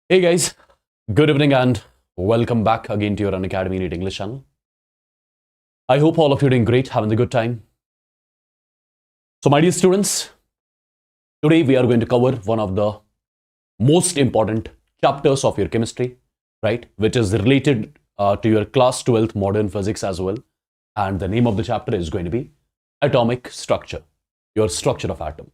Hey guys, good evening and welcome back again to your Unacademy NEET English channel. I hope all of you are doing great, having a good time. So my dear students, today we are going to cover one of the most important chapters of your chemistry, right? Which is related to your class 12th modern physics as well. And the name of the chapter is going to be atomic structure, your structure of atom.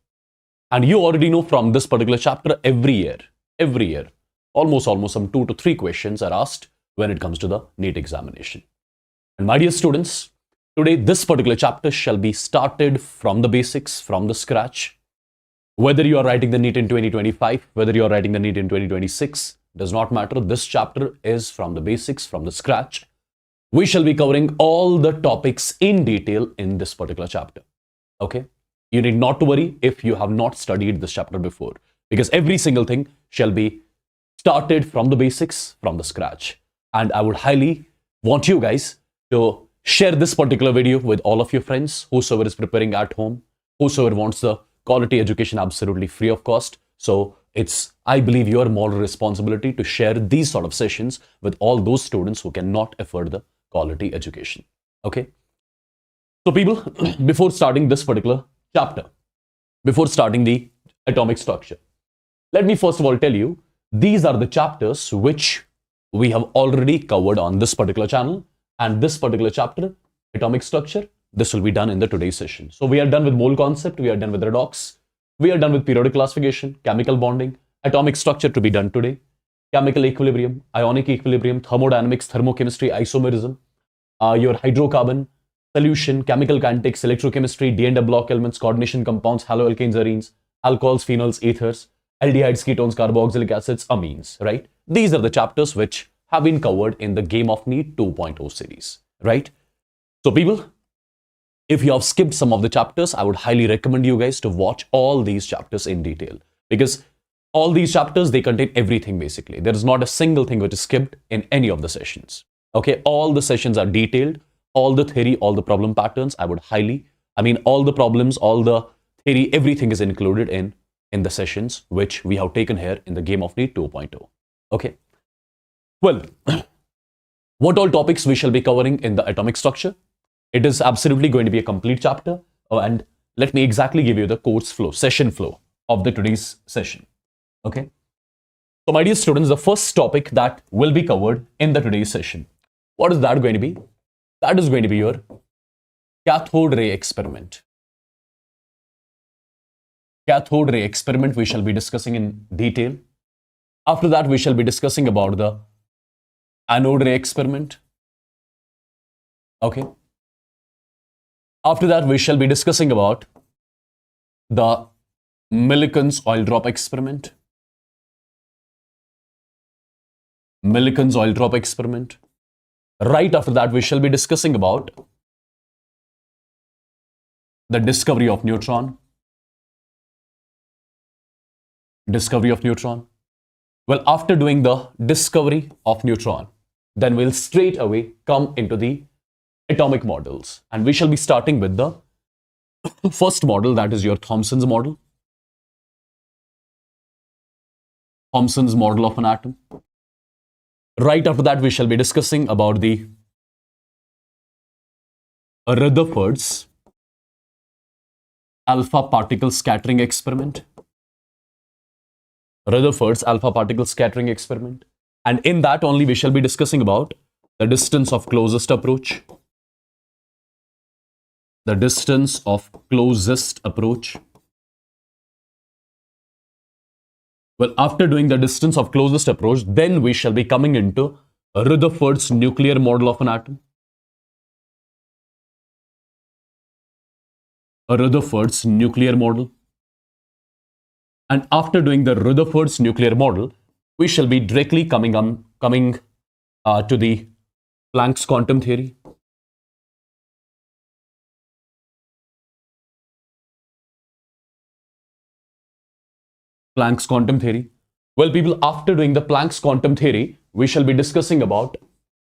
And you already know from this particular chapter every year, almost some 2 to 3 questions are asked when it comes to the NEET examination. And my dear students, today this particular chapter shall be started from the basics, from the scratch. Whether you are writing the NEET in 2025, whether you are writing the NEET in 2026, does not matter. This chapter is from the basics, from the scratch. We shall be covering all the topics in detail in this particular chapter. Okay? You need not to worry if you have not studied this chapter before, because every single thing shall be started from the basics, from the scratch. And I would highly want you guys to share this particular video with all of your friends, whosoever is preparing at home, whosoever wants the quality education absolutely free of cost. So it's, I believe, your moral responsibility to share these sort of sessions with all those students who cannot afford the quality education. Okay? So people, before starting this particular chapter, before starting the atomic structure, let me first of all tell you, these are the chapters which we have already covered on this particular channel, and this particular chapter, atomic structure, this will be done in the today's session. So we are done with mole concept, we are done with redox, we are done with periodic classification, chemical bonding, atomic structure to be done today, chemical equilibrium, ionic equilibrium, thermodynamics, thermochemistry, isomerism, your hydrocarbon, solution, chemical kinetics, electrochemistry, D and W block elements, coordination compounds, haloalkanes, arenes, alcohols, phenols, ethers, aldehydes, ketones, carboxylic acids, amines, right? These are the chapters which have been covered in the Game of NEET 2.0 series, right? So people, if you have skipped some of the chapters, I would highly recommend you guys to watch all these chapters in detail, because all these chapters, they contain everything basically. There is not a single thing which is skipped in any of the sessions. Okay, all the sessions are detailed, all the theory, all the problem patterns, all the problems, all the theory, everything is included in the sessions which we have taken here in the Game of NEET 2.0. Okay. Well, what all topics we shall be covering in the atomic structure? It is absolutely going to be a complete chapter. And let me exactly give you the course flow, session flow of the today's session. Okay. So my dear students, the first topic that will be covered in the today's session, what is that going to be? That is going to be your cathode ray experiment. Cathode ray experiment we shall be discussing in detail. After that, we shall be discussing about the anode ray experiment. Okay. After that, we shall be discussing about the Millikan's oil drop experiment. Millikan's oil drop experiment. Right after that, we shall be discussing about the discovery of neutron. Discovery of neutron. Well, after doing the discovery of neutron, then we'll straight away come into the atomic models. And we shall be starting with the first model, that is your Thomson's model. Thomson's model of an atom. Right after that, we shall be discussing about the Rutherford's alpha particle scattering experiment. Rutherford's alpha particle scattering experiment. And in that only we shall be discussing about the distance of closest approach. The distance of closest approach. Well, after doing the distance of closest approach, then we shall be coming into Rutherford's nuclear model of an atom. Rutherford's nuclear model. And after doing the Rutherford's nuclear model, we shall be directly coming to the Planck's quantum theory. Planck's quantum theory. Well, people, after doing the Planck's quantum theory, we shall be discussing about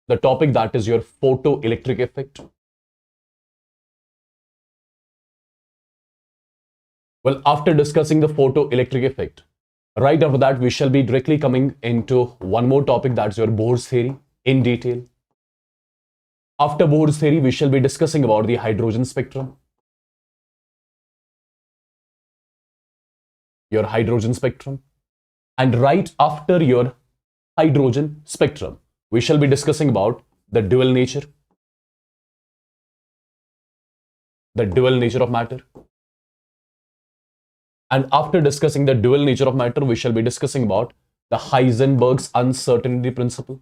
the topic that is your photoelectric effect. Well, after discussing the photoelectric effect, Right after that, we shall be directly coming into one more topic, that's your Bohr's theory in detail. After Bohr's theory, we shall be discussing about the hydrogen spectrum. Your hydrogen spectrum. And right after your hydrogen spectrum, we shall be discussing about the dual nature. The dual nature of matter. And after discussing the dual nature of matter, we shall be discussing about the Heisenberg's uncertainty principle.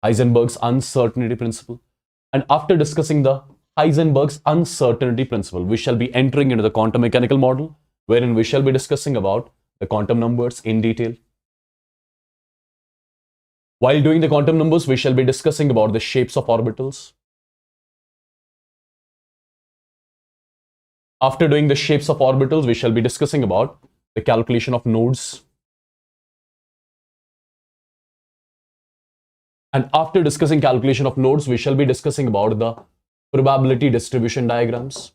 Heisenberg's uncertainty principle. And after discussing the Heisenberg's uncertainty principle, we shall be entering into the quantum mechanical model, wherein we shall be discussing about the quantum numbers in detail. While doing the quantum numbers, we shall be discussing about the shapes of orbitals. After doing the shapes of orbitals, we shall be discussing about the calculation of nodes. And after discussing calculation of nodes, we shall be discussing about the probability distribution diagrams.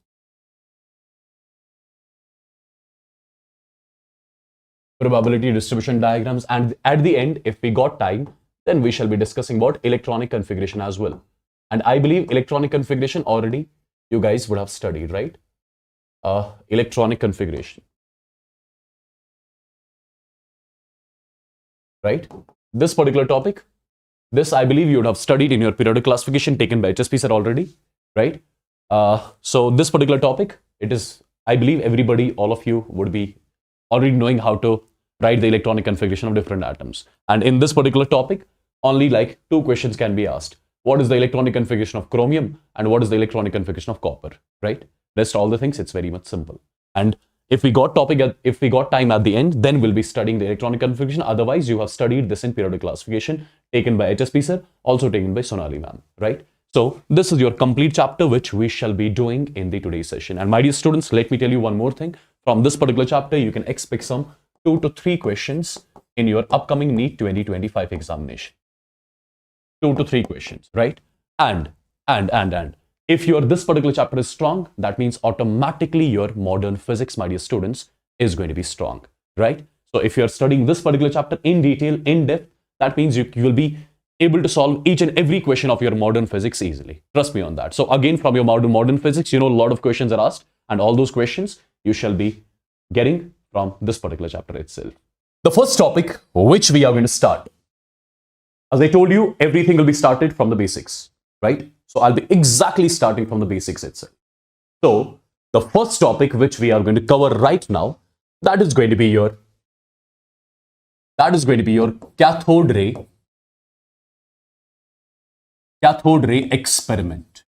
Probability distribution diagrams. And at the end, if we got time, then we shall be discussing about electronic configuration as well. And I believe electronic configuration already you guys would have studied, right? Electronic configuration. Right? This particular topic, this I believe you would have studied in your periodic classification taken by HSP sir already, right? So this particular topic, it is, I believe everybody, all of you would be already knowing how to write the electronic configuration of different atoms. And in this particular topic, only like 2 questions can be asked. What is the electronic configuration of chromium and what is the electronic configuration of copper, right? Rest all the things, it's very much simple. And if we got time at the end, then we'll be studying the electronic configuration. Otherwise, you have studied this in periodic classification taken by HSP sir, also taken by Sonali ma'am, right? So this is your complete chapter, which we shall be doing in the today's session. And my dear students, let me tell you one more thing. From this particular chapter, you can expect some 2 to 3 questions in your upcoming NEET 2025 examination. 2 to 3 questions, right? And if this particular chapter is strong, that means automatically your modern physics, my dear students, is going to be strong, right? So if you're studying this particular chapter in detail, in depth, that means you will be able to solve each and every question of your modern physics easily. Trust me on that. So again, from your modern physics, you know, a lot of questions are asked, and all those questions you shall be getting from this particular chapter itself. The first topic which we are going to start, as I told you, everything will be started from the basics, right? So I'll be exactly starting from the basics itself. So the first topic which we are going to cover right now, that is going to be your cathode ray experiment.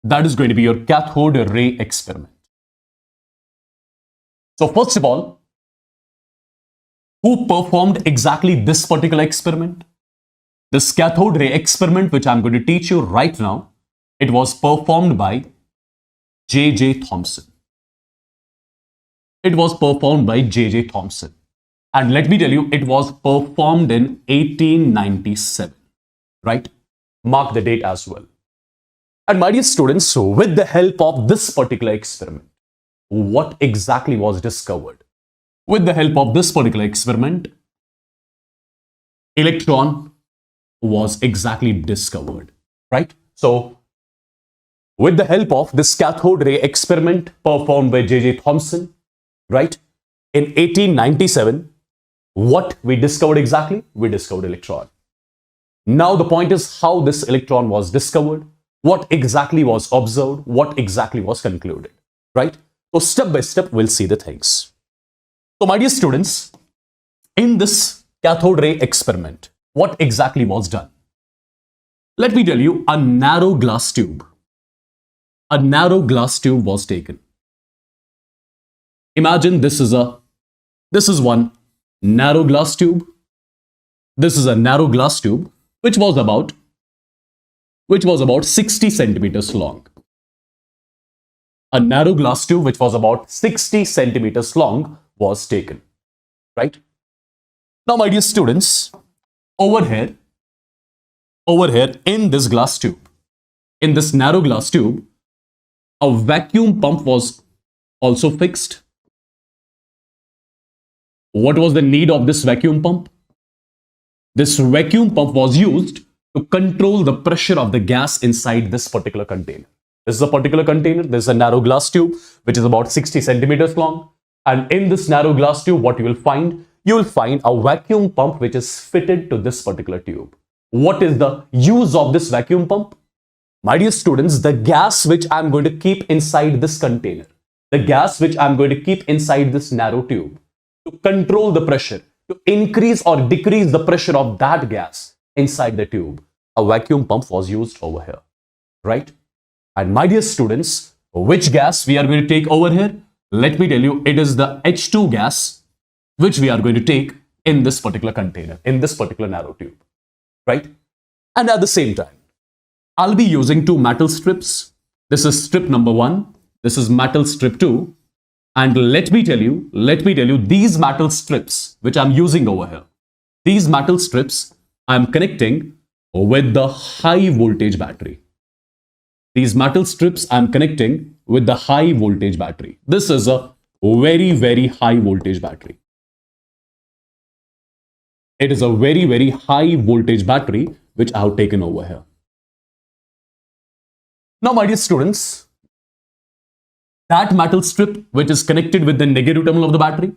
That is going to be your cathode ray experiment. So first of all, who performed exactly this particular experiment? This cathode ray experiment, which I'm going to teach you right now, it was performed by J.J. Thomson. It was performed by J.J. Thomson. And let me tell you, it was performed in 1897, right? Mark the date as well. And my dear students, so with the help of this particular experiment, what exactly was discovered? With the help of this particular experiment, electron was exactly discovered, right? So with the help of this cathode ray experiment performed by J.J. Thomson, right, in 1897, what we discovered exactly? We discovered electron. Now the point is how this electron was discovered, what exactly was observed, what exactly was concluded, right? So step by step, we'll see the things. So my dear students, in this cathode ray experiment, what exactly was done? Let me tell you, a narrow glass tube was taken. Imagine this is one narrow glass tube. This is a narrow glass tube which was about 60 centimeters long. A narrow glass tube which was about 60 centimeters long was taken, right? Now, my dear students, over here in this glass tube, in this narrow glass tube, a vacuum pump was also fixed. What was the need of this vacuum pump? This vacuum pump was used to control the pressure of the gas inside this particular container. This is a particular container. This is a narrow glass tube, which is about 60 centimeters long. And in this narrow glass tube, what you will find? You will find a vacuum pump which is fitted to this particular tube. What is the use of this vacuum pump? My dear students, the gas which I'm going to keep inside this container, the gas which I'm going to keep inside this narrow tube, to control the pressure, to increase or decrease the pressure of that gas inside the tube, a vacuum pump was used over here, right? And my dear students, which gas we are going to take over here? Let me tell you, it is the H2 gas which we are going to take in this particular container, in this particular narrow tube, right? And at the same time, I'll be using two metal strips. This is strip number 1. This is metal strip 2. And let me tell you, these metal strips which I'm using over here, these metal strips I'm connecting with the high voltage battery. These metal strips I'm connecting with the high voltage battery. This is a very, very high voltage battery. It is a very, very high voltage battery which I have taken over here. Now, my dear students, that metal strip which is connected with the negative terminal of the battery,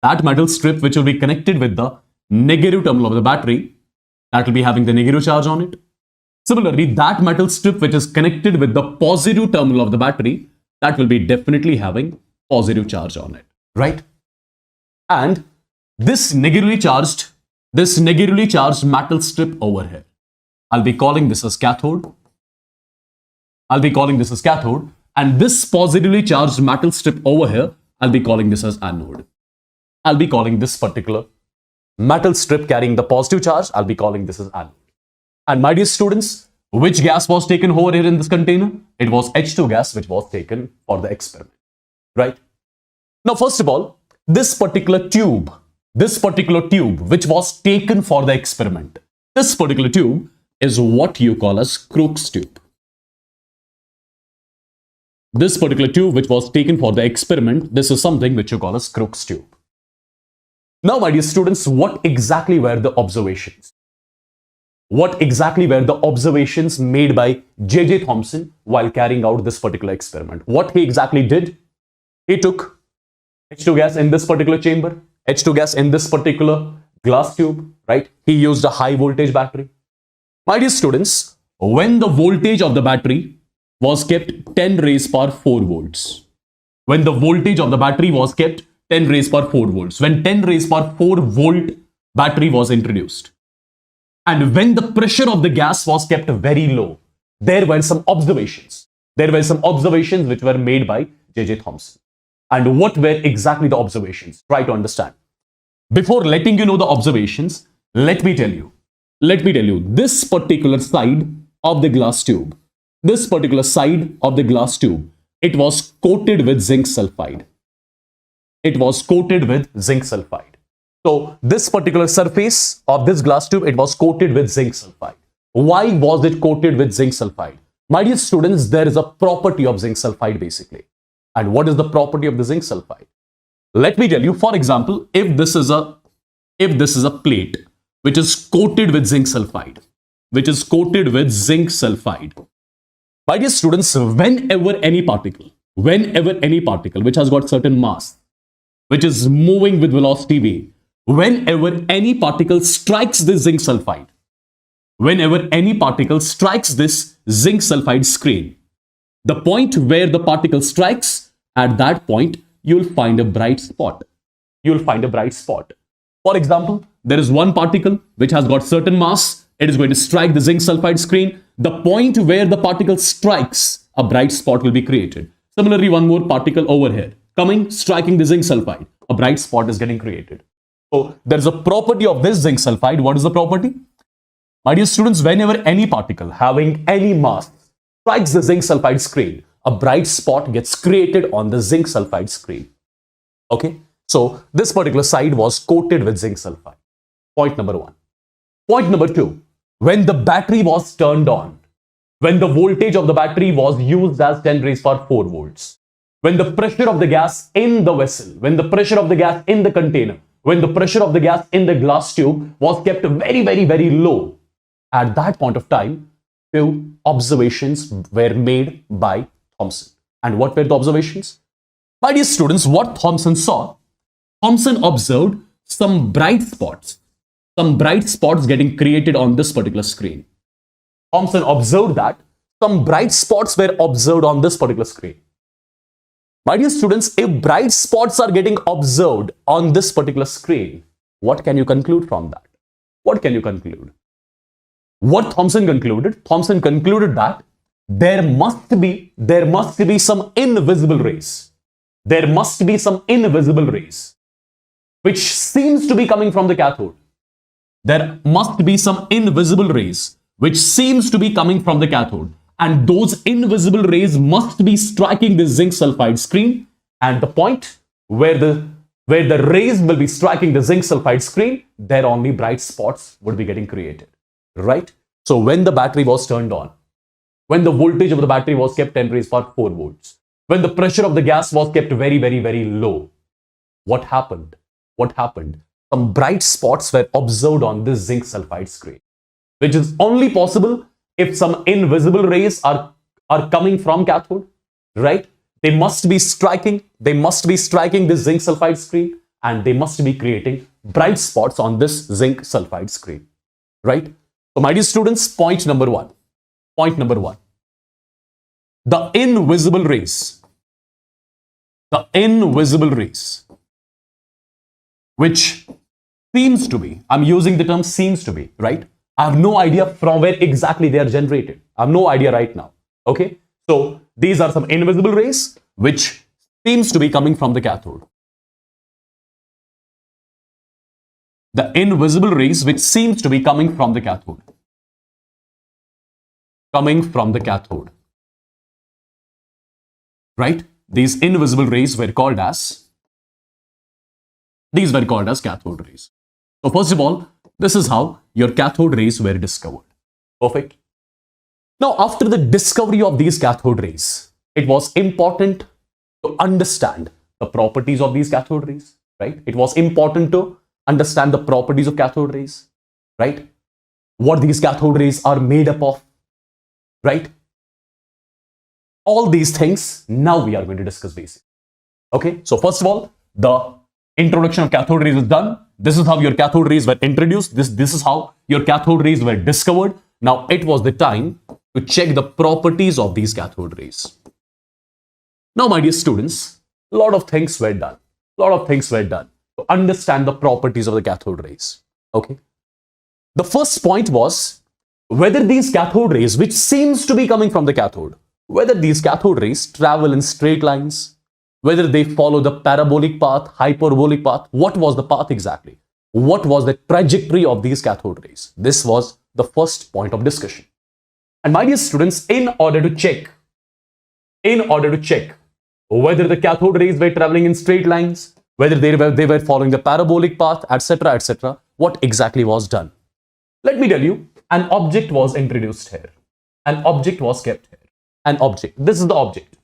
that metal strip which will be connected with the negative terminal of the battery, that will be having the negative charge on it. Similarly, that metal strip which is connected with the positive terminal of the battery, that will be definitely having positive charge on it, right? And this negatively charged metal strip over here, I'll be calling this as cathode. And this positively charged metal strip over here, I'll be calling this as anode. I'll be calling this particular metal strip carrying the positive charge, I'll be calling this as anode. And my dear students, which gas was taken over here in this container? It was H2 gas which was taken for the experiment, right? Now, first of all, this particular tube which was taken for the experiment, this particular tube is what you call as Crookes tube. This particular tube which was taken for the experiment, this is something which you call as Crookes tube. Now, my dear students, what exactly were the observations? What exactly were the observations made by J.J. Thomson while carrying out this particular experiment? What he exactly did? He took H2 gas in this particular chamber, H2 gas in this particular glass tube, right? He used a high voltage battery. My dear students, when the voltage of the battery was kept 10 raised power 4 volts. When the voltage of the battery was kept 10 raised power 4 volts. When 10 raised power 4 volt battery was introduced. And when the pressure of the gas was kept very low, there were some observations. There were some observations which were made by J.J. Thomson. And what were exactly the observations? Try to understand. Before letting you know the observations, let me tell you, this particular side of the glass tube, it was coated with zinc sulfide. So this particular surface of this glass tube, it was coated with zinc sulfide. Why was it coated with zinc sulfide? My dear students, there is a property of zinc sulfide basically. And what is the property of the zinc sulfide? Let me tell you, for example, if this is a plate which is coated with zinc sulfide, my dear students, whenever any particle which has got certain mass, which is moving with velocity v, whenever any particle strikes this zinc sulfide, screen, the point where the particle strikes, at that point, you'll find a bright spot. For example, there is one particle which has got certain mass. It is going to strike the zinc sulfide screen. The point where the particle strikes, a bright spot will be created. Similarly, one more particle over here, striking the zinc sulfide, a bright spot is getting created. So there is a property of this zinc sulfide. What is the property? My dear students, whenever any particle having any mass strikes the zinc sulfide screen, a bright spot gets created on the zinc sulfide screen. Okay, so this particular side was coated with zinc sulfide. Point number 1. Point number 2, when the battery was turned on, when the voltage of the battery was used as 10 raised power 4 volts, when the pressure of the gas in the vessel, when the pressure of the gas in the container, when the pressure of the gas in the glass tube was kept very, very, very low, at that point of time, few observations were made by Thomson. And what were the observations? My dear students, what Thomson saw, Thomson observed some bright spots getting created on this particular screen. Thomson observed that some bright spots were observed on this particular screen. My dear students, if bright spots are getting observed on this particular screen, what can you conclude from that? What can you conclude? What Thomson concluded? Thomson concluded that there must be some invisible rays. There must be some invisible rays which seems to be coming from the cathode. There must be some invisible rays which seems to be coming from the cathode, and those invisible rays must be striking the zinc sulfide screen, and the point where the rays will be striking the zinc sulfide screen, there only bright spots would be getting created, right? So when the battery was turned on, when the voltage of the battery was kept 10 raised power 4 volts, when the pressure of the gas was kept very, very, very low, what happened? What happened? Some bright spots were observed on this zinc sulfide screen, which is only possible if some invisible rays are coming from cathode, right? They must be striking this zinc sulfide screen, and they must be creating bright spots on this zinc sulfide screen, right? So my dear students, point number one, the invisible rays, which seems to be, I'm using the term seems to be, right? I have no idea from where exactly they are generated. I have no idea right now. Okay. So these are some invisible rays which seems to be coming from the cathode. The invisible rays which seems to be coming from the cathode. Right? These invisible rays were called as cathode rays. So first of all, this is how your cathode rays were discovered. Perfect. Now, after the discovery of these cathode rays, it was important to understand the properties of these cathode rays, right? It was important to understand the properties of cathode rays, right? What these cathode rays are made up of, right? All these things now we are going to discuss basically. Okay, so first of all, the introduction of cathode rays is done. This is how your cathode rays were introduced. This is how your cathode rays were discovered. Now it was the time to check the properties of these cathode rays. Now, my dear students, a lot of things were done. To understand the properties of the cathode rays. Okay. The first point was whether these cathode rays, which seems to be coming from the cathode, whether these cathode rays travel in straight lines, whether they follow the parabolic path, hyperbolic path. What was the path exactly? What was the trajectory of these cathode rays? This was the first point of discussion. And my dear students, in order to check whether the cathode rays were traveling in straight lines, whether they were following the parabolic path, etc., etc., what exactly was done? Let me tell you, an object was introduced here. An object was kept here. An object. This is the object.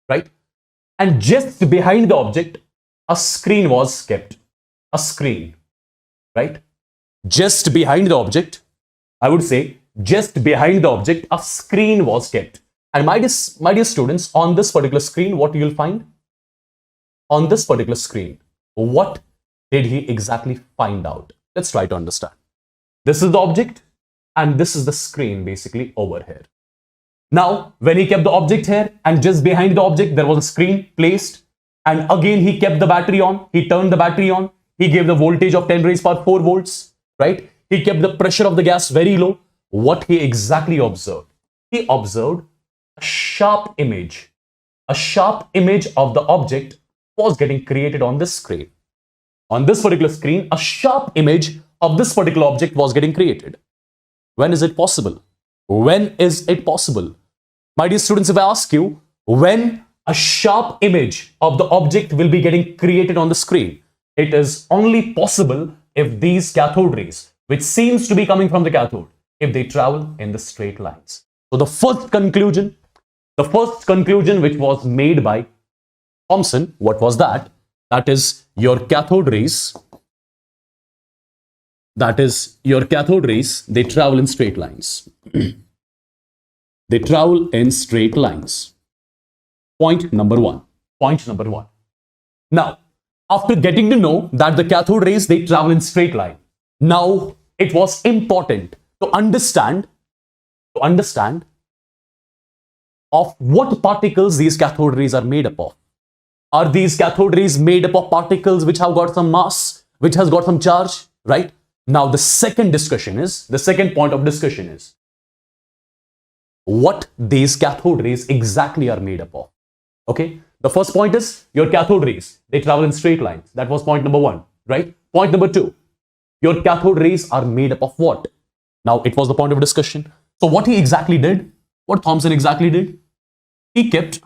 Right? And just behind the object, a screen was kept. A screen. Right? Just behind the object, I would say, just behind the object, a screen was kept. And my dear students, on this particular screen, what you will find? On this particular screen, what did he exactly find out? Let's try to understand. This is the object, and this is the screen basically over here. Now, when he kept the object here, and just behind the object, there was a screen placed, and again he kept the battery on, he turned the battery on, he gave the voltage of 10 raised power 4 volts, right? He kept the pressure of the gas very low. What he exactly observed? He observed a sharp image of the object was getting created on this screen. On this particular screen, a sharp image of this particular object was getting created. When is it possible? When is it possible? My dear students, if I ask you, when a sharp image of the object will be getting created on the screen, it is only possible if these cathode rays, which seems to be coming from the cathode, if they travel in the straight lines. So the first conclusion which was made by Thomson, what was that? That is your cathode rays, they travel in straight lines. They travel in straight lines. Point number one. Now, after getting to know that the cathode rays, they travel in straight line, now it was important to understand of what particles these cathode rays are made up of. Are these cathode rays made up of particles which have got some mass, which has got some charge, right? Now the second point of discussion is what these cathode rays exactly are made up of. Okay, the first point is your cathode rays, they travel in straight lines. That was point number one, right? Point number two, your cathode rays are made up of what? Now it was the point of discussion. So what Thomson exactly did, he kept,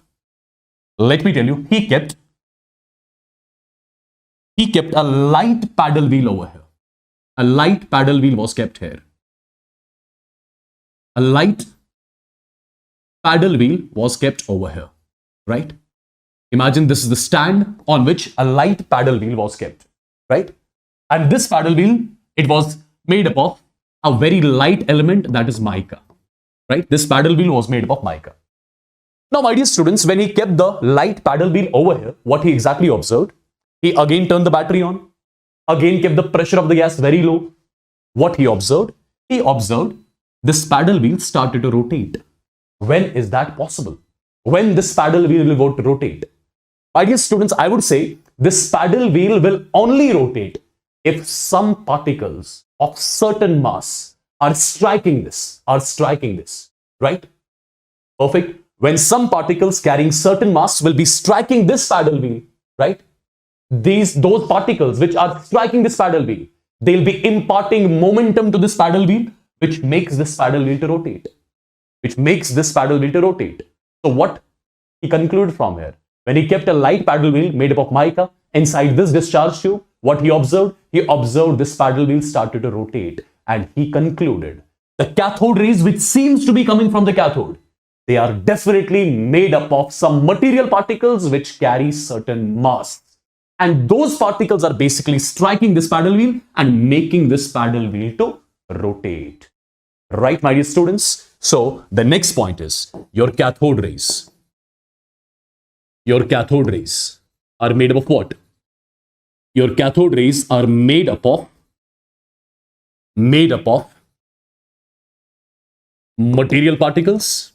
let me tell you, he kept a light paddle wheel over here. A light paddle wheel was kept here. A light paddle wheel was kept over here, right? Imagine this is the stand on which a light paddle wheel was kept, right? And this paddle wheel, it was made up of a very light element, that is mica, right? This paddle wheel was made up of mica. Now, my dear students, when he kept the light paddle wheel over here, what he exactly observed? He again turned the battery on, again kept the pressure of the gas very low. What he observed? He observed this paddle wheel started to rotate. When is that possible? When this paddle wheel will go to rotate? My dear students, I would say this paddle wheel will only rotate if some particles of certain mass are striking this, right? Perfect. When some particles carrying certain mass will be striking this paddle wheel, right? Those particles which are striking this paddle wheel, they'll be imparting momentum to this paddle wheel, which makes this paddle wheel to rotate. So what he concluded from here? When he kept a light paddle wheel made up of mica inside this discharge tube, what he observed? He observed this paddle wheel started to rotate, and he concluded the cathode rays which seems to be coming from the cathode, they are definitely made up of some material particles which carry certain mass. And those particles are basically striking this paddle wheel and making this paddle wheel to rotate. Right, my dear students? So the next point is your cathode rays. Your cathode rays are made up of what? Your cathode rays are made up of material particles.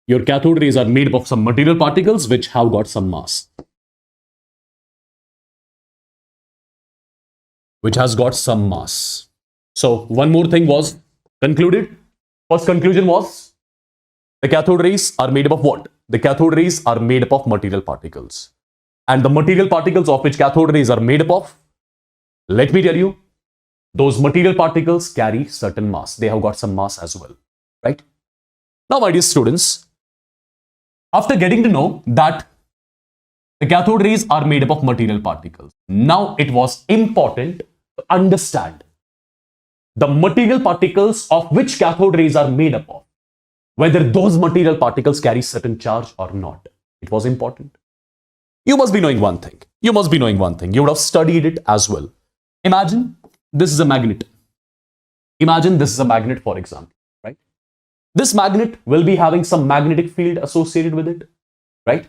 Your cathode rays are made up of some material particles which have got some mass. So one more thing was concluded. First conclusion was the cathode rays are made up of what? The cathode rays are made up of material particles. And the material particles of which cathode rays are made up of, let me tell you, those material particles carry certain mass. They have got some mass as well, right? Now, my dear students, after getting to know that the cathode rays are made up of material particles, now it was important to understand the material particles of which cathode rays are made up of, whether those material particles carry certain charge or not. It was important. You must be knowing one thing. You would have studied it as well. Imagine this is a magnet. For example, right? This magnet will be having some magnetic field associated with it, right?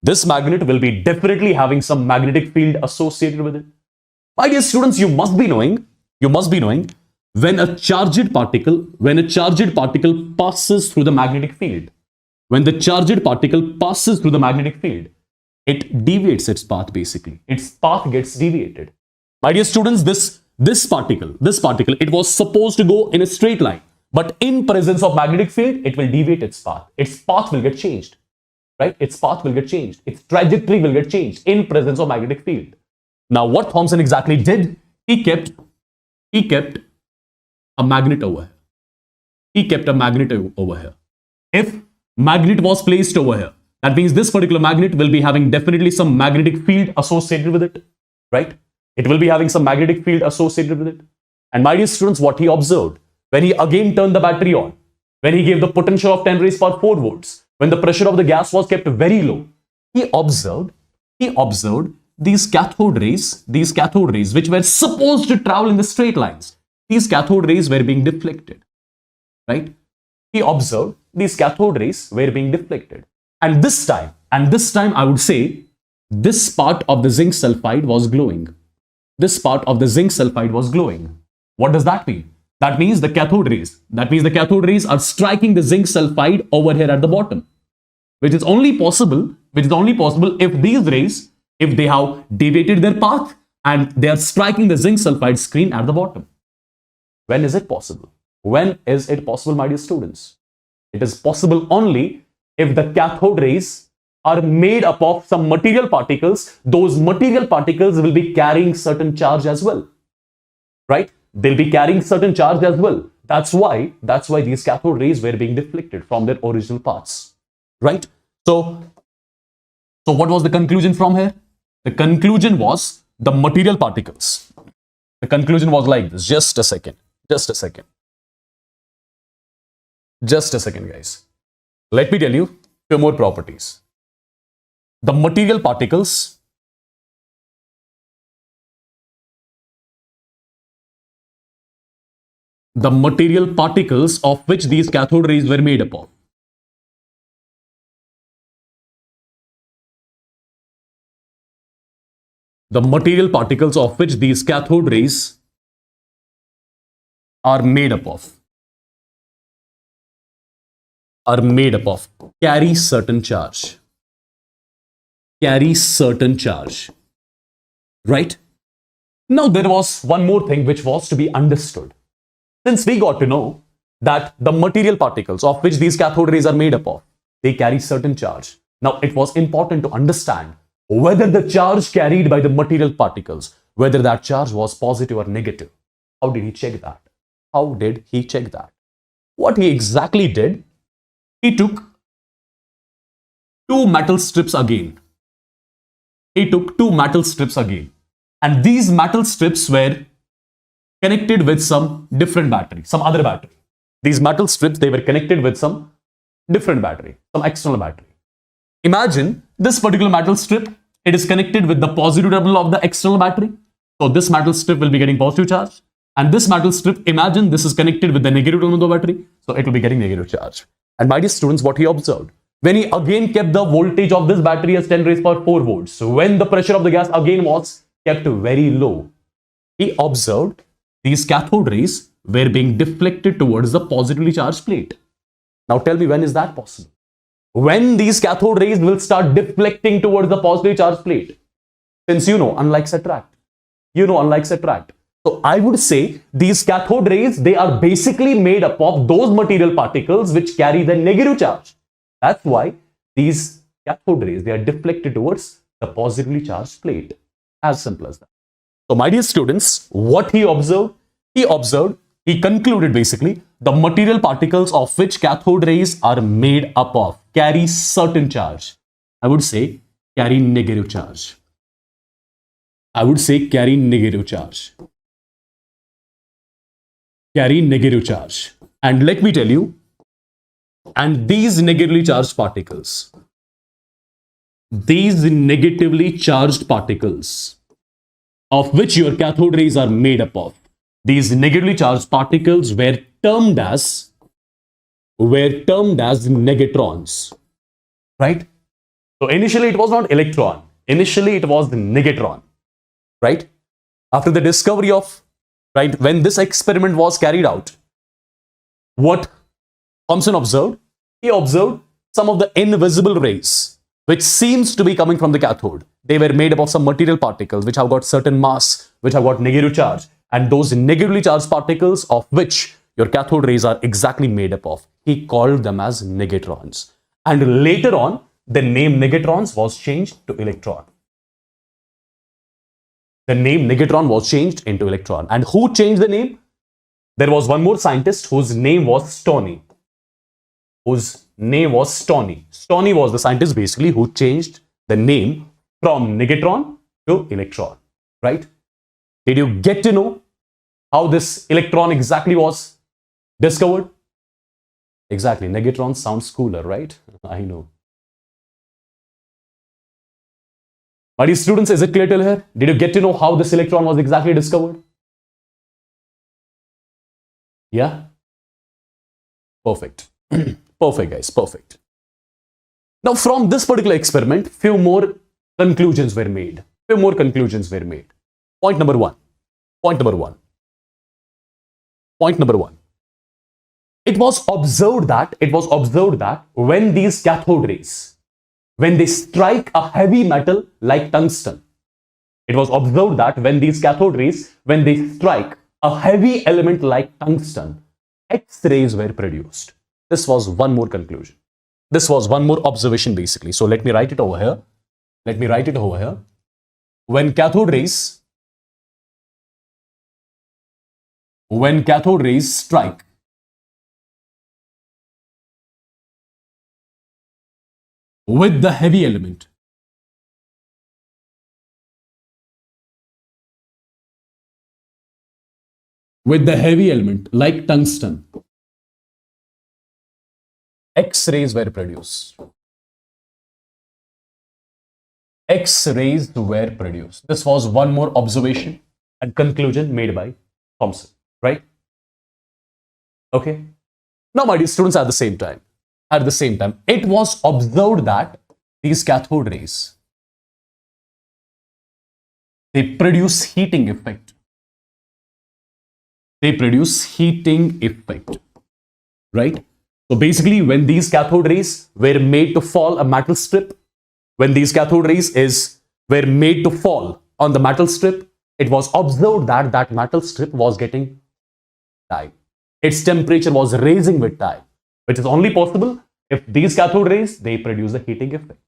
This magnet will be definitely having some magnetic field associated with it. My dear students, you must be knowing when a charged particle passes through the magnetic field. When the charged particle passes through the magnetic field, it deviates its path basically. Its path gets deviated. My dear students, this particle, it was supposed to go in a straight line, but in presence of magnetic field, it will deviate its path. Its path will get changed, right? Its path will get changed. Its trajectory will get changed in presence of magnetic field. Now, what Thomson exactly did? He kept a magnet over here. If magnet was placed over here, that means this particular magnet will be having definitely some magnetic field associated with it, right? It will be having some magnetic field associated with it. And my dear students, what he observed when he again turned the battery on, when he gave the potential of 10 raised power 4 volts, when the pressure of the gas was kept very low, he observed these cathode rays, which were supposed to travel in the straight lines. These cathode rays were being deflected, right? He observed these cathode rays were being deflected. And this time I would say this part of the zinc sulfide was glowing. This part of the zinc sulfide was glowing. What does that mean? That means the cathode rays are striking the zinc sulfide over here at the bottom, which is only possible if these rays, if they have deviated their path and they are striking the zinc sulfide screen at the bottom. When is it possible? When is it possible, my dear students? It is possible only if the cathode rays are made up of some material particles. Those material particles will be carrying certain charge as well, right? They'll be carrying certain charge as well. That's why these cathode rays were being deflected from their original paths, right? So what was the conclusion from here? The conclusion was the material particles. The conclusion was like this. Just a second, guys. Let me tell you few more properties. The material particles of which these cathode rays were made up of. The material particles of which these cathode rays are made up of carry certain charge. Right? Now there was one more thing which was to be understood. Since we got to know that the material particles of which these cathode rays are made up of, they carry certain charge. Now it was important to understand whether the charge carried by the material particles, whether that charge was positive or negative. How did he check that? What he exactly did, he took two metal strips again. And these metal strips were connected with some different battery, some other battery. These metal strips, they were connected with some different battery, some external battery. Imagine this particular metal strip, it is connected with the positive terminal of the external battery. So this metal strip will be getting positive charge. And this metal strip, imagine this is connected with the negative terminal of the battery. So it will be getting negative charge. And my dear students, what he observed, when he again kept the voltage of this battery as 10 raised power 4 volts, so when the pressure of the gas again was kept very low, he observed these cathode rays were being deflected towards the positively charged plate. Now tell me, when is that possible? When these cathode rays will start deflecting towards the positively charged plate? Since you know, unlikes attract. So I would say these cathode rays, they are basically made up of those material particles which carry the negative charge. That's why these cathode rays, they are deflected towards the positively charged plate. As simple as that. So my dear students, what he observed, he concluded basically the material particles of which cathode rays are made up of carry certain charge. I would say carry negative charge. Carry negative charge. And let me tell you, and these negatively charged particles of which your cathode rays are made up of, these negatively charged particles were termed as negatrons, right? So initially it was not electron, initially it was the negatron, right? After the discovery of, right, when this experiment was carried out, what Thomson observed, he observed some of the invisible rays which seems to be coming from the cathode. They were made up of some material particles which have got certain mass, which have got negative charge, and those negatively charged particles of which your cathode rays are exactly made up of, he called them as negatrons. And later on, the name negatrons was changed to electron. The name negatron was changed into electron. And who changed the name? There was one more scientist whose name was Stoney. Stoney was the scientist basically who changed the name from negatron to electron, right? Did you get to know how this electron exactly was discovered? Exactly, negatron sounds cooler, right? I know. My dear students, is it clear till here? Did you get to know how this electron was exactly discovered? Yeah? Perfect. Perfect, guys, perfect. Now, from this particular experiment, few more conclusions were made. Few more conclusions were made. Point number one. Point number one. Point number one. It was observed that when these cathode rays, when they strike a heavy metal like tungsten, it was observed that when these cathode rays, when they strike a heavy element like tungsten, X-rays were produced. This was one more conclusion. This was one more observation basically. So let me write it over here. Let me write it over here. When cathode rays strike with the heavy element, like tungsten, X-rays were produced. X-rays were produced. This was one more observation and conclusion made by Thomson, right? Okay. Now, my dear students, at the same time, it was observed that these cathode rays, they produce heating effect. Right? So basically, when these cathode rays were made to fall a metal strip, when these cathode rays were made to fall on the metal strip, it was observed that that metal strip was getting time. Its temperature was raising with time, which is only possible if these cathode rays, they produce a heating effect.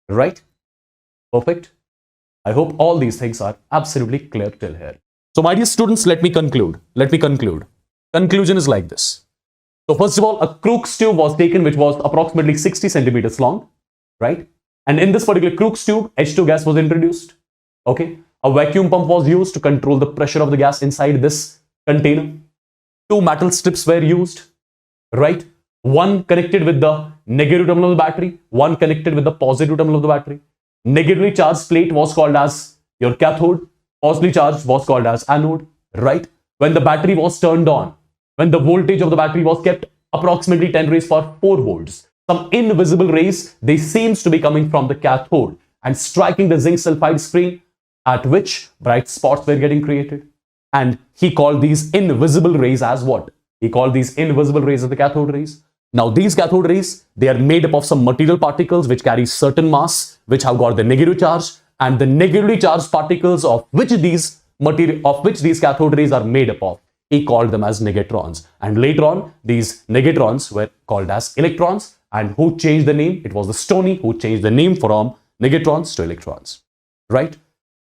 Right? Perfect. I hope all these things are absolutely clear till here. So my dear students, let me conclude. Conclusion is like this. So first of all, a Crookes tube was taken which was approximately 60 centimeters long, right? And in this particular Crookes tube, H2 gas was introduced. Okay. A vacuum pump was used to control the pressure of the gas inside this container. Two metal strips were used, right? One connected with the negative terminal of the battery, one connected with the positive terminal of the battery. Negatively charged plate was called as your cathode, positively charged was called as anode, right? When the battery was turned on, when the voltage of the battery was kept approximately 10 raised power 4 volts, some invisible rays, they seems to be coming from the cathode and striking the zinc sulfide screen, at which bright spots were getting created. And he called these invisible rays as what? He called these invisible rays as the cathode rays. Now these cathode rays, they are made up of some material particles which carry certain mass, which have got the negative charge, and the negatively charged particles of which these cathode rays are made up of, he called them as negatrons. And later on, these negatrons were called as electrons. And who changed the name? It was the Stoney who changed the name from negatrons to electrons, right?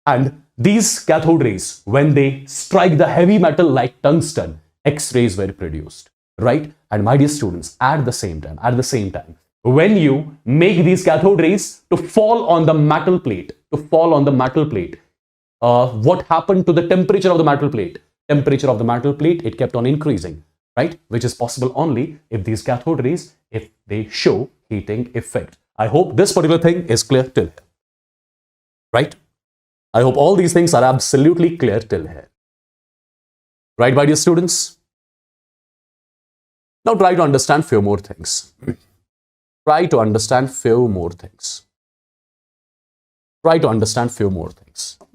And these cathode rays, when they strike the heavy metal like tungsten, X-rays were produced, right? And my dear students, at the same time, when you make these cathode rays to fall on the metal plate, what happened to the temperature of the metal plate? Temperature of the metal plate, it kept on increasing, right? Which is possible only if these cathode rays, if they show heating effect. I hope this particular thing is clear till here, right? I hope all these things are absolutely clear till here. Right, my dear students? Now try to understand few more things.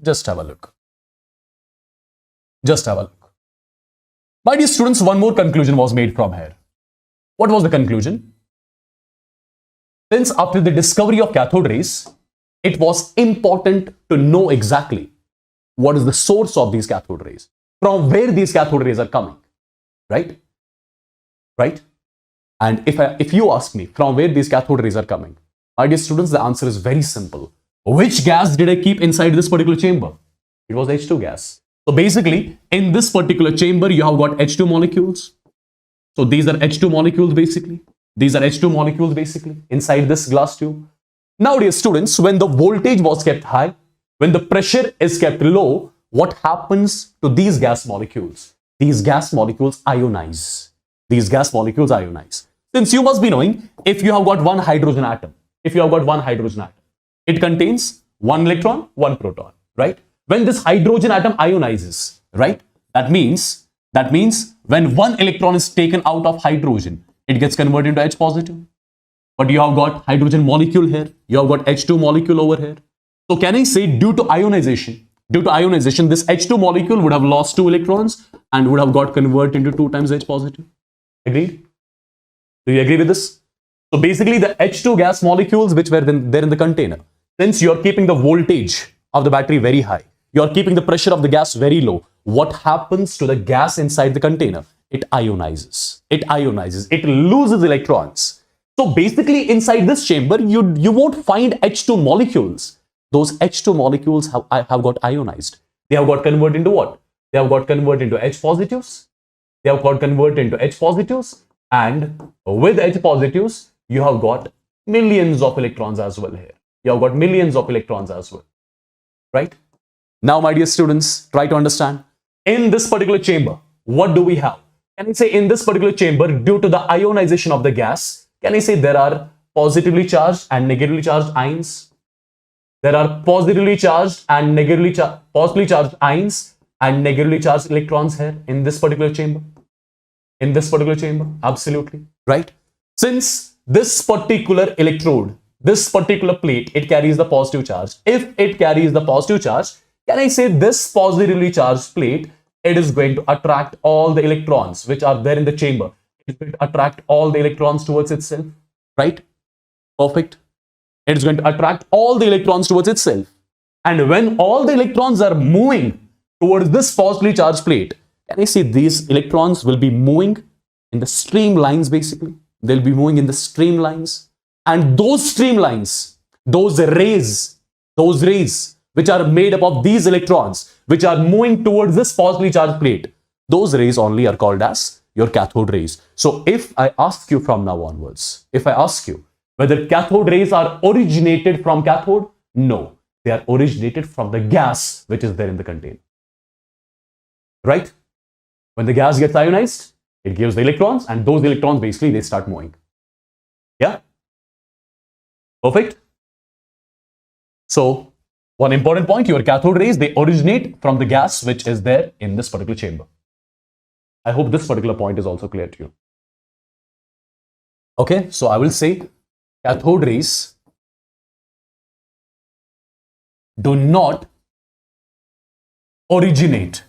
Just have a look. My dear students, one more conclusion was made from here. What was the conclusion? Since after the discovery of cathode rays, it was important to know exactly what is the source of these cathode rays, from where these cathode rays are coming, right? And if you ask me from where these cathode rays are coming, my dear students, the answer is very simple. Which gas did I keep inside this particular chamber? It was H2 gas. So basically, in this particular chamber, you have got H2 molecules. So these are H2 molecules basically. Inside this glass tube. Now, dear students, when the voltage was kept high, when the pressure is kept low, what happens to these gas molecules? these gas molecules ionize. These gas molecules ionize. Since you must be knowing, if you have got one hydrogen atom, it contains one electron, one proton, right? When this hydrogen atom ionizes, right? That means when one electron is taken out of hydrogen, it gets converted into H positive. But you have got hydrogen molecule here, you have got H2 molecule over here. So can I say due to ionization, this H2 molecule would have lost 2 electrons and would have got converted into 2 times H positive. Agreed? Do you agree with this? So basically the H2 gas molecules which were there in the container, since you are keeping the voltage of the battery very high, you are keeping the pressure of the gas very low, what happens to the gas inside the container? It ionizes. It loses electrons. So basically inside this chamber, you won't find H2 molecules. Those H2 molecules have got ionized. They have got converted into what? They have got converted into H positives. And with H positives, you have got millions of electrons as well here. Right? Now, my dear students, try to understand. In this particular chamber, what do we have? Can I say in this particular chamber, due to the ionization of the gas, can I say there are positively charged and negatively charged ions? There are positively charged and negatively charged ions and negatively charged electrons here in this particular chamber. Absolutely. Right? Since this particular electrode, this particular plate, it carries the positive charge. If it carries the positive charge, can I say this positively charged plate, it is going to attract all the electrons which are there in the chamber. It is going to attract all the electrons towards itself. Right? Perfect. It is going to attract all the electrons towards itself. And when all the electrons are moving towards this positively charged plate, can I say these electrons will be moving in the streamlines basically? They'll be moving in the streamlines. And those streamlines, those rays which are made up of these electrons, which are moving towards this positively charged plate, those rays only are called as your cathode rays. So if I ask you from now onwards, if I ask you whether cathode rays are originated from cathode, no, they are originated from the gas which is there in the container. Right? When the gas gets ionized, it gives the electrons, and those electrons basically they start moving. Yeah? Perfect? So, one important point, your cathode rays, they originate from the gas which is there in this particular chamber. I hope this particular point is also clear to you. Okay, so I will say cathode rays do not originate.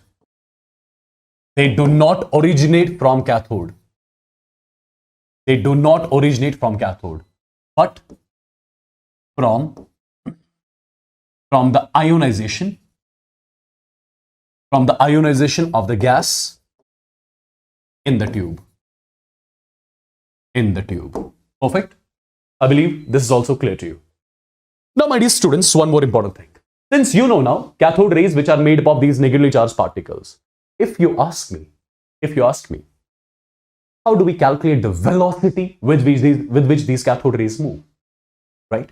They do not originate from cathode. They do not originate from cathode, but from the ionization, of the gas in the tube. Perfect. I believe this is also clear to you. Now, my dear students, one more important thing. Since you know now cathode rays which are made up of these negatively charged particles, if you ask me, how do we calculate the velocity with which these cathode rays move? Right?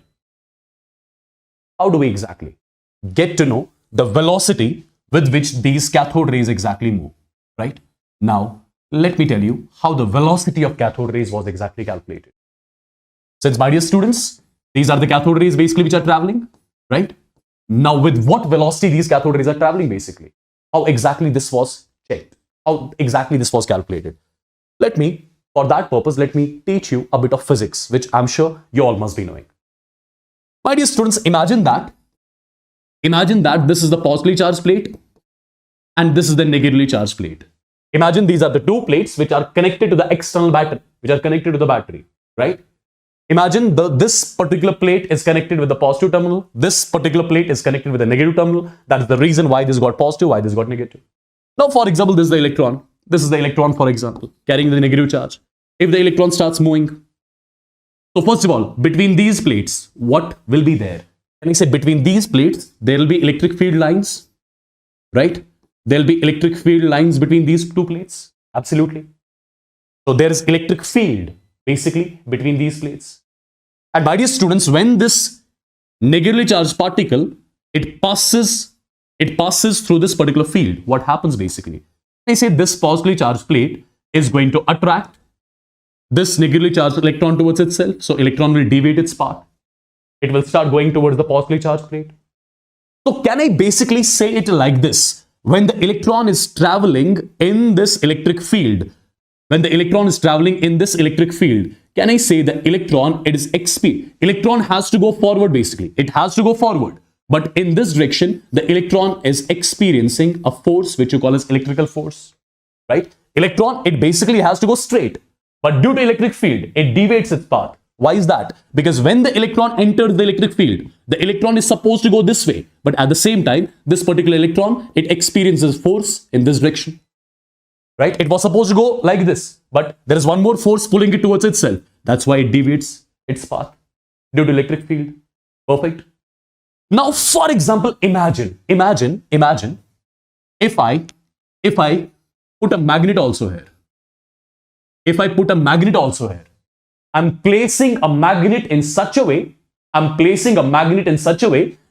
How do we exactly get to know the velocity with which these cathode rays exactly move? Right? Now, let me tell you how the velocity of cathode rays was exactly calculated. Since, my dear students, these are the cathode rays basically which are traveling, right? Now, with what velocity these cathode rays are traveling basically? How exactly this was checked? How exactly this was calculated? For that purpose, let me teach you a bit of physics, which I'm sure you all must be knowing. My dear students, imagine that this is the positively charged plate and this is the negatively charged plate. Imagine these are the two plates which are connected to the external battery, right? Imagine this particular plate is connected with the positive terminal. This particular plate is connected with the negative terminal. That is the reason why this got positive, why this got negative. Now, for example, this is the electron. This is the electron, for example, carrying the negative charge. If the electron starts moving, so first of all, between these plates, what will be there? Can I say between these plates, there will be electric field lines, right? There will be electric field lines between these two plates. Absolutely. So there is electric field basically between these plates. And my dear students, when this negatively charged particle, it passes through this particular field, what happens basically? I say this positively charged plate is going to attract this negatively charged electron towards itself. So electron will deviate its path. It will start going towards the positively charged plate. So can I basically say it like this? When the electron is traveling in this electric field, can I say the electron has to go forward basically. It has to go forward. But in this direction, the electron is experiencing a force which you call as electrical force, right? Electron, it basically has to go straight. But due to electric field, it deviates its path. Why is that? Because when the electron enters the electric field, the electron is supposed to go this way. But at the same time, this particular electron, it experiences force in this direction, right? It was supposed to go like this, but there is one more force pulling it towards itself. That's why it deviates its path due to electric field. Perfect. Now, for example, imagine if I put a magnet also here. I'm placing a magnet in such a way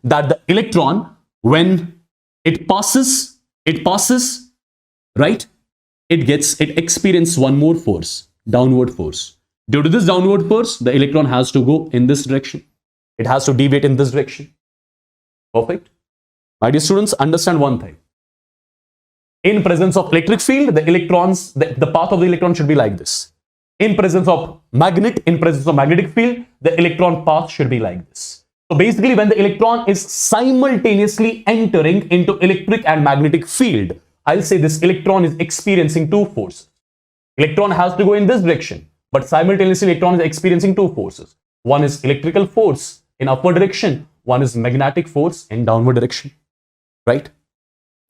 that the electron, when it passes, right? It experiences one more force, downward force. Due to this downward force, the electron has to go in this direction. It has to deviate in this direction. Perfect. My dear students, understand one thing. In presence of electric field, the path of the electron should be like this. In presence of magnetic field, the electron path should be like this. So basically, when the electron is simultaneously entering into electric and magnetic field, I'll say this electron is experiencing two forces. Electron has to go in this direction, but simultaneously electron is experiencing two forces. One is electrical force in upward direction, one is magnetic force in downward direction, right?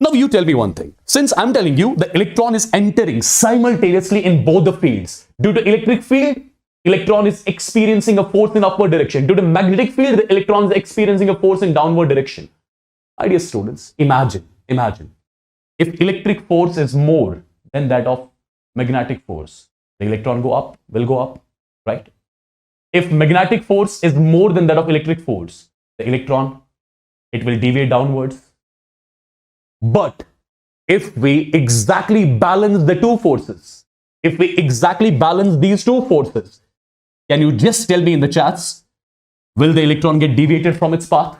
Now you tell me one thing. Since I'm telling you the electron is entering simultaneously in both the fields. Due to electric field, electron is experiencing a force in upward direction. Due to magnetic field, the electron is experiencing a force in downward direction. My dear students, imagine if electric force is more than that of magnetic force, the electron will go up, right? If magnetic force is more than that of electric force, the electron, it will deviate downwards. But if we exactly balance the two forces, if we exactly balance these two forces, can you just tell me in the chats, will the electron get deviated from its path?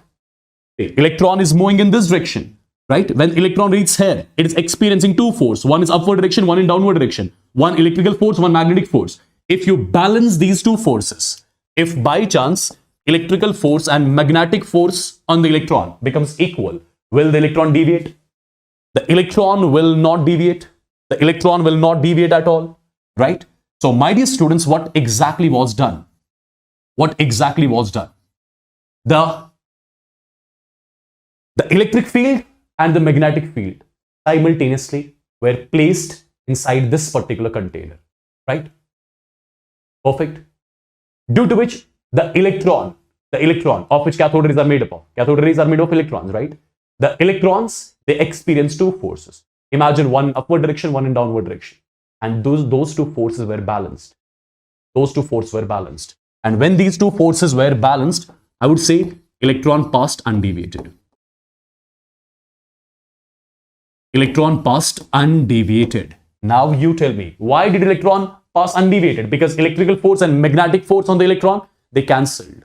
The electron is moving in this direction, right? When electron reaches here, it is experiencing two forces. One is upward direction, one in downward direction. One electrical force, one magnetic force. If you balance these two forces, if by chance electrical force and magnetic force on the electron becomes equal, will the electron deviate? The electron will not deviate. The electron will not deviate at all, right? So my dear students, what exactly was done? The electric field and the magnetic field simultaneously were placed inside this particular container, right? Perfect. Due to which the electron of which cathode rays are made up of. Cathode rays are made of electrons, right? The electrons, they experience two forces. Imagine one in upward direction, one in downward direction. And those two forces were balanced. And when these two forces were balanced, I would say electron passed undeviated. Now you tell me, why did electron pass undeviated? Because electrical force and magnetic force on the electron, they cancelled.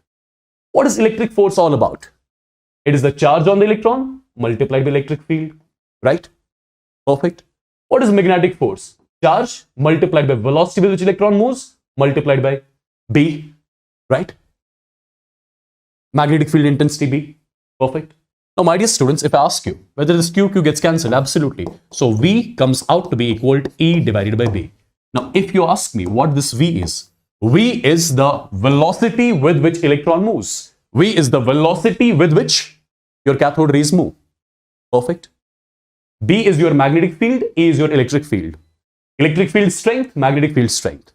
What is electric force all about? It is the charge on the electron multiplied by electric field, right? Perfect. What is magnetic force? Charge multiplied by velocity with which electron moves multiplied by B, right? Magnetic field intensity B. Perfect. Now, my dear students, if I ask you whether this Q gets cancelled, absolutely. So V comes out to be equal to E divided by B. Now, if you ask me what this V is the velocity with which electron moves. V is the velocity with which your cathode rays move. Perfect. B is your magnetic field, E is your electric field. Electric field strength, magnetic field strength.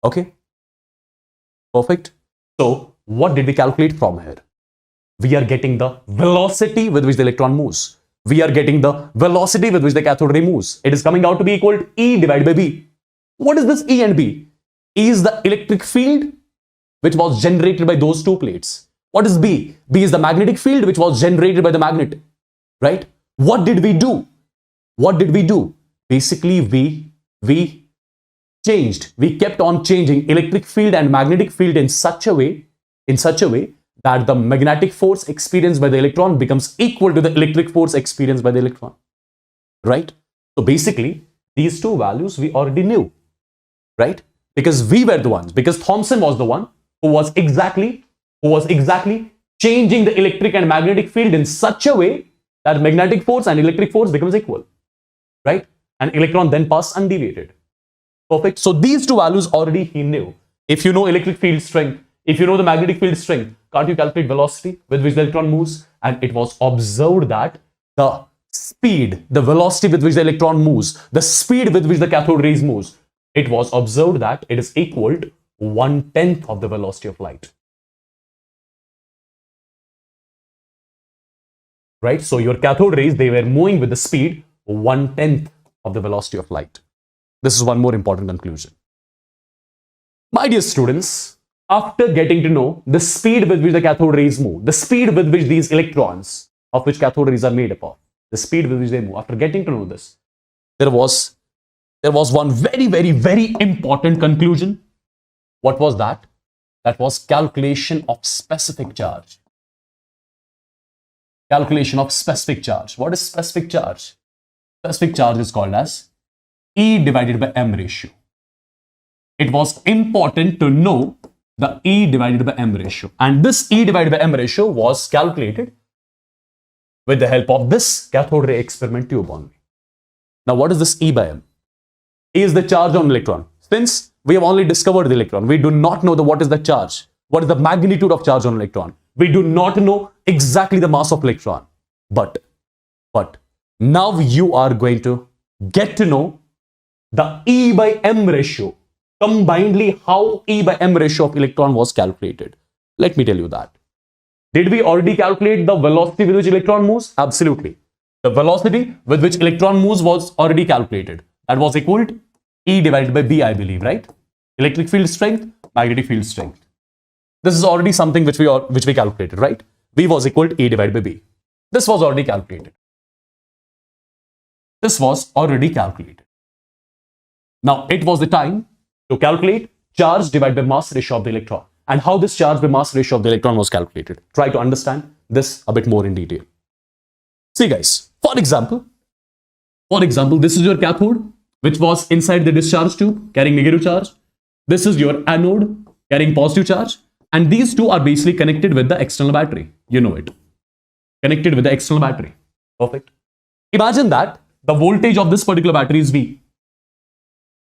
Okay. Perfect. So, what did we calculate from here? We are getting the velocity with which the electron moves. We are getting the velocity with which the cathode ray moves. It is coming out to be equal to E divided by B. What is this E and B? E is the electric field which was generated by those two plates. What is B? B is the magnetic field which was generated by the magnet. Right? What did we do? basically we kept on changing electric field and magnetic field in such a way that the magnetic force experienced by the electron becomes equal to the electric force experienced by the electron, right? So basically, these two values we already knew, right? Because we were the ones, because Thomson was the one who was exactly changing the electric and magnetic field in such a way that magnetic force and electric force becomes equal, right? And electron then pass undeviated. Perfect. So these two values already he knew. If you know electric field strength, if you know the magnetic field strength, can't you calculate velocity with which the electron moves? And it was observed that the speed, the velocity with which the electron moves, the speed with which the cathode rays moves, it was observed that it is equal to 1/10 of the velocity of light. Right? So your cathode rays, they were moving with the speed 1/10 of the velocity of light. This is one more important conclusion. My dear students, after getting to know the speed with which the cathode rays move, the speed with which these electrons, of which cathode rays are made up of, the speed with which they move, after getting to know this, there was one very important conclusion. What was that? That was calculation of specific charge. Calculation of specific charge. What is specific charge? Specific charge is called as E divided by M ratio. It was important to know the E divided by M ratio. And this E divided by M ratio was calculated with the help of this cathode ray experiment tube only. Now, what is this E by M? E is the charge on electron. Since we have only discovered the electron, we do not know what is the charge. What is the magnitude of charge on electron? We do not know exactly the mass of electron. But now you are going to get to know the E by M ratio, combinedly how E by M ratio of electron was calculated. Let me tell you that. Did we already calculate the velocity with which electron moves? Absolutely. The velocity with which electron moves was already calculated. That was equal to E divided by B, I believe, right? Electric field strength, magnetic field strength. This is already something which we calculated, right? V was equal to E divided by B. This was already calculated. This was already calculated. Now, it was the time to calculate charge divided by mass ratio of the electron. And how this charge by mass ratio of the electron was calculated. Try to understand this a bit more in detail. See guys, for example, this is your cathode, which was inside the discharge tube carrying negative charge. This is your anode carrying positive charge. And these two are basically connected with the external battery. You know it. Connected with the external battery. Perfect. Imagine that the voltage of this particular battery is V.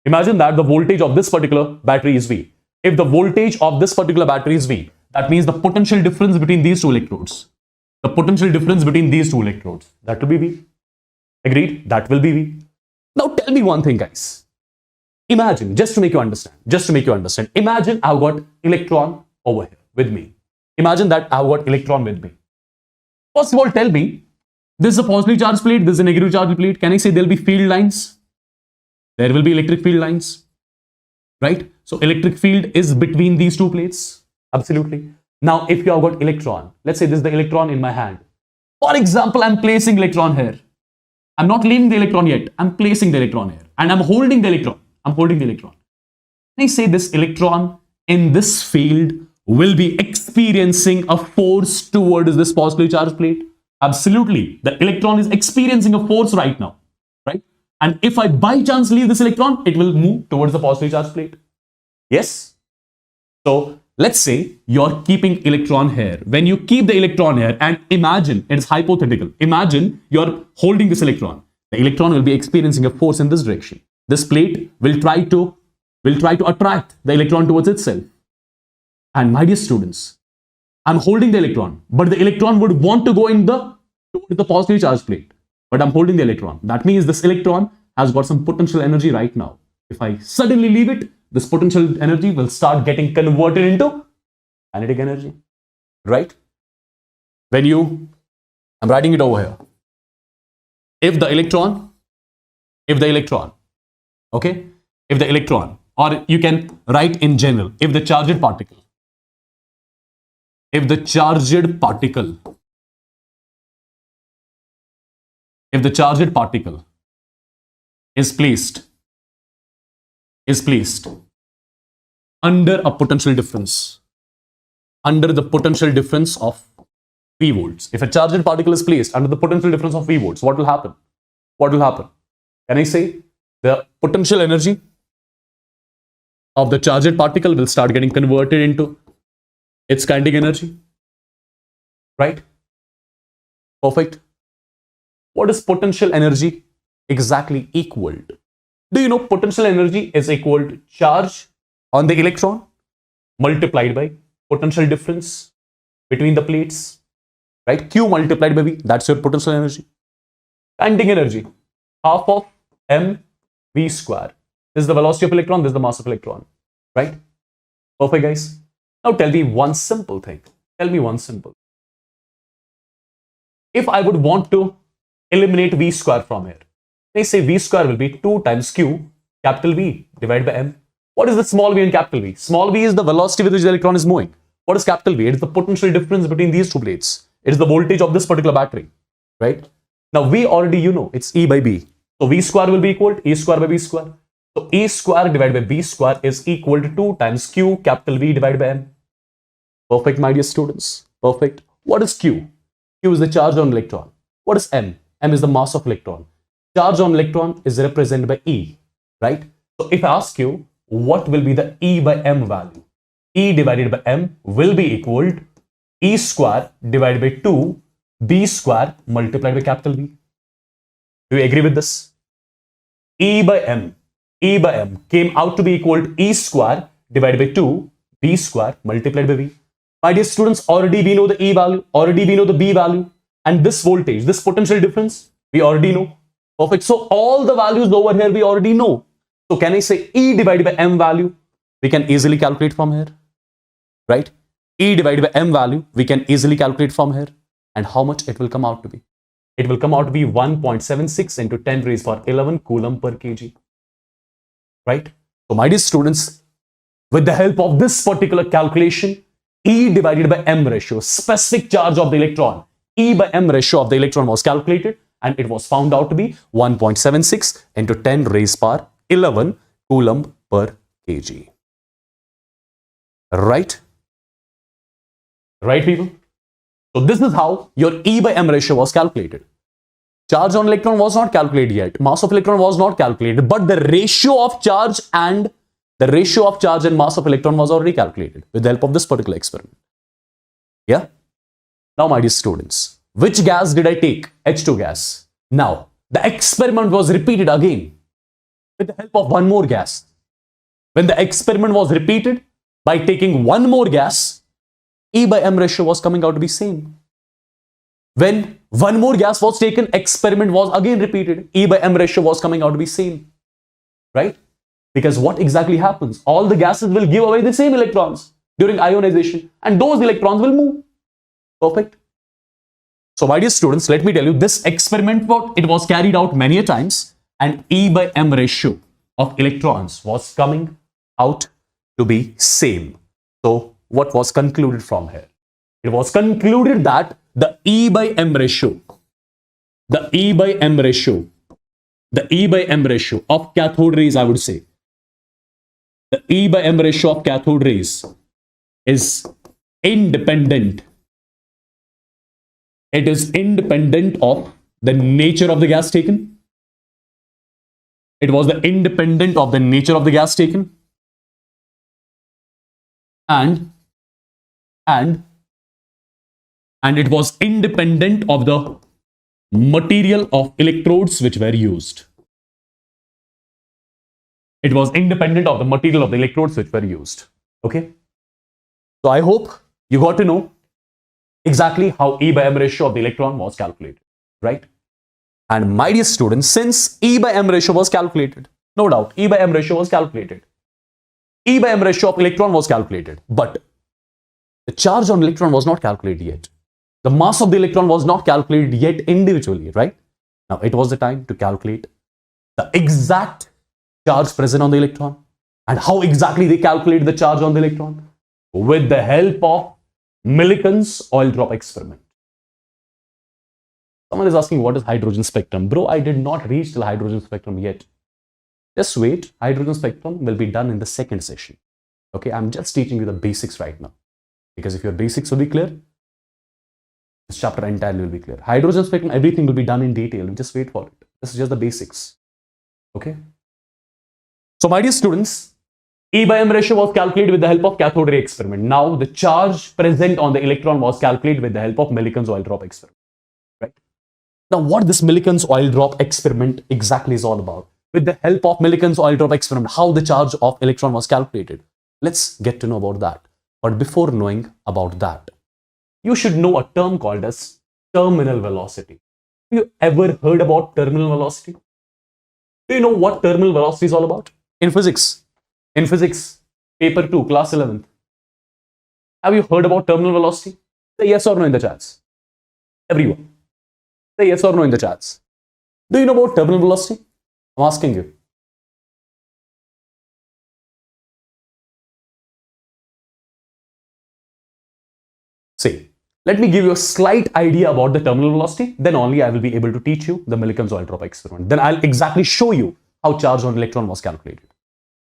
Imagine that the voltage of this particular battery is V. If the voltage of this particular battery is V, that means the potential difference between these two electrodes. The potential difference between these two electrodes. That will be V. Agreed? That will be V. Now tell me one thing, guys. Imagine, just to make you understand, imagine I've got electron over here with me. Imagine that I've got electron with me. First of all, tell me, this is a positively charged plate, this is a negative charged plate. Can I say there will be field lines? There will be electric field lines, right? So electric field is between these two plates. Absolutely. Now, if you have got electron, let's say this is the electron in my hand. For example, I'm placing electron here. I'm not leaving the electron yet. I'm placing the electron here. And I'm holding the electron. Can I say this electron in this field will be experiencing a force towards this positively charged plate? Absolutely. The electron is experiencing a force right now, right? And if I by chance leave this electron, it will move towards the positively charged plate. Yes? So let's say you're keeping electron here. When you keep the electron here, and imagine, it is hypothetical. Imagine you're holding this electron. The electron will be experiencing a force in this direction. This plate will try to attract the electron towards itself. And my dear students, I'm holding the electron, but the electron would want to go towards the positively charged plate. But I'm holding the electron. That means this electron has got some potential energy right now. If I suddenly leave it, this potential energy will start getting converted into kinetic energy, right? I'm writing it over here. If the electron, or you can write in general, if the charged particle is placed under a potential difference, under the potential difference of V volts. If a charged particle is placed under the potential difference of V volts, what will happen? What will happen? Can I say the potential energy of the charged particle will start getting converted into its kinetic energy, right? Perfect. What is potential energy exactly equaled? Do you know potential energy is equal to charge on the electron multiplied by potential difference between the plates, right? Q multiplied by V, that's your potential energy. Kinetic energy, half of mv square. This is the velocity of electron, this is the mass of electron, right? Perfect, guys. Now tell me one simple thing. Tell me one simple. If I would want to eliminate V square from here, they say V square will be 2 times Q capital V divided by M. What is the small v and capital V? Small v is the velocity with which the electron is moving. What is capital V? It is the potential difference between these two plates. It is the voltage of this particular battery, right? Now V already you know, it's E by B. So V square will be equal to E square by B square. So E square divided by B square is equal to 2 times Q capital V divided by M. Perfect, my dear students. Perfect. What is Q? Q is the charge on electron. What is M? M is the mass of electron. Charge on electron is represented by E, right? So if I ask you, what will be the E by M value? E divided by M will be equal to E square divided by 2 B square multiplied by capital V. Do you agree with this? E by M came out to be equal to E square divided by 2 B square multiplied by V. My dear students, already we know the E value, already we know the B value, and this voltage, this potential difference, we already know. Perfect. So all the values over here we already know. So can I say E divided by M value? We can easily calculate from here, right? E divided by M value, we can easily calculate from here. And how much it will come out to be? It will come out to be 1.76 into 10 raised power 11 coulomb per kg, right? So my dear students, with the help of this particular calculation, E divided by M ratio, specific charge of the electron, E by M ratio of the electron was calculated, and it was found out to be 1.76 into 10 raised power 11 coulomb per kg. Right? Right, people? So this is how your E by M ratio was calculated. Charge on electron was not calculated yet. Mass of electron was not calculated, but the ratio of charge and mass of electron was already calculated with the help of this particular experiment. Yeah? Now, my dear students, which gas did I take? H2 gas. Now, the experiment was repeated again with the help of one more gas. When the experiment was repeated by taking one more gas, E by M ratio was coming out to be same. When one more gas was taken, experiment was again repeated. E by M ratio was coming out to be same. Right? Because what exactly happens? All the gases will give away the same electrons during ionization, and those electrons will move. Perfect. So my dear students, let me tell you, this experiment, it was carried out many a times, and E by M ratio of electrons was coming out to be same. So what was concluded from here? It was concluded that the E by M ratio of cathode rays, I would say, the E by M ratio of cathode rays is independent. It is independent of the nature of the gas taken. It was the independent of the nature of the gas taken. And it was independent of the material of electrodes which were used. It was independent of the material of the electrodes which were used. Okay. So I hope you got to know exactly how E by M ratio of the electron was calculated, right? And my dear students, since E by M ratio was calculated, no doubt, E by M ratio was calculated. E by M ratio of electron was calculated, but the charge on electron was not calculated yet. The mass of the electron was not calculated yet individually, right? Now it was the time to calculate the exact charge present on the electron. And how exactly they calculate the charge on the electron? With the help of Millikan's oil drop experiment. Someone is asking, what is hydrogen spectrum? Bro, I did not reach the hydrogen spectrum yet. Just wait, hydrogen spectrum will be done in the second session. Okay, I'm just teaching you the basics right now. Because if your basics will be clear, this chapter entirely will be clear. Hydrogen spectrum, everything will be done in detail. Just wait for it. This is just the basics. Okay. So my dear students, E by M ratio was calculated with the help of cathode ray experiment. Now the charge present on the electron was calculated with the help of Millikan's oil drop experiment. Right? Now what this Millikan's oil drop experiment exactly is all about? With the help of Millikan's oil drop experiment, how the charge of electron was calculated. Let's get to know about that. But before knowing about that, you should know a term called as terminal velocity. Have you ever heard about terminal velocity? Do you know what terminal velocity is all about? In physics, paper 2, class 11th. Have you heard about terminal velocity? Say yes or no in the chats. Everyone. Say yes or no in the chats. Do you know about terminal velocity? I'm asking you. See, let me give you a slight idea about the terminal velocity. Then only I will be able to teach you the Millikan's oil drop experiment. Then I'll exactly show you how charge on electron was calculated.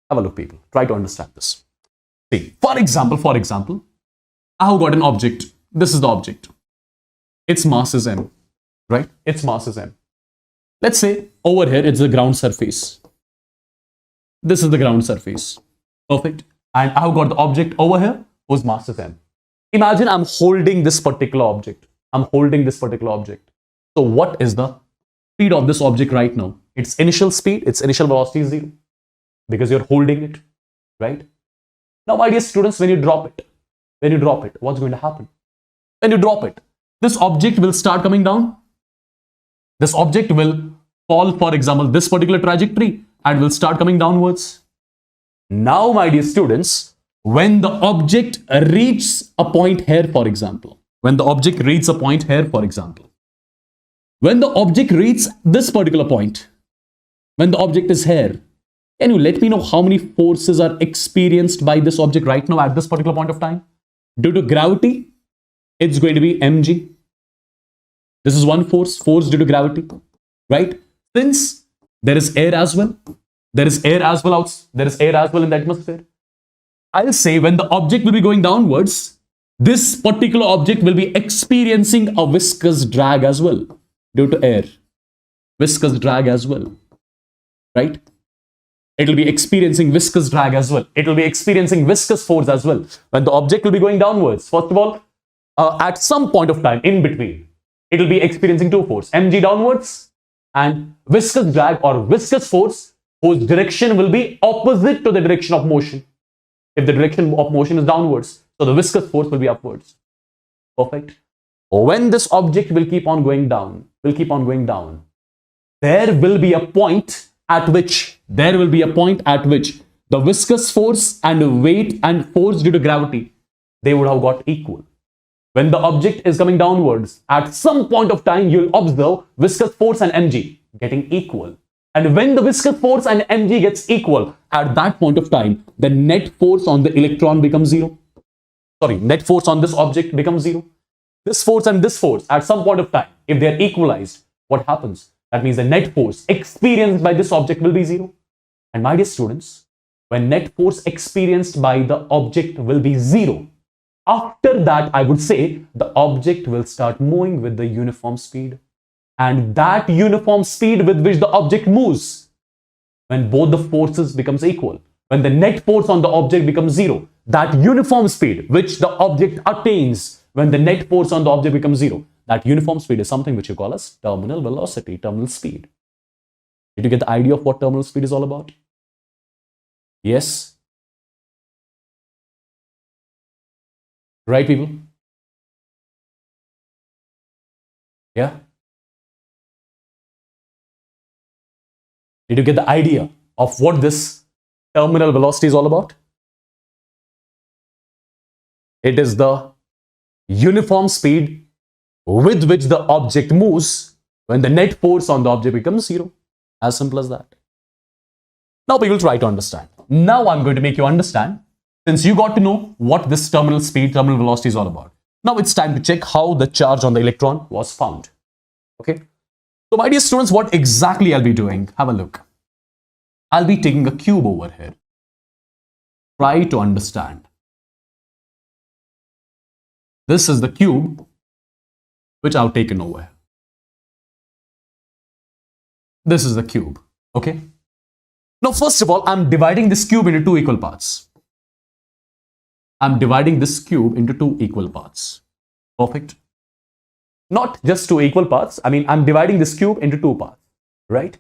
Have a look, people. Try to understand this. See, for example, I have got an object. This is the object. Its mass is m, right? Its mass is m. Let's say over here it's the ground surface. This is the ground surface. Perfect. And I have got the object over here whose mass is m. Imagine I'm holding this particular object. So what is the speed of this object right now? Its initial speed, its initial velocity is 0. Because you're holding it, right? Now, my dear students, when you drop it, what's going to happen? When you drop it, this object will start coming down. This object will fall, for example, this particular trajectory and will start coming downwards. Now, my dear students, when the object reaches a point here, for example, when the object reaches this particular point, when the object is here, can you let me know how many forces are experienced by this object right now at this particular point of time? Due to gravity, it's going to be mg. This is one force due to gravity, right? Since there is air as well, in the atmosphere. I'll say when the object will be going downwards, this particular object will be experiencing a viscous drag as well due to air. Viscous drag as well, right? It will be experiencing viscous drag as well. It will be experiencing viscous force as well. When the object will be going downwards, first of all, at some point of time in between, it will be experiencing two forces, mg downwards and viscous drag or viscous force whose direction will be opposite to the direction of motion. If the direction of motion is downwards, so the viscous force will be upwards. Perfect. When this object will keep on going down, there will be a point at which the viscous force and weight and force due to gravity, they would have got equal. When the object is coming downwards, at some point of time, you'll observe viscous force and mg getting equal. And when the viscous force and mg gets equal, at that point of time, the net force on the electron becomes 0. Net force on this object becomes 0. This force and this force, at some point of time, if they are equalized, what happens? That means the net force experienced by this object will be 0. And my dear students, when net force experienced by the object will be 0, after that, I would say the object will start moving with the uniform speed. And that uniform speed with which the object moves, when both the forces becomes equal, when the net force on the object becomes 0, that uniform speed which the object attains when the net force on the object becomes 0, that uniform speed is something which you call as terminal velocity, terminal speed. Did you get the idea of what terminal speed is all about? Yes? Right, people? Yeah? Did you get the idea of what this terminal velocity is all about? It is the uniform speed with which the object moves when the net force on the object becomes 0. As simple as that. Now people try to understand. Now I'm going to make you understand, since you got to know what this terminal speed, terminal velocity is all about. Now it's time to check how the charge on the electron was found. Okay. So my dear students, what exactly I'll be doing? Have a look. I'll be taking a cube over here. Try to understand. This is the cube which I've taken over here. This is the cube, okay? Now, first of all, I'm dividing this cube into two equal parts. I'm dividing this cube into two equal parts. Perfect. Not just two equal parts. I mean, I'm dividing this cube into two parts, right?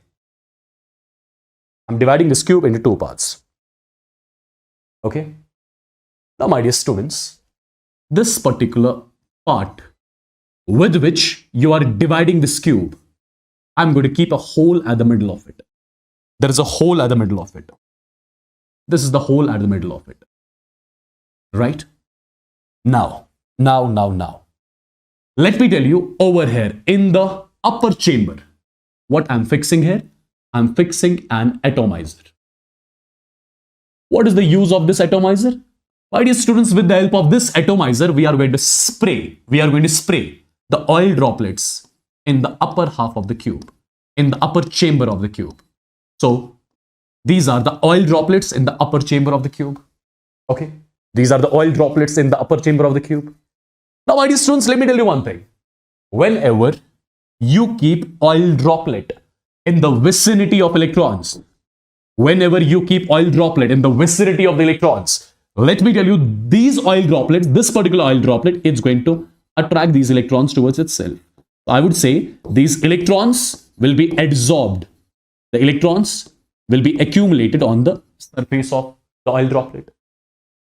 I'm dividing this cube into two parts. Okay. Now, my dear students, this particular part with which you are dividing this cube, I'm going to keep a hole at the middle of it. There is a hole at the middle of it. This is the hole at the middle of it. Right? Now. Let me tell you over here in the upper chamber, what I'm fixing here? I'm fixing an atomizer. What is the use of this atomizer? My dear students, with the help of this atomizer, we are going to spray the oil droplets in the upper half of the cube, in the upper chamber of the cube. So these are the oil droplets in the upper chamber of the cube. Okay. These are the oil droplets in the upper chamber of the cube. Now, my dear students, let me tell you one thing. Whenever you keep oil droplet in the vicinity of electrons, whenever you keep oil droplet in the vicinity of the electrons, let me tell you, these oil droplets, this particular oil droplet, is going to attract these electrons towards itself. I would say these electrons will be adsorbed. The electrons will be accumulated on the surface of the oil droplet,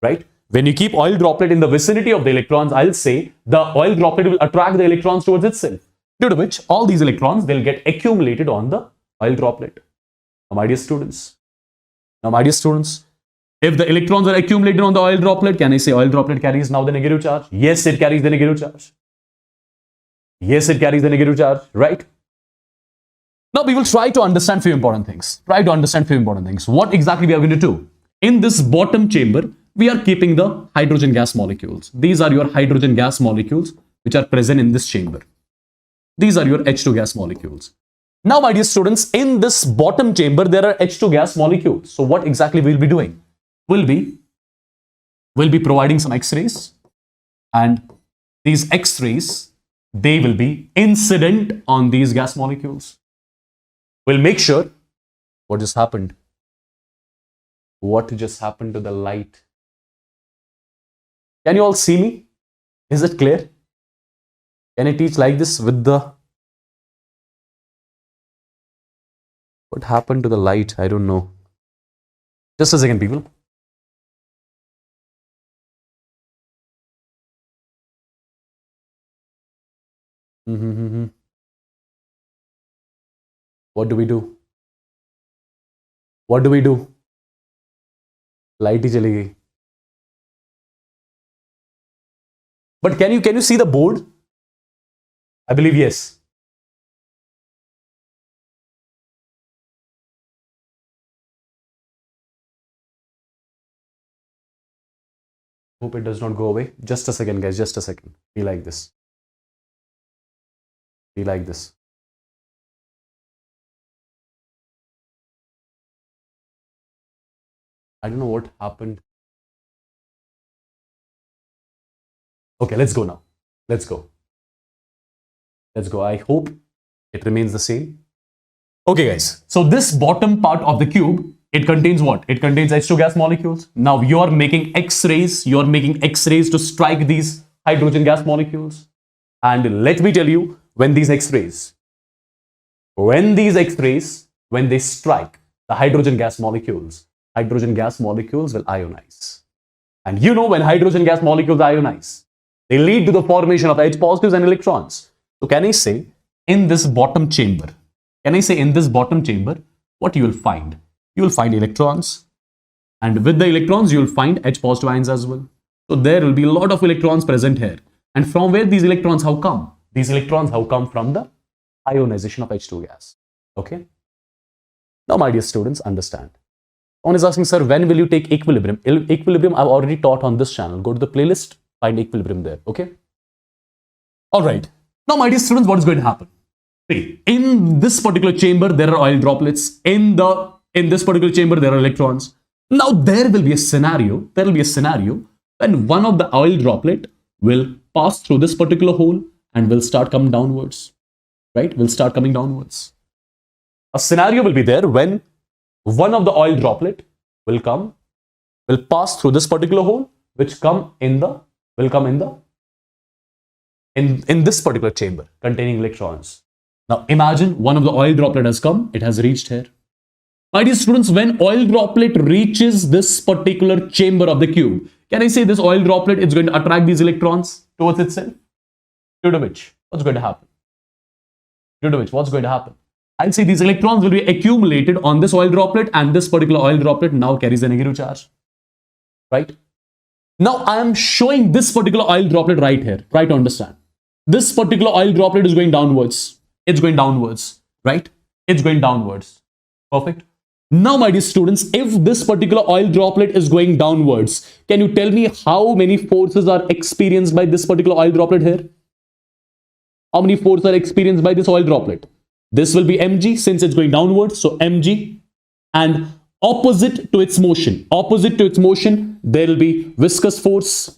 right? When you keep oil droplet in the vicinity of the electrons, I'll say the oil droplet will attract the electrons towards itself, due to which all these electrons will get accumulated on the oil droplet. Now, my dear students, if the electrons are accumulated on the oil droplet, can I say oil droplet carries now the negative charge? Yes, it carries the negative charge. Yes, it carries the negative charge, right? Now, we will try to understand few important things. What exactly we are going to do? In this bottom chamber, we are keeping the hydrogen gas molecules. These are your hydrogen gas molecules which are present in this chamber. These are your H2 gas molecules. Now, my dear students, in this bottom chamber, there are H2 gas molecules. So what exactly we'll be doing? We'll be providing some X-rays, and these X-rays, they will be incident on these gas molecules. We'll make sure what just happened to the light. Can you all see me? Is it clear? Can I teach like this with the... What happened to the light? I don't know. Just a second, people. What do we do? Light ही चली गई. But can you see the board? I believe yes. Hope it does not go away. Just a second, guys. Just a second. Be like this. I don't know what happened. Okay, let's go now. Let's go. I hope it remains the same. Okay, guys. So this bottom part of the cube, it contains what? It contains H2 gas molecules. Now you are making X-rays. You are making X-rays to strike these hydrogen gas molecules. And let me tell you, when these X-rays, when they strike the hydrogen gas molecules will ionize. And you know, when hydrogen gas molecules ionize, they lead to the formation of H positives and electrons. So can I say in this bottom chamber, what you will find? You will find electrons, and with the electrons you will find H positive ions as well. So there will be a lot of electrons present here. And from where these electrons have come? These electrons have come from the ionization of H2 gas. Okay. Now, my dear students, understand. One is asking, sir, when will you take equilibrium? Equilibrium I've already taught on this channel. Go to the playlist, find equilibrium there. Okay. All right. Now, my dear students, what is going to happen? See, in this particular chamber, there are oil droplets. In the In this particular chamber, there are electrons. Now, there will be a scenario when one of the oil droplet will pass through this particular hole and will start coming downwards, right? Will start coming downwards. A scenario will be there when one of the oil droplet will pass through this particular hole, will come in this particular chamber containing electrons. Now imagine one of the oil droplet has come, it has reached here. My dear students, when oil droplet reaches this particular chamber of the cube, can I say this oil droplet is going to attract these electrons towards itself? Due to which, what's going to happen? I'll say these electrons will be accumulated on this oil droplet, and this particular oil droplet now carries a negative charge, right? Now I am showing this particular oil droplet right here. Try to understand. This particular oil droplet is going downwards. It's going downwards, right? It's going downwards. Perfect. Now, my dear students, if this particular oil droplet is going downwards, can you tell me how many forces are experienced by this particular oil droplet here? How many forces are experienced by this oil droplet? This will be mg since it's going downwards. So mg, and opposite to its motion, there will be viscous force.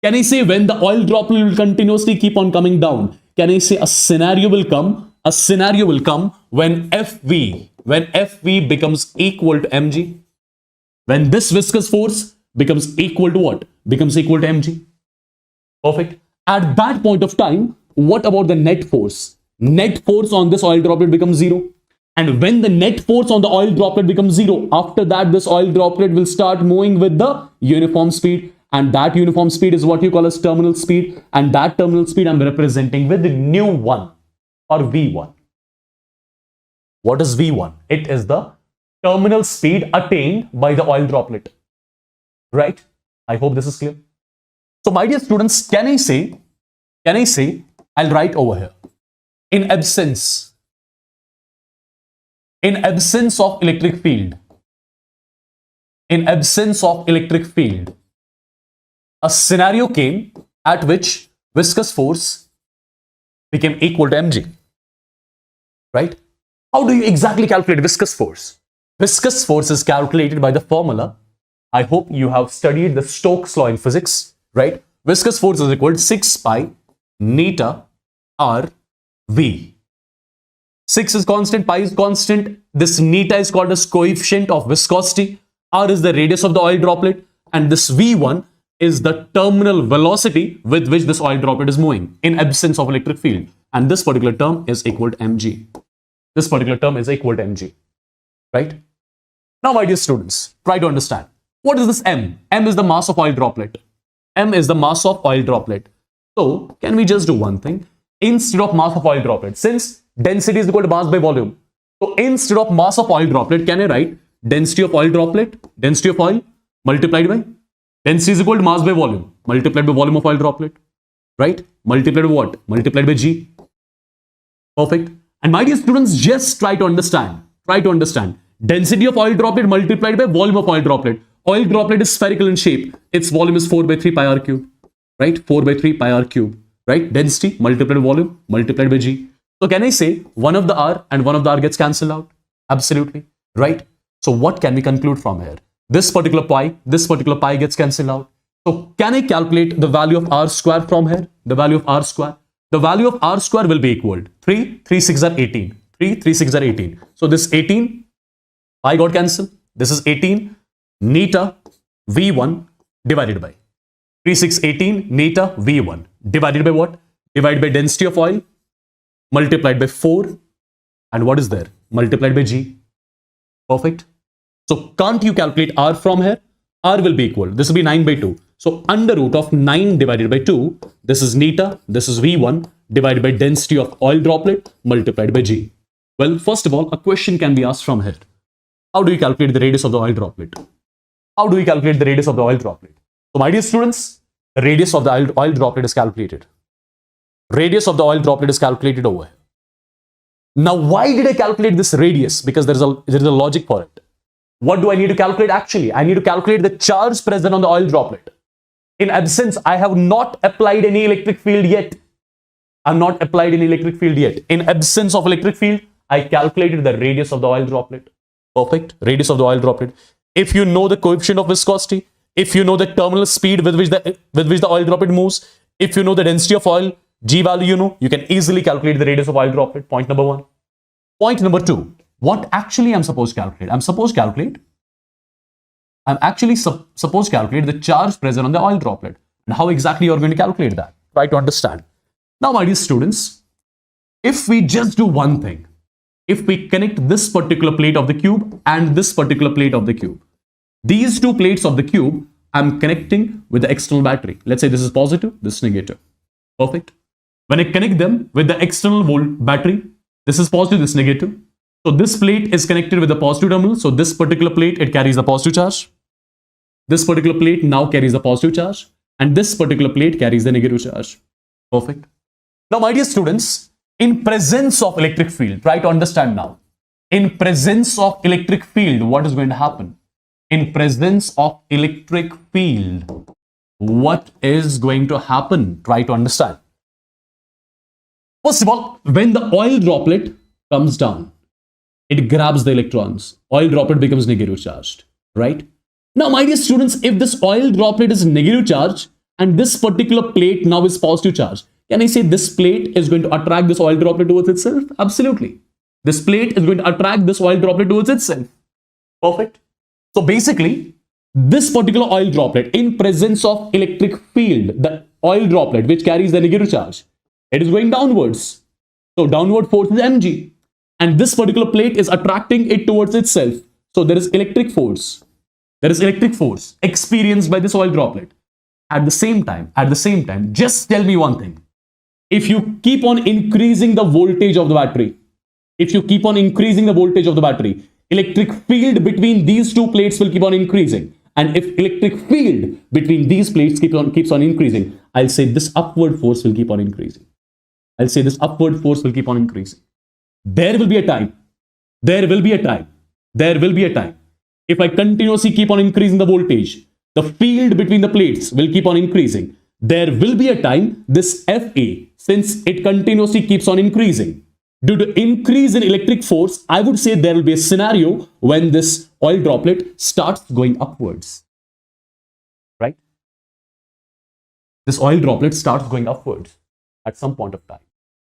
Can I say when the oil droplet will continuously keep on coming down? Can I say a scenario will come when Fv becomes equal to mg? When this viscous force becomes equal to what? Becomes equal to mg. Perfect. At that point of time, what about the net force? Net force on this oil droplet becomes 0. And when the net force on the oil droplet becomes 0, after that this oil droplet will start moving with the uniform speed. And that uniform speed is what you call as terminal speed. And that terminal speed I'm representing with the nu1 or V1. What is V1? It is the terminal speed attained by the oil droplet. Right? I hope this is clear. So my dear students, can I say, I'll write over here. In absence of electric field, a scenario came at which viscous force became equal to mg. Right? How do you exactly calculate viscous force? Viscous force is calculated by the formula. I hope you have studied the Stokes law in physics, right? Viscous force is equal to 6 pi neta r v. 6 is constant, pi is constant. This neta is called as coefficient of viscosity. R is the radius of the oil droplet, and this V1 is the terminal velocity with which this oil droplet is moving in absence of electric field. And this particular term is equal to mg. Right? Now, my dear students, try to understand. What is this m? M is the mass of oil droplet. So, can we just do one thing? Instead of mass of oil droplet, since density is equal to mass by volume, so instead of mass of oil droplet, can I write density of oil multiplied by density is equal to mass by volume multiplied by volume of oil droplet, right? Multiplied by what? Multiplied by g. Perfect. And my dear students, just try to understand. Density of oil droplet multiplied by volume of oil droplet. Oil droplet is spherical in shape. Its volume is 4 by 3 pi r cube, right? 4 by 3 pi r cube, right? Density multiplied by volume multiplied by g. So can I say one of the r and one of the r gets cancelled out? Absolutely, right? So what can we conclude from here? This particular pi gets cancelled out. So can I calculate the value of r square from here? The value of r square will be equal to 3 6 are 18. 3 6 are 18. So this 18, pi got cancelled. This is 18 neta V1 divided by 3 6 18 neta V1 divided by what? Divided by density of oil multiplied by 4, and what is there? Multiplied by g. Perfect. So can't you calculate r from here? R will be equal. This will be 9 by 2. So under root of 9 divided by 2, this is neta, this is V1 divided by density of oil droplet multiplied by g. Well, first of all, a question can be asked from here. How do you calculate the radius of the oil droplet? So my dear students, the radius of the oil droplet is calculated. Radius of the oil droplet is calculated over here. Now, why did I calculate this radius? Because there is a logic for it. What do I need to calculate actually? I need to calculate the charge present on the oil droplet. In absence, I have not applied any electric field yet. In absence of electric field, I calculated the radius of the oil droplet. Perfect. Radius of the oil droplet. If you know the coefficient of viscosity, if you know the terminal speed with which the oil droplet moves, if you know the density of oil, G value you know, you can easily calculate the radius of oil droplet. Point number one. Point number two. What actually I'm supposed to calculate? I'm actually supposed to calculate the charge present on the oil droplet. And how exactly you're going to calculate that? Try to understand. Now, my dear students, if we just do one thing, if we connect this particular plate of the cube and this particular plate of the cube, these two plates of the cube, I'm connecting with the external battery. Let's say this is positive, this is negative. Perfect. When I connect them with the external battery, this is positive, this is negative. So this plate is connected with the positive terminal. So this particular plate, it carries the positive charge. This particular plate now carries the positive charge. And this particular plate carries the negative charge. Perfect. Now, my dear students, in presence of electric field, try to understand now. In presence of electric field, what is going to happen? In presence of electric field, what is going to happen? Try to understand. First of all, when the oil droplet comes down, it grabs the electrons. Oil droplet becomes negative charged, right? Now, my dear students, if this oil droplet is negative charge and this particular plate now is positive charge, can I say this plate is going to attract this oil droplet towards itself? Absolutely. This plate is going to attract this oil droplet towards itself. Perfect. So basically, this particular oil droplet in presence of electric field, the oil droplet which carries the negative charge, it is going downwards. So downward force is mg. And this particular plate is attracting it towards itself. So there is electric force. There is electric force experienced by this oil droplet. At the same time, just tell me one thing. If you keep on increasing the voltage of the battery, electric field between these two plates will keep on increasing. And if electric field between these plates keeps on increasing, I'll say this upward force will keep on increasing. There will be a time. If I continuously keep on increasing the voltage, the field between the plates will keep on increasing. There will be a time this Fa, since it continuously keeps on increasing, due to increase in electric force, I would say there will be a scenario when this oil droplet starts going upwards. Right? This oil droplet starts going upwards at some point of time.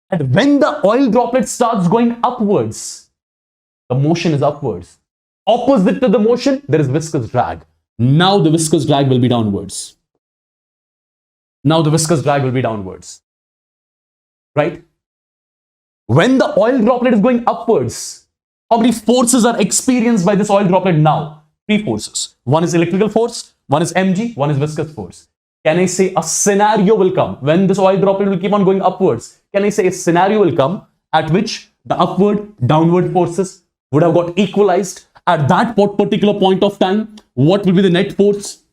And when the oil droplet starts going upwards, the motion is upwards. Opposite to the motion, there is viscous drag. Now the viscous drag will be downwards. Right? When the oil droplet is going upwards, how many forces are experienced by this oil droplet now? 3 forces. One is electrical force, one is mg, one is viscous force. Can I say a scenario will come when this oil droplet will keep on going upwards? Can I say a scenario will come at which the upward, downward forces would have got equalized? At that particular point of time, what will be the net force?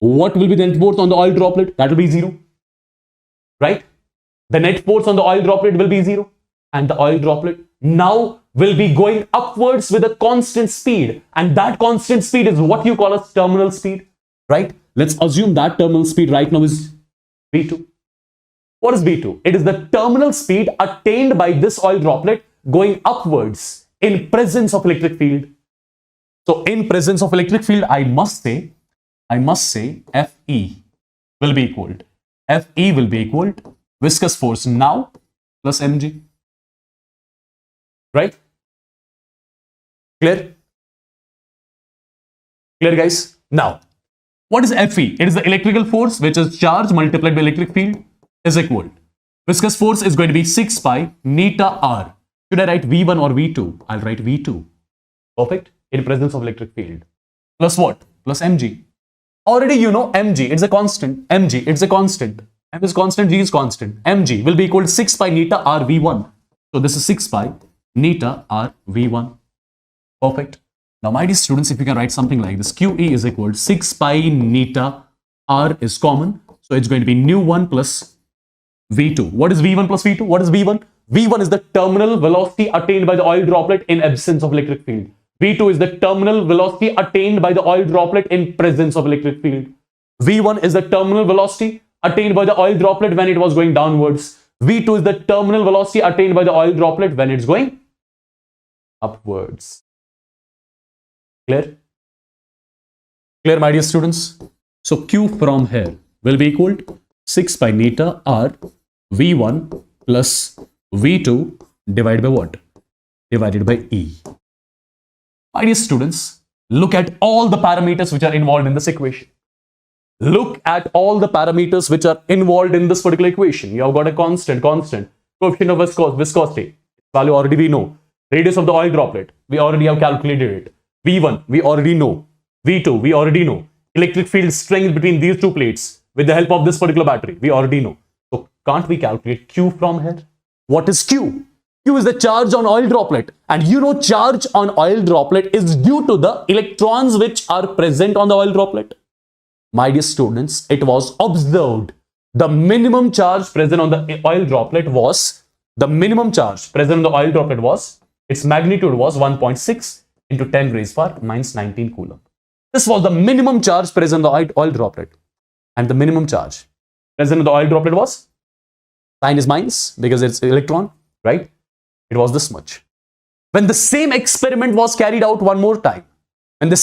What will be the net force on the oil droplet? That will be 0. Right? The net force on the oil droplet will be 0. And the oil droplet now will be going upwards with a constant speed. And that constant speed is what you call as terminal speed. Right? Let's assume that terminal speed right now is V2. What is V2? It is the terminal speed attained by this oil droplet going upwards in presence of electric field. So in presence of electric field, I must say Fe will be equal to viscous force now plus mg. Right? Clear? Clear, guys? Now, what is Fe? It is the electrical force, which is charge multiplied by electric field, is equal. Viscous force is going to be 6 pi neta r. Should I write V1 or V2? I'll write V2. Perfect. In presence of electric field. Plus what? Plus mg. Already you know mg, it's a constant. Mg, it's a constant. M is constant, G is constant. Mg will be equal to 6 pi neta r V1. So this is 6 pi neta r V1. Perfect. Now, my dear students, if you can write something like this, QE is equal to 6 pi neta r is common. So it's going to be nu1 plus V2. What is V1 plus V2? What is V1? V1 is the terminal velocity attained by the oil droplet in absence of electric field. V2 is the terminal velocity attained by the oil droplet in presence of electric field. V1 is the terminal velocity attained by the oil droplet when it was going downwards. V2 is the terminal velocity attained by the oil droplet when it's going upwards. Clear? Clear, my dear students? So Q from here will be equal to 6 pi neta R V1 plus V2 divided by what? Divided by E. My dear students, look at all the parameters which are involved in this equation. Look at all the parameters which are involved in this particular equation. You have got a constant, coefficient of viscosity, value already we know. Radius of the oil droplet, we already have calculated it. V1, we already know. V2, we already know. Electric field strength between these two plates with the help of this particular battery, we already know. So can't we calculate Q from here? What is Q? Q is the charge on oil droplet, and you know charge on oil droplet is due to the electrons which are present on the oil droplet. My dear students, it was observed the minimum charge present on the oil droplet was, its magnitude was 1.6 into 10 raised power minus 19 coulomb. This was the minimum charge present on the oil droplet, and the minimum charge present on the oil droplet was, sign is minus because it's electron, right? It was this much. When the same experiment was carried out one more time, the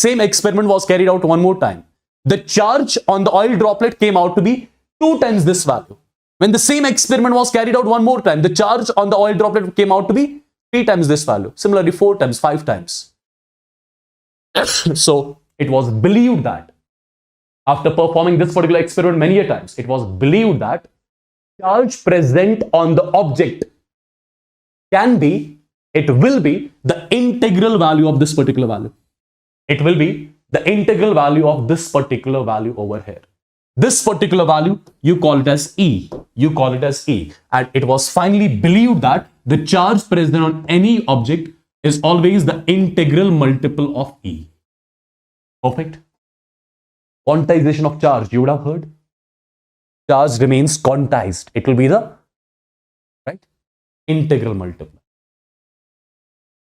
charge on the oil droplet came out to be 2 times this value. When the same experiment was carried out one more time, the charge on the oil droplet came out to be 3 times this value. Similarly, 4 times, 5 times. So it was believed that after performing this particular experiment many a times, it was believed that charge present on the object will be the integral value of this particular value. It will be the integral value of this particular value over here. This particular value, you call it as E. And it was finally believed that the charge present on any object is always the integral multiple of E. Perfect. Quantization of charge, you would have heard. Charge remains quantized. It will be the integral multiple.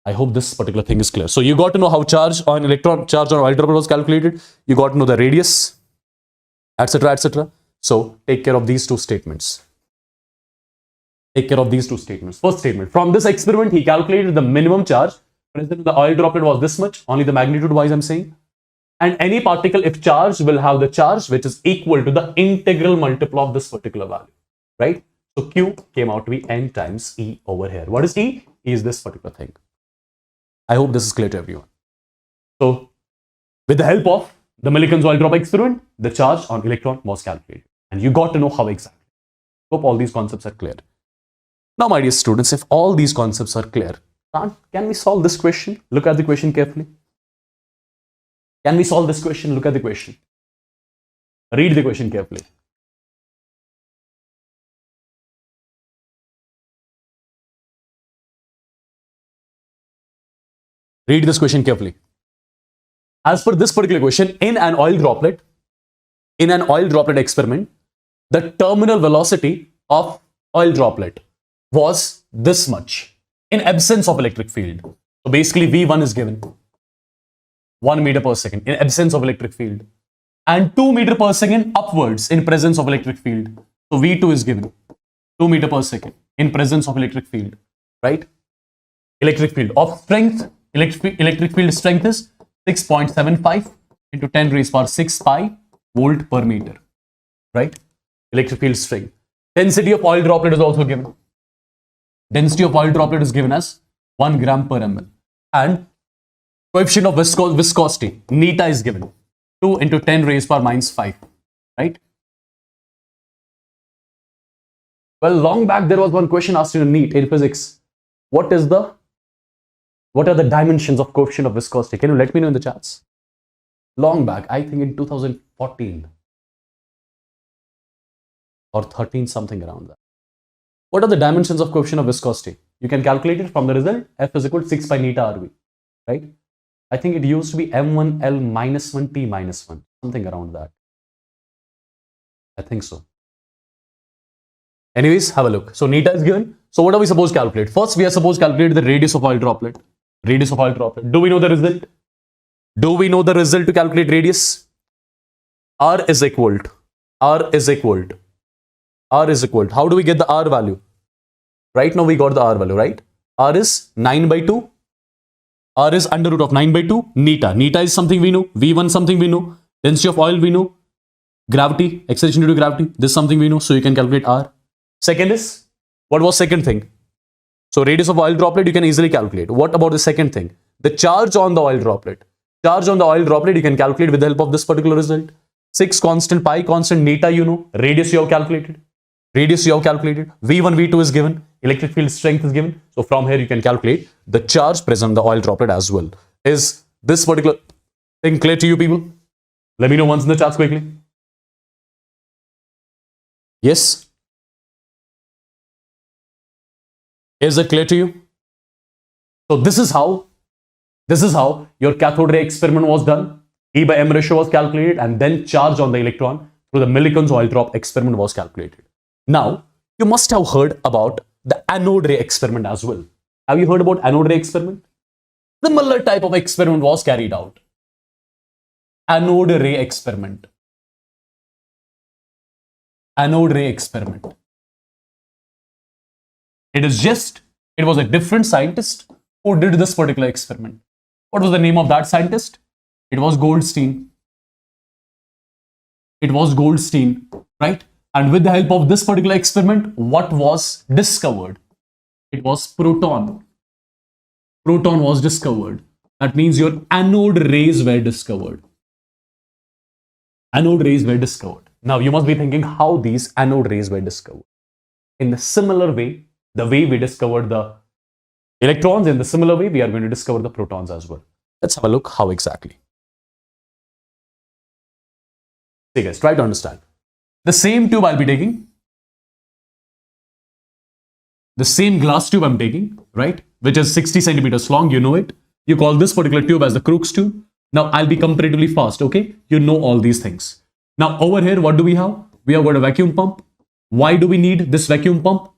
I hope this particular thing is clear. So you got to know how charge on oil droplet was calculated. You got to know the radius, etc., etc. So take care of these two statements. First statement, from this experiment, he calculated the minimum charge present in the oil droplet was this much, only the magnitude wise I'm saying. And any particle, if charged, will have the charge which is equal to the integral multiple of this particular value, right? So Q came out to be N times E over here. What is E? E is this particular thing. I hope this is clear to everyone. So with the help of the Millikan's oil drop experiment, the charge on electron was calculated. And you got to know how exactly. Hope all these concepts are clear. Now, my dear students, if all these concepts are clear, can we solve this question? Look at the question carefully. Can we solve this question? Look at the question. Read the question carefully. Read this question carefully. As per this particular question, in an oil droplet experiment, the terminal velocity of oil droplet was this much in absence of electric field. So basically V1 is given 1 meter per second in absence of electric field, and 2 meter per second upwards in presence of electric field. So V2 is given 2 meter per second in presence of electric field, right? Electric field of strength, electric field strength is 6.75 into 10 raised power 6 pi volt per meter, right? Electric field strength. Density of oil droplet is also given. Density of oil droplet is given as 1 gram per ml. And coefficient of viscosity, neta, is given 2 into 10 raised power minus 5, right? Well, long back there was one question asked in NEET in physics. What are the dimensions of coefficient of viscosity? Can you let me know in the chats? Long back, I think in 2014 or 13, something around that. What are the dimensions of coefficient of viscosity? You can calculate it from the result. F is equal to 6 pi neta RV, right? I think it used to be M1L minus 1 T minus 1, something around that. I think so. Anyways, have a look. So neta is given. So what are we supposed to calculate? First, we are supposed to calculate the radius of oil droplet. Radius of oil droplet. Do we know the result? Do we know the result to calculate radius? R is equal to. How do we get the R value? Right now we got the R value, right? R is 9 by 2. R is under root of 9 by 2. Neta. Neta is something we know. V1 something we know. Density of oil we know. Gravity, acceleration due to gravity. This is something we know. So you can calculate R. Second is, what was second thing? So radius of oil droplet you can easily calculate. What about the second thing? The charge on the oil droplet. Charge on the oil droplet you can calculate with the help of this particular result. 6 constant, pi constant, neta you know. Radius you have calculated. Radius you have calculated. V1, V2 is given. Electric field strength is given. So from here you can calculate the charge present on the oil droplet as well. Is this particular thing clear to you people? Let me know once in the chats quickly. Yes? Is it clear to you? So this is how your cathode ray experiment was done. E by m ratio was calculated and then charge on the electron through the Millikan's oil drop experiment was calculated. Now, you must have heard about the anode ray experiment as well. Have you heard about anode ray experiment? Similar type of experiment was carried out. Anode ray experiment. Anode ray experiment. It was a different scientist who did this particular experiment. What was the name of that scientist? It was Goldstein. It was Goldstein, right? And with the help of this particular experiment, what was discovered? It was proton. Proton was discovered. That means your anode rays were discovered. Anode rays were discovered. Now you must be thinking how these anode rays were discovered. In the similar way, the way we discovered the electrons, in the similar way, we are going to discover the protons as well. Let's have a look how exactly. See guys, try to understand. The same tube I'll be taking, the same glass tube I'm taking, right, which is 60 centimeters long, you know it. You call this particular tube as the Crookes tube. Now I'll be comparatively fast, okay? You know all these things. Now over here, what do we have? We have got a vacuum pump. Why do we need this vacuum pump?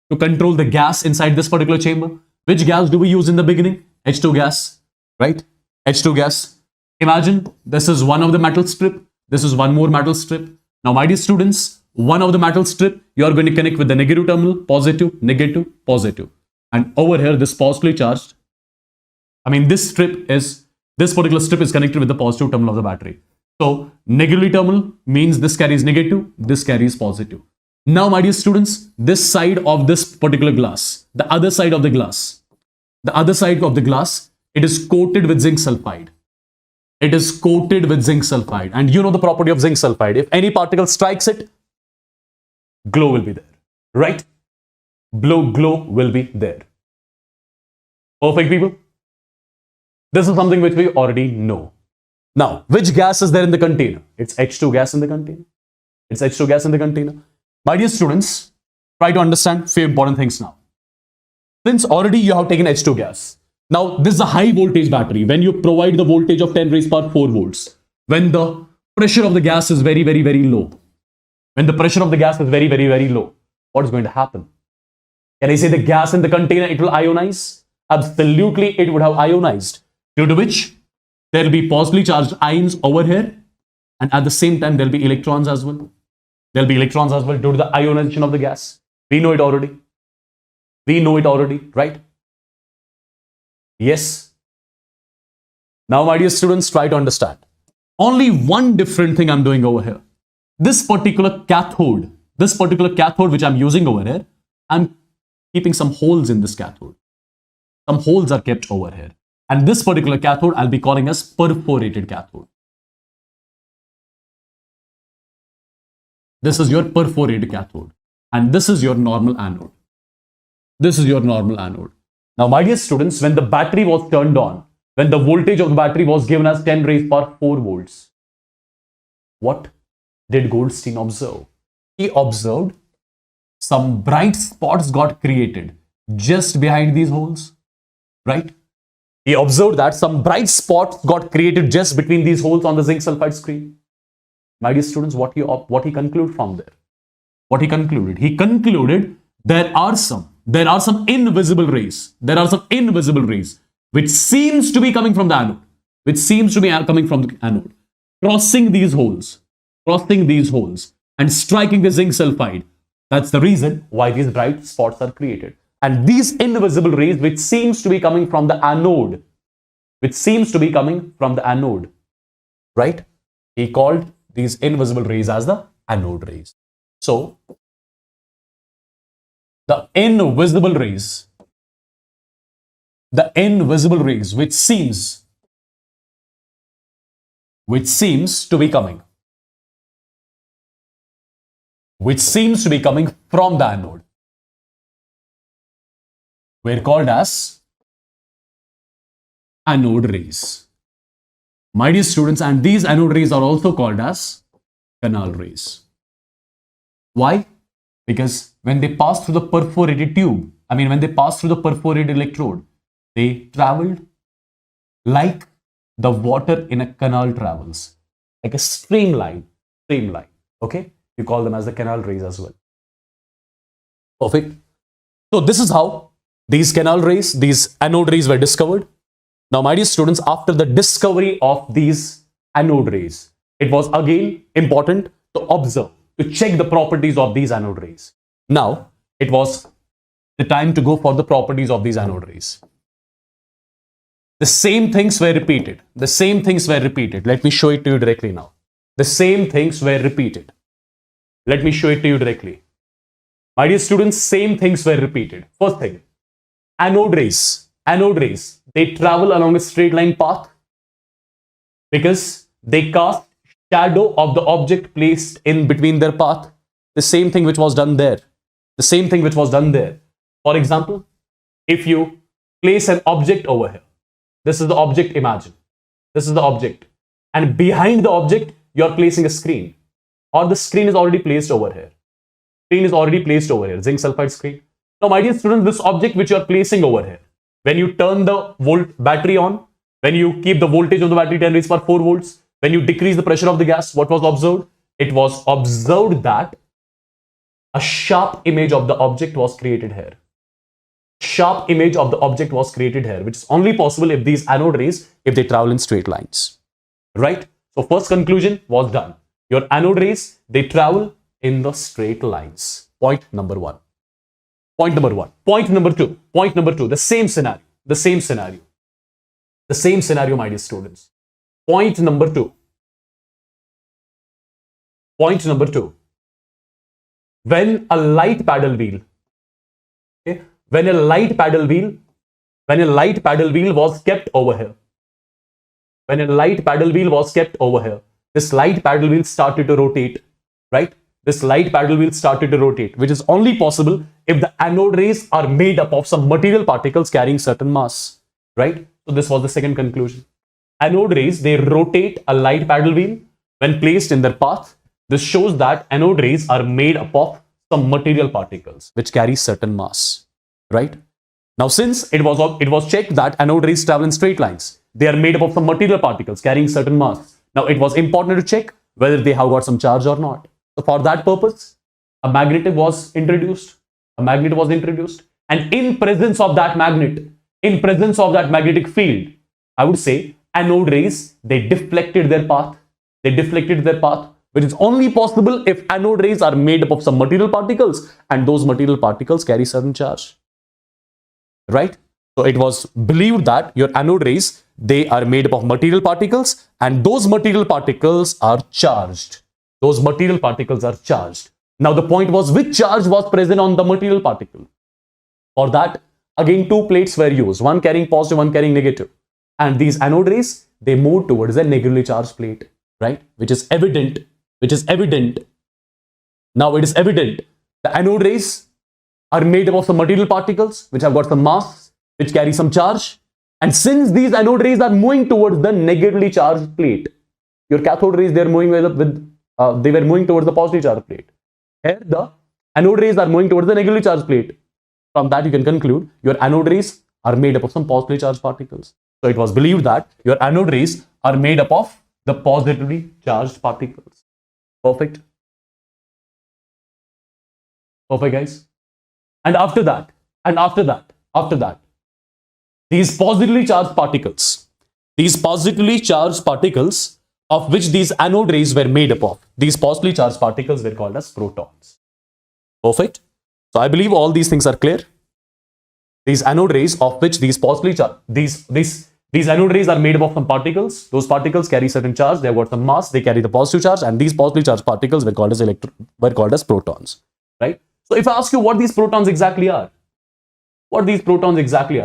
To control the gas inside this particular chamber. Which gas do we use in the beginning? H2 gas, right? H2 gas. Imagine this is one of the metal strip. This is one more metal strip. Now, my dear students, one of the metal strip, you are going to connect with the negative terminal, positive, negative, positive. And over here, this positively charged. This particular strip is connected with the positive terminal of the battery. So, negatively terminal means this carries negative, this carries positive. Now, my dear students, this side of this particular glass, the other side of the glass, it is coated with zinc sulfide. It is coated with zinc sulfide. And you know the property of zinc sulfide. If any particle strikes it, glow will be there, right? Glow will be there. Perfect, people. This is something which we already know. Now, which gas is there in the container? It's H2 gas in the container. It's H2 gas in the container. My dear students, try to understand few important things now. Since already you have taken H2 gas. Now, this is a high voltage battery. When you provide the voltage of 10 raised power 4 volts, when the pressure of the gas is very, very, very low, what is going to happen? Can I say the gas in the container, it will ionize? Absolutely, it would have ionized. Due to which, there will be positively charged ions over here. And at the same time, there will be electrons as well. There will be electrons as well due to the ionization of the gas. We know it already. Right? Yes. Now, my dear students, try to understand. Only one different thing I'm doing over here. This particular cathode which I'm using over here, I'm keeping some holes in this cathode. Some holes are kept over here. And this particular cathode, I'll be calling as perforated cathode. This is your perforated cathode. And this is your normal anode. Now, my dear students, when the battery was turned on, when the voltage of the battery was given as 10 raised power 4 volts, what did Goldstein observe? He observed some bright spots got created just behind these holes, right? He observed that some bright spots got created just between these holes on the zinc sulfide screen. My dear students, what he concluded from there? He concluded there are some invisible rays. Which seems to be coming from the anode. Crossing these holes and striking the zinc sulfide. That's the reason why these bright spots are created. And these invisible rays, which seems to be coming from the anode, which seems to be coming from the anode, right? He called these invisible rays as the anode rays. So, the invisible rays which seems to be coming from the anode were called as anode rays. My dear students, and these anode rays are also called as canal rays. Why? Because when they pass through the perforated tube, when they pass through the perforated electrode, they traveled like the water in a canal travels, like a streamline, okay? You call them as the canal rays as well. Perfect. So this is how these canal rays, these anode rays were discovered. Now, my dear students, after the discovery of these anode rays, it was again important to observe, to check the properties of these anode rays. Now, it was the time to go for the properties of these anode rays. The same things were repeated. Let me show it to you directly now. The same things were repeated. Let me show it to you directly. My dear students, same things were repeated. First thing, anode rays, they travel along a straight line path because they cast shadow of the object placed in between their path. The same thing which was done there. For example, if you place an object over here, this is the object, imagine. This is the object. And behind the object, you are placing a screen. Or the screen is already placed over here. Zinc sulfide screen. Now, my dear students, this object which you are placing over here, when you turn the battery on, when you keep the voltage of the battery 10 raised to 4 volts, when you decrease the pressure of the gas, what was observed? It was observed that a sharp image of the object was created here. Which is only possible if these anode rays, if they travel in straight lines. Right? So first conclusion was done. Your anode rays, they travel in the straight lines. Point number one. Point number two, the same scenario, my dear students. Point number two. When a light paddle wheel, when a light paddle wheel was kept over here, this light paddle wheel started to rotate, right? Which is only possible if the anode rays are made up of some material particles carrying certain mass, right? So this was the second conclusion. Anode rays, they rotate a light paddle wheel when placed in their path. This shows that anode rays are made up of some material particles which carry certain mass, right? Now, since it was checked that anode rays travel in straight lines, they are made up of some material particles carrying certain mass. Now, it was important to check whether they have got some charge or not. So, for that purpose, a magnet was introduced. And in presence of that magnetic field, I would say anode rays, they deflected their path, which is only possible if anode rays are made up of some material particles and those material particles carry certain charge, right? So it was believed that your anode rays, they are made up of material particles and those material particles are charged. Now the point was, which charge was present on the material particle? For that, again, two plates were used, one carrying positive, one carrying negative. And these anode rays, they moved towards a negatively charged plate, right? Which is evident. Now it is evident the anode rays are made up of some material particles which have got some mass, which carry some charge. And since these anode rays are moving towards the negatively charged plate, your cathode rays, they were moving towards the positively charged plate. Here, the anode rays are moving towards the negatively charged plate. From that, you can conclude your anode rays are made up of some positively charged particles. So it was believed that your anode rays are made up of the positively charged particles. Perfect, guys. And after that, these positively charged particles of which these anode rays were made up of, these positively charged particles were called as protons. Perfect. So I believe all these things are clear. These anode rays of which these positively charged, these These anode rays are made up of some particles. Those particles carry certain charge. They have got some mass. They carry the positive charge, and these positively charged particles were called as protons. Right? So if I ask you what these protons exactly are,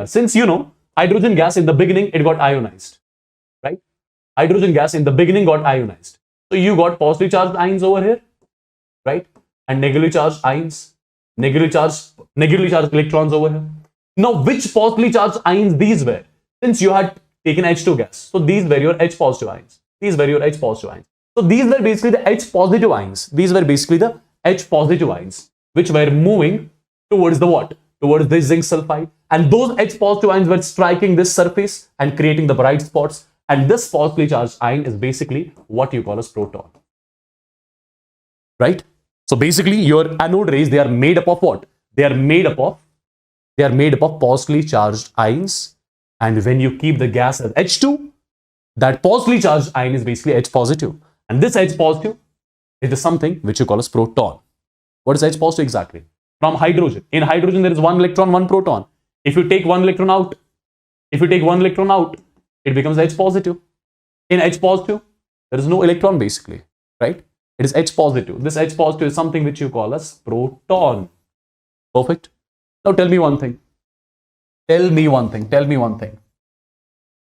since you know hydrogen gas in the beginning it got ionized, right? Hydrogen gas in the beginning got ionized. So you got positively charged ions over here, right? And negatively charged ions, negatively charged electrons over here. Now, which positively charged ions these were? Since you had taken H2 gas, so these were your H positive ions. So these were basically the H positive ions. Which were moving towards the what? Towards this zinc sulfide. And those H positive ions were striking this surface and creating the bright spots. And this positively charged ion is basically what you call as proton. Right? So basically your anode rays, they are made up of what? They are made up of positively charged ions. And when you keep the gas as H2, that positively charged ion is basically H positive. And this H positive is something which you call as proton. What is H positive exactly? From hydrogen. In hydrogen, there is one electron, one proton. If you take one electron out, it becomes H positive. In H positive, there is no electron basically, right? It is H positive. This H positive is something which you call as proton. Perfect. Now tell me one thing.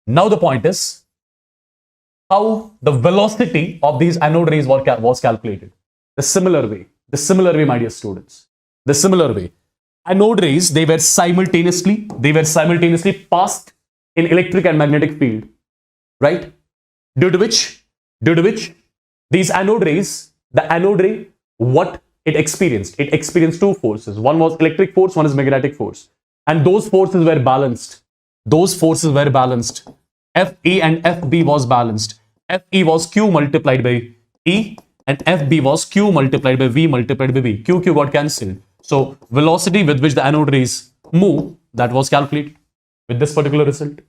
Now the point is how the velocity of these anode rays was calculated. The similar way, my dear students. The similar way. Anode rays, they were simultaneously passed in electric and magnetic field, right? Due to which these anode rays, the anode ray, what it experienced two forces. One was electric force, one is magnetic force. And those forces were balanced. FE and FB was balanced. FE was Q multiplied by E and FB was Q multiplied by V multiplied by V. Q got cancelled. So velocity with which the anode rays move, that was calculated with this particular result.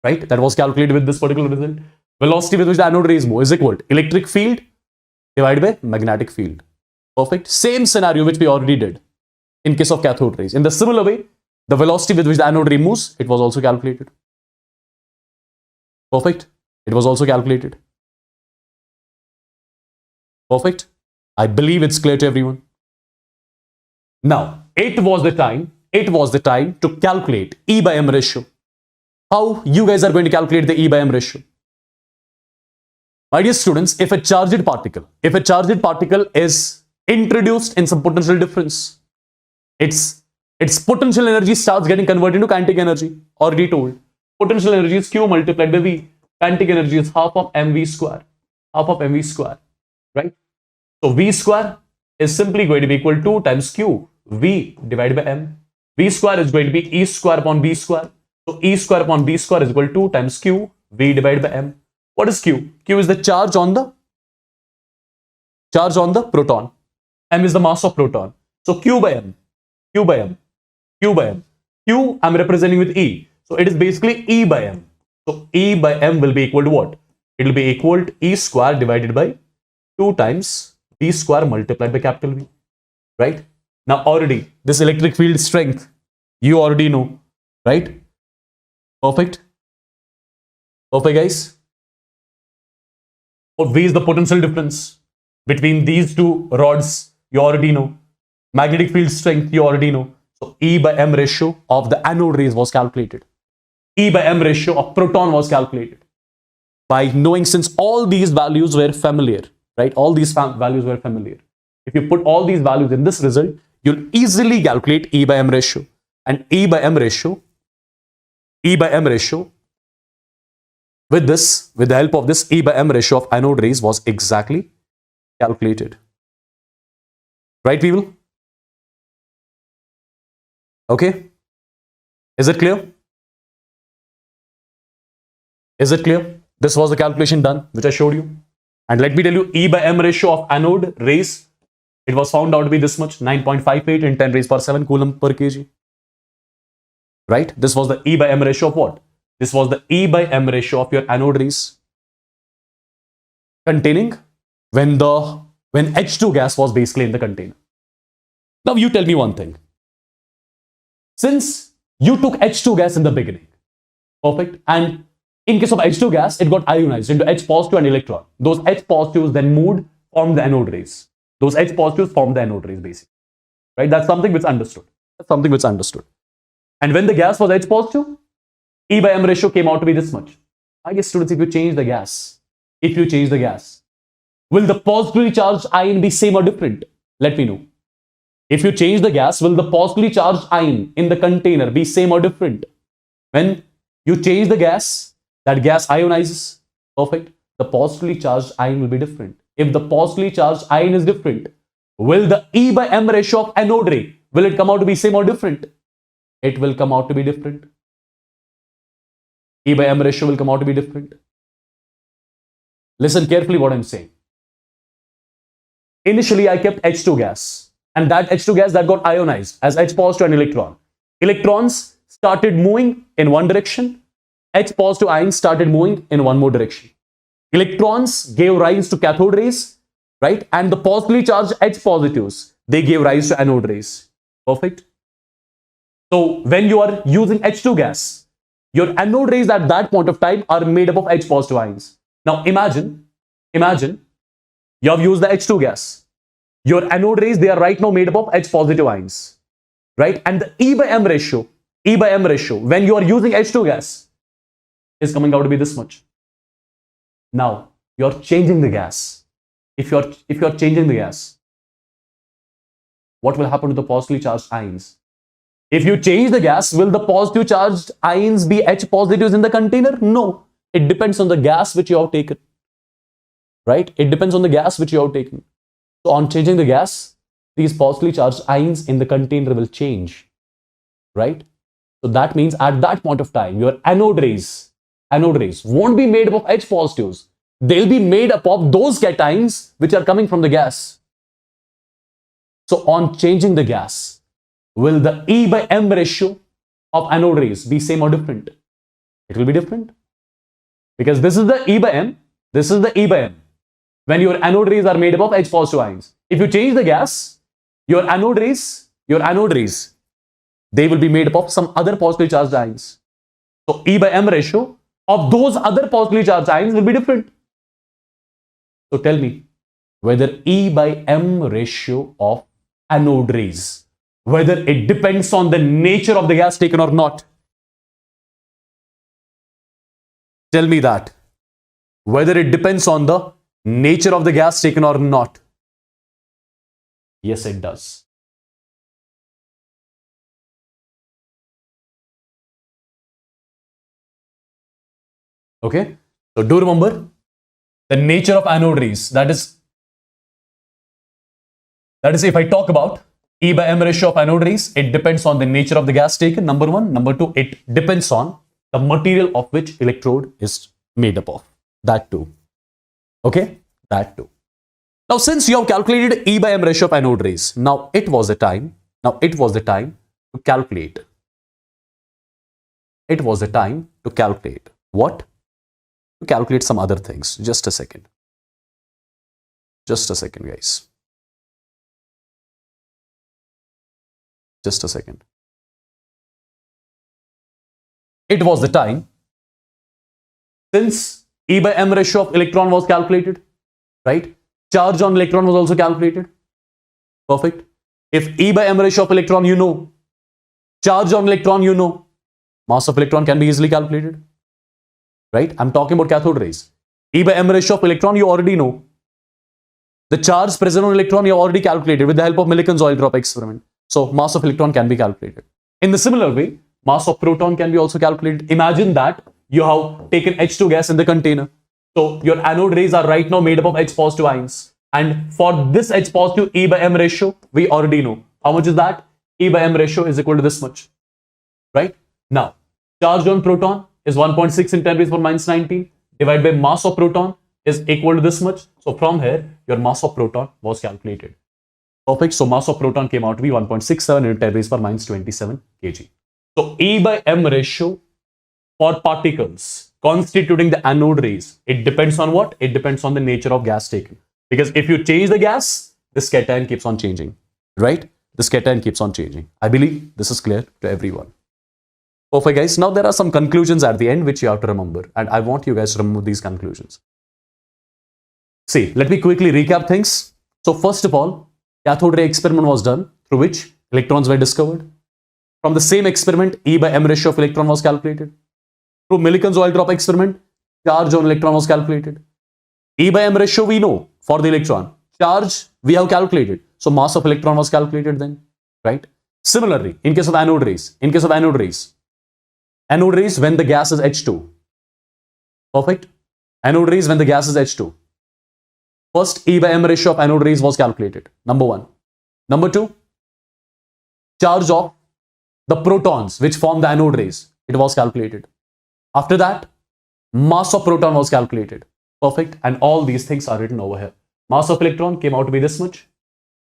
Right? Velocity with which the anode rays move is equal to electric field divided by magnetic field. Perfect. Same scenario which we already did in case of cathode rays. In the similar way, the velocity with which the anode ray moves, it was also calculated. Perfect. It was also calculated. Perfect. I believe it's clear to everyone. Now, it was the time to calculate E by M ratio. How you guys are going to calculate the E by M ratio? My dear students, if a charged particle is introduced in some potential difference, its potential energy starts getting converted into kinetic energy. Already told. Potential energy is Q multiplied by V. Kinetic energy is half of mv square. Right? So V square is simply going to be equal to 2 times Q. V divided by M. V square is going to be E square upon B square. So E square upon B square is equal to 2 times Q. V divided by M. What is Q? Q is the charge on the proton. M is the mass of proton. So Q by M. Q I'm representing with E. So it is basically E by M. So E by M will be equal to what? It will be equal to E square divided by 2 times V square multiplied by capital V. Right? Now already this electric field strength, you already know. Right? Perfect. Perfect, guys. Or V is the potential difference between these two rods, you already know. Magnetic field strength, you already know. So E by M ratio of the anode rays was calculated. E by M ratio of proton was calculated. By knowing, since all these values were familiar, right? All these values were familiar. If you put all these values in this result, you'll easily calculate E by M ratio. And E by M ratio, with the help of this E by M ratio of anode rays was exactly calculated. Right, people? Okay? Is it clear? Is it clear? This was the calculation done, which I showed you. And let me tell you, E by M ratio of anode rays, it was found out to be this much, 9.58 in 10 raised power 7 coulomb per kg. Right? This was the E by M ratio of what? This was the E by M ratio of your anode rays containing when H2 gas was basically in the container. Now you tell me one thing. Since you took H2 gas in the beginning, Perfect. And in case of H2 gas, it got ionized into H positive and electron. Those H positives then moved, formed the anode rays. Those H positives formed the anode rays, basically. Right? That's something which understood. That's something which understood. And when the gas was H positive, E by M ratio came out to be this much. I guess, students, if you change the gas, will the positively charged ion be same or different? Let me know. If you change the gas, will the positively charged ion in the container be same or different? When you change the gas, that gas ionizes. Perfect. The positively charged ion will be different. If the positively charged ion is different, will the E by M ratio of anode ray, will it come out to be same or different? It will come out to be different. E by M ratio will come out to be different. Listen carefully what I'm saying. Initially, I kept H2 gas, and that H2 gas that got ionized as H positive and electron. Electrons started moving in one direction. H positive ions started moving in one more direction. Electrons gave rise to cathode rays, right? And the positively charged H positives, they gave rise to anode rays. Perfect. So when you are using H2 gas, your anode rays at that point of time are made up of H positive ions. Now imagine you have used the H2 gas. Your anode rays, they are right now made up of H positive ions, right? And the E by M ratio, when you are using H2 gas, is coming out to be this much. Now you're changing the gas. If you're changing the gas, what will happen to the positively charged ions? If you change the gas, will the positive charged ions be H positives in the container? No. It depends on the gas which you have taken. Right? It depends on the gas which you have taken. So on changing the gas, these positively charged ions in the container will change. Right? So that means at that point of time, your anode rays won't be made up of H positives. They'll be made up of those cations which are coming from the gas. So on changing the gas, will the E by M ratio of anode rays be same or different? It will be different. Because this is the E by M, this is the E by M. When your anode rays are made up of H positive ions. If you change the gas, your anode rays, they will be made up of some other positively charged ions. So E by M ratio of those other positively charged ions will be different. So tell me whether E by M ratio of anode rays, whether it depends on the nature of the gas taken or not. Tell me that. Whether it depends on the nature of the gas taken or not. Yes, it does. Okay. So do remember the nature of anode rays. That is if I talk about E by M ratio of anode rays, it depends on the nature of the gas taken, number one. Number two, it depends on the material of which electrode is made up of. That too. Okay, that too. Now, since you have calculated E by M ratio of anode rays, now it was the time to calculate. It was the time to calculate. What? To calculate some other things. Just a second. Just a second, guys. Just a second. It was the time, since E by M ratio of electron was calculated, right? Charge on electron was also calculated. Perfect. If E by M ratio of electron you know, charge on electron you know, mass of electron can be easily calculated. Right? I'm talking about cathode rays. E by M ratio of electron you already know. The charge present on electron you have already calculated with the help of Millikan's oil drop experiment. So mass of electron can be calculated. In the similar way, mass of proton can be also calculated. Imagine that you have taken H2 gas in the container. So your anode rays are right now made up of H positive ions. And for this H positive E by M ratio, we already know. How much is that? E by M ratio is equal to this much. Right? Now, charge on proton is 1.6 in 10 raised power minus 19 divided by mass of proton is equal to this much. So from here, your mass of proton was calculated. Perfect. So mass of proton came out to be 1.67 into 10 raised power minus 27 kg. So E by M ratio for particles constituting the anode rays, it depends on what? It depends on the nature of gas taken. Because if you change the gas, this cation keeps on changing, right? This cation keeps on changing. I believe this is clear to everyone. Perfect, guys. Now there are some conclusions at the end which you have to remember, and I want you guys to remember these conclusions. See, let me quickly recap things. So first of all, cathode ray experiment was done through which electrons were discovered. From the same experiment, E by M ratio of electron was calculated. Through Millikan's oil drop experiment, charge on electron was calculated. E by M ratio we know for the electron. Charge we have calculated. So mass of electron was calculated then, right? Similarly, in case of anode rays, anode rays when the gas is H2. Perfect. Anode rays when the gas is H2. First, E by M ratio of anode rays was calculated. Number one. Number two, charge of the protons which form the anode rays, it was calculated. After that, mass of proton was calculated. Perfect. And all these things are written over here. Mass of electron came out to be this much,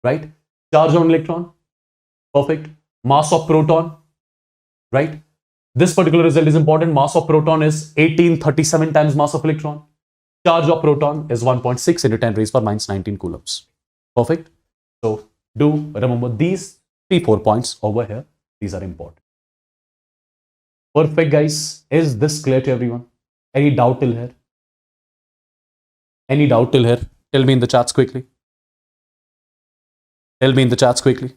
right? Charge on electron. Perfect. Mass of proton, right? This particular result is important. Mass of proton is 1837 times mass of electron. Charge of proton is 1.6 into 10 raised power minus 19 coulombs. Perfect. So do remember these 3-4 points over here. These are important. Perfect, guys. Is this clear to everyone? Any doubt till here? Any doubt till here? Tell me in the chats quickly. Tell me in the chats quickly.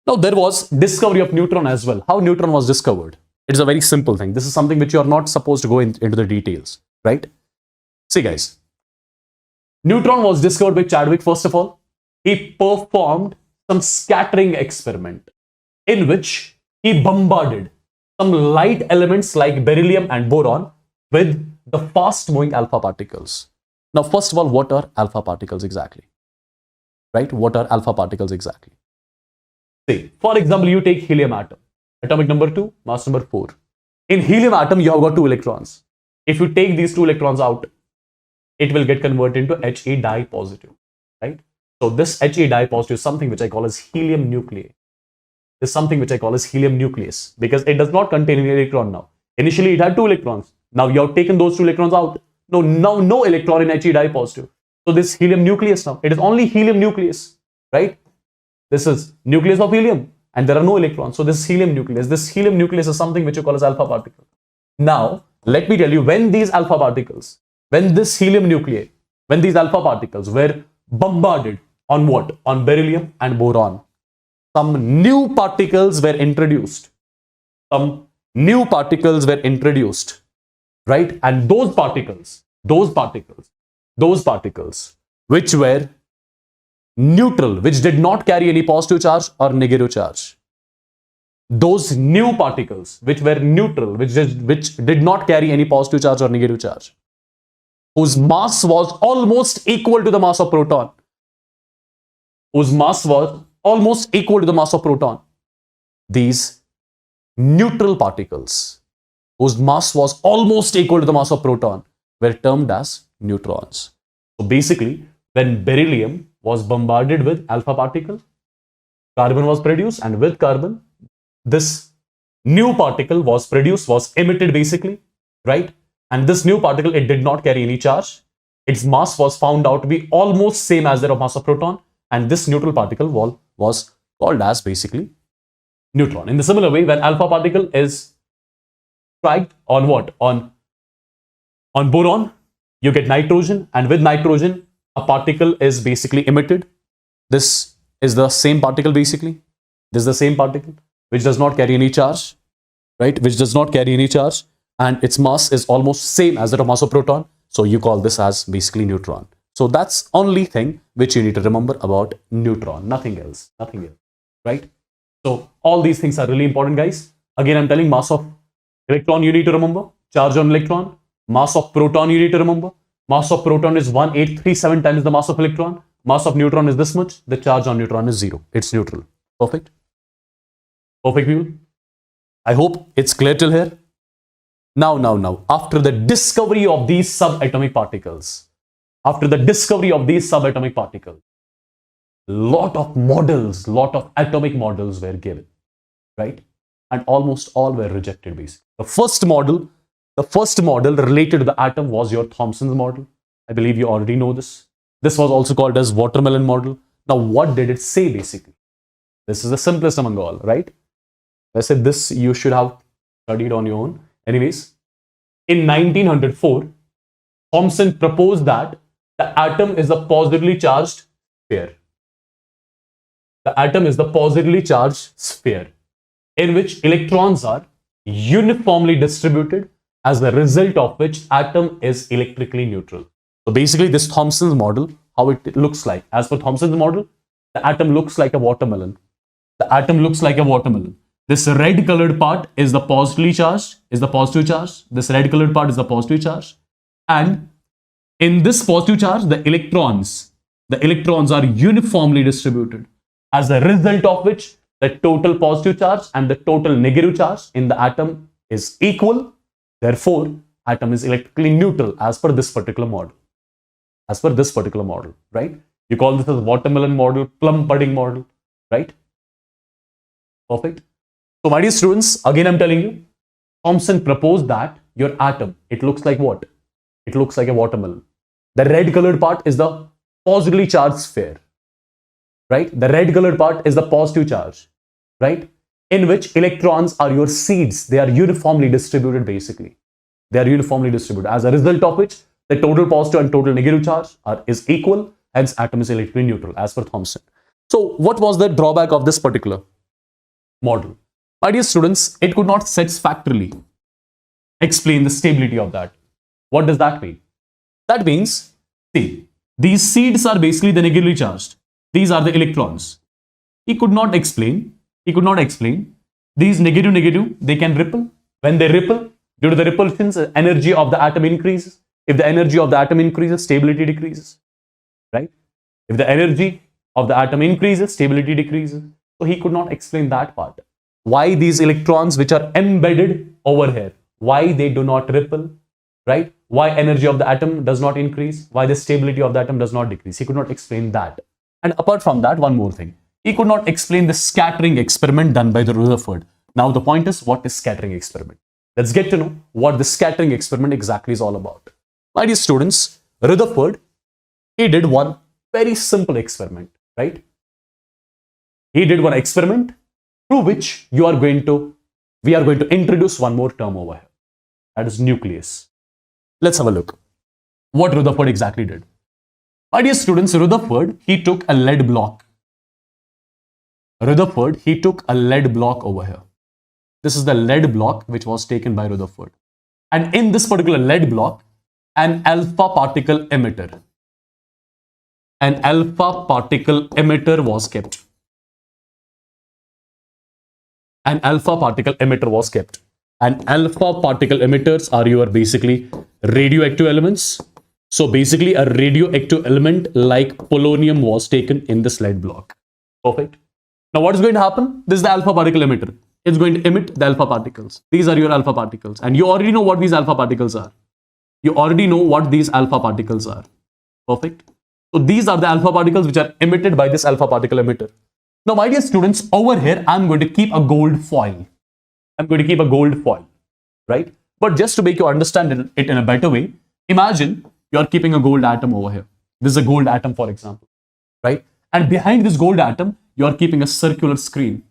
Now, there was discovery of neutron as well. How neutron was discovered? It is a very simple thing. This is something which you are not supposed to go into the details, right? See, guys. Neutron was discovered by Chadwick, first of all. He performed some scattering experiment in which he bombarded some light elements like beryllium and boron with the fast moving alpha particles. Now, first of all, what are alpha particles exactly? Right? What are alpha particles exactly? See, for example, you take helium atom, atomic number 2, mass number 4. In helium atom, you have got 2 electrons. If you take these 2 electrons out, it will get converted into He di positive, right? So this He di positive is something which I call as helium nuclei. This is something which I call as helium nucleus because it does not contain any electron now. Initially, it had 2 electrons. Now you have taken those 2 electrons out. Now no electron in He di positive. So this helium nucleus now, it is only helium nucleus, right? This is nucleus of helium and there are no electrons. So this helium nucleus. This helium nucleus is something which you call as alpha particle. Now, let me tell you, when these alpha particles, when this helium nuclei, when these alpha particles were bombarded on what? On beryllium and boron, some new particles were introduced. Some new particles were introduced, right? And those particles which were neutral, which did not carry any positive charge or negative charge. Those new particles which were neutral, which did not carry any positive charge or negative charge, whose mass was almost equal to the mass of proton, these neutral particles, whose mass was almost equal to the mass of proton, were termed as neutrons. So basically, when beryllium was bombarded with alpha particle, carbon was produced, and with carbon, this new particle was produced, was emitted basically, right? And this new particle, it did not carry any charge. Its mass was found out to be almost same as that of mass of proton, and this neutral particle was called as basically neutron. In the similar way, when alpha particle is striked on what? On boron, you get nitrogen, and with nitrogen, a particle is basically emitted. This is the same particle basically. This is the same particle which does not carry any charge, right? Which does not carry any charge, and its mass is almost same as that of mass of proton. So you call this as basically neutron. So that's only thing which you need to remember about neutron, nothing else, right? So all these things are really important, guys. Again, I'm telling mass of electron you need to remember, charge on electron, mass of proton you need to remember. Mass of proton is 1837 times the mass of electron. Mass of neutron is this much. The charge on neutron is 0. It's neutral. Perfect. Perfect, people. I hope it's clear till here. Now, after the discovery of these subatomic particles, lot of models, lot of atomic models were given, right? And almost all were rejected basically. The first model related to the atom was your Thomson's model. I believe you already know this. This was also called as watermelon model. Now, what did it say basically? This is the simplest among all, right? I said this you should have studied on your own. Anyways, in 1904, Thomson proposed that the atom is a positively charged sphere. The atom is the positively charged sphere in which electrons are uniformly distributed, as the result of which atom is electrically neutral. So basically this Thomson's model, how it looks like. As per Thomson's model, the atom looks like a watermelon. The atom looks like a watermelon. This red colored part is the positively charged, is the positive charge. This red colored part is the positive charge. And in this positive charge, the electrons are uniformly distributed, as a result of which the total positive charge and the total negative charge in the atom is equal. Therefore, atom is electrically neutral as per this particular model. As per this particular model, right? You call this as watermelon model, plum pudding model, right? Perfect. So my dear students, again I'm telling you, Thomson proposed that your atom, it looks like what? It looks like a watermelon. The red colored part is the positively charged sphere, right? The red colored part is the positive charge, right? In which electrons are your seeds. They are uniformly distributed basically. They are uniformly distributed, as a result of which the total positive and total negative charge is equal. Hence, atom is electrically neutral as per Thomson. So what was the drawback of this particular model? My dear students, it could not satisfactorily explain the stability of that. What does that mean? That means, see, these seeds are basically the negatively charged. These are the electrons. He could not explain these negative, they can ripple. When they ripple, due to the repulsions, the energy of the atom increases. If the energy of the atom increases, stability decreases, right? If the energy of the atom increases, stability decreases. So he could not explain that part. Why these electrons which are embedded over here, why they do not ripple, right? Why energy of the atom does not increase, why the stability of the atom does not decrease. He could not explain that. And apart from that, one more thing. He could not explain the scattering experiment done by the Rutherford. Now the point is, what is scattering experiment? Let's get to know what the scattering experiment exactly is all about. My dear students, Rutherford, he did one very simple experiment, right? He did one experiment through which we are going to introduce one more term over here. That is nucleus. Let's have a look. What Rutherford exactly did. My dear students, Rutherford, he took a lead block. He took a lead block over here. This is the lead block which was taken by Rutherford. And in this particular lead block, an alpha particle emitter was kept. An alpha particle emitters are your basically radioactive elements. So basically a radioactive element like polonium was taken in this lead block. Perfect. Now what is going to happen? This is the alpha particle emitter. It's going to emit the alpha particles. These are your alpha particles. And you already know what these alpha particles are. Perfect. So these are the alpha particles which are emitted by this alpha particle emitter. Now my dear students, over here I'm going to keep a gold foil. Right? But just to make you understand it in a better way, imagine you're keeping a gold atom over here. This is a gold atom, for example, right? And behind this gold atom, you're keeping a circular screen.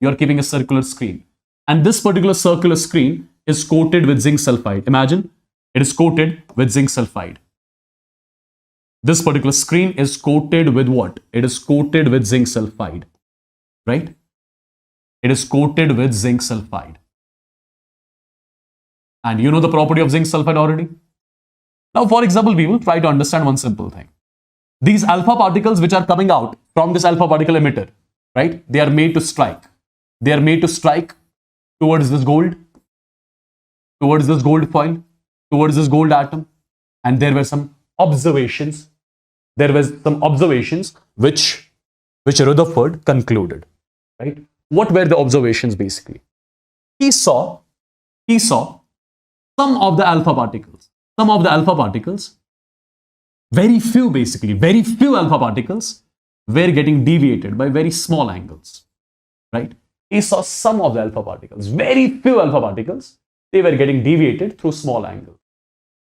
And this particular circular screen is coated with zinc sulfide. Imagine it is coated with zinc sulfide. This particular screen is coated with what? It is coated with zinc sulfide, right? It is coated with zinc sulfide. And you know the property of zinc sulfide already? Now, for example, we will try to understand one simple thing. These alpha particles which are coming out from this alpha particle emitter, right? They are made to strike. Towards this gold foil, towards this gold atom. And there were some observations. Which Rutherford concluded, right? What were the observations basically? He saw some of the alpha particles, very few alpha particles were getting deviated by very small angles, right? He saw some of the alpha particles, very few alpha particles, they were getting deviated through small angles.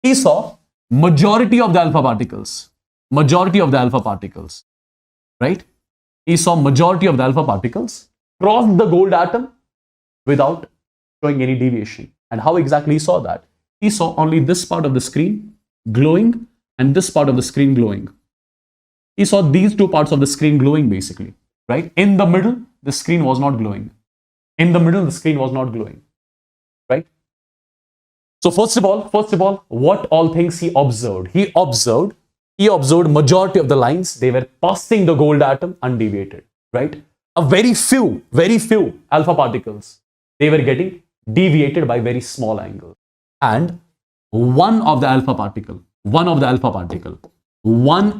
He saw majority of the alpha particles, right? He saw majority of the alpha particles cross the gold atom without showing any deviation. And how exactly he saw that? He saw only this part of the screen glowing and this part of the screen glowing. He saw these two parts of the screen glowing basically, right? In the middle, the screen was not glowing. In the middle, the screen was not glowing, right? So first of all, what all things he observed? He observed majority of the lines, they were passing the gold atom undeviated, right? A very few alpha particles, they were getting deviated by very small angle. And one of the alpha particle, 1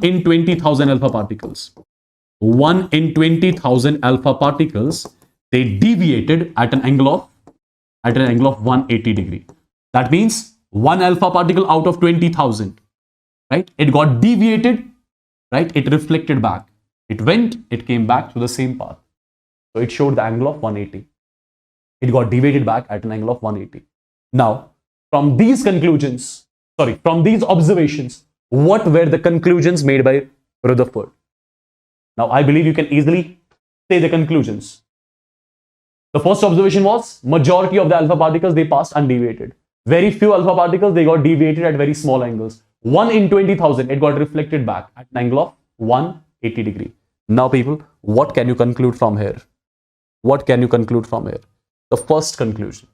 in 20,000 alpha particles, 1 in 20,000 alpha particles, they deviated at an angle of 180 degree. That means 1 alpha particle out of 20,000, right? It got deviated, right? It reflected back. It came back to the same path. So it showed the angle of 180. It got deviated back at an angle of 180. Now, from these observations, what were the conclusions made by Rutherford? Now, I believe you can easily say the conclusions. The first observation was majority of the alpha particles, they passed undeviated. Very few alpha particles, they got deviated at very small angles. 1 in 20,000, it got reflected back at an angle of 180 degree. Now, people, what can you conclude from here? What can you conclude from here? The first conclusion.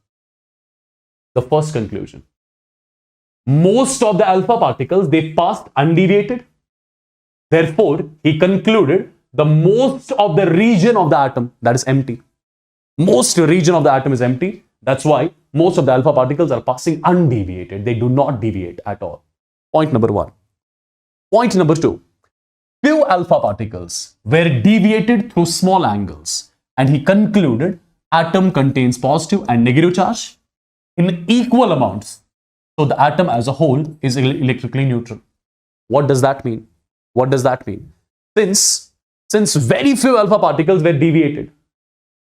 Most of the alpha particles, they passed undeviated. Therefore, he concluded the most of the region of the atom, that is empty. Most region of the atom is empty. That's why most of the alpha particles are passing undeviated. They do not deviate at all. Point number 1. Point number 2. Few alpha particles were deviated through small angles. And he concluded atom contains positive and negative charge in equal amounts. So the atom as a whole is electrically neutral. What does that mean? Since very few alpha particles were deviated,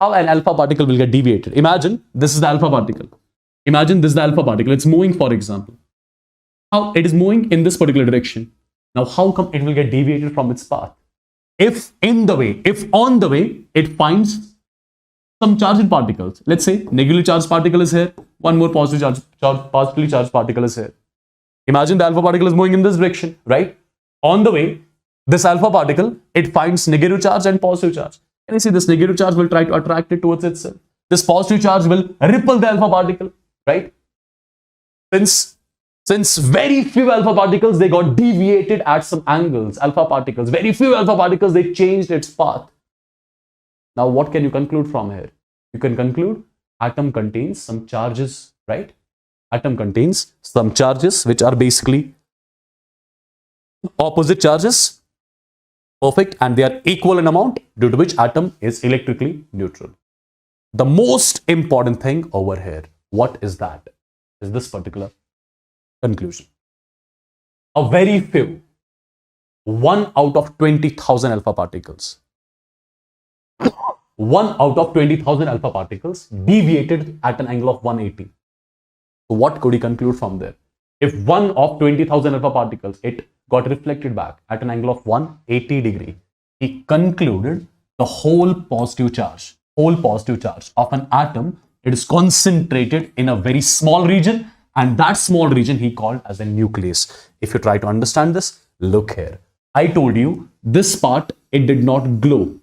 how an alpha particle will get deviated? Imagine this is the alpha particle. It's moving, for example. How it is moving in this particular direction. Now, how come it will get deviated from its path? If on the way it finds some charged particles, let's say negatively charged particle is here, one more positively charged particle is here. Imagine the alpha particle is moving in this direction, right? On the way, this alpha particle, it finds negative charge and positive charge. And you see this negative charge will try to attract it towards itself. This positive charge will repel the alpha particle, right? Since very few alpha particles, they got deviated at some angles, very few alpha particles, they changed its path. Now, what can you conclude from here? You can conclude atom contains some charges, right? Atom contains some charges which are basically opposite charges. Perfect. And they are equal in amount, due to which atom is electrically neutral. The most important thing over here, what is that? Is this particular conclusion. A very few, 1 out of 20,000 alpha particles. 1 out of 20,000 alpha particles deviated at an angle of 180. So what could he conclude from there? If 1 of 20,000 alpha particles, it got reflected back at an angle of 180 degree, he concluded the whole positive charge of an atom, it is concentrated in a very small region, and that small region he called as a nucleus. If you try to understand this, look here. I told you this part, it did not glow.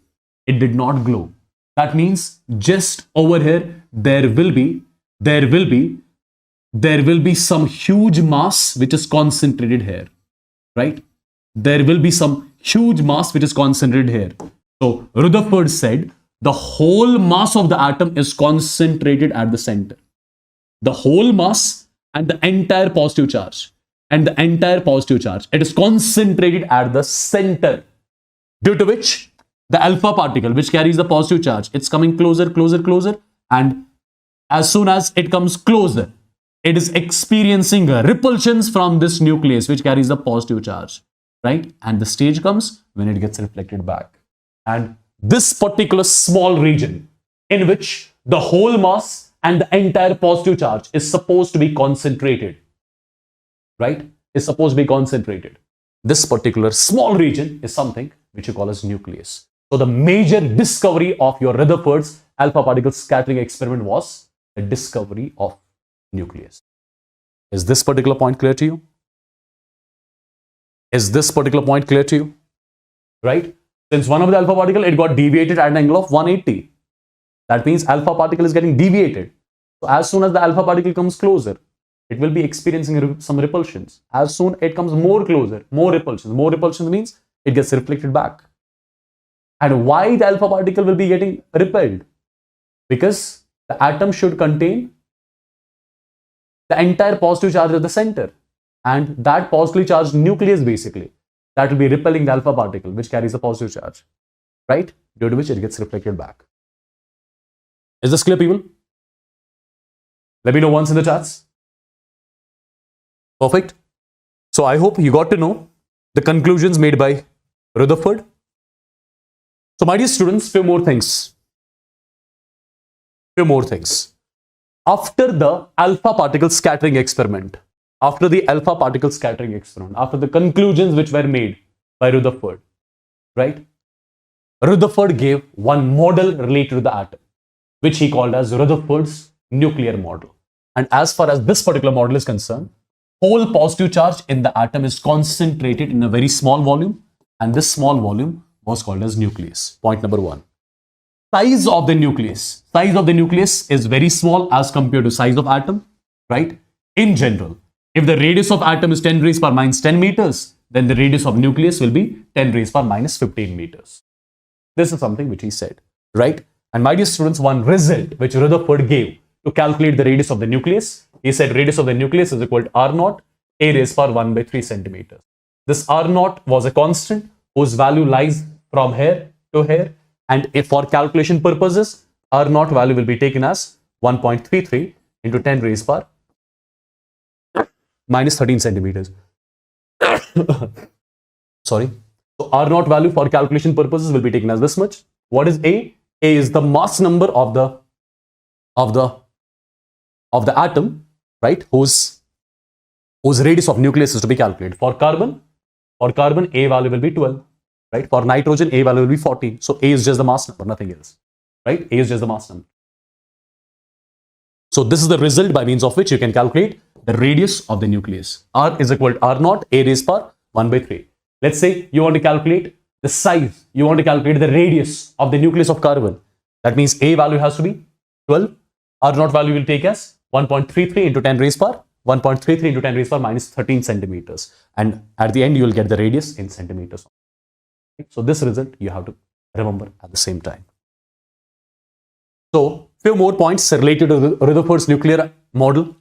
That means just over here, there will be some huge mass which is concentrated here, right? There will be some huge mass which is concentrated here. So Rutherford said the whole mass of the atom is concentrated at the center. The whole mass and the entire positive charge. It is concentrated at the center, due to which the alpha particle, which carries the positive charge, it's coming closer, and as soon as it comes closer, it is experiencing repulsions from this nucleus, which carries the positive charge, right? And the stage comes when it gets reflected back. And this particular small region in which the whole mass and the entire positive charge is supposed to be concentrated, right? This particular small region is something which you call as nucleus. So the major discovery of your Rutherford's alpha particle scattering experiment was the discovery of nucleus. Is this particular point clear to you? Is this particular point clear to you? Right? Since one of the alpha particle, it got deviated at an angle of 180. That means alpha particle is getting deviated. So as soon as the alpha particle comes closer, it will be experiencing some repulsions. As soon it comes more closer, more repulsions. More repulsions means it gets reflected back. And why the alpha particle will be getting repelled? Because the atom should contain the entire positive charge at the center. And that positively charged nucleus basically, that will be repelling the alpha particle which carries a positive charge. Right? Due to which it gets reflected back. Is this clear, people? Let me know once in the chats. Perfect. So I hope you got to know the conclusions made by Rutherford. So my dear students, few more things. After the alpha particle scattering experiment, after the conclusions which were made by Rutherford, right? Rutherford gave one model related to the atom, which he called as Rutherford's nuclear model. And as far as this particular model is concerned, whole positive charge in the atom is concentrated in a very small volume, and this small volume was called as nucleus. Point number one. Size of the nucleus. Size of the nucleus is very small as compared to size of atom, right? In general, if the radius of atom is 10 raised power minus 10 meters, then the radius of nucleus will be 10 raised power minus 15 meters. This is something which he said, right? And my dear students, one result which Rutherford gave to calculate the radius of the nucleus, he said radius of the nucleus is equal to R naught, A raised power 1 by 3 centimeters. This R naught was a constant whose value lies from here to here. And if for calculation purposes, R naught value will be taken as 1.33 into 10 raised power minus 13 centimeters. Sorry. So R naught value for calculation purposes will be taken as this much. What is A? A is the mass number of the atom, right? Whose radius of nucleus is to be calculated. For carbon, A value will be 12. Right? For nitrogen, A value will be 14. So A is just the mass number, nothing else. Right? A is just the mass number. So this is the result by means of which you can calculate the radius of the nucleus. R is equal to R naught, A raised power 1 by 3. Let's say you want to calculate the size, you want to calculate the radius of the nucleus of carbon. That means A value has to be 12. R naught value will take as 1.33 into 10 raised power 1.33 into 10 raised power minus 13 centimeters. And at the end, you will get the radius in centimeters. So this result you have to remember at the same time. So few more points related to Rutherford's nuclear model.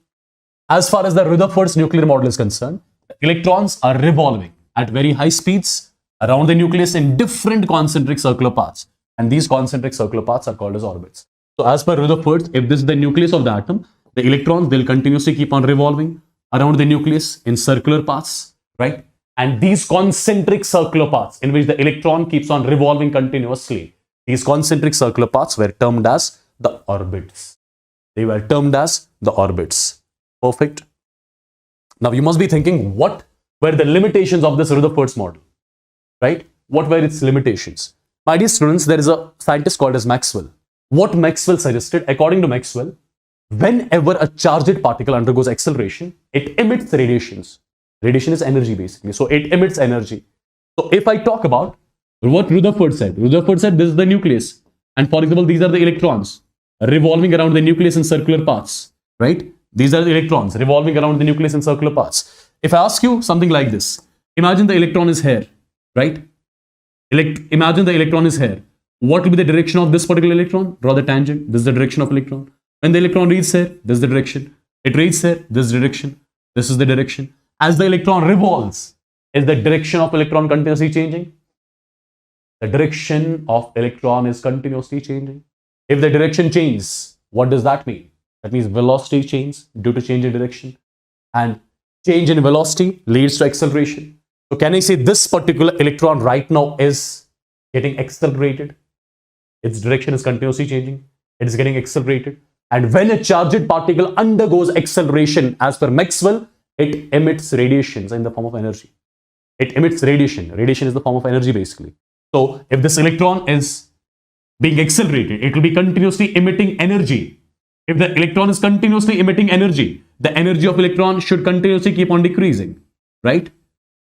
As far as the Rutherford's nuclear model is concerned, electrons are revolving at very high speeds around the nucleus in different concentric circular paths. And these concentric circular paths are called as orbits. So as per Rutherford, if this is the nucleus of the atom, the electrons will continuously keep on revolving around the nucleus in circular paths, right? And these concentric circular paths in which the electron keeps on revolving continuously, these concentric circular paths were termed as the orbits. They were termed as the orbits. Perfect. Now you must be thinking, what were the limitations of this Rutherford's model, right? What were its limitations? My dear students, there is a scientist called as Maxwell. What Maxwell suggested, according to Maxwell, whenever a charged particle undergoes acceleration, it emits radiations. Radiation is energy basically. So it emits energy. So if I talk about what Rutherford said this is the nucleus. And for example, these are the electrons revolving around the nucleus in circular paths, right? These are the electrons revolving around the nucleus in circular paths. If I ask you something like this, imagine the electron is here, right? Imagine the electron is here. What will be the direction of this particular electron? Draw the tangent. This is the direction of electron. When the electron reaches here, this is the direction. It reaches here, this is the direction. This is the direction. As the electron revolves, is the direction of electron continuously changing? The direction of electron is continuously changing. If the direction changes, what does that mean? That means velocity changes due to change in direction. And change in velocity leads to acceleration. So can I say this particular electron right now is getting accelerated? Its direction is continuously changing. It is getting accelerated. And when a charged particle undergoes acceleration, as per Maxwell, it emits radiations in the form of energy. It emits radiation. Radiation is the form of energy basically. So if this electron is being accelerated. It will be continuously emitting energy. If the electron is continuously emitting energy, the energy of electron should continuously keep on decreasing, right?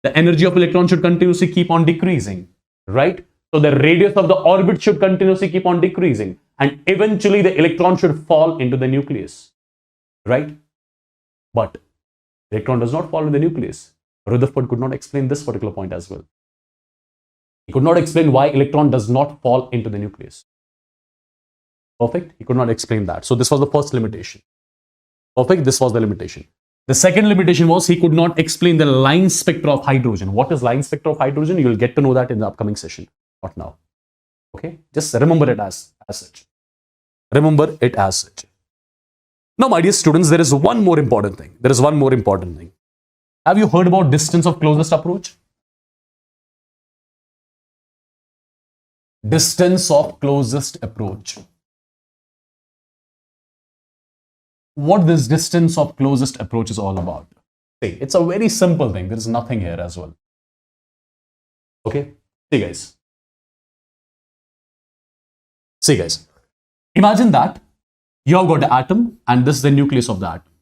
The energy of electron should continuously keep on decreasing, right? So the radius of the orbit should continuously keep on decreasing, and eventually the electron should fall into the nucleus, right? But the electron does not fall in the nucleus. Rutherford could not explain this particular point as well. He could not explain why electron does not fall into the nucleus. Perfect? He could not explain that. So this was the first limitation. Perfect? This was the limitation. The second limitation was he could not explain the line spectra of hydrogen. What is line spectra of hydrogen? You will get to know that in the upcoming session. Not now. Okay? Just remember it as such. Remember it as such. Now, my dear students, there is one more important thing. There is one more important thing. Have you heard about distance of closest approach? Distance of closest approach. What this distance of closest approach is all about? See, it's a very simple thing. There is nothing here as well. Okay? See, guys. See, guys. Imagine that you have got the atom and this is the nucleus of the atom.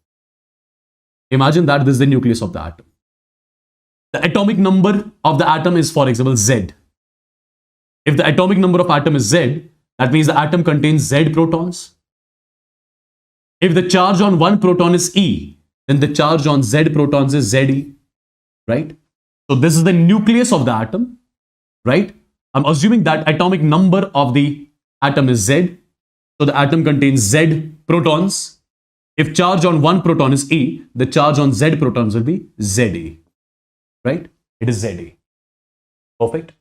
Imagine that this is the nucleus of the atom. The atomic number of the atom is, for example, Z. If the atomic number of atom is Z, that means the atom contains Z protons. If the charge on one proton is E, then the charge on Z protons is Ze, right? So this is the nucleus of the atom, right? I'm assuming that atomic number of the atom is Z. So the atom contains Z protons. If charge on one proton is E, the charge on Z protons will be Ze, right? It is Ze. Perfect.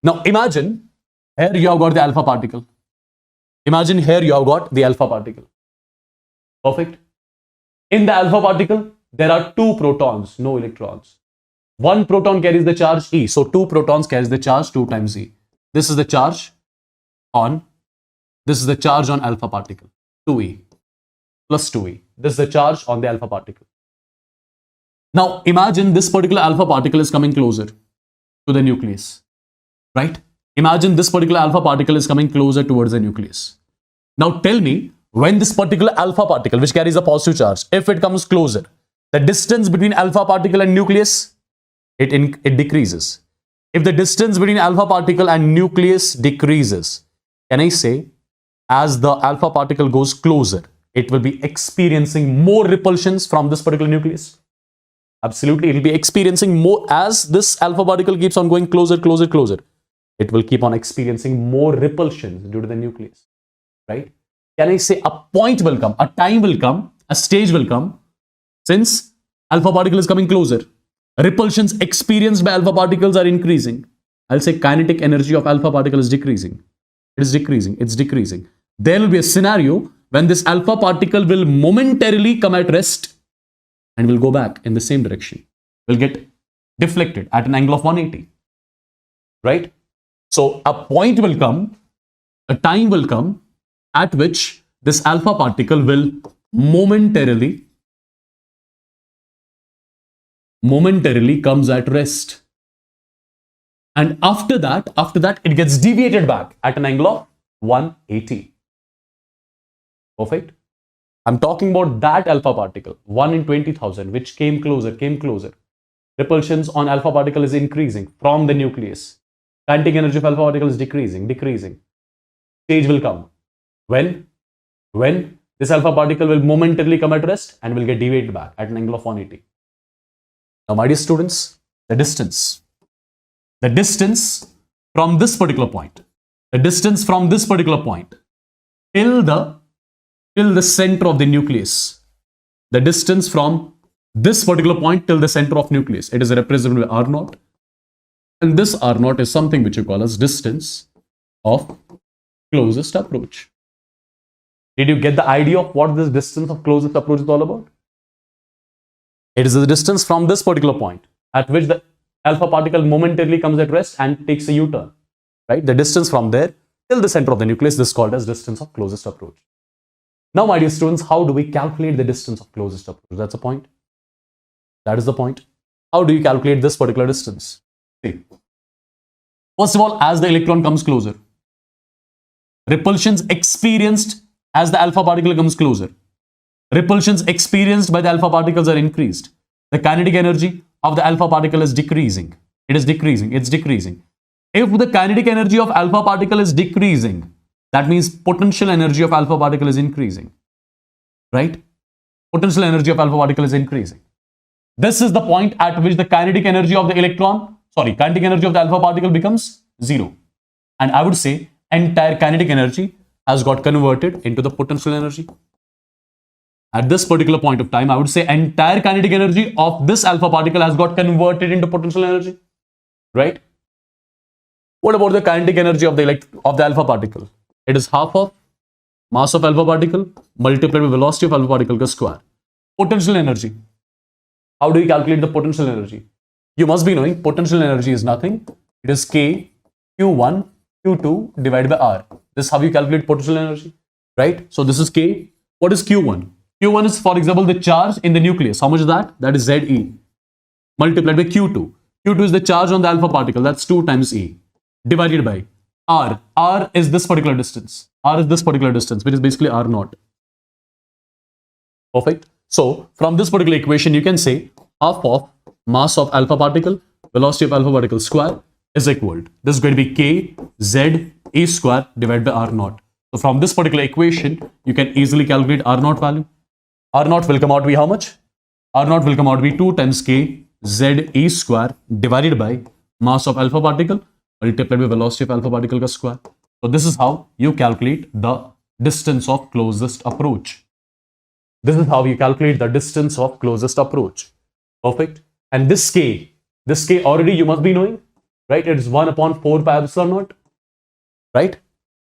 Now imagine here you have got the alpha particle. Imagine here you have got the alpha particle. Perfect. In the alpha particle, there are two protons, no electrons. One proton carries the charge E. So two protons carries the charge 2 times E. This is the charge on alpha particle, 2E plus 2E. This is the charge on the alpha particle. Now imagine this particular alpha particle is coming closer to the nucleus, right? Imagine this particular alpha particle is coming closer towards the nucleus. Now tell me, when this particular alpha particle, which carries a positive charge, if it comes closer, the distance between alpha particle and nucleus, it decreases. If the distance between alpha particle and nucleus decreases, can I say, as the alpha particle goes closer, it will be experiencing more repulsions from this particular nucleus? Absolutely, it will be experiencing more as this alpha particle keeps on going closer, closer, closer. It will keep on experiencing more repulsions due to the nucleus, right? Can I say a point will come, a time will come, a stage will come, since alpha particle is coming closer, repulsions experienced by alpha particles are increasing. I'll say kinetic energy of alpha particle is decreasing. It is decreasing, it's decreasing. There will be a scenario when this alpha particle will momentarily come at rest and will go back in the same direction. Will get deflected at an angle of 180, right? So a point will come, a time will come at which this alpha particle will momentarily comes at rest. And after that, it gets deviated back at an angle of 180. Perfect. I'm talking about that alpha particle, 1 in 20,000, which came closer. Repulsions on alpha particle is increasing from the nucleus. Kinetic energy of alpha particle is decreasing. Stage will come when this alpha particle will momentarily come at rest and will get deviated back at an angle of 180. Now, my dear students, the distance from this particular point, till the center of the nucleus, the distance from this particular point till the center of nucleus, it is represented by R0, and this R0 is something which you call as distance of closest approach. Did you get the idea of what this distance of closest approach is all about? It is the distance from this particular point at which the alpha particle momentarily comes at rest and takes a U-turn, right? The distance from there till the center of the nucleus, this is called as distance of closest approach. Now, my dear students, how do we calculate the distance of closest approach? That's the point. That is the point. How do you calculate this particular distance? See. First of all, as the electron comes closer, Repulsions experienced as the alpha particle comes closer. Repulsions experienced by the alpha particles are increased. The kinetic energy of the alpha particle is decreasing. It is decreasing. It's decreasing. If the kinetic energy of alpha particle is decreasing, that means potential energy of alpha particle is increasing. Right? Potential energy of alpha particle is increasing. This is the point at which the kinetic energy of the kinetic energy of the alpha particle becomes zero. And I would say entire kinetic energy has got converted into the potential energy. At this particular point of time, I would say entire kinetic energy of this alpha particle has got converted into potential energy. Right? What about the kinetic energy of the alpha particle? It is half of mass of alpha particle multiplied by velocity of alpha particle ka square. Potential energy. How do you calculate the potential energy? You must be knowing potential energy is nothing. It is K Q1 Q2 divided by R. This is how you calculate potential energy. Right? So this is K. What is Q1? Q1 is, for example, the charge in the nucleus. How much is that? That is ZE multiplied by Q2. Q2 is the charge on the alpha particle. That's 2 times E divided by R. R is this particular distance. R is this particular distance, which is basically R naught. Perfect. So from this particular equation, you can say half of mass of alpha particle, velocity of alpha particle square is equal. This is going to be K Z E square divided by R naught. So from this particular equation, you can easily calculate R naught value. R naught will come out to be how much? R naught will come out to be 2 times K Z E square divided by mass of alpha particle multiplied by velocity of alpha particle ka square. So this is how you calculate the distance of closest approach. This is how you calculate the distance of closest approach. Perfect. And this K already you must be knowing, right? It is 1 upon 4 pi epsilon naught, right?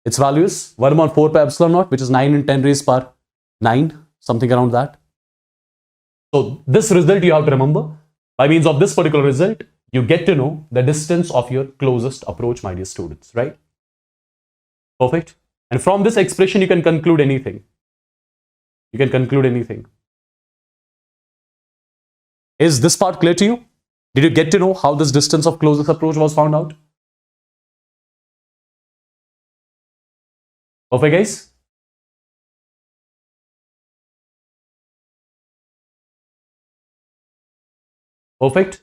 Its value is 1 upon 4 pi epsilon naught, which is 9 and 10 raised power 9, something around that. So this result you have to remember. By means of this particular result, you get to know the distance of your closest approach, my dear students, right? Perfect. And from this expression, you can conclude anything. You can conclude anything. Is this part clear to you? Did you get to know how this distance of closest approach was found out? Perfect, guys. Perfect.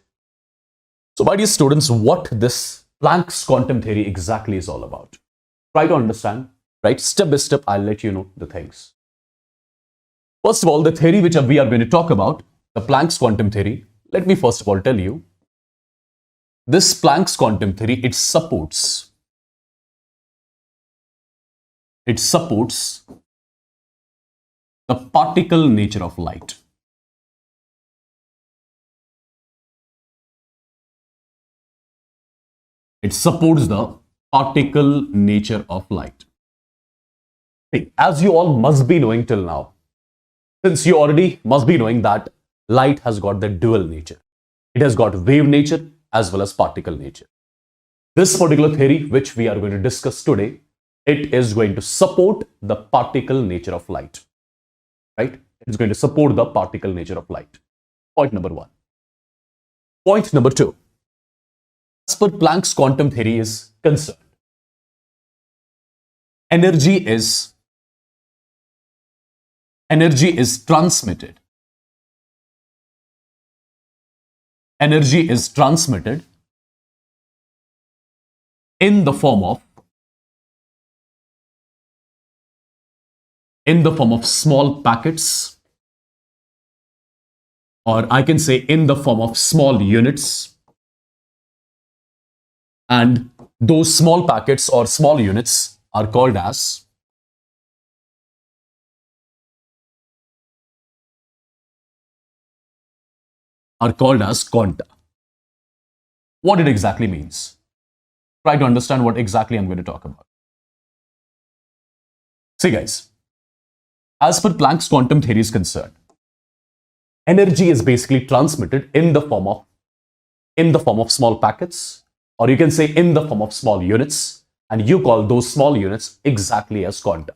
So, my dear students, what this Planck's quantum theory exactly is all about. Try to understand, right? Step by step, I'll let you know the things. First of all, the theory which we are going to talk about, the Planck's quantum theory, let me first of all tell you, this Planck's quantum theory, it supports the particle nature of light. It supports the particle nature of light. As you all must be knowing till now, since you already must be knowing that light has got the dual nature. It has got wave nature as well as particle nature. This particular theory which we are going to discuss today, it is going to support the particle nature of light. Right? It is going to support the particle nature of light. Point number 1. Point number 2. As per Planck's quantum theory is concerned, energy is transmitted. Energy is transmitted in the form of small packets, or I can say in the form of small units. And those small packets or small units are called as quanta. What it exactly means. Try to understand what exactly I'm going to talk about. See guys, as per Planck's quantum theory is concerned, energy is basically transmitted in the form of small packets, or you can say in the form of small units, and you call those small units exactly as quanta.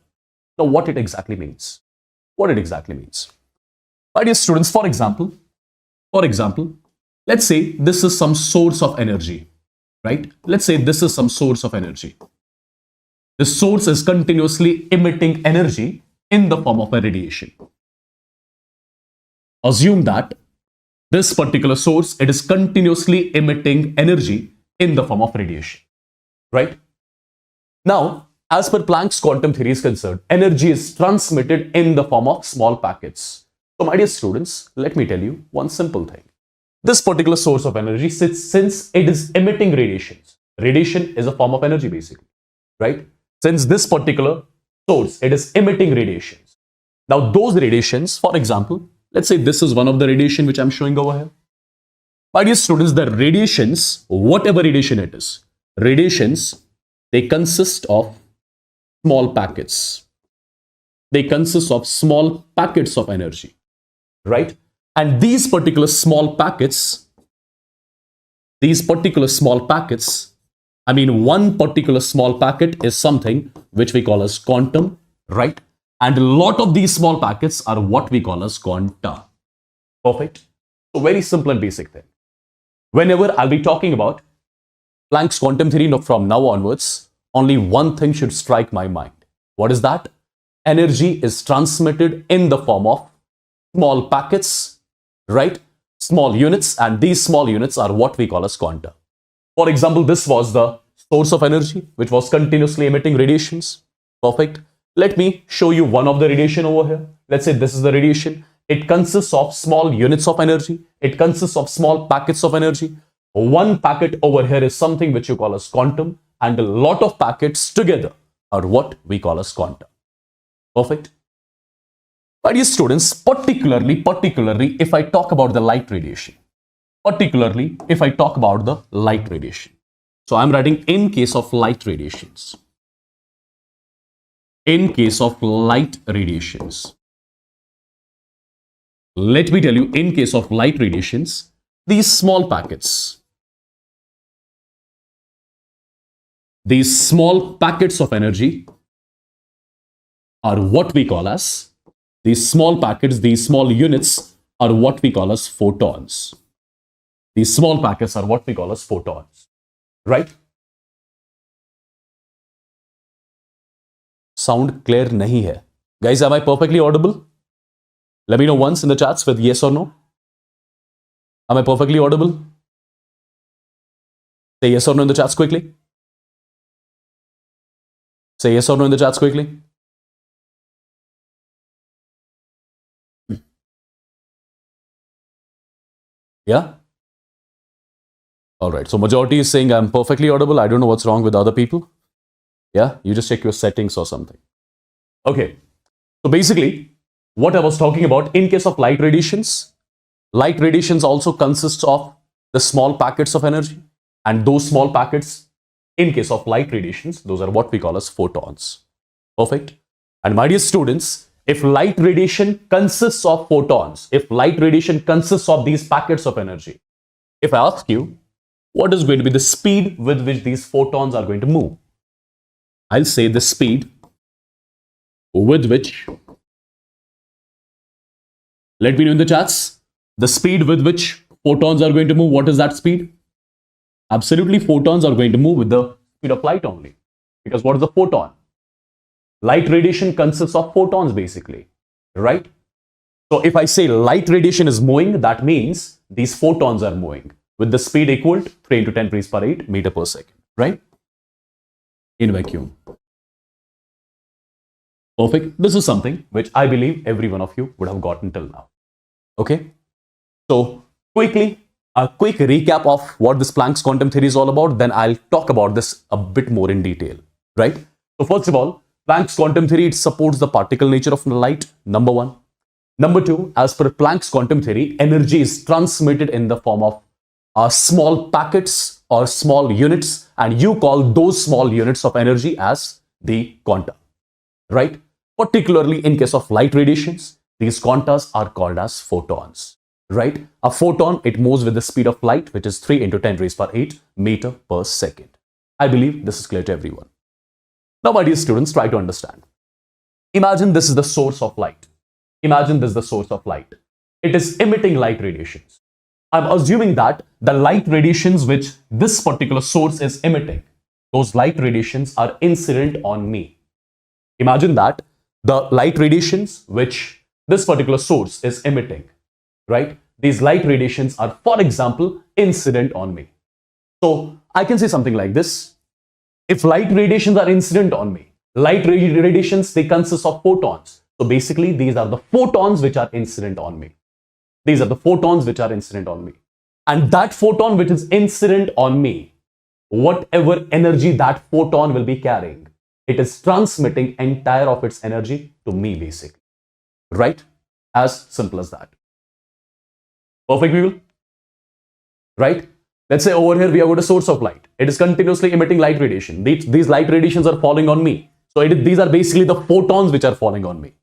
Now, what it exactly means? My dear students, for example, let's say this is some source of energy, right? Let's say this is some source of energy. The source is continuously emitting energy in the form of a radiation. Assume that this particular source, it is continuously emitting energy in the form of radiation, right? Now, as per Planck's quantum theory is concerned, energy is transmitted in the form of small packets. So, my dear students, let me tell you one simple thing. This particular source of energy, since it is emitting radiations, radiation is a form of energy basically, right? Since this particular source, it is emitting radiations. Now, those radiations, for example, let's say this is one of the radiation which I'm showing over here. My dear students, the radiations, whatever radiation it is, radiations, they consist of small packets. They consist of small packets of energy, right? And these particular small packets, I mean, one particular small packet is something which we call as quantum, right? And a lot of these small packets are what we call as quanta. Perfect. So very simple and basic thing. Whenever I'll be talking about Planck's quantum theory from now onwards, only one thing should strike my mind. What is that? Energy is transmitted in the form of small packets, right? Small units, and these small units are what we call as quanta. For example, this was the source of energy which was continuously emitting radiations. Perfect. Let me show you one of the radiation over here. Let's say this is the radiation. It consists of small units of energy. It consists of small packets of energy. One packet over here is something which you call as quantum, and a lot of packets together are what we call as quanta. Perfect. My dear students, particularly if I talk about the light radiation. So I'm writing in case of light radiations. In case of light radiations, let me tell you, in case of light radiations, these small packets of energy are what we call as, these small packets, these small units are what we call as photons. These small packets are what we call as photons, right? Sound clear nahi hai. Guys, am I perfectly audible? Let me know once in the chats with yes or no. Am I perfectly audible? Say yes or no in the chats quickly. Say yes or no in the chats quickly. Yeah? Alright, so majority is saying I'm perfectly audible. I don't know what's wrong with other people. Yeah, you just check your settings or something. Okay, so basically, what I was talking about, in case of light radiations also consists of the small packets of energy, and those small packets, in case of light radiations, those are what we call as photons. Perfect. And my dear students, if light radiation consists of photons, if light radiation consists of these packets of energy, if I ask you, what is going to be the speed with which these photons are going to move? I'll say the speed with which, let me know in the chats, the speed with which photons are going to move. What is that speed? Absolutely, photons are going to move with the speed of light only. Because what is a photon? Light radiation consists of photons basically, right? So if I say light radiation is moving, that means these photons are moving with the speed equal to 3 into 10 raised to the power 8 meter per second, right? In vacuum. Perfect. This is something which I believe every one of you would have gotten till now. Okay. So quickly, a quick recap of what this Planck's quantum theory is all about. Then I'll talk about this a bit more in detail, right? So first of all, Planck's quantum theory, it supports the particle nature of light, number one. Number two, as per Planck's quantum theory, energy is transmitted in the form of small packets or small units, and you call those small units of energy as the quanta, right? Particularly in case of light radiations, these quantas are called as photons, right? A photon, it moves with the speed of light, which is 3 into 10 raised to the power 8 meter per second. I believe this is clear to everyone. Now, my dear students, try to understand. Imagine this is the source of light. Imagine this is the source of light. It is emitting light radiations. I'm assuming that the light radiations which this particular source is emitting, those light radiations are incident on me. Imagine that the light radiations which this particular source is emitting, right? These light radiations are, for example, incident on me. So I can say something like this. If light radiations are incident on me, light radiations, they consist of photons. So basically, these are the photons which are incident on me. These are the photons which are incident on me. And that photon which is incident on me, whatever energy that photon will be carrying, it is transmitting entire of its energy to me basically. Right? As simple as that. Perfect, people? Right? Let's say over here we have got a source of light. It is continuously emitting light radiation. These light radiations are falling on me. So these are basically the photons which are falling on me.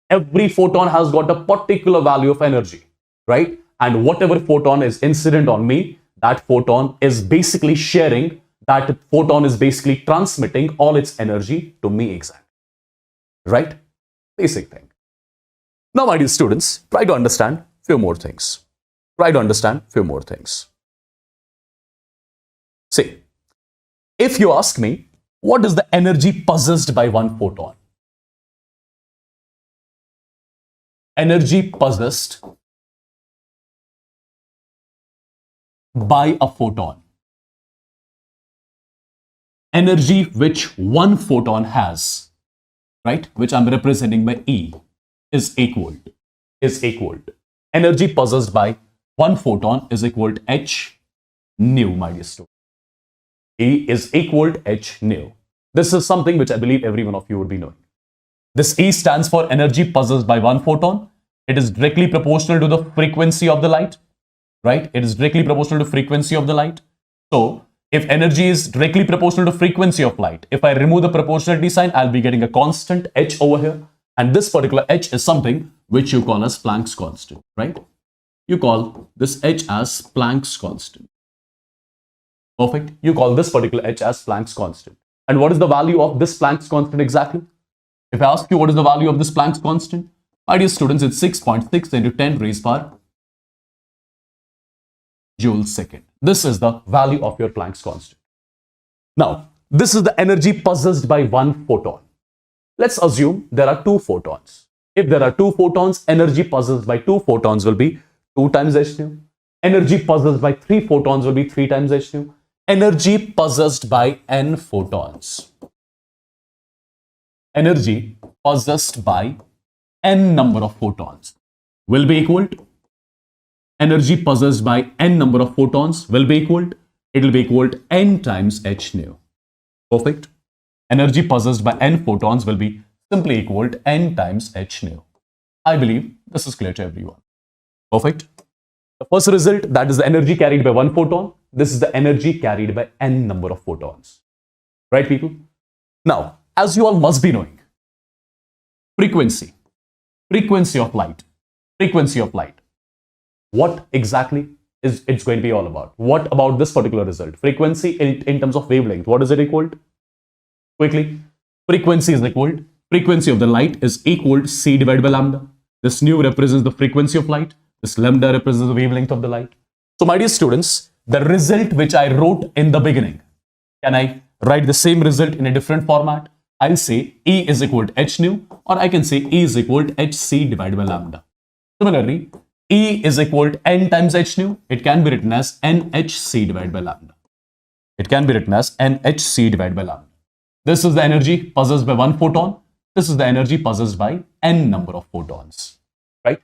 Every photon has got a particular value of energy, right? And whatever photon is incident on me, that photon is basically sharing, that photon is basically transmitting all its energy to me exactly, right? Basic thing. Now, my dear students, try to understand few more things. Try to understand few more things. See, if you ask me, what is the energy possessed by one photon? Energy possessed by a photon. Energy which one photon has, right, which I'm representing by E, is equal to. Energy possessed by one photon is equal to h nu, my dear student. E is equal to h nu. This is something which I believe every one of you would be knowing. This E stands for energy possessed by one photon. It is directly proportional to the frequency of the light, right? It is directly proportional to frequency of the light. So, if energy is directly proportional to frequency of light, if I remove the proportionality sign, I'll be getting a constant h over here. And this particular h is something which you call as Planck's constant, right? You call this h as Planck's constant. Perfect. You call this particular h as Planck's constant. And what is the value of this Planck's constant exactly? If I ask you what is the value of this Planck's constant, my dear students, it's 6.6 into 10 raised power joules second. This is the value of your Planck's constant. Now, this is the energy possessed by one photon. Let's assume there are two photons. If there are two photons, energy possessed by two photons will be 2 times h nu. Energy possessed by three photons will be 3 times h nu. Energy possessed by n photons. Energy possessed by n number of photons will be equal to, energy possessed by n number of photons will be equal to, it will be equal to n times h nu. Perfect. Energy possessed by n photons will be simply equal to n times h nu. I believe this is clear to everyone. Perfect. The first result, that is the energy carried by one photon. This is the energy carried by n number of photons. Right, people? Now, as you all must be knowing, frequency of light. What exactly is it's going to be all about? What about this particular result? Frequency in terms of wavelength, what is it equal to? Quickly, frequency is equal to, frequency of the light is equal to c divided by lambda. This nu represents the frequency of light. This lambda represents the wavelength of the light. So, my dear students, the result which I wrote in the beginning, can I write the same result in a different format? I'll say E is equal to h nu, or I can say E is equal to hc divided by lambda. Similarly, E is equal to n times h nu. It can be written as nhc divided by lambda. It can be written as nhc divided by lambda. This is the energy possessed by one photon. This is the energy possessed by n number of photons. Right?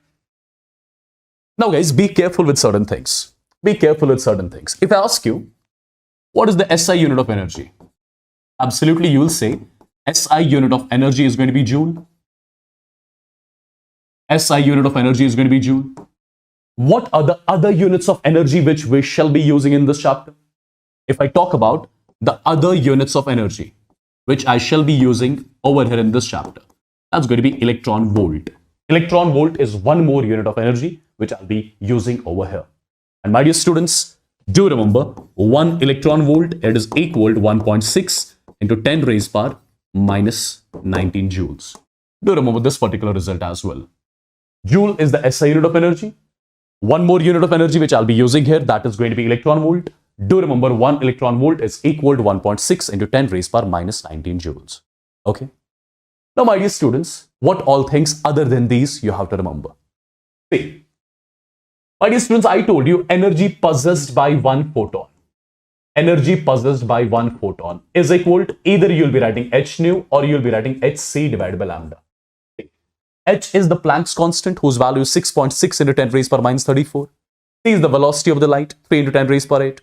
Now, guys, be careful with certain things. Be careful with certain things. If I ask you, what is the SI unit of energy? Absolutely, you will say SI unit of energy is going to be joule. SI unit of energy is going to be joule. What are the other units of energy which we shall be using in this chapter? If I talk about the other units of energy which I shall be using over here in this chapter, that's going to be electron volt. Electron volt is one more unit of energy which I'll be using over here. And my dear students, do remember 1 electron volt, it is equal to 1.6 into 10 raised power minus 19 joules. Do remember this particular result as well. Joule is the SI unit of energy. One more unit of energy which I'll be using here, that is going to be electron volt. do remember 1 electron volt is equal to 1.6 into 10 raised power minus 19 joules. Okay. Now, my dear students, what all things other than these you have to remember? See, my dear students, I told you energy possessed by one photon. Energy possessed by one photon is equal to either you'll be writing h nu or you'll be writing hc divided by lambda. H is the Planck's constant whose value is 6.6 into 10 raised power minus 34. C is the velocity of the light, 3 into 10 raised power 8.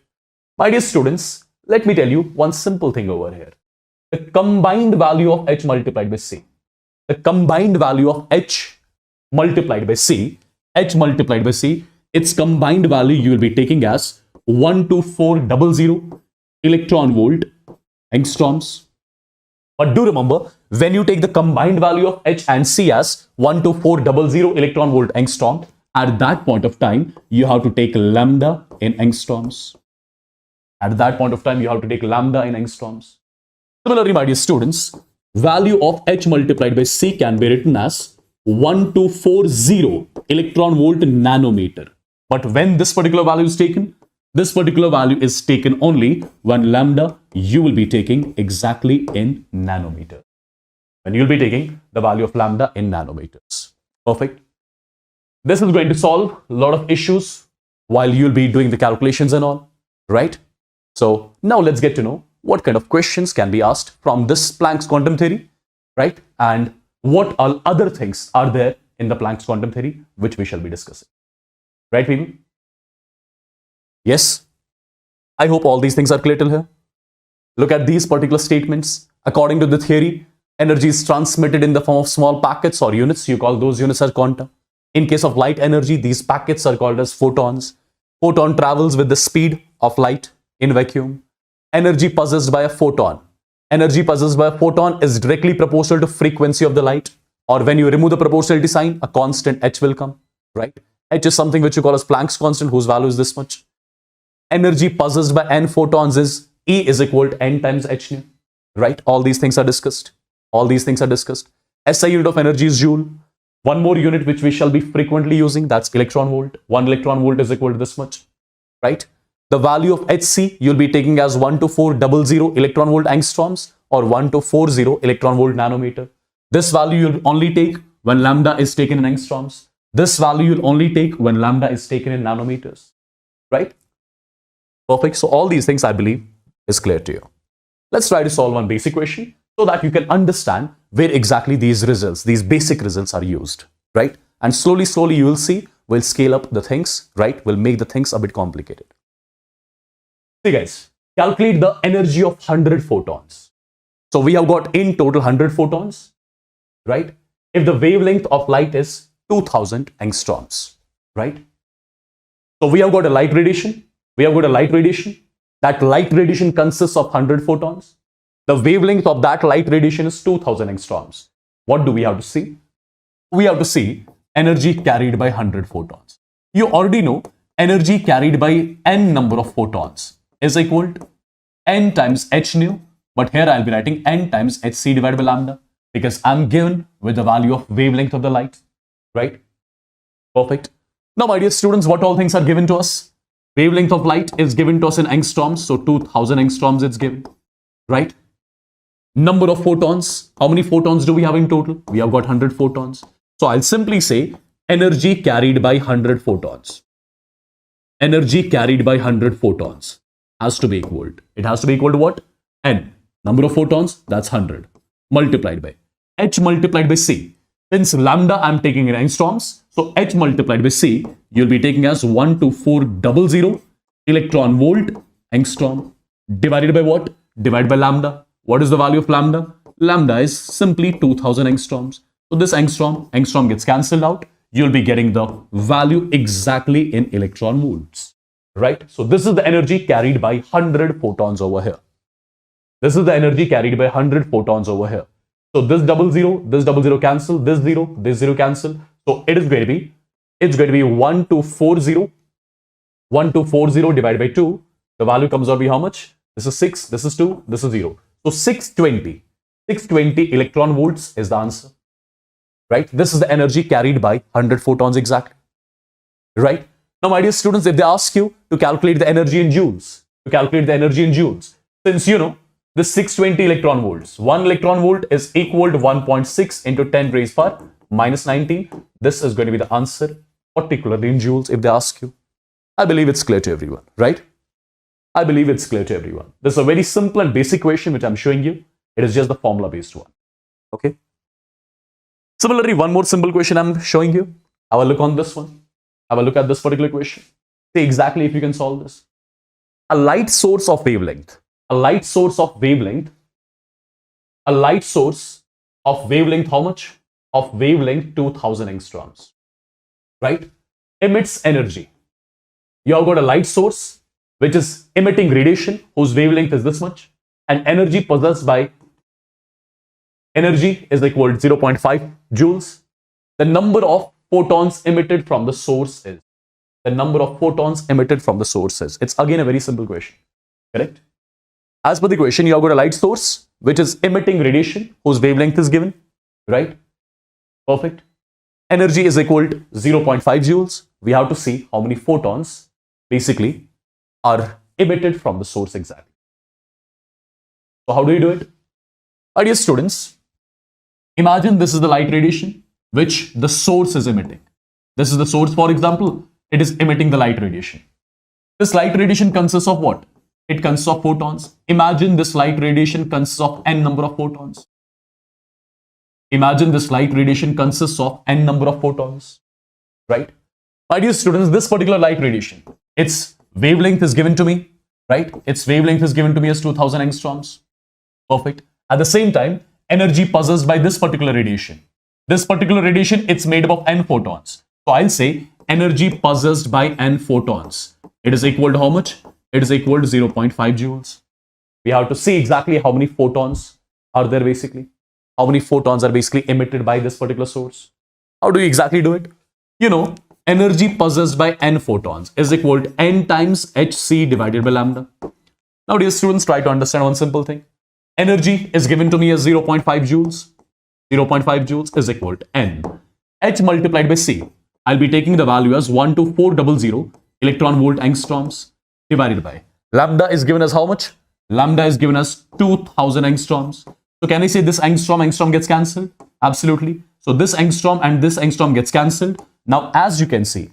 My dear students, let me tell you one simple thing over here. The combined value of H multiplied by C. The combined value of H multiplied by C. H multiplied by C. Its combined value you will be taking as 12400 electron volt angstroms. But do remember, when you take the combined value of H and C as 12400 electron volt angstrom, at that point of time, you have to take lambda in angstroms. At that point of time, you have to take lambda in angstroms. Similarly, my dear students, value of H multiplied by C can be written as 1240 electron volt nanometer. But when this particular value is taken, this particular value is taken only when lambda you will be taking exactly in nanometer. When you'll be taking the value of lambda in nanometers. Perfect. This is going to solve a lot of issues while you'll be doing the calculations and all, right? So now let's get to know what kind of questions can be asked from this Planck's quantum theory, right? And what all other things are there in the Planck's quantum theory, which we shall be discussing. Right, people? Yes? I hope all these things are clear till here. Look at these particular statements. According to the theory, energy is transmitted in the form of small packets or units. You call those units as quanta. In case of light energy, these packets are called as photons. Photon travels with the speed of light in vacuum. Energy possessed by a photon. Energy possessed by a photon is directly proportional to frequency of the light. Or when you remove the proportionality sign, a constant h will come, right? H is something which you call as Planck's constant, whose value is this much. Energy possessed by n photons is E is equal to n times h nu, right? All these things are discussed. All these things are discussed. SI unit of energy is joule. One more unit which we shall be frequently using, that's electron volt. 1 electron volt is equal to this much, right? The value of Hc you'll be taking as 12400 electron volt angstroms or 1240 electron volt nanometer. This value you'll only take when lambda is taken in angstroms. This value you'll only take when lambda is taken in nanometers, right? Perfect. So all these things I believe is clear to you. Let's try to solve one basic question so that you can understand where exactly these results, these basic results are used, right? And slowly you will see, we'll scale up the things, right? We'll make the things a bit complicated. See guys, calculate the energy of 100 photons. So we have got in total 100 photons, right? If the wavelength of light is 2000 angstroms, right? So we have got a light radiation. That light radiation consists of 100 photons. The wavelength of that light radiation is 2000 angstroms. What do we have to see? We have to see energy carried by 100 photons. You already know energy carried by n number of photons is equal to n times h nu, but here I'll be writing n times hc divided by lambda because I'm given with the value of wavelength of the light, right? Perfect. Now, my dear students, what all things are given to us? Wavelength of light is given to us in angstroms, so 2000 angstroms it's given, right? Number of photons, how many photons do we have in total? We have got 100 photons. So I'll simply say energy carried by 100 photons. Energy carried by 100 photons has to be equal to, it has to be equal to what? N. Number of photons, that's 100. Multiplied by H multiplied by C. Since lambda I'm taking in angstroms, so H multiplied by C, you'll be taking as 12400 electron volt angstrom divided by what? Divided by lambda. What is the value of lambda? Lambda is simply 2000 angstroms. So this angstrom gets cancelled out. You'll be getting the value exactly in electron volts, right? So this is the energy carried by 100 photons over here. This is the energy carried by 100 photons over here. So this double zero cancel, this zero cancel. So it is going to be, it's going to be 1240 divided by 2. The value comes out to be how much? This is 6, this is 2, this is 0. So 620 electron volts is the answer, right? This is the energy carried by 100 photons exactly, right? Now, my dear students, if they ask you to calculate the energy in joules, to calculate the energy in joules. Since you know the 620 electron volts, 1 electron volt is equal to 1.6 into 10 raised power minus 19. This is going to be the answer, particularly in joules if they ask you. I believe it's clear to everyone, right? I believe it's clear to everyone. This is a very simple and basic question which I'm showing you. It is just the formula based one. Okay. Similarly, one more simple question I'm showing you. Have a look on this one. Have a look at this particular question. See exactly if you can solve this. A light source of wavelength. A light source of wavelength. A light source of wavelength, how much? Of wavelength 2000 angstroms. Right? Emits energy. You have got a light source which is emitting radiation whose wavelength is this much, and energy possessed by energy is equal to 0.5 joules. The number of photons emitted from the source is. The number of photons emitted from the source is. It's again a very simple question. Correct? As per the question, you have got a light source which is emitting radiation whose wavelength is given. Right? Perfect. Energy is equal to 0.5 joules. We have to see how many photons basically are emitted from the source exactly. So how do you do it? My dear students, imagine this is the light radiation which the source is emitting. This is the source, for example, it is emitting the light radiation. This light radiation consists of what? It consists of photons. Imagine this light radiation consists of n number of photons. Imagine this light radiation consists of n number of photons. Right? My dear students, this particular light radiation, its wavelength is given to me, right? Its wavelength is given to me as 2000 angstroms. Perfect. At the same time, energy possessed by this particular radiation. This particular radiation, it's made up of n photons. So I'll say energy possessed by n photons. It is equal to how much? It is equal to 0.5 joules. We have to see exactly how many photons are there basically. How many photons are basically emitted by this particular source. How do you exactly do it? You know, energy possessed by n photons is equal to n times hc divided by lambda. Now, dear students, try to understand one simple thing. Energy is given to me as 0.5 joules. 0.5 joules is equal to n. H multiplied by c. I'll be taking the value as 12400 electron volt angstroms divided by lambda is given as how much? Lambda is given as 2000 angstroms. So can I say this angstrom gets cancelled? Absolutely. So this angstrom and this angstrom gets cancelled. Now, as you can see,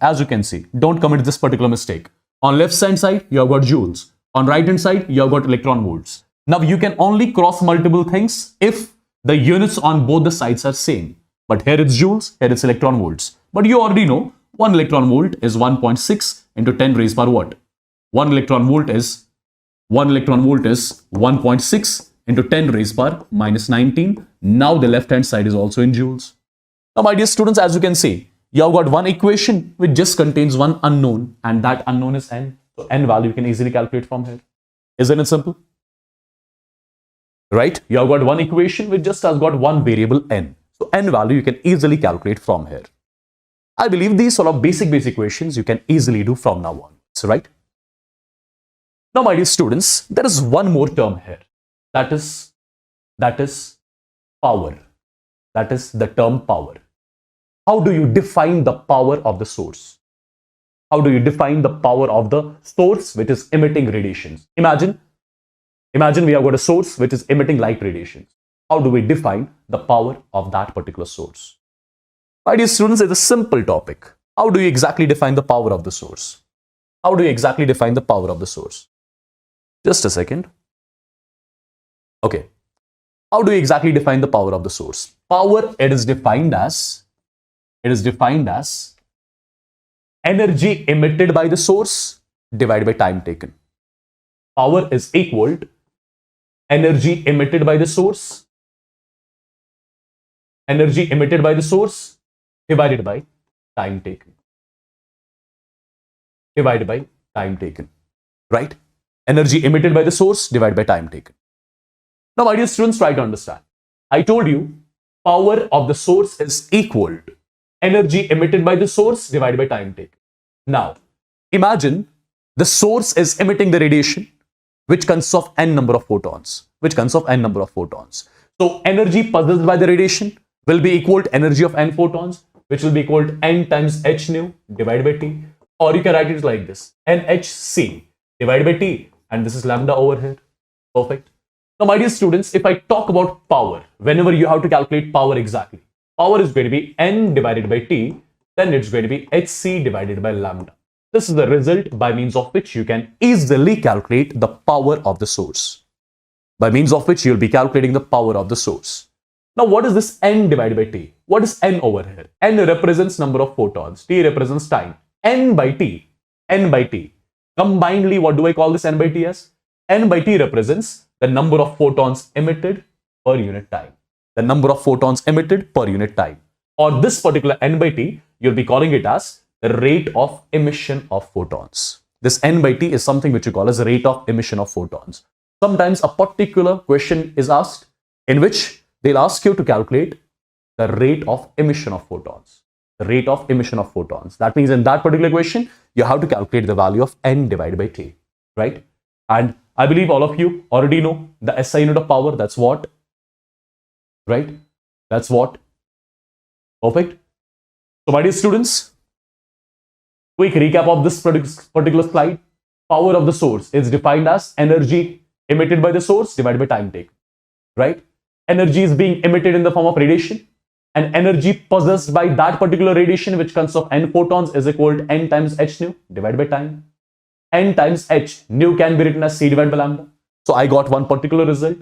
don't commit this particular mistake. On left hand side, you have got joules. On right hand side, you have got electron volts. Now, you can only cross multiple things if the units on both the sides are same. But here it's joules, here it's electron volts. But you already know 1 electron volt is 1.6 into 10 raised power what? 1 electron volt is 1.6 into 10 raised power minus 19. Now the left hand side is also in joules. Now, my dear students, as you can see, you have got one equation which just contains one unknown, and that unknown is n. So n value you can easily calculate from here. Isn't it simple? Right? You have got one equation which just has got one variable n. So n value you can easily calculate from here. I believe these sort of basic equations you can easily do from now on. So, right? Now, my dear students, there is one more term here. That is power. That is the term power. How do you define the power of the source? How do you define the power of the source which is emitting radiations? Imagine we have got a source which is emitting light radiations. How do we define the power of that particular source? My dear students, it's a simple topic. How do you exactly define the power of the source? How do you exactly define the power of the source? Just a second. Okay. How do you exactly define the power of the source? Power, it is defined as energy emitted by the source divided by time taken. Power is equal to energy emitted by the source divided by time taken. Right? Energy emitted by the source divided by time taken. Now, my dear students, try to understand. I told you power of the source is equal to energy emitted by the source divided by time taken. Now, imagine the source is emitting the radiation which consists of n number of photons. So, energy possessed by the radiation will be equal to energy of n photons, which will be equal to n times h nu divided by t. Or you can write it like this, nhc divided by t. and this is lambda over here. Perfect. Now, my dear students, if I talk about power, whenever you have to calculate power exactly, power is going to be n divided by t, then it's going to be hc divided by lambda. This is the result by means of which you can easily calculate the power of the source. By means of which you'll be calculating the power of the source. Now, what is this n divided by t? What is n over here? N represents number of photons, t represents time. N by t. Combinedly, what do I call this n by t as? N by t represents the number of photons emitted per unit time. The number of photons emitted per unit time. Or this particular n by t, you'll be calling it as the rate of emission of photons. This n by t is something which you call as the rate of emission of photons. Sometimes a particular question is asked in which they'll ask you to calculate the rate of emission of photons. The rate of emission of photons. That means in that particular question, you have to calculate the value of n divided by t, right? And I believe all of you already know the SI unit of power. That's what? Right? That's what? Perfect. So, my dear students, quick recap of this particular slide. Power of the source is defined as energy emitted by the source divided by time taken, right? Energy is being emitted in the form of radiation, and energy possessed by that particular radiation, which consists of n photons, is equal to n times h nu divided by time. N times h, nu can be written as c divided by lambda. So I got one particular result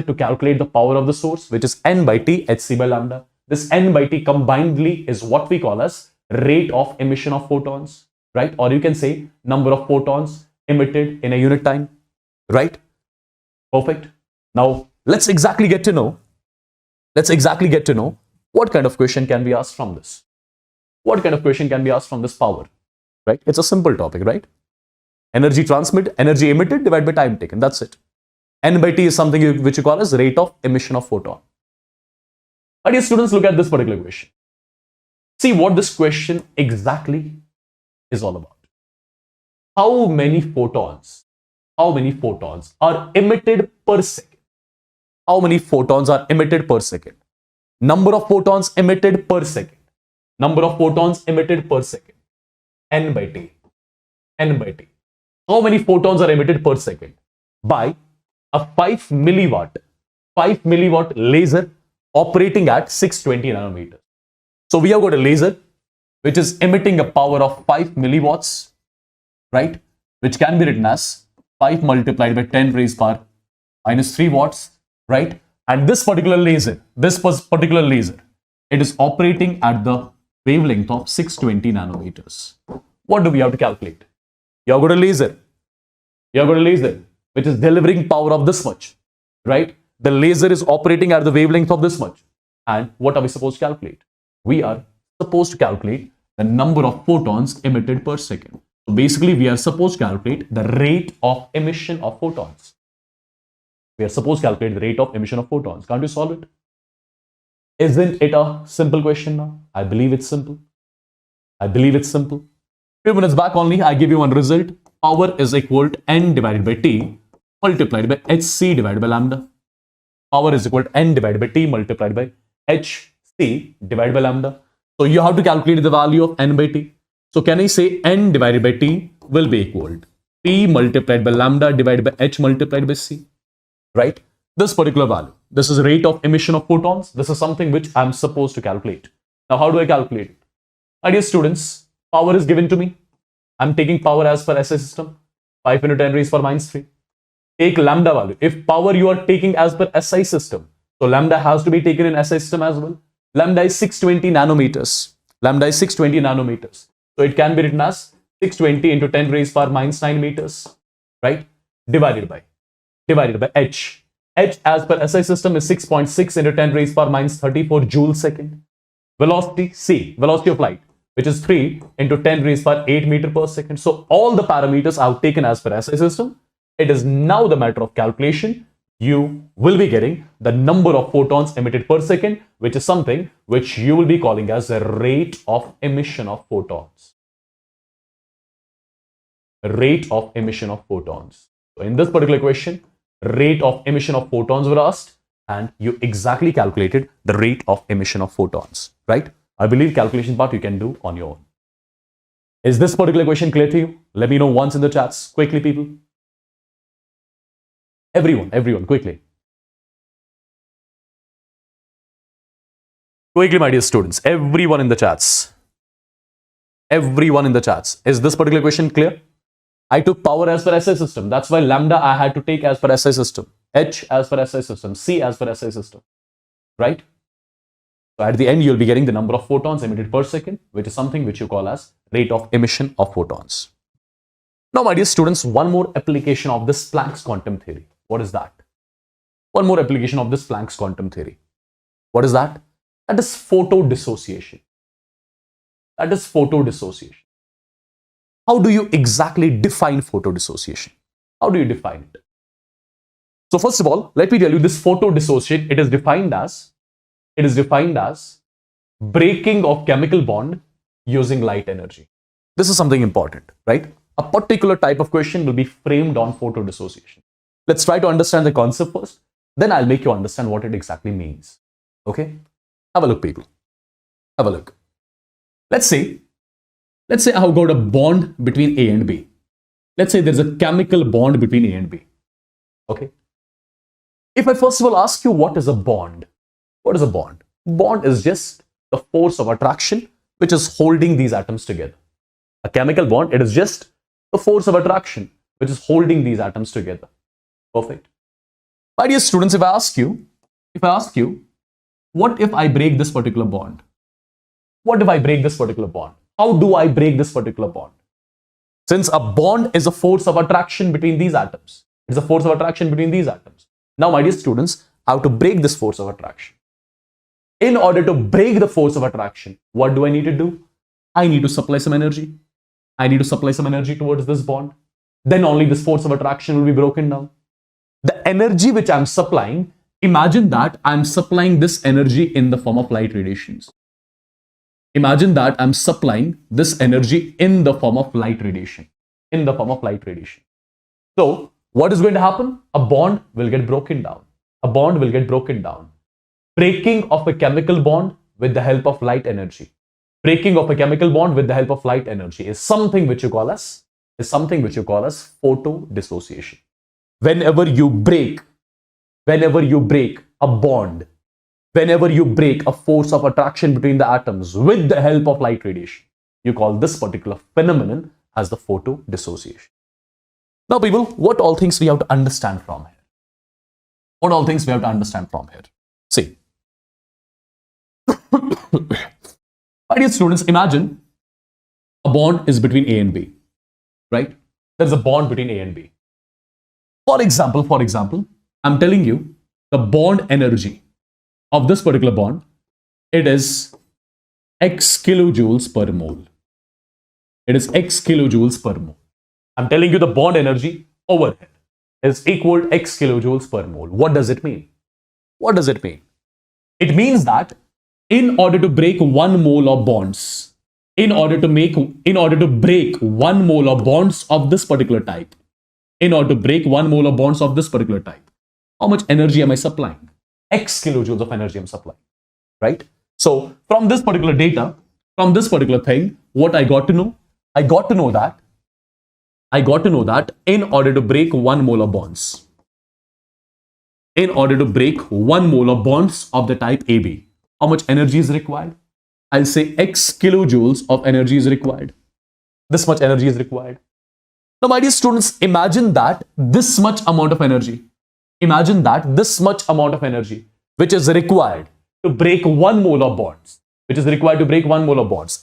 to calculate the power of the source, which is n by t hc by lambda. This n by t combinedly is what we call as rate of emission of photons, right? Or you can say number of photons emitted in a unit time, right? Perfect. Now let's exactly get to know what kind of question can be asked from this. What kind of question can be asked from this power, right? It's a simple topic, right? Energy transmitted, energy emitted divided by time taken. That's it. N by t is something which you call as rate of emission of photon. My dear students, look at this particular question. See what this question exactly is all about. How many photons are emitted per second? How many photons are emitted per second? Number of photons emitted per second. Number of photons emitted per second. N by t. How many photons are emitted per second? By a 5 milliwatt laser operating at 620 nanometers. So we have got a laser which is emitting a power of 5 milliwatts, right? Which can be written as 5 multiplied by 10 raised power minus 3 watts, right? And this particular laser, it is operating at the wavelength of 620 nanometers. What do we have to calculate? You have got a laser. Which is delivering power of this much, right? The laser is operating at the wavelength of this much. And what are we supposed to calculate? We are supposed to calculate the number of photons emitted per second. So basically, we are supposed to calculate the rate of emission of photons. Can't you solve it? Isn't it a simple question now? I believe it's simple. Few minutes back only, I give you one result. Power is equal to n divided by t multiplied by hc divided by lambda. Power is equal to n divided by t multiplied by hc divided by lambda. So you have to calculate the value of n by t. So can I say n divided by t will be equal to t multiplied by lambda divided by h multiplied by c, right? This particular value, this is rate of emission of photons. This is something which I'm supposed to calculate. Now, how do I calculate it? My dear students, power is given to me. I'm taking power as per SI system, 5 into 10 raised power minus 3. Take lambda value. If power you are taking as per SI system, so lambda has to be taken in SI system as well. Lambda is 620 nanometers. So it can be written as 620 into 10 raised power minus 9 meters, right? Divided by h. H as per SI system is 6.6 into 10 raised power minus 34 joule second. Velocity C, velocity of light, which is 3 into 10 raised power 8 meter per second. So all the parameters I have taken as per SI system. It is now the matter of calculation. You will be getting the number of photons emitted per second, which is something which you will be calling as the rate of emission of photons. Rate of emission of photons. So in this particular question, rate of emission of photons were asked, and you exactly calculated the rate of emission of photons, right? I believe calculation part you can do on your own. Is this particular question clear to you? Let me know once in the chats. Quickly, people. Everyone, quickly. Quickly, my dear students. Everyone in the chats. Everyone in the chats. Is this particular question clear? I took power as per SI system. That's why lambda I had to take as per SI system. H as per SI system. C as per SI system. Right? So at the end, you'll be getting the number of photons emitted per second, which is something which you call as rate of emission of photons. Now, my dear students, one more application of this Planck's quantum theory. What is that? One more application of this Planck's quantum theory. What is that? That is photo dissociation. That is photo dissociation. How do you exactly define photo dissociation? How do you define it? So first of all, let me tell you this photo dissociation, it is defined as breaking of chemical bond using light energy. This is something important, right? A particular type of question will be framed on photo dissociation. Let's try to understand the concept first. Then I'll make you understand what it exactly means. Okay? Have a look, people. Have a look. Let's say I've got a bond between A and B. Let's say there's a chemical bond between A and B. Okay? If I first of all ask you what is a bond? What is a bond? Bond is just the force of attraction which is holding these atoms together. A chemical bond, it is just the force of attraction which is holding these atoms together. Perfect. My dear students, if I ask you, what if I break this particular bond? What if I break this particular bond? How do I break this particular bond? Since a bond is a force of attraction between these atoms. It's a force of attraction between these atoms. Now, my dear students, I have to break this force of attraction. In order to break the force of attraction, what do I need to do? I need to supply some energy. I need to supply some energy towards this bond. Then only this force of attraction will be broken down. The energy which I'm supplying, imagine that I'm supplying this energy in the form of light radiations. Imagine that I'm supplying this energy in the form of light radiation. In the form of light radiation. So, what is going to happen? A bond will get broken down. A bond will get broken down. Breaking of a chemical bond with the help of light energy. Breaking of a chemical bond with the help of light energy is something which you call as photo dissociation. Whenever you break a bond, whenever you break a force of attraction between the atoms with the help of light radiation, you call this particular phenomenon as the photo dissociation. Now, people, what all things we have to understand from here? What all things we have to understand from here? See. My dear students, imagine a bond is between A and B, right? There's a bond between A and B. For example, I'm telling you the bond energy of this particular bond, it is X kilojoules per mole. It is X kilojoules per mole. I'm telling you the bond energy over here is equal to X kilojoules per mole. What does it mean? What does it mean? It means that in order to break 1 mole of bonds, in order to break 1 mole of bonds of this particular type, how much energy am I supplying? X kilojoules of energy I'm supplying, right? So from this particular data, from this particular thing, what I got to know? I got to know that in order to break 1 mole of bonds, in order to break 1 mole of bonds of the type AB, how much energy is required? I'll say X kilojoules of energy is required. This much energy is required. Now, my dear students, imagine that this much amount of energy, which is required to break 1 mole of bonds,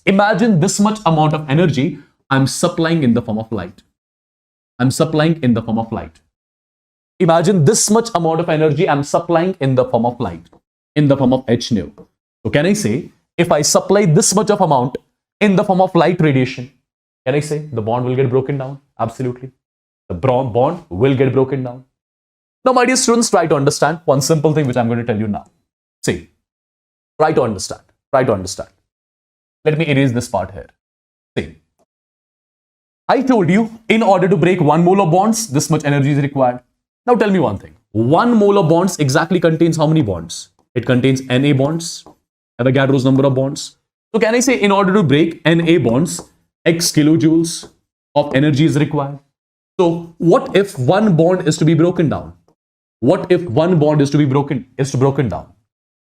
imagine this much amount of energy I'm supplying in the form of light. Imagine this much amount of energy I'm supplying in the form of light, in the form of h nu. So can I say, if I supply this much of amount in the form of light radiation, can I say the bond will get broken down? Absolutely. The bond will get broken down. Now, my dear students, try to understand one simple thing which I'm going to tell you now. See, try to understand. Let me erase this part here. See, I told you in order to break 1 mole of bonds, this much energy is required. Now tell me one thing. 1 mole of bonds exactly contains how many bonds? It contains Na bonds, Avogadro's number of bonds. So can I say in order to break Na bonds, X kilojoules of energy is required. So what if one bond is to be broken down? What if one bond is to be broken down?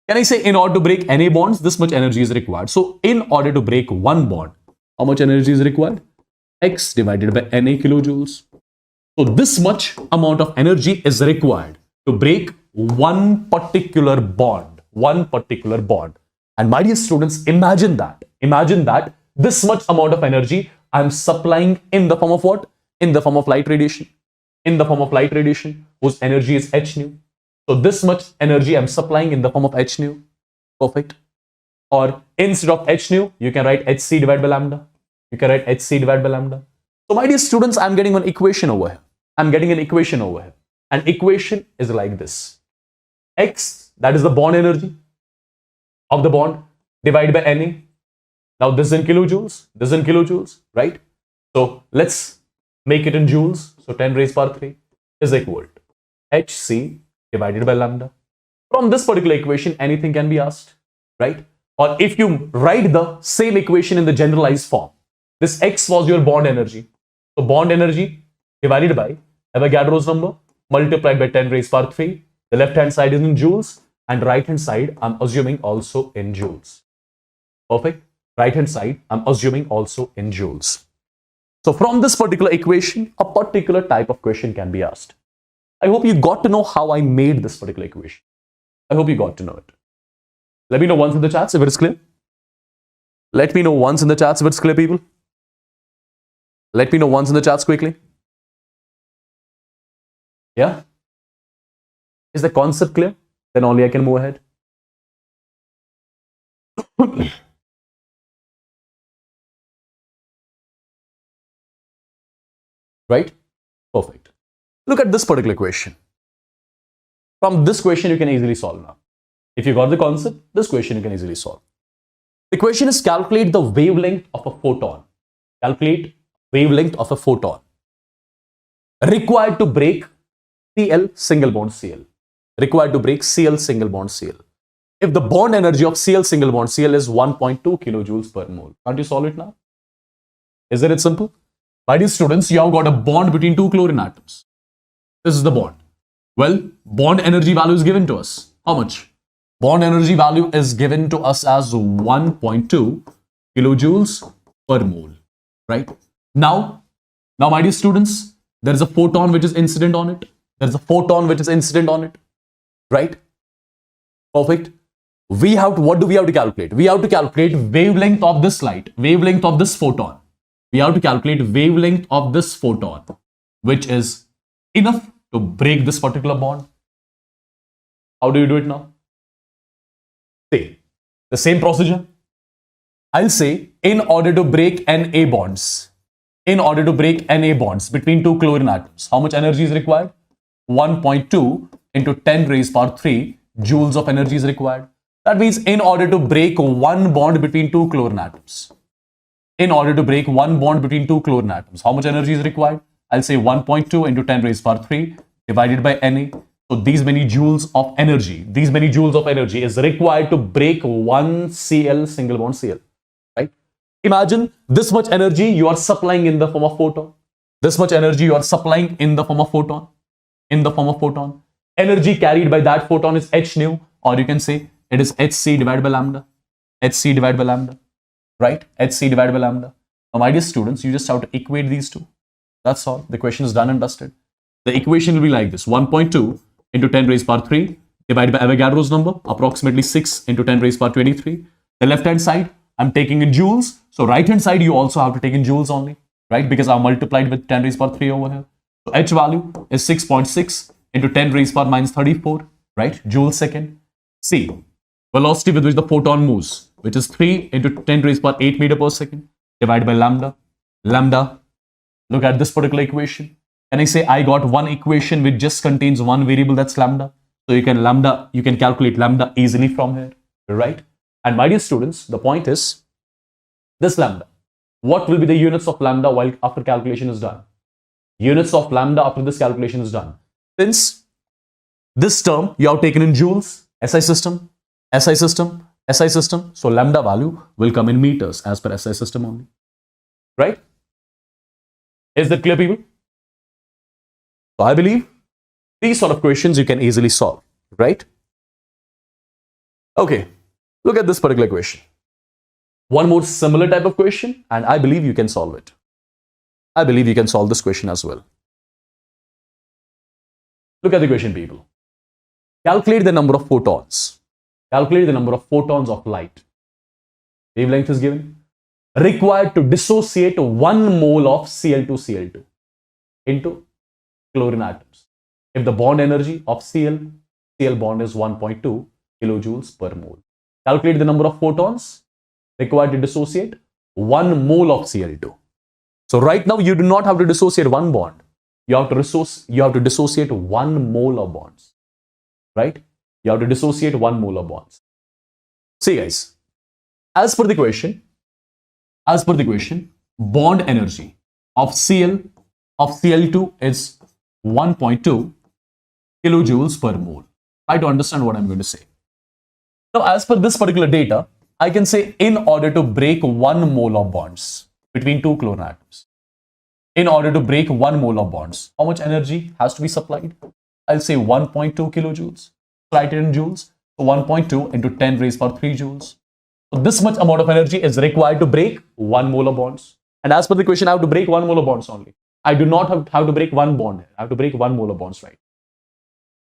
Can I say in order to break Na bonds, this much energy is required? So in order to break one bond, how much energy is required? X divided by Na kilojoules. So this much amount of energy is required to break one particular bond. And my dear students, imagine that this much amount of energy I'm supplying in the form of what? In the form of light radiation. Whose energy is h nu. So this much energy I'm supplying in the form of h nu. Perfect. Or instead of h nu, you can write hc divided by lambda. So my dear students, I'm getting an equation over here. An equation is like this. X, that is the bond energy of the bond, divided by Na. Now this is in kilojoules, right? So let's make it in joules. So 10 raised power 3 is equal to Hc divided by lambda. From this particular equation, anything can be asked, right? Or if you write the same equation in the generalized form, this X was your bond energy. So bond energy divided by Avogadro's number multiplied by 10 raised power 3. The left hand side is in joules and right hand side I'm assuming also in joules. Perfect. Right hand side I'm assuming also in joules. So from this particular equation, a particular type of question can be asked. I hope you got to know how I made this particular equation. I hope you got to know it. Let me know once in the chats if it is clear. Let me know once in the chats if it's clear, people. Let me know once in the chats quickly. Yeah? Is the concept clear? Then only I can move ahead. Right? Perfect. Look at this particular question. From this question, you can easily solve now. If you got the concept, this question you can easily solve. The question is calculate the wavelength of a photon. Calculate wavelength of a photon required to break Cl single bond Cl. Required to break Cl single bond Cl. If the bond energy of Cl single bond Cl is 1.2 kilojoules per mole. Can't you solve it now? Isn't it simple? My dear students, you have got a bond between two chlorine atoms. This is the bond. Well, bond energy value is given to us. How much? Bond energy value is given to us as 1.2 kilojoules per mole. Right? Now, my dear students, there is a photon which is incident on it. Right? Perfect. What do we have to calculate? We have to calculate wavelength of this light, wavelength of this photon. We have to calculate wavelength of this photon, which is enough to break this particular bond. How do you do it now? Say, the same procedure. I'll say, in order to break Na bonds, between two chlorine atoms, how much energy is required? 1.2 into 10 raised power 3 joules of energy is required. That means in order to break one bond between two chlorine atoms, how much energy is required? I'll say 1.2 into 10 raised power 3 divided by Na. So these many joules of energy is required to break one Cl single bond Cl. Right? Imagine this much energy you are supplying in the form of photon. Energy carried by that photon is h nu, or you can say it is hc divided by lambda. Right? hc divided by lambda. Now, my dear students, you just have to equate these two. That's all. The question is done and dusted. The equation will be like this: 1.2 into 10 raised power 3 divided by Avogadro's number, approximately 6 into 10 raised power 23. The left hand side, I'm taking in joules. So right hand side, you also have to take in joules only, right? Because I've multiplied with 10 raised power 3 over here. So H value is 6.6 into 10 raised power minus 34, right? Joules second. C, velocity with which the photon moves, which is 3 into 10 raised power 8 meter per second divided by lambda. Look at this particular equation. Can I say I got one equation which just contains one variable, that's lambda? So you can calculate lambda easily from here, right? And my dear students, the point is this lambda. What will be the units of lambda while after calculation is done? Units of lambda after this calculation is done. Since this term you have taken in joules, SI system. So lambda value will come in meters as per SI system only. right? Is that clear, people? So I believe these sort of questions you can easily solve, right? Okay, look at this particular question. One more similar type of question, and I believe you can solve it. I believe you can solve this question as well. Look at the question, people. Calculate the number of photons. Calculate the number of photons of light. Wavelength is given. Required to dissociate 1 mole of Cl2Cl2 into chlorine atoms. If the bond energy of Cl bond is 1.2 kilojoules per mole. Calculate the number of photons required to dissociate 1 mole of Cl2. So right now you do not have to dissociate one bond. You have to dissociate 1 mole of bonds. Right? You have to dissociate 1 mole of bonds. See guys, as per the question, bond energy of Cl2 is 1.2 kilojoules per mole. Try to understand what I'm going to say. Now, as per this particular data, I can say in order to break 1 mole of bonds between two chlorine atoms, in order to break 1 mole of bonds, how much energy has to be supplied? I'll say 1.2 kilojoules. Write it in joules. So 1.2 into 10 raised power 3 joules. So this much amount of energy is required to break 1 mole of bonds. And as per the question, I have to break 1 mole of bonds only. I do not have to break one bond. I have to break 1 mole of bonds, right?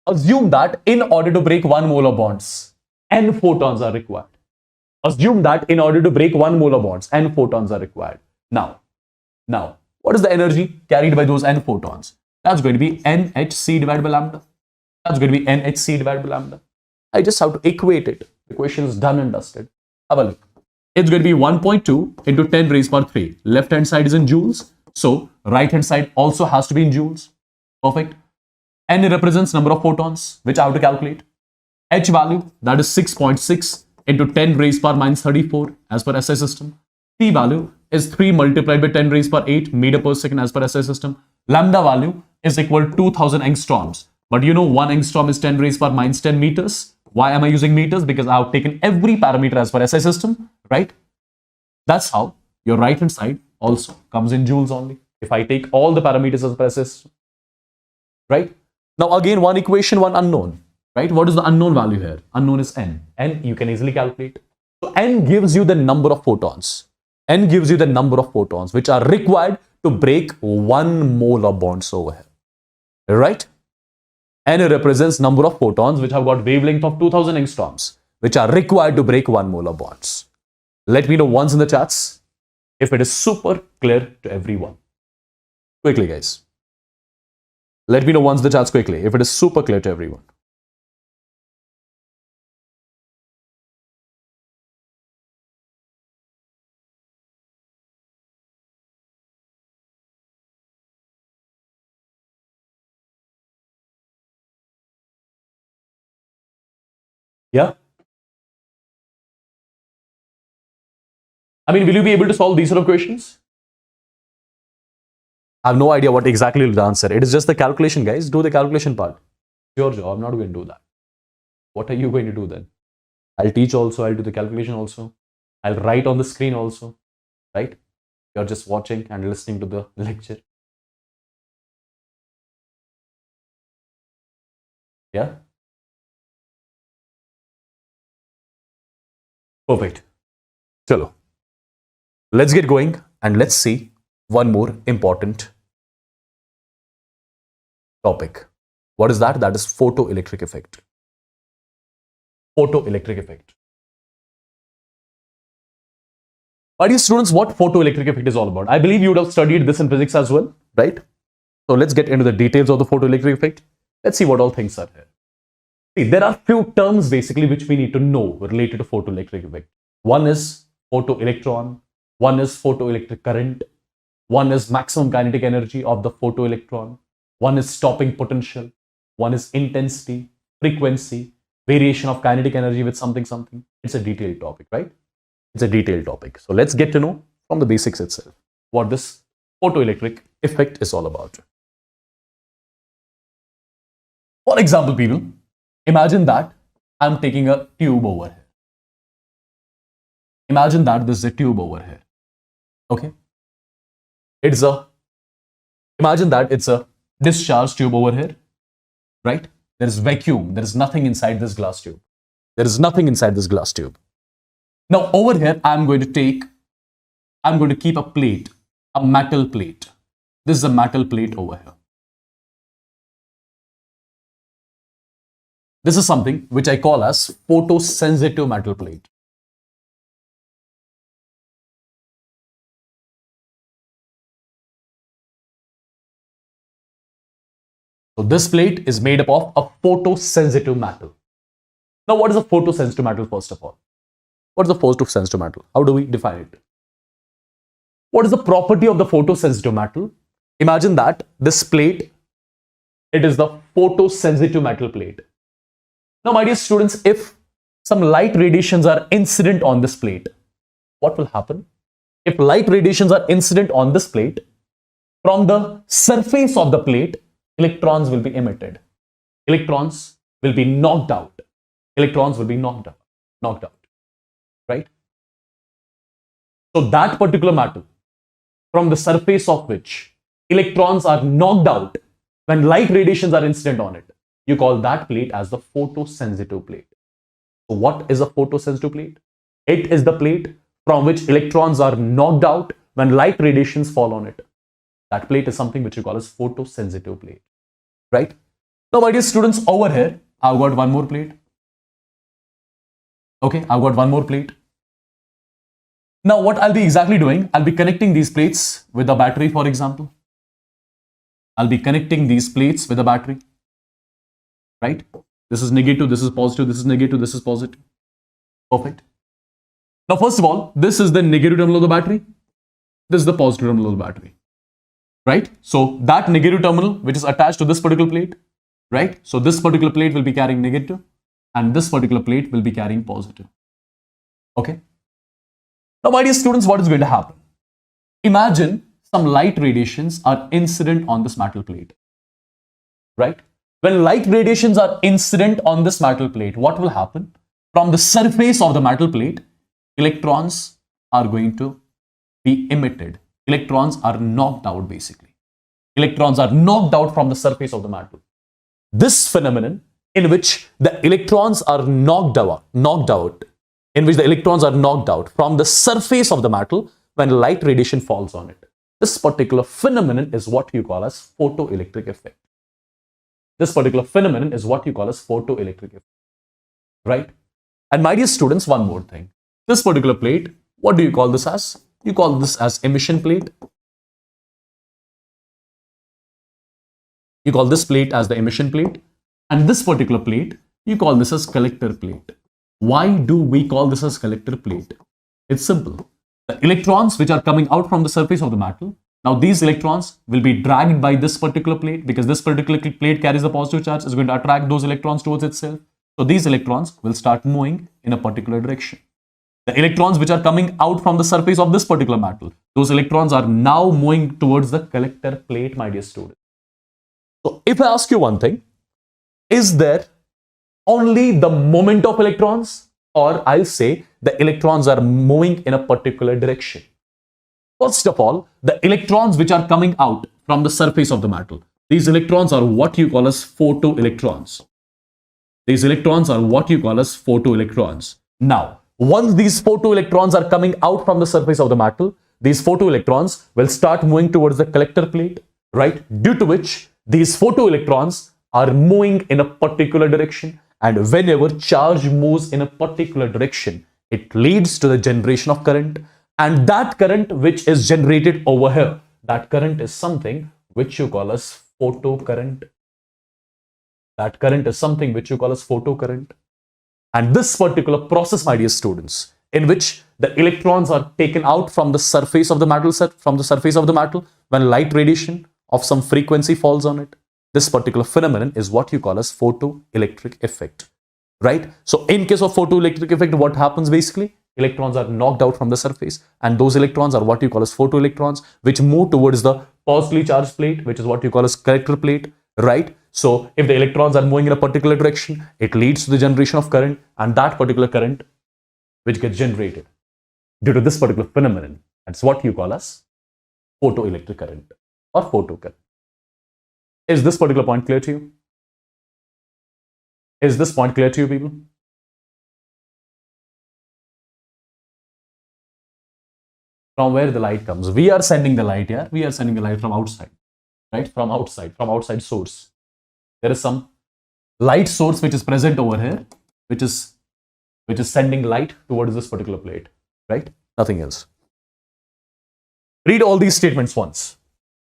Assume that in order to break 1 mole of bonds, n photons are required. Assume that in order to break 1 mole of bonds, n photons are required. Now, what is the energy carried by those n photons? That's going to be NHC divided by lambda. That's going to be NHC divided by lambda. I just have to equate it. The question is done and dusted. Have a look. It's going to be 1.2 into 10 raised power 3. Left hand side is in joules. So right hand side also has to be in joules. Perfect. N represents number of photons, which I have to calculate. H value, that is 6.6 into 10 raised power minus 34 as per SI system. P value is 3 multiplied by 10 raised power 8 meter per second as per SI system. Lambda value is equal to 2000 angstroms. But you know 1 angstrom is 10 raised power minus 10 meters. Why am I using meters? Because I have taken every parameter as per SI system, right? That's how your right hand side also comes in joules only. If I take all the parameters as per SI system, right? Now again, one equation, one unknown, right? What is the unknown value here? Unknown is n. N you can easily calculate. So n gives you the number of photons. N gives you the number of photons which are required to break 1 mole of bonds over here, right? N represents number of photons which have got wavelength of 2000 angstroms, which are required to break 1 mole of bonds. Let me know once in the chats if it is super clear to everyone. Quickly, guys. Let me know once in the chats quickly if it is super clear to everyone. Yeah? I mean, will you be able to solve these sort of questions? I have no idea what exactly the answer. It is just the calculation, guys. Do the calculation part. Your job. I'm not going to do that. What are you going to do then? I'll teach also. I'll do the calculation also. I'll write on the screen also. Right? You're just watching and listening to the lecture. Yeah? Perfect. Chalo. Let's get going and let's see one more important topic. What is that? That is photoelectric effect. Photoelectric effect. My dear students, what photoelectric effect is all about? I believe you would have studied this in physics as well, right? So let's get into the details of the photoelectric effect. Let's see what all things are here. See, there are few terms basically which we need to know related to photoelectric effect. One is photoelectron, one is photoelectric current, one is maximum kinetic energy of the photoelectron, one is stopping potential, one is intensity, frequency, variation of kinetic energy with something. It's a detailed topic, right? It's a detailed topic. So let's get to know from the basics itself what this photoelectric effect is all about. For example, people, imagine that I'm taking a tube over here. Imagine that this is a tube over here. Okay. Imagine that it's a discharge tube over here, right? There is vacuum. There is nothing inside this glass tube. There is nothing inside this glass tube. Now over here, I'm going to keep a plate, a metal plate. This is a metal plate over here. This is something which I call as photosensitive metal plate. So this plate is made up of a photosensitive metal. Now what is a photosensitive metal first of all? What is the photosensitive metal? How do we define it? What is the property of the photosensitive metal? Imagine that this plate, it is the photosensitive metal plate. Now my dear students, if some light radiations are incident on this plate, what will happen? If light radiations are incident on this plate, from the surface of the plate, electrons will be emitted. Electrons will be knocked out. Electrons will be knocked out, right? So that particular metal, from the surface of which electrons are knocked out when light radiations are incident on it, you call that plate as the photosensitive plate. So what is a photosensitive plate? It is the plate from which electrons are knocked out when light radiations fall on it. That plate is something which you call as photosensitive plate, right? Now my dear students, over here, I've got one more plate. Okay, I've got one more plate. Now what I'll be exactly doing, I'll be connecting these plates with a battery, for example. I'll be connecting these plates with a battery, right? This is negative, this is positive, this is negative, this is positive. Perfect. Now first of all, this is the negative terminal of the battery. This is the positive terminal of the battery, right? So that negative terminal which is attached to this particular plate, right? So this particular plate will be carrying negative and this particular plate will be carrying positive. Okay. Now my dear students, what is going to happen? Imagine some light radiations are incident on this metal plate, right? When light radiations are incident on this metal plate, what will happen? From the surface of the metal plate, electrons are going to be emitted. Electrons are knocked out basically. Electrons are knocked out from the surface of the metal. This phenomenon in which the electrons are knocked out from the surface of the metal when light radiation falls on it. This particular phenomenon is what you call as photoelectric effect. This particular phenomenon is what you call as photoelectric effect, right? And my dear students, one more thing. This particular plate, what do you call this as? You call this as emission plate. You call this plate as the emission plate. And this particular plate, you call this as collector plate. Why do we call this as collector plate? It's simple. The electrons which are coming out from the surface of the metal, now these electrons will be dragged by this particular plate because this particular plate carries a positive charge, is going to attract those electrons towards itself. So these electrons will start moving in a particular direction. The electrons which are coming out from the surface of this particular metal, those electrons are now moving towards the collector plate, my dear student. So if I ask you one thing, is there only the movement of electrons, or I'll say the electrons are moving in a particular direction? First of all, the electrons which are coming out from the surface of the metal, these electrons are what you call as photoelectrons. These electrons are what you call as photoelectrons. Now, once these photoelectrons are coming out from the surface of the metal, these photoelectrons will start moving towards the collector plate, right? Due to which these photoelectrons are moving in a particular direction, and whenever charge moves in a particular direction, it leads to the generation of current, and that current which is generated over here, that current is something which you call as photocurrent. That current is something which you call as photocurrent. And this particular process, my dear students, in which the electrons are taken out from the surface of the metal, when light radiation of some frequency falls on it, this particular phenomenon is what you call as photoelectric effect, right? So in case of photoelectric effect, what happens basically? Electrons are knocked out from the surface, and those electrons are what you call as photoelectrons, which move towards the positively charged plate, which is what you call as collector plate, right? So if the electrons are moving in a particular direction, it leads to the generation of current, and that particular current which gets generated due to this particular phenomenon, that's what you call as photoelectric current or photocurrent. Is this particular point clear to you? Is this point clear to you, people? From where the light comes? We are sending the light here. We are sending the light from outside, right? From outside source. There is some light source which is present over here, which is sending light towards this particular plate, right? Nothing else. Read all these statements once.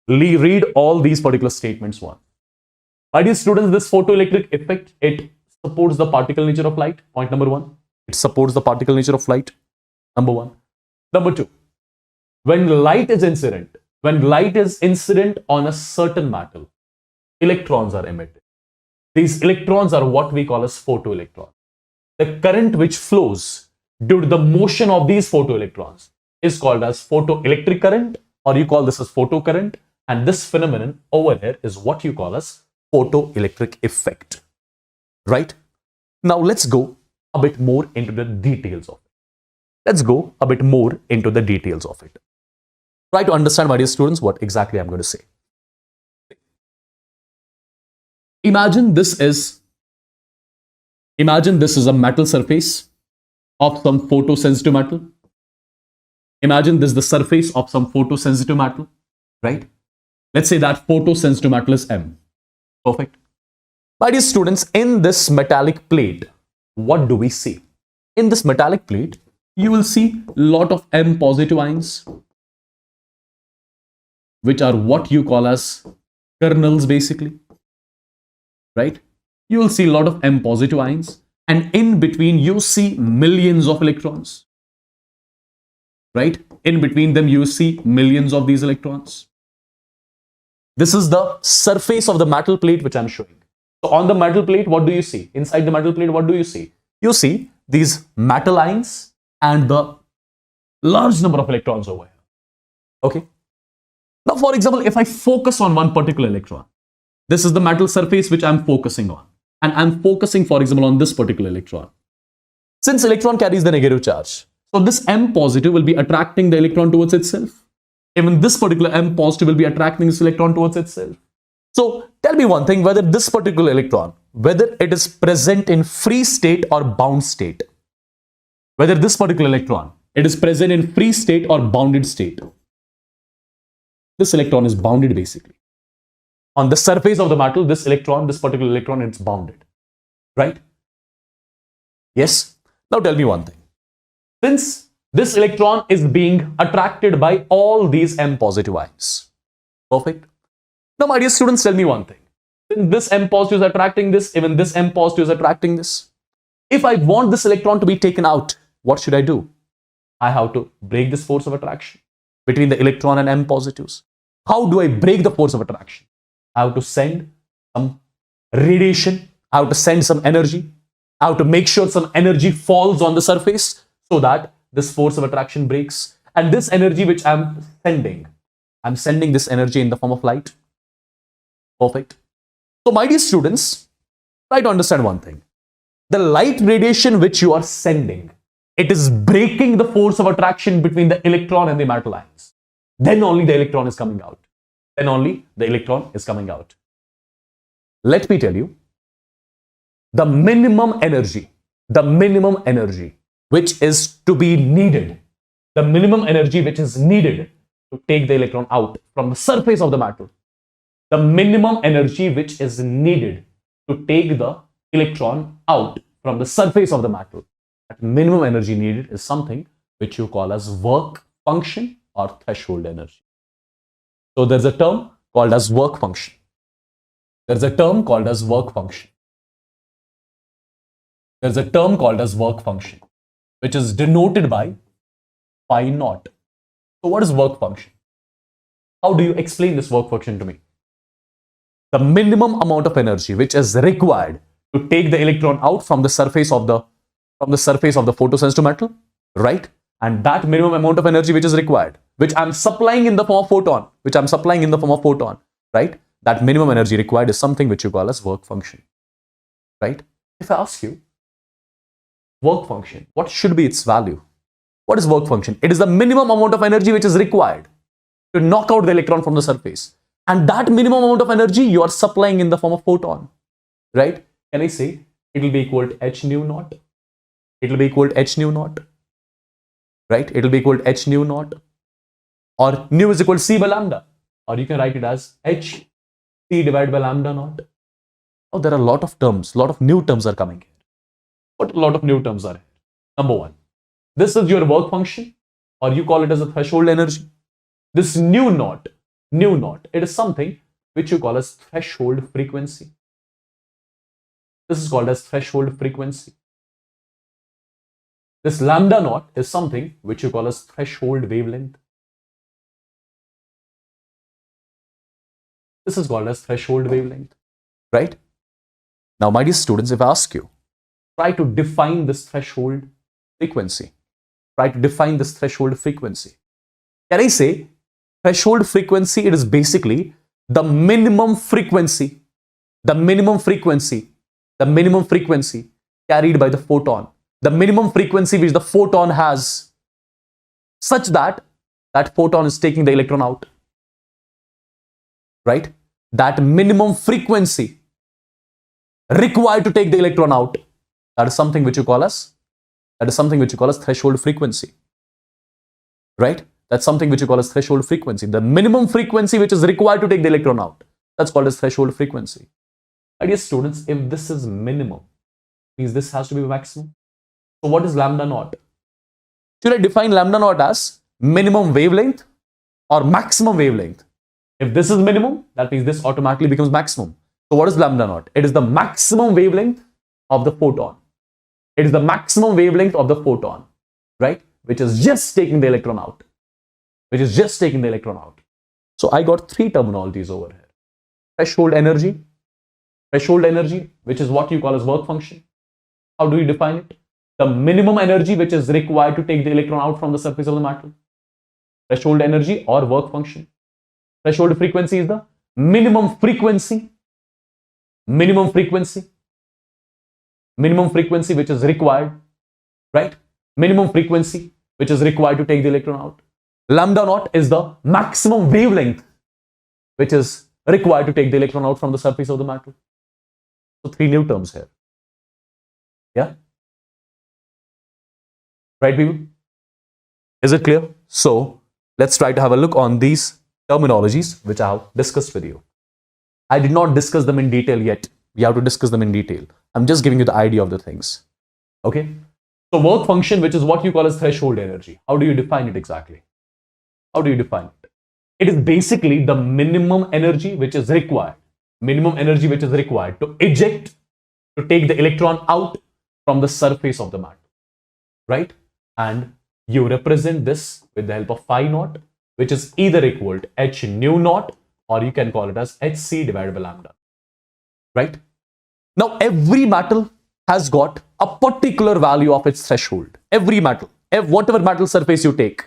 Read all these particular statements once. My dear students, this photoelectric effect, it supports the particle nature of light. Point number one. It supports the particle nature of light. Number one. Number two. When light is incident on a certain matter, electrons are emitted. These electrons are what we call as photoelectrons. The current which flows due to the motion of these photoelectrons is called as photoelectric current, or you call this as photocurrent, and this phenomenon over here is what you call as photoelectric effect. Right? Now let's go a bit more into the details of it. Try to understand, my dear students, what exactly I'm going to say. Imagine this is a metal surface of some photosensitive metal. Imagine this is the surface of some photosensitive metal, right? Let's say that photosensitive metal is M. Perfect. My dear students, in this metallic plate, what do we see? In this metallic plate, you will see a lot of M positive ions, which are what you call as kernels, basically, right? You will see a lot of M positive ions, and in between you see millions of electrons, right? In between them you see millions of these electrons. This is the surface of the metal plate which I'm showing. So on the metal plate, what do you see? Inside the metal plate, what do you see? You see these metal ions and the large number of electrons over here. Okay. Now, for example, if I focus on one particular electron, this is the metal surface which I'm focusing on. And I'm focusing, for example, on this particular electron. Since electron carries the negative charge, so this M positive will be attracting the electron towards itself. Even this particular M positive will be attracting this electron towards itself. So tell me one thing, whether this particular electron, whether it is present in free state or bound state. Whether this particular electron, it is present in free state or bounded state. This electron is bounded, basically. On the surface of the metal, this particular electron, it's bounded. Right? Yes? Now tell me one thing. Since this electron is being attracted by all these M positive ions. Perfect. Now, my dear students, tell me one thing. Since this M positive is attracting this, even this M positive is attracting this. If I want this electron to be taken out, what should I do? I have to break this force of attraction between the electron and M positives. How do I break the force of attraction? I have to send some radiation. I have to send some energy. I have to make sure some energy falls on the surface so that this force of attraction breaks. And this energy which I'm sending this energy in the form of light. Perfect. So, my dear students, try to understand one thing. The light radiation which you are sending, it is breaking the force of attraction between the electron and the metal ions. Then only the electron is coming out. Let me tell you, the minimum energy which is to be needed, the minimum energy which is needed to take the electron out from the surface of the metal, the minimum energy which is needed to take the electron out from the surface of the metal, that minimum energy needed is something which you call as work function or threshold energy. So there's a term called as work function. There's a term called as work function. There's a term called as work function, which is denoted by phi naught. So what is work function? How do you explain this work function to me? The minimum amount of energy which is required to take the electron out from the surface of the photosensitive metal, right? And that minimum amount of energy which is required, which I'm supplying in the form of photon, right? That minimum energy required is something which you call as work function, right? If I ask you, work function, what should be its value? What is work function? It is the minimum amount of energy which is required to knock out the electron from the surface. And that minimum amount of energy you are supplying in the form of photon, right? Can I say it will be equal to h nu naught? It will be equal to h nu naught, right? It will be equal to h nu naught, or nu is equal to c by lambda, or you can write it as h c divided by lambda naught. Oh, there are a lot of terms, a lot of new terms are coming here. What a lot of new terms are here? Number one, this is your work function, or you call it as a threshold energy. This nu naught, it is something which you call as threshold frequency. This is called as threshold frequency. This lambda naught is something which you call as threshold wavelength. This is called as threshold wavelength, right? Now, my dear students, if I ask you, try to define this threshold frequency. Try to define this threshold frequency. Can I say threshold frequency? It is basically the minimum frequency carried by the photon, the minimum frequency which the photon has, such that that photon is taking the electron out, right? That minimum frequency required to take the electron out, that is something which you call as threshold frequency, right? That's something which you call as threshold frequency. The minimum frequency which is required to take the electron out, that's called as threshold frequency. My dear students, if this is minimum, means this has to be maximum. So what is lambda naught? Should I define lambda naught as minimum wavelength or maximum wavelength? If this is minimum, that means this automatically becomes maximum. So what is lambda naught? It is the maximum wavelength of the photon. It is the maximum wavelength of the photon, right? Which is just taking the electron out. So I got three terminologies over here. Threshold energy, which is what you call as work function. How do you define it? The minimum energy which is required to take the electron out from the surface of the matter. Threshold energy or work function. Threshold frequency is the minimum frequency which is required, right? Minimum frequency which is required to take the electron out. Lambda naught is the maximum wavelength which is required to take the electron out from the surface of the matter. So three new terms here. Yeah? Right, people? Is it clear? So let's try to have a look on these terminologies which I have discussed with you. I did not discuss them in detail yet. We have to discuss them in detail. I'm just giving you the idea of the things. Okay? So work function, which is what you call as threshold energy. How do you define it exactly? How do you define it? It is basically the minimum energy which is required. To eject, to take the electron out from the surface of the matter. Right? And you represent this with the help of phi naught, which is either equal to h nu naught, or you can call it as hc divided by lambda. Right? Now, every metal has got a particular value of its threshold. Every metal, whatever metal surface you take,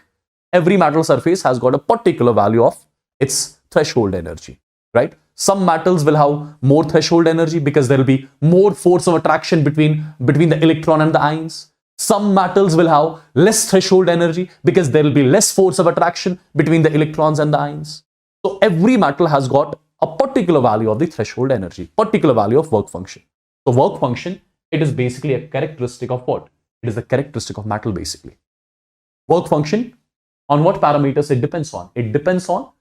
every metal surface has got a particular value of its threshold energy. Right? Some metals will have more threshold energy because there will be more force of attraction between the electron and the ions. Some metals will have less threshold energy because there will be less force of attraction between the electrons and the ions. So every metal has got a particular value of the threshold energy, particular value of work function. So work function, it is basically a characteristic of what? It is the characteristic of metal basically. Work function, on what parameters it depends on? It depends on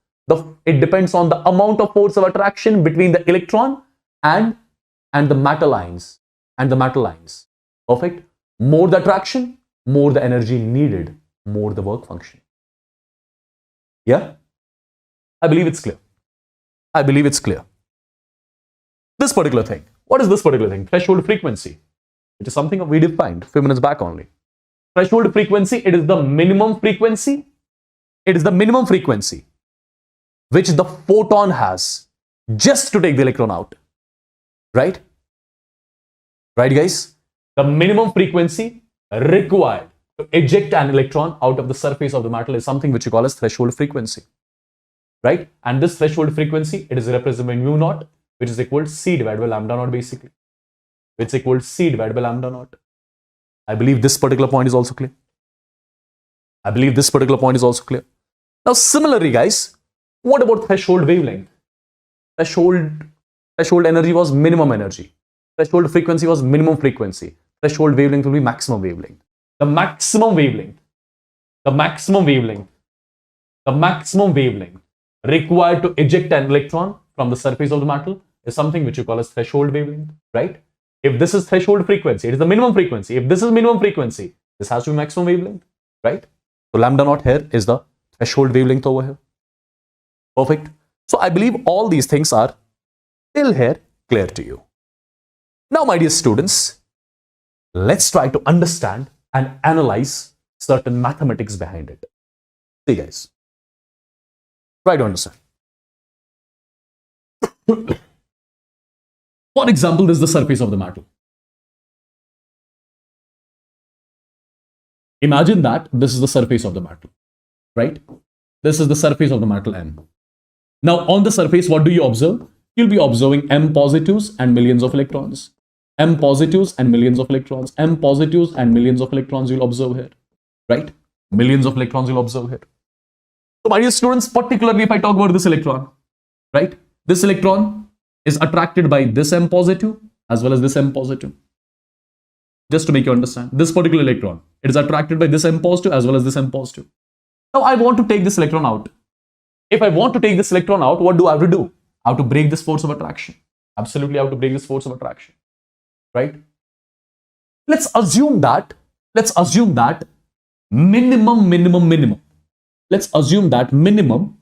the amount of force of attraction between the electron and the metal ions. Perfect. More the attraction, more the energy needed, more the work function. Yeah? I believe it's clear. This particular thing. What is this particular thing? Threshold frequency. It is something we defined a few minutes back only. Threshold frequency, it is the minimum frequency. Which the photon has just to take the electron out. Right? Right, guys? The minimum frequency required to eject an electron out of the surface of the metal is something which you call as threshold frequency. Right? And this threshold frequency, it is represented by mu naught, which is equal to c divided by lambda naught basically. Which is equal to c divided by lambda naught. I believe this particular point is also clear. Now similarly, guys, What about threshold wavelength? Threshold energy was minimum energy. Threshold frequency was minimum frequency. Threshold wavelength will be maximum wavelength. The maximum wavelength required to eject an electron from the surface of the metal is something which you call as threshold wavelength, right? If this is threshold frequency, it is the minimum frequency. If this is minimum frequency, this has to be maximum wavelength, right? So lambda naught here is the threshold wavelength over here. Perfect. So I believe all these things are till here clear to you. Now, my dear students, let's try to understand and analyze certain mathematics behind it. See, guys, try to understand. For example, this is the surface of the metal. Imagine that this is the surface of the metal, right? This is the surface of the metal M. Now, on the surface, what do you observe? You'll be observing M positives and millions of electrons. M positives and millions of electrons. M positives and millions of electrons you'll observe here, right? Millions of electrons you'll observe here. So, my dear students, particularly if I talk about this electron, right? This electron is attracted by this M positive as well as this M positive. Just to make you understand, this particular electron, it is attracted by this M positive as well as this M positive. Now, I want to take this electron out. If I want to take this electron out, what do I have to do? I have to break this force of attraction. Absolutely, I have to break this force of attraction, right? Let's assume that minimum. Let's assume that minimum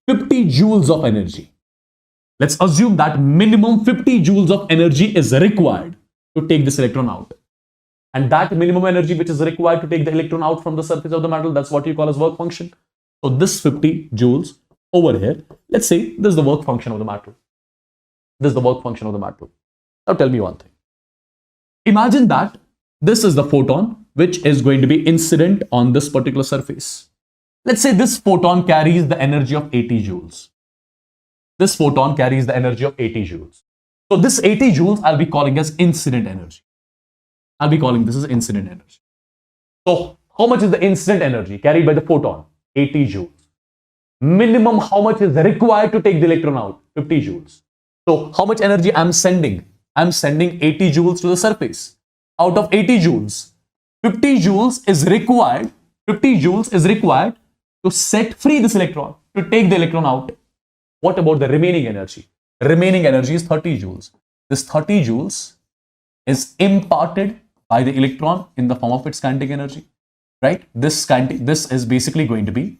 50 joules of energy. Let's assume that minimum 50 joules of energy is required to take this electron out. And that minimum energy which is required to take the electron out from the surface of the metal, that's what you call as work function. So this 50 joules over here, let's say this is the work function of the metal. This is the work function of the metal. Now tell me one thing. Imagine that this is the photon which is going to be incident on this particular surface. Let's say this photon carries the energy of 80 joules. This photon carries the energy of 80 joules. So this 80 joules I'll be calling as incident energy. I'll be calling this as incident energy. So how much is the incident energy carried by the photon? 80 joules. Minimum how much is required to take the electron out? 50 joules. So how much energy I'm sending? I'm sending 80 joules to the surface. Out of 80 joules, 50 joules is required. 50 joules is required to set free this electron, to take the electron out. What about the remaining energy? Remaining energy is 30 joules. This 30 joules is imparted by the electron in the form of its kinetic energy, right? This is basically going to be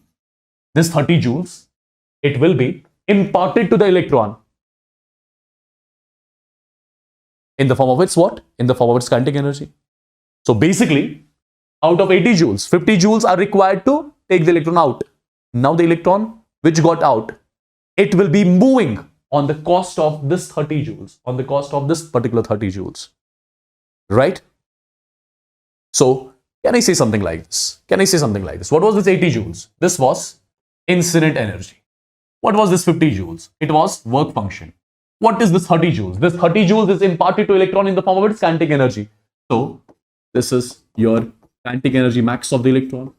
this 30 joules. It will be imparted to the electron in the form of its what? In the form of its kinetic energy. So basically, out of 80 joules, 50 joules are required to take the electron out. Now the electron which got out, it will be moving on the cost of this 30 joules, on the cost of this particular 30 joules, right? So can I say something like this? What was this 80 joules? This was incident energy. What was this 50 joules? It was work function. What is this 30 joules? This 30 joules is imparted to electron in the form of its kinetic energy. So this is your kinetic energy max of the electron.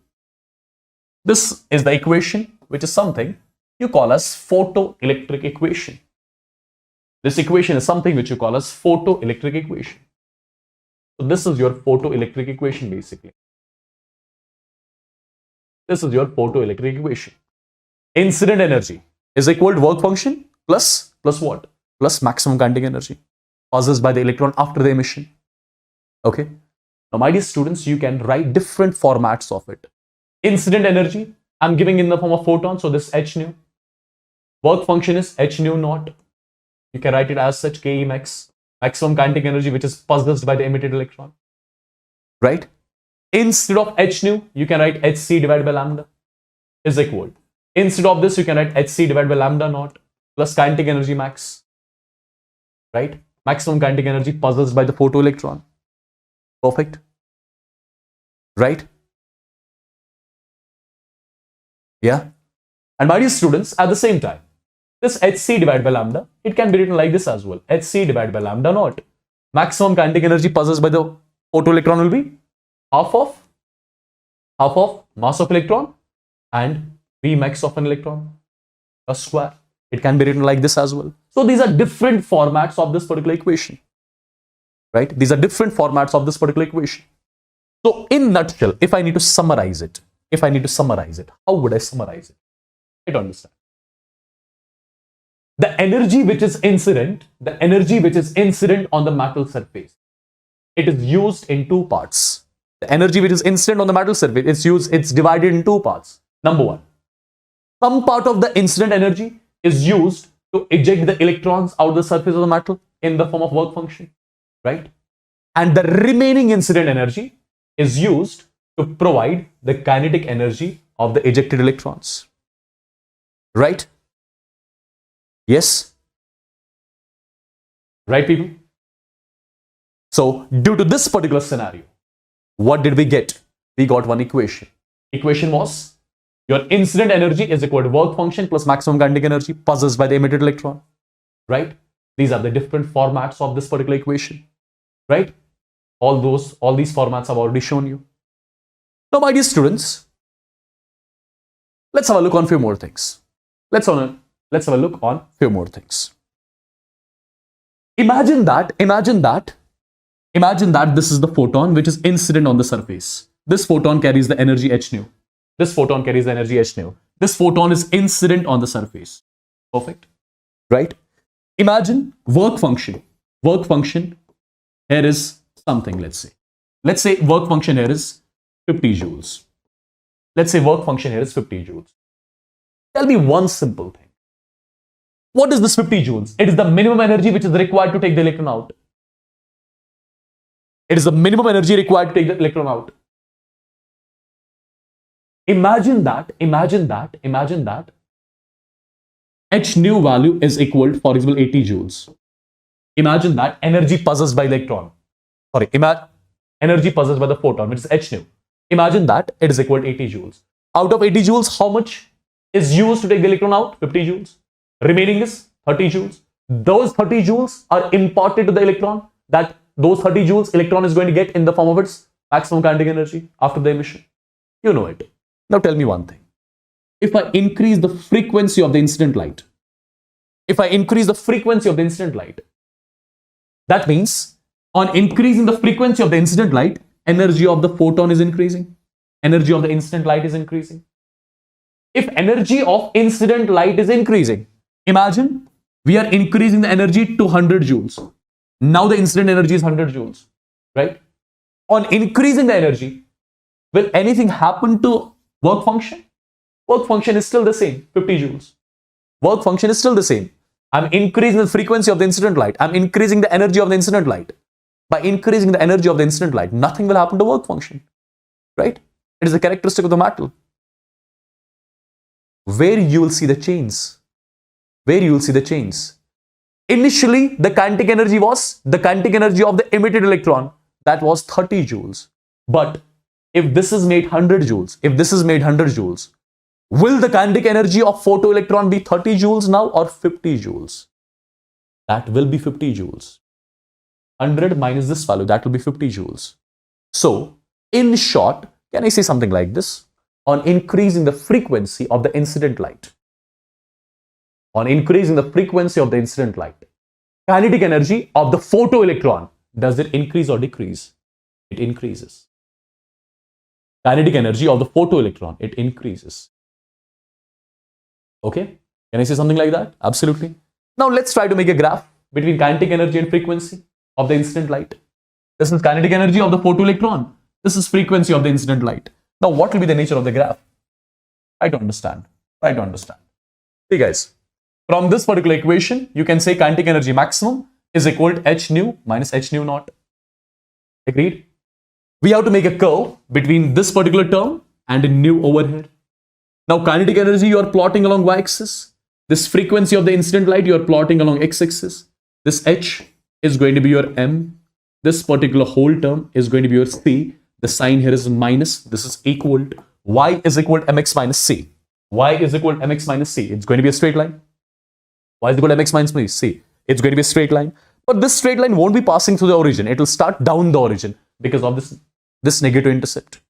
This is the equation, which is something you call as photoelectric equation. This equation is something which you call as photoelectric equation. So this is your photoelectric equation basically. This is your photoelectric equation. Incident energy is equal to work function plus what? Plus maximum kinetic energy possessed by the electron after the emission. Okay. Now, my dear students, you can write different formats of it. Incident energy, I'm giving in the form of photon, so this h nu. Work function is h nu naught. You can write it as such, Ke max, maximum kinetic energy which is possessed by the emitted electron. Right? Instead of h nu, you can write hc divided by lambda is equal. Instead of this, you can write hc divided by lambda naught plus kinetic energy max. Right? Maximum kinetic energy possessed by the photoelectron. Perfect. Right? Yeah. And my dear students, at the same time, this hc divided by lambda, it can be written like this as well. hc divided by lambda naught. Maximum kinetic energy possessed by the photoelectron will be half of mass of electron and V max of an electron, a square. It can be written like this as well. So these are different formats of this particular equation, right? These are different formats of this particular equation. So in nutshell, if I need to summarize it, how would I summarize it? I don't understand. The energy which is incident on the metal surface, it is used in two parts. The energy which is incident on the metal surface, it's divided in two parts. Number one, some part of the incident energy is used to eject the electrons out of the surface of the metal in the form of work function, right? And the remaining incident energy is used to provide the kinetic energy of the ejected electrons, right? Yes? Right, people? So, due to this particular scenario, what did we get? We got one equation. Equation was your incident energy is equal to work function plus maximum kinetic energy possessed by the emitted electron, right? These are the different formats of this particular equation, right? All these formats I've already shown you. Now, my dear students, let's have a look on a few more things. Let's have a look on a few more things. Imagine that this is the photon which is incident on the surface. This photon carries the energy h nu. This photon carries the energy h nu. This photon is incident on the surface. Perfect. Right? Imagine work function. Work function here is something, let's say. Let's say work function here is 50 joules. Let's say work function here is 50 joules. Tell me one simple thing. What is this 50 joules? It is the minimum energy which is required to take the electron out. It is the minimum energy required to take the electron out. Imagine that h nu value is equal to, for example, 80 joules. Imagine that energy possessed by electron. Sorry, energy possessed by the photon, which is h nu. Imagine that it is equal to 80 joules. Out of 80 joules, how much is used to take the electron out? 50 joules. Remaining is 30 joules. Those 30 joules are imparted to the electron. Those 30 joules electron is going to get in the form of its maximum kinetic energy after the emission. You know it. Now tell me one thing. If I increase the frequency of the incident light, that means on increasing the frequency of the incident light, energy of the photon is increasing. Energy of the incident light is increasing. If energy of incident light is increasing, imagine we are increasing the energy to 100 joules. Now the incident energy is 100 joules, right? On increasing the energy, will anything happen to work function? Work function is still the same, 50 joules. Work function is still the same. I'm increasing the frequency of the incident light. I'm increasing the energy of the incident light. By increasing the energy of the incident light, nothing will happen to work function, right? It is a characteristic of the metal. Where you will see the chains? Initially, the kinetic energy was the kinetic energy of the emitted electron. That was 30 joules. But if this is made 100 joules, will the kinetic energy of photoelectron be 30 joules now or 50 joules? That will be 50 joules. 100 minus this value, that will be 50 joules. So, in short, can I say something like this? On increasing the frequency of the incident light, kinetic energy of the photoelectron, does it increase or decrease? It increases. Kinetic energy of the photoelectron, it increases. Okay? Can I say something like that? Absolutely. Now let's try to make a graph between kinetic energy and frequency of the incident light. This is kinetic energy of the photoelectron. This is frequency of the incident light. Now what will be the nature of the graph? Try to understand. See guys, from this particular equation, you can say kinetic energy maximum is equal to h nu minus h nu naught. Agreed? We have to make a curve between this particular term and a nu over here. Now kinetic energy you are plotting along y-axis. This frequency of the incident light you are plotting along x-axis. This h is going to be your m. This particular whole term is going to be your c. The sign here is minus. This is equal to y is equal to mx minus c. Y is equal to mx minus c. It's going to be a straight line. Y is equal to mx minus c. It's going to be a straight line. But this straight line won't be passing through the origin. It will start down the origin because of this negative intercept.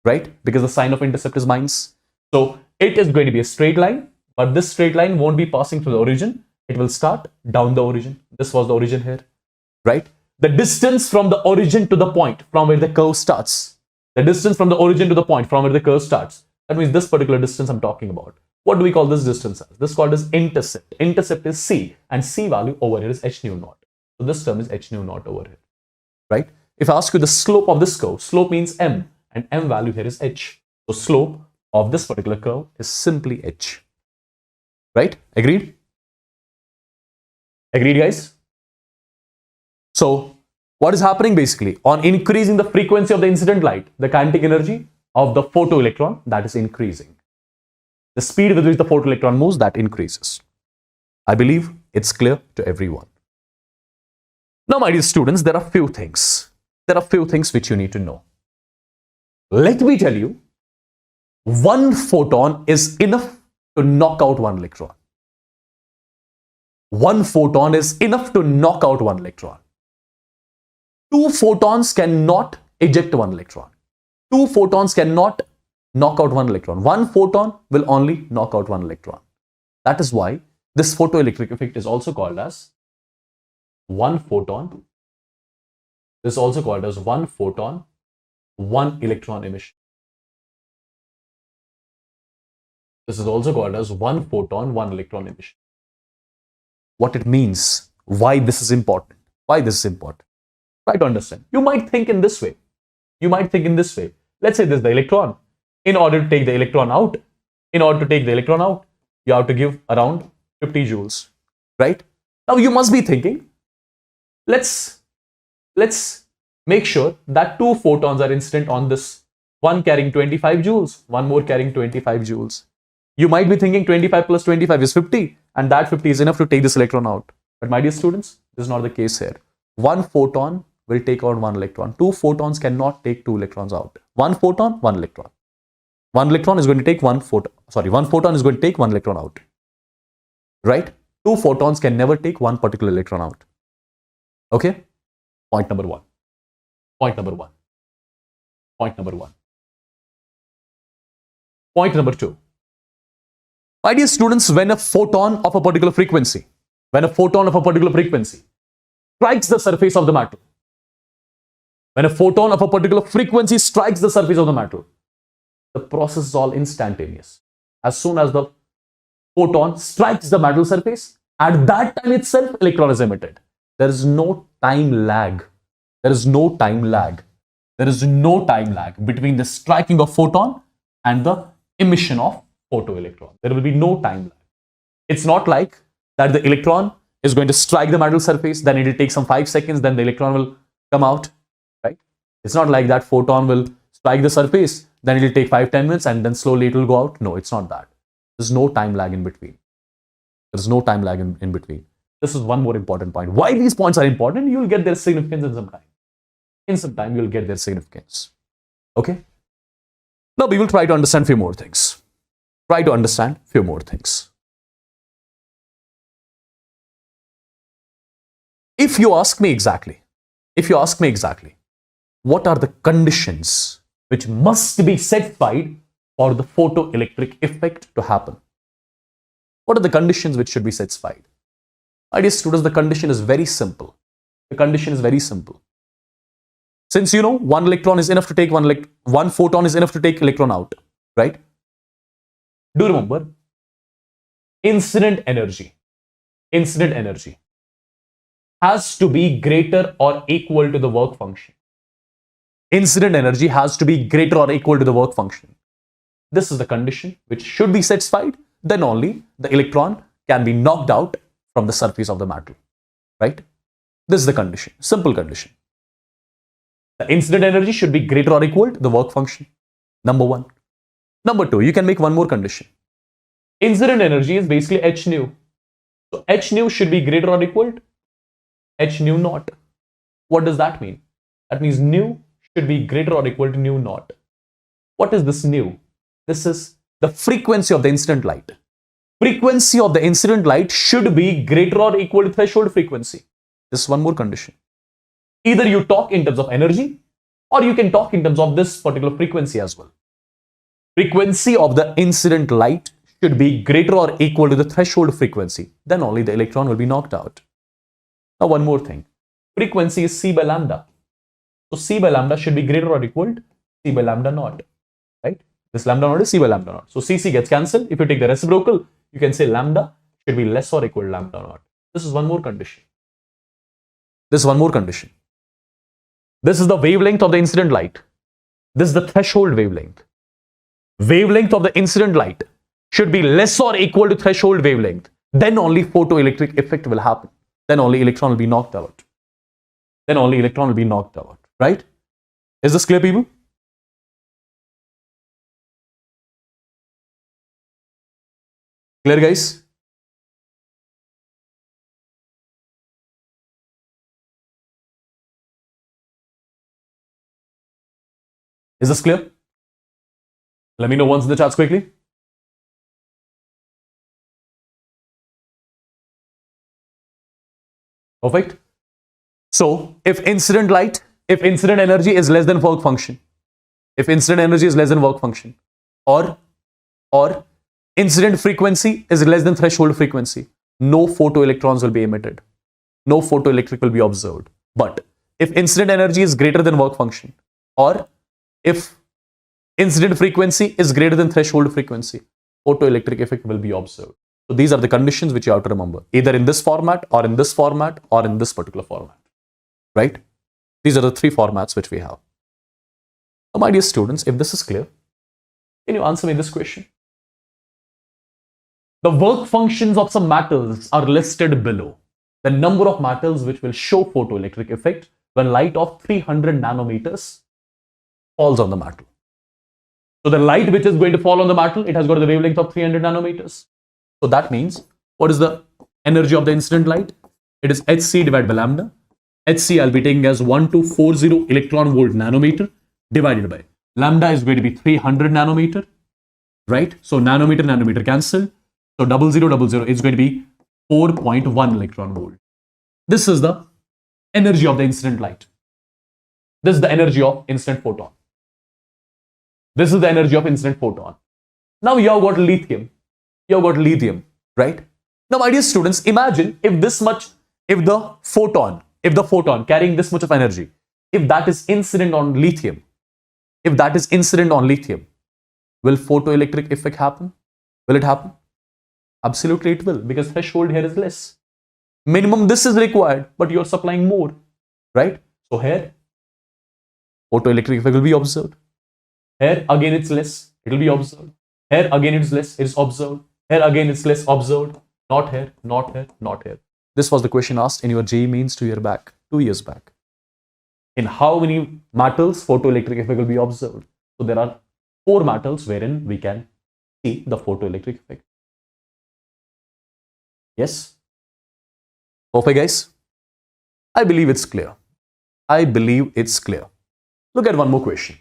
Right? Because the sign of intercept is minus. So it is going to be a straight line, but this straight line won't be passing through the origin. It will start down the origin. This was the origin here, right? The distance from the origin to the point from where the curve starts. The distance from the origin to the point from where the curve starts. That means this particular distance I'm talking about. What do we call this distance as? This is called as intercept. Intercept is c, and c value over here is h nu naught. So this term is h nu naught over here, right? If I ask you the slope of this curve, slope means m, and m value here is h. So slope of this particular curve is simply h, right? Agreed? Agreed, guys? So what is happening basically? On increasing the frequency of the incident light, the kinetic energy of the photoelectron, that is increasing. The speed with which the photoelectron moves, that increases. I believe it's clear to everyone. Now, my dear students, there are few things. There are few things which you need to know. Let me tell you, one photon is enough to knock out one electron. One photon is enough to knock out one electron. Two photons cannot eject one electron. Two photons cannot knock out one electron. One photon will only knock out one electron. That is why this photoelectric effect is also called as one photon. This is also called as one photon, one electron emission. This is also called as one photon, one electron emission. What it means, why this is important, why this is important. Try to understand. You might think in this way. You might think in this way. Let's say this is the electron. In order to take the electron out, you have to give around 50 joules, right? Now you must be thinking, let's make sure that two photons are incident on this. One carrying 25 joules, one more carrying 25 joules. You might be thinking 25 plus 25 is 50, and that 50 is enough to take this electron out. But my dear students, this is not the case here. One photon will take out one electron. Two photons cannot take two electrons out. One photon, one electron. One electron is going to take one photon. Sorry, one photon is going to take one electron out. Right? Two photons can never take one particular electron out. Okay? Point number one. Point number one. Point number one. Point number two. My dear students, when a photon of a particular frequency strikes the surface of the metal, when a photon of a particular frequency strikes the surface of the metal, the process is all instantaneous. As soon as the photon strikes the metal surface, at that time itself, electron is emitted. There is no time lag. There is no time lag. There is no time lag between the striking of photon and the emission of photoelectron. There will be no time lag. It's not like that the electron is going to strike the metal surface, then it will take some 5 seconds, then the electron will come out, right? It's not like that photon will strike the surface, then it will take 5-10 minutes, and then slowly it will go out. No, it's not that. There's no time lag in between. There's no time lag in between. This is one more important point. Why these points are important? You will get their significance in some time. In some time, you will get their significance. Okay? Now, we will try to understand few more things. Try to understand few more things. If you ask me exactly, what are the conditions which must be satisfied for the photoelectric effect to happen? What are the conditions which should be satisfied? My dear students, the condition is very simple. The condition is very simple. Since you know one electron is enough to take one photon is enough to take electron out, right? Do remember, incident energy has to be greater or equal to the work function. Incident energy has to be greater or equal to the work function. This is the condition which should be satisfied. Then only the electron can be knocked out from the surface of the metal, right? This is the condition, simple condition. The incident energy should be greater or equal to the work function. Number one. Number two, you can make one more condition. Incident energy is basically h nu. So h nu should be greater or equal to h nu naught. What does that mean? That means nu should be greater or equal to nu naught. What is this nu? This is the frequency of the incident light. Frequency of the incident light should be greater or equal to threshold frequency. This is one more condition. Either you talk in terms of energy, or you can talk in terms of this particular frequency as well. frequency of the incident light should be greater or equal to the threshold frequency. Then only the electron will be knocked out. Now one more thing. Frequency is c by lambda. So c by lambda should be greater or equal to c by lambda naught. Right? This lambda naught is c by lambda naught. So c gets cancelled. If you take the reciprocal, you can say lambda should be less or equal to lambda naught. This is one more condition. This is one more condition. This is the wavelength of the incident light. This is the threshold wavelength. Wavelength of the incident light should be less or equal to threshold wavelength. Then only photoelectric effect will happen. Then only electron will be knocked out. Then only electron will be knocked out. Right? Is this clear, people? Clear, guys? Is this clear? Let me know once in the chats quickly. Perfect. So, if incident energy is less than work function, or incident frequency is less than threshold frequency, no photoelectrons will be emitted. No photoelectric will be observed. But if incident energy is greater than work function, or if incident frequency is greater than threshold frequency, photoelectric effect will be observed. So these are the conditions which you have to remember, either in this format or in this format or in this particular format, right? These are the three formats which we have. Now, my dear students, if this is clear, can you answer me this question? The work functions of some metals are listed below. The number of metals which will show photoelectric effect when light of 300 nanometers falls on the metal. So the light which is going to fall on the metal, it has got the wavelength of 300 nanometers. So that means, what is the energy of the incident light? It is Hc divided by lambda. Hc I'll be taking as 1240 electron volt nanometer divided by lambda is going to be 300 nanometer, right? So nanometer cancel. So 0000 is going to be 4.1 electron volt. This is the energy of the incident light. This is the energy of incident photon. This is the energy of incident photon. Now you have got lithium. You have got lithium, right? Now, my dear students, imagine if the photon carrying this much of energy, if that is incident on lithium, will photoelectric effect happen? Will it happen? Absolutely it will, because threshold here is less. Minimum this is required, but you are supplying more, right? So here, photoelectric effect will be observed. Here again it's less, it will be observed. Here again it's less, it is observed. Here again it's less, observed. Not here, not here, not here. This was the question asked in your JEE Mains 2 years back. In how many metals photoelectric effect will be observed? So there are 4 metals wherein we can see the photoelectric effect. Yes? Perfect, guys? I believe it's clear. Look at one more question.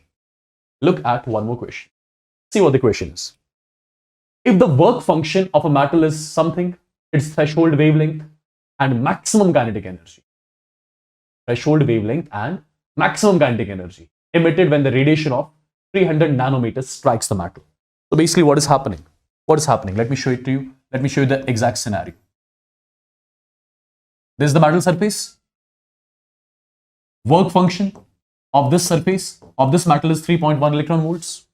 See what the question is. If the work function of a metal is something, its threshold wavelength and maximum kinetic energy. Threshold wavelength and maximum kinetic energy emitted when the radiation of 300 nanometers strikes the metal. So basically what is happening? Let me show it to you. Let me show you the exact scenario. This is the metal surface. Work function of this surface of this metal is 3.1 electron volts,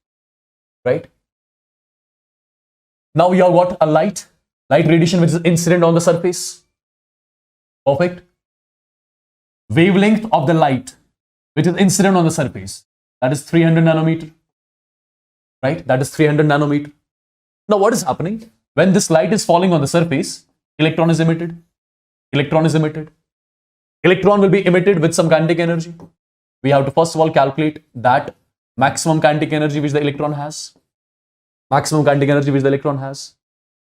right? Now you have got a light radiation which is incident on the surface. Perfect. Wavelength of the light which is incident on the surface, that is 300 nanometer, right? That is 300 nanometer. Now what is happening? When this light is falling on the surface, electron is emitted. Electron will be emitted with some kinetic energy. We have to first of all calculate that maximum kinetic energy which the electron has.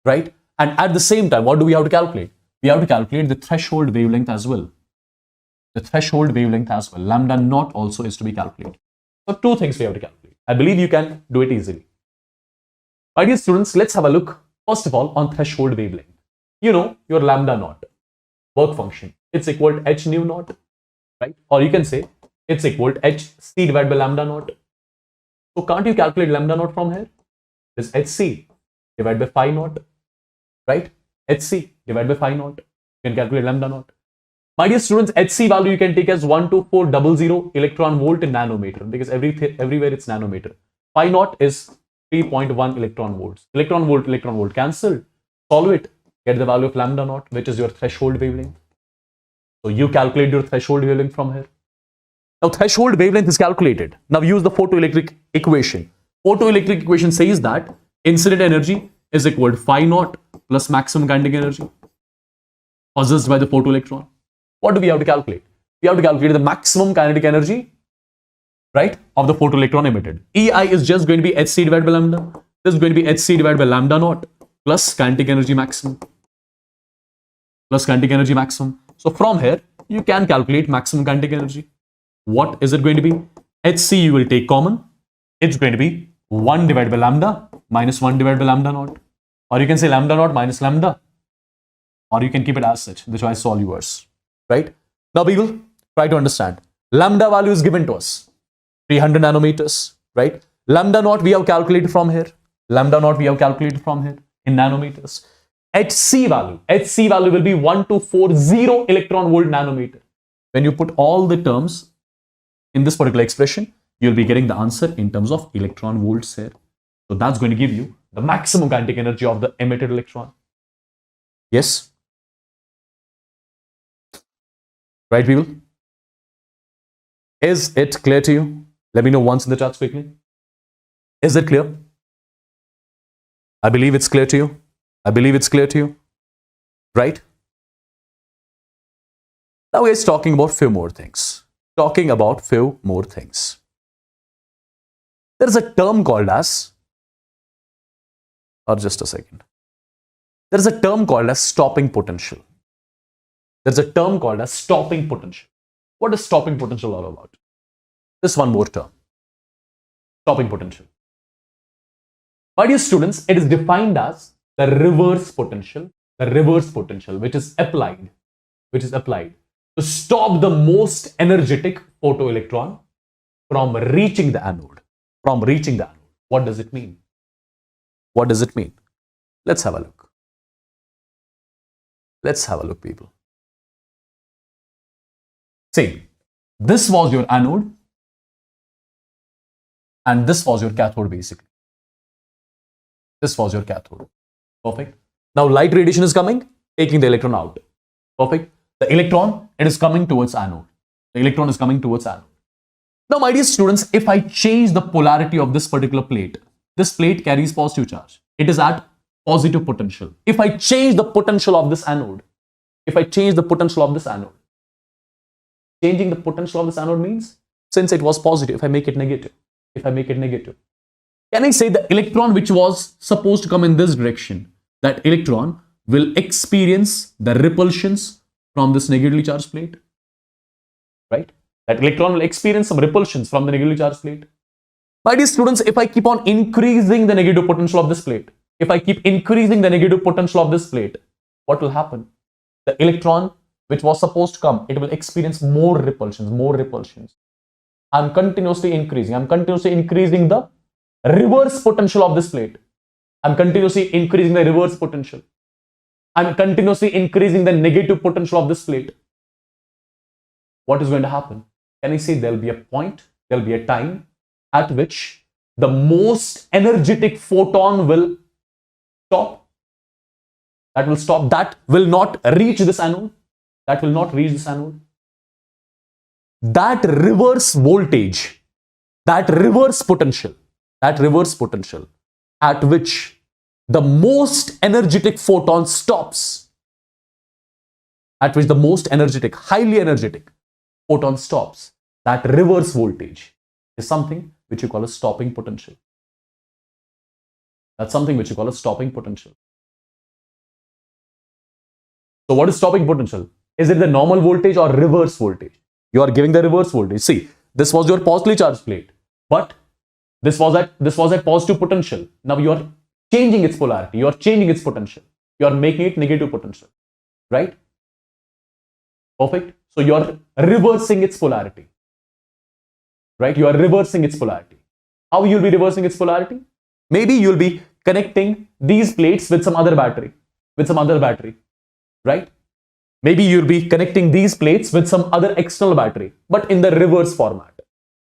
Right? And at the same time, what do we have to calculate? We have to calculate the threshold wavelength as well. Lambda naught also is to be calculated. So 2 things we have to calculate. I believe you can do it easily. My dear students, let's have a look first of all on threshold wavelength. You know your lambda naught work function. It's equal to h nu naught, right? Or you can say it's equal to h c divided by lambda naught. So can't you calculate lambda naught from here? is hc divided by phi naught, right? hc divided by phi naught. You can calculate lambda naught. My dear students, hc value you can take as 12400 electron volt in nanometer, because everywhere it's nanometer. Phi naught is 3.1 electron volts. Electron volt cancel. Solve it. Get the value of lambda naught, which is your threshold wavelength. So you calculate your threshold wavelength from here. Now threshold wavelength is calculated. Now use the photoelectric equation. Photoelectric equation says that incident energy is equal to phi naught plus maximum kinetic energy possessed by the photoelectron. What do we have to calculate? We have to calculate the maximum kinetic energy, right, of the photoelectron emitted. EI is just going to be hc divided by lambda. This is going to be hc divided by lambda naught plus kinetic energy maximum. So from here, you can calculate maximum kinetic energy. What is it going to be? hc you will take common. It's going to be 1 divided by lambda minus 1 divided by lambda naught. Or you can say lambda naught minus lambda. Or you can keep it as such. The choice is all yours. Right? Now people, try to understand. Lambda value is given to us. 300 nanometers. Right? Lambda naught we have calculated from here. In nanometers. hc value will be 1240 electron volt nanometer. When you put all the terms in this particular expression, you'll be getting the answer in terms of electron volts here. So that's going to give you the maximum kinetic energy of the emitted electron. Yes? Right, people? Is it clear to you? Let me know once in the chats quickly. Is it clear? I believe it's clear to you. Right? Now we're talking about few more things. There is a term called as, or just a second. There is a term called as stopping potential. What is stopping potential all about? This one more term. Stopping potential. My dear students, it is defined as the reverse potential, which is applied to stop the most energetic photoelectron from reaching the anode. What does it mean? Let's have a look. People. See, this was your anode and this was your cathode basically. Perfect. Now light radiation is coming, taking the electron out. Perfect. The electron, it is coming towards anode. Now my dear students, if I change the polarity of this particular plate, this plate carries positive charge. It is at positive potential. If I change the potential of this anode, changing the potential of this anode means, since it was positive, if I make it negative, can I say the electron which was supposed to come in this direction, that electron will experience the repulsions from this negatively charged plate? Right? That electron will experience some repulsions from the negatively charged plate. My dear students, if I keep on increasing the negative potential of this plate, what will happen? The electron which was supposed to come, it will experience more repulsions. I'm continuously increasing the reverse potential of this plate. I'm continuously increasing the negative potential of this plate. What is going to happen? Can I say there'll be a time at which the most energetic photon will stop? That will not reach this anode. That reverse voltage, that reverse potential at which the most energetic photon stops, highly energetic photon stops, that reverse voltage is something which you call a stopping potential. So what is stopping potential? Is it the normal voltage or reverse voltage? You are giving the reverse voltage. See, this was your positively charged plate, but this was at positive potential. Now you are changing its polarity, you are changing its potential, you are making it negative potential, right? Perfect. So you are reversing its polarity, right? You are reversing its polarity. How you'll be reversing its polarity? Maybe you'll be connecting these plates with some other battery, right? Maybe you'll be connecting these plates with some other external battery, but in the reverse format,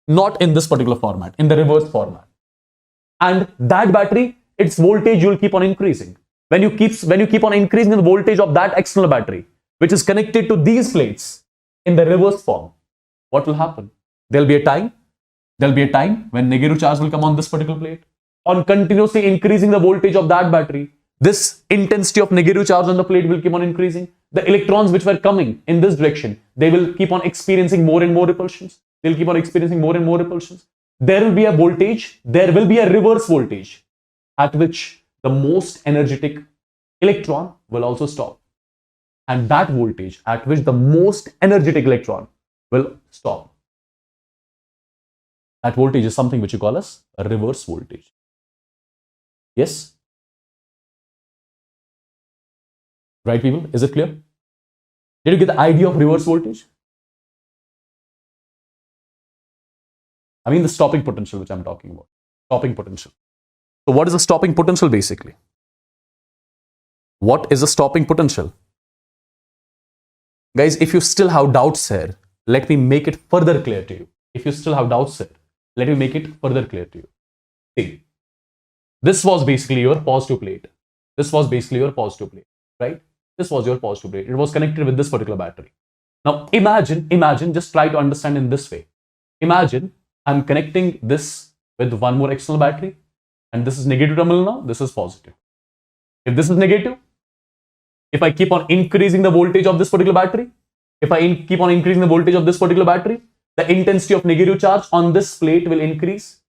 not in this particular format, in the reverse format. And that battery, its voltage you'll keep on increasing. When you keep on increasing the voltage of that external battery, which is connected to these plates in the reverse form, what will happen? There'll be a time when negative charge will come on this particular plate. On continuously increasing the voltage of that battery, this intensity of negative charge on the plate will keep on increasing. The electrons which were coming in this direction, they will keep on experiencing more and more repulsions. They'll keep on experiencing more and more repulsions. There will be a voltage, there will be a reverse voltage at which the most energetic electron will also stop. And that voltage at which the most energetic electron will stop, that voltage is something which you call as a reverse voltage. Yes? Right, people? Is it clear? Did you get the idea of reverse voltage? I mean the stopping potential which I'm talking about. Stopping potential. So what is the stopping potential basically? What is the stopping potential? Guys, if you still have doubts here, let me make it further clear to you. If you still have doubts here, let me make it further clear to you. See, this was basically your positive plate. This was basically your positive plate, right? This was your positive plate. It was connected with this particular battery. Now imagine, just try to understand in this way. Imagine I'm connecting this with one more external battery, and this is negative terminal now, this is positive. If this is negative, if I keep on increasing the voltage of this particular battery, the intensity of negative charge on this plate will increase.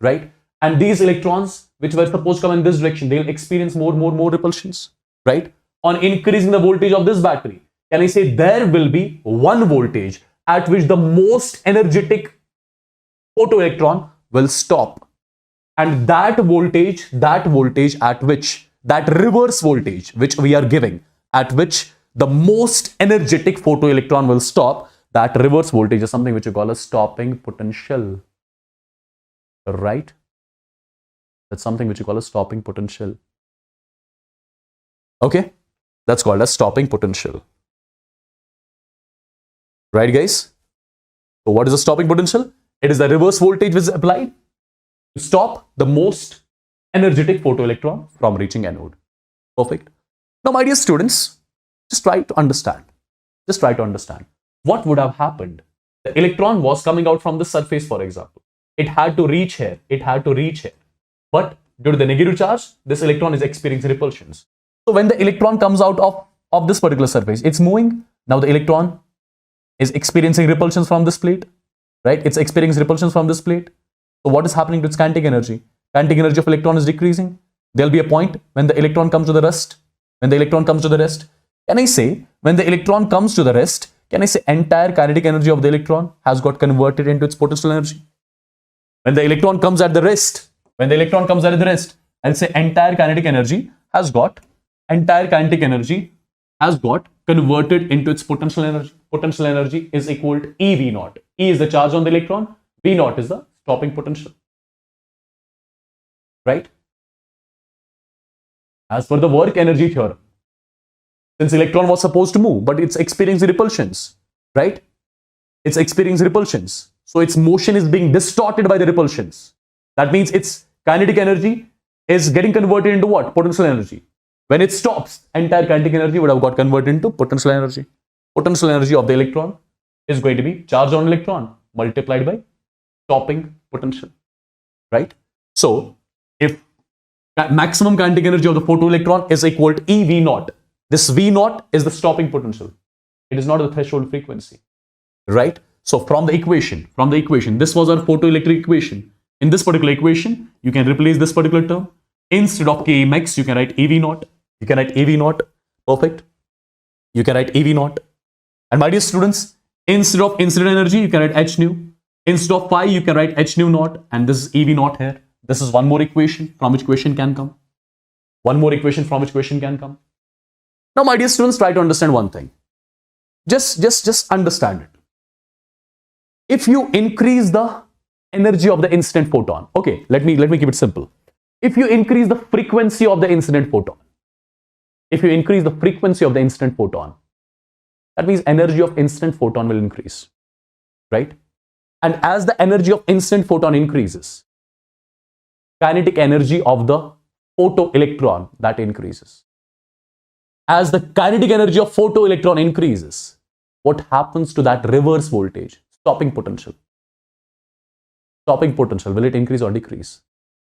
Right? And these electrons, which were supposed to come in this direction, they will experience more repulsions, right? On increasing the voltage of this battery, can I say there will be one voltage at which the most energetic photoelectron will stop. And that voltage at which, that reverse voltage which we are giving, at which the most energetic photoelectron will stop, that reverse voltage is something which you call a stopping potential, right? That's something which you call a stopping potential. Okay, that's called a stopping potential. Right, guys? So what is the stopping potential? It is the reverse voltage which is applied to stop the most energetic photoelectron from reaching anode. Perfect. Now, my dear students, just try to understand. What would have happened? The electron was coming out from the surface, for example. It had to reach here. But due to the negative charge, this electron is experiencing repulsions. So when the electron comes out of this particular surface, it's moving. Now the electron is experiencing repulsions from this plate, right? It's experiencing repulsions from this plate. So what is happening to its kinetic energy? Kinetic energy of electron is decreasing. There'll be a point when the electron comes to the rest. Can I say when the electron comes to the rest, can I say entire kinetic energy of the electron has got converted into its potential energy? When the electron comes at the rest, I'll say entire kinetic energy has got converted into its potential energy. Potential energy is equal to E V0. E is the charge on the electron, V0 is the stopping potential. Right? As per the work energy theorem, since electron was supposed to move, but it's experiencing repulsions, right? It's experiencing repulsions. So its motion is being distorted by the repulsions. That means its kinetic energy is getting converted into what? Potential energy. When it stops, entire kinetic energy would have got converted into potential energy. Potential energy of the electron is going to be charge on electron multiplied by stopping potential, right? So if maximum kinetic energy of the photoelectron is equal to E V0, this V0 is the stopping potential. It is not the threshold frequency, right? So from the equation, this was our photoelectric equation. In this particular equation, you can replace this particular term. Instead of Kmx, you can write EV0. Perfect. You can write EV0. And my dear students, instead of incident energy, you can write h nu. Instead of phi, you can write h nu naught. And this is EV0 here. This is one more equation from which question can come. Now, my dear students, try to understand one thing. Just understand it. If you increase the energy of the incident photon. Okay, let me keep it simple. If you increase the frequency of the incident photon, if you increase the frequency of the incident photon, that means energy of incident photon will increase, right? And as the energy of incident photon increases, kinetic energy of the photoelectron, that increases. As the kinetic energy of photoelectron increases, what happens to that reverse voltage? Stopping potential. Stopping potential, will it increase or decrease?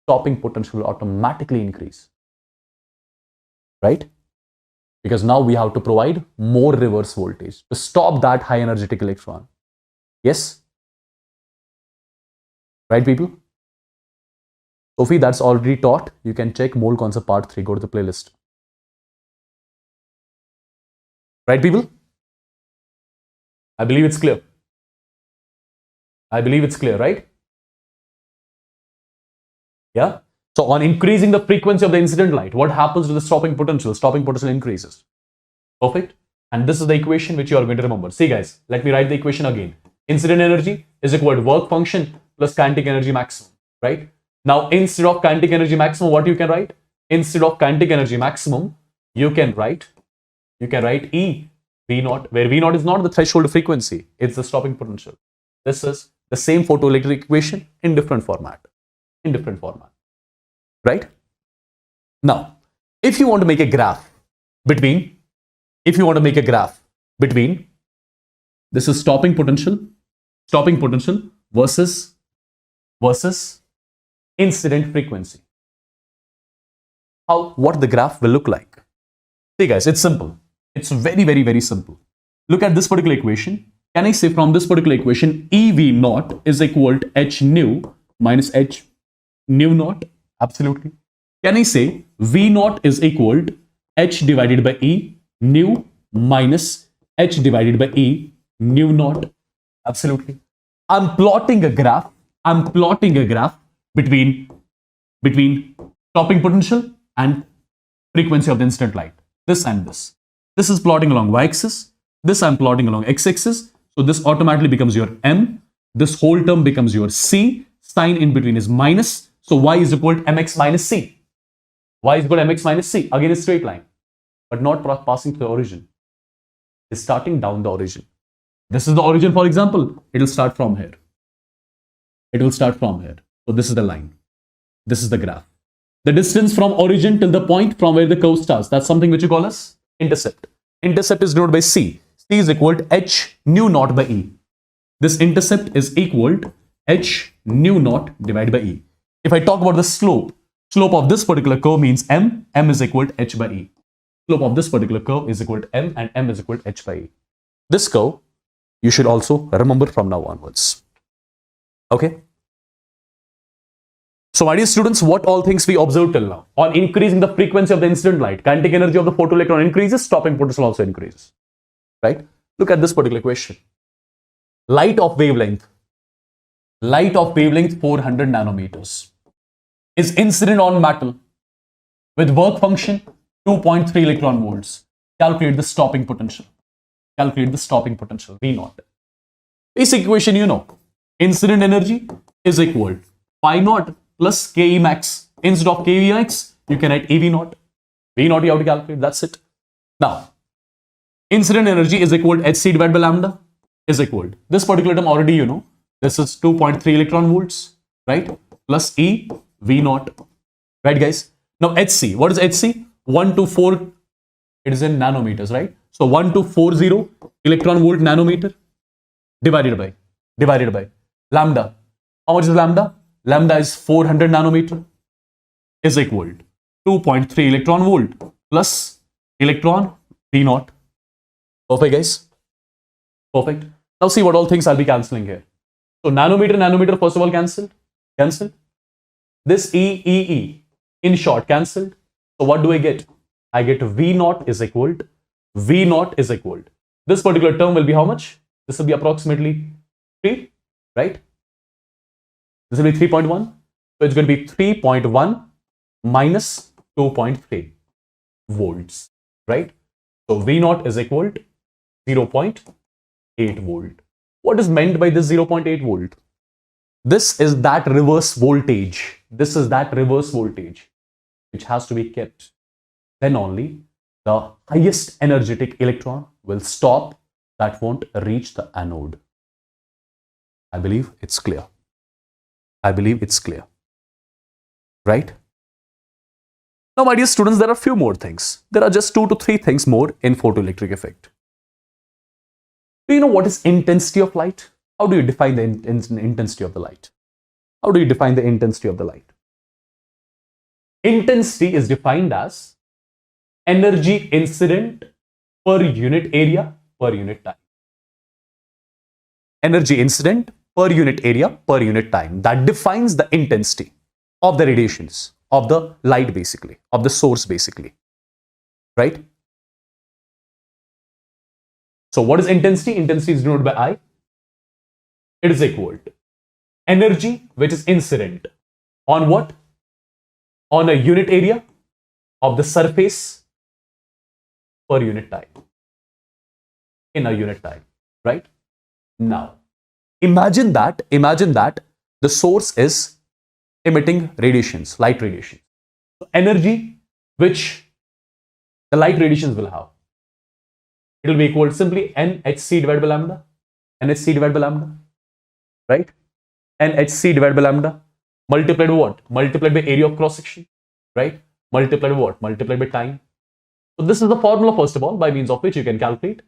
Stopping potential will automatically increase, right? Because now we have to provide more reverse voltage to stop that high energetic electron. Yes? Right, people? Sophie, that's already taught. You can check mole concept part 3. Go to the playlist. Right, people? I believe it's clear. I believe it's clear, right? Yeah. So on increasing the frequency of the incident light, what happens to the stopping potential? Stopping potential increases. Perfect. And this is the equation which you are going to remember. See guys, let me write the equation again. Incident energy is equal to work function plus kinetic energy maximum, right? Now instead of kinetic energy maximum, what you can write? Instead of kinetic energy maximum, you can write E V0, where V0 is not the threshold frequency, it's the stopping potential. This is the same photoelectric equation in different format. Right? Now, if you want to make a graph between, this is stopping potential versus incident frequency. What the graph will look like? See guys, it's simple. It's very simple. Look at this particular equation. Can I say from this particular equation, EV0 is equal to H nu minus H nu naught? Absolutely. Can I say V0 is equal to H divided by E nu minus H divided by E nu naught? Absolutely. I'm plotting a graph between stopping potential and frequency of the incident light. This and this. This is plotting along y-axis. This I'm plotting along x-axis. So this automatically becomes your M. This whole term becomes your C. Sign in between is minus. So y is equal to mx minus c. Y is equal to mx minus c. Again, a straight line, but not passing to the origin. It's starting down the origin. This is the origin, for example. It will start from here. So this is the line. This is the graph. The distance from origin till the point from where the curve starts, that's something which you call as intercept. Intercept is denoted by C. C is equal to H nu naught by E. This intercept is equal to H nu naught divided by E. If I talk about the slope of this particular curve means M is equal to H by E. Slope of this particular curve is equal to M and M is equal to H by E. This curve you should also remember from now onwards. Okay. So my dear students, what all things we observed till now? On increasing the frequency of the incident light, kinetic energy of the photoelectron increases, stopping potential also increases. Right? Look at this particular question. Light of wavelength 400 nanometers is incident on metal with work function 2.3 electron volts. Calculate the stopping potential. V0. Basic equation you know. Incident energy is equal to phi naught plus Ke max. Instead of Ke max, you can write EV0. V0 you have to calculate. That's it. Now, incident energy is equal to Hc divided by lambda is equal to this particular term already you know. This is 2.3 electron volts, right? Plus E V0, right guys? Now Hc, what is Hc? 124, it is in nanometers, right? So 1240 electron volt nanometer divided by lambda. How much is lambda? Lambda is 400 nanometer is equal to 2.3 electron volt plus electron V0. Perfect guys? Perfect. Now see what all things I'll be cancelling here. So nanometer first of all cancelled. This E in short cancelled. So what do I get? I get V0 is equal to this particular term will be how much? This will be approximately 3, right? This will be 3.1. So it's going to be 3.1 minus 2.3 volts, right? So V0 is equal to 0.8 volt. What is meant by this 0.8 volt? This is that reverse voltage. This is that reverse voltage which has to be kept. Then only the highest energetic electron will stop, that won't reach the anode. I believe it's clear. I believe it's clear. Right? Now, my dear students, there are a few more things. There are just 2 to 3 things more in photoelectric effect. Do you know what is intensity of light? How do you define the intensity of the light? How do you define the intensity of the light? Intensity is defined as energy incident per unit area per unit time. Energy incident per unit area per unit time. That defines the intensity of the radiations, of the light basically, of the source basically. Right? So what is intensity? Intensity is denoted by I. It is equal to energy which is incident on what? On a unit area of the surface per unit time. In a unit time, right? Now, imagine that the source is emitting radiations, light radiations. So energy which the light radiations will have, it will be equal to simply NHC divided by lambda, NHC divided by lambda, right? NHC divided by lambda multiplied by what? Multiplied by area of cross section, right? Multiplied by what? Multiplied by time. So this is the formula, first of all, by means of which you can calculate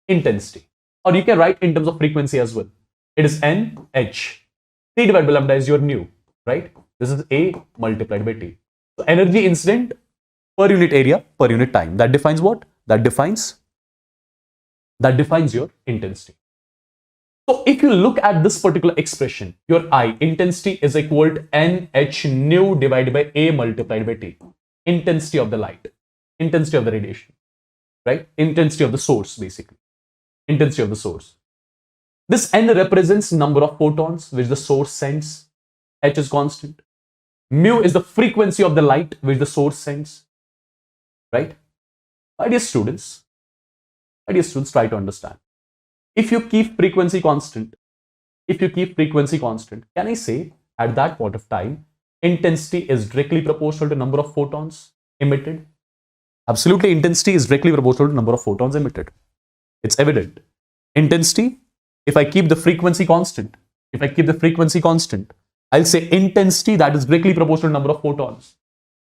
intensity, or you can write in terms of frequency as well. It is NH. C divided by lambda is your nu, right? This is A multiplied by T. So energy incident per unit area per unit time. That defines what? That defines your intensity. So if you look at this particular expression, your I, intensity, is equal to NH nu divided by A multiplied by T. Intensity of the light, intensity of the radiation, right? Intensity of the source basically. Intensity of the source. This N represents number of photons which the source sends. H is constant. Mu is the frequency of the light which the source sends, right? My dear students, try to understand. If you keep frequency constant, can I say at that point of time, intensity is directly proportional to number of photons emitted? Absolutely, intensity is directly proportional to number of photons emitted. It's evident. Intensity, if I keep the frequency constant, I'll say intensity, that is directly proportional to number of photons.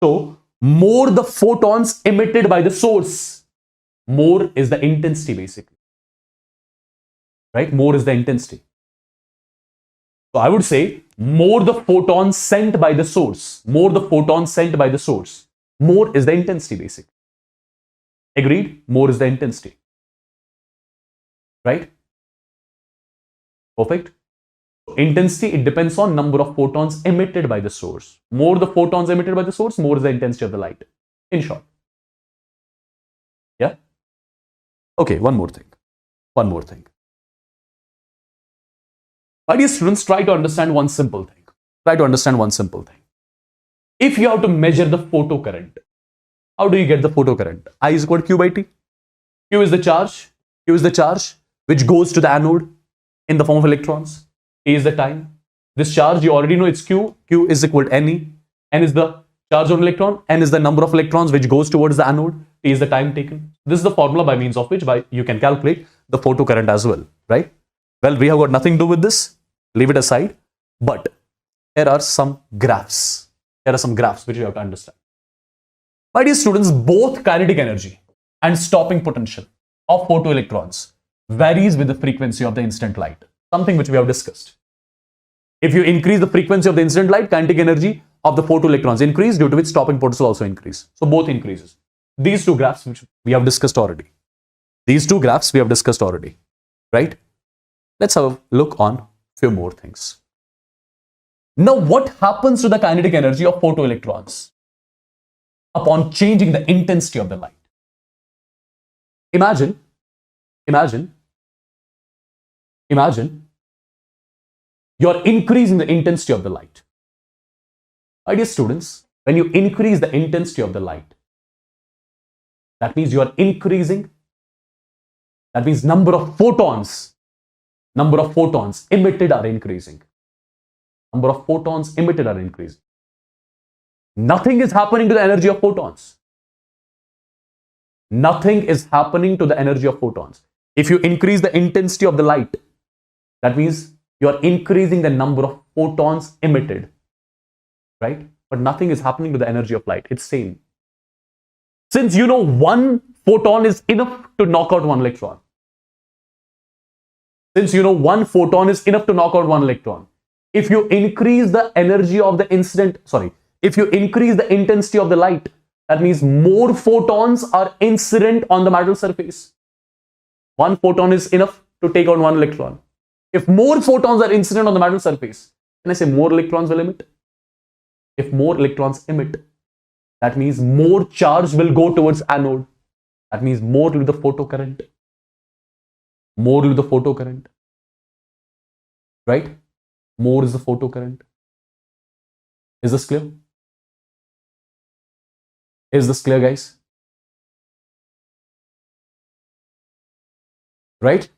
So, more the photons emitted by the source, more is the intensity basically. Right? More is the intensity. So I would say more the photons sent by the source, more is the intensity basically. Agreed? More is the intensity. Right? Perfect. So intensity, it depends on number of photons emitted by the source. More the photons emitted by the source, more is the intensity of the light. In short. Yeah? Okay, one more thing. My dear students, try to understand one simple thing. If you have to measure the photocurrent, how do you get the photocurrent? I is equal to Q by T. Q is the charge which goes to the anode in the form of electrons. T is the time. This charge, you already know it's Q. Q is equal to Ne. N is the charge on electron. N is the number of electrons which goes towards the anode. T is the time taken. This is the formula by means of which you can calculate the photocurrent as well, right? Well, we have got nothing to do with this. Leave it aside. But here are some graphs. Which you have to understand. My dear students, both kinetic energy and stopping potential of photoelectrons varies with the frequency of the incident light. Something which we have discussed. If you increase the frequency of the incident light, kinetic energy of the photoelectrons increase, due to which stopping potential also increase. So both increases. These two graphs which we have discussed already. Right? Let's have a look on few more things. Now, what happens to the kinetic energy of photoelectrons upon changing the intensity of the light? Imagine you're increasing the intensity of the light. My dear students, when you increase the intensity of the light, that means you are increasing, that means number of photons emitted are increasing. Number of photons emitted are increasing. Nothing is happening to the energy of photons. Nothing is happening to the energy of photons. If you increase the intensity of the light, that means you are increasing the number of photons emitted, right? But nothing is happening to the energy of light. It's same. Since you know one photon is enough to knock out one electron. Since you know one photon is enough to knock out one electron. If you increase the energy of the if you increase the intensity of the light, that means more photons are incident on the metal surface. One photon is enough to take out one electron. If more photons are incident on the metal surface, can I say more electrons will emit? If more electrons emit, that means more charge will go towards anode. That means more will be the photocurrent. More will be the photocurrent. Right? More is the photocurrent. Is this clear? Is this clear, guys? Right?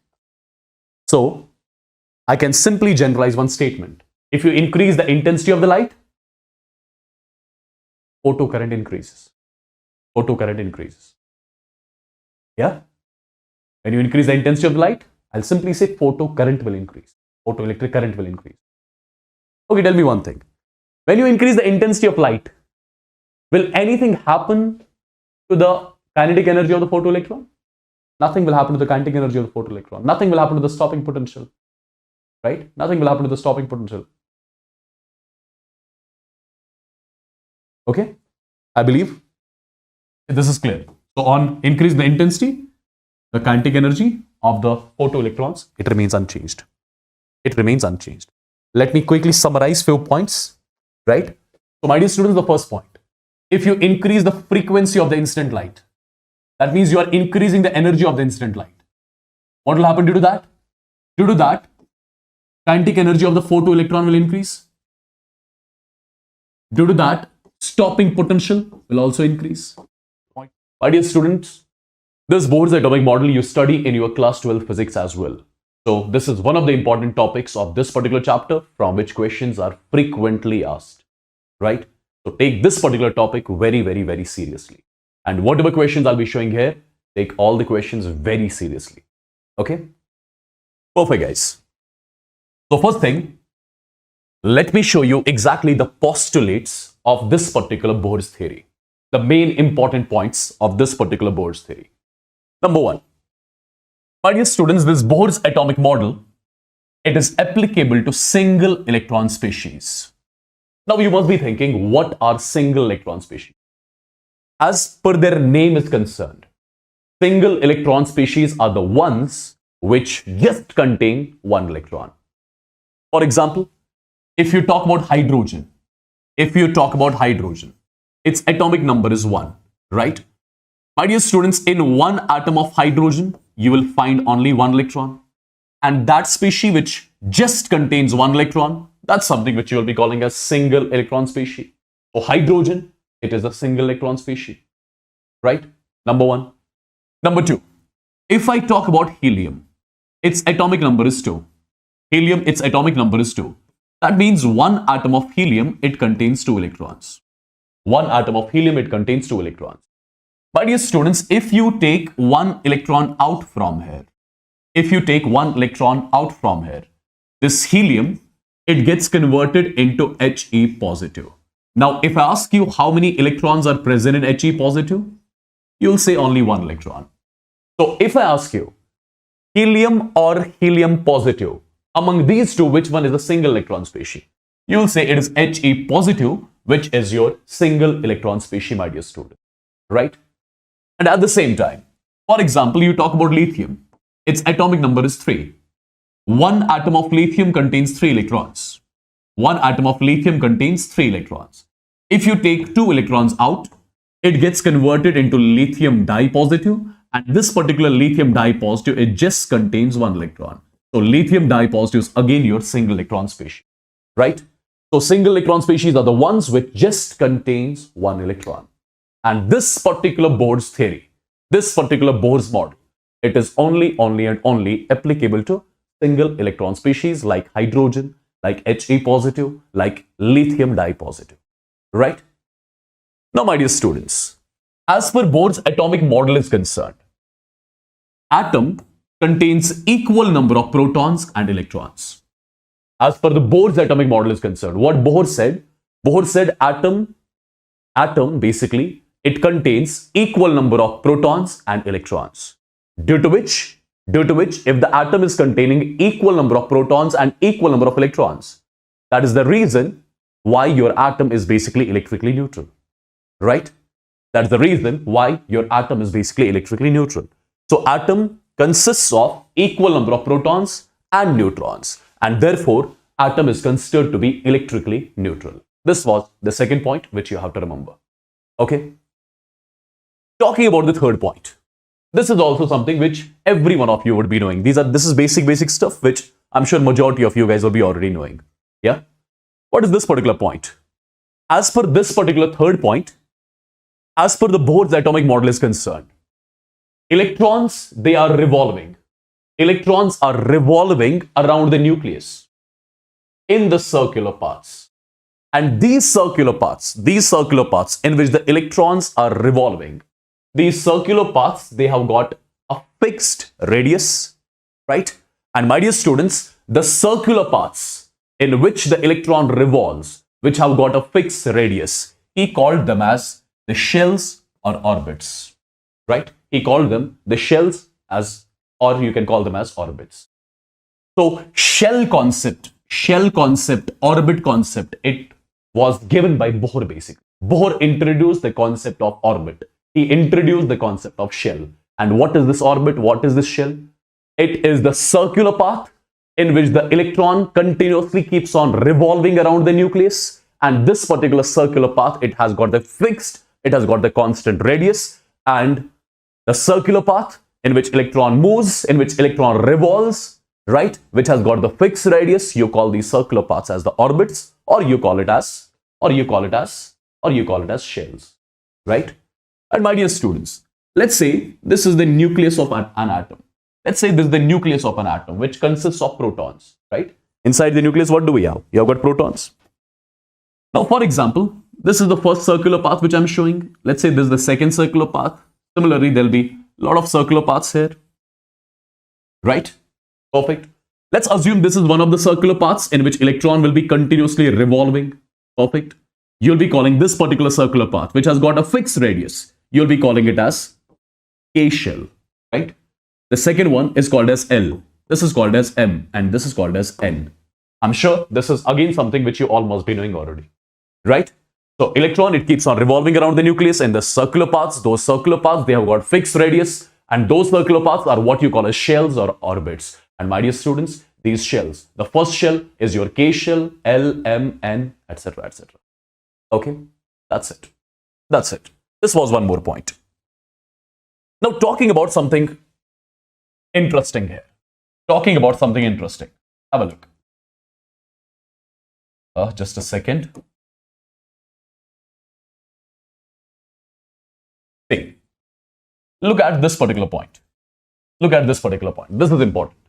So, I can simply generalize one statement. If you increase the intensity of the light, photocurrent increases. Photocurrent increases. Yeah? When you increase the intensity of the light, I'll simply say photocurrent will increase. Photoelectric current will increase. Okay, tell me one thing. When you increase the intensity of light, will anything happen to the kinetic energy of the photoelectron? Nothing will happen to the kinetic energy of the photoelectron. Nothing will happen to the stopping potential. Right? Nothing will happen to the stopping potential. Okay? I believe this is clear. So on increase the intensity, the kinetic energy of the photoelectrons, it remains unchanged. It remains unchanged. Let me quickly summarize few points. Right? So my dear students, the first point. If you increase the frequency of the incident light, that means you are increasing the energy of the incident light. What will happen due to that? Due to that, kinetic energy of the photoelectron will increase. Due to that, stopping potential will also increase. My dear students, this Bohr's atomic model you study in your class 12 physics as well. So this is one of the important topics of this particular chapter from which questions are frequently asked. Right? So take this particular topic very, very, very seriously. And whatever questions I'll be showing here, take all the questions very seriously. Okay? Perfect, guys. So first thing, let me show you exactly the postulates of this particular Bohr's theory. The main important points of this particular Bohr's theory. Number one, my dear students, this Bohr's atomic model, it is applicable to single electron species. Now you must be thinking, what are single electron species? As per their name is concerned, single electron species are the ones which just contain one electron. For example, if you talk about hydrogen, its atomic number is 1, right? My dear students, in one atom of hydrogen, you will find only one electron. And that species which just contains one electron, that's something which you will be calling as single electron species. For hydrogen, it is a single electron species, right? Number one. Number two, if I talk about helium, its atomic number is 2. Helium, its atomic number is 2. That means one atom of helium, it contains 2 electrons. One atom of helium, it contains 2 electrons. My dear students, if you take one electron out from here, this helium, it gets converted into He positive. Now, if I ask you how many electrons are present in He positive, you'll say only one electron. So, if I ask you helium or helium positive, among these two, which one is a single electron species? You'll say it is He positive, which is your single electron species, my dear student, right? And at the same time, for example, you talk about lithium. Its atomic number is 3. One atom of lithium contains 3 electrons. One atom of lithium contains 3 electrons. If you take 2 electrons out, it gets converted into lithium dipositive, and this particular lithium dipositive, it just contains 1 electron. So lithium dipositive is again your single electron species, right? So single electron species are the ones which just contains 1 electron. And this particular Bohr's theory, this particular Bohr's model, it is only and only applicable to single electron species like hydrogen, like He positive, like lithium di positive, right? Now, my dear students, as per Bohr's atomic model is concerned, atom contains equal number of protons and electrons. As per the Bohr's atomic model is concerned, what Bohr said atom basically, it contains equal number of protons and electrons. Due to which, if the atom is containing equal number of protons and equal number of electrons, that is the reason why your atom is basically electrically neutral, right? That's the reason why your atom is basically electrically neutral. So atom consists of equal number of protons and neutrons, and therefore atom is considered to be electrically neutral. This was the second point which you have to remember. Okay. Talking about the third point. This is also something which every one of you would be knowing. This is basic stuff which I'm sure majority of you guys will be already knowing. Yeah. What is this particular point? As per this particular third point, as per the Bohr's atomic model is concerned, electrons, they are revolving. Electrons are revolving around the nucleus in the circular paths. And these circular paths in which the electrons are revolving, these circular paths, they have got a fixed radius, right? And my dear students, the circular paths in which the electron revolves, which have got a fixed radius, he called them as the shells or orbits, right? He called them the shells as, or you can call them as orbits. So shell concept, orbit concept, it was given by Bohr basically. Bohr introduced the concept of orbit. He introduced the concept of shell. And what is this orbit? What is this shell? It is the circular path in which the electron continuously keeps on revolving around the nucleus. And this particular circular path, it has got the fixed, it has got the constant radius. And the circular path in which electron moves, in which electron revolves, right, which has got the fixed radius, you call these circular paths as the orbits, or you call it as shells, right? And my dear students, let's say this is the nucleus of an atom. Let's say this is the nucleus of an atom, which consists of protons, right? Inside the nucleus, what do we have? You have got protons. Now, for example, this is the first circular path which I'm showing. Let's say this is the second circular path. Similarly, there'll be a lot of circular paths here, right? Perfect. Let's assume this is one of the circular paths in which electron will be continuously revolving. Perfect. You'll be calling this particular circular path, which has got a fixed radius, you'll be calling it as K shell, right? The second one is called as L. This is called as M, and this is called as N. I'm sure this is again something which you all must be knowing already, right? So electron, it keeps on revolving around the nucleus, and the circular paths, those circular paths, they have got fixed radius, and those circular paths are what you call as shells or orbits. And my dear students, these shells, the first shell is your K shell, L, M, N, etc., etc. Okay, that's it. That's it. This was one more point. Now, talking about something interesting here. Talking about something interesting. Have a look. Just a second. See, look at this particular point. Look at this particular point. This is important.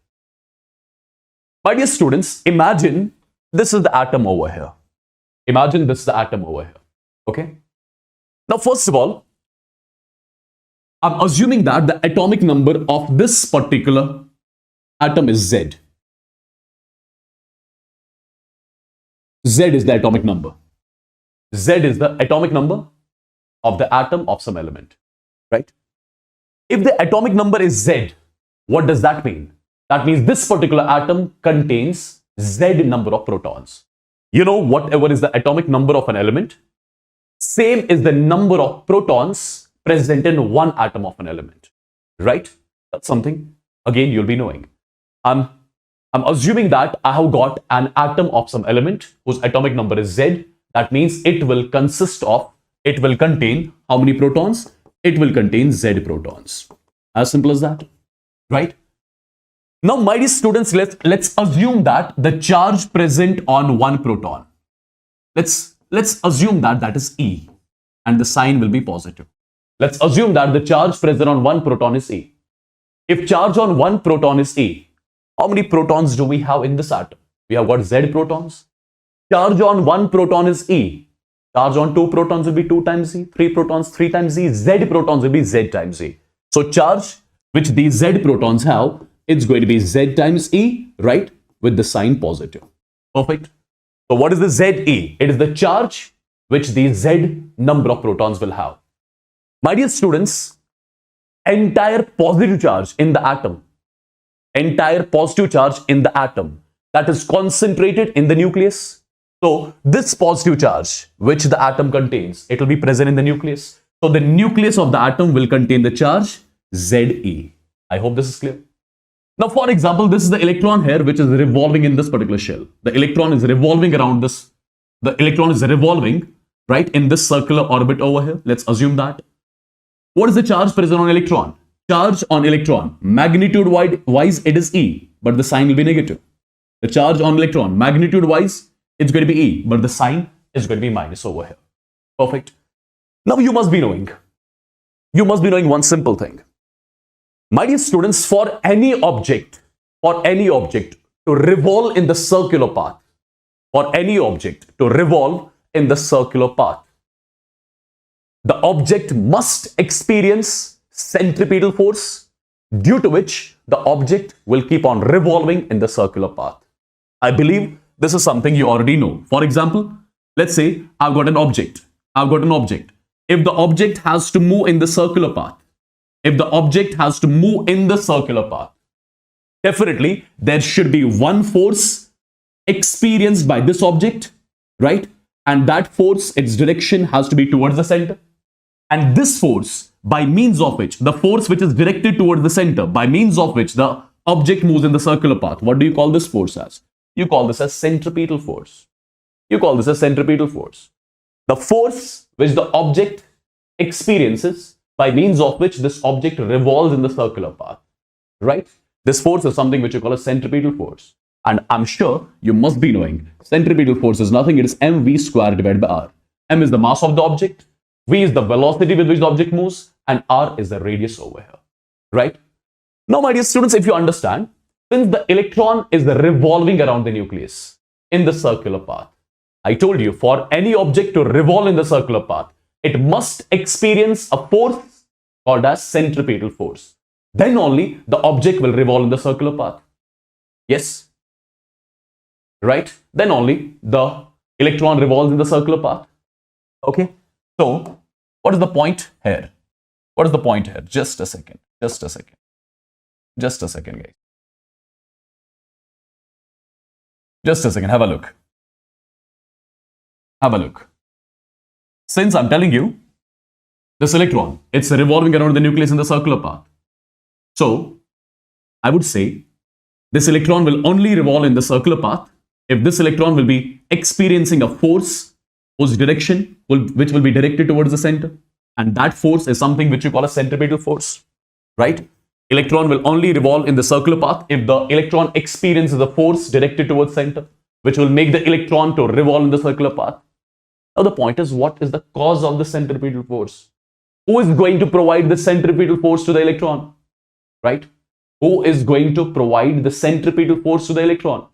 My dear students, imagine this is the atom over here. Imagine this is the atom over here. Okay. Now, first of all, I'm assuming that the atomic number of this particular atom is Z. Z is the atomic number. Z is the atomic number of the atom of some element, right? If the atomic number is Z, what does that mean? That means this particular atom contains Z number of protons. You know, whatever is the atomic number of an element, same is the number of protons present in one atom of an element, right? That's something, again, you'll be knowing. I'm assuming that I have got an atom of some element whose atomic number is Z. That means it will contain how many protons? It will contain Z protons. As simple as that, right? Now, my dear students, let's assume that the charge present on one proton, let's assume that is E, and the sign will be positive. Let's assume that the charge present on one proton is E. If charge on one proton is E, how many protons do we have in this atom? We have got Z protons. Charge on 1 proton is E. Charge on 2 protons will be 2 times E. 3 protons, 3 times E. Z protons will be Z times E. So charge which these Z protons have, it's going to be Z times E, right? With the sign positive. Perfect. So what is the ZE? It is the charge which the Z number of protons will have. My dear students, entire positive charge in the atom, that is concentrated in the nucleus. So this positive charge which the atom contains, it will be present in the nucleus. So the nucleus of the atom will contain the charge Ze. I hope this is clear. Now, for example, this is the electron here which is revolving in this particular shell. The electron is revolving around this. The electron is revolving, right, in this circular orbit over here. Let's assume that. What is the charge present on electron? Charge on electron, magnitude wise, it is E, but the sign will be negative. The charge on electron, magnitude wise, it's going to be E, but the sign is going to be minus over here. Perfect. Now you must be knowing one simple thing. My dear students, for any object to revolve in the circular path, the object must experience centripetal force, due to which the object will keep on revolving in the circular path. I believe this is something you already know. For example, let's say I've got an object. If the object has to move in the circular path, definitely there should be one force experienced by this object, right? And that force, its direction has to be towards the center. And this force, by means of which, the force which is directed towards the center, by means of which the object moves in the circular path, what do you call this force as? You call this as centripetal force. The force which the object experiences, by means of which this object revolves in the circular path, right? This force is something which you call a centripetal force. And I'm sure you must be knowing centripetal force is nothing, it is mv squared divided by r. M is the mass of the object, v is the velocity with which the object moves, and r is the radius over here, right? Now, my dear students, if you understand, since the electron is revolving around the nucleus in the circular path, I told you for any object to revolve in the circular path, it must experience a force called as centripetal force. Then only the object will revolve in the circular path. Yes? Right? Then only the electron revolves in the circular path. Okay? So, what is the point here? Just a second, guys. Just a second, have a look. Since I'm telling you, this electron, it's revolving around the nucleus in the circular path. So, I would say this electron will only revolve in the circular path if this electron will be experiencing a force whose direction which will be directed towards the center. And that force is something which you call a centripetal force, right? Electron will only revolve in the circular path if the electron experiences a force directed towards center, which will make the electron to revolve in the circular path. Now the point is, what is the cause of the centripetal force? Who is going to provide the centripetal force to the electron? Right? Who is going to provide the centripetal force to the electron?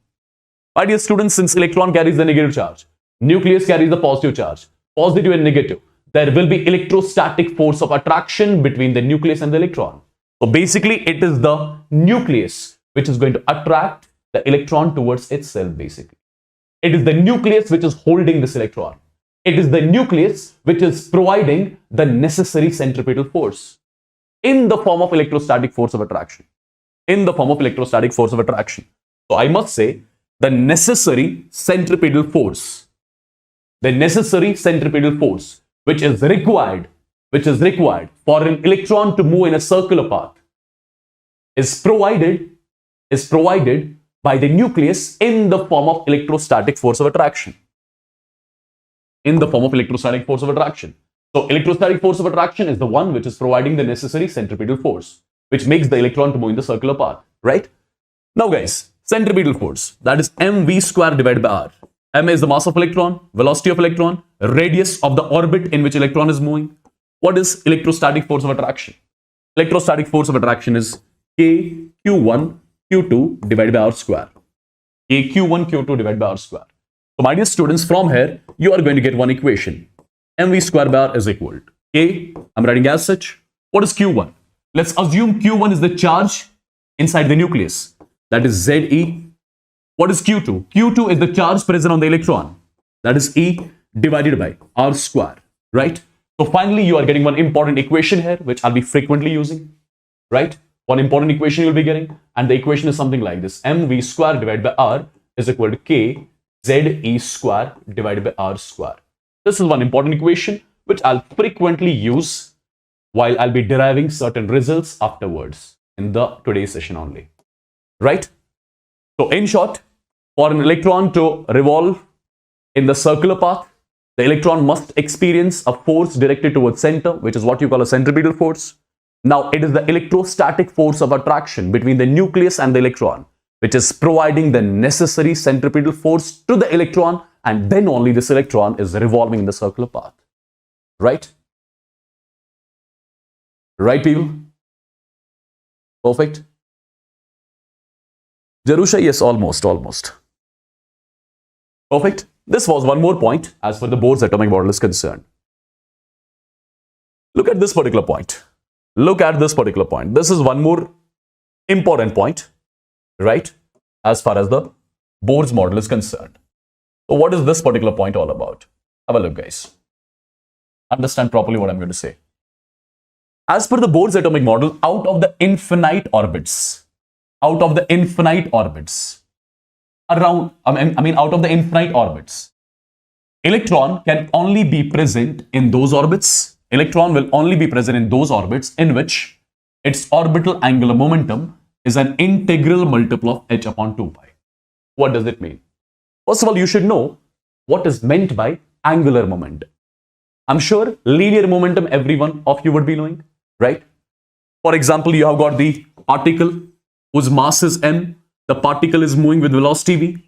My dear students, since electron carries the negative charge, nucleus carries the positive charge, positive and negative, there will be electrostatic force of attraction between the nucleus and the electron. So basically, it is the nucleus which is going to attract the electron towards itself, basically. It is the nucleus which is holding this electron. It is the nucleus which is providing the necessary centripetal force in the form of electrostatic force of attraction. So I must say the necessary centripetal force which is required for an electron to move in a circular path is provided by the nucleus in the form of electrostatic force of attraction. So electrostatic force of attraction is the one which is providing the necessary centripetal force, which makes the electron to move in the circular path, right? Now guys, centripetal force, that is mv squared divided by r. M is the mass of electron, velocity of electron, radius of the orbit in which electron is moving. What is electrostatic force of attraction? Electrostatic force of attraction is K Q1 Q2 divided by r square. K Q1 Q2 divided by R square. So my dear students, from here, you are going to get one equation. mv square by R is equal to K, I'm writing as such. What is Q1? Let's assume Q1 is the charge inside the nucleus. That is Ze. What is Q2? Q2 is the charge present on the electron. That is E divided by R square, right? So finally, you are getting one important equation here, which I'll be frequently using, right? One important equation you'll be getting, and the equation is something like this. mv square divided by R is equal to K Ze square divided by R square. This is one important equation, which I'll frequently use while I'll be deriving certain results afterwards in the today's session only, right? So in short, for an electron to revolve in the circular path, the electron must experience a force directed towards center, which is what you call a centripetal force. Now, it is the electrostatic force of attraction between the nucleus and the electron, which is providing the necessary centripetal force to the electron, and then only this electron is revolving in the circular path, right? Right, people? Perfect. Jerusha, yes, almost. Perfect. This was one more point as far as the Bohr's atomic model is concerned. Look at this particular point. This is one more important point, right? As far as the Bohr's model is concerned. So what is this particular point all about? Have a look, guys. Understand properly what I'm going to say. As per the Bohr's atomic model, out of the infinite orbits, out of the infinite orbits, electron can only be present in those orbits. Electron will only be present in those orbits in which its orbital angular momentum is an integral multiple of h upon 2 pi. What does it mean? First of all, you should know what is meant by angular momentum. I'm sure linear momentum every one of you would be knowing, right? For example, you have got the particle whose mass is m. The particle is moving with velocity v.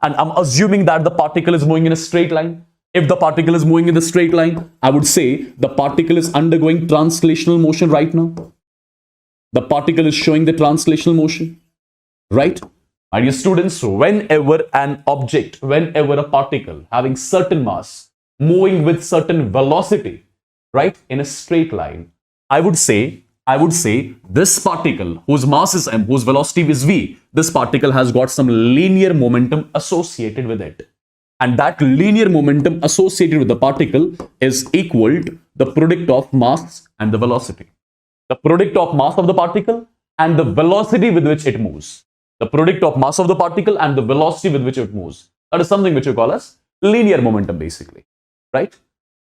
And I'm assuming that the particle is moving in a straight line. If the particle is moving in the straight line, I would say the particle is undergoing translational motion right now. The particle is showing the translational motion, right? My dear students, whenever a particle having certain mass, moving with certain velocity, right, in a straight line, I would say this particle whose mass is m, whose velocity is v, this particle has got some linear momentum associated with it. And that linear momentum associated with the particle is equal to the product of mass and the velocity. The product of mass of the particle and the velocity with which it moves. The product of mass of the particle and the velocity with which it moves. That is something which you call as linear momentum, basically, right?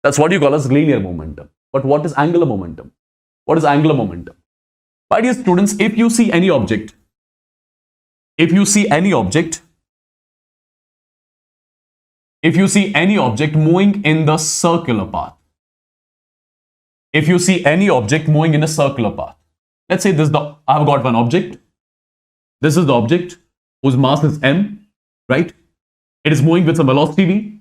That's what you call as linear momentum. But what is angular momentum? What is angular momentum? My dear students, if you see any object moving in the circular path, let's say I've got one object. This is the object whose mass is m, right? It is moving with some velocity v.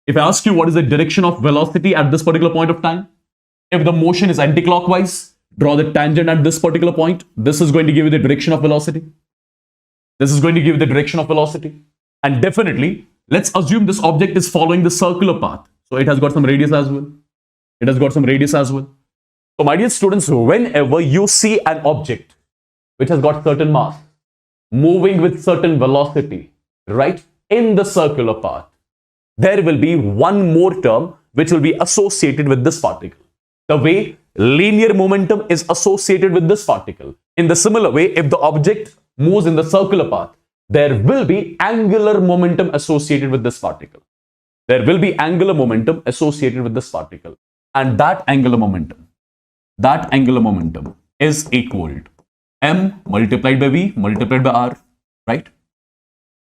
If I ask you what is the direction of velocity at this particular point of time, if the motion is anticlockwise, draw the tangent at this particular point. This is going to give you the direction of velocity. And definitely, let's assume this object is following the circular path. So it has got some radius as well. So my dear students, whenever you see an object which has got certain mass, moving with certain velocity, right, in the circular path, there will be one more term which will be associated with this particle. The way linear momentum is associated with this particle. In the similar way, if the object moves in the circular path, there will be angular momentum associated with this particle. And that angular momentum is equal to m multiplied by v multiplied by r, right?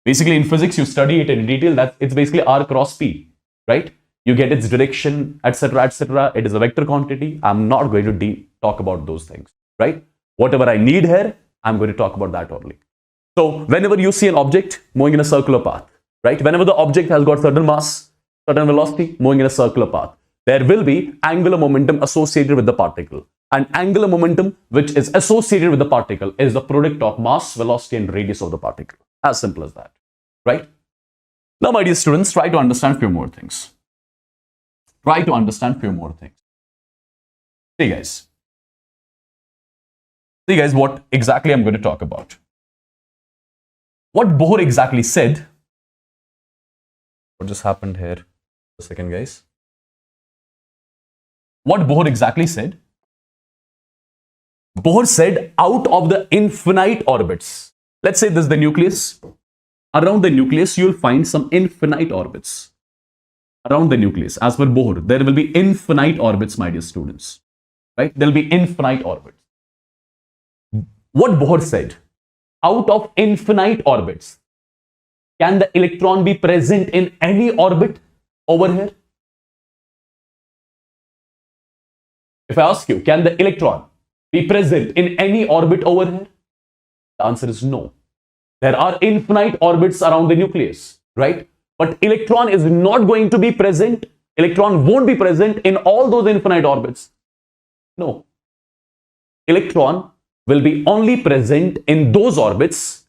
Basically, in physics, you study it in detail. It's basically r cross p, right? You get its direction, etc., etc. It is a vector quantity. I'm not going to talk about those things, right? Whatever I need here, I'm going to talk about that only. So whenever you see an object moving in a circular path, right? Whenever the object has got certain mass, certain velocity, moving in a circular path, there will be angular momentum associated with the particle. and angular momentum which is associated with the particle is the product of mass, velocity and radius of the particle. As simple as that, right? Now, my dear students, try to understand few more things. Try to understand few more things. See guys, what exactly I'm going to talk about. What Bohr exactly said. What just happened here? A second, guys. What Bohr exactly said? Bohr said out of the infinite orbits, let's say this is the nucleus. Around the nucleus, you'll find some infinite orbits. Around the nucleus, as per Bohr, there will be infinite orbits, my dear students. Right? There will be infinite orbits. What Bohr said, out of infinite orbits, can the electron be present in any orbit over here? If I ask you, can the electron be present in any orbit over here? The answer is no. There are infinite orbits around the nucleus, right? But electron is not going to be present. Electron won't be present in all those infinite orbits. No. Electron will be only present in those orbits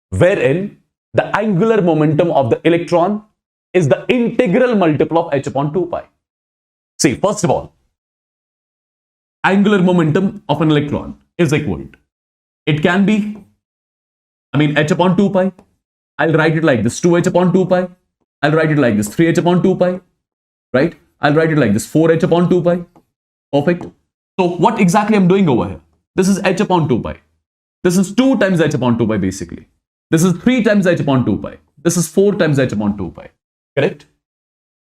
wherein the angular momentum of the electron is the integral multiple of h upon 2 pi. See, first of all, angular momentum of an electron is equal to, it can be, h upon 2 pi. I'll write it like this, 2h upon 2 pi. I'll write it like this, 3h upon 2 pi. Right? I'll write it like this, 4h upon 2 pi. Perfect. So what exactly I'm doing over here? This is h upon 2 pi. This is 2 times h upon 2 pi basically. This is 3 times h upon 2 pi. This is 4 times h upon 2 pi. Correct?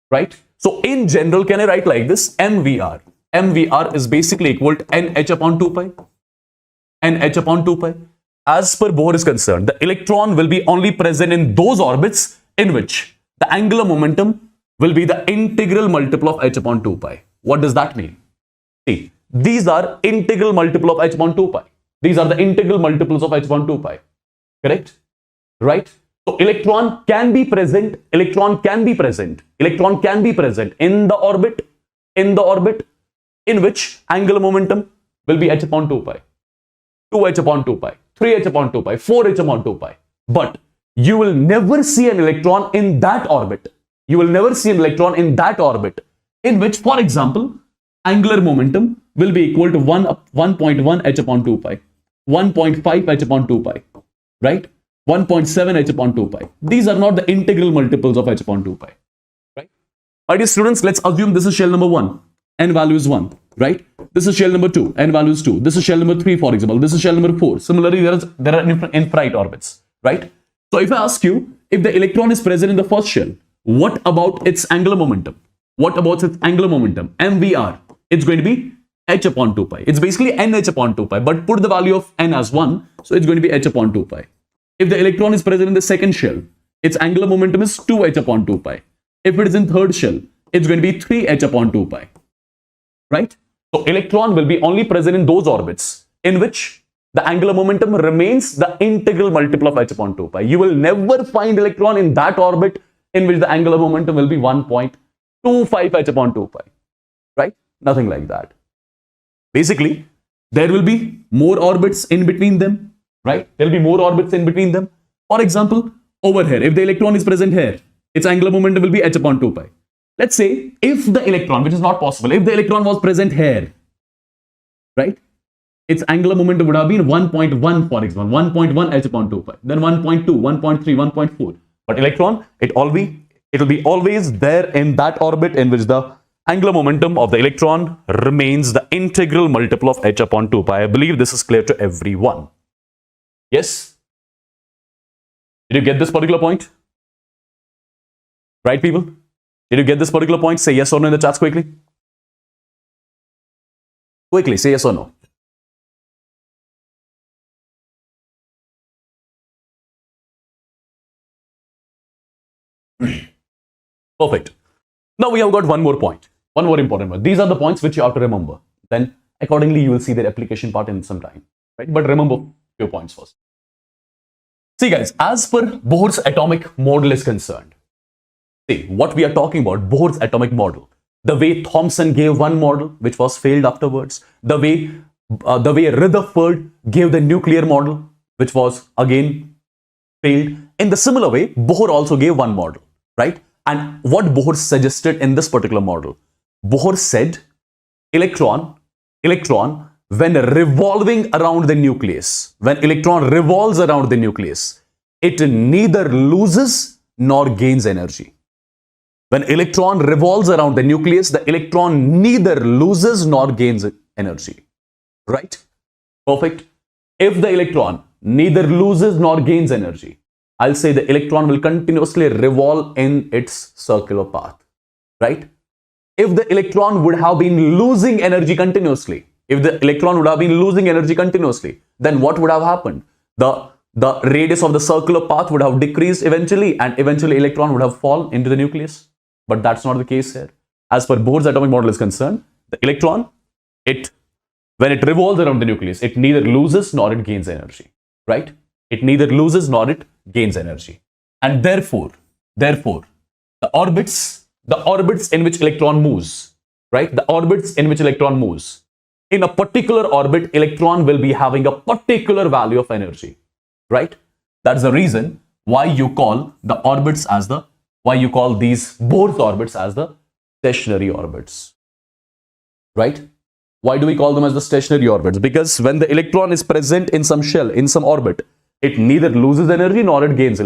Right? So in general, can I write like this? MVR. MVR is basically equal to NH upon 2 pi. NH upon 2 pi. As per Bohr is concerned, the electron will be only present in those orbits in which the angular momentum will be the integral multiple of h upon 2 pi. What does that mean? See, these are integral multiple of h upon 2 pi. These are the integral multiples of h upon 2 pi. Correct? Right? So electron can be present. Electron can be present. Electron can be present in the orbit. In which angular momentum will be h upon 2 pi, 2h upon 2 pi, 3h upon 2 pi, 4h upon 2 pi. But you will never see an electron in that orbit. You will never see an electron in that orbit in which, for example, angular momentum will be equal to 1.1 h upon 2 pi, 1.5 h upon 2 pi, right? 1.7 h upon 2 pi. These are not the integral multiples of h upon 2 pi, right? My dear students, let's assume this is shell number 1. N value is 1, right? This is shell number 2, N value is 2. This is shell number 3, for example. This is shell number 4. Similarly, there are infinite orbits, right? So if I ask you, if the electron is present in the first shell, what about its angular momentum? What about its angular momentum? MVR. It's going to be h upon 2 pi. It's basically nh upon 2 pi, but put the value of n as 1, so it's going to be h upon 2 pi. If the electron is present in the second shell, its angular momentum is 2h upon 2 pi. If it is in third shell, it's going to be 3h upon 2 pi. Right? So electron will be only present in those orbits in which the angular momentum remains the integral multiple of h upon 2 pi. You will never find electron in that orbit in which the angular momentum will be 1.25 h upon 2 pi. Right? Nothing like that. Basically, there will be more orbits in between them. Right? There will be more orbits in between them. For example, over here, if the electron is present here, its angular momentum will be h upon 2 pi. Let's say if the electron, which is not possible, if the electron was present here, right, its angular momentum would have been 1.1, for example, 1.1 h upon 2 pi, then 1.2, 1.3, 1.4. But electron, it will be always there in that orbit in which the angular momentum of the electron remains the integral multiple of h upon 2 pi. I believe this is clear to everyone. Yes? Did you get this particular point? Right, people? Did you get this particular point? Say yes or no in the chats quickly. Quickly, say yes or no. Perfect. Now we have got one more point. One more important one. These are the points which you have to remember. Then accordingly you will see their application part in some time. Right? But remember a few points first. See guys, as per Bohr's atomic model is concerned, see, what we are talking about, Bohr's atomic model. the way Thomson gave one model, which was failed afterwards, the way Rutherford gave the nuclear model, which was again failed. In the similar way, Bohr also gave one model, right? And what Bohr suggested in this particular model, Bohr said electron, when revolving around the nucleus, when electron revolves around the nucleus, it neither loses nor gains energy. When electron revolves around the nucleus, the electron neither loses nor gains energy. Right? Perfect. If the electron neither loses nor gains energy, I'll say the electron will continuously revolve in its circular path. Right? If the electron would have been losing energy continuously, then what would have happened? The radius of the circular path would have decreased eventually, and eventually electron would have fallen into the nucleus. But that's not the case here. As per Bohr's atomic model is concerned, the electron, when it revolves around the nucleus, it neither loses nor it gains energy. Right? It neither loses nor it gains energy. And therefore, the orbits in which electron moves, right? The orbits in which electron moves, in a particular orbit, electron will be having a particular value of energy, right? That's the reason why you call these Bohr's orbits as the stationary orbits, right? Why do we call them as the stationary orbits? Because when the electron is present in some shell, in some orbit, it neither loses energy nor it gains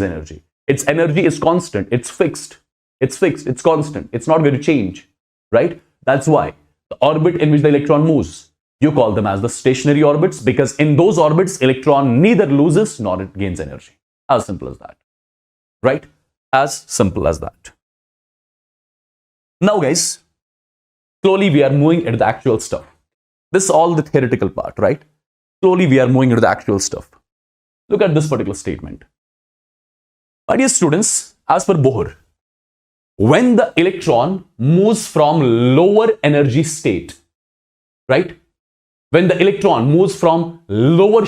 energy. Its energy is constant, it's fixed, it's constant, it's not going to change, right? That's why the orbit in which the electron moves, you call them as the stationary orbits, because in those orbits, electron neither loses nor it gains energy. As simple as that, right? As simple as that. Now guys, slowly we are moving into the actual stuff. This is all the theoretical part, right? Slowly we are moving into the actual stuff. Look at this particular statement. My dear students, as per Bohr, when the electron moves from lower energy state, right? When the electron moves from lower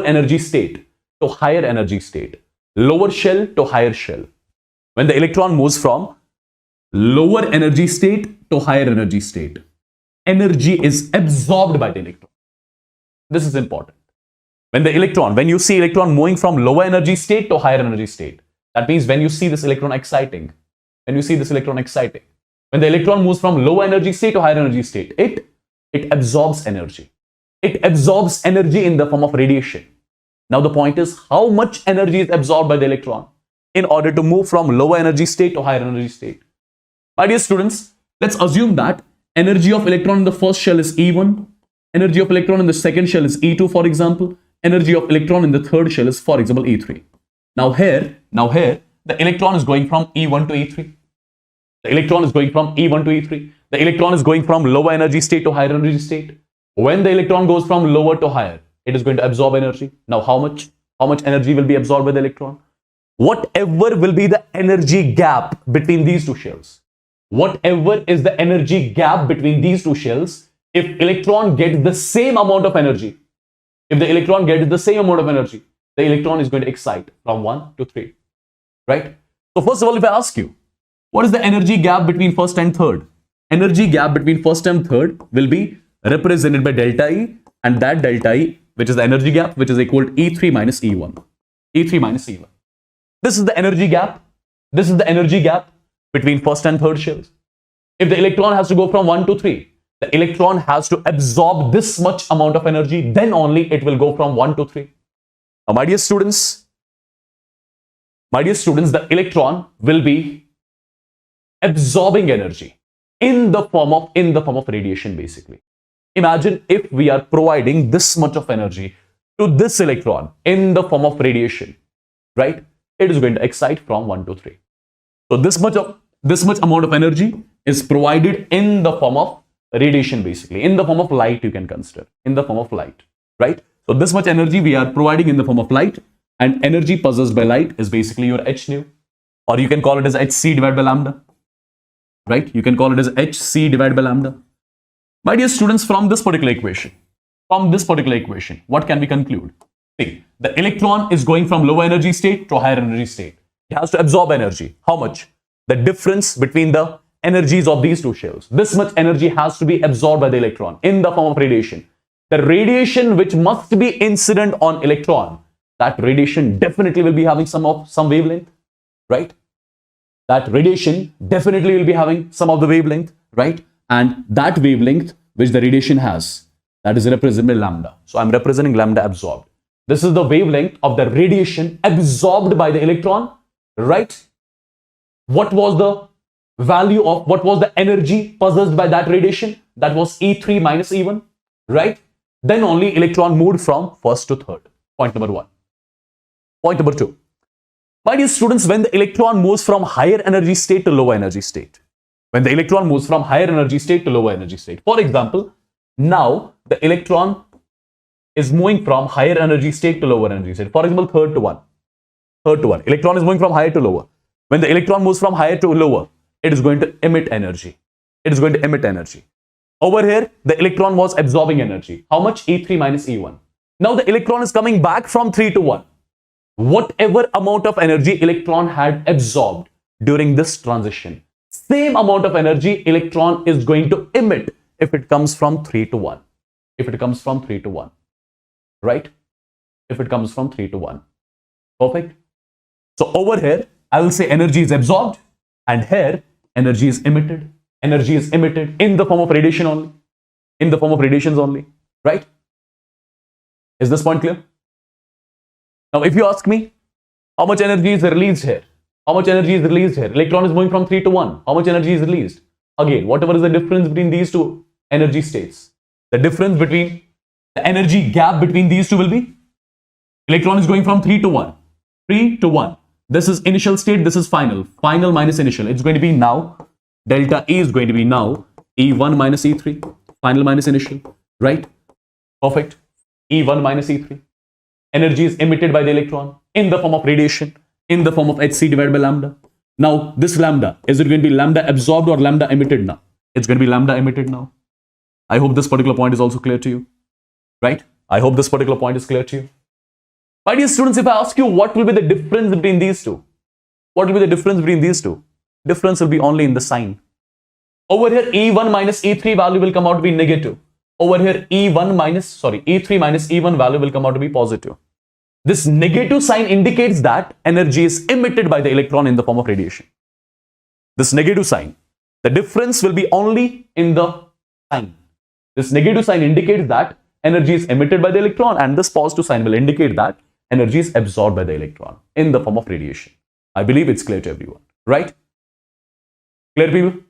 energy state to higher energy state, lower shell to higher shell. When the electron moves from lower energy state to higher energy state, energy is absorbed by the electron. This is important. When you see electron moving from lower energy state to higher energy state, that means when you see this electron exciting, when the electron moves from lower energy state to higher energy state, it absorbs energy. It absorbs energy in the form of radiation. Now the point is, how much energy is absorbed by the electron in order to move from lower energy state to higher energy state? My dear students, let's assume that energy of electron in the first shell is E1, energy of electron in the second shell is E2, for example, energy of electron in the third shell is, for example, E3. Now here, the electron is going from E1 to E3. The electron is going from E1 to E3. The electron is going from lower energy state to higher energy state. When the electron goes from lower to higher, it is going to absorb energy. Now how much energy will be absorbed by the electron? Whatever will be the energy gap between these two shells, whatever is the energy gap between these two shells, if electron gets the same amount of energy, the electron is going to excite from 1 to 3, right? So first of all, if I ask you, what is the energy gap between first and third? Energy gap between first and third will be represented by delta E, and that delta E, which is the energy gap, which is equal to E3 minus E1. E3 minus E1. This is the energy gap. This is the energy gap between first and third shells. If the electron has to go from 1 to 3, the electron has to absorb this much amount of energy, then only it will go from 1 to 3. Now, my dear students, the electron will be absorbing energy in the form of radiation, basically. Imagine if we are providing this much of energy to this electron in the form of radiation, right? It is going to excite from 1 to 3. So this much amount of energy is provided in the form of radiation, basically, in the form of light, you can consider, in the form of light, right? So this much energy we are providing in the form of light, and energy possessed by light is basically your h nu, or you can call it as hc divided by lambda, right? You can call it as hc divided by lambda. My dear students, from this particular equation, what can we conclude? See, the electron is going from lower energy state to higher energy state. It has to absorb energy. How much? The difference between the energies of these two shells. This much energy has to be absorbed by the electron in the form of radiation. The radiation which must be incident on electron, that radiation definitely will be having some wavelength, right? That radiation definitely will be having some of the wavelength, right? And that wavelength which the radiation has, that is represented by lambda. So I'm representing lambda absorbed. This is the wavelength of the radiation absorbed by the electron, right? What was the value of, what was the energy possessed by that radiation? That was E3 minus E1, right? Then only electron moved from first to third. Point number one. Point number two. My dear students, when the electron moves from higher energy state to lower energy state, when the electron moves from higher energy state to lower energy state, for example, now the electron is moving from higher energy state to lower energy state. For example, third to one. Electron is moving from higher to lower. When the electron moves from higher to lower, it is going to emit energy. Over here, the electron was absorbing energy. How much? E3 minus E1. Now the electron is coming back from 3 to 1. Whatever amount of energy electron had absorbed during this transition, same amount of energy electron is going to emit if it comes from 3 to 1. Right? If it comes from 3 to 1. Perfect. So over here, I will say energy is absorbed, and here energy is emitted. Energy is emitted in the form of radiation only. In the form of radiations only. Right? Is this point clear? Now, if you ask me, how much energy is released here? Electron is moving from 3 to 1. How much energy is released? Again, whatever is the difference between these two energy states, the difference between the energy gap between these two will be, electron is going from 3 to 1. 3 to 1. This is initial state, this is final. Final minus initial. It's going to be now, delta E is going to be now E1 minus E3. Final minus initial. Right? Perfect. E1 minus E3. Energy is emitted by the electron in the form of radiation, in the form of Hc divided by lambda. Now, this lambda, is it going to be lambda absorbed or lambda emitted now? It's going to be lambda emitted now. I hope this particular point is also clear to you. Right? I hope this particular point is clear to you. My dear students, if I ask you what will be the difference between these two? What will be the difference between these two? Difference will be only in the sign. Over here, E1 minus E3 value will come out to be negative. Over here, E3 minus E1 value will come out to be positive. This negative sign indicates that energy is emitted by the electron in the form of radiation. This negative sign, the difference will be only in the sign. This negative sign indicates that energy is emitted by the electron, and this positive sign will indicate that energy is absorbed by the electron in the form of radiation. I believe it's clear to everyone, right? Clear, people?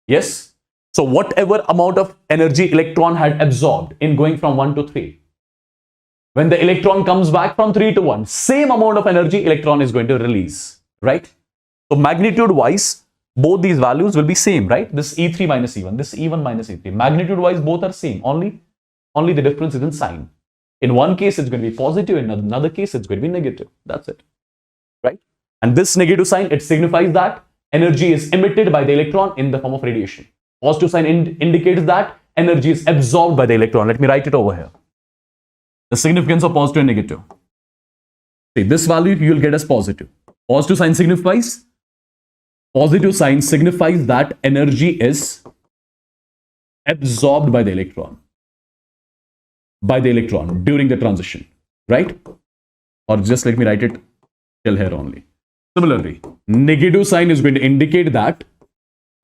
Yes? So whatever amount of energy electron had absorbed in going from 1 to 3, when the electron comes back from 3 to 1, same amount of energy electron is going to release, right? So magnitude wise, both these values will be same, right? This E3 minus E1, this E1 minus E3. Magnitude wise, both are same. Only the difference is in sign. In one case, it's going to be positive. In another case, it's going to be negative. That's it, right? And this negative sign, it signifies that energy is emitted by the electron in the form of radiation. Positive sign indicates that energy is absorbed by the electron. Let me write it over here. The significance of positive and negative. See, this value you will get as positive. Positive sign signifies that energy is absorbed by the electron during the transition, right? Or just let me write it till here only. Similarly, negative sign is going to indicate that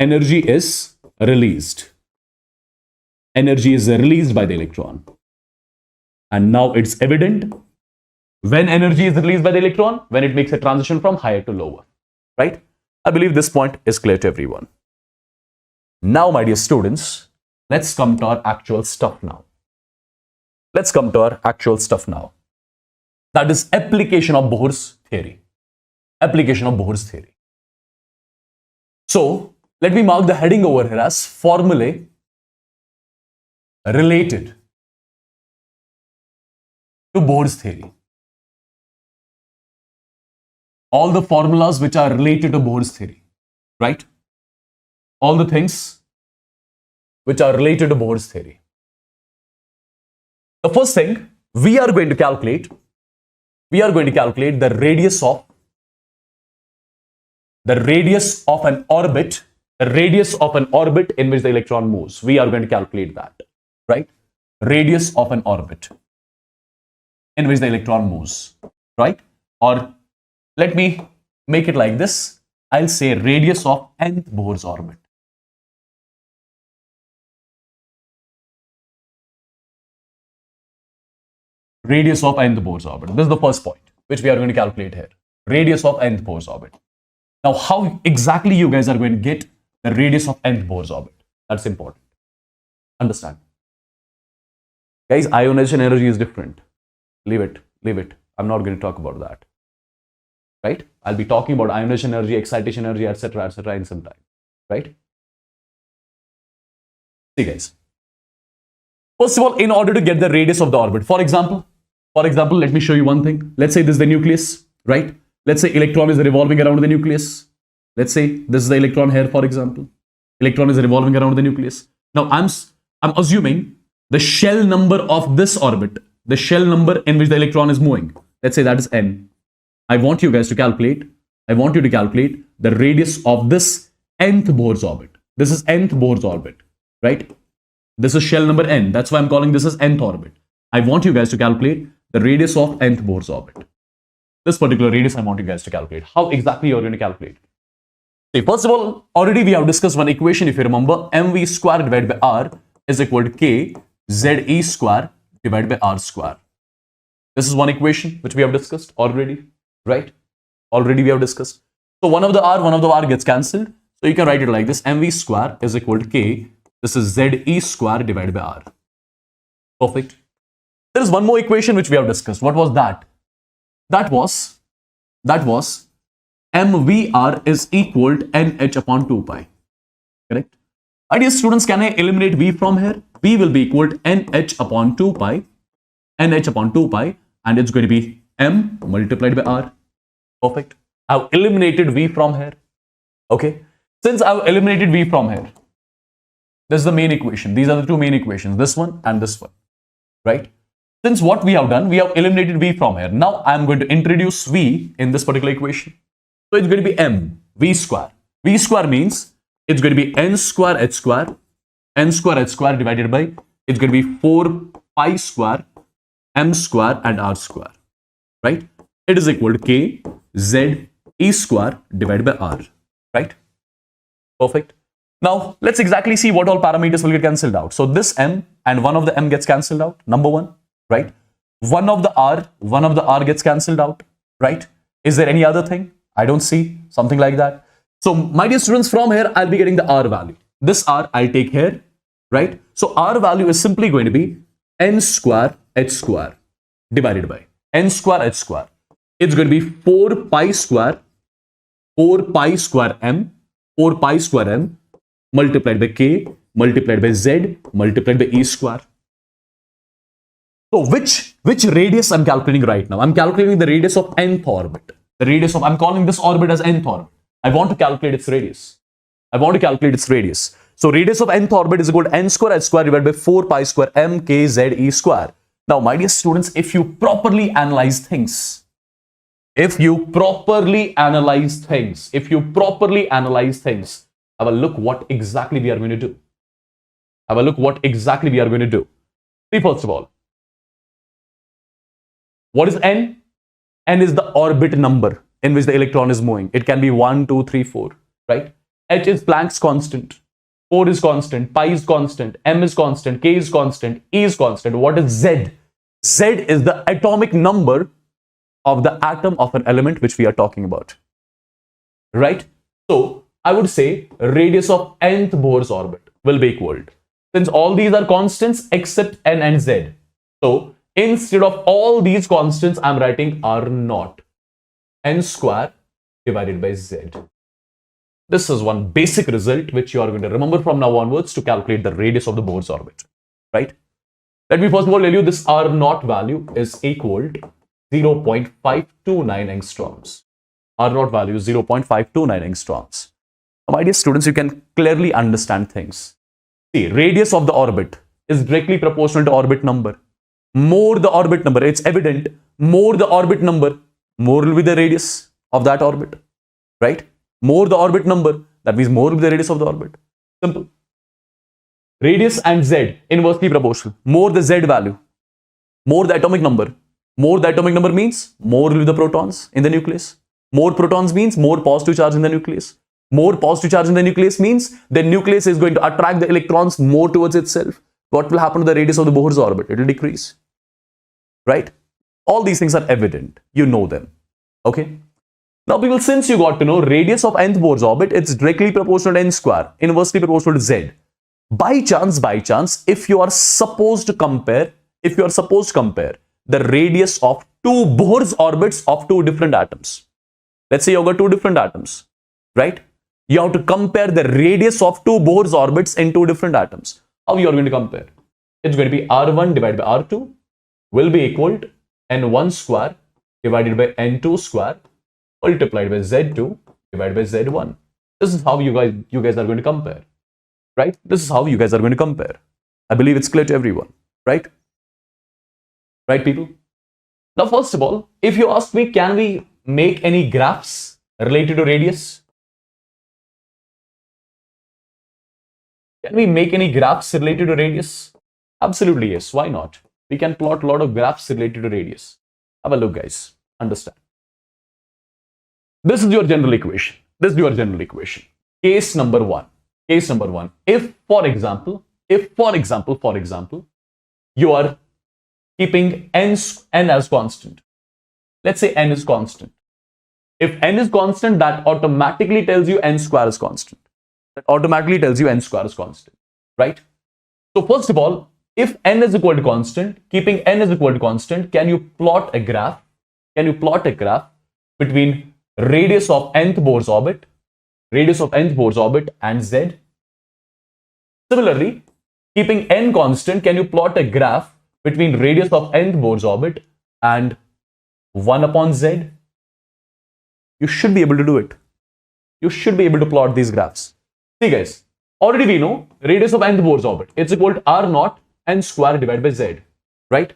energy is released. Energy is released by the electron. And now it's evident when energy is released by the electron, when it makes a transition from higher to lower, right? I believe this point is clear to everyone. Now, my dear students, let's come to our actual stuff now. That is application of Bohr's theory. So, let me mark the heading over here as formulae related to Bohr's theory. All the formulas which are related to Bohr's theory, right? All the things which are related to Bohr's theory. The first thing we are going to calculate the radius of the radius of an orbit, in which the electron moves. We are going to calculate that, right? Radius of an orbit in which the electron moves, right? Or let me make it like this. I'll say radius of nth Bohr's orbit. Radius of nth Bohr's orbit. This is the first point which we are going to calculate here. Radius of nth Bohr's orbit. Now, how exactly you guys are going to get the radius of nth Bohr's orbit? That's important. Understand? Guys, ionization energy is different. Leave it. I'm not going to talk about that. Right? I'll be talking about ionization energy, excitation energy, etc., in some time. Right? See, guys. First of all, in order to get the radius of the orbit, for example, let me show you one thing. Let's say this is the nucleus, right? Let's say electron is revolving around the nucleus. Let's say this is the electron here, for example. Electron is revolving around the nucleus. Now, I'm assuming the shell number of this orbit, the shell number in which the electron is moving. Let's say that is n. I want you guys to calculate. I want you to calculate the radius of this nth Bohr's orbit. This is nth Bohr's orbit, right? This is shell number n. That's why I'm calling this as nth orbit. I want you guys to calculate the radius of nth Bohr's orbit. This particular radius I want you guys to calculate. How exactly you're going to calculate? See, first of all, already we have discussed one equation, if you remember. mv square divided by r is equal to k ze square divided by r square. This is one equation which we have discussed already, right? Already we have discussed. So one of the r gets cancelled. So you can write it like this. mv square is equal to k. This is ze square divided by r. Perfect. There is one more equation which we have discussed. What was that? That was mvr is equal to nh upon 2 pi. Correct? My dear students, can I eliminate v from here? V will be equal to nh upon 2 pi. nh upon 2 pi, and it's going to be m multiplied by r. Perfect. I've eliminated v from here. Okay. Since I've eliminated v from here, this is the main equation. These are the two main equations, this one and this one, right? Since what we have done, we have eliminated v from here. Now I'm going to introduce v in this particular equation. So it's going to be m, v square. V square means it's going to be n square h square divided by, it's going to be 4 pi square, m square and r square, right? It is equal to k z e square divided by r, right? Perfect. Now, let's exactly see what all parameters will get cancelled out. So this m and one of the m gets cancelled out, number one, right? One of the r gets cancelled out, right? Is there any other thing? I don't see something like that. So my dear students, from here, I'll be getting the r value. This r I'll take here, right? So r value is simply going to be n square h square divided by n square h square. It's going to be 4 pi square m multiplied by k multiplied by z multiplied by e square. So which radius I'm calculating right now? I'm calculating the radius of nth orbit. I'm calling this orbit as nth orbit. I want to calculate its radius. So radius of nth orbit is equal to n square h square divided by 4 pi square m k z e square. Now, my dear students, if you properly analyze things, have a look what exactly we are going to do. See, first of all, what is n? N is the orbit number in which the electron is moving. It can be 1, 2, 3, 4, right? H is Planck's constant, 4 is constant, pi is constant, m is constant, k is constant, e is constant. What is z? Z is the atomic number of the atom of an element which we are talking about, right? So I would say radius of nth Bohr's orbit will be equal to, since all these are constants except n and z. So instead of all these constants, I'm writing r naught, n square divided by z. This is one basic result which you are going to remember from now onwards to calculate the radius of the Bohr's orbit, right? Let me first of all tell you this r naught value is equal to 0.529 angstroms. R naught value is 0.529 angstroms. Now, my dear students, you can clearly understand things. See, radius of the orbit is directly proportional to orbit number. More the orbit number, it's evident, more the orbit number, more will be the radius of that orbit, right? More the orbit number, that means more will be the radius of the orbit. Simple. Radius and Z inversely proportional. More the Z value, more the atomic number. More the atomic number means more will be the protons in the nucleus. More protons means more positive charge in the nucleus. More positive charge in the nucleus means the nucleus is going to attract the electrons more towards itself. What will happen to the radius of the Bohr's orbit? It will decrease. Right? All these things are evident. You know them. Okay? Now people, since you got to know radius of nth Bohr's orbit, it's directly proportional to n square, inversely proportional to Z. By chance, if you are supposed to compare the radius of two Bohr's orbits of two different atoms. Let's say you've got two different atoms, right? You have to compare the radius of two Bohr's orbits in two different atoms. How you are going to compare? It's going to be R1 divided by R2 will be equal to N1 square divided by N2 square multiplied by Z2 divided by Z1. This is how you guys are going to compare, right? This is how you guys are going to compare. I believe it's clear to everyone, right? Right, people? Now, first of all, if you ask me, can we make any graphs related to radius? Can we make any graphs related to radius? Absolutely, yes. Why not? We can plot a lot of graphs related to radius. Have a look, guys. Understand. This is your general equation. Case number one. If, for example, you are keeping n as constant. Let's say n is constant. If n is constant, that automatically tells you n square is constant. Right? So first of all, if n is equal to constant, keeping n is equal to constant, can you plot a graph between radius of nth Bohr's orbit and Z? Similarly, keeping n constant, can you plot a graph between radius of nth Bohr's orbit and 1 upon Z? You should be able to do it. You should be able to plot these graphs. See guys, already we know radius of nth Bohr's orbit, it's equal to R naught n square divided by Z, right?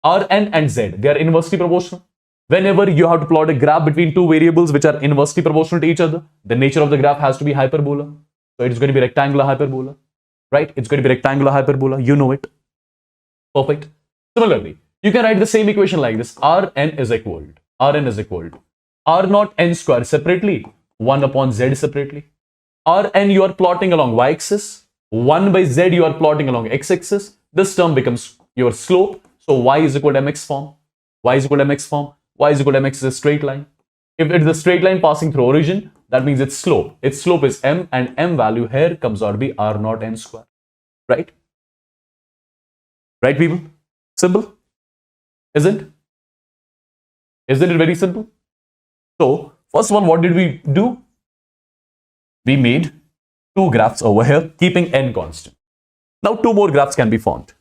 Rn and Z, they are inversely proportional. Whenever you have to plot a graph between two variables which are inversely proportional to each other, the nature of the graph has to be hyperbola. So it's going to be rectangular hyperbola, right? It's going to be rectangular hyperbola. You know it. Perfect. Similarly, you can write the same equation like this. Rn is equal to R naught n square separately, 1 upon Z separately. Rn you are plotting along y-axis, 1 by Z you are plotting along x-axis. This term becomes your slope. So y is equal to mx form. Y is equal to mx is a straight line. If it is a straight line passing through origin, that means its slope. Its slope is m, and m value here comes out to be R naught n square. Right? Right, people? Simple? Isn't it very simple? So, first of all, what did we do? We made two graphs over here, keeping n constant. Now, two more graphs can be formed.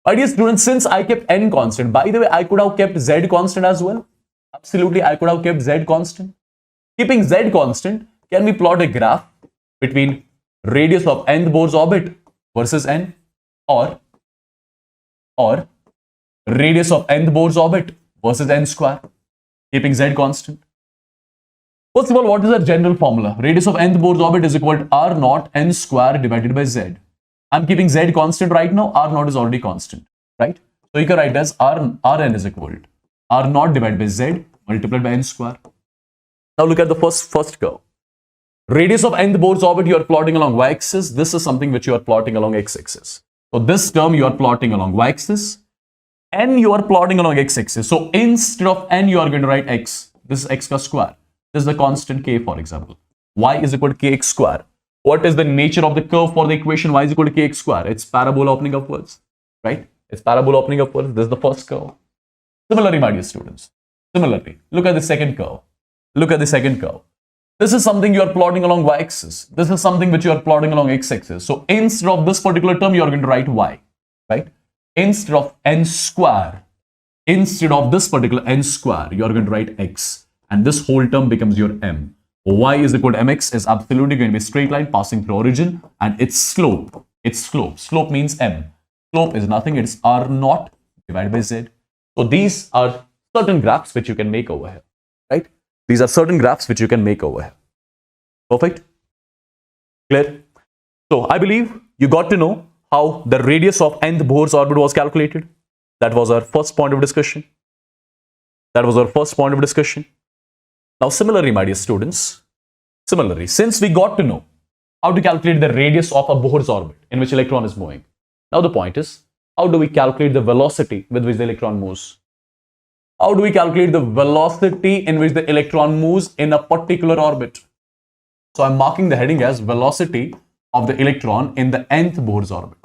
My dear students, since I kept n constant, by the way, I could have kept z constant as well. Absolutely, I could have kept z constant. Keeping z constant, can we plot a graph between radius of nth Bohr's orbit versus n, or radius of nth Bohr's orbit versus n square, keeping z constant? First of all, what is our general formula? Radius of nth Bohr's orbit is equal to R naught n square divided by z. I'm keeping z constant right now. R naught is already constant, right? So you can write as Rn is equal to R naught divided by z multiplied by n square. Now look at the first curve. Radius of nth Bohr's orbit you are plotting along y-axis. This is something which you are plotting along x-axis. So this term you are plotting along y-axis. N you are plotting along x-axis. So instead of n you are going to write x. This is x ka square. This is the constant k, for example. Y is equal to kx square. What is the nature of the curve for the equation y is equal to kx square? It's parabola opening upwards, right? It's parabola opening upwards. This is the first curve. Similarly, my dear students, look at the second curve. This is something you are plotting along y-axis. This is something which you are plotting along x-axis. So instead of this particular term, you are going to write y, right? Instead of n square, instead of this particular n square, you are going to write x. And this whole term becomes your m. Y is equal to mx is absolutely going to be a straight line passing through origin, and its slope means m. Slope is nothing, it's R naught divided by z. So these are certain graphs which you can make over here, right? These are certain graphs which you can make over here. Perfect? Clear? So I believe you got to know how the radius of nth Bohr's orbit was calculated. That was our first point of discussion. Now similarly, my dear students, since we got to know how to calculate the radius of a Bohr's orbit in which electron is moving, now the point is, how do we calculate the velocity with which the electron moves? How do we calculate the velocity in which the electron moves in a particular orbit? So I'm marking the heading as velocity of the electron in the nth Bohr's orbit.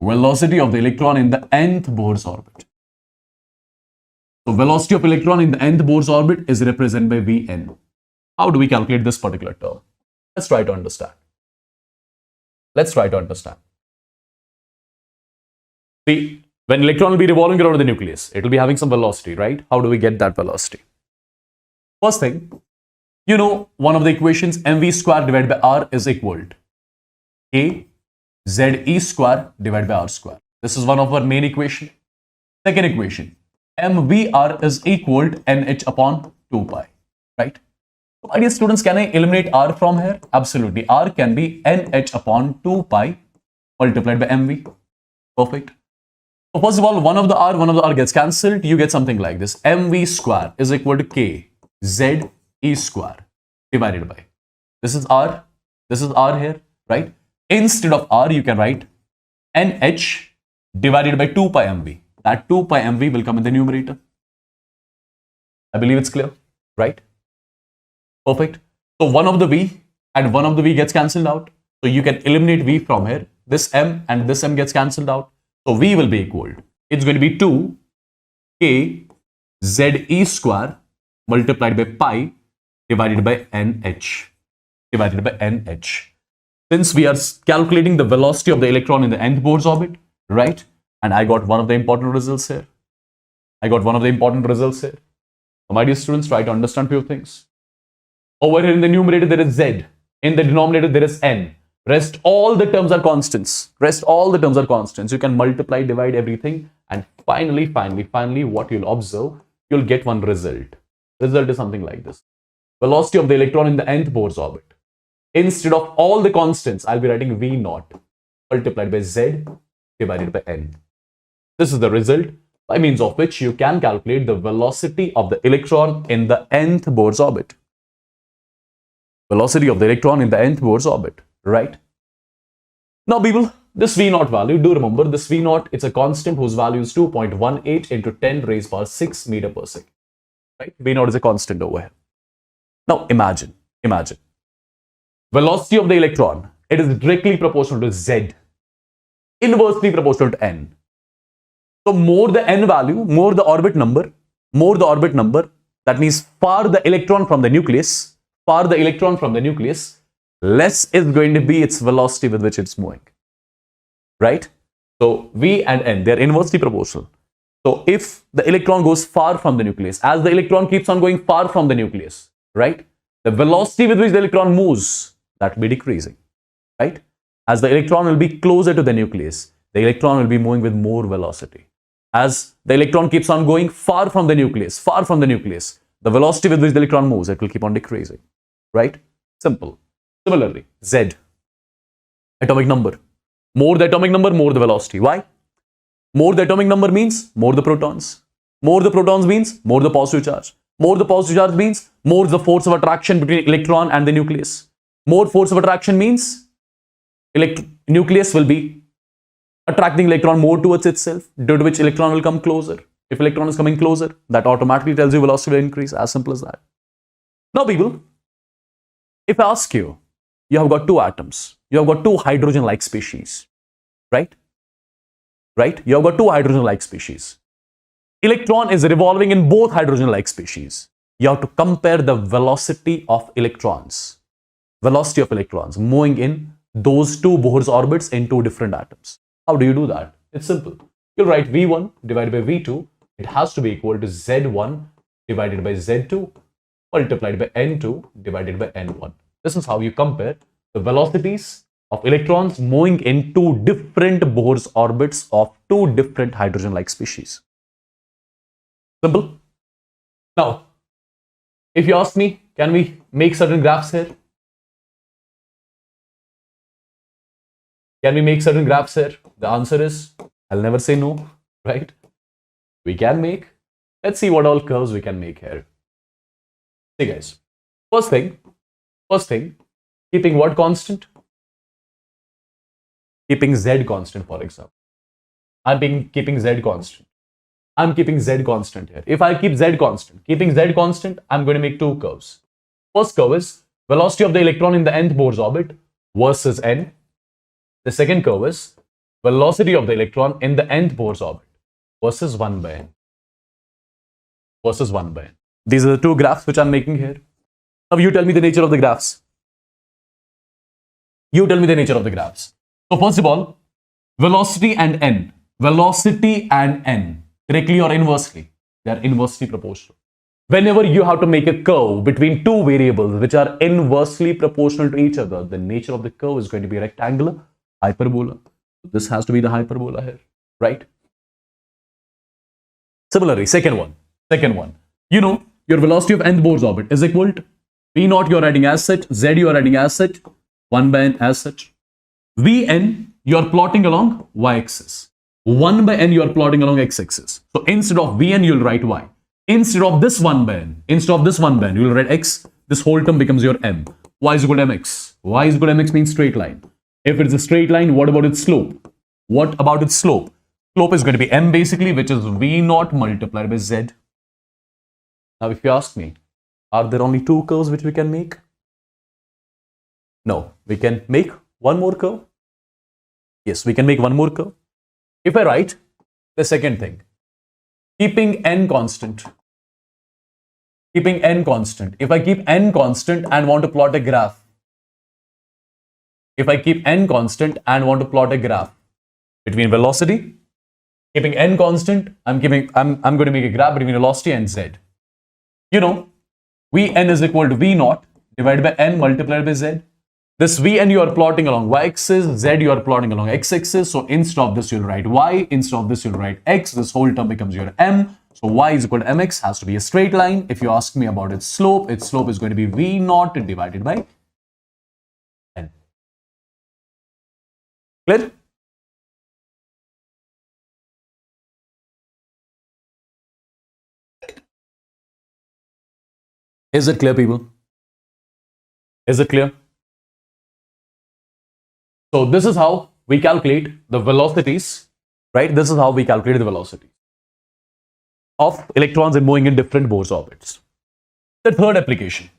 Velocity of the electron in the nth Bohr's orbit. So velocity of electron in the nth Bohr's orbit is represented by Vn. How do we calculate this particular term? Let's try to understand. See, when electron will be revolving around the nucleus, it will be having some velocity, right? How do we get that velocity? First thing, you know one of the equations, mv square divided by r is equal to a ze square divided by r square. This is one of our main equation. Second equation, mvr is equal to nh upon 2 pi, right? So, my dear students, can I eliminate r from here? Absolutely. R can be nh upon 2 pi multiplied by mv. Perfect. So first of all, one of the r gets cancelled. You get something like this. mv square is equal to k ze square divided by, this is r here, right? Instead of r, you can write nh divided by 2 pi mv. That 2 pi mv will come in the numerator. I believe it's clear, right? Perfect. So one of the v and one of the v gets cancelled out. So you can eliminate v from here. This m and this m gets cancelled out. So v will be equal to, it's going to be 2 k ze square multiplied by pi divided by nh. Since we are calculating the velocity of the electron in the nth Bohr's orbit, right? And I got one of the important results here. So my dear students, try to understand few things. Over here in the numerator there is z. In the denominator there is n. Rest all the terms are constants. You can multiply, divide everything, and finally, what you'll observe, you'll get one result. Result is something like this. Velocity of the electron in the nth Bohr's orbit. Instead of all the constants, I'll be writing v naught multiplied by z divided by n. This is the result by means of which you can calculate the velocity of the electron in the nth Bohr's orbit. Velocity of the electron in the nth Bohr's orbit, right? Now people, this v naught value, do remember this v naught, it's a constant whose value is 2.18 into 10 raised power 6 meter per second. Right? V naught is a constant over here. Now imagine. Velocity of the electron, it is directly proportional to z, inversely proportional to n. So more the n value, more the orbit number, that means far the electron from the nucleus, less is going to be its velocity with which it's moving. Right? So v and n, they are inversely proportional. So if the electron goes far from the nucleus, as the electron keeps on going far from the nucleus, right? The velocity with which the electron moves, that will be decreasing, right? As the electron will be closer to the nucleus, the electron will be moving with more velocity. As the electron keeps on going far from the nucleus, the velocity with which the electron moves, it will keep on decreasing, right? Simple. Similarly, Z, atomic number. More the atomic number, more the velocity. Why? More the atomic number means more the protons. More the protons means more the positive charge. More the positive charge means more the force of attraction between electron and the nucleus. More force of attraction means nucleus will be attracting electron more towards itself, due to which electron will come closer. If electron is coming closer, that automatically tells you velocity will increase. As simple as that. Now people, if I ask you, you have got two atoms, you have got two hydrogen-like species, right? You have got two hydrogen-like species. Electron is revolving in both hydrogen-like species. You have to compare the velocity of electrons moving in those two Bohr's orbits in two different atoms. How do you do that? It's simple. You'll write V1 divided by V2. It has to be equal to Z1 divided by Z2 multiplied by N2 divided by N1. This is how you compare the velocities of electrons moving in two different Bohr's orbits of two different hydrogen-like species. Simple. Now, if you ask me, can we make certain graphs here? Can we make certain graphs here? The answer is, I'll never say no, right? We can make. Let's see what all curves we can make here. See guys, first thing, keeping what constant? Keeping Z constant, for example. I'm keeping Z constant. I'm keeping Z constant here. If I keep Z constant, keeping Z constant, I'm going to make two curves. First curve is velocity of the electron in the nth Bohr's orbit versus n. The second curve is velocity of the electron in the nth Bohr's orbit versus 1 by n. Versus 1 by n. These are the two graphs which I'm making here. Now you tell me the nature of the graphs. You tell me the nature of the graphs. So first of all, velocity and n. Velocity and n. Directly or inversely? They are inversely proportional. Whenever you have to make a curve between two variables which are inversely proportional to each other, the nature of the curve is going to be rectangular, hyperbola. This has to be the hyperbola here, right? Similarly, second one. You know, your velocity of nth Bohr's orbit is equal to V0 you are writing as such, Z you are writing as such, 1 by n as such. Vn you are plotting along y-axis. 1 by n you are plotting along x-axis. So instead of Vn you will write y. Instead of this 1 by n, you will write x. This whole term becomes your m. Y is equal to mx. Y is equal to mx means straight line. If it's a straight line, what about its slope? What about its slope? Slope is going to be m basically, which is V0 multiplied by z. Now if you ask me, are there only two curves which we can make? No, we can make one more curve. Yes, we can make one more curve. If I write the second thing, keeping n constant. Keeping n constant. If I keep n constant and want to plot a graph. If I keep n constant and want to plot a graph between velocity, keeping n constant, I'm going to make a graph between velocity and z. You know, Vn is equal to V0 divided by n multiplied by z. This Vn you are plotting along y-axis, z you are plotting along x-axis. So instead of this you'll write y, instead of this you'll write x. This whole term becomes your m. So y is equal to mx, has to be a straight line. If you ask me about its slope is going to be V0 divided by n. Clear? Is it clear, people? Is it clear? So this is how we calculate the velocities, right? This is how we calculate the velocity of electrons moving in different Bohr's orbits. The third application.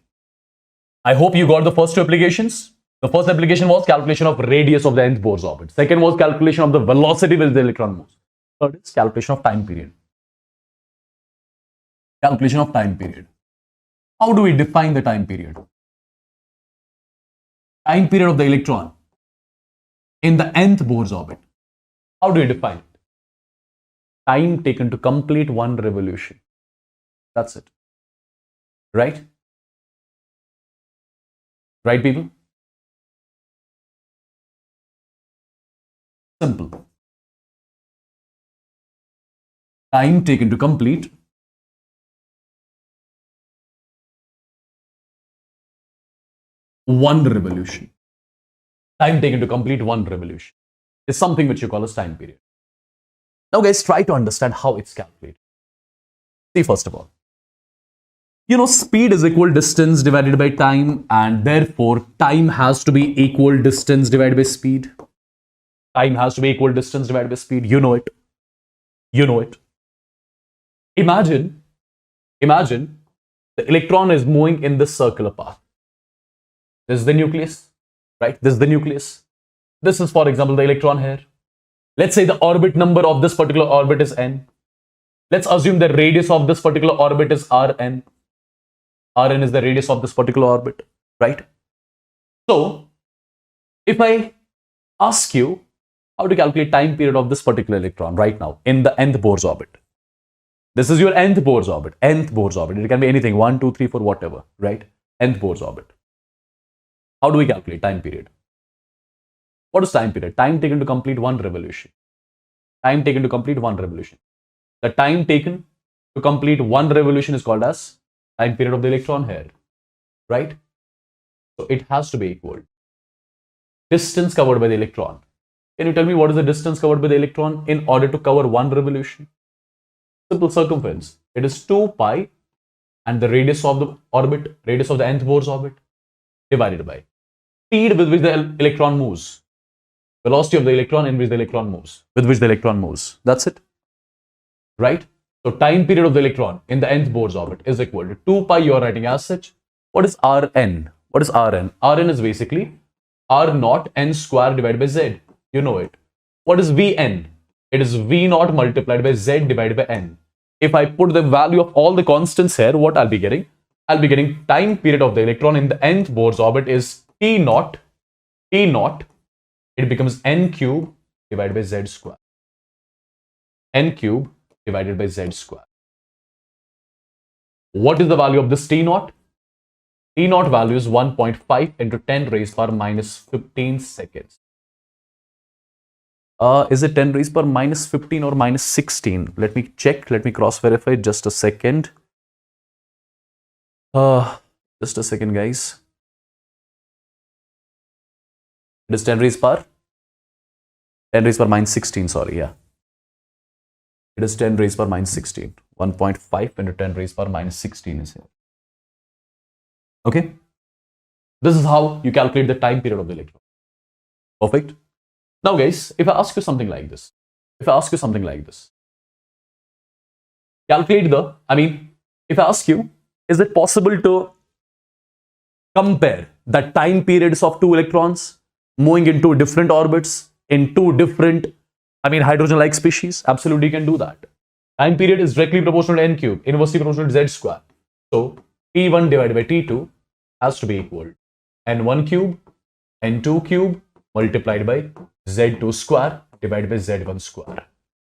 I hope you got the first two applications. The first application was calculation of radius of the nth Bohr's orbit. Second was calculation of the velocity with the electron moves. Third is calculation of time period. Calculation of time period. How do we define the time period? Time period of the electron in the nth Bohr's orbit. How do we define it? Time taken to complete one revolution. That's it. Right? Right, people? Simple. Time taken to complete one revolution. Time taken to complete one revolution is something which you call as time period. Now guys, try to understand how it's calculated. See, first of all, you know, speed is equal distance divided by time, and therefore time has to be equal distance divided by speed. Time has to be equal distance divided by speed. You know it. You know it. Imagine the electron is moving in this circular path. This is the nucleus, right? This is the nucleus. This is, for example, the electron here. Let's say the orbit number of this particular orbit is n. Let's assume the radius of this particular orbit is Rn. Rn is the radius of this particular orbit, right? So, if I ask you how to calculate time period of this particular electron right now in the nth Bohr's orbit. This is your nth Bohr's orbit. Nth Bohr's orbit. It can be anything, 1, 2, 3, 4, whatever, right? Nth Bohr's orbit. How do we calculate time period? What is time period? Time taken to complete one revolution. Time taken to complete one revolution. The time taken to complete one revolution is called as time period of the electron here, right? So it has to be equal. Distance covered by the electron. Can you tell me what is the distance covered by the electron in order to cover one revolution? Simple circumference. It is 2 pi and the radius of the orbit, radius of the nth Bohr's orbit, divided by speed with which the electron moves, velocity of the electron in which the electron moves, with which the electron moves. That's it, right? So time period of the electron in the nth Bohr's orbit is equal to 2 pi. You are writing as such. What is Rn? What is Rn? Rn is basically R naught n square divided by z. You know it. What is Vn? It is V naught multiplied by z divided by n. If I put the value of all the constants here, what I'll be getting? I'll be getting time period of the electron in the nth Bohr's orbit is T naught. T naught. It becomes n cube divided by z square. N cube divided by z square. What is the value of this T naught? T naught value is 1.5 into 10 raised power minus 15 seconds. Is it 10 raised power minus 15 or minus 16? Let me check. Let me cross verify. Just a second. Just a second, guys. It is 10 raised power. 10 raised power minus 16. Sorry, yeah. It is 10 raised power minus 16. 1.5 into 10 raised power minus 16 is here. Okay. This is how you calculate the time period of the electron. Perfect. Now, guys, if I ask you something like this, if I ask you, is it possible to compare the time periods of two electrons moving into different orbits in two different, hydrogen-like species? Absolutely, you can do that. Time period is directly proportional to n cube, inversely proportional to z square. So, T1 divided by T2 has to be equal to n1 cube, n2 cube multiplied by z2 square divided by z1 square,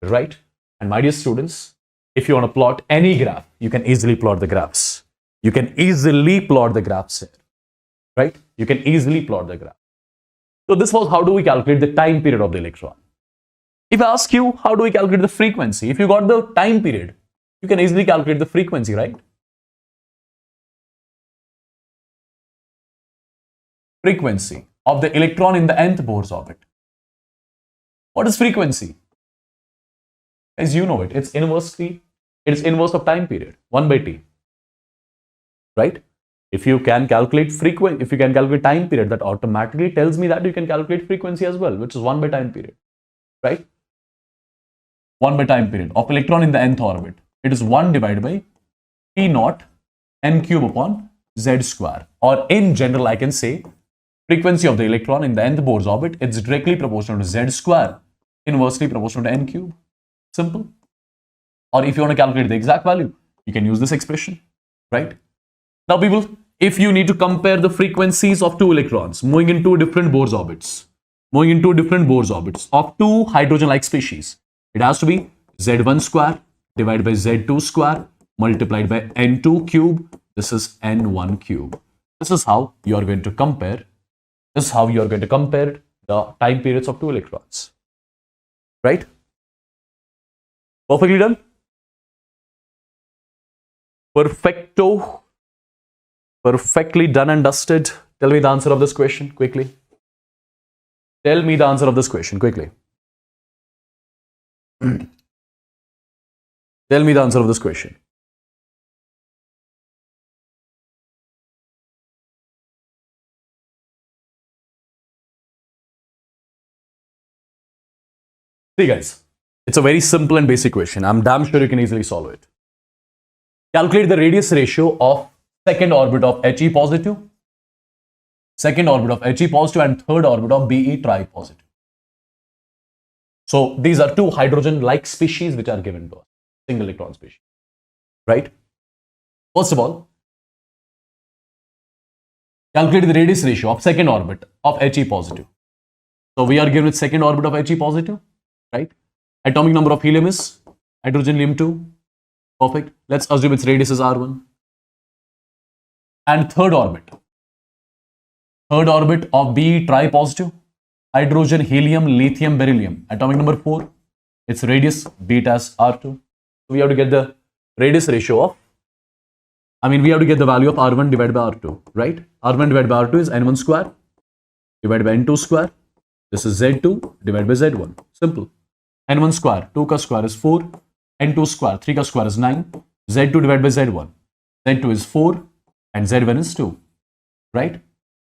right? And my dear students, if you want to plot any graph, you can easily plot the graphs. You can easily plot the graphs here, right? You can easily plot the graph. So this was how do we calculate the time period of the electron. If I ask you, how do we calculate the frequency? If you got the time period, you can easily calculate the frequency, right? Frequency of the electron in the nth Bohr's orbit. What is frequency? As you know it, it's inverse of time period, 1 by t. Right? If you can calculate time period, that automatically tells me that you can calculate frequency as well, which is 1 by time period. Right? 1 by time period of electron in the nth orbit. It is 1 divided by T naught n cube upon z square. Or in general, I can say frequency of the electron in the nth Bohr's orbit, it's directly proportional to z square, inversely proportional to n cube. Simple. Or if you want to calculate the exact value, you can use this expression, right? Now, people, if you need to compare the frequencies of two electrons moving in two different Bohr's orbits, of two hydrogen-like species, it has to be z1 square divided by z2 square multiplied by n2 cube. This is n1 cube. This is how you are going to compare. This is how you are going to compare the time periods of two electrons. Right? Perfectly done? Perfecto. Perfectly done and dusted. Tell me the answer of this question quickly. Tell me the answer of this question quickly. Tell me the answer of this question. See, guys, it's a very simple and basic question. I'm damn sure you can easily solve it. Calculate the radius ratio of second orbit of He positive, second orbit of He positive, and third orbit of Be tripositive. So these are two hydrogen-like species which are given to us, single electron species, right? First of all, calculate the radius ratio of second orbit of He positive. So we are given with second orbit of He positive, right? Atomic number of helium is hydrogen helium 2. Perfect. Let's assume its radius is R1. And third orbit of Be tripositive, hydrogen helium lithium beryllium, atomic number 4. Its radius beta as R2. So we have to get the radius ratio of, we have to get the value of R1 divided by R2, right? R1 divided by R2 is N1 square divided by N2 square. This is Z2 divided by Z1. Simple. N1 square, 2 ka square is 4. N2 square, 3 ka square is 9. Z2 divided by Z1. Z2 is 4 and Z1 is 2, right?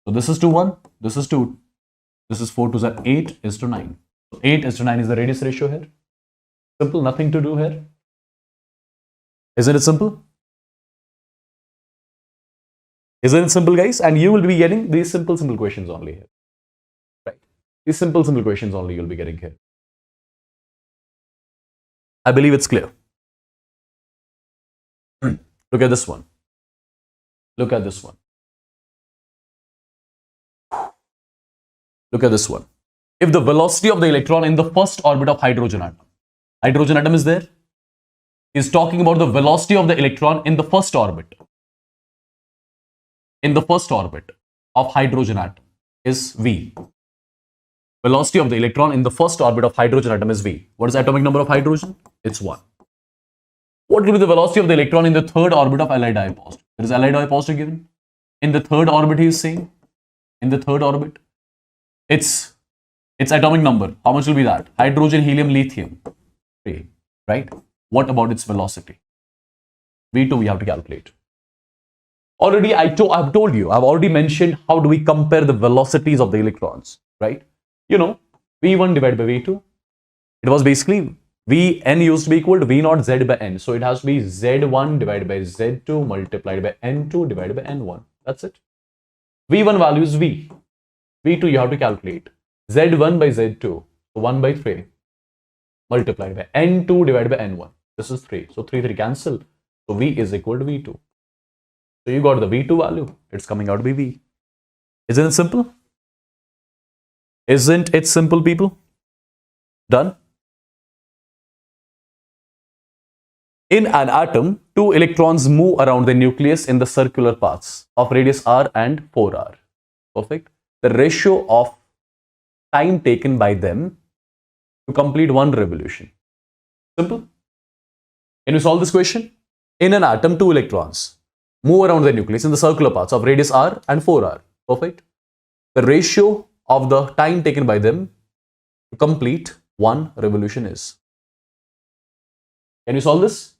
So this is 2, 1. This is 2. This is 4 to Z, 8 is to 9. So 8 is to 9 is the radius ratio here. Simple, nothing to do here. Isn't it simple? Isn't it simple, guys? And you will be getting these simple questions only here, right? These simple questions only you'll be getting here. I believe it's clear. Look at this one. Look at this one. Look at this one. If the velocity of the electron in the first orbit of hydrogen atom is there, is talking about the velocity of the electron in the first orbit. In the first orbit of hydrogen atom is V. Velocity of the electron in the first orbit of hydrogen atom is V. What is the atomic number of hydrogen? It's 1. What will be the velocity of the electron in the third orbit of Li positive? There is Li positive given. In the third orbit, he is saying. In the third orbit, its atomic number. How much will be that? Hydrogen, helium, lithium. 3, right? What about its velocity? V2 we have to calculate. Already I've told you, I've already mentioned how do we compare the velocities of the electrons, right? You know, V1 divided by V2. It was basically Vn used to be equal to V naught Z by N. So it has to be Z1 divided by Z2 multiplied by N2 divided by N1. That's it. V1 value is V. V2 you have to calculate. Z1 by Z2. So 1 by 3 multiplied by N2 divided by N1. This is 3. So 3 cancel. So V is equal to V2. So you got the V2 value. It's coming out to be V. Isn't it simple? Isn't it simple, people? Done? In an atom, 2 electrons move around the nucleus in the circular paths of radius r and 4r. Perfect. The ratio of time taken by them to complete one revolution. Simple. Can you solve this question? In an atom, 2 electrons move around the nucleus in the circular paths of radius r and 4r. Perfect. The ratio of the time taken by them to complete one revolution is. Can you solve this?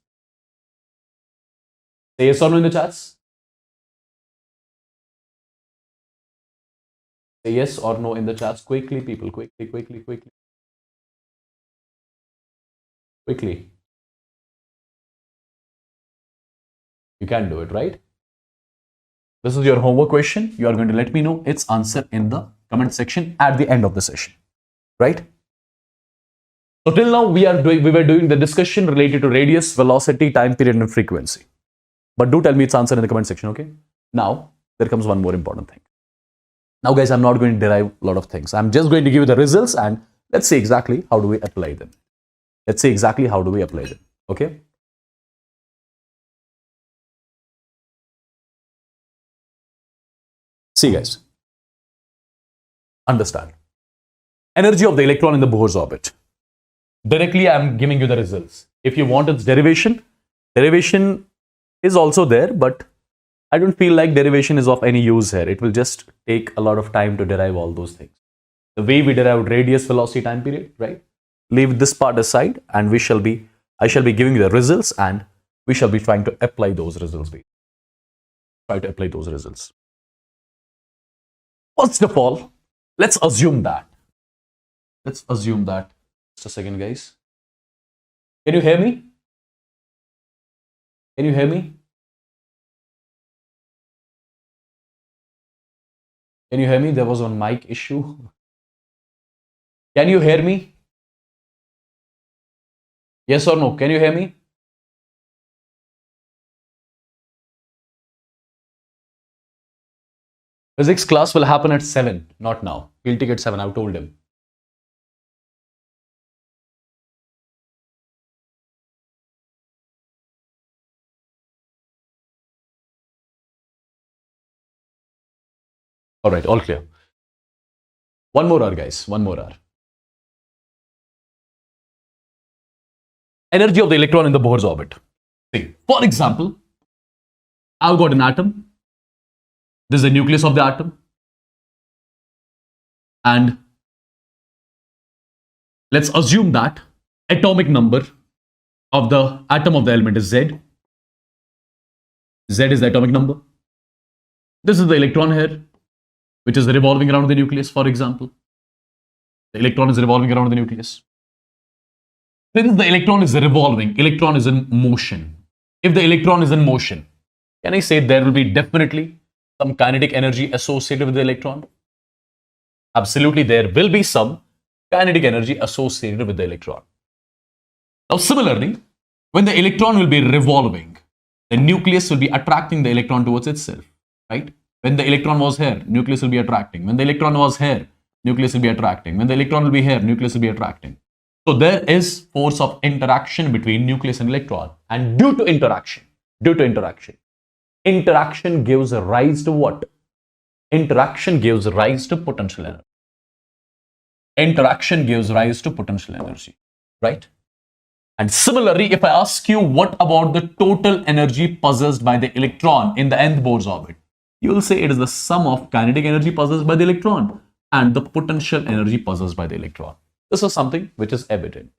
Say yes or no in the chats. Say yes or no in the chats. Quickly, people. Quickly. You can do it, right? This is your homework question. You are going to let me know its answer in the comment section at the end of the session, right? So till now we were doing the discussion related to radius, velocity, time period, and frequency. But do tell me its answer in the comment section, okay? Now there comes one more important thing. Now, guys, I'm not going to derive a lot of things. I'm just going to give you the results and let's see exactly how do we apply them. Okay? See, guys. Understand. Energy of the electron in the Bohr's orbit. Directly, I'm giving you the results. If you want its derivation is also there, but I don't feel like derivation is of any use here. It will just take a lot of time to derive all those things. The way we derived radius, velocity, time period, right? Leave this part aside and I shall be giving you the results and we shall be trying to apply those results. First of all, let's assume that. Just a second, guys. Can you hear me? There was one mic issue. Can you hear me? Yes or no? Can you hear me? Physics class will happen at 7, not now. He'll take it 7, I've told him. All right, all clear. One more hour, guys. Energy of the electron in the Bohr's orbit. See, for example, I've got an atom. This is the nucleus of the atom. And let's assume that atomic number of the atom of the element is Z. Z is the atomic number. This is the electron here, which is revolving around the nucleus, for example. The electron is revolving around the nucleus. Since the electron is revolving, electron is in motion. If the electron is in motion, can I say there will be definitely some kinetic energy associated with the electron? Absolutely, there will be some kinetic energy associated with the electron. Now, similarly, when the electron will be revolving, the nucleus will be attracting the electron towards itself, right? When the electron was here, nucleus will be attracting. When the electron was here, nucleus will be attracting. When the electron will be here, nucleus will be attracting. So there is force of interaction between nucleus and electron. And due to interaction, interaction gives rise to what? Interaction gives rise to potential energy. Interaction gives rise to potential energy, right? And similarly, if I ask you what about the total energy possessed by the electron in the nth Bohr's orbit, you will say it is the sum of kinetic energy possessed by the electron and the potential energy possessed by the electron. This is something which is evident,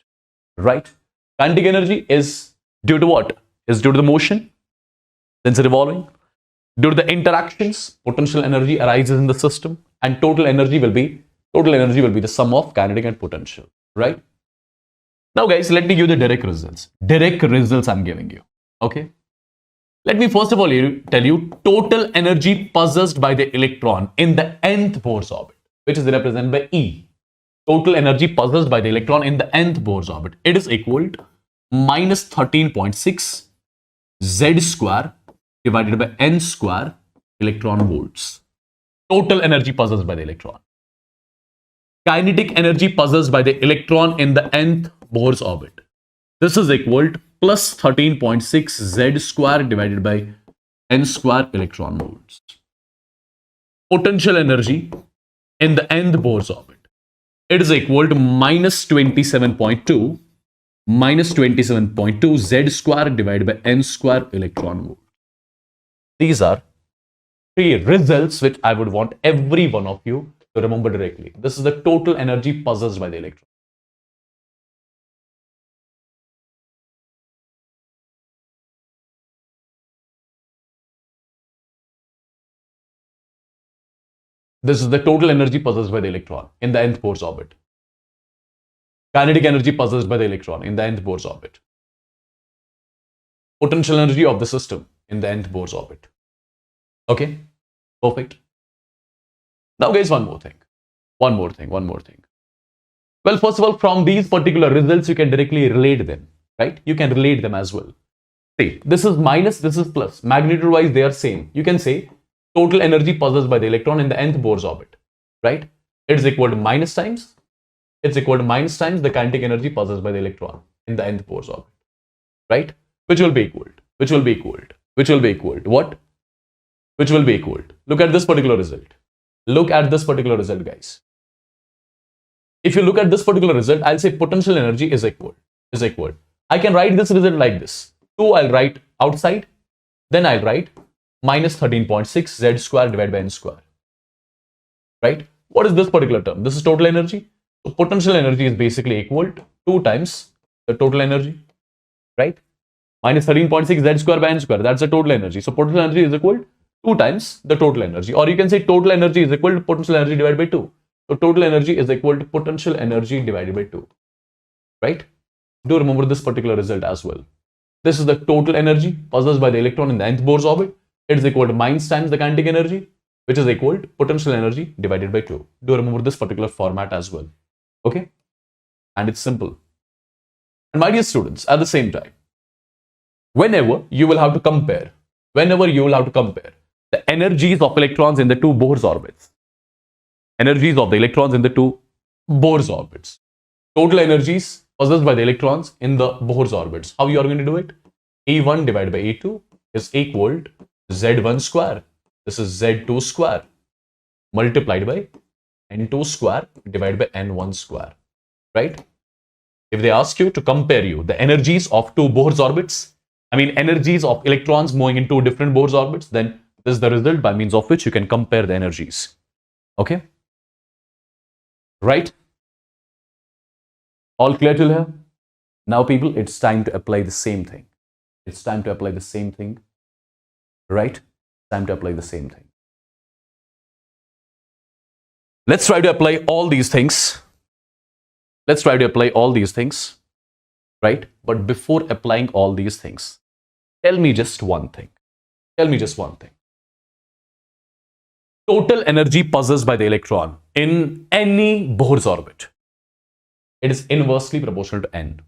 right? Kinetic energy is due to what? Is due to the motion, since revolving. Due to the interactions, potential energy arises in the system, and total energy will be the sum of kinetic and potential, right? Now, guys, let me give the direct results. Direct results I'm giving you, okay? Let me first of all tell you total energy possessed by the electron in the nth Bohr's orbit, which is represented by E. Total energy possessed by the electron in the nth Bohr's orbit. It is equal to minus 13.6 Z square divided by N square electron volts. Total energy possessed by the electron. Kinetic energy possessed by the electron in the nth Bohr's orbit. This is equal to plus 13.6 Z square divided by N square electron volts. Potential energy in the nth Bohr's orbit. It is equal to minus 27.2 Z square divided by N square electron volt. These are three results which I would want every one of you to remember directly. This is the total energy possessed by the electron. This is the total energy possessed by the electron in the nth Bohr's orbit. Kinetic energy possessed by the electron in the nth Bohr's orbit. Potential energy of the system in the nth Bohr's orbit. Okay, perfect. Now, guys, one more thing. Well, first of all, from these particular results, you can directly relate them, right? You can relate them as well. See, this is minus, this is plus. Magnitude-wise, they are same. You can say total energy possessed by the electron in the nth Bohr's orbit, right? It is equal to minus times. It's equal to minus times the kinetic energy possessed by the electron in the nth Bohr's orbit, right? Which will be equal to what? Which will be equal to. Look at this particular result. Look at this particular result, guys. If you look at this particular result, I'll say potential energy is equal. I can write this result like this. 2 I'll write outside. Then I'll write minus 13.6 Z square divided by N square. Right? What is this particular term? This is total energy. So potential energy is basically equal to 2 times the total energy. Right? Minus 13.6 Z square by N square. That's the total energy. So potential energy is equal to 2 times the total energy. Or you can say total energy is equal to potential energy divided by 2. So total energy is equal to potential energy divided by 2. Right? Do remember this particular result as well. This is the total energy possessed by the electron in the nth Bohr's orbit. It is equal to minus times the kinetic energy, which is equal to potential energy divided by 2. Do remember this particular format as well. Okay? And it's simple. And my dear students, at the same time, whenever you will have to compare the energies of electrons in the two Bohr's orbits, total energies possessed by the electrons in the Bohr's orbits, how you are going to do it? E1 divided by E2 is equal to Z1 square. This is Z2 square multiplied by N2 square divided by N1 square. Right? If they ask you to compare the energies of two Bohr's orbits, I mean energies of electrons moving in two different Bohr's orbits, then this is the result by means of which you can compare the energies. Okay? Right? All clear till here? Now people, it's time to apply the same thing. It's time to apply the same thing. Right? Time to apply the same thing. Let's try to apply all these things. Let's try to apply all these things. Right? But before applying all these things, tell me just one thing. Tell me just one thing. Total energy possessed by the electron in any Bohr's orbit, it is inversely proportional to n.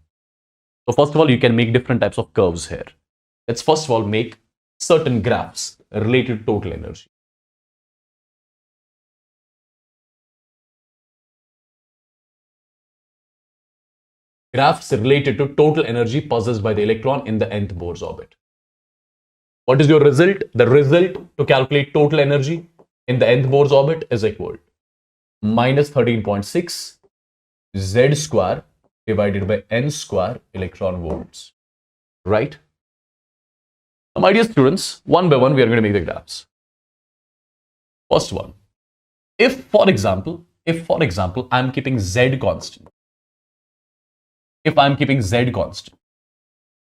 So first of all, you can make different types of curves here. Let's first of all make certain graphs related to total energy. Graphs related to total energy possessed by the electron in the nth Bohr's orbit. What is your result? The result to calculate total energy in the nth Bohr's orbit is equal to minus 13.6 Z square divided by n square electron volts. Right? Now, my dear students, one by one we are going to make the graphs. First one, if for example I am keeping Z constant. If I am keeping Z constant.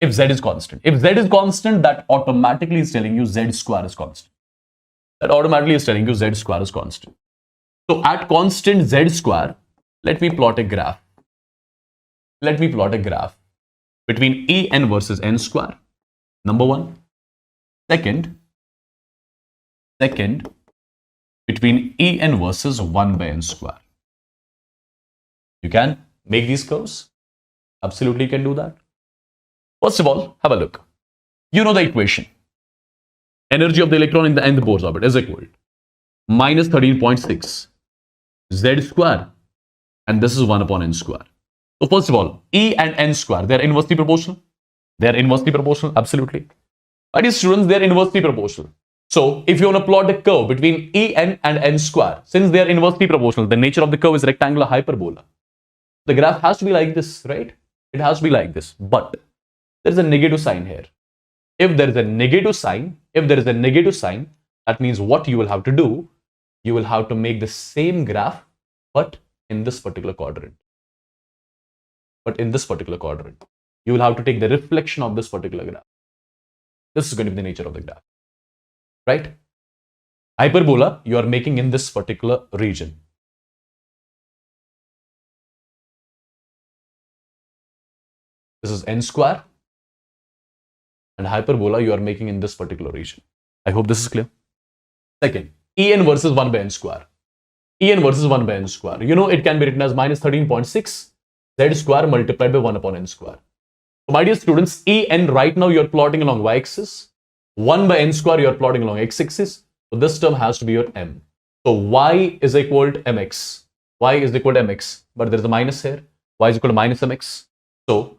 If Z is constant. If Z is constant, that automatically is telling you Z square is constant. That automatically is telling you Z square is constant. So at constant Z square, let me plot a graph. Let me plot a graph between En versus n square. Number one. Second, between En versus 1 by n square. You can make these curves. Absolutely, you can do that. First of all, have a look. You know the equation. Energy of the electron in the nth Bohr's orbit is equal to minus 13.6 Z square, and this is 1 upon n square. So first of all, E and n square, they are inversely proportional. They are inversely proportional, absolutely. My dear students, they are inversely proportional. So if you want to plot a curve between En and n square, since they are inversely proportional, the nature of the curve is rectangular hyperbola. The graph has to be like this, right? It has to be like this. But there is a negative sign here. If there is a negative sign, that means what you will have to do, you will have to make the same graph, but in this particular quadrant. You will have to take the reflection of this particular graph. This is going to be the nature of the graph. Right? Hyperbola, you are making in this particular region. This is n square. And hyperbola you are making in this particular region. I hope this is clear. Second, En versus 1 by n square. En versus 1 by n square. You know it can be written as minus 13.6 Z square multiplied by 1 upon n square. So my dear students, En right now you are plotting along y-axis. 1 by n square you are plotting along x-axis. So this term has to be your m. So y is equal to mx. Y is equal to mx. But there is a minus here. Y is equal to minus mx. So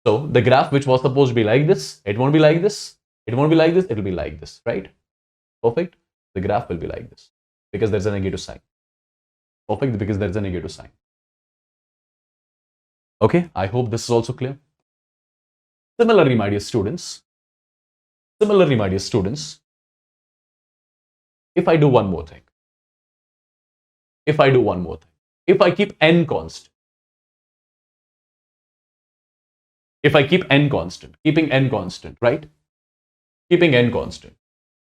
the graph which was supposed to be like this, it won't be like this. It won't be like this. It will be like this, right? Perfect. The graph will be like this because there's a negative sign. Perfect, because there's a negative sign. Okay, I hope this is also clear. Similarly, my dear students, if I do one more thing, if I keep n constant, keeping n constant, right? Keeping n constant.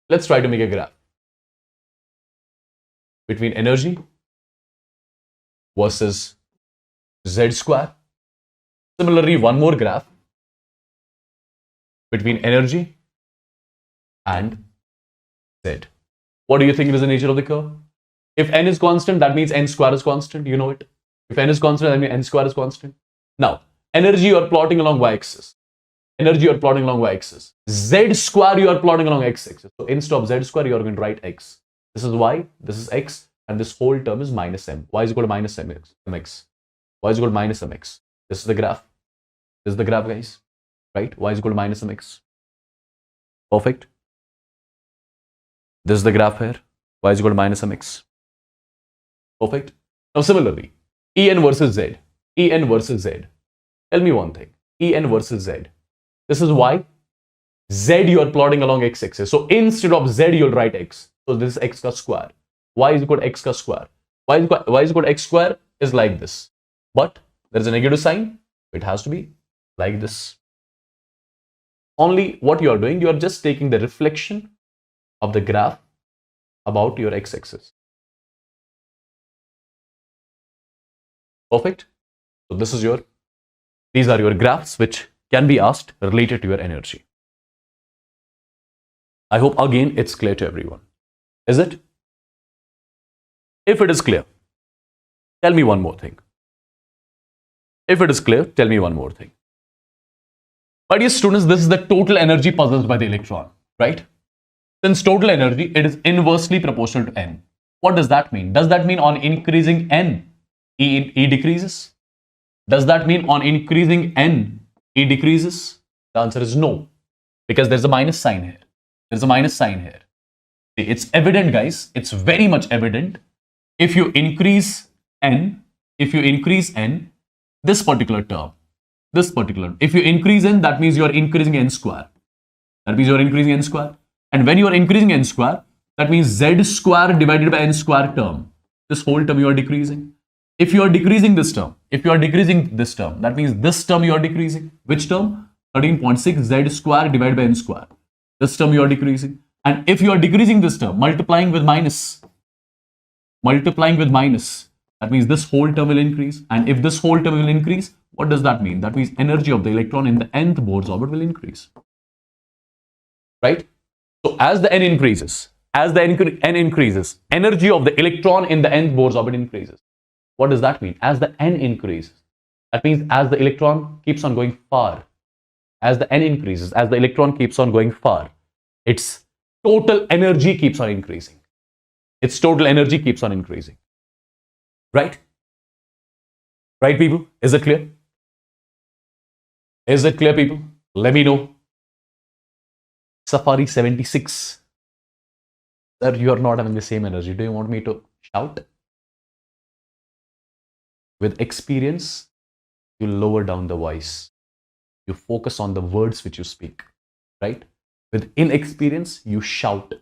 Let's try to make a graph between energy versus Z square. Similarly, one more graph between energy and Z. What do you think is the nature of the curve? If n is constant, that means n square is constant. You know it. If n is constant, that means n square is constant. Now, energy you are plotting along y-axis. Z square you are plotting along x-axis. So instead of Z square, you are going to write x. This is y, this is x, and this whole term is minus m. Y is equal to minus mx. Y is equal to minus mx. This is the graph. This is the graph, guys. Right? Y is equal to minus mx. Perfect. This is the graph here. Y is equal to minus mx. Perfect. Now similarly, En versus Z. Tell me one thing. En versus Z. This is y. Z you are plotting along x-axis. So instead of z, you'll write x. So this is x ka square. Y is equal to x ka square. Y is equal to x square is like this. But there is a negative sign. It has to be like this. Only what you are doing, you are just taking the reflection of the graph about your x-axis. Perfect. So these are your graphs which can be asked related to your energy. I hope again it's clear to everyone. Is it? If it is clear, tell me one more thing. If it is clear, tell me one more thing. My dear students, this is the total energy possessed by the electron, right? Since total energy, it is inversely proportional to n. What does that mean? Does that mean on increasing n, E decreases? Does that mean on increasing n, E decreases? The answer is no, because there's a minus sign here. There's a minus sign here. See, it's evident, guys. It's very much evident. If you increase n, this particular term, if you increase n, that means you are increasing n square. And when you are increasing n square, that means z square divided by n square term. This whole term you are decreasing. If you are decreasing this term, that means this term you are decreasing. Which term? 13.6 z square divided by n square. This term you are decreasing. And if you are decreasing this term, multiplying with minus, that means this whole term will increase. And if this whole term will increase, what does that mean? That means energy of the electron in the nth Bohr's orbit will increase. Right? So as the n increases, energy of the electron in the nth Bohr's orbit increases. What does that mean? As the n increases, that means as the electron keeps on going far, as the n increases, as the electron keeps on going far, its total energy keeps on increasing. Right? Right, people? Is it clear? Is it clear, people? Let me know. Safari 76. Sir, you are not having the same energy. Do you want me to shout? With experience, you lower down the voice. You focus on the words which you speak, right? With inexperience, you shout.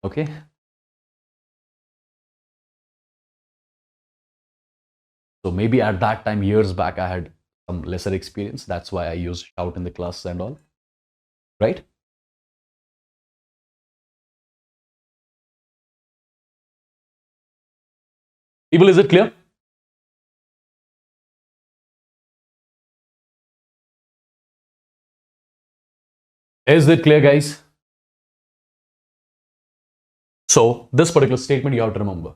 Okay? So maybe at that time, years back, I had some lesser experience. That's why I used shout in the class and all, right? People, is it clear? Is it clear, guys? So this particular statement you have to remember.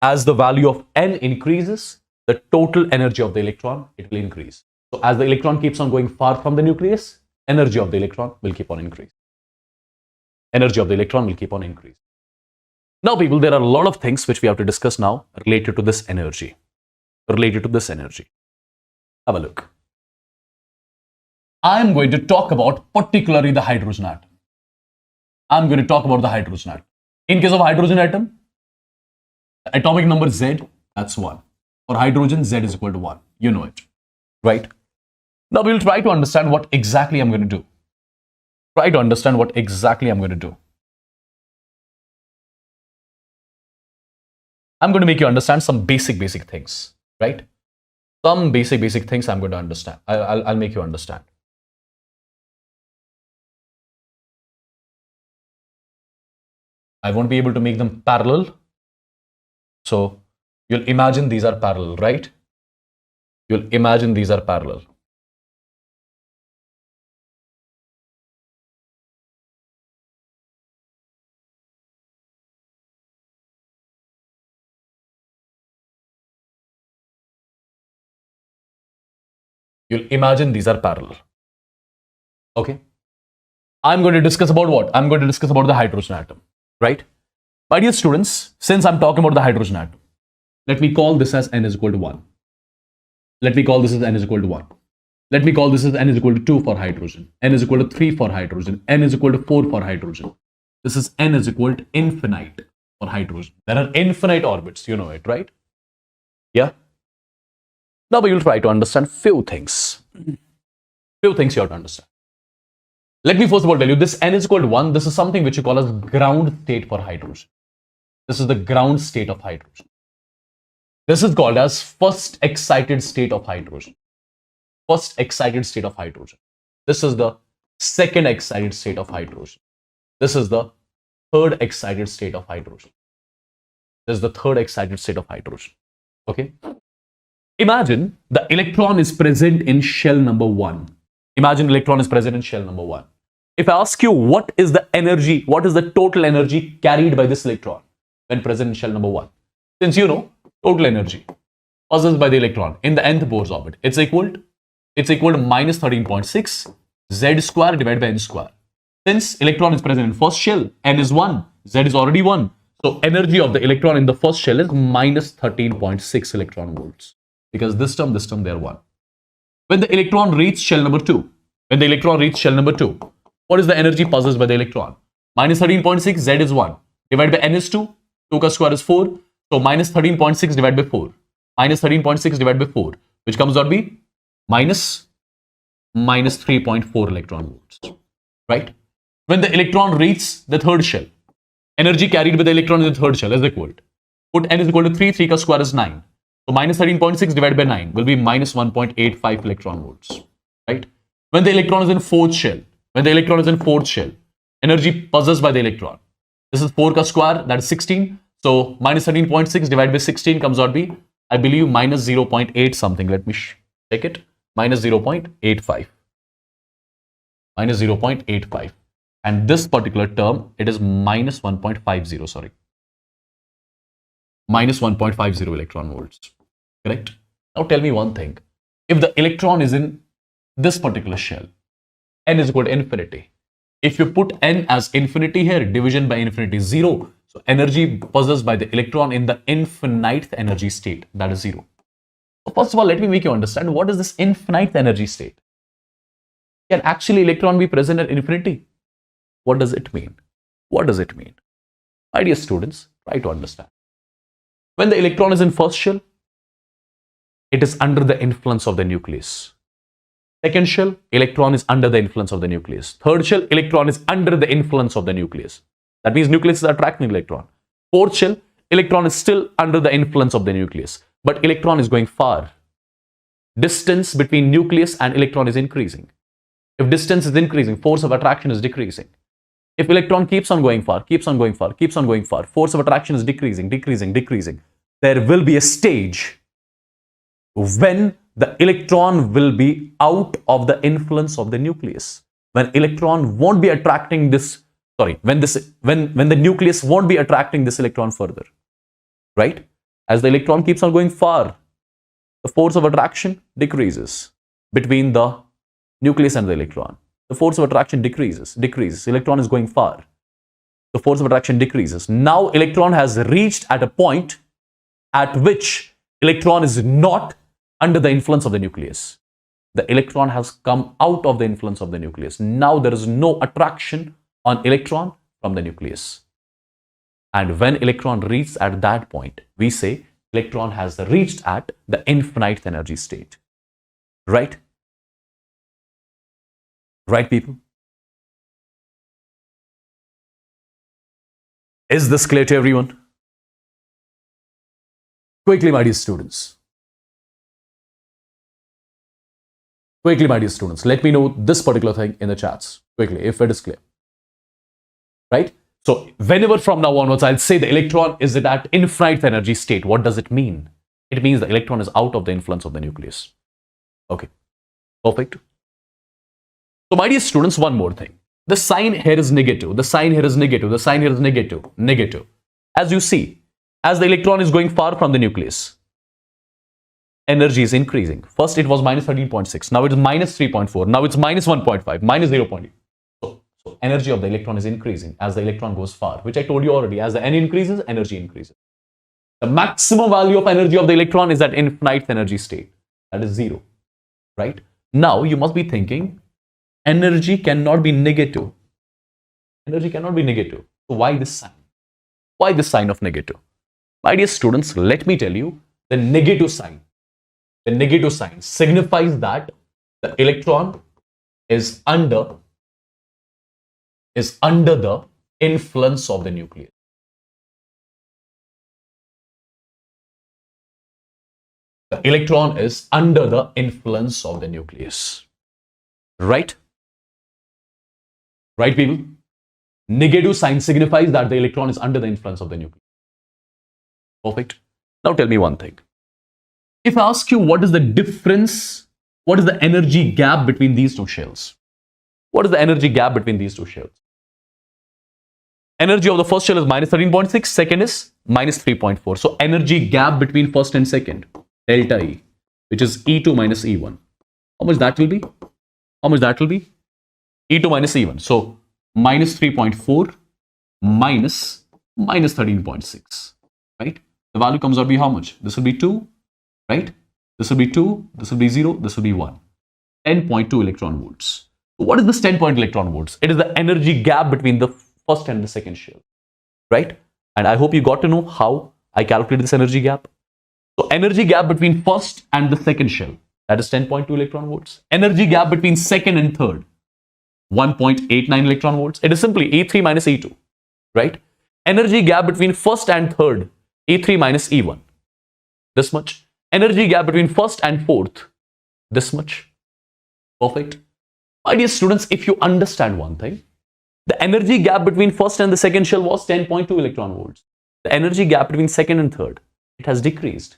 As the value of n increases, the total energy of the electron, it will increase. So as the electron keeps on going far from the nucleus, energy of the electron will keep on increasing. Now, people, there are a lot of things which we have to discuss now related to this energy. Have a look. I am going to talk about particularly the hydrogen atom. In case of hydrogen atom, the atomic number Z, that's 1. For hydrogen, Z is equal to 1. You know it, right? Now we'll try to understand what exactly I'm going to do. I'm going to make you understand some basic things, right? Some basic things I'm going to understand. I'll make you understand. I won't be able to make them parallel. So you'll imagine these are parallel, right? You'll imagine these are parallel. You'll imagine these are parallel. Okay. I'm going to discuss about what? I'm going to discuss about the hydrogen atom, right? My dear students, since I'm talking about the hydrogen atom, let me call this as n is equal to 1. Let me call this as n is equal to 1. Let me call this as n is equal to 2 for hydrogen, n is equal to 3 for hydrogen, n is equal to 4 for hydrogen. This is n is equal to infinite for hydrogen. There are infinite orbits, you know it, right? Yeah. Now we will try to understand few things. Few things you have to understand. Let me first of all tell you this n is equal to 1. This is something which you call as ground state for hydrogen. This is the ground state of hydrogen. This is called as first excited state of hydrogen. First excited state of hydrogen. This is the second excited state of hydrogen. This is the third excited state of hydrogen. This is the third excited state of hydrogen. Okay. Imagine the electron is present in shell number 1. Imagine electron is present in shell number 1. If I ask you what is the energy, what is the total energy carried by this electron when present in shell number 1? Since you know total energy possessed by the electron in the nth Bohr's orbit, it's equal to minus 13.6 z square divided by n square. Since electron is present in first shell, n is 1, z is already 1. So energy of the electron in the first shell is minus 13.6 electron volts. Because this term, they are 1. When the electron reaches shell number 2, what is the energy possessed by the electron? Minus 13.6, z is 1. Divided by n is 2, 2 ka square is 4. So minus 13.6 divided by 4. Minus 13.6 divided by 4, which comes out to be minus 3.4 electron volts. Right? When the electron reaches the third shell, energy carried by the electron in the third shell is equal to, put n is equal to 3, 3 ka square is 9. So minus 13.6 divided by 9 will be minus 1.85 electron volts. Right? When the electron is in fourth shell, energy possessed by the electron, this is 4 ka square, that is 16. So minus 13.6 divided by 16 comes out to be, I believe, minus 0.8 something. Let me check it. Minus 0.85. Minus 0.85. And this particular term, it is minus 1.50, sorry. Minus 1.50 electron volts. Correct? Now tell me one thing. If the electron is in this particular shell, n is equal to infinity. If you put n as infinity here, division by infinity is 0. So energy possessed by the electron in the infinite energy state, that is 0. So first of all, let me make you understand what is this infinite energy state. Can actually electron be present at infinity? What does it mean? What does it mean? My dear students, try to understand. When the electron is in first shell, it is under the influence of the nucleus. Second shell, electron is under the influence of the nucleus. Third shell, electron is under the influence of the nucleus. That means nucleus is attracting electron. Fourth shell, electron is still under the influence of the nucleus. But electron is going far. Distance between nucleus and electron is increasing. If distance is increasing, force of attraction is decreasing. If electron keeps on going far, force of attraction is decreasing. There will be a stage when the electron will be out of the influence of the nucleus. When electron won't be attracting this, when the nucleus won't be attracting this electron further. Right? As the electron keeps on going far, the force of attraction decreases between the nucleus and the electron. The force of attraction decreases. Electron is going far. The force of attraction decreases. Now electron has reached at a point at which electron is not under the influence of the nucleus. The electron has come out of the influence of the nucleus. Now there is no attraction on electron from the nucleus. And when electron reaches at that point, we say electron has reached at the infinite energy state. Right? Right, people? Is this clear to everyone? Quickly, my dear students. Let me know this particular thing in the chats. Quickly, if it is clear. Right? So, whenever from now onwards, I'll say the electron is at infinite energy state. What does it mean? It means the electron is out of the influence of the nucleus. Okay. Perfect. So, my dear students, one more thing. The sign here is negative. Negative. As you see, as the electron is going far from the nucleus, energy is increasing. First, it was minus 13.6. Now, it is minus 3.4. Now, it's minus 1.5, minus 0.8. So, energy of the electron is increasing as the electron goes far, which I told you already. As the n increases, energy increases. The maximum value of energy of the electron is at infinite energy state. That is 0. Right? Now, you must be thinking, energy cannot be negative. So, why this sign? Why this sign of negative? My dear students, let me tell you, the negative sign signifies that the electron is under the influence of the nucleus. The electron is under the influence of the nucleus. Right? Right, people? Negative sign signifies that the electron is under the influence of the nucleus. Perfect. Now tell me one thing. If I ask you what is the difference, what is the energy gap between these two shells? What is the energy gap between these two shells? Energy of the first shell is minus 13.6, second is minus 3.4. So energy gap between first and second, delta E, which is E2 minus E1. How much that will be? How much that will be? E2 minus E1. So minus 3.4 minus 13.6, right? The value comes out to be how much? This will be 2, right? This will be 2, this will be 0, this will be 1. 10.2 electron volts. What is this 10 electron volts? It is the energy gap between the first and the second shell, right? And I hope you got to know how I calculate this energy gap. So energy gap between first and the second shell, that is 10.2 electron volts. Energy gap between second and third, 1.89 electron volts. It is simply E3 minus E2, right? Energy gap between first and third, E3 minus E1, this much. Energy gap between first and fourth, this much. Perfect. My dear students, if you understand one thing, the energy gap between first and the second shell was 10.2 electron volts. The energy gap between second and third, it has decreased.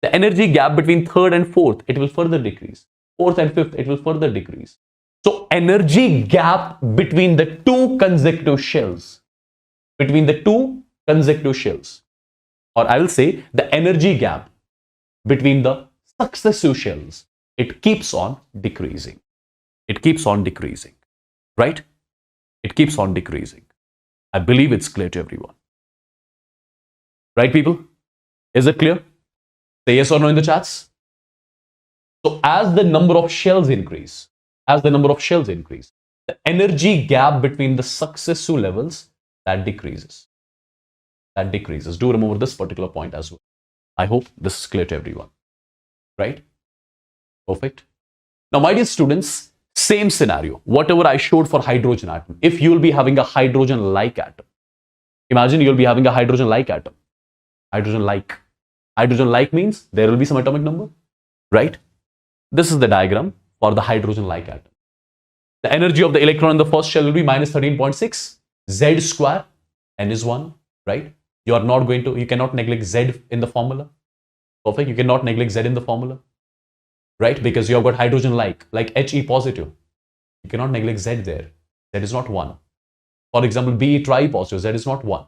The energy gap between third and fourth, it will further decrease. Fourth and fifth, it will further decrease. So energy gap between the two consecutive shells, or I will say the energy gap between the successive shells, it keeps on decreasing. It keeps on decreasing, right? It keeps on decreasing. I believe it's clear to everyone. Right, people? Is it clear? Say yes or no in the chats. So as the number of shells increase, the energy gap between the successive levels, that decreases. Do remember this particular point as well. I hope this is clear to everyone. Right? Perfect. Now, my dear students, same scenario, whatever I showed for hydrogen atom. If you will be having a hydrogen-like atom, imagine you will be having a hydrogen-like atom. Hydrogen-like means there will be some atomic number, right? This is the diagram for the hydrogen-like atom. The energy of the electron in the first shell will be minus 13.6, Z square, N is 1, right? You cannot neglect Z in the formula. Perfect, you cannot neglect Z in the formula. Right? Because you have got hydrogen-like, like He positive. You cannot neglect Z there. Z is not 1. For example, Be tri-positive, Z is not 1.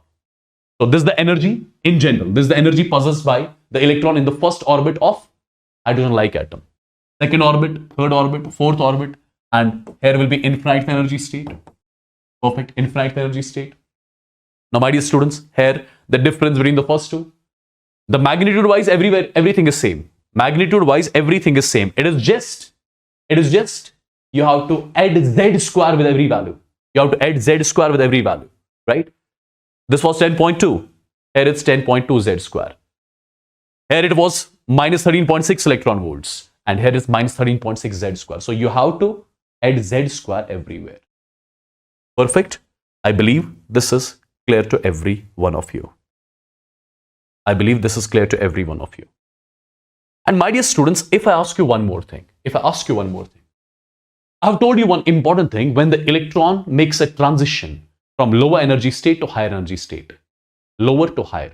So this is the energy in general. This is the energy possessed by the electron in the first orbit of hydrogen-like atom. Second orbit, third orbit, fourth orbit, and here will be infinite energy state. Perfect, infinite energy state. Now, my dear students, here the difference between the first two. The magnitude-wise, everything is same. Magnitude-wise, everything is same. It is just you have to add Z square with every value. Right? This was 10.2. Here it's 10.2 Z square. Here it was minus 13.6 electron volts. And here is minus 13.6 Z square. So you have to add Z square everywhere. Perfect. I believe this is clear to every one of you. And my dear students, if I ask you one more thing, I've told you one important thing. When the electron makes a transition from lower energy state to higher energy state, lower to higher,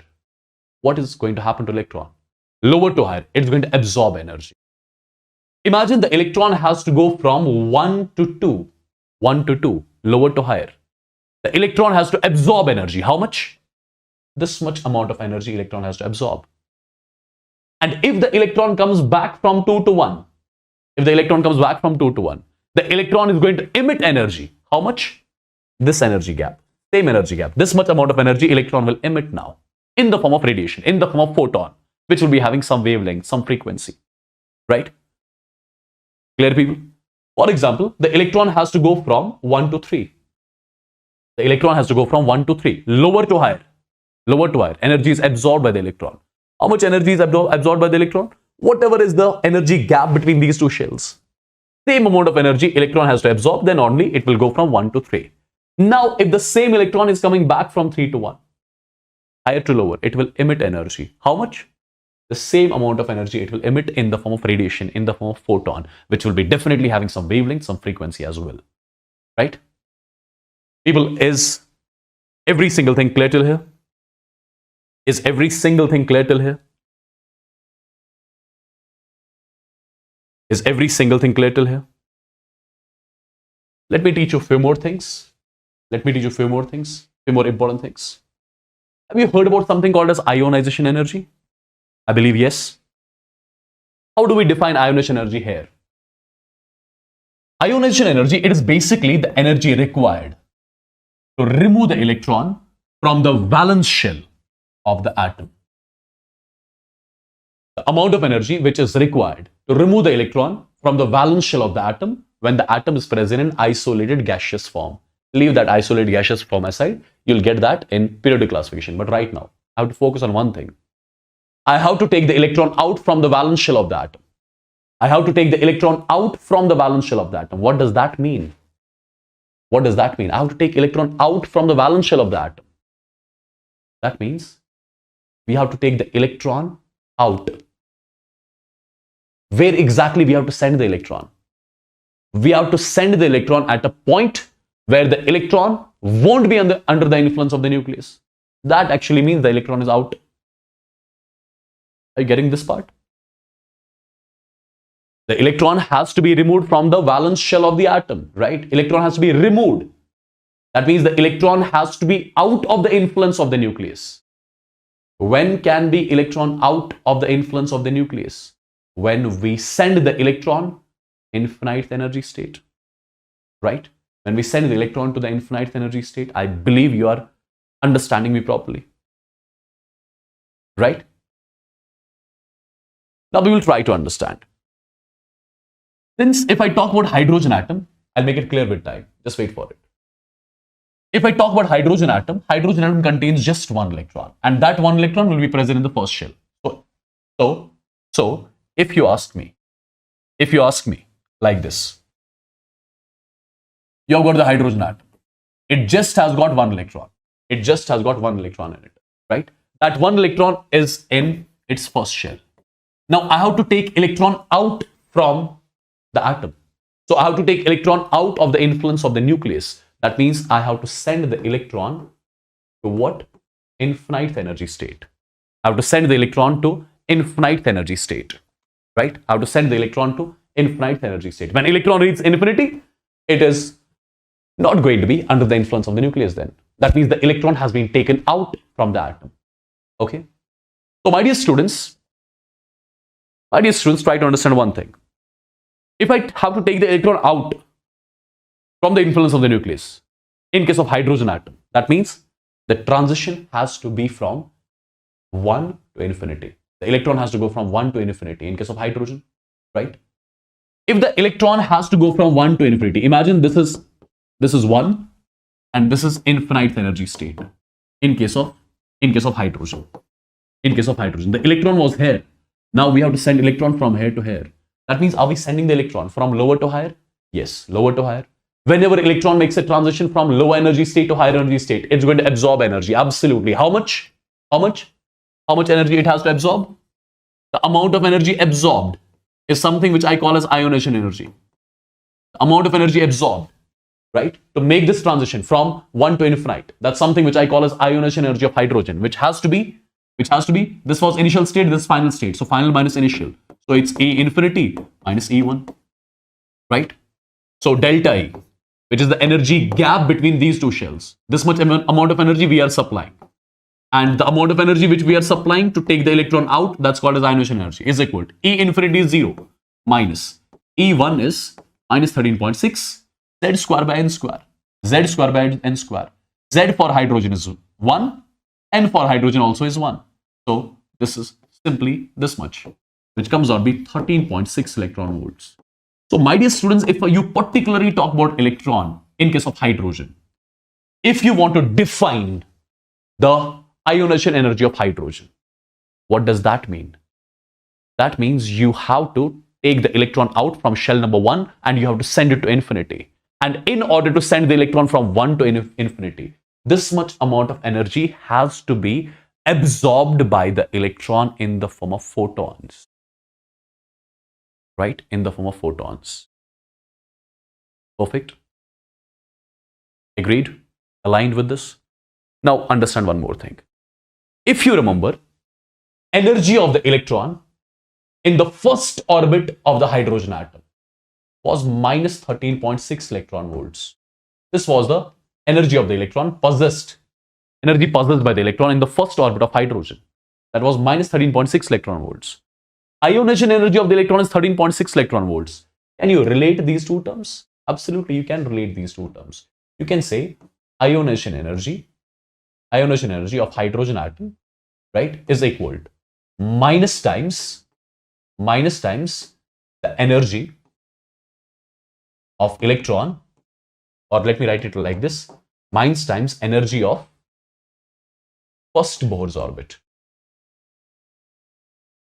what is going to happen to electron? Lower to higher, it's going to absorb energy. Imagine the electron has to go from 1 to 2, lower to higher. The electron has to absorb energy. How much? This much amount of energy electron has to absorb. And if the electron comes back from 2 to 1, the electron is going to emit energy. How much? This energy gap, same energy gap. This much amount of energy electron will emit now in the form of radiation, in the form of photon, which will be having some wavelength, some frequency, right? Clear, people? For example, the electron has to go from 1 to 3. Lower to higher. Energy is absorbed by the electron. How much energy is absorbed by the electron? Whatever is the energy gap between these two shells. same amount of energy electron has to absorb, then only it will go from 1 to 3. Now, if the same electron is coming back from 3 to 1, higher to lower, it will emit energy. How much? The same amount of energy it will emit in the form of radiation, in the form of photon, which will be definitely having some wavelength, some frequency as well. Right? People, is every single thing clear till here? Is every single thing clear till here? Is every single thing clear till here? Let me teach you a few more things. Let me teach you a few more things, few more important things. Have you heard about something called as ionization energy? I believe yes. How do we define ionization energy here? Ionization energy, it is basically the energy required to remove the electron from the valence shell of the atom. The amount of energy which is required to remove the electron from the valence shell of the atom when the atom is present in isolated gaseous form. Leave that isolated gaseous form aside. You'll get that in periodic classification. But right now, I have to focus on one thing. I have to take the electron out from the valence shell of the atom. I have to take the electron out from the valence shell of the atom. What does that mean? What does that mean? I have to take electron out from the valence shell of the atom. That means we have to take the electron out. Where exactly we have to send the electron? We have to send the electron at a point where the electron won't be under the influence of the nucleus. That actually means the electron is out. Are you getting this part? The electron has to be removed from the valence shell of the atom, right? Electron has to be removed. That means the electron has to be out of the influence of the nucleus. When can the electron out of the influence of the nucleus? When we send the electron infinite energy state, right? When we send the electron to the infinite energy state, I believe you are understanding me properly, right? Now we will try to understand. Since if I talk about hydrogen atom, I'll make it clear with time. Just wait for it. If I talk about hydrogen atom contains just one electron, and that one electron will be present in the first shell. So if you ask me like this, you have got the hydrogen atom. It just has got one electron. It just has got one electron in it, right? That one electron is in its first shell. Now I have to take electron out from the atom. So I have to take electron out of the influence of the nucleus. That means I have to send the electron to what? Infinite energy state. I have to send the electron to infinite energy state, right? I have to send the electron to infinite energy state. When electron reaches infinity, it is not going to be under the influence of the nucleus then. That means the electron has been taken out from the atom. Okay? So my dear students, try to understand one thing. If I have to take the electron out from the influence of the nucleus, in case of hydrogen atom, that means the transition has to be from 1 to infinity. The electron has to go from 1 to infinity in case of hydrogen, right? If the electron has to go from 1 to infinity, imagine this is 1 and this is infinite energy state in case of hydrogen. In case of hydrogen, the electron was here. Now we have to send electron from here to here. That means, are we sending the electron from lower to higher? Yes, lower to higher. Whenever electron makes a transition from low energy state to higher energy state, it's going to absorb energy. Absolutely. How much? How much energy it has to absorb? The amount of energy absorbed is something which I call as ionization energy. The amount of energy absorbed, right, to make this transition from 1 to infinite. That's something which I call as ionization energy of hydrogen, which has to be, this was initial state, this final state. So final minus initial. So it's E infinity minus E1, right? So delta E, which is the energy gap between these two shells. This much amount of energy we are supplying. And the amount of energy which we are supplying to take the electron out, that's called as ionization energy, is equal to E infinity is 0 minus E1 is minus 13.6 Z square by N square. Z square by N square. Z for hydrogen is 1. N for hydrogen also is 1. So this is simply this much, which comes out to be 13.6 electron volts. So my dear students, if you particularly talk about electron in case of hydrogen, if you want to define the ionization energy of hydrogen, what does that mean? That means you have to take the electron out from shell number 1 and you have to send it to infinity. And in order to send the electron from 1 to infinity, this much amount of energy has to be absorbed by the electron in the form of photons. Right? In the form of photons. Perfect. Agreed? Aligned with this? Now understand one more thing. If you remember, energy of the electron in the first orbit of the hydrogen atom was minus 13.6 electron volts. This was the energy of the electron possessed, energy possessed by the electron in the first orbit of hydrogen. That was minus 13.6 electron volts. Ionization energy of the electron is 13.6 electron volts. Can you relate these two terms? Absolutely, you can relate these two terms. You can say ionization energy of hydrogen atom, right, is equal to minus times the energy of electron, or let me write it like this, minus times energy of first Bohr's orbit.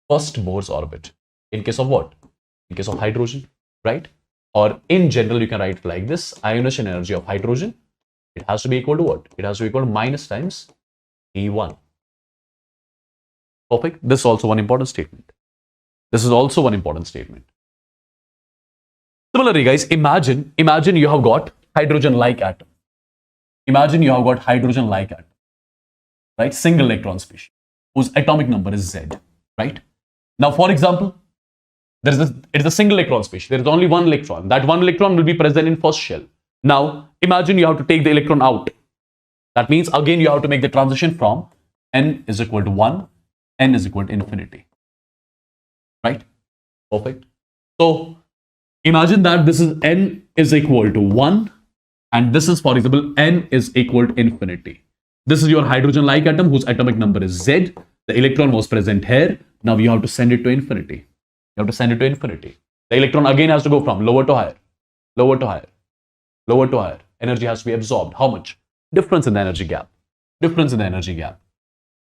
First Bohr's orbit. In case of what? In case of hydrogen, right? Or in general, you can write it like this, ionization energy of hydrogen, it has to be equal to what? It has to be equal to minus times E1. Perfect. This is also one important statement. This is also one important statement. Similarly, guys, imagine you have got hydrogen-like atom. Imagine you have got hydrogen-like atom, right? Single electron species, whose atomic number is Z, right? Now, for example, it is a single electron species. There is only one electron. That one electron will be present in first shell. Now, imagine you have to take the electron out. That means, again, you have to make the transition from n is equal to 1, n is equal to infinity. Right? Perfect. So, imagine that this is n is equal to 1 and this is, for example, n is equal to infinity. This is your hydrogen-like atom whose atomic number is Z. The electron was present here. Now you have to send it to infinity. You have to send it to infinity. The electron again has to go from lower to higher, lower to higher, lower to higher. Energy has to be absorbed. How much? Difference in the energy gap. Difference in the energy gap.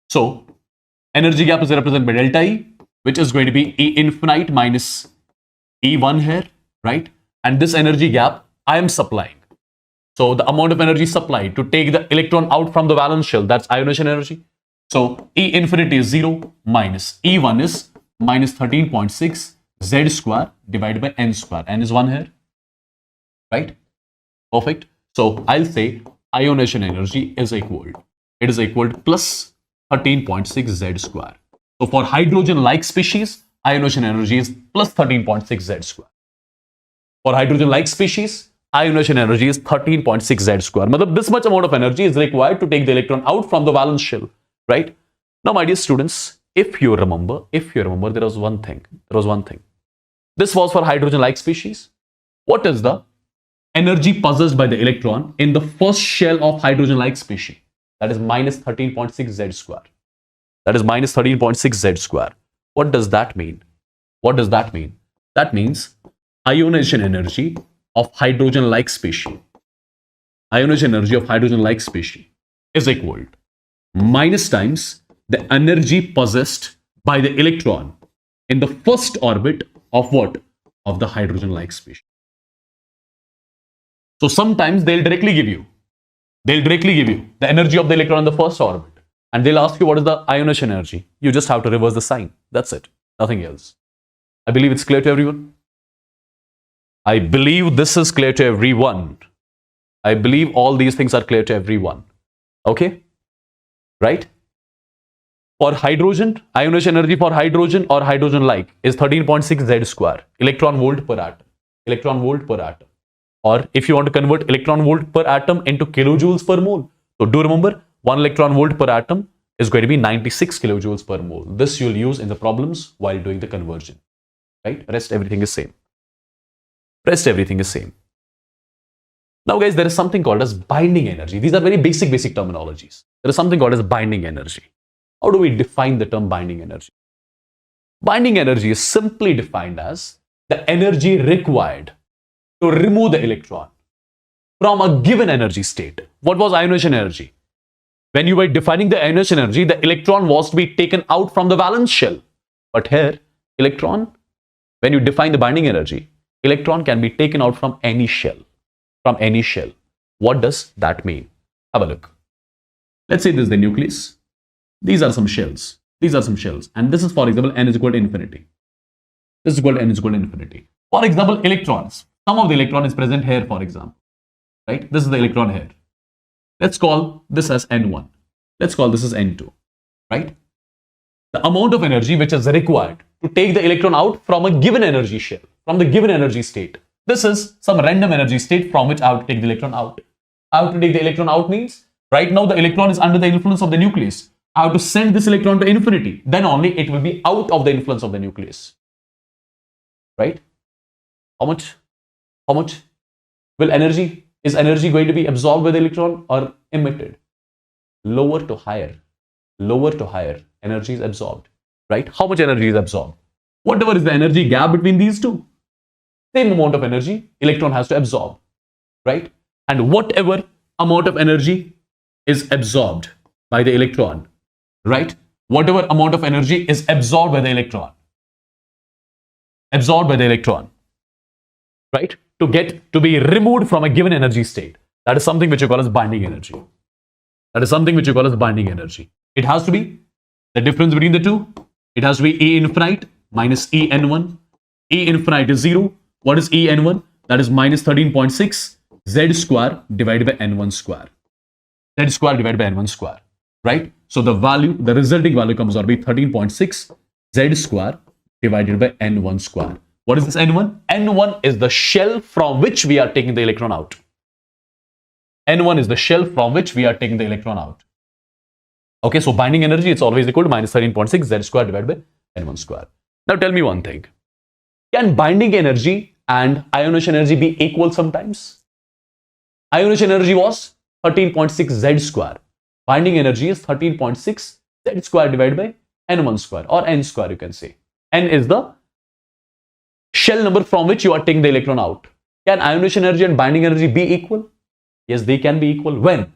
So, energy gap is represented by delta E, which is going to be E infinite minus E1 here, right? And this energy gap I am supplying. So, the amount of energy supplied to take the electron out from the valence shell, that's ionization energy. So, E infinity is 0 minus E1 is minus 13.6 Z square divided by N square. N is 1 here, right? Perfect. So, I'll say ionization energy is equal. It is equal to plus 13.6 Z square. So, for hydrogen-like species, ionization energy is plus 13.6 Z square. For hydrogen-like species, ionization energy is 13.6 Z square. This much amount of energy is required to take the electron out from the valence shell, right? Now, my dear students, if you remember, there was one thing. This was for hydrogen-like species. What is the energy possessed by the electron in the first shell of hydrogen-like species? That is minus 13.6 Z square. That is minus 13.6 Z square. What does that mean? What does that mean? That means ionization energy of hydrogen-like species. Ionization energy of hydrogen-like species is equal to minus times the energy possessed by the electron in the first orbit of what? Of the hydrogen-like species. So sometimes they'll directly give you the energy of the electron in the first orbit, and they'll ask you what is the ionization energy. You just have to reverse the sign. That's it. Nothing else. I believe it's clear to everyone. I believe this is clear to everyone. I believe all these things are clear to everyone. Okay? Right? For hydrogen, ionization energy for hydrogen or hydrogen-like is 13.6 Z square, electron volt per atom. Electron volt per atom. Or if you want to convert electron volt per atom into kilojoules per mole. So do remember, 1 electron volt per atom is going to be 96 kilojoules per mole. This you'll use in the problems while doing the conversion. Right? Rest everything is same. Rest everything is same. Now guys, there is something called as binding energy. These are very basic terminologies. There is something called as binding energy. How do we define the term binding energy? Binding energy is simply defined as the energy required to remove the electron from a given energy state. What was ionization energy? When you were defining the ionization energy, the electron was to be taken out from the valence shell. But here, electron when you define the binding energy, electron can be taken out from any shell. From any shell. What does that mean? Have a look. Let's say this is the nucleus. These are some shells. These are some shells. And this is, for example, n is equal to infinity. This is equal to n is equal to infinity. For example, electrons. Some of the electron is present here, for example. Right? This is the electron here. Let's call this as N1. Let's call this as N2. Right? The amount of energy which is required to take the electron out from a given energy shell, from the given energy state. This is some random energy state from which I have to take the electron out. I have to take the electron out means, right now the electron is under the influence of the nucleus. I have to send this electron to infinity. Then only it will be out of the influence of the nucleus. Right? How much will energy, is energy going to be absorbed by the electron or emitted? Lower to higher energy is absorbed. Right? How much energy is absorbed? Whatever is the energy gap between these two, same amount of energy electron has to absorb. Right? And whatever amount of energy is absorbed by the electron, right? Whatever amount of energy is absorbed by the electron, right? To be removed from a given energy state. That is something which you call as binding energy. It has to be the difference between the two. It has to be E infinite minus E n1. E infinite is 0. What is E n1? That is minus 13.6 z square divided by n1 square. Z square divided by n1 square. Right? So the resulting value comes out to be 13.6 z square divided by n1 square. What is this n1? n1 is the shell from which we are taking the electron out. n1 is the shell from which we are taking the electron out. Okay, so binding energy, it's always equal to minus 13.6 z square divided by n1 square. Now tell me one thing. Can binding energy and ionization energy be equal sometimes? Ionization energy was 13.6 z square. Binding energy is 13.6 z square divided by n1 square or n square, you can say. N is the shell number from which you are taking the electron out. Can ionization energy and binding energy be equal? Yes, they can be equal. When?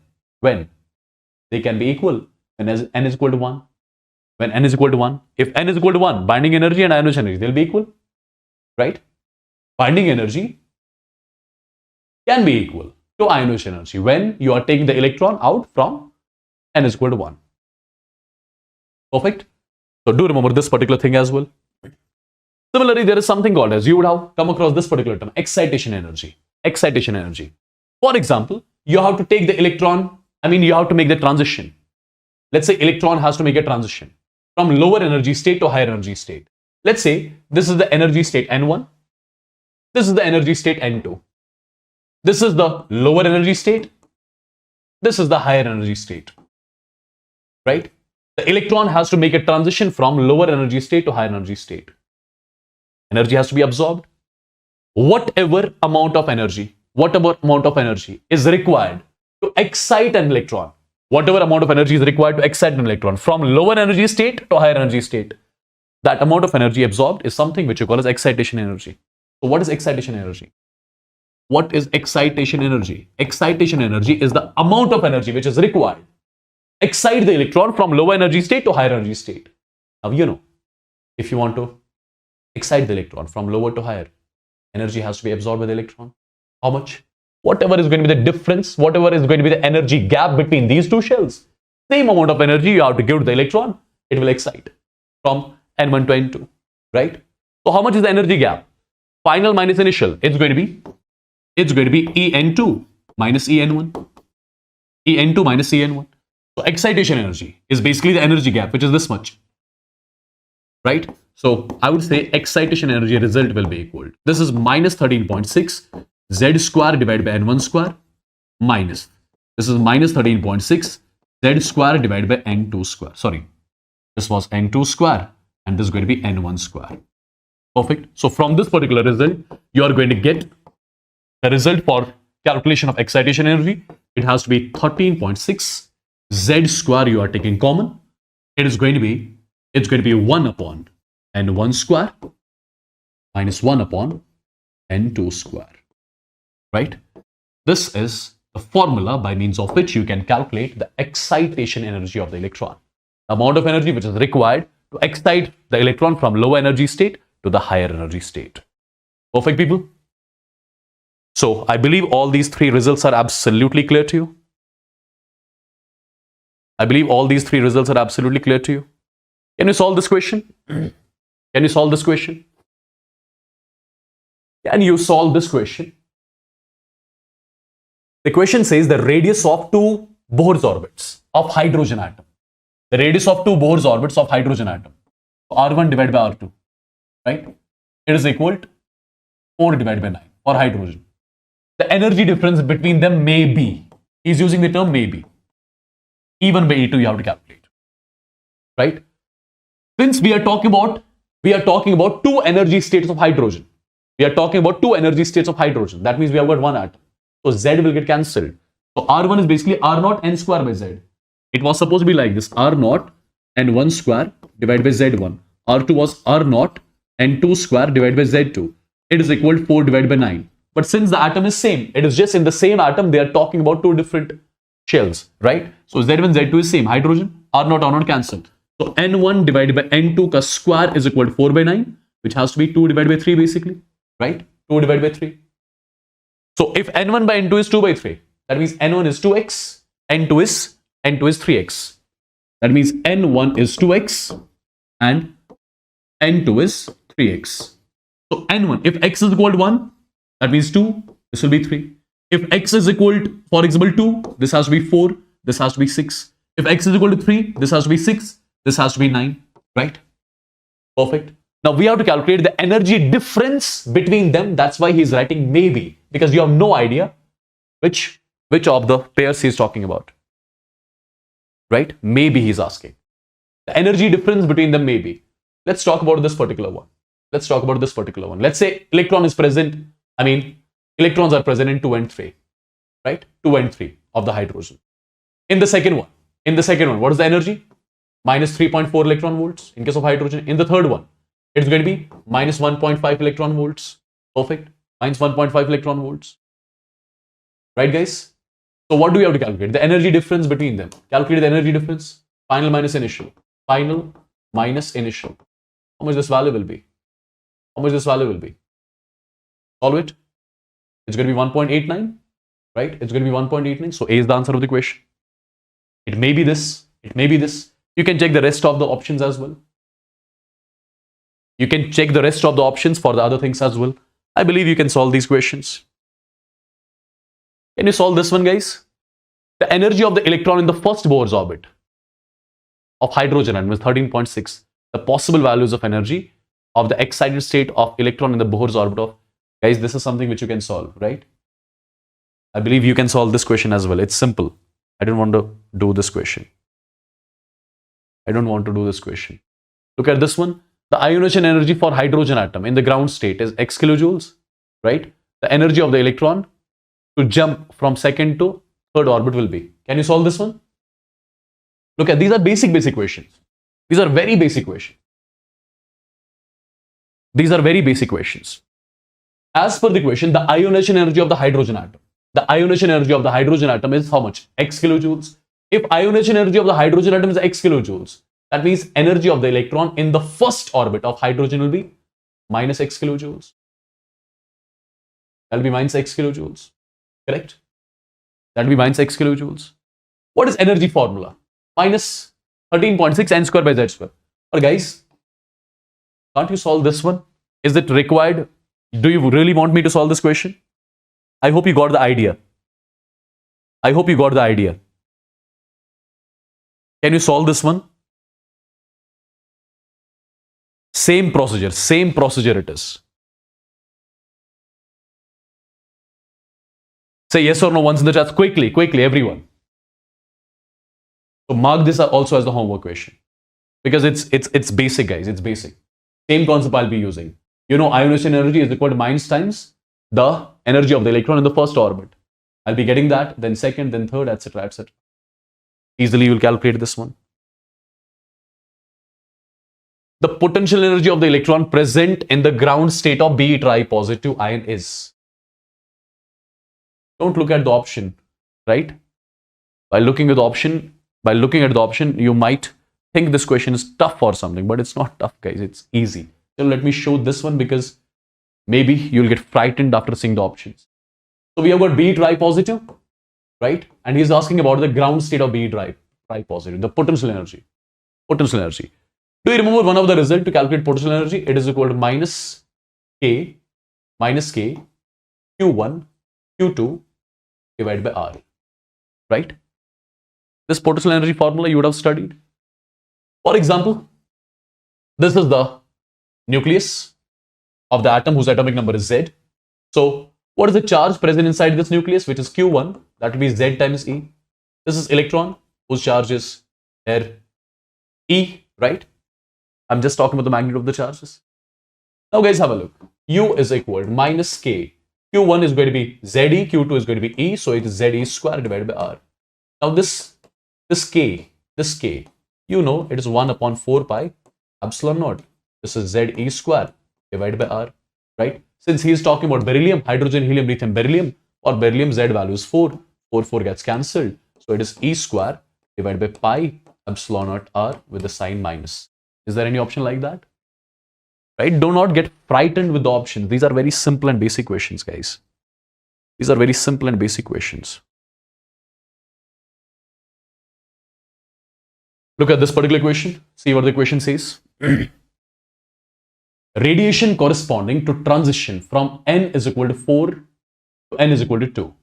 They can be equal when n is equal to 1. When n is equal to 1. If n is equal to 1, binding energy and ionization energy, they'll be equal. Right? Binding energy can be equal to ionization energy when you are taking the electron out from n is equal to 1. Perfect? So do remember this particular thing as well. Similarly, there is something called as, you would have come across this particular term, excitation energy. Excitation energy. For example, you have to take the electron, you have to make the transition. Let's say electron has to make a transition from lower energy state to higher energy state. Let's say this is the energy state N1. This is the energy state N2. This is the lower energy state. This is the higher energy state. Right? The electron has to make a transition from lower energy state to higher energy state. Energy has to be absorbed. Whatever amount of energy is required to excite an electron. Whatever amount of energy is required to excite an electron from lower energy state to higher energy state. That amount of energy absorbed is something which you call as excitation energy. So what is excitation energy? What is excitation energy? Excitation energy is the amount of energy which is required to excite the electron from lower energy state to higher energy state. Now, if you want to excite the electron from lower to higher, energy has to be absorbed by the electron. How much? Whatever is going to be the difference, whatever is going to be the energy gap between these two shells, same amount of energy you have to give to the electron, it will excite from N1 to N2, right? So how much is the energy gap? Final minus initial, it's going to be En2 minus En1. En2 minus En1. So excitation energy is basically the energy gap, which is this much, right? So I would say excitation energy result will be equal. This is minus 13.6 z square divided by n1 square minus. This is minus 13.6 z square divided by n2 square. Sorry, this was n2 square and this is going to be n1 square. Perfect. So from this particular result, you are going to get the result for calculation of excitation energy. It has to be 13.6 z square you are taking common. It's going to be 1 upon n1 square minus 1 upon n2 square. Right? This is the formula by means of which you can calculate the excitation energy of the electron. The amount of energy which is required to excite the electron from lower energy state to the higher energy state. Perfect, people? So I believe all these three results are absolutely clear to you. I believe all these three results are absolutely clear to you. Can you solve this question? Can you solve this question? Can you solve this question? The question says the radius of two Bohr's orbits of hydrogen atom. The radius of two Bohr's orbits of hydrogen atom. R1 divided by R2. Right? It is equal to 4 divided by 9 for hydrogen. The energy difference between them may be. He's using the term may be. E1 by E2 you have to calculate. Right? Since we are talking about two energy states of hydrogen. We are talking about two energy states of hydrogen. That means we have got one atom. So Z will get cancelled. So R1 is basically R0 n square by Z. It was supposed to be like this. R0 and 1 square divided by Z1. R2 was R0 and 2 square divided by Z2. It is equal to 4 divided by 9. But since the atom is same, it is just in the same atom, they are talking about two different shells, right? So Z1, Z2 is same. Hydrogen, R0, R0 cancelled. So N1 divided by N2 ka square is equal to 4 by 9, which has to be 2 divided by 3 basically, right? 2 divided by 3. So if N1 by N2 is 2 by 3, that means N1 is 2x, N2 is 3x. That means N1 is 2x and N2 is 3x. So N1, if x is equal to 1, that means 2, this will be 3. If x is equal to, for example, 2, this has to be 4, this has to be 6. If x is equal to 3, this has to be 6, this has to be 9, right? Perfect. Now we have to calculate the energy difference between them. That's why he's writing maybe, because you have no idea which of the pairs he's talking about, right? Maybe he's asking. The energy difference between them may be. Let's talk about this particular one. Let's say electron is present. Electrons are present in 2 and 3, right? 2 and 3 of the hydrogen. In the second one, what is the energy? Minus 3.4 electron volts in case of hydrogen. In the third one, it's going to be minus 1.5 electron volts. Perfect. Minus 1.5 electron volts. Right, guys? So what do we have to calculate? The energy difference between them. Calculate the energy difference. Final minus initial. Final minus initial. How much this value will be? Solve it. It's going to be 1.89, right? It's going to be 1.89. So A is the answer of the question. It may be this. It may be this. You can check the rest of the options as well. You can check the rest of the options for the other things as well. I believe you can solve these questions. Can you solve this one, guys? The energy of the electron in the first Bohr's orbit of hydrogen atom is 13.6. The possible values of energy of the excited state of electron in the Bohr's orbit of, guys, this is something which you can solve, right? I believe you can solve this question as well. It's simple. I don't want to do this question. Look at this one. The ionization energy for hydrogen atom in the ground state is x kilojoules, right? The energy of the electron to jump from second to third orbit will be. Can you solve this one? Look at, these are basic questions. These are very basic questions. As per the question, the ionization energy of the hydrogen atom. The ionization energy of the hydrogen atom is how much? X kilojoules. If ionization energy of the hydrogen atom is x kilojoules, that means energy of the electron in the first orbit of hydrogen will be minus x kilojoules. That will be minus x kilojoules. Correct? That will be minus x kilojoules. What is energy formula? Minus 13.6 n square by z square. But guys, can't you solve this one? Is it required? Do you really want me to solve this question? I hope you got the idea. Can you solve this one? Same procedure it is. Say yes or no once in the chat. Quickly, everyone. So mark this also as the homework question. Because it's basic, guys. It's basic. Same concept I'll be using. You know, ionization energy is equal to minus times the energy of the electron in the first orbit. I'll be getting that, then second, then third, etc. Easily you will calculate this one. The potential energy of the electron present in the ground state of B tri positive ion is. Don't look at the option, right? By looking at the option, you might think this question is tough or something, but it's not tough, guys. It's easy. So let me show this one because maybe you'll get frightened after seeing the options. So we have got B dry positive, right? And he's asking about the ground state of B dry positive, the potential energy. Potential energy. Do you remember one of the results to calculate potential energy? It is equal to minus K Q1 Q2 divided by R, right? This potential energy formula you would have studied. For example, this is the nucleus of the atom whose atomic number is Z. So what is the charge present inside this nucleus, which is Q1? That will be Z times E. This is electron whose charge is here E, right? I'm just talking about the magnitude of the charges. Now guys, have a look. U is equal to minus K. Q1 is going to be ZE, Q2 is going to be E, so it is ZE square divided by R. Now this K, you know, it is 1 upon 4 pi epsilon naught. This is ZE square divided by R, right? Since he is talking about beryllium, hydrogen, helium, lithium, beryllium, or beryllium Z value is 4. 4 gets cancelled. So it is E square divided by pi epsilon naught R with the sign minus. Is there any option like that? Right? Do not get frightened with the options. These are very simple and basic questions, guys. These are very simple and basic questions. Look at this particular question. See what the question says. Radiation corresponding to transition from n is equal to 4 to n is equal to 2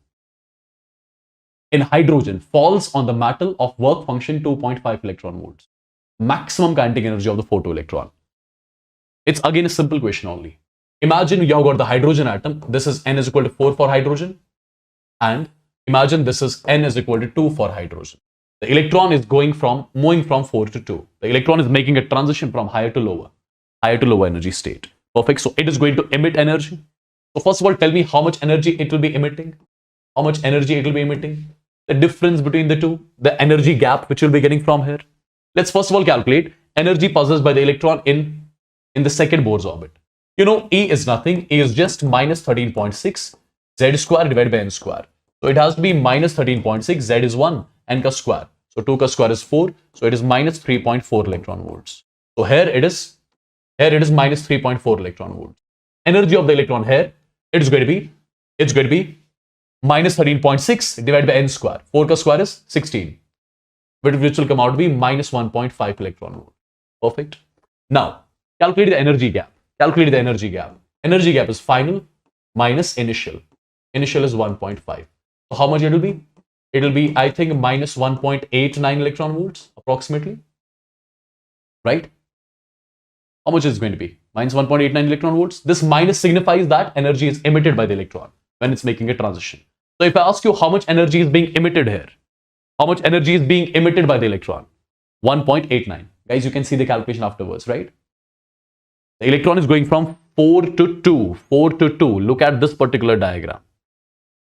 in hydrogen falls on the metal of work function 2.5 electron volts. Maximum kinetic energy of the photoelectron. It's again a simple question only. Imagine you have got the hydrogen atom. This is n is equal to 4 for hydrogen. And imagine this is n is equal to 2 for hydrogen. The electron is moving from 4 to 2. The electron is making a transition from higher to lower energy state. Perfect. So it is going to emit energy. So first of all, tell me how much energy it will be emitting. How much energy it will be emitting. The difference between the two. The energy gap which you'll be getting from here. Let's first of all calculate energy possessed by the electron in the second Bohr's orbit. You know, E is nothing. E is just minus 13.6 Z square divided by N square. So it has to be minus 13.6. Z is 1. N ka square. So 2 ka square is 4. So it is minus 3.4 electron volts. So here it is minus 3.4 electron volts. Energy of the electron here, it's going to be minus 13.6 divided by N square. 4 ka square is 16. Which will come out to be minus 1.5 electron volt. Perfect. Now, calculate the energy gap. Energy gap is final minus initial. Initial is 1.5. So how much it will be? It will be, I think, minus 1.89 electron volts approximately. Right? How much is it going to be? Minus 1.89 electron volts. This minus signifies that energy is emitted by the electron when it's making a transition. So if I ask you how much energy is being emitted here, how much energy is being emitted by the electron? 1.89. Guys, you can see the calculation afterwards, right? The electron is going from 4 to 2. 4 to 2. Look at this particular diagram.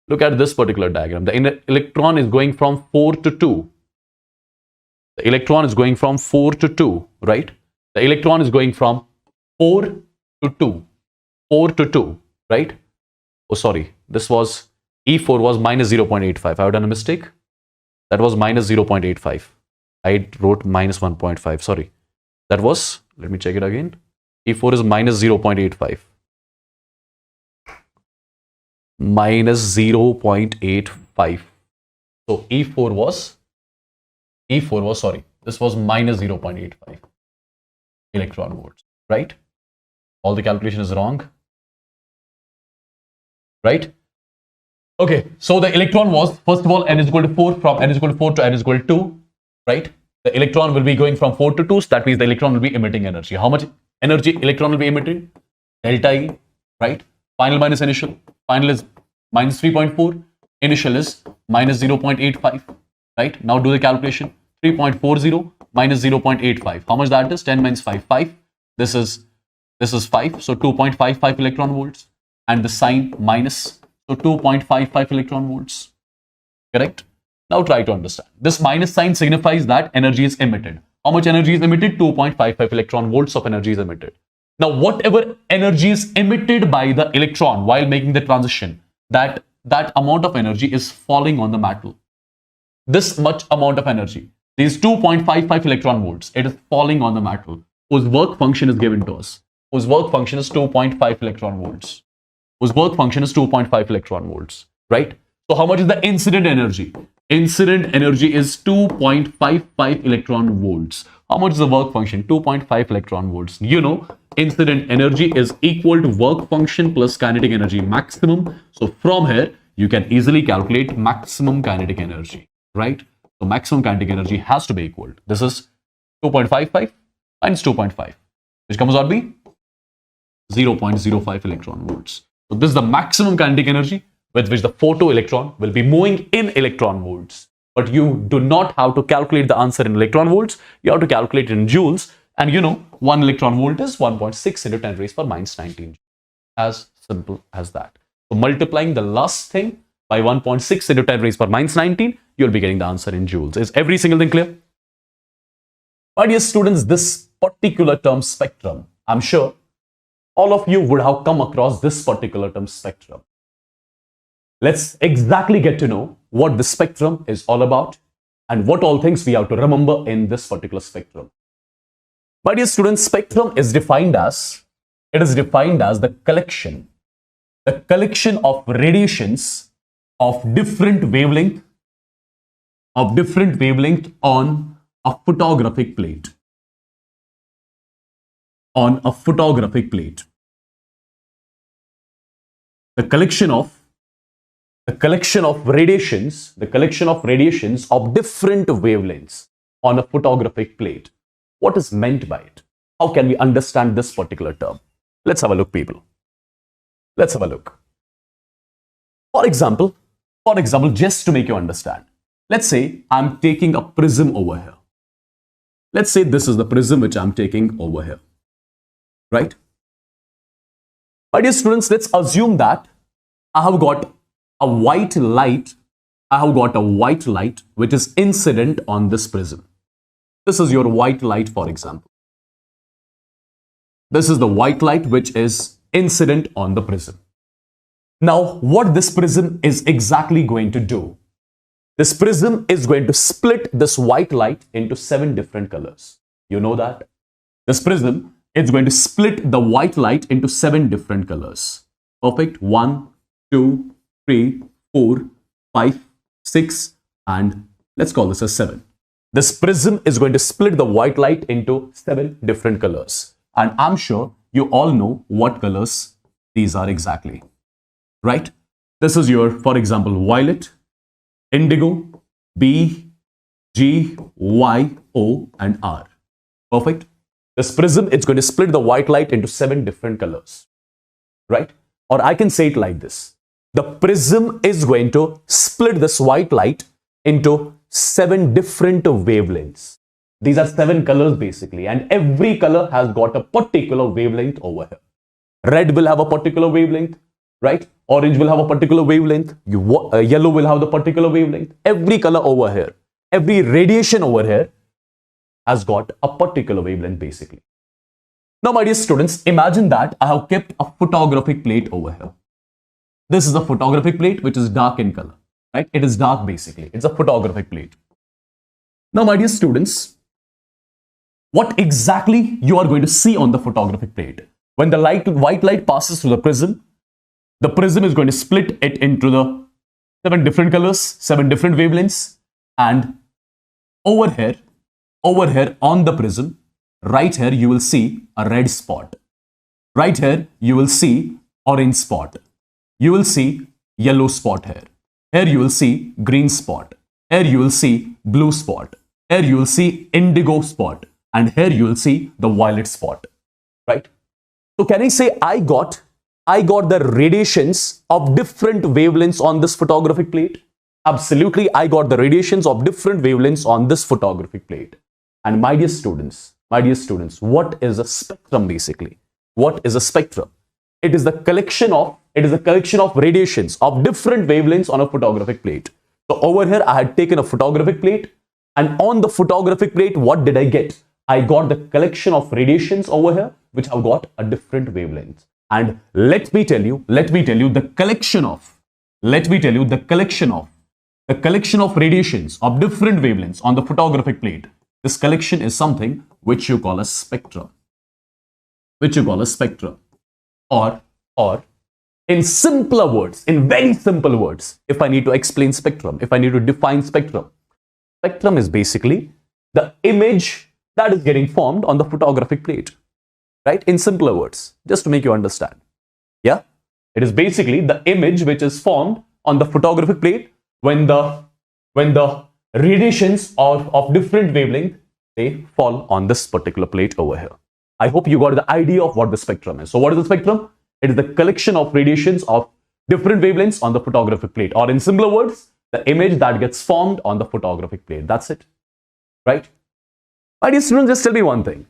The electron is going from 4 to 2. The electron is going from 4 to 2, right? The electron is going from 4 to 2. 4 to 2, right? Oh, sorry. This was E4 was minus 0.85. I have done a mistake. That was minus 0.85. I wrote minus 1.5. Sorry. That was, let me check it again. E4 is minus 0.85. Minus 0.85. So E4 was, sorry, this was minus 0.85 electron volts, right? All the calculation is wrong, right? Okay, so the electron was, first of all, n is equal to 4, from n is equal to 4 to n is equal to 2, right? The electron will be going from 4 to 2, so that means the electron will be emitting energy. How much energy electron will be emitting? Delta E, right? Final minus initial. Final is minus 3.4. Initial is minus 0.85, right? Now do the calculation. 3.40 minus 0.85. How much that is? 10 minus 5, 5. This is 5, so 2.55 electron volts. And the sign minus, so 2.55 electron volts. Correct? Now try to understand. This minus sign signifies that energy is emitted. How much energy is emitted? 2.55 electron volts of energy is emitted. Now, whatever energy is emitted by the electron while making the transition, that amount of energy is falling on the metal. This much amount of energy, these 2.55 electron volts, it is falling on the metal whose work function is given to us. whose work function is 2.5 electron volts. Whose work function is 2.5 electron volts, right? So how much is the incident energy? Incident energy is 2.55 electron volts. How much is the work function? 2.5 electron volts. You know, incident energy is equal to work function plus kinetic energy maximum. So from here, you can easily calculate maximum kinetic energy, right? So maximum kinetic energy has to be equal. This is 2.55 minus 2.5, which comes out to be 0.05 electron volts. So this is the maximum kinetic energy with which the photoelectron will be moving in electron volts. But you do not have to calculate the answer in electron volts. You have to calculate it in joules. And you know, 1 electron volt is 1.6 into 10 raised power minus 19. As simple as that. So multiplying the last thing by 1.6 into 10 raised power minus 19, you'll be getting the answer in joules. Is every single thing clear? My dear students, this particular term spectrum, I'm sure all of you would have come across this particular term spectrum. Let's exactly get to know what the spectrum is all about and what all things we have to remember in this particular spectrum. My dear students, spectrum is defined as, the collection of radiations of different wavelength on a photographic plate. On a photographic plate. The collection of radiations of different wavelengths on a photographic plate. What is meant by it? How can we understand this particular term? Let's have a look, people. Let's have a look. For example, just to make you understand, let's say I'm taking a prism over here. Let's say this is the prism which I'm taking over here. Right? My dear students, let's assume that I have got a white light. Which is incident on this prism. This is your white light, for example. This is the white light which is incident on the prism. Now, what this prism is exactly going to do? This prism is going to split this white light into 7 different colors. You know that? This prism is going to split the white light into 7 different colors. Perfect. 1, 2, 3, 4, 5, 6, and let's call this as 7. This prism is going to split the white light into 7 different colors. And I'm sure you all know what colors these are exactly. Right? This is your, for example, violet, indigo, B, G, Y, O, and R. Perfect. This prism is going to split the white light into 7 different colors. Right? Or I can say it like this. The prism is going to split this white light into 7 different wavelengths. These are 7 colors basically, and every color has got a particular wavelength over here. Red will have a particular wavelength, right? Orange will have a particular wavelength. Yellow will have the particular wavelength. Every color over here, every radiation over here has got a particular wavelength basically. Now, my dear students, imagine that I have kept a photographic plate over here. This is a photographic plate which is dark in color, right? It is dark basically. It's a photographic plate. Now, my dear students, what exactly you are going to see on the photographic plate? When the white light passes through the prism is going to split it into the 7 different colors, 7 different wavelengths, and over here on the prism, right here you will see a red spot. Right here you will see orange spot. You will see yellow spot here. Here you will see green spot. Here you will see blue spot. Here you will see indigo spot. And here you will see the violet spot. Right? So can I say I got the radiations of different wavelengths on this photographic plate? Absolutely, I got the radiations of different wavelengths on this photographic plate. And my dear students, what is a spectrum basically? What is a spectrum? It is the collection of radiations of different wavelengths on a photographic plate. So over here, I had taken a photographic plate, and on the photographic plate, what did I get? I got the collection of radiations over here, which have got a different wavelength. And let me tell you the collection of radiations of different wavelengths on the photographic plate. This collection is something which you call a spectrum. which you call a spectrum. Or in simpler words, in very simple words, if I need to explain spectrum, if I need to define spectrum, spectrum is basically the image that is getting formed on the photographic plate, right? In simpler words, just to make you understand. Yeah, it is basically the image which is formed on the photographic plate when the radiations of different wavelength, they fall on this particular plate over here. I hope you got the idea of what the spectrum is. So what is the spectrum? It is the collection of radiations of different wavelengths on the photographic plate, or in simpler words, the image that gets formed on the photographic plate. That's it, right? My dear students, just tell me one thing.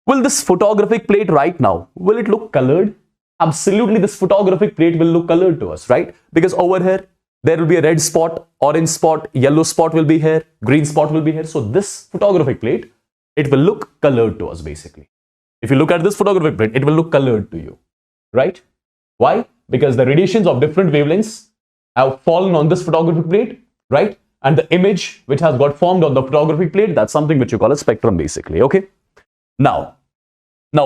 Will this photographic plate right now, will it look colored? Absolutely, this photographic plate will look colored to us, right? Because over here, there will be a red spot, orange spot, yellow spot will be here, green spot will be here. So this photographic plate, it will look colored to us basically. If you look at this photographic plate, it will look colored to you, right? Why? Because the radiations of different wavelengths have fallen on this photographic plate, right? And the image which has got formed on the photographic plate, that's something which you call a spectrum basically, okay? Now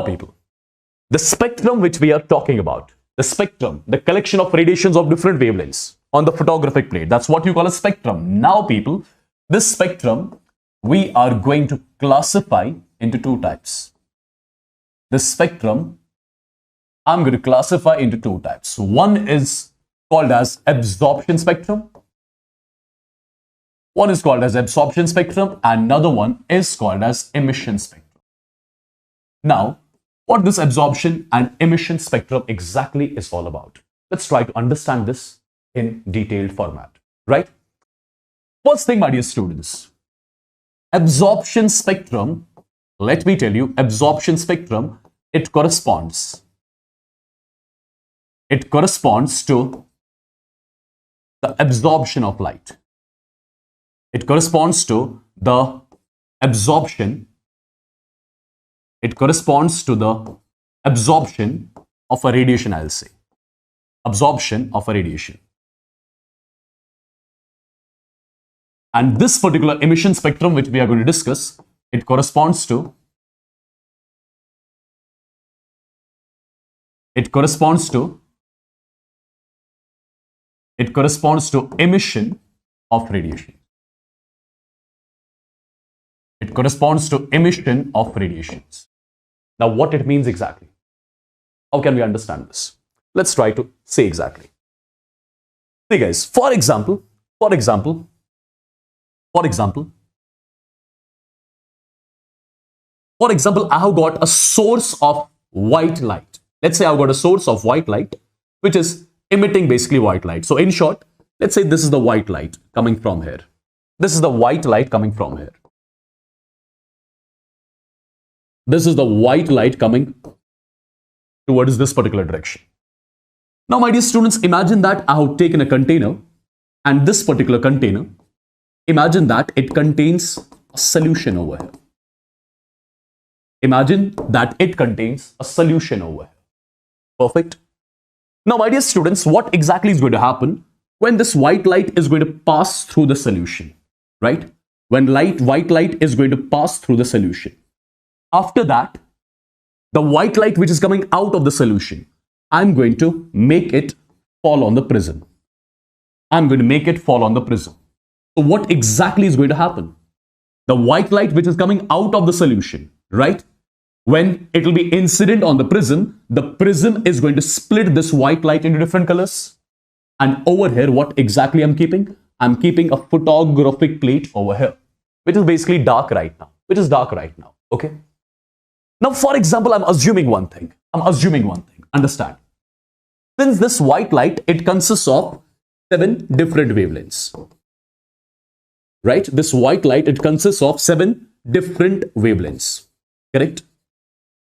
people, the spectrum which we are talking about, the spectrum, the collection of radiations of different wavelengths on the photographic plate, that's what you call a spectrum. Now people, this spectrum, we are going to classify into two types. The spectrum, I'm going to classify into two types. One is called as absorption spectrum. One is called as absorption spectrum, and another one is called as emission spectrum. Now, what this absorption and emission spectrum exactly is all about. Let's try to understand this in detailed format, right? First thing, my dear students, absorption spectrum, let me tell you, absorption spectrum, it corresponds to the absorption of light. It corresponds to the absorption. It corresponds to the absorption of a radiation, I'll say. Absorption of a radiation. And this particular emission spectrum which we are going to discuss, it corresponds to emission of radiation. It corresponds to emission of radiations. Now, what it means exactly? How can we understand this? Let's try to say exactly. See guys, for example, I have got a source of white light. Let's say I've got a source of white light, which is emitting basically white light. So in short, let's say this is the white light coming from here. This is the white light coming from here. This is the white light coming towards this particular direction. Now, my dear students, imagine that I have taken a container, and this particular container, imagine that it contains a solution over here. Imagine that it contains a solution over here. Perfect. Now, my dear students, what exactly is going to happen when this white light is going to pass through the solution, right? When white light is going to pass through the solution. After that, the white light which is coming out of the solution, I'm going to make it fall on the prism. I'm going to make it fall on the prism. So what exactly is going to happen? The white light which is coming out of the solution, right? When it will be incident on the prism is going to split this white light into different colors. And over here, what exactly I'm keeping? I'm keeping a photographic plate over here, which is basically dark right now, okay? Now, for example, I'm assuming one thing. Understand. Since this white light, it consists of 7 different wavelengths. Right? This white light, it consists of 7 different wavelengths. Correct?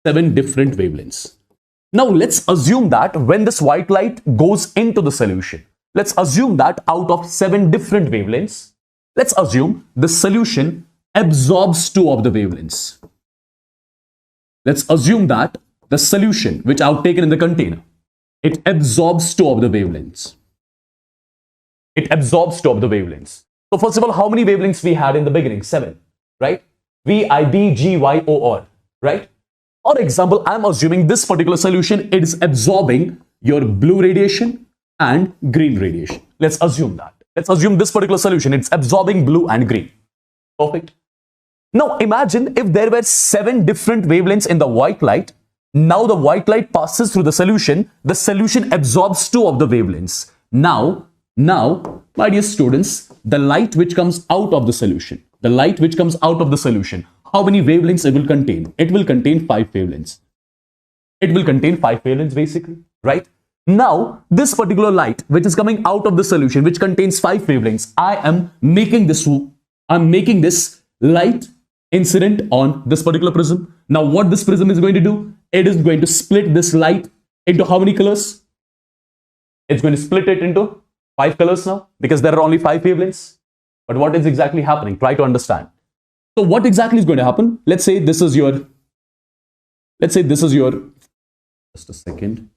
7 different wavelengths. Now, let's assume that when this white light goes into the solution, let's assume that out of 7 different wavelengths, let's assume the solution absorbs 2 of the wavelengths. Let's assume that the solution which I've taken in the container, it absorbs 2 of the wavelengths. So first of all, how many wavelengths we had in the beginning? 7, right? V, I, B, G, Y, O, R, right? For example, I'm assuming this particular solution is absorbing your blue radiation and green radiation. Let's assume that. Let's assume this particular solution, it's absorbing blue and green. Perfect. Now imagine if there were 7 different wavelengths in the white light. Now the white light passes through the solution absorbs 2 of the wavelengths. Now, my dear students, the light which comes out of the solution, how many wavelengths it will contain? It will contain 5 wavelengths. It will contain 5 wavelengths basically, right? Now, this particular light which is coming out of the solution, which contains 5 wavelengths, I'm making this light incident on this particular prism. Now, what this prism is going to do? It is going to split this light into how many colors? It's going to split it into 5 colors now, because there are only 5 wavelengths. But what is exactly happening? Try to understand. So what exactly is going to happen? Let's say this is your, just a second.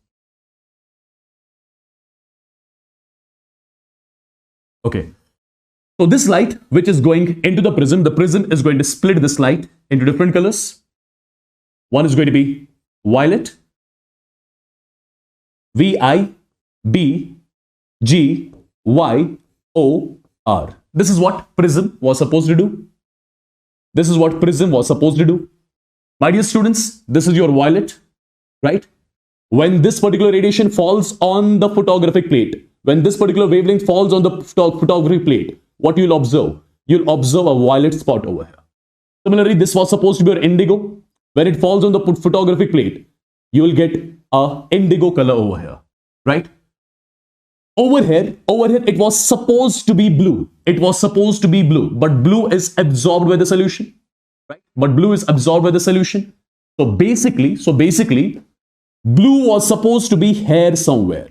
Okay. So this light which is going into the prism is going to split this light into different colors. One is going to be violet, VIBGYOR. This is what prism was supposed to do. My dear students, this is your violet, right? When this particular radiation falls on the photographic plate, when this particular wavelength falls on the photographic plate, what you'll observe? You'll observe a violet spot over here. Similarly, this was supposed to be your indigo. When it falls on the photographic plate, you will get a indigo color over here, right? Over here, it was supposed to be blue. But blue is absorbed by the solution, right? So basically, blue was supposed to be here somewhere.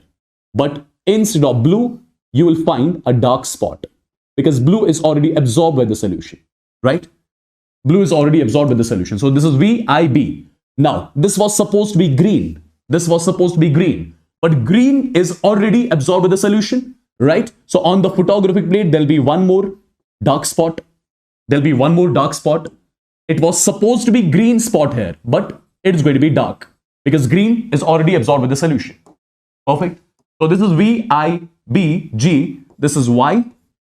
But instead of blue, you will find a dark spot, because blue is already absorbed by the solution, right? So this is VIB. Now, this was supposed to be green. But green is already absorbed by the solution, right? So on the photographic plate, there'll be one more dark spot. It was supposed to be green spot here, but it's going to be dark, because green is already absorbed with the solution. Perfect. So this is VIBG. This is Y,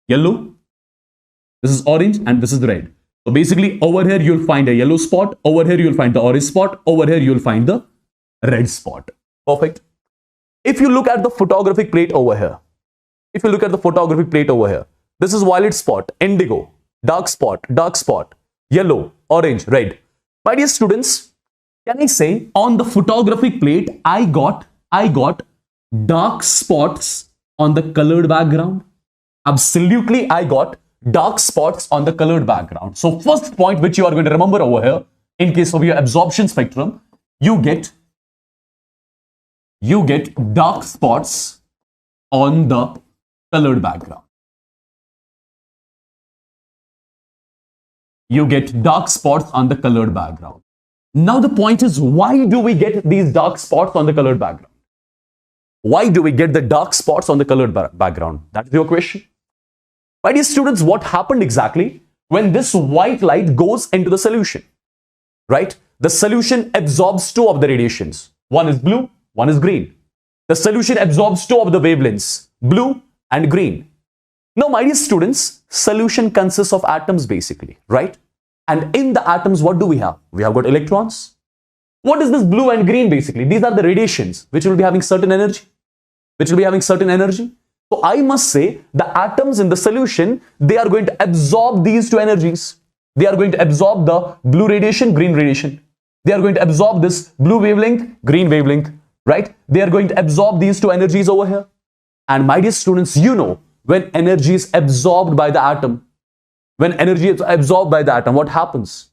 yellow. This is orange, and this is red. So basically, over here you'll find a yellow spot. Over here you'll find the orange spot. Over here you'll find the red spot. Perfect. If you look at the photographic plate over here, this is violet spot, indigo, dark spot, yellow, orange, red. My dear students, can I say on the photographic plate, I got dark spots on the colored background? Absolutely, I got dark spots on the colored background. So first point which you are going to remember over here, in case of your absorption spectrum, you get dark spots on the colored background. Now the point is, why do we get these dark spots on the colored background? That is your question. My dear students, what happened exactly when this white light goes into the solution, right? The solution absorbs 2 of the radiations. One is blue, one is green. The solution absorbs 2 of the wavelengths, blue and green. Now, my dear students, solution consists of atoms basically, right? And in the atoms, what do we have? We have got electrons. What is this blue and green basically? These are the radiations which will be having certain energy. So I must say the atoms in the solution, they are going to absorb these 2 energies. They are going to absorb the blue radiation, green radiation. They are going to absorb this blue wavelength, green wavelength, right? They are going to absorb these 2 energies over here. And my dear students, you know, when energy is absorbed by the atom, what happens?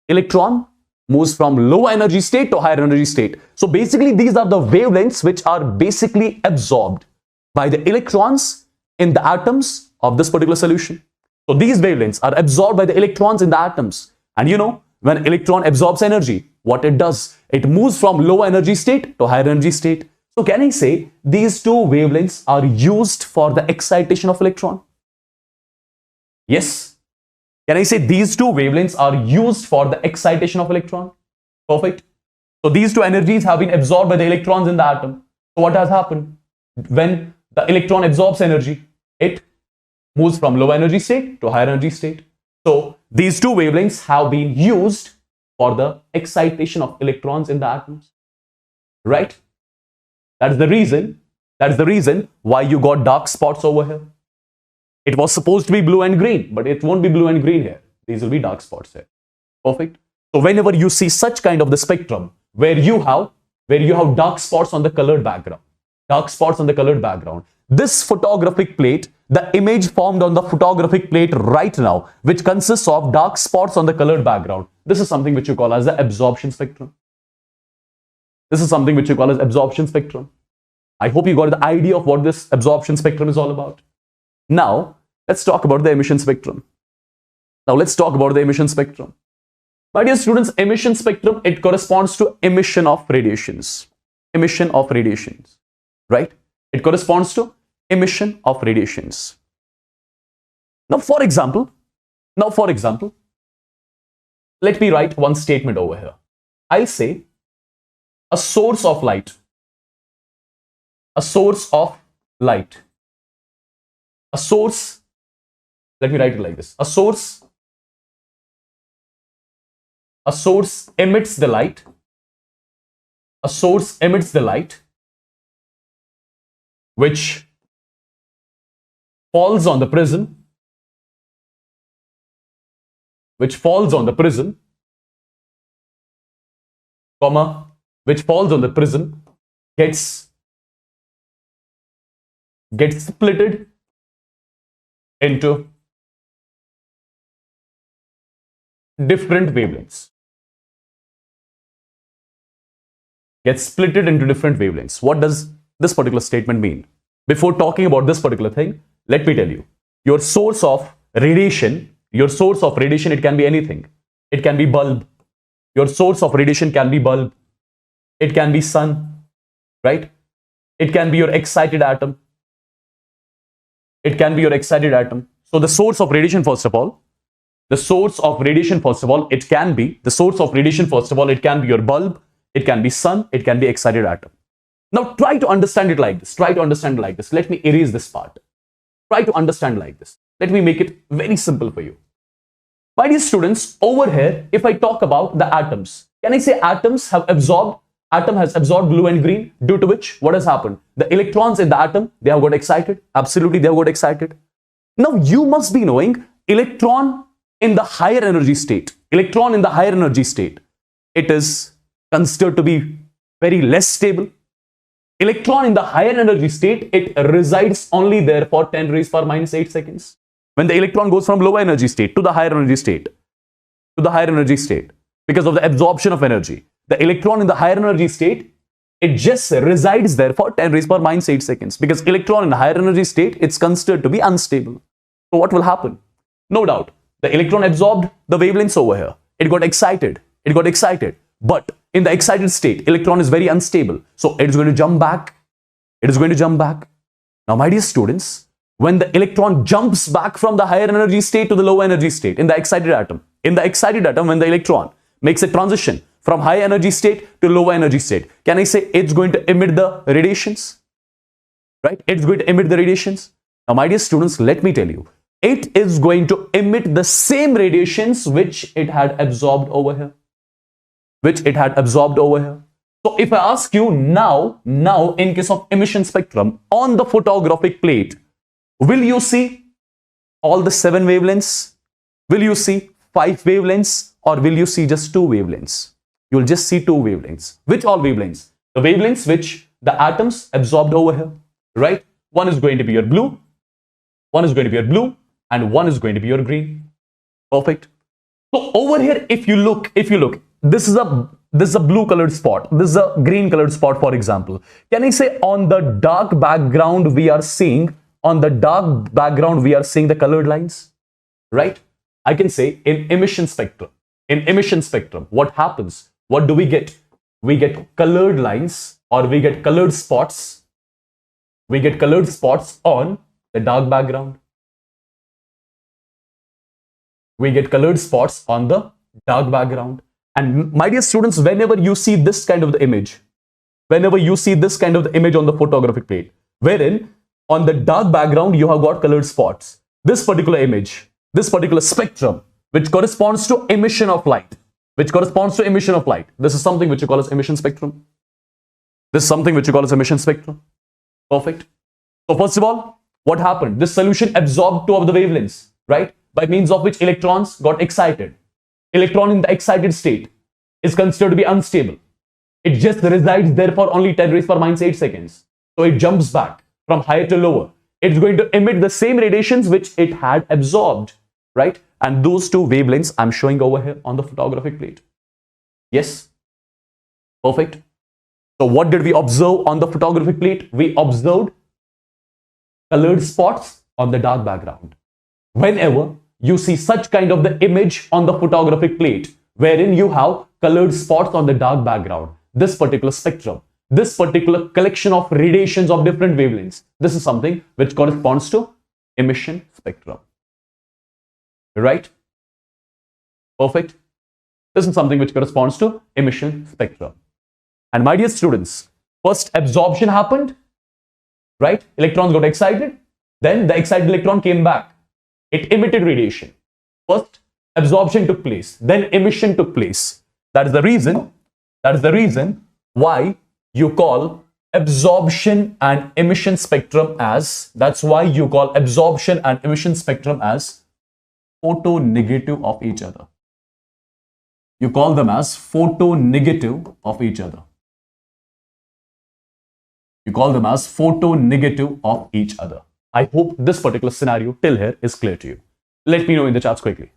Electron moves from low energy state to higher energy state. So basically, these are the wavelengths which are basically absorbed by the electrons in the atoms of this particular solution. So these wavelengths are absorbed by the electrons in the atoms. And you know, when electron absorbs energy, what it does? It moves from low energy state to higher energy state. So can I say these 2 wavelengths are used for the excitation of electron? Yes. Can I say these 2 wavelengths are used for the excitation of electron? Perfect. So these two energies have been absorbed by the electrons in the atom. So what has happened? When the electron absorbs energy, it moves from low energy state to higher energy state. So these two wavelengths have been used for the excitation of electrons in the atoms. Right? That's the reason why you got dark spots over here. It was supposed to be blue and green, but it won't be blue and green here. These will be dark spots here. Perfect. So whenever you see such kind of the spectrum where you have dark spots on the colored background, this photographic plate, the image formed on the photographic plate right now, which consists of dark spots on the colored background, this is something which you call as the absorption spectrum. I hope you got the idea of what this absorption spectrum is all about. Now, let's talk about the emission spectrum. My dear students, emission spectrum, it corresponds to emission of radiations. Right? It corresponds to emission of radiations. Now, for example, let me write one statement over here. I say a source of light. Let me write it like this. A source emits the light. Which falls on the prism. Gets splitted into different wavelengths. What does this particular statement mean? Before talking about this particular thing, let me tell you, your source of radiation, it can be anything. It can be bulb. Your source of radiation can be bulb. It can be sun, right? It can be your excited atom. So the source of radiation, first of all, it can be your bulb, it can be sun, it can be excited atom. Now try to understand it like this. Let me erase this part. Try to understand like this. Let me make it very simple for you. My dear students, over here, if I talk about the atoms, can I say atom has absorbed blue and green, due to which what has happened? The electrons in the atom, they have got excited. Absolutely, they have got excited. Now you must be knowing electron in the higher energy state, it is considered to be very less stable. Electron in the higher energy state, it resides only there for 10 raised power minus 8 seconds. When the electron goes from lower energy state to the higher energy state, because of the absorption of energy, the electron in the higher energy state, it just resides there for 10 raised power minus 8 seconds. Because electron in the higher energy state, it's considered to be unstable. So what will happen? No doubt, the electron absorbed the wavelengths over here. It got excited. But in the excited state, electron is very unstable. So it is going to jump back. Now, my dear students, when the electron jumps back from the higher energy state to the lower energy state in the excited atom, when the electron makes a transition from high energy state to lower energy state, can I say it's going to emit the radiations? Right? It's going to emit the radiations. Now, my dear students, let me tell you, it is going to emit the same radiations which it had absorbed over here. So if I ask you now in case of emission spectrum on the photographic plate, will you see all the 7 wavelengths? Will you see 5 wavelengths? Or will you see just 2 wavelengths? You will just see 2 wavelengths. Which all wavelengths? The wavelengths which the atoms absorbed over here, right? One is going to be your blue, and one is going to be your green. Perfect. So over here, if you look, this is a blue colored spot. This is a green colored spot, for example. Can I say on the dark background we are seeing the colored lines, right? I can say in emission spectrum, what happens? What do we get? We get colored lines, or we get colored spots. On the dark background. And my dear students, whenever you see this kind of the image, whenever you see this kind of the image on the photographic plate, wherein on the dark background you have got colored spots, this particular image, this particular spectrum, which corresponds to emission of light, this is something which you call as emission spectrum. This is something which you call as emission spectrum. Perfect. So first of all, what happened? This solution absorbed two of the wavelengths, right? By means of which electrons got excited. Electron in the excited state is considered to be unstable. It just resides there for only 10 raised power minus 8 seconds. So it jumps back from higher to lower. It's going to emit the same radiations which it had absorbed, right? And those two wavelengths I'm showing over here on the photographic plate. Yes? Perfect. So what did we observe on the photographic plate? We observed colored spots on the dark background. Whenever you see such kind of the image on the photographic plate, wherein you have colored spots on the dark background, this particular spectrum, this particular collection of radiations of different wavelengths, this is something which corresponds to emission spectrum. Right? Perfect. This is something which corresponds to emission spectrum. And my dear students, first absorption happened, right? Electrons got excited, then the excited electron came back. It emitted radiation. First absorption took place, then emission took place. That is the reason why you call absorption and emission spectrum as, photonegative of each other. You call them as photonegative of each other. I hope this particular scenario till here is clear to you. Let me know in the chats quickly.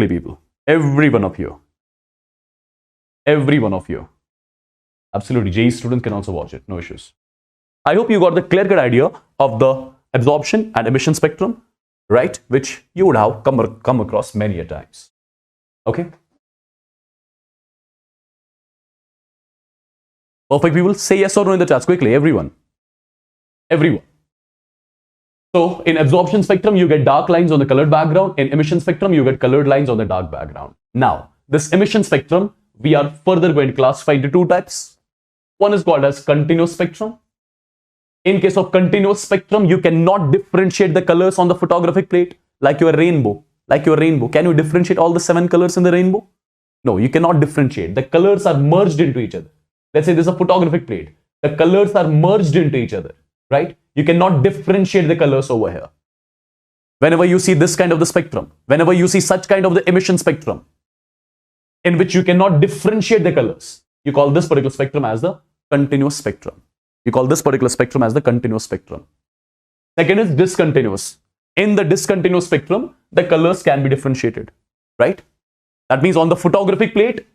People. Every one of you. Absolutely. JEE students can also watch it. No issues. I hope you got the clear-cut idea of the absorption and emission spectrum, right? Which you would have come across many a times. Okay. Perfect, people. Say yes or no in the chats quickly. Everyone. So in absorption spectrum, you get dark lines on the colored background. In emission spectrum, you get colored lines on the dark background. Now, this emission spectrum, we are further going to classify into two types. One is called as continuous spectrum. In case of continuous spectrum, you cannot differentiate the colors on the photographic plate like your rainbow. Can you differentiate all the 7 colors in the rainbow? No, you cannot differentiate. The colors are merged into each other. Let's say this is a photographic plate. The colors are merged into each other, right? You cannot differentiate the colors over here. Whenever you see this kind of the spectrum, whenever you see such kind of the emission spectrum, in which you cannot differentiate the colors, you call this particular spectrum as the continuous spectrum. Second is discontinuous. In the discontinuous spectrum, the colors can be differentiated, right? That means on the photographic plate,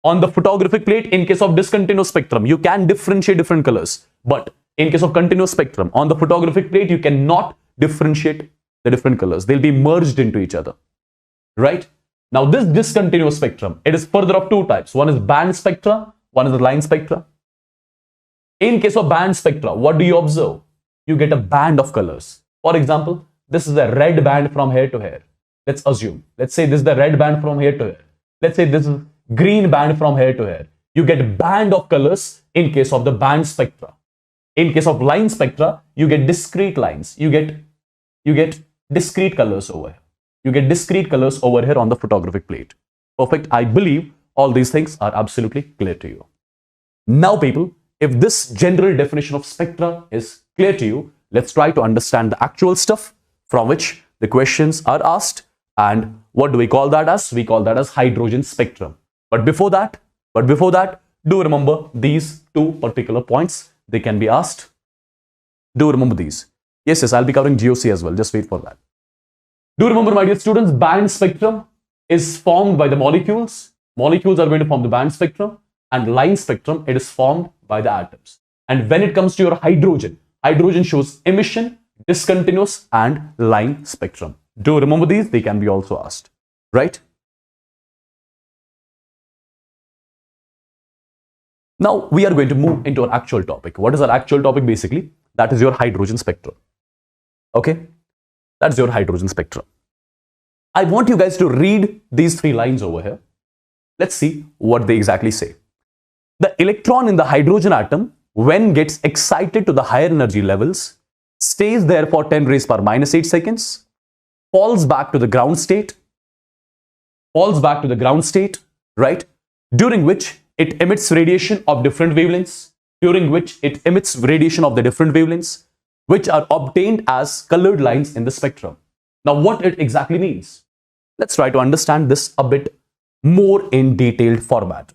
in case of discontinuous spectrum, you can differentiate different colors. But in case of continuous spectrum, on the photographic plate, you cannot differentiate the different colors. They'll be merged into each other, right? Now, this discontinuous spectrum, it is further of two types. One is band spectra, one is the line spectra. In case of band spectra, what do you observe? You get a band of colors. For example, this is a red band from here to here. Let's assume. Let's say this is the red band from here to here. Let's say this is green band from here to here. You get band of colors in case of the band spectra. In case of line spectra, you get discrete lines. You get discrete colors over here. You get discrete colors over here on the photographic plate. Perfect. I believe all these things are absolutely clear to you. Now, people, if this general definition of spectra is clear to you, let's try to understand the actual stuff from which the questions are asked. And what do we call that as? We call that as hydrogen spectrum. But before that, do remember these two particular points. They can be asked. Do remember these. Yes, I'll be covering GOC as well. Just wait for that. Do remember, my dear students, band spectrum is formed by the molecules. Molecules are going to form the band spectrum. And line spectrum, it is formed by the atoms. And when it comes to your hydrogen, hydrogen shows emission, discontinuous, and line spectrum. Do remember these. They can be also asked. Right? Now, we are going to move into our actual topic. What is our actual topic basically? That is your hydrogen spectrum. Okay? That's your hydrogen spectrum. I want you guys to read these three lines over here. Let's see what they exactly say. The electron in the hydrogen atom, when gets excited to the higher energy levels, stays there for 10 raised power minus 8 seconds, falls back to the ground state, right? During which it emits radiation of different wavelengths, which are obtained as colored lines in the spectrum. Now, what it exactly means? Let's try to understand this a bit more in detailed format.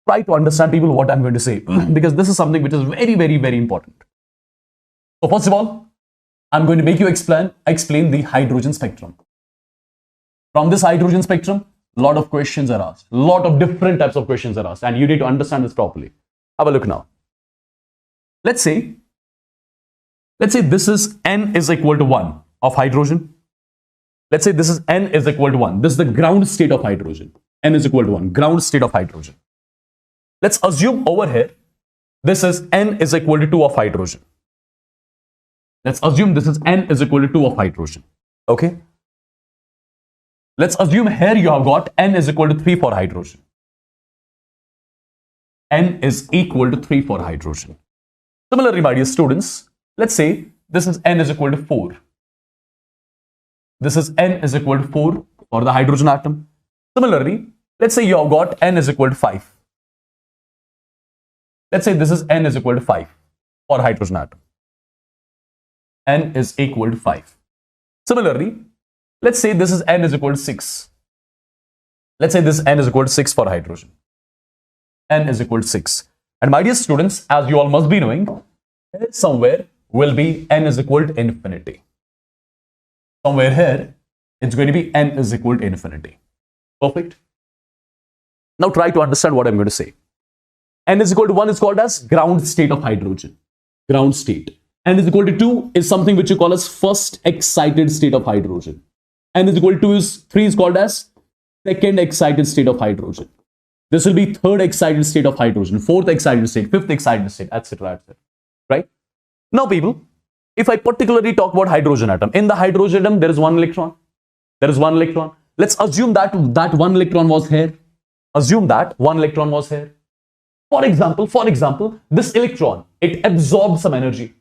Try to understand, people, what I'm going to say, because this is something which is very, very, very important. So first of all, I'm going to make you explain the hydrogen spectrum. From this hydrogen spectrum, a lot of questions are asked. A lot of different types of questions are asked, and you need to understand this properly. Have a look now. Let's say this is N is equal to 1 of hydrogen. Let's say this is N is equal to 1. This is the ground state of hydrogen. N is equal to 1, ground state of hydrogen. Let's assume over here, this is N is equal to 2 of hydrogen. Let's assume this is N is equal to 2 of hydrogen. Okay. Let's assume here you have got N is equal to 3 for hydrogen. N is equal to 3 for hydrogen. Similarly, my dear students, let's say this is N is equal to 4. This is N is equal to 4 for the hydrogen atom. Similarly, let's say you have got N is equal to 5. Let's say this is N is equal to 5 for hydrogen atom. N is equal to 5. Similarly, let's say this is N is equal to 6. Let's say this N is equal to 6 for hydrogen. N is equal to 6. And my dear students, as you all must be knowing, somewhere will be N is equal to infinity. Somewhere here, it's going to be N is equal to infinity. Perfect. Now try to understand what I'm going to say. N is equal to 1 is called as ground state of hydrogen. Ground state. N is equal to 2 is something which you call as first excited state of hydrogen. N is equal to 3 is called as second excited state of hydrogen. This will be third excited state of hydrogen, fourth excited state, fifth excited state, etc. etc. Right? Now, people, if I particularly talk about hydrogen atom, in the hydrogen atom, there is one electron. There is one electron. Let's assume that one electron was here. Assume that one electron was here. For example, this electron, it absorbed some energy.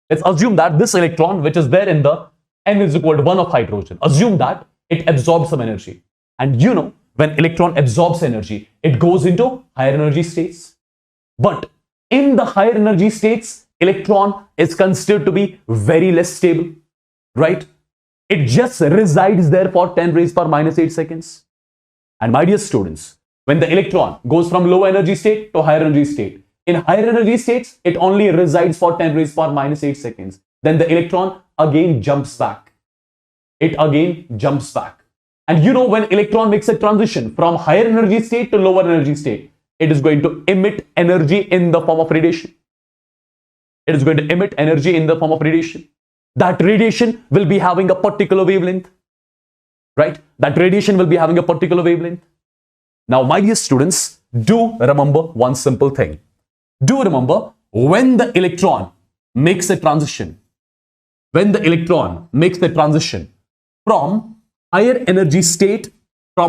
Let's assume that this electron, which is there in the N is equal to 1 of hydrogen, assume that it absorbs some energy. And you know, when electron absorbs energy, it goes into higher energy states. But in the higher energy states, electron is considered to be very less stable, right? It just resides there for 10 raised power minus 8 seconds. And my dear students, when the electron goes from low energy state to higher energy state, in higher energy states, it only resides for 10 raised power minus 8 seconds. Then the electron again jumps back. It again jumps back. And you know, when electron makes a transition from higher energy state to lower energy state, it is going to emit energy in the form of radiation. It is going to emit energy in the form of radiation. That radiation will be having a particular wavelength, right? That radiation will be having a particular wavelength. Now, my dear students, do remember one simple thing. Do remember, when the electron makes a transition, from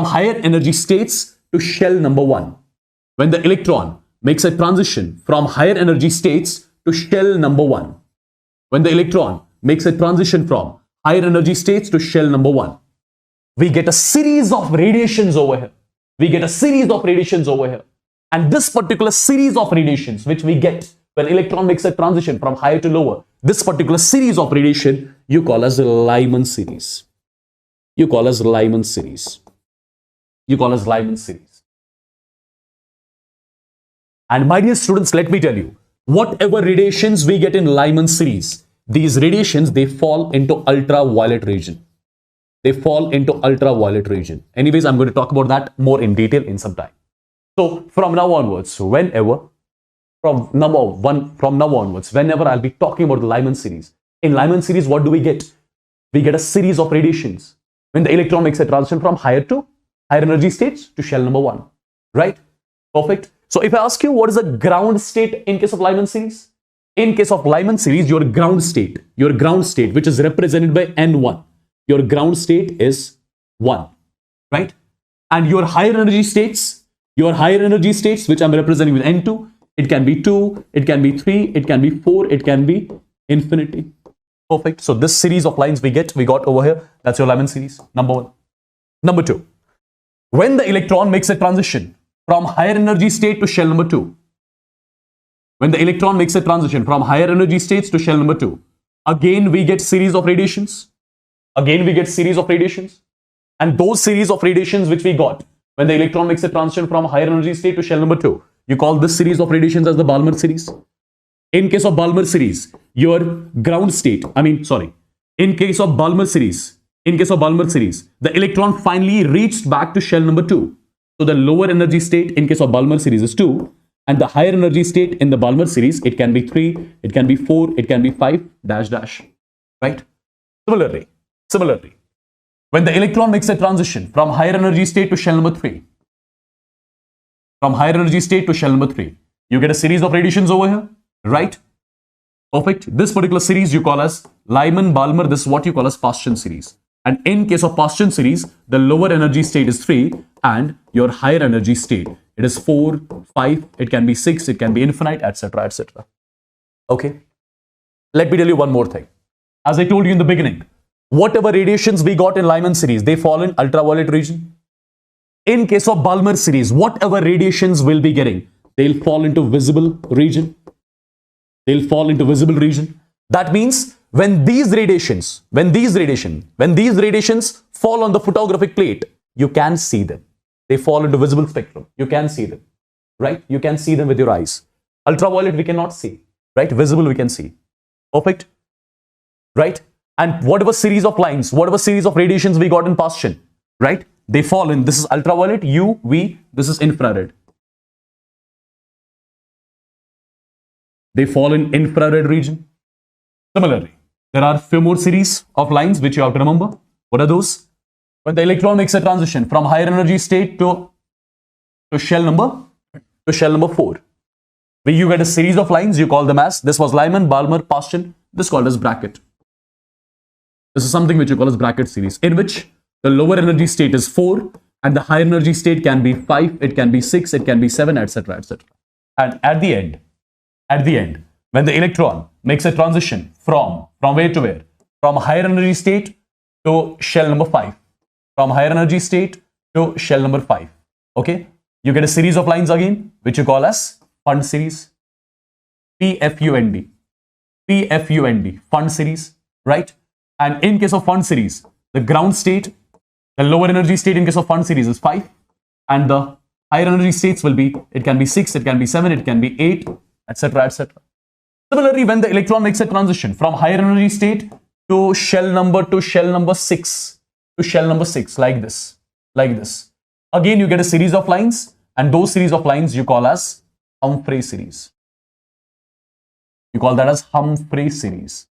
higher energy states to shell number 1. When the electron makes a transition from higher energy states to shell number 1. When the electron makes a transition from higher energy states to shell number 1, we get a series of radiations over here. And this particular series of radiations which we get when electron makes a transition from higher to lower, this particular series of radiation you call as the Lyman series. And my dear students, let me tell you, whatever radiations we get in Lyman series, these radiations, they fall into ultraviolet region. Anyways, I'm going to talk about that more in detail in some time. So from now onwards, whenever I'll be talking about the Lyman series, in Lyman series, what do we get? We get a series of radiations when the electron makes a transition from higher energy states to shell number 1, right? Perfect. So if I ask you, what is the ground state in case of Lyman series? In case of Lyman series, your ground state, which is represented by N1, your ground state is 1, right? And your higher energy states, which I'm representing with N2, it can be 2, it can be 3, it can be 4, it can be infinity. Perfect. So this series of lines we got over here, that's your Lyman series, number 1. Number 2, when the electron makes a transition from higher energy state to shell number 2, when the electron makes a transition from higher energy states to shell number 2, again we get series of radiations. And those series of radiations which we got when the electron makes a transition from higher energy state to shell number 2, you call this series of radiations as the Balmer series. In case of Balmer series, your ground state, in case of Balmer series, the electron finally reached back to shell number 2. So the lower energy state in case of Balmer series is 2, and the higher energy state in the Balmer series, it can be 3, it can be 4, it can be 5, dash, dash, right? Similarly, when the electron makes a transition from higher energy state to shell number 3, you get a series of radiations over here, right? Perfect. This particular series you call as Lyman-Balmer. This is what you call as Paschen series. And in case of Paschen series, the lower energy state is 3 and your higher energy state, it is 4, 5, it can be 6, it can be infinite, etc., etc. Okay. Let me tell you one more thing. As I told you in the beginning, whatever radiations we got in Lyman series, they fall in ultraviolet region. In case of Balmer series, whatever radiations we'll be getting, they'll fall into visible region. That means when these radiations fall on the photographic plate, you can see them. They fall into visible spectrum. You can see them, right? You can see them with your eyes. Ultraviolet we cannot see, right? Visible we can see. Perfect, right? And whatever series of lines, whatever series of radiations we got in Paschen, right? They fall in, this is ultraviolet, UV, this is infrared. They fall in infrared region. Similarly, there are few more series of lines which you have to remember. What are those? When the electron makes a transition from higher energy state to shell number 4, where you get a series of lines, you call them as, this was Lyman, Balmer, Paschen, this is called as bracket. This is something which you call as bracket series, in which the lower energy state is 4 and the higher energy state can be 5, it can be 6, it can be 7, etc., etc. And at the end, when the electron makes a transition from where to where? From higher energy state to shell number 5. Okay, you get a series of lines again, which you call as Pfund series. PFUND, Pfund series, right? And in case of Pfund series, the ground state, the lower energy state in case of Pfund series is 5, and the higher energy states will be, it can be 6, it can be 7, it can be 8, etc., etc. Similarly, when the electron makes a transition from higher energy state to shell number 6, like this, again you get a series of lines, and those series of lines you call as Humphrey series. You call that as Humphrey series.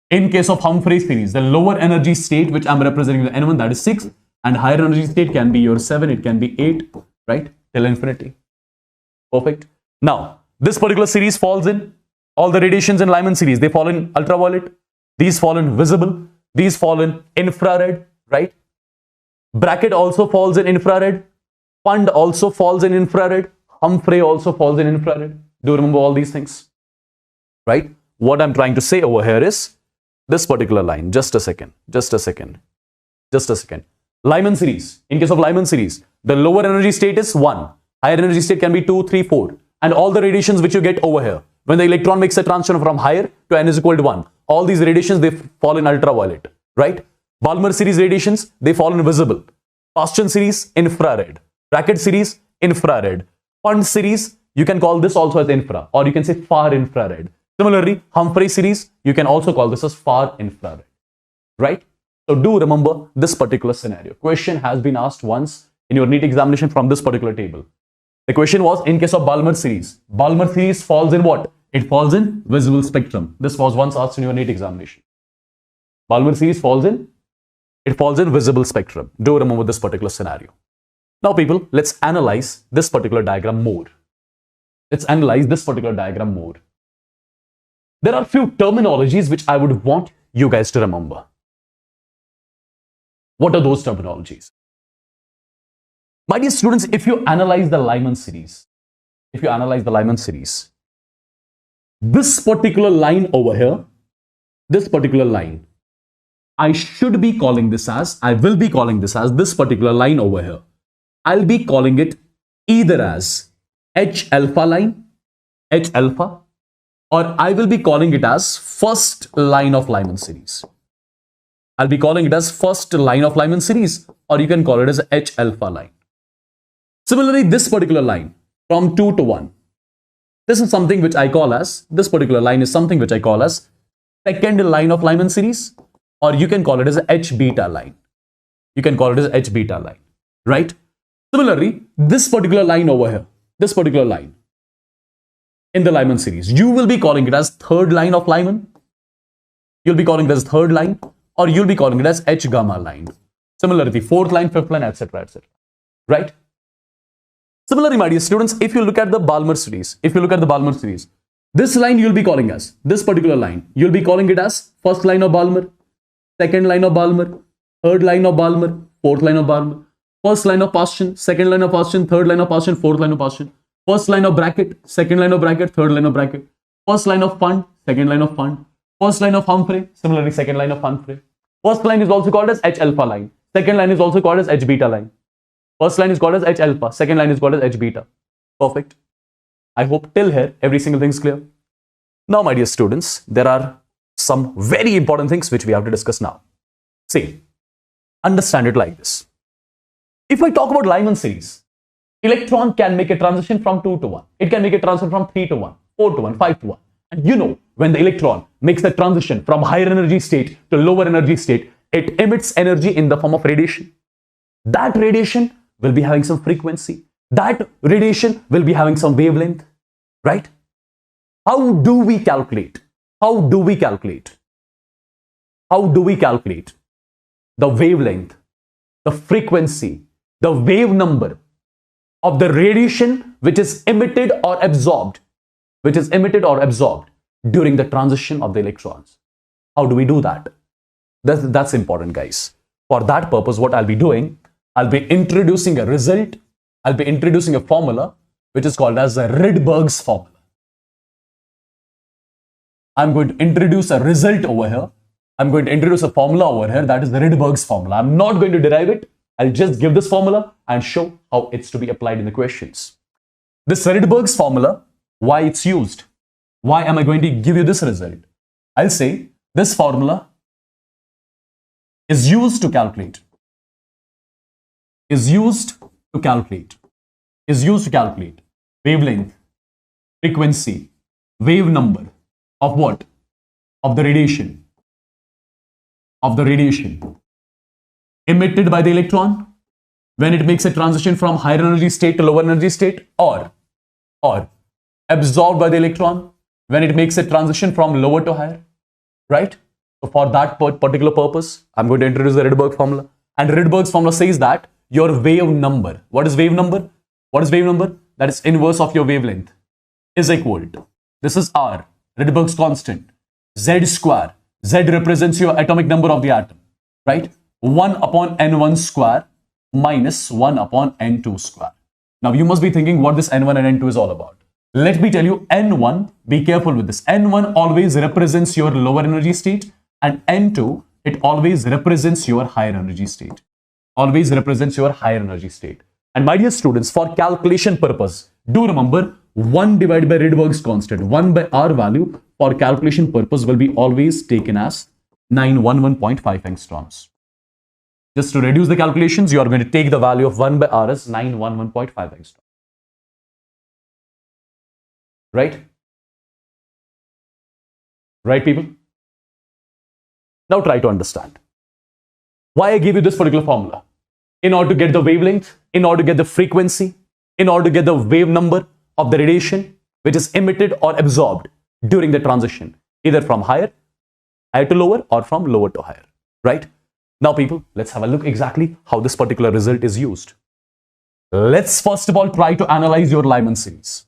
In case of Humphrey series, the lower energy state, which I'm representing the N1, that is 6, and higher energy state can be your 7, it can be 8, right, till infinity. Perfect. Now, this particular series falls in, all the radiations in Lyman series, they fall in ultraviolet, these fall in visible, these fall in infrared, right? Bracket also falls in infrared, Pfund also falls in infrared, Humphrey also falls in infrared. Do you remember all these things? Right? What I'm trying to say over here is this particular line. Just a second. Lyman series. In case of Lyman series, the lower energy state is 1. Higher energy state can be 2, 3, 4. And all the radiations which you get over here, when the electron makes a transition from higher to n is equal to 1, all these radiations, they fall in ultraviolet, right? Balmer series radiations, they fall in visible. Paschen series, infrared. Bracket series, infrared. Pfund series, you can call this also as infra, or you can say far infrared. Similarly, Humphrey series, you can also call this as far infrared, right? So do remember this particular scenario. Question has been asked once in your NEET examination from this particular table. The question was, in case of Balmer series falls in what? It falls in visible spectrum. This was once asked in your NEET examination. Balmer series falls in visible spectrum. Do remember this particular scenario. Now people, let's analyze this particular diagram more. There are few terminologies which I would want you guys to remember. What are those terminologies? My dear students, if you analyze the Lyman series, this particular line over here, this particular line, I will be calling this as this particular line over here. I'll be calling it either as H alpha line, H alpha, or I will be calling it as first line of Lyman series. I'll be calling it as first line of Lyman series, or you can call it as H alpha line. Similarly, this particular line from 2 to 1, this is something which I call as, this particular line is something which I call as second line of Lyman series, or you can call it as H beta line. You can call it as H beta line, right? Similarly, this particular line over here, this particular line in the Lyman series, you will be calling it as third line of Lyman. You'll be calling it as third line, or you'll be calling it as H gamma line. Similarly, fourth line, fifth line, etc., etc., right? Similarly, my dear students, if you look at the Balmer series, this line you'll be calling as, this particular line, you'll be calling it as first line of Balmer, second line of Balmer, third line of Balmer, fourth line of Balmer, first line of Paschen, second line of Paschen, third line of Paschen, fourth line of Paschen, first line of bracket, second line of bracket, third line of bracket, first line of Fund, second line of Fund, first line of Humphrey, similarly second line of Humphrey. First line is also called as H alpha line, second line is also called as H beta line. First line is called as H alpha, second line is called as H beta. Perfect. I hope till here every single thing is clear. Now, my dear students, there are some very important things which we have to discuss now. See, understand it like this. If I talk about Lyman series, electron can make a transition from 2 to 1. It can make a transition from 3 to 1, 4 to 1, 5 to 1. And you know, when the electron makes the transition from higher energy state to lower energy state, it emits energy in the form of radiation. That radiation will be having some frequency. That radiation will be having some wavelength, right? How do we calculate? How do we calculate the wavelength, the frequency, the wave number of the radiation which is emitted or absorbed, during the transition of the electrons? How do we do that? That's important, guys. For that purpose, what I'll be doing, I'll be introducing a result. I'll be introducing a formula which is called as a Rydberg's formula. I'm going to introduce a result over here. I'm going to introduce a formula over here, that is the Rydberg's formula. I'm not going to derive it. I'll just give this formula and show how it's to be applied in the questions. This Rydberg's formula, why it's used? Why am I going to give you this result? I'll say this formula is used to calculate wavelength, frequency, wave number of what? Of the radiation emitted by the electron when it makes a transition from higher energy state to lower energy state, or absorbed by the electron when it makes a transition from lower to higher, right? So for that particular purpose, I'm going to introduce the Rydberg formula. And Rydberg's formula says that your wave number, what is wave number? That is inverse of your wavelength, is equal to, this is R, Rydberg's constant, Z square. Z represents your atomic number of the atom, right? 1 upon N1 square minus 1 upon N2 square. Now you must be thinking what this N1 and N2 is all about. Let me tell you, N1, be careful with this. N1 always represents your lower energy state, and N2, it always represents your higher energy state. And my dear students, for calculation purpose, do remember 1 divided by Rydberg's constant, 1 by R value for calculation purpose will be always taken as 911.5 angstroms. Just to reduce the calculations, you are going to take the value of 1 by R as 911.5 angstroms. Right? Right, people? Now try to understand why I gave you this particular formula. In order to get the wavelength, in order to get the frequency, in order to get the wave number of the radiation which is emitted or absorbed during the transition, either from higher to lower or from lower to higher, right? Now people, let's have a look exactly how this particular result is used. Let's first of all try to analyze your Lyman series.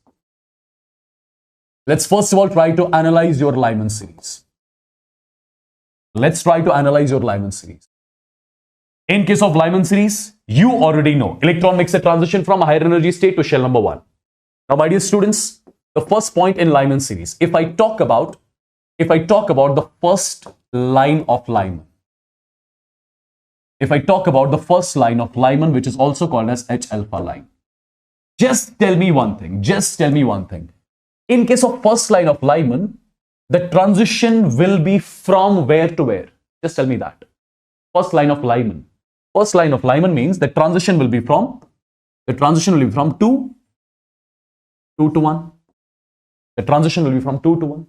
Let's try to analyze your Lyman series. In case of Lyman series, You already know electron makes a transition from a higher energy state to shell number 1. Now, my dear students, the first point in Lyman series, if I talk about the first line of Lyman, which is also called as H alpha line, just tell me one thing. In case of first line of Lyman, the transition will be from where to where? Just tell me that. First line of Lyman means the transition will be from 2 to 1. The transition will be from 2 to 1,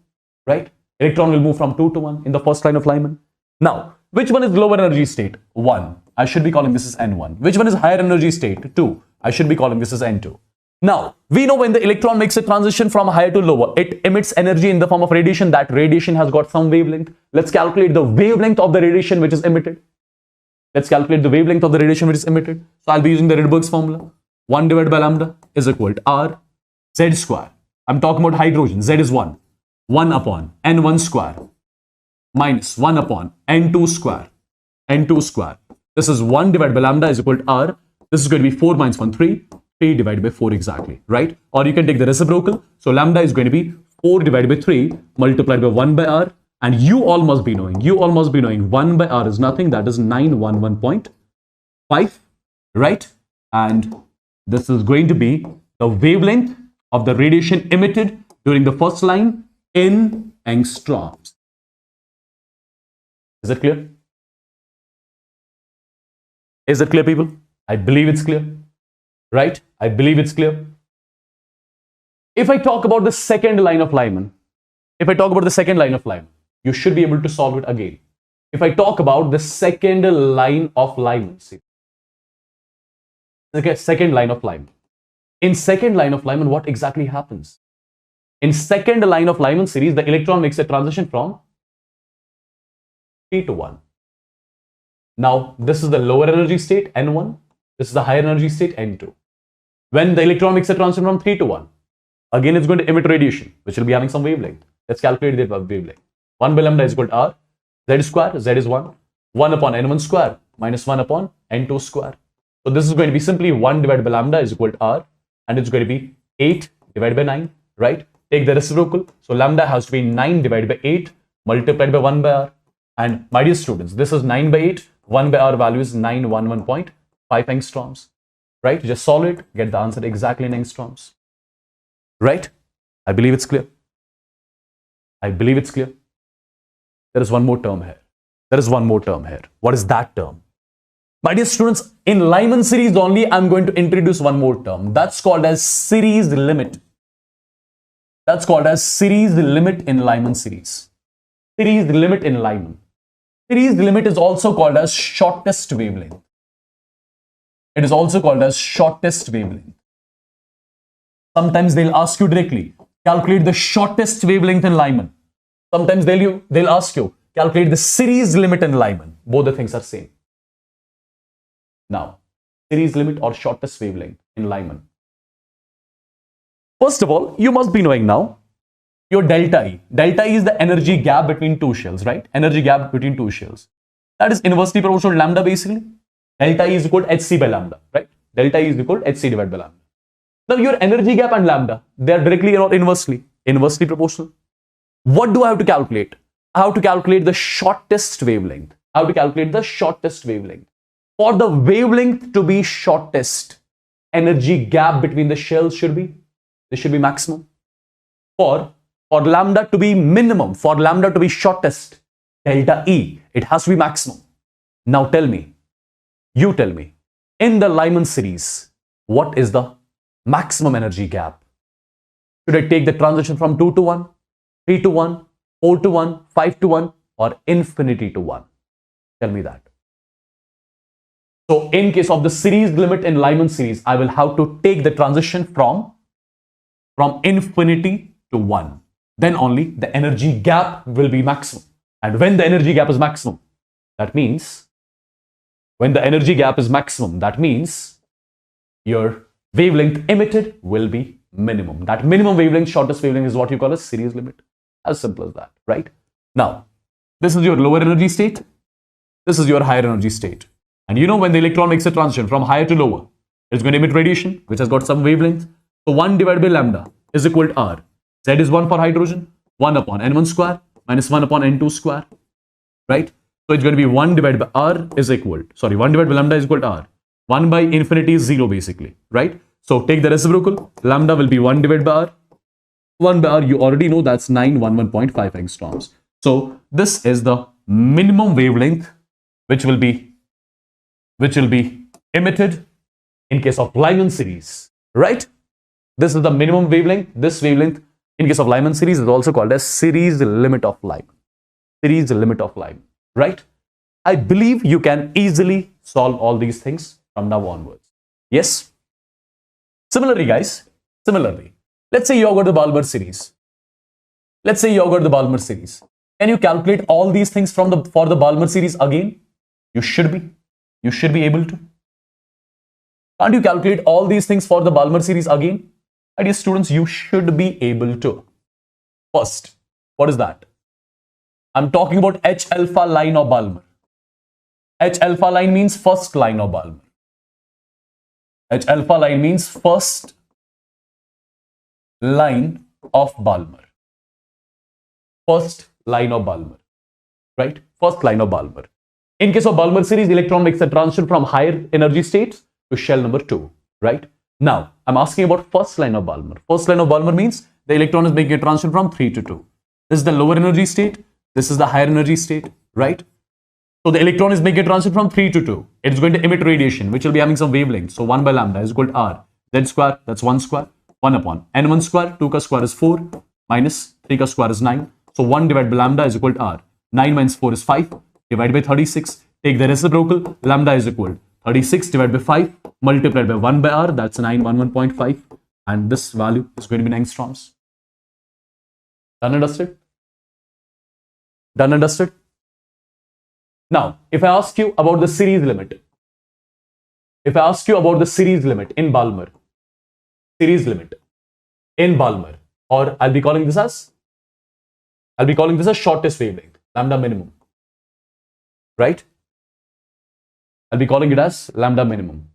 right? Electron will move from 2 to 1 in the first line of Lyman. Now, which one is lower energy state? 1. I should be calling this as N1. Which one is higher energy state? 2. I should be calling this as N2. Now, we know when the electron makes a transition from higher to lower, it emits energy in the form of radiation. That radiation has got some wavelength. Let's calculate the wavelength of the radiation which is emitted. So I'll be using the Rydberg's formula. 1 divided by lambda is equal to R Z square. I'm talking about hydrogen. Z is 1. 1 upon N1 square minus 1 upon N2 square. This is 1 divided by lambda is equal to R. This is going to be 4 minus 1, 3. 3 divided by 4 exactly, right? Or you can take the reciprocal. So lambda is going to be 4 divided by 3 multiplied by 1 by R. And you all must be knowing 1 by R is nothing. That is 911.5, right? And this is going to be the wavelength of the radiation emitted during the first line in angstroms. Is it clear? Is it clear, people? I believe it's clear, right? I believe it's clear. If I talk about the second line of Lyman, you should be able to solve it again. If I talk about the second line of Lyman, see. Okay, second line of Lyman. In second line of Lyman, what exactly happens? In second line of Lyman series, the electron makes a transition from 3 to 1. Now, this is the lower energy state, N1. This is the higher energy state, N2. When the electron makes a transition from 3 to 1, again, it's going to emit radiation, which will be having some wavelength. Let's calculate the wavelength. 1 by lambda is equal to R. Z square, Z is 1. 1 upon N1 square minus 1 upon N2 square. So this is going to be simply 1 divided by lambda is equal to R. And it's going to be 8 divided by 9, right? Take the reciprocal. So lambda has to be 9 divided by 8 multiplied by 1 by R. And my dear students, this is 9 by 8. 1 by R value is 911.5 angstroms, right? Just solve it, get the answer exactly in angstroms, right? I believe it's clear. There is one more term here. What is that term? My dear students, in Lyman series only, I'm going to introduce one more term. That's called as series limit. In Lyman series. Series limit in Lyman. Series limit is also called as shortest wavelength. Sometimes they'll ask you directly, calculate the shortest wavelength in Lyman. Sometimes they'll ask you, calculate the series limit in Lyman. Both the things are same. Now, series limit or shortest wavelength in Lyman. First of all, you must be knowing now your delta E. Delta E is the energy gap between two shells, right? That is inversely proportional to lambda basically. Delta E is equal to hc by lambda, right? Delta E is equal to hc divided by lambda. Now, your energy gap and lambda, they are directly or inversely proportional. What do I have to calculate? I have to calculate the shortest wavelength. For the wavelength to be shortest, energy gap between the shells should be maximum. For lambda to be minimum, for lambda to be shortest, delta E, it has to be maximum. Now tell me, in the Lyman series, what is the maximum energy gap? Should I take the transition from 2 to 1, 3 to 1, 4 to 1, 5 to 1, or infinity to 1? Tell me that. So in case of the series limit in Lyman series, I will have to take the transition from infinity to 1. Then only the energy gap will be maximum. And when the energy gap is maximum, that means your wavelength emitted will be minimum. That minimum wavelength, shortest wavelength, is what you call a series limit. As simple as that, right? Now, this is your lower energy state. This is your higher energy state. And you know when the electron makes a transition from higher to lower, it's going to emit radiation, which has got some wavelength. So 1 divided by lambda is equal to R. Z is 1 for hydrogen, 1 upon N1 square minus 1 upon N2 square, right? So it's going to be 1 divided by R is equal, 1 divided by lambda is equal to R. 1 by infinity is 0 basically, right? So take the reciprocal, lambda will be 1 divided by R. 1 by R, you already know that's 911.5 angstroms. So this is the minimum wavelength which will be emitted in case of Lyman series, right? This is the minimum wavelength. This wavelength in case of Lyman series is also called as series limit of Lyman. Series limit of Lyman, right? I believe you can easily solve all these things from now onwards. Yes? Similarly, guys, let's say you have got the Balmer series. Can you calculate all these things for the Balmer series again? You should be able to. Can't you calculate all these things for the Balmer series again? My dear students, you should be able to. First, what is that? I'm talking about H alpha line of Balmer. H alpha line means first line of Balmer. H alpha line means first line of Balmer. First line of Balmer, right? First line of Balmer. In case of Balmer series, electron makes a transition from higher energy states to shell number 2, right? Now, I'm asking about first line of Balmer. First line of Balmer means the electron is making a transition from 3 to 2. This is the lower energy state. This is the higher energy state, right? So the electron is making a transition from 3 to 2. It's going to emit radiation, which will be having some wavelength. So 1 by lambda is equal to R. Z square, that's 1 square. 1 upon N1 square, 2 ka square is 4, minus 3 ka square is 9. So 1 divided by lambda is equal to R. 9 minus 4 is 5, divided by 36. Take the reciprocal, lambda is equal to 36 divided by 5, multiplied by 1 by R, that's 911.5. And this value is going to be in angstroms. Done understood? Done understood? Now, if I ask you about the series limit, in Balmer, or I'll be calling this as shortest wavelength, lambda minimum, right? I'll be calling it as lambda minimum.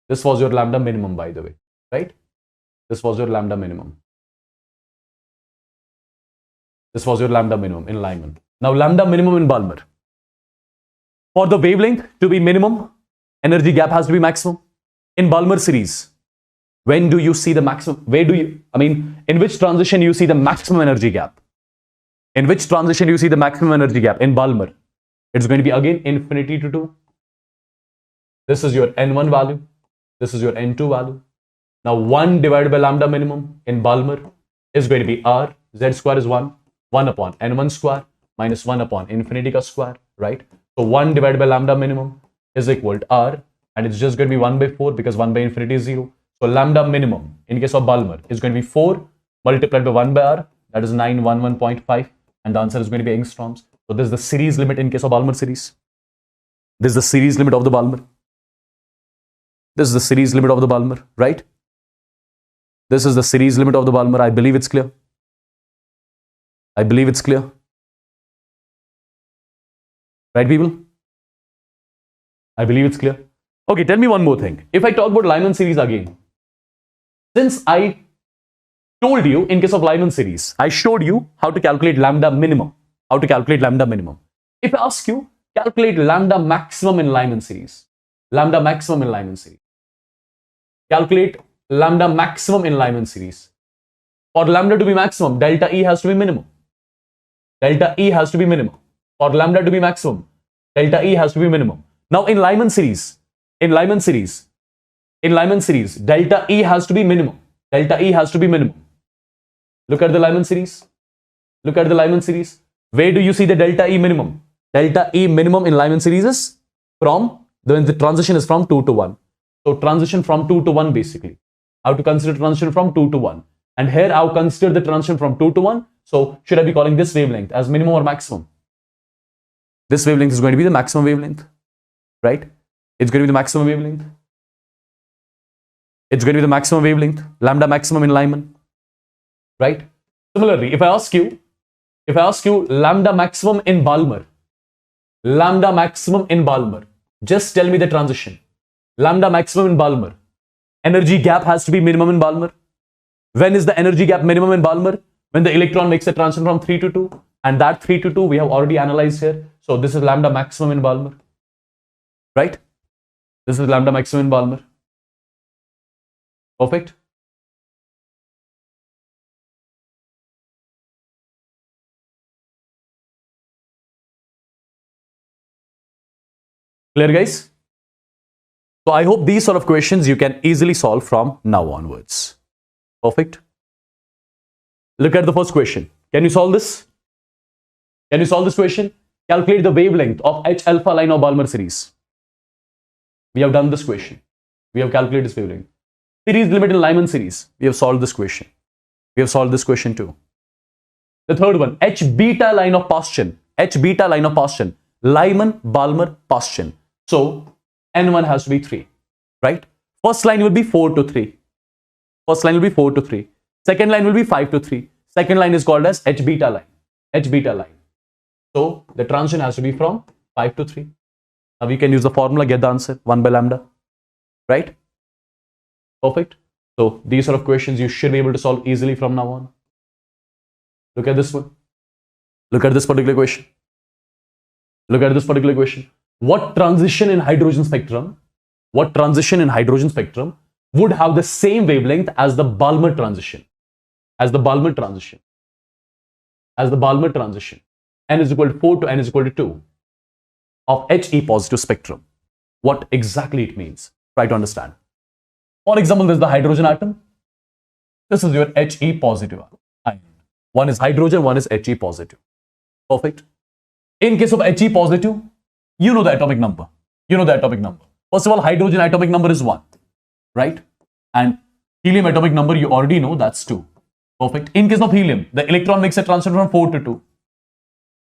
This was your lambda minimum, by the way, right? This was your lambda minimum. This was your lambda minimum in Lyman. Now, lambda minimum in Balmer. For the wavelength to be minimum, energy gap has to be maximum. In Balmer series, when do you see the maximum? In which transition you see the maximum energy gap? In which transition you see the maximum energy gap? In Balmer, it's going to be again infinity to 2. This is your N1 value. This is your N2 value. Now, 1 divided by lambda minimum in Balmer is going to be R. Z square is 1. 1 upon N1 square minus 1 upon infinity ka square, right? So 1 divided by lambda minimum is equal to R, and it's just going to be 1 by 4 because 1 by infinity is 0. So lambda minimum in case of Balmer is going to be 4 multiplied by 1 by R, that is 911.5, and the answer is going to be angstroms. So this is the series limit in case of Balmer series. This is the series limit of the Balmer. This is the series limit of the Balmer, right? This is the series limit of the Balmer. I believe it's clear. I believe it's clear. Right, people? I believe it's clear. Okay, tell me one more thing. If I talk about Lyman series again, since I told you in case of Lyman series, I showed you how to calculate lambda minimum. If I ask you, calculate lambda maximum in Lyman series. Calculate lambda maximum in Lyman series. For lambda to be maximum, delta E has to be minimum. For lambda to be maximum, delta E has to be minimum. Now in Lyman series, delta E has to be minimum. Look at the Lyman series. Where do you see the delta E minimum? Delta E minimum in Lyman series is when the transition is from 2 to 1. So transition from 2 to 1 basically. I have to consider transition from 2 to 1. And here I have considered the transition from 2 to 1. So should I be calling this wavelength as minimum or maximum? This wavelength is going to be the maximum wavelength, right? It's going to be the maximum wavelength. Lambda maximum in Lyman, right? Similarly, if I ask you lambda maximum in Balmer, Lambda maximum in Balmer. Just tell me the transition. Lambda maximum in Balmer. Energy gap has to be minimum in Balmer. When is the energy gap minimum in Balmer? When the electron makes a transition from 3 to 2. And that 3 to 2 we have already analyzed here. So this is lambda maximum in Balmer. Right? This is lambda maximum in Balmer. Perfect. Clear, guys? So I hope these sort of questions you can easily solve from now onwards. Perfect. Look at the first question. Can you solve this? Can you solve this question? Calculate the wavelength of H alpha line of Balmer series. We have done this question. We have calculated this wavelength. Series limit in Lyman series. We have solved this question. We have solved this question too. The third one, H beta line of Paschen. H beta line of Paschen. Lyman, Balmer, Paschen. So N1 has to be 3, right? First line will be 4 to 3. First line will be 4 to 3. Second line will be 5 to 3. Second line is called as H beta line. H beta line. So the transition has to be from 5 to 3. Now we can use the formula, get the answer, 1 by lambda, right? Perfect. So these sort of questions you should be able to solve easily from now on. Look at this one. Look at this particular question. Look at this particular question. What transition in hydrogen spectrum? What transition in hydrogen spectrum would have the same wavelength as the Balmer transition? As the Balmer transition. As the Balmer transition. N is equal to 4 to N is equal to 2 of He positive spectrum. What exactly it means? Try to understand. For example, this is the hydrogen atom. This is your He positive ion. One is hydrogen, one is He positive. Perfect. In case of He positive, you know the atomic number. You know the atomic number. First of all, hydrogen atomic number is 1, right? And helium atomic number you already know, that's 2. Perfect. In case of helium, the electron makes a transition from 4 to 2.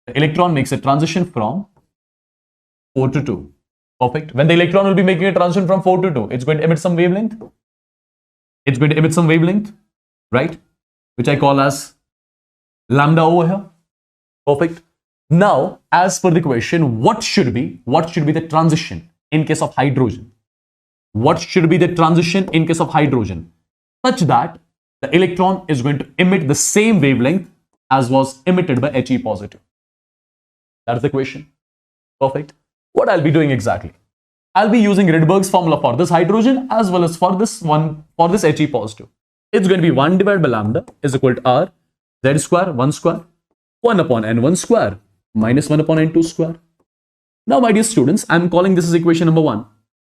The electron makes a transition from 4 to 2. Perfect. When the electron will be making a transition from 4 to 2, it's going to emit some wavelength. It's going to emit some wavelength, right? Which I call as lambda over here. Perfect. Now, as per the question, what should be the transition in case of hydrogen? What should be the transition in case of hydrogen? Such that the electron is going to emit the same wavelength as was emitted by He positive. That's the question. Perfect. What I'll be doing exactly? I'll be using Rydberg's formula for this hydrogen as well as for this one, for this He positive. It's going to be 1 divided by lambda is equal to R, Z square, 1 square, 1 upon N1 square, minus 1 upon N2 square. Now, my dear students, I'm calling this as equation number 1.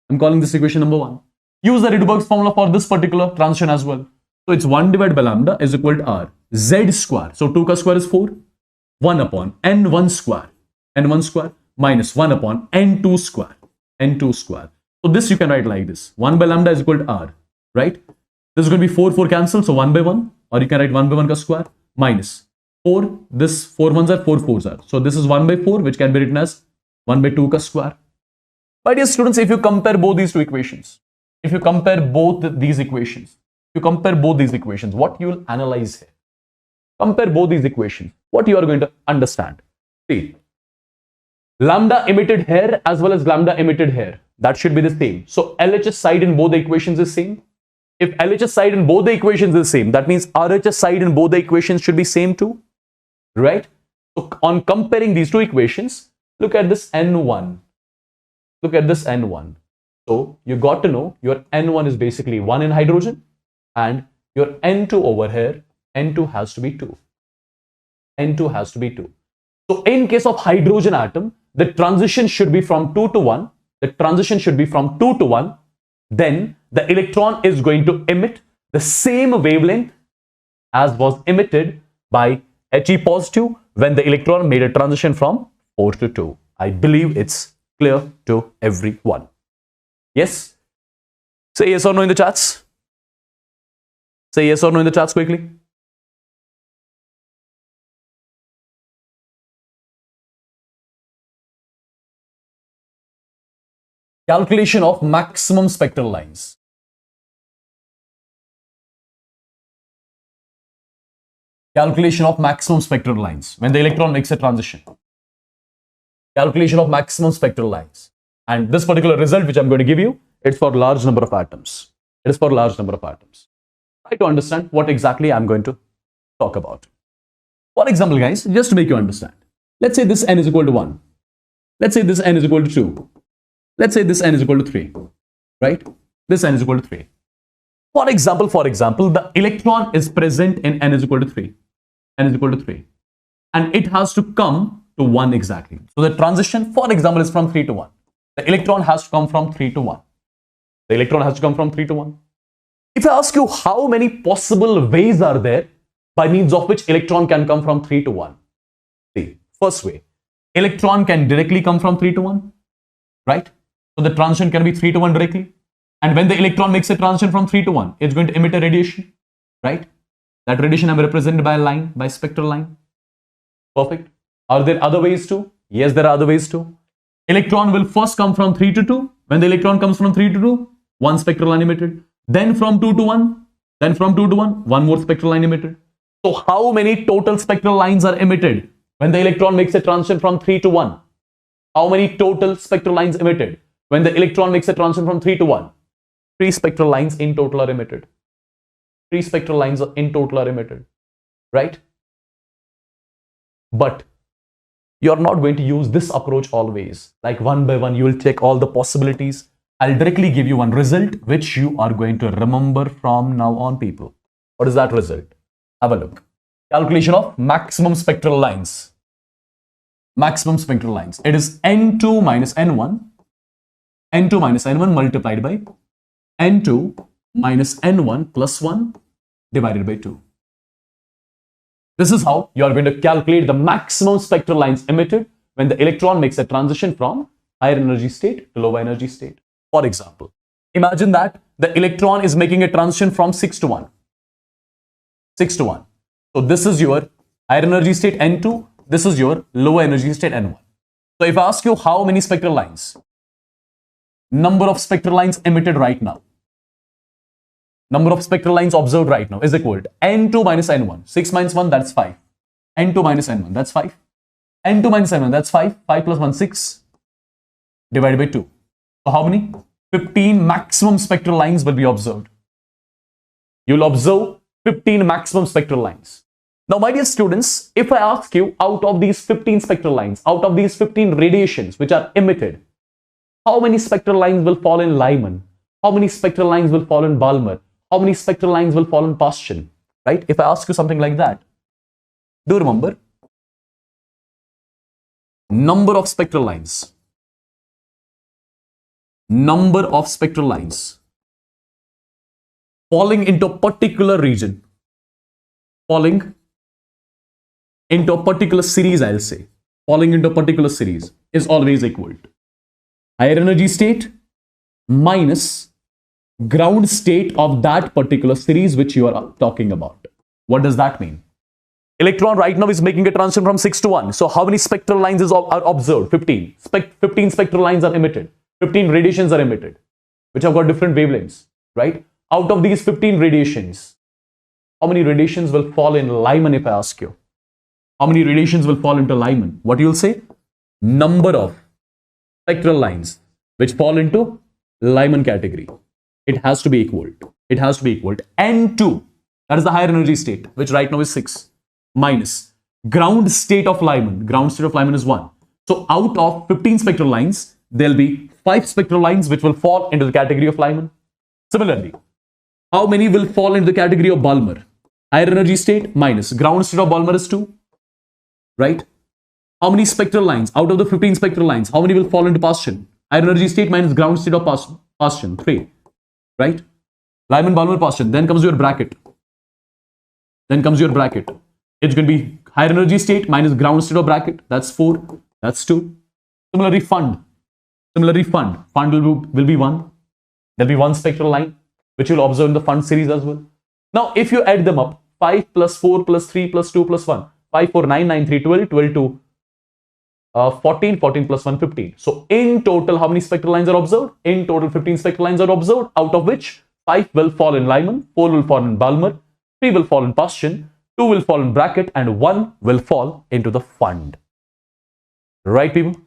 I'm calling this equation number 1. Use the Rydberg's formula for this particular transition as well. So it's 1 divided by lambda is equal to R, Z square. So 2 ka square is 4. 1 upon N1 square. N1 square minus 1 upon N2 square. N2 square. So this you can write like this. 1 by lambda is equal to R, right? This is going to be 4 cancel. So 1 by 1. Or you can write 1 by 1 ka square minus 4. This 4 ones are 4 fours are. So this is 1 by 4, which can be written as 1 by 2 ka square. My dear students, if you compare both these two equations, if you compare both these equations, what you will analyze here? Compare both these equations. What you are going to understand? See, lambda emitted here as well as lambda emitted here, that should be the same. So LHS side in both the equations is same. If LHS side in both the equations is same, that means RHS side in both the equations should be same too, right? So on comparing these two equations, look at this N1. Look at this N1. So you got to know your N1 is basically 1 in hydrogen and your N2 over here, N2 has to be 2. N2 has to be 2. So in case of hydrogen atom, the transition should be from 2 to 1. The transition should be from 2 to 1. Then the electron is going to emit the same wavelength as was emitted by He positive when the electron made a transition from 4 to 2. I believe it's clear to everyone. Yes? Say yes or no in the chats. Say yes or no in the chats quickly. Calculation of maximum spectral lines. Calculation of maximum spectral lines when the electron makes a transition. Calculation of maximum spectral lines. And this particular result which I'm going to give you, it's for large number of atoms. It is for large number of atoms. Try to understand what exactly I'm going to talk about. For example, guys, just to make you understand, let's say this n is equal to 1. Let's say this n is equal to 2. Let's say this n is equal to 3. Right? This n is equal to 3. For example, the electron is present in n is equal to 3. N is equal to 3. And it has to come to 1 exactly. So the transition, for example, is from 3 to 1. The electron has to come from 3 to 1. The electron has to come from 3 to 1. If I ask you how many possible ways are there by means of which electron can come from 3 to 1. See, first way, electron can directly come from 3 to 1, right? So the transition can be 3 to 1 directly. And when the electron makes a transition from 3 to 1, it's going to emit a radiation, right? That radiation I'm represented by a line, by a spectral line. Perfect. Are there other ways too? Yes, there are other ways too. Electron will first come from 3 to 2. When the electron comes from 3 to 2, one spectral line emitted. Then from 2 to 1, then from 2 to 1, one more spectral line emitted. So how many total spectral lines are emitted when the electron makes a transition from 3 to 1? How many total spectral lines emitted when the electron makes a transition from 3 to 1? 3 spectral lines in total are emitted. 3 spectral lines in total are emitted, right? But you're not going to use this approach always. Like one by one, you will check all the possibilities. I'll directly give you one result which you are going to remember from now on, people. What is that result? Have a look. Calculation of maximum spectral lines. Maximum spectral lines. It is N2 minus N1. N2 minus N1 multiplied by N2 minus N1 plus 1 divided by 2. This is how you are going to calculate the maximum spectral lines emitted when the electron makes a transition from higher energy state to lower energy state. For example, imagine that the electron is making a transition from 6 to 1. 6 to 1. So this is your higher energy state N2. This is your lower energy state N1. So if I ask you how many spectral lines, number of spectral lines emitted right now, number of spectral lines observed right now is equal to N2 minus N1. 6 minus 1, that's 5. N2 minus N1, that's 5. N2 minus N1, that's 5. 5 plus 1, 6 divided by 2. So how many? 15 maximum spectral lines will be observed. You'll observe 15 maximum spectral lines. Now, my dear students, if I ask you out of these 15 spectral lines, out of these 15 radiations which are emitted, how many spectral lines will fall in Lyman? How many spectral lines will fall in Balmer? How many spectral lines will fall in Paschen? Right? If I ask you something like that, do remember number of spectral lines. Number of spectral lines falling into a particular region, falling into a particular series, I'll say, falling into a particular series is always equal to higher energy state minus ground state of that particular series which you are talking about. What does that mean? Electron right now is making a transition from 6 to 1. So how many spectral lines are observed? 15. 15 spectral lines are emitted. 15 radiations are emitted, which have got different wavelengths, right? Out of these 15 radiations, how many radiations will fall in Lyman if I ask you? How many radiations will fall into Lyman? What you'll say? Number of spectral lines which fall into Lyman category. It has to be equal to, it has to be equal to N2, that is the higher energy state, which right now is 6, minus ground state of Lyman. Ground state of Lyman is 1. So out of 15 spectral lines, there'll be 5 spectral lines which will fall into the category of Lyman. Similarly, how many will fall into the category of Balmer? Higher energy state minus ground state of Balmer is 2, right? How many spectral lines out of the 15 spectral lines? How many will fall into Paschen? Higher energy state minus ground state of Paschen, 3, right? Lyman, Balmer, Paschen. Then comes your bracket. Then comes your bracket. It's going to be higher energy state minus ground state of bracket. That's 4. That's 2. Similarly, fund. Fund will be 1. There'll be 1 spectral line which you'll observe in the fund series as well. Now, if you add them up, 5 plus 4 plus 3 plus 2 plus 1, 5, 4, 9, 9, 3, 12, 12, 2, 14, 14 plus 1, 15. So, in total, how many spectral lines are observed? In total, 15 spectral lines are observed, out of which 5 will fall in Lyman, 4 will fall in Balmer, 3 will fall in Paschen, 2 will fall in bracket, and 1 will fall into the fund. Right, people?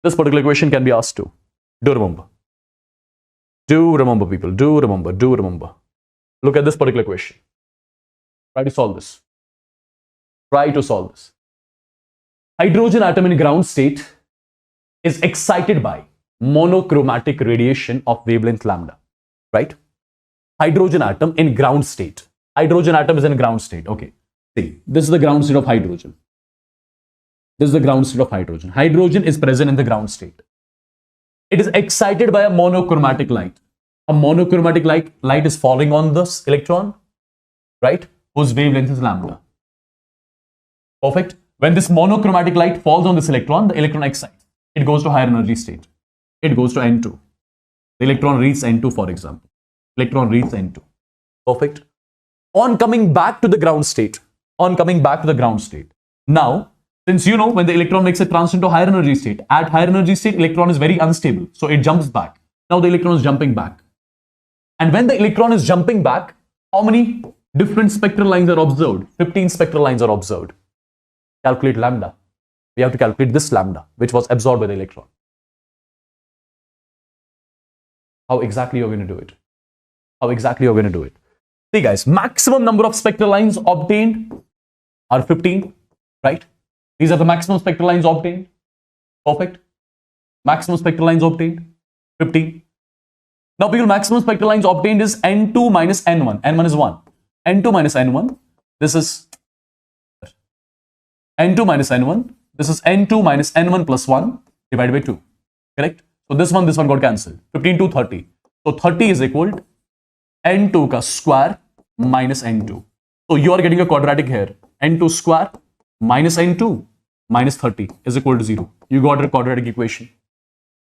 This particular equation can be asked too. Do remember. Do remember, people. Do remember. Do remember. Look at this particular question. Try to solve this. Try to solve this. Hydrogen atom in ground state is excited by monochromatic radiation of wavelength lambda, right? Hydrogen atom in ground state. Hydrogen atom is in ground state. Okay. See, this is the ground state of hydrogen. This is the ground state of hydrogen. Hydrogen is present in the ground state. It is excited by a monochromatic light. A monochromatic light is falling on this electron, right? Whose wavelength is lambda. Perfect. When this monochromatic light falls on this electron, the electron excites. It goes to higher energy state. It goes to N2. The electron reaches N2, for example. Electron reaches N2. Perfect. On coming back to the ground state. Now, since you know when the electron makes a transition to higher energy state, at higher energy state, electron is very unstable. So it jumps back. Now the electron is jumping back. And when the electron is jumping back, how many different spectral lines are observed? 15 spectral lines are observed. Calculate lambda. We have to calculate this lambda, which was absorbed by the electron. How exactly you're going to do it? See guys, maximum number of spectral lines obtained are 15, right? These are the maximum spectral lines obtained. Perfect. Maximum spectral lines obtained, 15. Now people, maximum spectral lines obtained is N2 minus N1. N1 is 1. N2 minus N1. This is N2 minus N1. This is N2 minus N1 plus 1 divided by 2. Correct? So this one got cancelled. 15 to 30. So 30 is equal to N2 ka square minus N2. So you are getting a quadratic here. N2 square minus N2 minus 30 is equal to 0. You got a quadratic equation.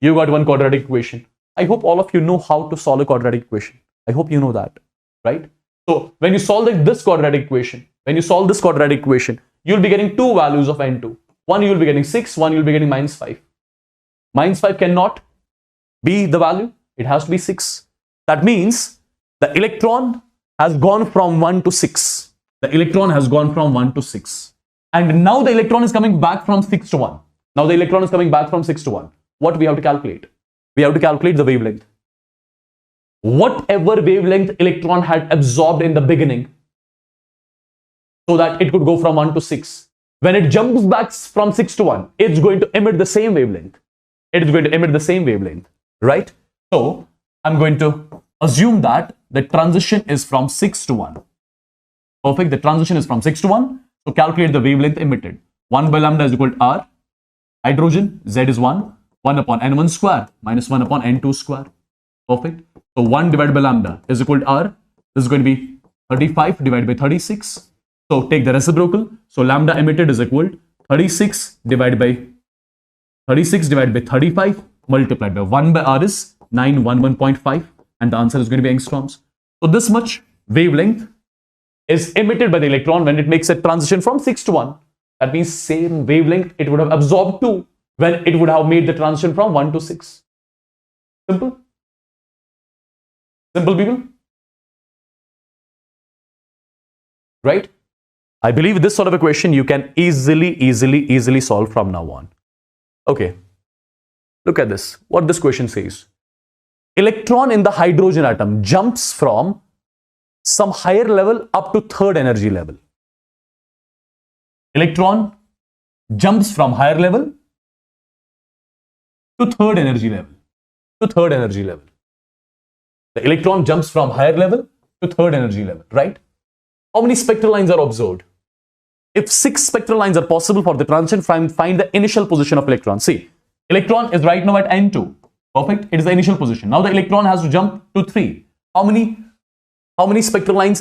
You got one quadratic equation. I hope all of you know how to solve a quadratic equation. I hope you know that, right? So when you solve this quadratic equation, you'll be getting two values of N2. One you'll be getting 6, one you'll be getting minus 5. Minus 5 cannot be the value. It has to be 6. That means the electron has gone from 1 to 6. The electron has gone from 1 to 6. And now the electron is coming back from 6 to 1. Now the electron is coming back from 6 to 1. What we have to calculate? We have to calculate the wavelength. Whatever wavelength electron had absorbed in the beginning, so that it could go from 1 to 6. When it jumps back from 6 to 1, it's going to emit the same wavelength. It is going to emit the same wavelength, right? So I'm going to assume that the transition is from 6 to 1. Perfect. The transition is from 6 to 1. So calculate the wavelength emitted. 1 by lambda is equal to R. Hydrogen, Z is 1. 1 upon N1 square minus 1 upon N2 square. Perfect. So 1 divided by lambda is equal to R. This is going to be 35 divided by 36. So take the reciprocal. So lambda emitted is equal to 36 divided by 35 multiplied by 1 by R is 911.5, and the answer is going to be angstroms. So this much wavelength is emitted by the electron when it makes a transition from 6 to 1. That means same wavelength it would have absorbed too when it would have made the transition from 1 to 6. Simple? Simple, people? Right? I believe this sort of a question you can easily solve from now on. Okay. Look at this. What this question says. Electron in the hydrogen atom jumps from some higher level up to third energy level. Electron jumps from higher level to third energy level. The electron jumps from higher level to third energy level, right? How many spectral lines are observed? If 6 spectral lines are possible for the transition, find the initial position of electron. See, electron is right now at N2. Perfect. It is the initial position. Now the electron has to jump to 3. How many spectral lines?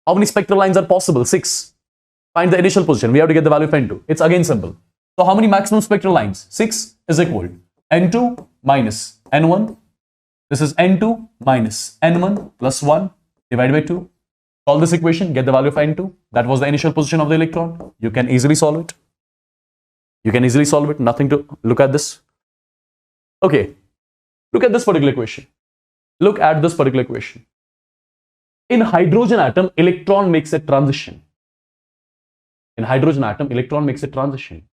How many spectral lines are possible? 6. Find the initial position. We have to get the value of N2. It's again simple. So how many maximum spectral lines? 6 is equal to N2 minus N1. This is N2 minus N1 plus 1 divided by 2. Solve this equation, get the value of N2. That was the initial position of the electron. You can easily solve it. Nothing to look at this. Okay. Look at this particular equation. In hydrogen atom, electron makes a transition.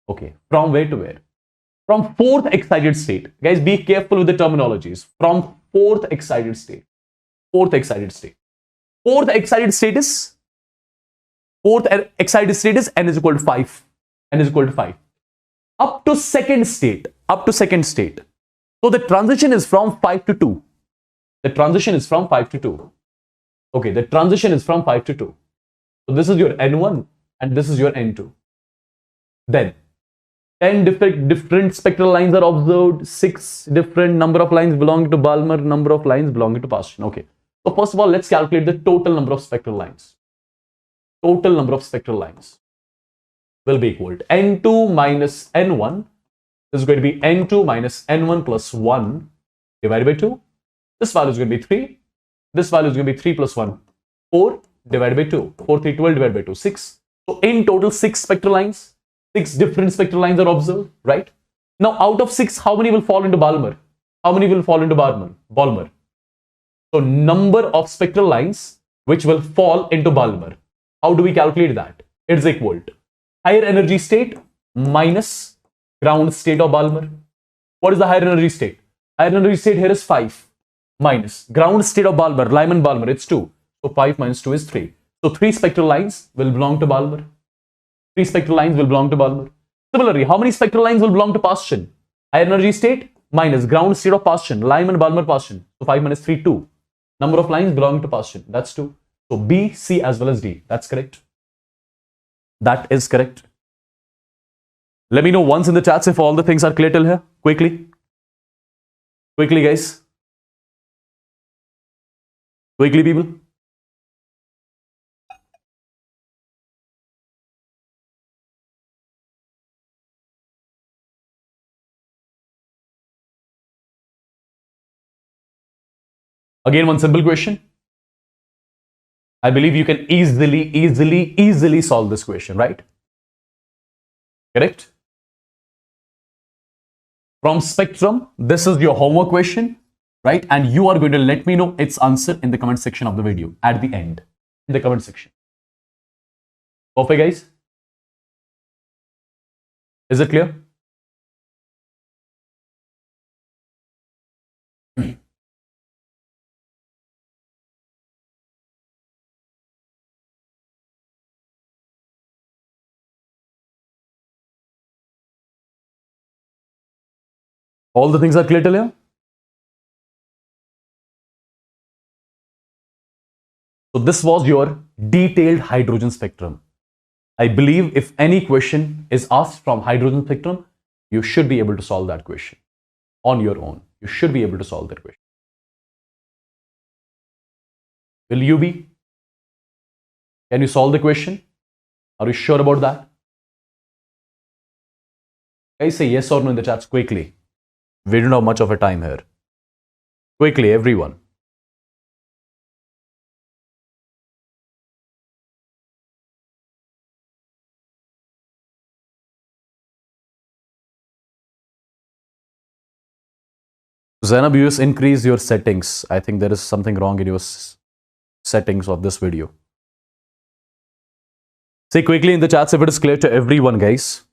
Okay. From where to where? From fourth excited state. Guys, be careful with the terminologies. From fourth excited state. Fourth excited state. Fourth excited state is n is equal to 5. N is equal to 5. Up to second state. Up to second state. So the transition is from 5 to 2. The transition is from 5 to 2. Okay, the transition is from 5 to 2. So this is your N1 and this is your N2. Then 10 different spectral lines are observed. 6 different number of lines belonging to Balmer, number of lines belonging to Paschen. Okay. So first of all, let's calculate the total number of spectral lines. Total number of spectral lines will be equal to N2 minus N1. This is going to be N2 minus N1 plus 1 divided by 2. This value is going to be 3. This value is going to be 3 plus 1. 4 divided by 2. 4, 3, 12 divided by 2. 6. So in total, 6 spectral lines. 6 different spectral lines are observed, right? Now, out of 6, how many will fall into Balmer? How many will fall into Balmer? So, number of spectral lines which will fall into Balmer. How do we calculate that? It is equal to higher energy state minus ground state of Balmer. What is the higher energy state? Higher energy state here is 5 minus ground state of Balmer, Lyman-Balmer, it's 2. So, 5 minus 2 is 3. So, 3 spectral lines will belong to Balmer. 3 spectral lines will belong to Balmer. Similarly, how many spectral lines will belong to Paschen? Higher energy state minus ground state of Paschen, Lyman-Balmer Paschen. So 5 minus 3, 2. Number of lines belonging to Paschen, that's 2. So B, C as well as D. That's correct. That is correct. Let me know once in the chats if all the things are clear till here. Quickly. Quickly, guys. Quickly, people. Again, one simple question. I believe you can easily solve this question, right? Correct? From spectrum, this is your homework question, right? And you are going to let me know its answer in the comment section of the video at the end, in the comment section. Perfect, guys? Is it clear? All the things are clear till here? So this was your detailed hydrogen spectrum. I believe if any question is asked from hydrogen spectrum, you should be able to solve that question on your own. You should be able to solve that question. Will you be? Can you solve the question? Are you sure about that? Guys, say yes or no in the chats quickly. We don't have much of a time here. Quickly, everyone. Zainab, you just increase your settings. I think there is something wrong in your settings of this video. Say quickly in the chats if it is clear to everyone, guys.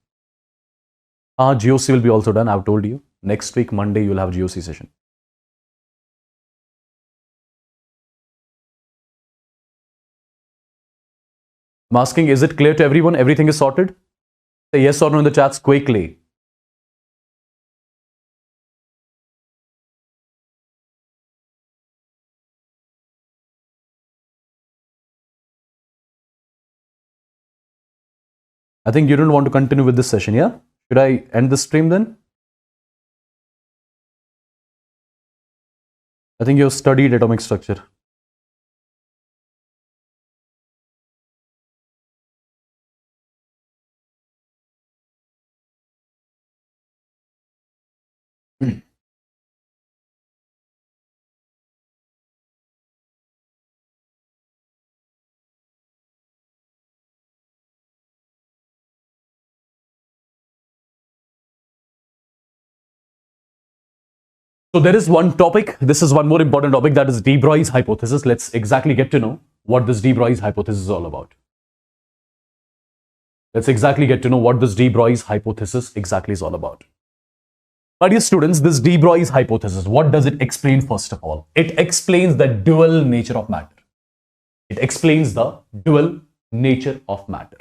GOC will be also done, I've told you. Next week, Monday, you'll have GOC session. I'm asking, is it clear to everyone? Everything is sorted? Say yes or no in the chats quickly. I think you don't want to continue with this session, yeah? Should I end the stream then? I think you've studied atomic structure. So there is one topic, this is one more important topic, that is de Broglie's hypothesis. Let's exactly get to know what this de Broglie's hypothesis is all about. Let's exactly get to know what this de Broglie's hypothesis exactly is all about. But dear students, this de Broglie's hypothesis, what does it explain first of all? It explains the dual nature of matter. It explains the dual nature of matter.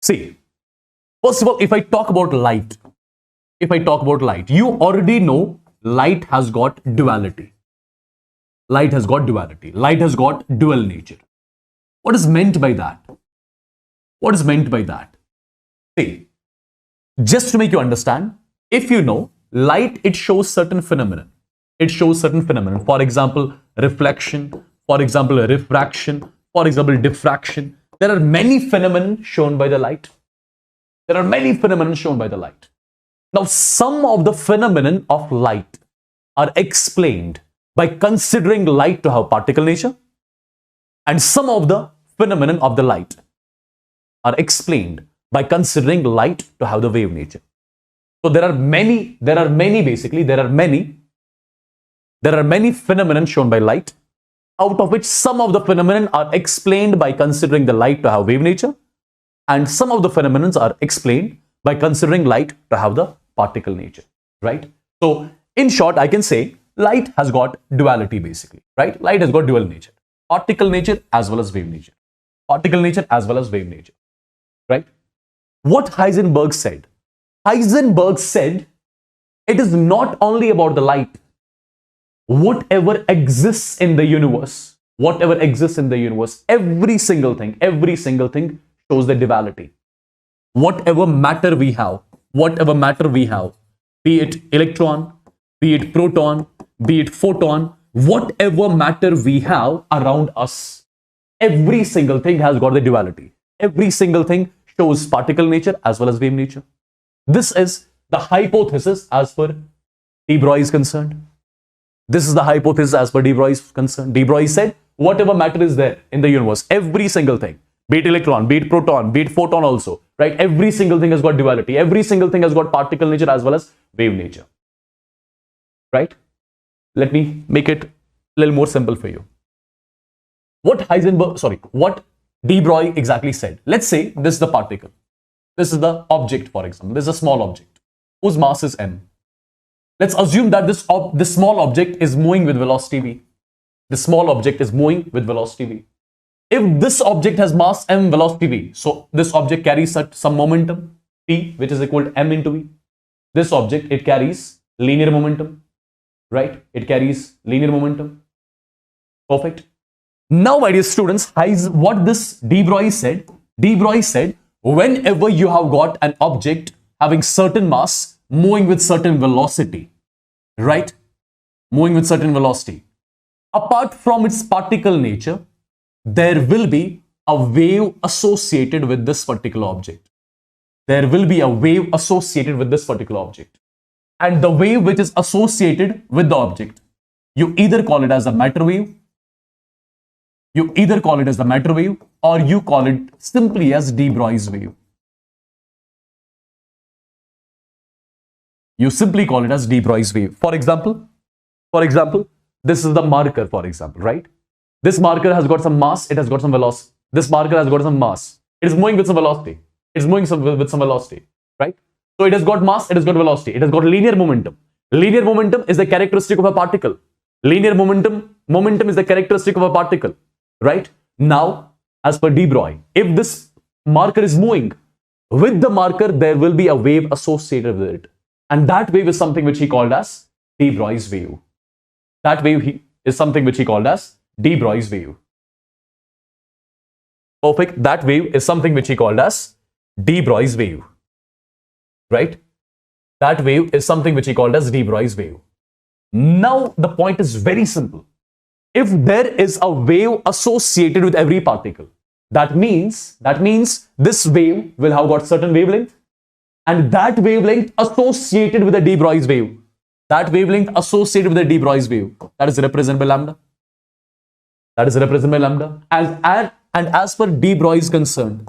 See, first of all, if I talk about light, you already know light has got duality. Light has got duality. Light has got dual nature. What is meant by that? What is meant by that? See, just to make you understand, if you know, light, it shows certain phenomenon. It shows certain phenomenon. For example, reflection, for example, refraction, for example, diffraction. There are many phenomena shown by the light. There are many phenomena shown by the light. Now, some of the phenomena of light are explained by considering light to have particle nature, and some of the phenomena of the light are explained by considering light to have the wave nature. So there are many phenomena shown by light, out of which some of the phenomena are explained by considering the light to have wave nature, and some of the phenomena are explained by considering light to have the particle nature, right? So in short, I can say light has got duality basically, right? Light has got dual nature, particle nature as well as wave nature, particle nature as well as wave nature, right? What Heisenberg said? Heisenberg said it is not only about the light. Whatever exists in the universe, every single thing shows the duality. Whatever matter we have, be it electron, be it proton, be it photon, whatever matter we have around us, every single thing has got the duality. Every single thing shows particle nature as well as wave nature. This is the hypothesis as per de Broglie is concerned. This is the hypothesis as per de Broglie is concerned. De Broglie said whatever matter is there in the universe, every single thing, be it electron, be it proton, be it photon also, right? Every single thing has got duality. Every single thing has got particle nature as well as wave nature, right? Let me make it a little more simple for you. What de Broglie exactly said. Let's say this is the particle. This is the object, for example. This is a small object whose mass is m. Let's assume that this small object is moving with velocity v. This small object is moving with velocity v. If this object has mass m, velocity v, so this object carries some momentum p, which is equal to m into v. This object, it carries linear momentum, right? It carries linear momentum. Perfect. Now, my dear students, what this de Broglie said? De Broglie said, whenever you have got an object having certain mass, moving with certain velocity, right? Moving with certain velocity. Apart from its particle nature, there will be a wave associated with this particular object. There will be a wave associated with this particular object. And the wave which is associated with the object, you either call it as a matter wave, or you call it simply as de Broglie's wave. You simply call it as de Broglie's wave. For example, this is the marker, for example, right? This marker has got some mass, it has got some velocity. This marker has got some mass. It is moving with some velocity. It is moving with some velocity, right? So it has got mass, it has got velocity. It has got linear momentum. Linear momentum is the characteristic of a particle. Linear momentum is the characteristic of a particle, right? Now, as per de Broglie, if this marker is moving, with the marker, there will be a wave associated with it. And that wave is something which he called as de Broglie's wave. That wave is something which he called as de Broglie's wave. Perfect. That wave is something which he called as de Broglie's wave. Right? That wave is something which he called as de Broglie's wave. Now, the point is very simple. If there is a wave associated with every particle, that means this wave will have got certain wavelength, and that wavelength associated with the de Broglie's wave, that is represented by lambda. And as per de Broglie's concerned,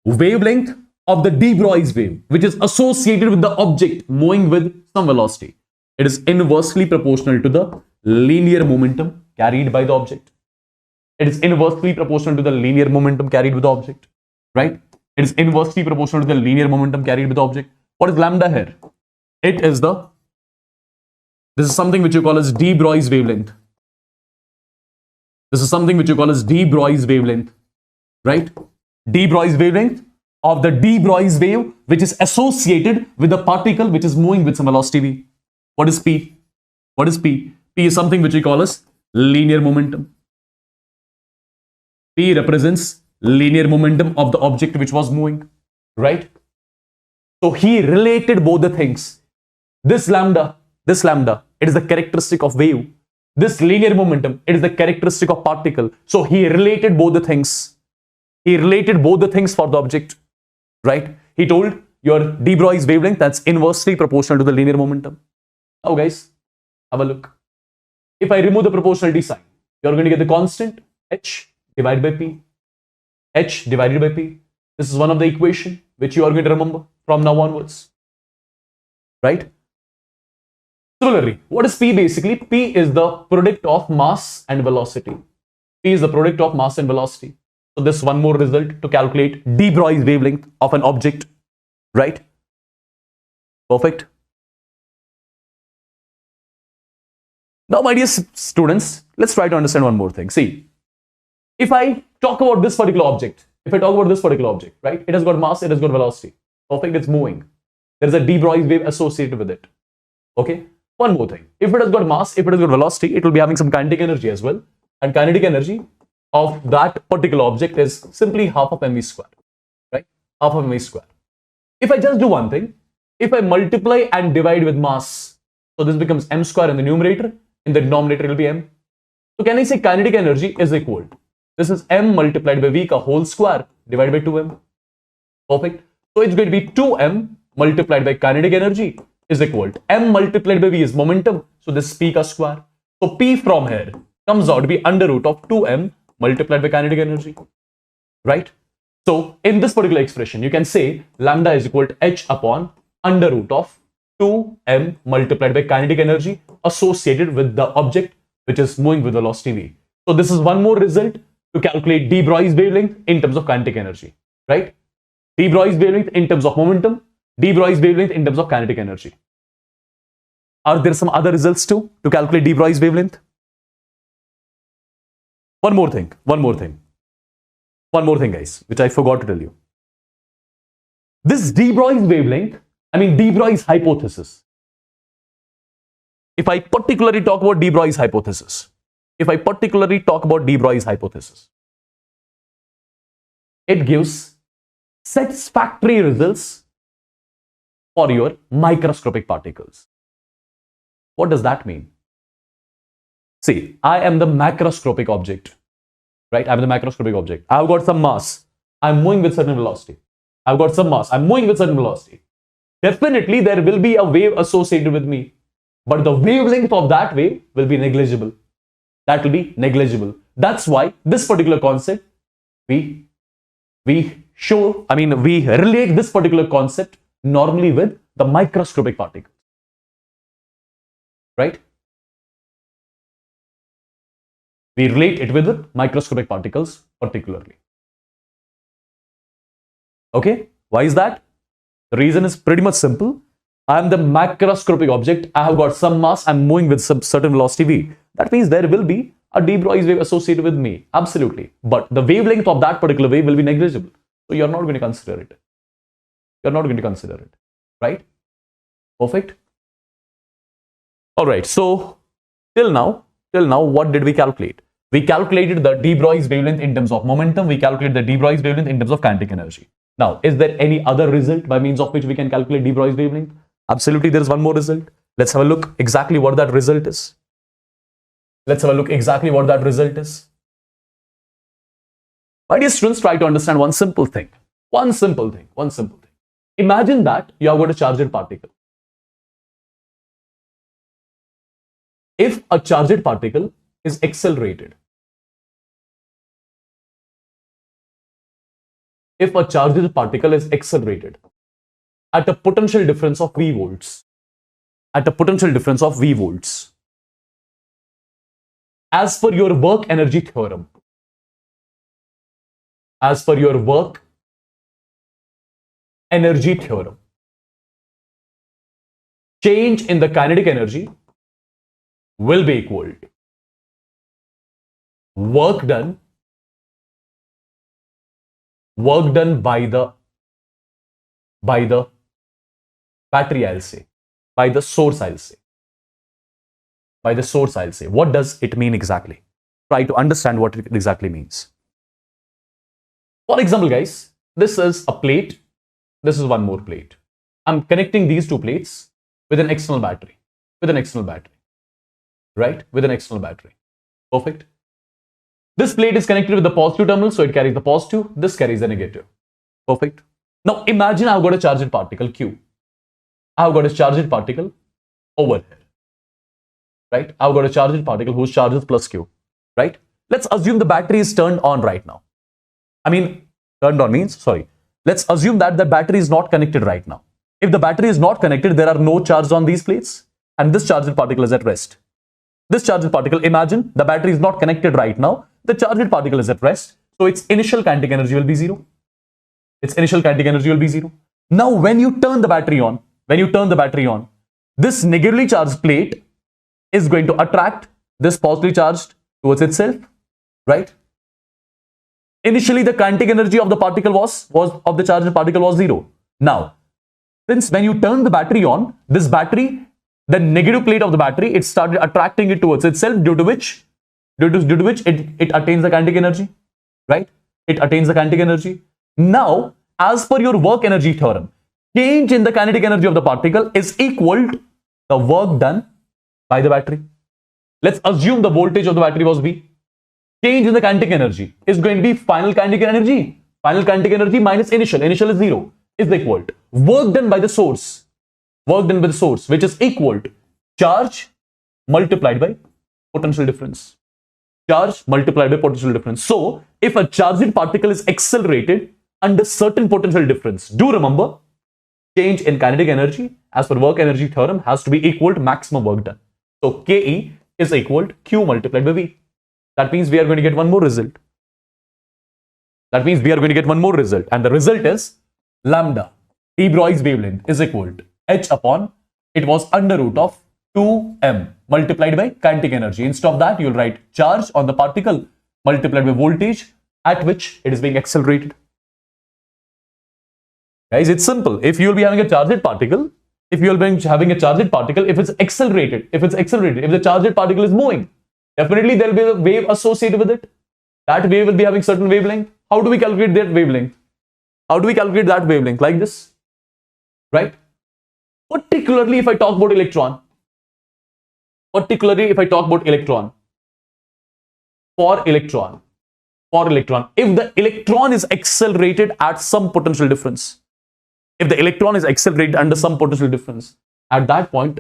wavelength of the de Broglie's wave, which is associated with the object moving with some velocity, it is inversely proportional to the linear momentum carried by the object. It is inversely proportional to the linear momentum carried with the object, right? It is inversely proportional to the linear momentum carried with the object. What is lambda here? It is this is something which you call as de Broglie's wavelength. This is something which you call as de Broglie's wavelength, right? De Broglie's wavelength of the de Broglie's wave, which is associated with the particle which is moving with some velocity v. What is p? What is p? P is something which we call as linear momentum. P represents linear momentum of the object which was moving, right? So he related both the things. This lambda, it is the characteristic of wave. This linear momentum, it is the characteristic of particle. So he related both the things. He related both the things for the object, right? He told your de Broglie's wavelength, that's inversely proportional to the linear momentum. Now guys, have a look. If I remove the proportionality sign, you're going to get the constant h divided by p. H divided by p. This is one of the equation which you are going to remember from now onwards, right? Similarly, what is p basically? P is the product of mass and velocity. P is the product of mass and velocity. So this one more result to calculate de Broglie's wavelength of an object, right? Perfect. Now, my dear students, let's try to understand one more thing. See, if I talk about this particular object, right? It has got mass, it has got velocity. Perfect, it's moving. There is a de Broglie's wave associated with it. Okay. One more thing. If it has got mass, if it has got velocity, it will be having some kinetic energy as well. And kinetic energy of that particular object is simply half of mv square, right? Half of mv square. If I just do one thing, if I multiply and divide with mass, so this becomes m square in the numerator, in the denominator it will be m. So can I say kinetic energy is equal? This is m multiplied by v ka whole square divided by 2m. Perfect. So it's going to be 2m multiplied by kinetic energy is equal to m multiplied by v is momentum. So this is p ka square. So p from here comes out to be under root of 2m multiplied by kinetic energy, right? So in this particular expression, you can say lambda is equal to h upon under root of 2m multiplied by kinetic energy associated with the object which is moving with velocity v. So this is one more result to calculate de Broglie's wavelength in terms of kinetic energy, right? De Broglie's wavelength in terms of momentum, de Broglie's wavelength in terms of kinetic energy. Are there some other results too to calculate de Broglie's wavelength? One more thing, guys, which I forgot to tell you. This de Broglie's wavelength, de Broglie's hypothesis. If I particularly talk about de Broglie's hypothesis, it gives satisfactory results for your microscopic particles. What does that mean? See, I am the macroscopic object, right? I'm the macroscopic object. I've got some mass. I'm moving with certain velocity. I've got some mass. I'm moving with certain velocity. Definitely, there will be a wave associated with me, but the wavelength of that wave will be negligible. That will be negligible. That's why this particular concept, we relate this particular concept normally with the microscopic particle, right? We relate it with the microscopic particles particularly. Okay, why is that? The reason is pretty much simple. I am the macroscopic object. I have got some mass. I'm moving with some certain velocity v. That means there will be a de Broglie's wave associated with me. Absolutely. But the wavelength of that particular wave will be negligible. So you're not going to consider it. Right? Perfect. All right. So till now, what did we calculate? We calculated the de Broglie's wavelength in terms of momentum. We calculated the de Broglie's wavelength in terms of kinetic energy. Now, is there any other result by means of which we can calculate de Broglie's wavelength? Absolutely, there is one more result. Let's have a look exactly what that result is. My dear students, try to understand one simple thing. Imagine that you have got a charged particle. If a charged particle is accelerated, at a potential difference of V volts, as per your work energy theorem, change in the kinetic energy will be equal to work done by the battery, I'll say, by the source, I'll say. What does it mean exactly? Try to understand what it exactly means. For example, guys, this is a plate. This is one more plate. I'm connecting these two plates with an external battery. Right? With an external battery. Perfect. This plate is connected with the positive terminal, so it carries the positive. This carries the negative. Perfect. Now imagine I've got a charged particle Q. I've got a charged particle over here. Right? I've got a charged particle whose charge is plus Q. Right? Let's assume the battery is turned on right now. Turned on means, let's assume that the battery is not connected right now. If the battery is not connected, there are no charges on these plates, and this charged particle is at rest. This charged particle, imagine the battery is not connected right now, the charged particle is at rest, so its initial kinetic energy will be zero. Now, when you turn the battery on, this negatively charged plate is going to attract this positively charged towards itself, right? Initially, the kinetic energy of the particle of the charged particle was zero. Now, since when you turn the battery on, this battery, the negative plate of the battery, it started attracting it towards itself, due to which it attains the kinetic energy, right? It attains the kinetic energy. Now, as per your work energy theorem, change in the kinetic energy of the particle is equal to the work done by the battery. Let's assume the voltage of the battery was V. Change in the kinetic energy is going to be final kinetic energy. Final kinetic energy minus initial. Initial is zero. Is equal to work done by the source. Which is equal to charge multiplied by potential difference. So, if a charged particle is accelerated under certain potential difference, do remember, change in kinetic energy as per work energy theorem has to be equal to maximum work done. So, Ke is equal to Q multiplied by V. That means we are going to get one more result. And the result is lambda, de Broglie's wavelength, is equal to h upon, it was under root of 2m multiplied by kinetic energy. Instead of that, you will write charge on the particle multiplied by voltage at which it is being accelerated. Guys, it's simple. If you will be having a charged particle, if it's accelerated, if the charged particle is moving, definitely there will be a wave associated with it. That wave will be having certain wavelength. How do we calculate that wavelength? Like this, right? Particularly if I talk about electron. For electron, if the electron is accelerated at some potential difference, under some potential difference, at that point,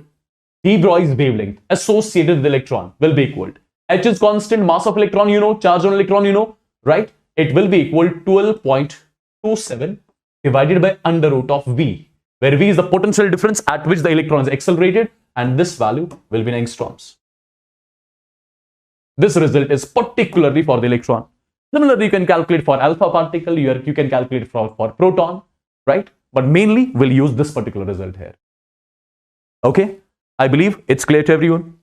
de Broglie's wavelength associated with the electron will be equal to h is constant, mass of electron you know, charge on electron you know, right? It will be equal to 12.27 divided by under root of V, where V is the potential difference at which the electron is accelerated, and this value will be in angstroms. This result is particularly for the electron. Similarly, you can calculate for alpha particle, you can calculate for proton, right? But mainly we'll use this particular result here. Okay, I believe it's clear to everyone.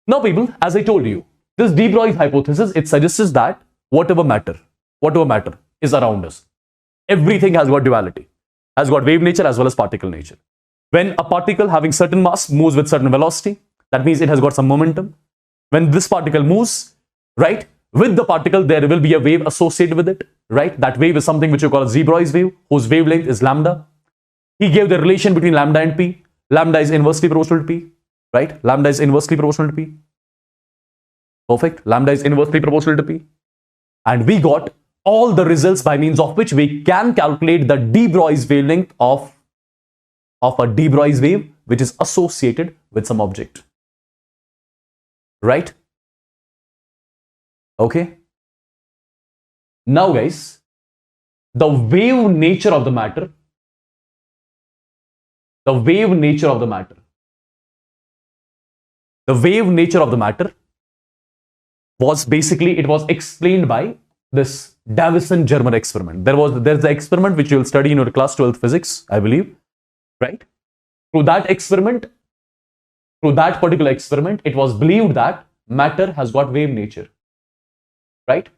Now people, as I told you, this de Broglie's hypothesis, it suggests that whatever matter is around us, everything has got duality, has got wave nature as well as particle nature. When a particle having certain mass moves with certain velocity, that means it has got some momentum. When this particle moves, right, with the particle, there will be a wave associated with it, right? That wave is something which you call a de Broglie's wave, whose wavelength is lambda. He gave the relation between lambda and P. Lambda is inversely proportional to P, right? Lambda is inversely proportional to P. Perfect. Lambda is inversely proportional to P. And we got all the results by means of which we can calculate the de Broglie's wavelength of a de Broglie's wave which is associated with some object. Right? Okay. Now guys, the wave nature of the matter, was basically, it was explained by this Davisson-Germer experiment. There's the experiment which you will study in your class 12 physics, I believe, right? through that experiment, through that particular experiment, it was believed that matter has got wave nature, right?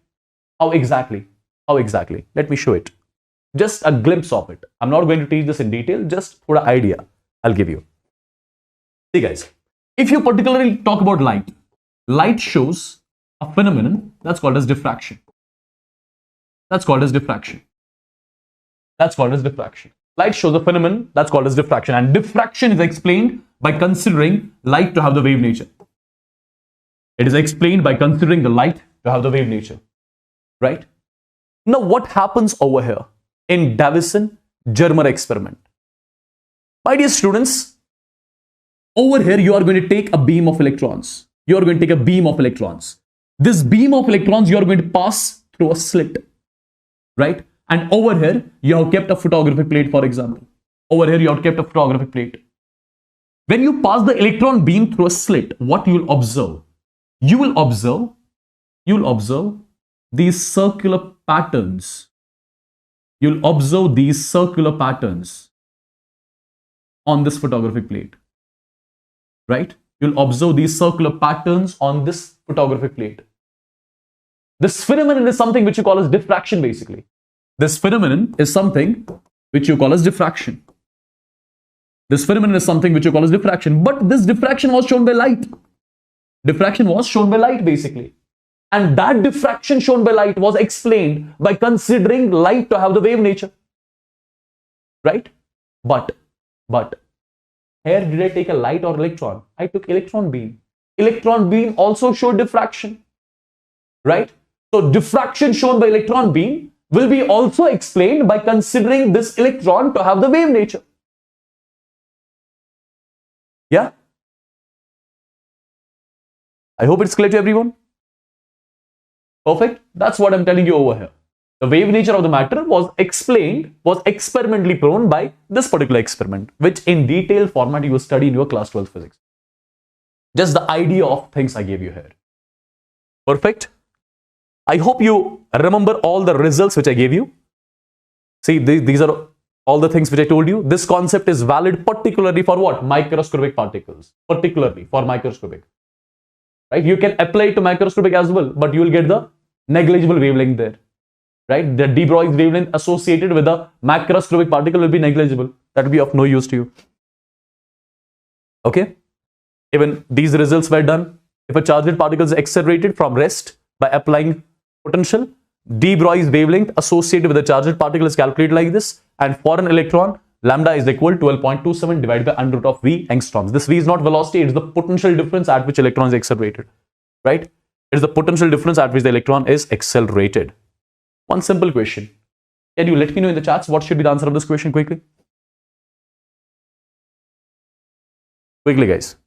How exactly? How exactly? Let me show it. Just a glimpse of it. I'm not going to teach this in detail, just for an idea I'll give you. See guys, if you particularly talk about light, light shows a phenomenon that's called as diffraction. That's called as diffraction. That's called as diffraction. Light shows a phenomenon that's called as diffraction, and diffraction is explained by considering light to have the wave nature. It is explained by considering the light to have the wave nature, right? Now what happens over here in Davisson-Germer experiment? My dear students, over here you are going to take a beam of electrons. You are going to take a beam of electrons. This beam of electrons you are going to pass through a slit, right? And over here you have kept a photographic plate, for example. Over here you have kept a photographic plate. When you pass the electron beam through a slit, what you will observe? You will observe these circular patterns. You'll observe these circular patterns on this photographic plate, right? You'll observe these circular patterns on this photographic plate. This phenomenon is something which you call as diffraction, basically. This phenomenon is something which you call as diffraction. This phenomenon is something which you call as diffraction. But this diffraction was shown by light. Diffraction was shown by light, basically. And that diffraction shown by light was explained by considering light to have the wave nature, right? But here did I take a light or electron? I took electron beam. Electron beam also showed diffraction, right? So diffraction shown by electron beam will be also explained by considering this electron to have the wave nature. Yeah? I hope it's clear to everyone. Perfect. That's what I'm telling you over here. The wave nature of the matter was explained, was experimentally proven by this particular experiment, which in detailed format you will study in your class 12 physics. Just the idea of things I gave you here. Perfect. I hope you remember all the results which I gave you. See, these are all the things which I told you. This concept is valid particularly for what? Microscopic particles. Particularly for microscopic. Right? You can apply it to microscopic as well, but you will get the negligible wavelength there. Right? The de Broglie wavelength associated with the macroscopic particle will be negligible. That will be of no use to you. Okay? Even these results were done. If a charged particle is accelerated from rest by applying potential, de Broglie's wavelength associated with the charged particle is calculated like this, and for an electron, lambda is equal to 12.27 divided by under root of V angstroms. This V is not velocity, it is the potential difference at which electron is accelerated, right? It is the potential difference at which the electron is accelerated. One simple question. Can you let me know in the chats what should be the answer of this question quickly? Quickly, guys.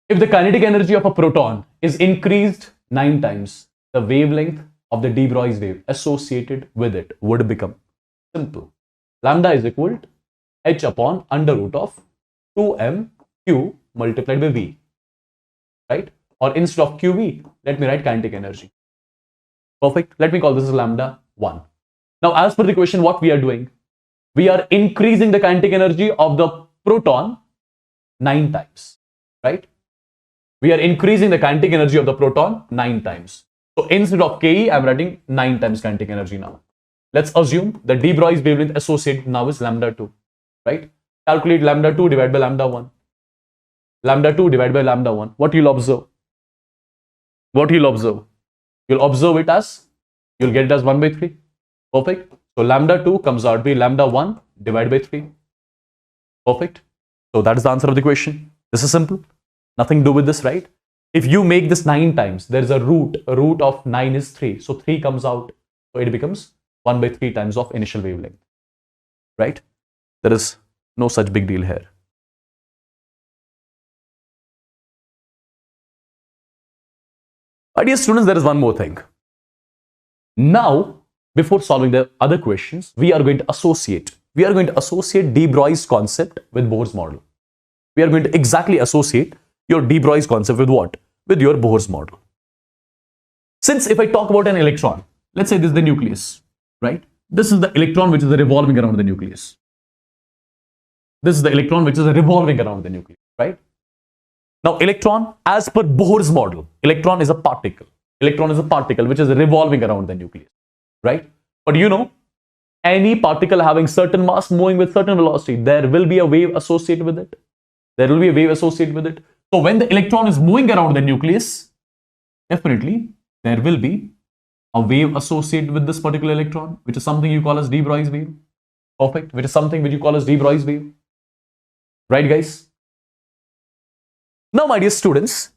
If the kinetic energy of a proton is increased 9 times, the wavelength of the de Broglie's wave associated with it would become simple. Lambda is equal to h upon under root of 2mq multiplied by v, right? Or instead of qv, let me write kinetic energy. Perfect. Let me call this as lambda 1. Now, as per the question, what we are doing? We are increasing the kinetic energy of the proton 9 times, right? We are increasing the kinetic energy of the proton 9 times. So instead of Ke, I am writing 9 times kinetic energy now. Let's assume the de Broglie's wavelength associated now is lambda 2, right? Calculate lambda 2 divided by lambda 1. Lambda 2 divided by lambda 1. What you'll observe? What you'll observe? You'll observe it as, you'll get it as 1 by 3. Perfect. So lambda 2 comes out to be lambda 1 divided by 3. Perfect. So that is the answer of the question. This is simple. Nothing to do with this, right? If you make this 9 times, there is a root. A root of 9 is 3. So 3 comes out. So it becomes 1 by 3 times of initial wavelength. Right? There is no such big deal here. My dear students, there is one more thing. Now, before solving the other questions, we are going to associate. We are going to associate de Broglie's concept with Bohr's model. We are going to exactly associate your de Broglie's concept with what? With your Bohr's model. Since if I talk about an electron, let's say this is the nucleus, right? This is the electron which is revolving around the nucleus. This is the electron which is revolving around the nucleus, right? Now, electron, as per Bohr's model, electron is a particle. Electron is a particle which is revolving around the nucleus, right? But you know, any particle having certain mass moving with certain velocity, there will be a wave associated with it. There will be a wave associated with it. So when the electron is moving around the nucleus, definitely there will be a wave associated with this particular electron, which is something you call as de Broglie's wave. Perfect. Which is something which you call as de Broglie's wave. Right, guys? Now, my dear students,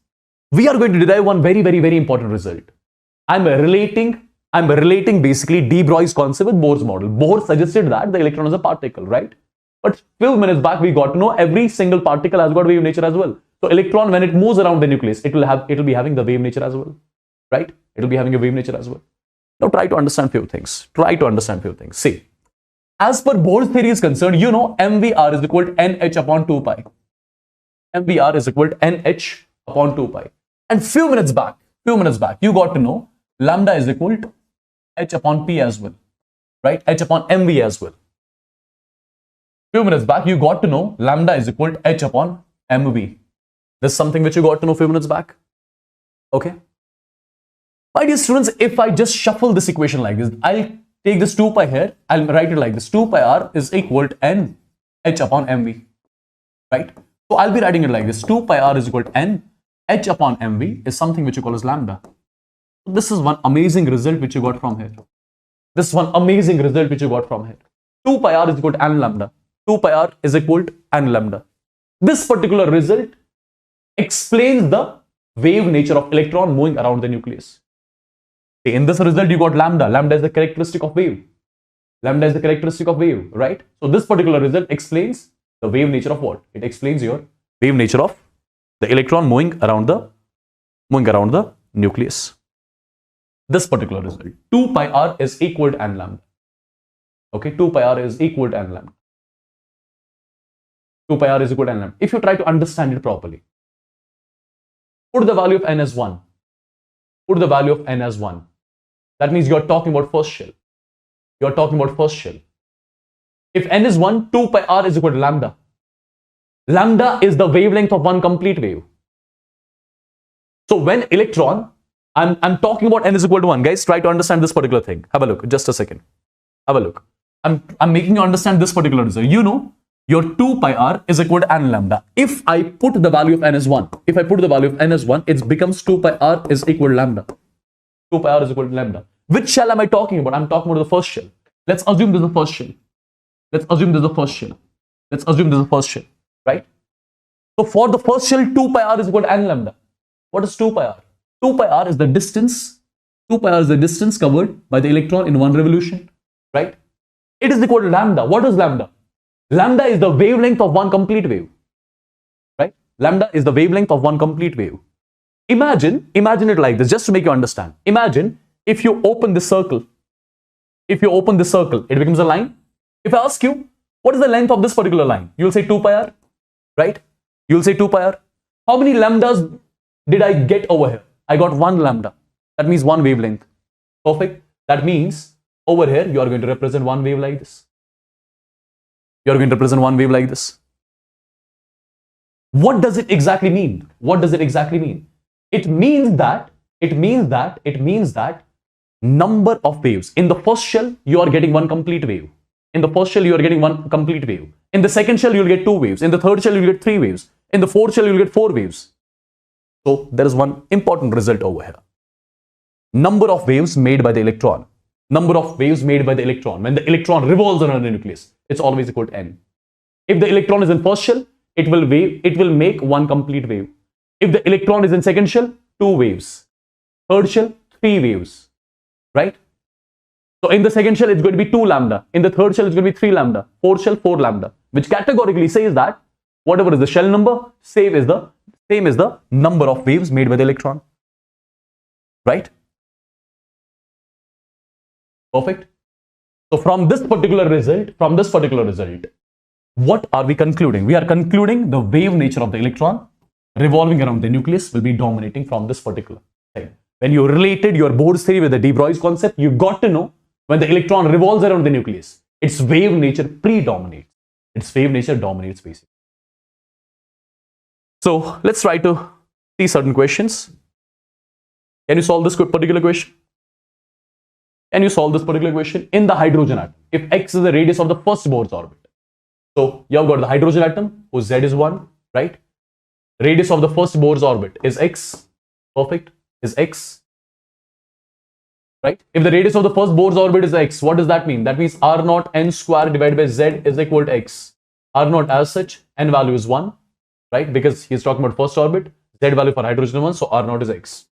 we are going to derive one very, very, very important result. I'm relating basically de Broglie's concept with Bohr's model. Bohr suggested that the electron is a particle, right? But few minutes back, we got to know every single particle has got wave nature as well. So electron, when it moves around the nucleus, it will be having the wave nature as well, right? It will be having a wave nature as well. Now try to understand few things. See, as per Bohr's theory is concerned, you know MVR is equal to NH upon 2 pi. MVR is equal to NH upon 2 pi. And few minutes back, you got to know lambda is equal to H upon P as well, right? H upon MV as well. Few minutes back, you got to know lambda is equal to H upon MV. This is something which you got to know few minutes back. Okay. My dear students, if I just shuffle this equation like this, I'll take this 2 pi here, I'll write it like this. 2 pi r is equal to n h upon mv, right? So I'll be writing it like this. 2 pi r is equal to n h upon mv is something which you call as lambda. This is one amazing result which you got from here. 2 pi r is equal to n lambda. 2 pi r is equal to n lambda. This particular result explains the wave nature of electron moving around the nucleus. In this result, you got lambda. Lambda is the characteristic of wave. Right? So this particular result explains the wave nature of what? It explains your wave nature of the electron moving around the nucleus. This particular result, 2 pi r is equal to n lambda. Okay, 2 pi r is equal to n lambda. 2 pi r is equal to n lambda. If you try to understand it properly, put the value of n as 1. That means you are talking about first shell. If n is 1, 2 pi r is equal to lambda. Lambda is the wavelength of one complete wave. So when electron, I'm talking about n is equal to 1. Guys, try to understand this particular thing. Have a look. Just a second. Have a look. I'm making you understand this particular result. You know, your 2 pi r is equal to n lambda. If I put the value of n as 1, it becomes 2 pi r is equal to lambda. 2 pi r is equal to lambda. Which shell am I talking about? I'm talking about the first shell. Let's assume this is the first shell. Right? So for the first shell, 2 pi r is equal to n lambda. What is 2 pi r? 2 pi r is the distance. 2 pi r is the distance covered by the electron in one revolution. Right? It is equal to lambda. What is lambda? Lambda is the wavelength of one complete wave. Right? Lambda is the wavelength of one complete wave. Imagine it like this, just to make you understand. Imagine if you open this circle. It becomes a line. If I ask you, what is the length of this particular line? You will say 2 pi r, right? You will say 2 pi r. How many lambdas did I get over here? I got 1 lambda. That means 1 wavelength. Perfect. That means over here, you are going to represent one wave like this. What does it exactly mean? It means that number of waves. In the first shell, you are getting one complete wave. In the second shell, you will get 2 waves. In the third shell, you will get 3 waves. In the fourth shell, you will get 4 waves. So there is one important result over here. Number of waves made by the electron. When the electron revolves around the nucleus, it's always equal to n. If the electron is in first shell, it will make one complete wave. If the electron is in second shell, 2 waves. Third shell, 3 waves. Right? So in the second shell, it's going to be 2 lambda. In the third shell, it's going to be 3 lambda. Fourth shell, 4 lambda. Which categorically says that whatever is the shell number, same is the number of waves made by the electron. Right? Perfect. So from this particular result, what are we concluding? We are concluding the wave nature of the electron revolving around the nucleus will be dominating from this particular thing. When you related your Bohr's theory with the de Broglie's concept, you got to know when the electron revolves around the nucleus, its wave nature predominates. Its wave nature dominates basically. So let's try to see certain questions. Can you solve this particular question? Can you solve this particular question? In the hydrogen atom, if x is the radius of the first Bohr's orbit. So you have got the hydrogen atom whose z is 1, right? Radius of the first Bohr's orbit is x. Perfect. Is x. Right? If the radius of the first Bohr's orbit is x, what does that mean? That means r naught n square divided by z is equal to x. R naught as such, n value is 1, right? Because he's talking about first orbit. Z value for hydrogen 1, so r naught is x.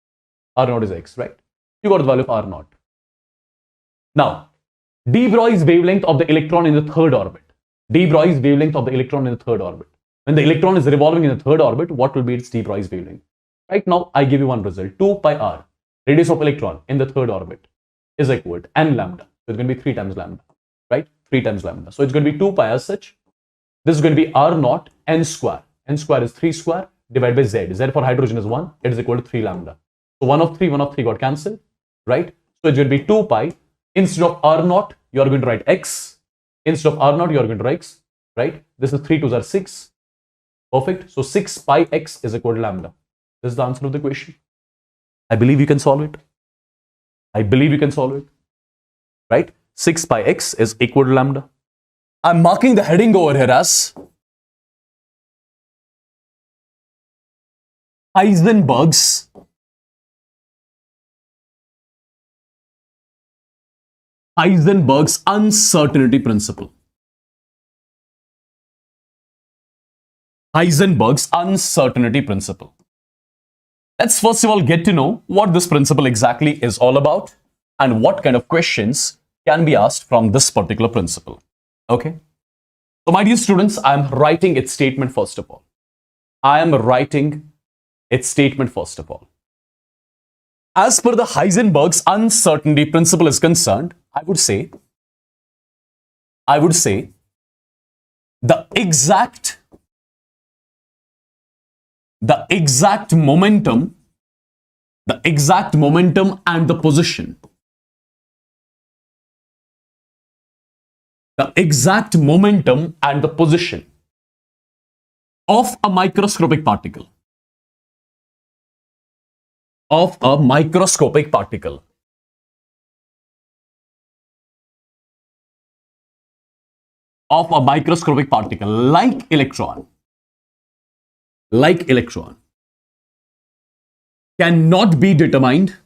R naught is x, right? You got the value of r naught. Now, de Broglie's wavelength of the electron in the third orbit. De Broglie's wavelength of the electron in the third orbit. When the electron is revolving in the third orbit, what will be its de Broglie's wavelength? Right now, I give you one result. 2 pi r, radius of electron in the third orbit, is equal to n lambda. So it's going to be 3 times lambda, right? 3 times lambda. So it's going to be 2 pi as such. This is going to be r naught n square. N square is 3 square divided by z. Z for hydrogen is 1. It is equal to 3 lambda. So 1 of 3 got cancelled, right? So it's going to be 2 pi. Instead of r naught, you are going to write x. Instead of r naught, you are going to write x, right? This is 3 2s are 6. Perfect. So 6 pi x is equal to lambda. This is the answer of the question. I believe you can solve it. I believe you can solve it. Right? 6 pi x is equal to lambda. I'm marking the heading over here as Heisenberg's uncertainty principle. Heisenberg's uncertainty principle. Let's first of all get to know what this principle exactly is all about and what kind of questions can be asked from this particular principle. Okay. So my dear students, I am writing its statement first of all. As per the Heisenberg's uncertainty principle is concerned, I would say the exact momentum and the position. The exact momentum and the position of a microscopic particle. Like electron, cannot be determined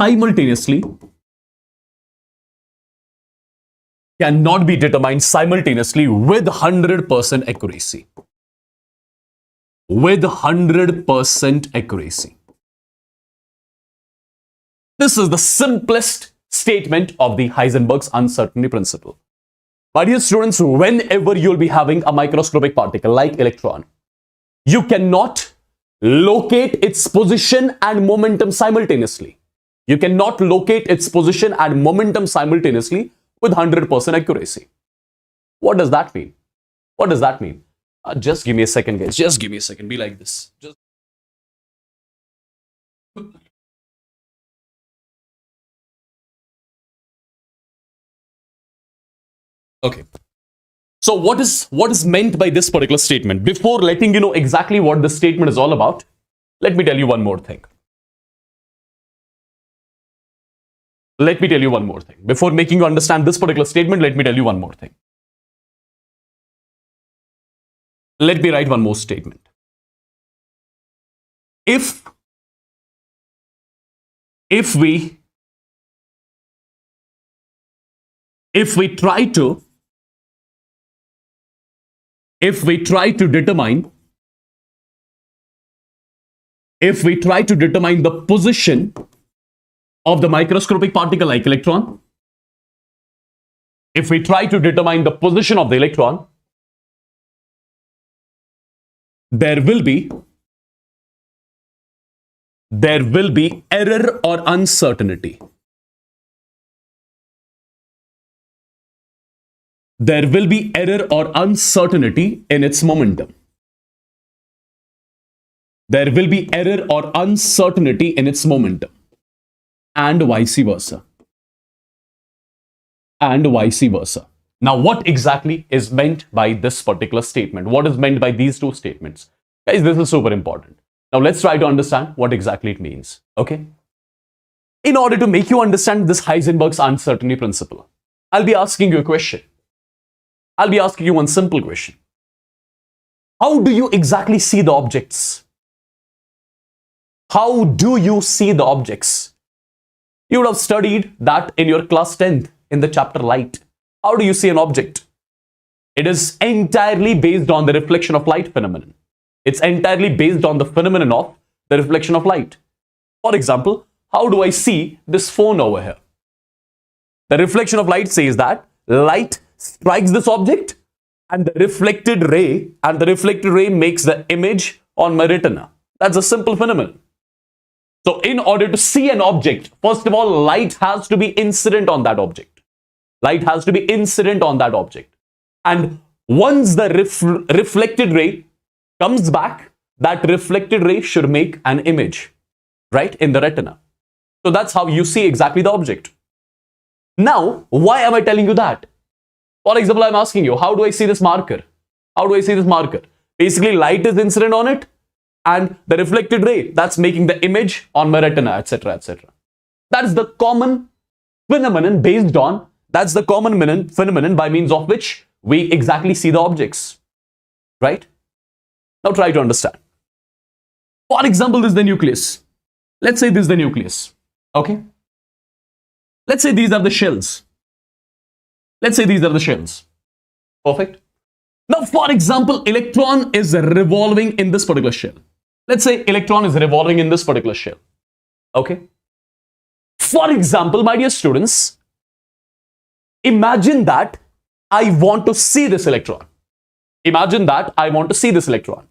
simultaneously with 100% accuracy. This is the simplest statement of the Heisenberg's uncertainty principle. My dear students, whenever you'll be having a microscopic particle like electron, you cannot locate its position and momentum simultaneously. You cannot locate its position and momentum simultaneously with 100% accuracy. What does that mean? Just give me a second, guys. Just give me a second. Be like this. Okay. So what is meant by this particular statement? Before letting you know exactly what this statement is all about, let me tell you one more thing. Before making you understand this particular statement, let me tell you one more thing. Let me write one more statement. If we try to determine the position of the microscopic particle like electron, there will be error or uncertainty. There will be error or uncertainty in its momentum. And vice versa. and vice versa. Now, what exactly is meant by this particular statement? What is meant by these two statements? Guys, this is super important. Now, let's try to understand what exactly it means, okay? In order to make you understand this Heisenberg's uncertainty principle, I'll be asking you a question. I'll be asking you one simple question. How do you exactly see the objects? How do you see the objects? You would have studied that in your class 10th in the chapter light. How do you see an object? It is entirely based on the reflection of light phenomenon. It's entirely based on the phenomenon of the reflection of light. For example, how do I see this phone over here? The reflection of light says that light strikes this object and the reflected ray makes the image on my retina. That's a simple phenomenon. So in order to see an object, first of all, light has to be incident on that object. Light has to be incident on that object. And once the reflected ray comes back, that reflected ray should make an image, right, in the retina. So that's how you see exactly the object. Now, why am I telling you that? For example, I'm asking you, how do I see this marker? How do I see this marker? Basically, light is incident on it and the reflected ray, that's making the image on my retina, etc., etc. That's the common phenomenon based on, that's the common phenomenon by means of which we exactly see the objects, right? Now try to understand. For example, this is the nucleus. Let's say this is the nucleus, okay? Let's say these are the shells. Let's say these are the shells. Perfect. Now, for example, electron is revolving in this particular shell. Let's say electron is revolving in this particular shell. Okay. For example, my dear students, imagine that I want to see this electron. Imagine that I want to see this electron.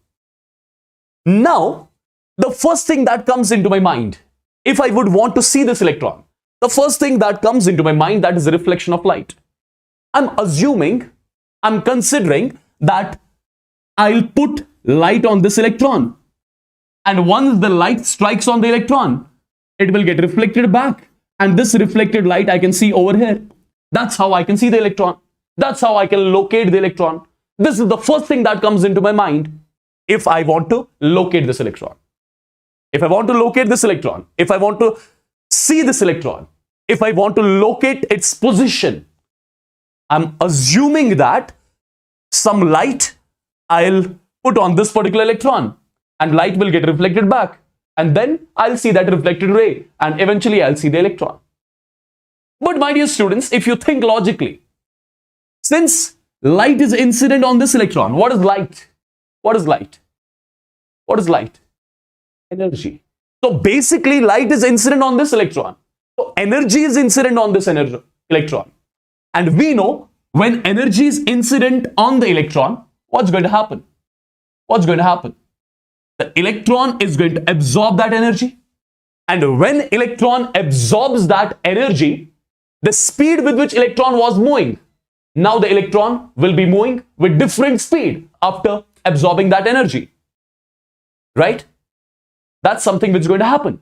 Now, the first thing that comes into my mind, if I would want to see this electron, the first thing that comes into my mind, that is the reflection of light. I'm considering that I'll put light on this electron. And once the light strikes on the electron, it will get reflected back. And this reflected light I can see over here. That's how I can see the electron. That's how I can locate the electron. This is the first thing that comes into my mind if I want to locate this electron. If I want to locate this electron, if I want to see this electron, if I want to locate its position, I'm assuming that some light I'll put on this particular electron and light will get reflected back. And then I'll see that reflected ray and eventually I'll see the electron. But my dear students, if you think logically, since light is incident on this electron, what is light? What is light? What is light? Energy. So basically light is incident on this electron. So energy is incident on this electron. And we know when energy is incident on the electron, what's going to happen? What's going to happen? The electron is going to absorb that energy. And when electron absorbs that energy, the speed with which electron was moving, now the electron will be moving with different speed after absorbing that energy. Right? That's something which is going to happen.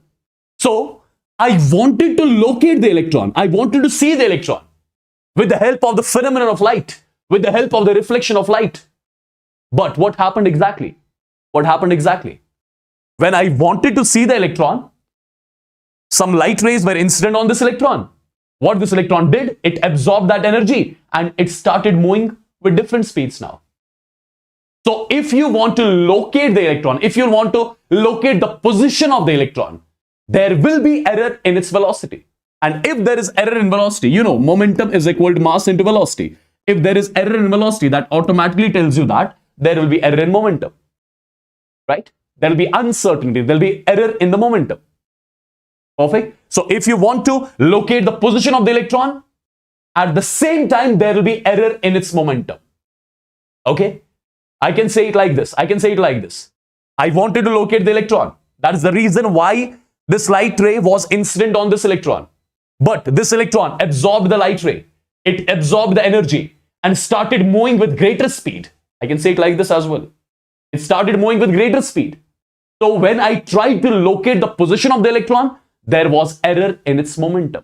So, I wanted to locate the electron. I wanted to see the electron with the help of the phenomenon of light, with the help of the reflection of light. But what happened exactly? What happened exactly? When I wanted to see the electron, some light rays were incident on this electron. What this electron did, it absorbed that energy and it started moving with different speeds now. So if you want to locate the electron, if you want to locate the position of the electron, there will be error in its velocity. And if there is error in velocity, you know, momentum is equal to mass into velocity. If there is error in velocity, that automatically tells you that there will be error in momentum. Right? There will be uncertainty. There will be error in the momentum. Perfect. So if you want to locate the position of the electron, at the same time, there will be error in its momentum. Okay. I can say it like this. I can say it like this. I wanted to locate the electron. That is the reason why this light ray was incident on this electron. But this electron absorbed the light ray. It absorbed the energy and started moving with greater speed. I can say it like this as well. It started moving with greater speed. So when I tried to locate the position of the electron, there was error in its momentum.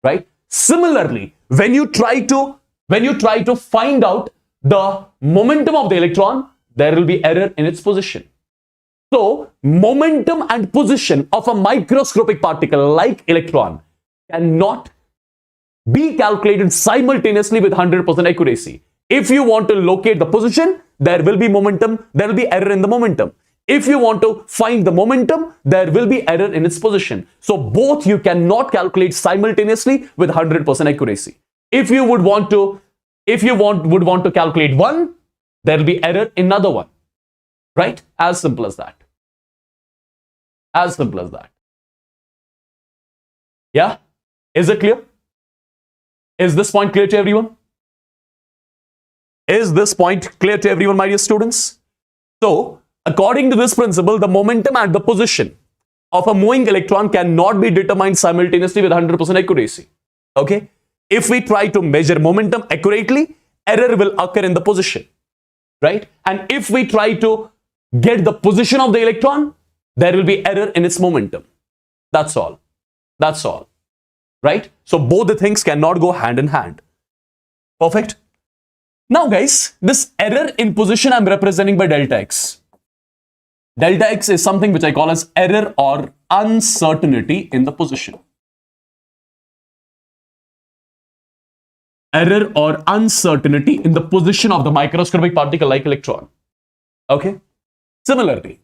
Right? Similarly, when you try to find out the momentum of the electron, there will be error in its position. So, momentum and position of a microscopic particle like electron cannot be calculated simultaneously with 100% accuracy. If you want to locate the position, there will be momentum, there will be error in the momentum. If you want to find the momentum, there will be error in its position. So both you cannot calculate simultaneously with 100% accuracy. If you would want to calculate one, there will be error in another one. Right? As simple as that. As simple as that. Yeah? Is it clear? Is this point clear to everyone? Is this point clear to everyone, my dear students? So, according to this principle, the momentum and the position of a moving electron cannot be determined simultaneously with 100% accuracy. Okay? If we try to measure momentum accurately, error will occur in the position. Right? And if we try to get the position of the electron, there will be error in its momentum. That's all. That's all. Right? So both the things cannot go hand in hand. Perfect. Now guys, this error in position I'm representing by delta x. Delta x is something which I call as error or uncertainty in the position. Error or uncertainty in the position of the microscopic particle like electron. Okay. Similarly,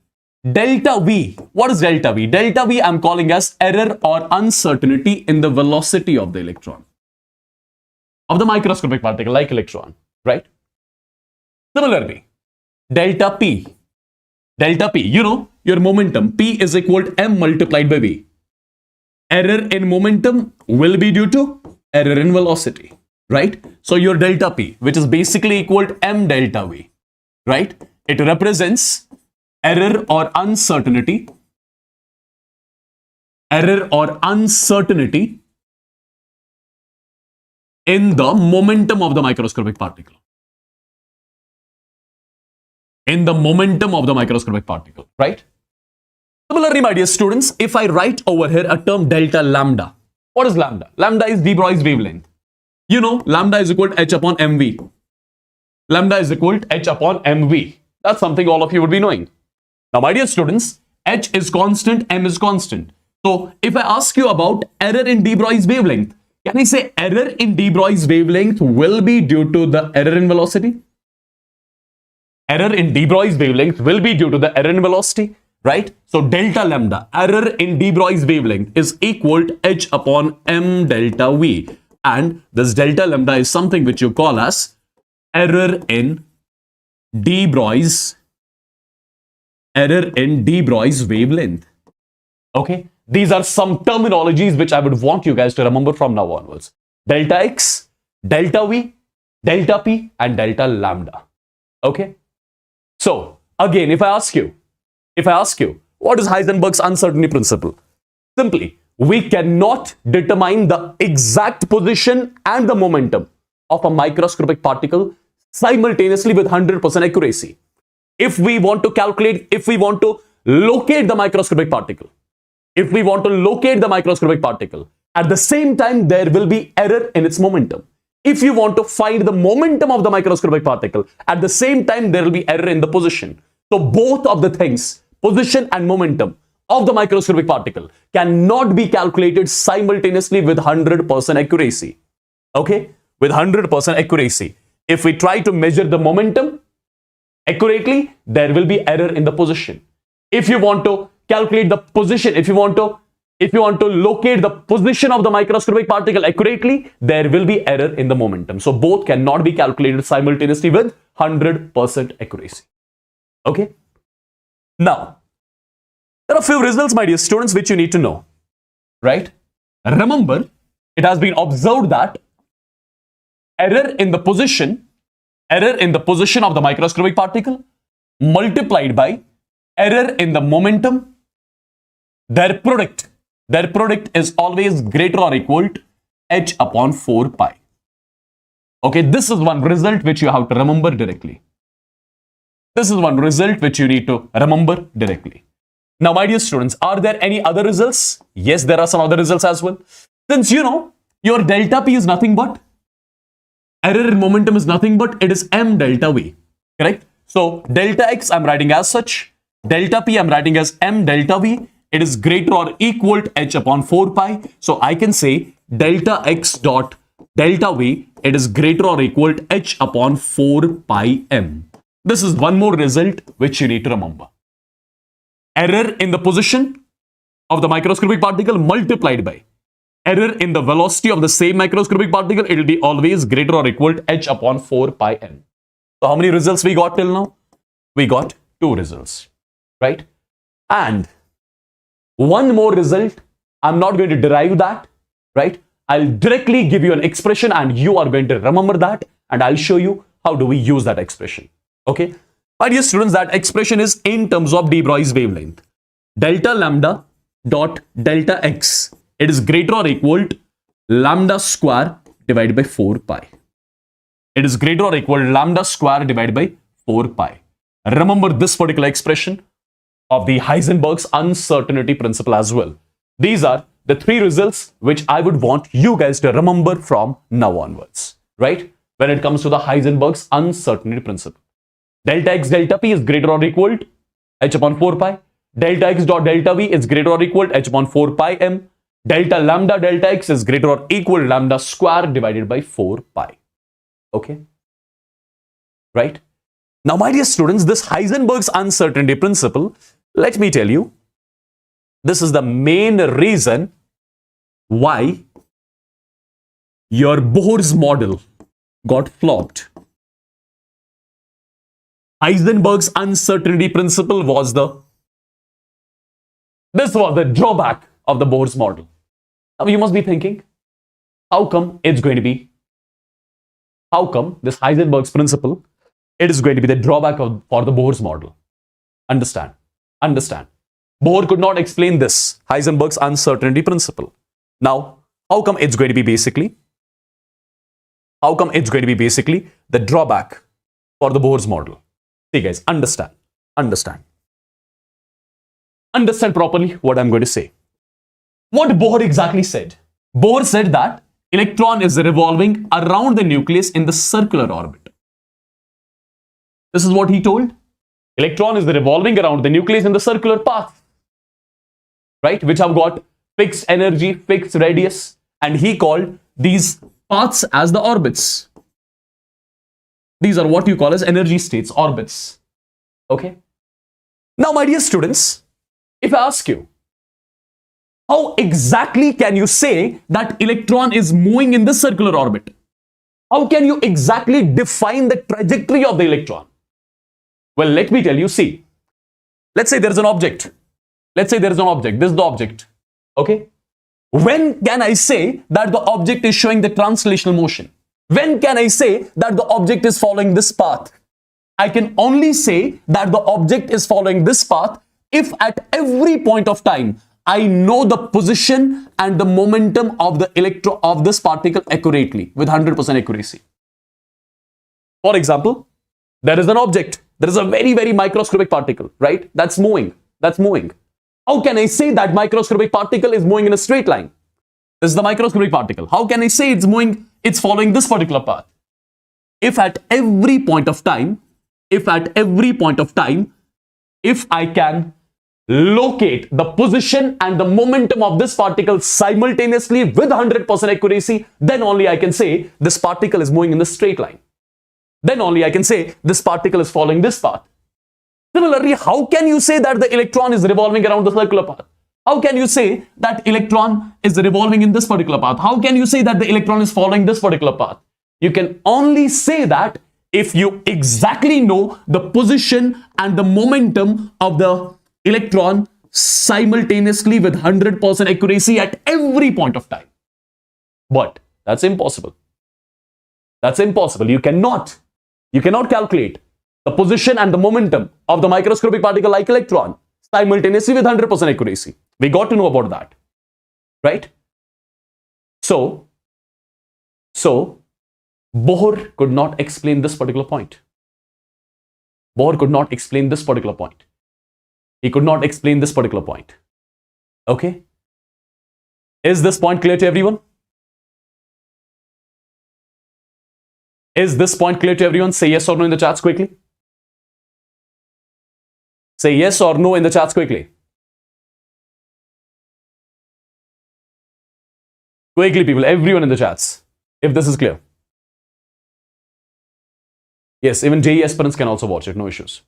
delta V. What is delta V? Delta V I'm calling as error or uncertainty in the velocity of the electron. Of the microscopic particle like electron. Right? Similarly, delta P. Delta P, you know, your momentum. P is equal to M multiplied by V. Error in momentum will be due to error in velocity. Right? So your delta P, which is basically equal to M delta V. Right? It represents error or uncertainty. Error or uncertainty in the momentum of the microscopic particle. In the momentum of the microscopic particle, right? Similarly, my dear students, if I write over here a term delta lambda, what is lambda? Lambda is de Broglie's wavelength. You know, lambda is equal to h upon mv. Lambda is equal to h upon mv. That's something all of you would be knowing. Now, my dear students, h is constant, m is constant. So, if I ask you about error in de Broglie's wavelength, can I say error in de Broglie's wavelength will be due to the error in velocity? Error in de Broglie's wavelength will be due to the error in velocity, right? So delta lambda, error in de Broglie's wavelength is equal to h upon m delta v. And this delta lambda is something which you call as error in de Broglie's wavelength. Okay? These are some terminologies which I would want you guys to remember from now onwards. Delta x, delta v, delta p, and delta lambda. Okay? So, again, if I ask you, what is Heisenberg's uncertainty principle? Simply, we cannot determine the exact position and the momentum of a microscopic particle simultaneously with 100% accuracy. If we want to locate the microscopic particle, at the same time, there will be error in its momentum. If you want to find the momentum of the microscopic particle, at the same time, there will be error in the position. So both of the things, position and momentum of the microscopic particle, cannot be calculated simultaneously with 100% accuracy. Okay? With 100% accuracy. If we try to measure the momentum accurately, there will be error in the position. If you want to calculate the position, if you want to locate the position of the microscopic particle accurately, there will be error in the momentum. So both cannot be calculated simultaneously with 100% accuracy. Okay? Now, there are a few results, my dear students, which you need to know. Right? Remember, it has been observed that error in the position of the microscopic particle multiplied by error in the momentum, their product is always greater or equal to h upon 4 pi. Okay, this is one result which you have to remember directly. This is one result which you need to remember directly. Now, my dear students, are there any other results? Yes, there are some other results as well. Since you know, Your delta P is nothing but, error in momentum is nothing but, it is m delta V, correct? So delta x I'm writing as such, delta P I'm writing as m delta V, it is greater or equal to h upon 4 pi. So I can say delta x dot delta V, it is greater or equal to h upon 4 pi m. This is one more result which you need to remember. Error in the position of the microscopic particle multiplied by error in the velocity of the same microscopic particle, it will be always greater or equal to h upon 4 pi m. So how many results we got till now? We got 2 results, right? And one more result, I'm not going to derive that, right? I'll directly give you an expression and you are going to remember that, and I'll show you how do we use that expression. Okay, my dear students, that expression is in terms of de Broglie's wavelength. Delta lambda dot delta x, it is greater or equal to lambda square divided by 4 pi. It is greater or equal to lambda square divided by 4 pi. Remember this particular expression of the Heisenberg's uncertainty principle as well. These are the 3 results which I would want you guys to remember from now onwards, right? When it comes to the Heisenberg's uncertainty principle. Delta x delta P is greater or equal to h upon 4 pi. Delta x dot delta V is greater or equal to h upon 4 pi m. Delta lambda delta x is greater or equal to lambda square divided by 4 pi. Okay? Right? Now, my dear students, this Heisenberg's uncertainty principle, let me tell you, this is the main reason why your Bohr's model got flopped. Heisenberg's uncertainty principle was this was the drawback of the Bohr's model. Now you must be thinking, how come this Heisenberg's principle, it is going to be the drawback for the Bohr's model? Understand. Bohr could not explain this Heisenberg's uncertainty principle. Now, how come it's going to be basically the drawback for the Bohr's model? See guys, understand properly what I'm going to say. What Bohr exactly said? Bohr said that electron is revolving around the nucleus in the circular orbit. This is what he told. Electron is revolving around the nucleus in the circular path, right? Which have got fixed energy, fixed radius, and he called these paths as the orbits. These are what you call as energy states, orbits. Okay? Now, my dear students, if I ask you, how exactly can you say that electron is moving in the circular orbit? How can you exactly define the trajectory of the electron? Well, let me tell you, see, let's say there is an object. This is the object. Okay? When can I say that the object is showing the translational motion? When can I say that the object is following this path? I can only say that the object is following this path if at every point of time I know the position and the momentum of the electron of this particle accurately with 100% accuracy. For example, there is an object. There is a very, very microscopic particle, right? That's moving. How can I say that microscopic particle is moving in a straight line? This is the microscopic particle. How can I say it's following this particular path? If at every point of time, if I can locate the position and the momentum of this particle simultaneously with 100% accuracy, then only I can say this particle is moving in the straight line. Then only I can say this particle is following this path. Similarly, how can you say that the electron is revolving around the circular path? How can you say that electron is revolving in this particular path? How can you say that the electron is following this particular path? You can only say that if you exactly know the position and the momentum of the electron simultaneously with 100% accuracy at every point of time. But that's impossible. You cannot calculate the position and the momentum of the microscopic particle like electron simultaneously with 100% accuracy. We got to know about that, right? So Bohr could not explain this particular point. He could not explain this particular point. Okay? Is this point clear to everyone? Is this point clear to everyone? Say yes or no in the chats quickly. Say yes or no in the chats quickly. Quickly, people, everyone in the chats, if this is clear. Yes, even JE aspirants can also watch it, no issues.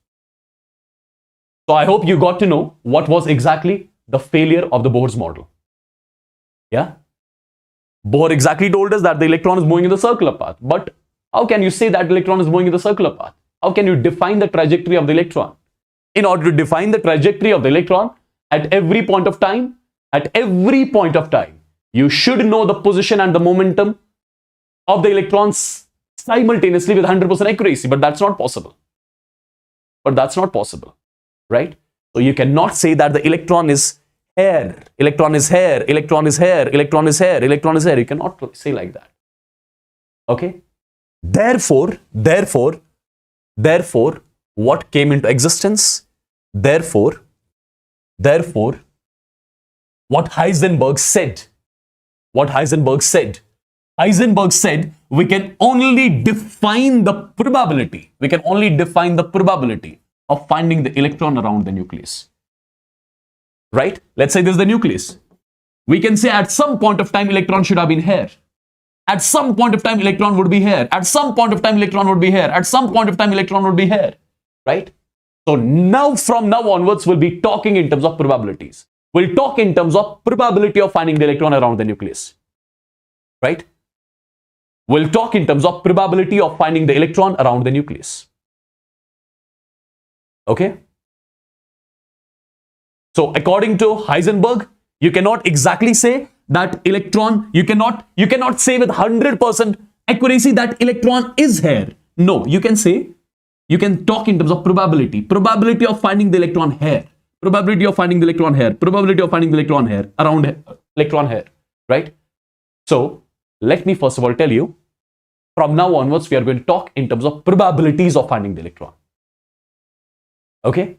So I hope you got to know what was exactly the failure of the Bohr's model. Yeah? Bohr exactly told us that the electron is moving in the circular path. But how can you say that the electron is moving in the circular path? How can you define the trajectory of the electron? In order to define the trajectory of the electron at every point of time, you should know the position and the momentum of the electrons simultaneously with 100% accuracy. But that's not possible. Right? So you cannot say that the electron is here, electron is here, electron is here, electron is here, electron is here. You cannot say like that. Okay? Therefore, what came into existence? Therefore, what Heisenberg said, we can only define the probability. Of finding the electron around the nucleus. Right? Let's say this is the nucleus. We can say at some point of time electron should have been here. At some point of time electron would be here. At some point of time electron would be here. At some point of time electron would be here. Right? So now, from now onwards, we'll be talking in terms of probabilities. We'll talk in terms of probability of finding the electron around the nucleus. Right? We'll talk in terms of probability of finding the electron around the nucleus. Okay? So according to Heisenberg, you cannot exactly say that electron, you cannot say with 100% accuracy that electron is here. No, you can talk in terms of probability of finding the electron here, probability of finding the electron here, probability of finding the electron here, around here, electron here, right? So let me first of all tell you, from now onwards, we are going to talk in terms of probabilities of finding the electron. Okay?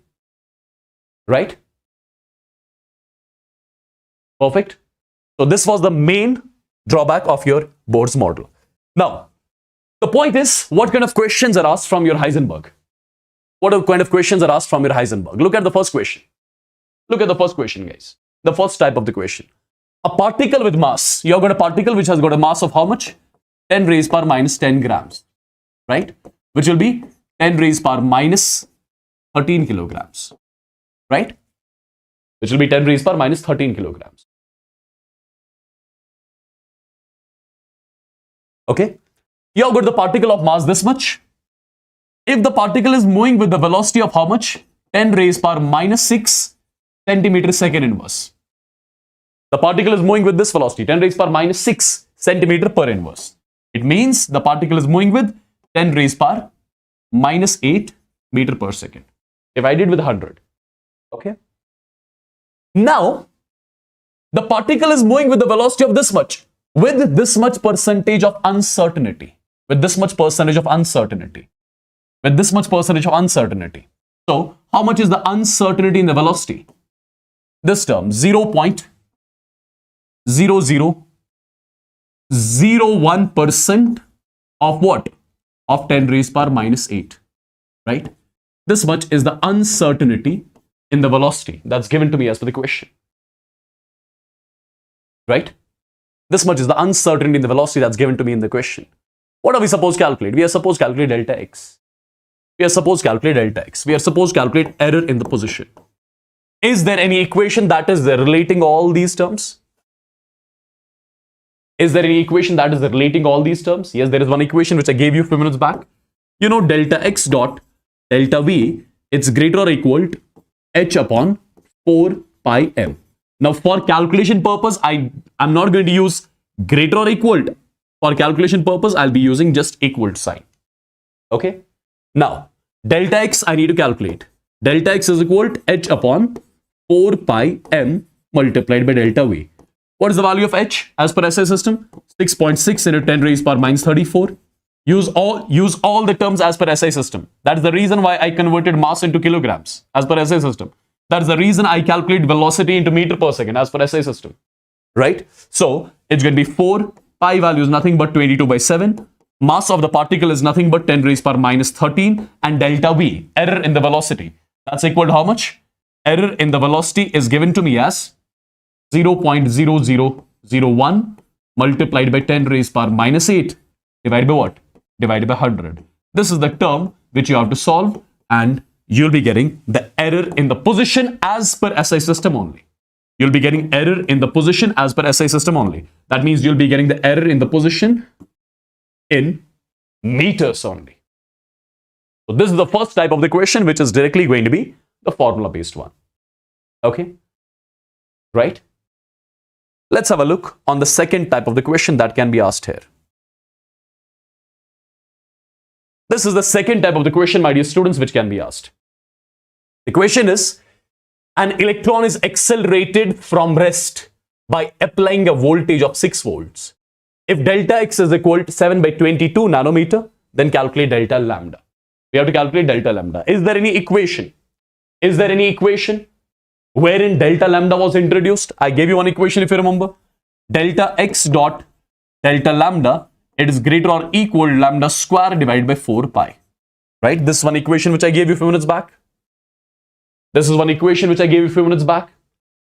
Right? Perfect. So this was the main drawback of your Bohr's model. Now, the point is, what kind of questions are asked from your Heisenberg? What kind of questions are asked from your Heisenberg? Look at the first question. Look at the first question, guys. The first type of the question. A particle with mass. You have got a particle which has got a mass of how much? 10 raised power minus 10 grams. Right? Which will be 10 raised power minus 13 kilograms. Right? Which will be 10 raised power minus 13 kilograms. Okay? You have got the particle of mass this much. If the particle is moving with the velocity of how much? 10 raised power minus 6 centimeter second inverse. The particle is moving with this velocity, 10 raised power minus 6 centimeter per inverse. It means the particle is moving with 10 raised power minus 8 meter per second. Divided with 100. Okay? Now, the particle is moving with the velocity of this much, with this much percentage of uncertainty. With this much percentage of uncertainty. With this much percentage of uncertainty. So, how much is the uncertainty in the velocity? This term, 0.0001% of what? Of 10 raised power minus 8. Right? This much is the uncertainty in the velocity that's given to me as per the question. Right? This much is the uncertainty in the velocity that's given to me in the question. What are we supposed to calculate? We are supposed to calculate delta x. We are supposed to calculate delta x. We are supposed to calculate error in the position. Is there any equation that is relating all these terms? Is there any equation that is relating all these terms? Yes, there is one equation which I gave you a few minutes back. You know, delta x dot delta v, it's greater or equal to h upon 4 pi m. Now, for calculation purpose, I'm not going to use greater or equal to. For calculation purpose, I'll be using just equal to sign. Okay? Now, delta x I need to calculate. Delta x is equal to h upon 4 pi m multiplied by delta v. What is the value of h as per SI system? 6.6 into 10 raised power minus 34. Use all the terms as per SI system. That's the reason why I converted mass into kilograms as per SI system. That's the reason I calculate velocity into meter per second as per SI system. Right? So, it's going to be 4 pi value is nothing but 22 by 7. Mass of the particle is nothing but 10 raised power minus 13, and delta V, error in the velocity, that's equal to how much? Error in the velocity is given to me as 0.0001 multiplied by 10 raised power minus 8 divided by what? Divided by 100. This is the term which you have to solve, and you'll be getting the error in the position as per SI system only. You'll be getting error in the position as per SI system only. That means you'll be getting the error in the position in meters only. So this is the first type of the question, which is directly going to be the formula based one. Okay, right? Let's have a look on the second type of the question that can be asked here. This is the second type of the question, my dear students, which can be asked. The question is, an electron is accelerated from rest by applying a voltage of 6 volts. If delta x is equal to 7 by 22 nanometer, then calculate delta lambda. We have to calculate delta lambda. Is there any equation? Is there any equation wherein delta lambda was introduced? I gave you one equation if you remember. Delta x dot delta lambda, it is greater or equal to lambda square divided by 4 pi. Right? This is one equation which I gave you a few minutes back. This is one equation which I gave you a few minutes back.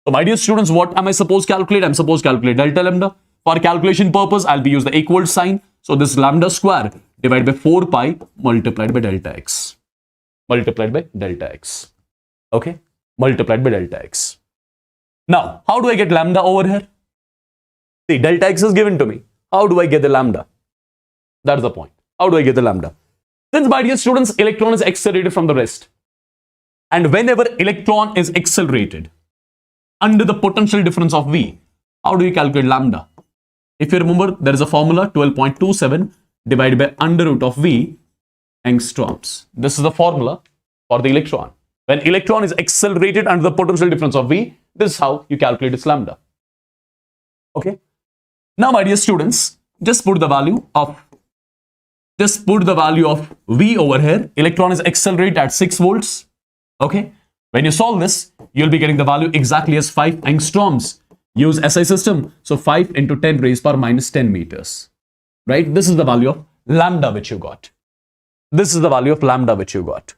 So my dear students, what am I supposed to calculate? I'm supposed to calculate delta lambda. For calculation purpose, I'll be use the equal sign. So this lambda square divided by 4 pi multiplied by delta x. Multiplied by delta x. Okay? Multiplied by delta x. Now, how do I get lambda over here? See, delta x is given to me. How do I get the lambda? That's the point. How do I get the lambda? Since, my dear students, electron is accelerated from the rest. And whenever electron is accelerated under the potential difference of V, how do you calculate lambda? If you remember, there is a formula 12.27 divided by under root of V angstroms. This is the formula for the electron. When electron is accelerated under the potential difference of V, this is how you calculate its lambda. Okay. Now, my dear students, just put the value of V over here. Electron is accelerated at 6 volts. Okay. When you solve this, you'll be getting the value exactly as 5 angstroms. Use SI system. So 5 into 10 raised power minus 10 meters. Right? This is the value of lambda which you got. This is the value of lambda which you got.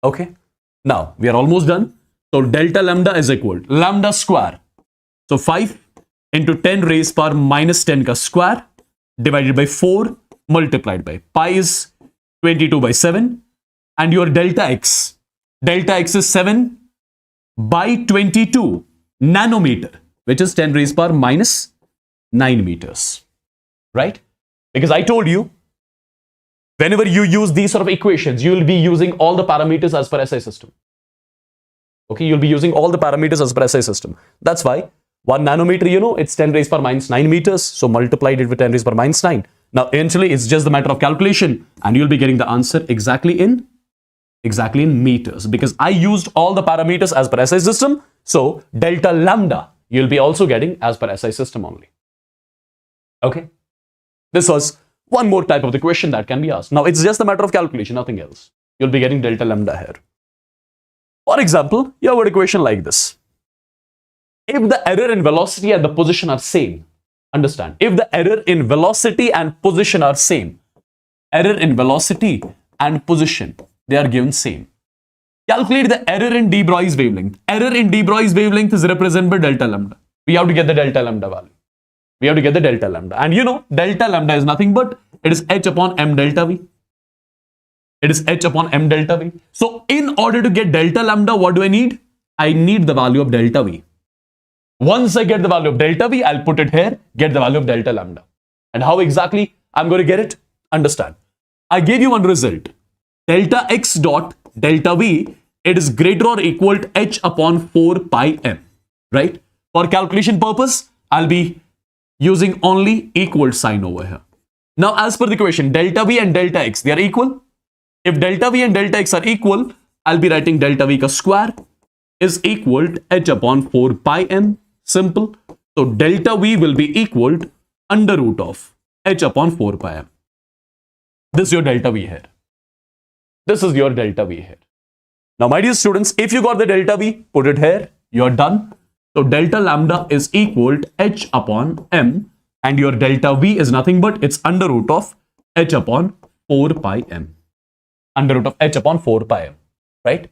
Okay. Now, we are almost done. So delta lambda is equal to lambda square. So 5 into 10 raised power minus 10 ka square divided by 4 multiplied by pi is 22 by 7. And your delta x is 7 by 22 nanometer, which is 10 raised power minus 9 meters. Right? Because I told you, whenever you use these sort of equations, you will be using all the parameters as per SI system. Okay, you'll be using all the parameters as per SI system. That's why 1 nanometer, you know, it's 10 raised power minus 9 meters. So multiplied it with 10 raised power minus 9. Now, eventually, it's just the matter of calculation. And you'll be getting the answer exactly in meters. Because I used all the parameters as per SI system. So delta lambda, you'll be also getting as per SI system only. Okay. This was one more type of the question that can be asked. Now, it's just a matter of calculation, nothing else. You'll be getting delta lambda here. For example, you have a question like this. If the error in velocity and the position are same, understand, if the error in velocity and position are same, error in velocity and position, they are given same. Calculate the error in de Broglie's wavelength. Error in de Broglie's wavelength is represented by delta lambda. We have to get the delta lambda value. We have to get the delta lambda. And you know, delta lambda is nothing but it is h upon m delta v. It is h upon m delta v. So in order to get delta lambda, what do I need? I need the value of delta v. Once I get the value of delta v, I'll put it here, get the value of delta lambda. And how exactly I'm going to get it? Understand. I gave you one result. Delta x dot delta v, it is greater or equal to h upon 4 pi m. Right? For calculation purpose, I'll be using only equal sign over here. Now, as per the equation, delta v and delta x, they are equal. If delta v and delta x are equal, I'll be writing delta v ka square is equal to h upon 4 pi m. Simple. So delta v will be equal to under root of h upon 4 pi m. This is your delta v here. This is your delta v here. Now, my dear students, if you got the delta v, put it here. You're done. So delta lambda is equal to h upon m, and your delta v is nothing but it's under root of h upon 4 pi m. Under root of h upon 4 pi m. Right?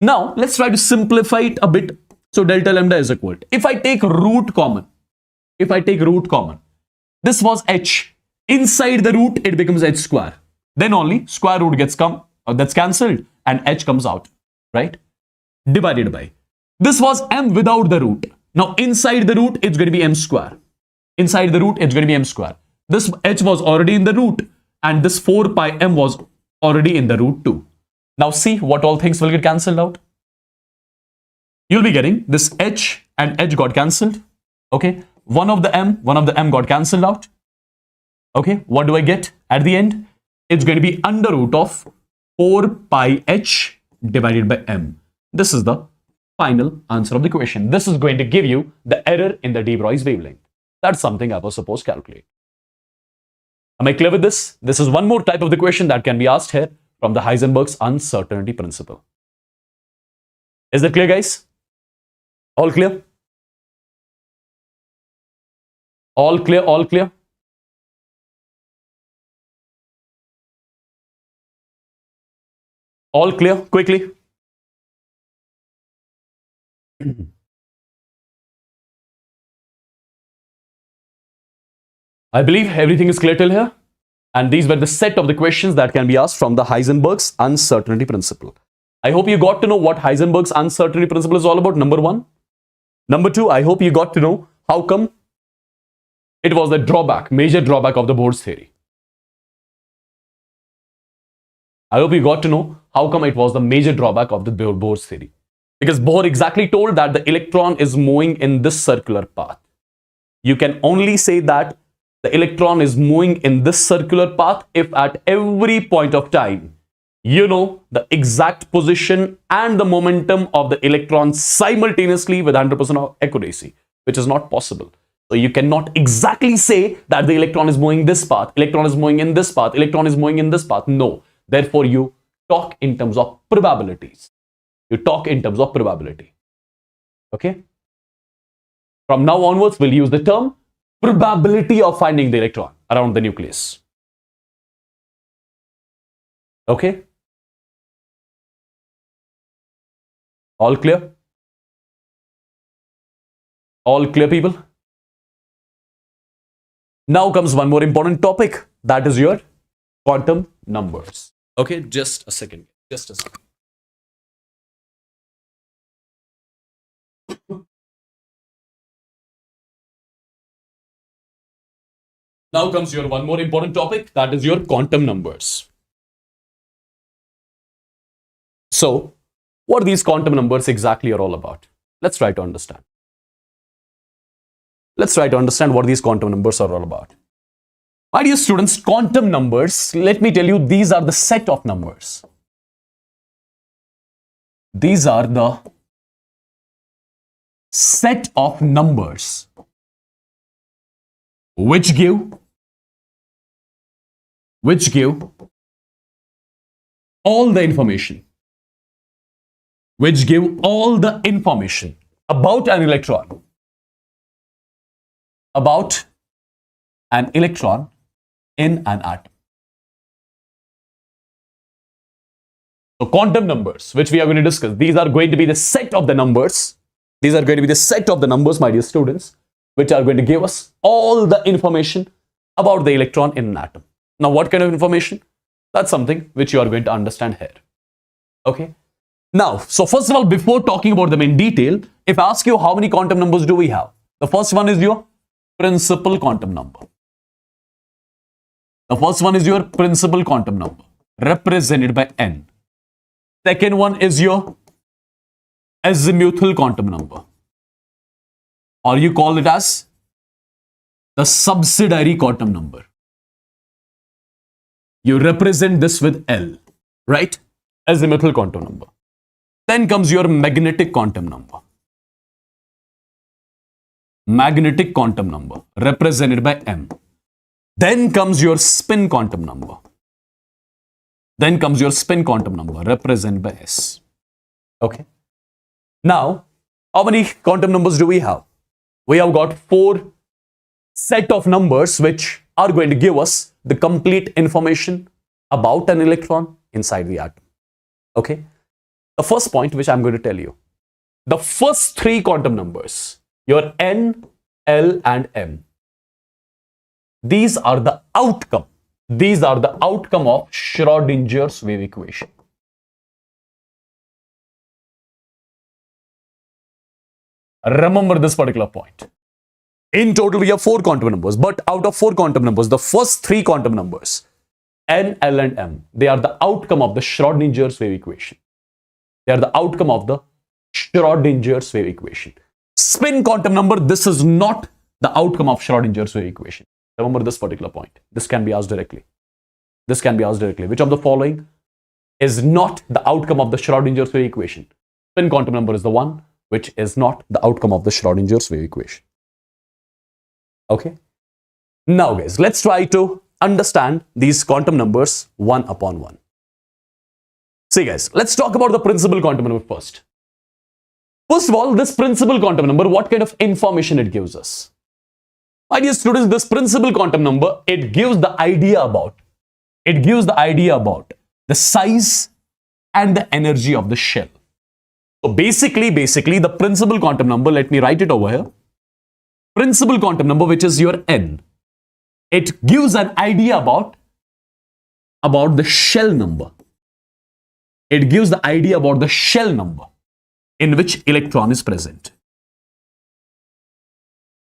Now, let's try to simplify it a bit. So, delta lambda is equal to, if I take root common, this was h. Inside the root, it becomes h square. Then only square root that's cancelled and h comes out. Right? Divided by. This was m without the root. Now, inside the root, it's going to be m square. Inside the root, it's going to be m square. This h was already in the root, and this 4 pi m was already in the root too. Now, see what all things will get cancelled out. You'll be getting this h and h got cancelled. Okay, one of the m got cancelled out. Okay, what do I get at the end? It's going to be under root of 4 pi h divided by m. This is the final answer of the question. This is going to give you the error in the de Broglie's wavelength. That's something I was supposed to calculate. Am I clear with this? This is one more type of the question that can be asked here from the Heisenberg's uncertainty principle. Is that clear, guys? All clear? All clear, all clear? All clear, quickly. I believe everything is clear till here. And these were the set of the questions that can be asked from the Heisenberg's uncertainty principle. I hope you got to know what Heisenberg's uncertainty principle is all about, number one. Number two, I hope you got to know how come it was the major drawback of the Bohr's theory. I hope you got to know how come it was the major drawback of the Bohr's theory. Because Bohr exactly told that the electron is moving in this circular path. You can only say that the electron is moving in this circular path if at every point of time you know the exact position and the momentum of the electron simultaneously with 100% of accuracy, which is not possible. So you cannot exactly say that the electron is moving this path, electron is moving in this path, electron is moving in this path. No. Therefore, you talk in terms of probabilities. You talk in terms of probability. Okay? From now onwards, we'll use the term probability of finding the electron around the nucleus. Okay? All clear? All clear, people? Now comes one more important topic. That is your quantum numbers. Okay, just a second. Just a second. Now comes your one more important topic. That is your quantum numbers. So, what these quantum numbers exactly are all about? Let's try to understand. Let's try to understand what these quantum numbers are all about. My dear students, quantum numbers, let me tell you, these are the set of numbers. These are the set of numbers which give all the information, about an electron, in an atom. So quantum numbers, which we are going to discuss, these are going to be the set of the numbers. These are going to be the set of the numbers, my dear students, which are going to give us all the information about the electron in an atom. Now, what kind of information? That's something which you are going to understand here. Okay. Now, so first of all, before talking about them in detail, if I ask you how many quantum numbers do we have? The first one is your principal quantum number. The first one is your principal quantum number, represented by n. Second one is your azimuthal quantum number, or you call it as the subsidiary quantum number. You represent this with L, right? Azimuthal quantum number. Then comes your magnetic quantum number. Magnetic quantum number, represented by M. Then comes your spin quantum number. Represented by S. Okay. Now, how many quantum numbers do we have? We have got 4 set of numbers which are going to give us the complete information about an electron inside the atom. Okay? The first point which I'm going to tell you, the first three quantum numbers, your N, L, and M, these are the outcome. These are the outcome of Schrodinger's wave equation. Remember this particular point. In total, we have 4 quantum numbers, but out of 4 quantum numbers, the first 3 quantum numbers, N, L, and M, they are the outcome of the Schrodinger's wave equation. They are the outcome of the Schrodinger's wave equation. Spin quantum number, this is not the outcome of Schrodinger's wave equation. Remember this particular point. This can be asked directly. This can be asked directly. Which of the following is not the outcome of the Schrodinger's wave equation? Spin quantum number is the one which is not the outcome of the Schrodinger's wave equation. Okay? Now guys, let's try to understand these quantum numbers one upon one. See guys, let's talk about the principal quantum number first. First of all, this principal quantum number, what kind of information it gives us? My dear students, this principal quantum number, it gives the idea about the size and the energy of the shell. So basically the principal quantum number, let me write it over here. Principal quantum number, which is your N, it gives an idea about the shell number. It gives the idea about the shell number in which electron is present.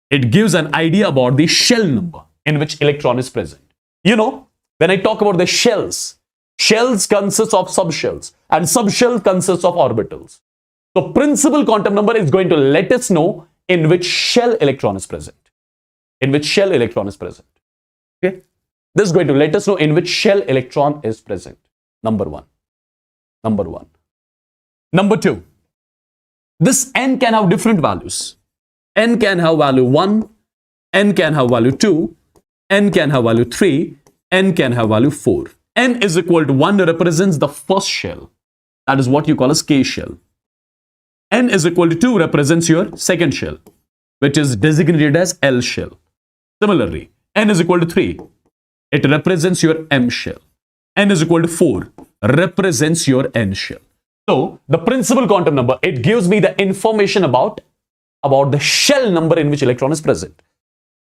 It gives an idea about the shell number in which electron is present. You know, when I talk about the shells, shells consist of subshells and subshell consists of orbitals. So principal quantum number is going to let us know in which shell electron is present. In which shell electron is present. Okay? This is going to let us know in which shell electron is present. Number one. Number two. This N can have different values. N can have value 1, N can have value 2, N can have value 3, N can have value 4. N is equal to 1 represents the first shell. That is what you call as K shell. N is equal to 2 represents your second shell, which is designated as L shell. Similarly, N is equal to 3. It represents your M shell. N is equal to 4 represents your N shell. So, the principal quantum number, it gives me the information about the shell number in which electron is present.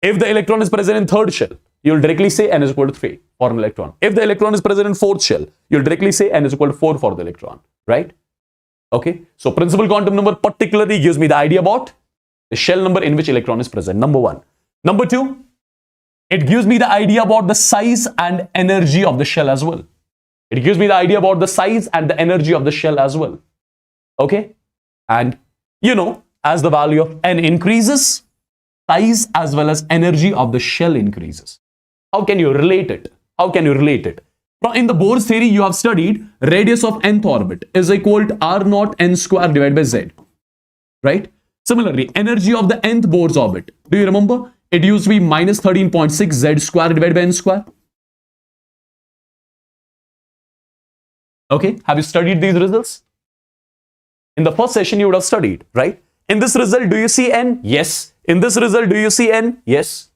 If the electron is present in third shell, you'll directly say N is equal to 3 for an electron. If the electron is present in fourth shell, you'll directly say N is equal to 4 for the electron, right? Okay, so principal quantum number particularly gives me the idea about the shell number in which electron is present, number one. Number two, it gives me the idea about the size and energy of the shell as well. It gives me the idea about the size and the energy of the shell as well. Okay, and you know, as the value of N increases, size as well as energy of the shell increases. How can you relate it? How can you relate it? In the Bohr's theory, you have studied radius of nth orbit is equal to R0 n square divided by Z. Right? Similarly, energy of the nth Bohr's orbit. Do you remember? It used to be minus 13.6 Z square divided by n square. Okay, have you studied these results? In the first session, you would have studied, right? In this result, do you see N? Yes. In this result, do you see N? Yes.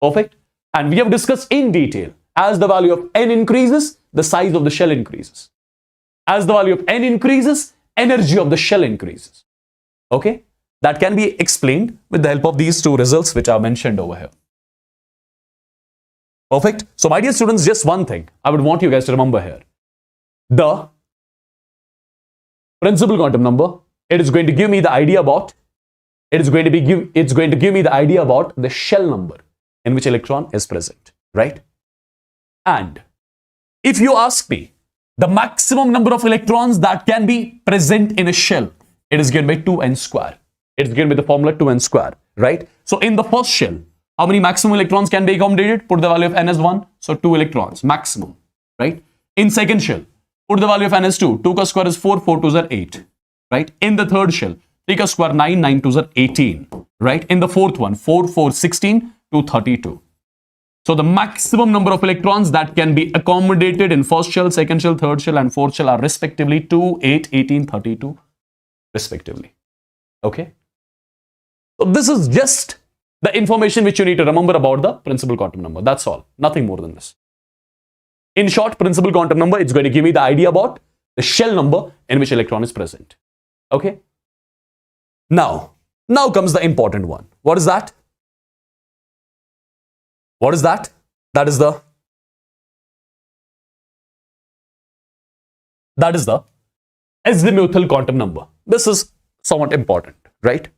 Perfect. And we have discussed in detail, as the value of N increases, the size of the shell increases. As the value of N increases, energy of the shell increases. Okay? That can be explained with the help of these two results which are mentioned over here. Perfect. So my dear students, just one thing I would want you guys to remember here. The principal quantum number, it is going to give me the idea about, it's going to give me the idea about the shell number in which electron is present, right? And if you ask me the maximum number of electrons that can be present in a shell, it is given by 2n square. It's given by the formula 2n square, right? So in the first shell, how many maximum electrons can be accommodated? Put the value of n as 1, so 2 electrons maximum, right? In second shell, put the value of n as 2. 2 ka square is 4, 4 2s are 8, right? In the third shell, 3 ka square 9, 9 2s are 18, right? In the fourth one, 4, 4, 16, 2, 32. So the maximum number of electrons that can be accommodated in first shell, second shell, third shell and fourth shell are respectively 2, 8, 18, 32 respectively. Okay. So this is just the information which you need to remember about the principal quantum number. That's all. Nothing more than this. In short, principal quantum number, it's going to give me the idea about the shell number in which electron is present. Okay? Now comes the important one. What is that? What is that? That is the azimuthal quantum number. This is somewhat important, right?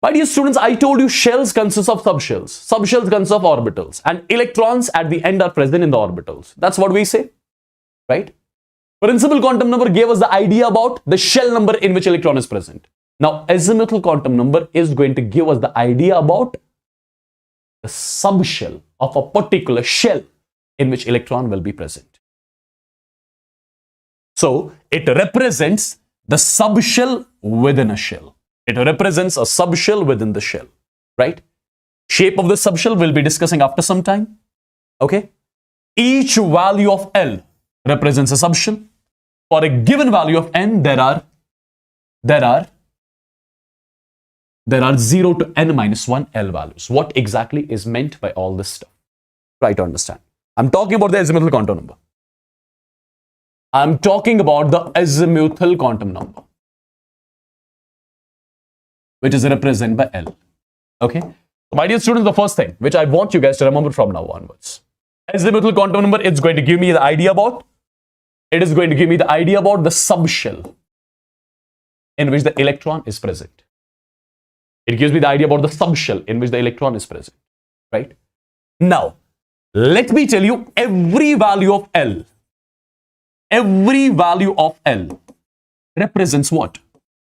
My dear students, I told you shells consist of subshells. Subshells consist of orbitals. And electrons at the end are present in the orbitals. That's what we say, right? Principal quantum number gave us the idea about the shell number in which electron is present. Now, azimuthal quantum number is going to give us the idea about the subshell of a particular shell in which electron will be present. So, it represents the subshell within a shell. It represents a subshell within the shell, right? Shape of the subshell we'll be discussing after some time, okay? Each value of L represents a subshell. For a given value of N, there are 0 to N minus 1 L values. What exactly is meant by all this stuff? Try to understand. I'm talking about the azimuthal quantum number. I'm talking about the azimuthal quantum number, which is represented by L. Okay? So my dear students, the first thing which I want you guys to remember from now onwards, azimuthal quantum number, it's going to give me the idea about, the subshell in which the electron is present. It gives me the idea about the subshell in which the electron is present, right? Now, let me tell you, every value of L represents what?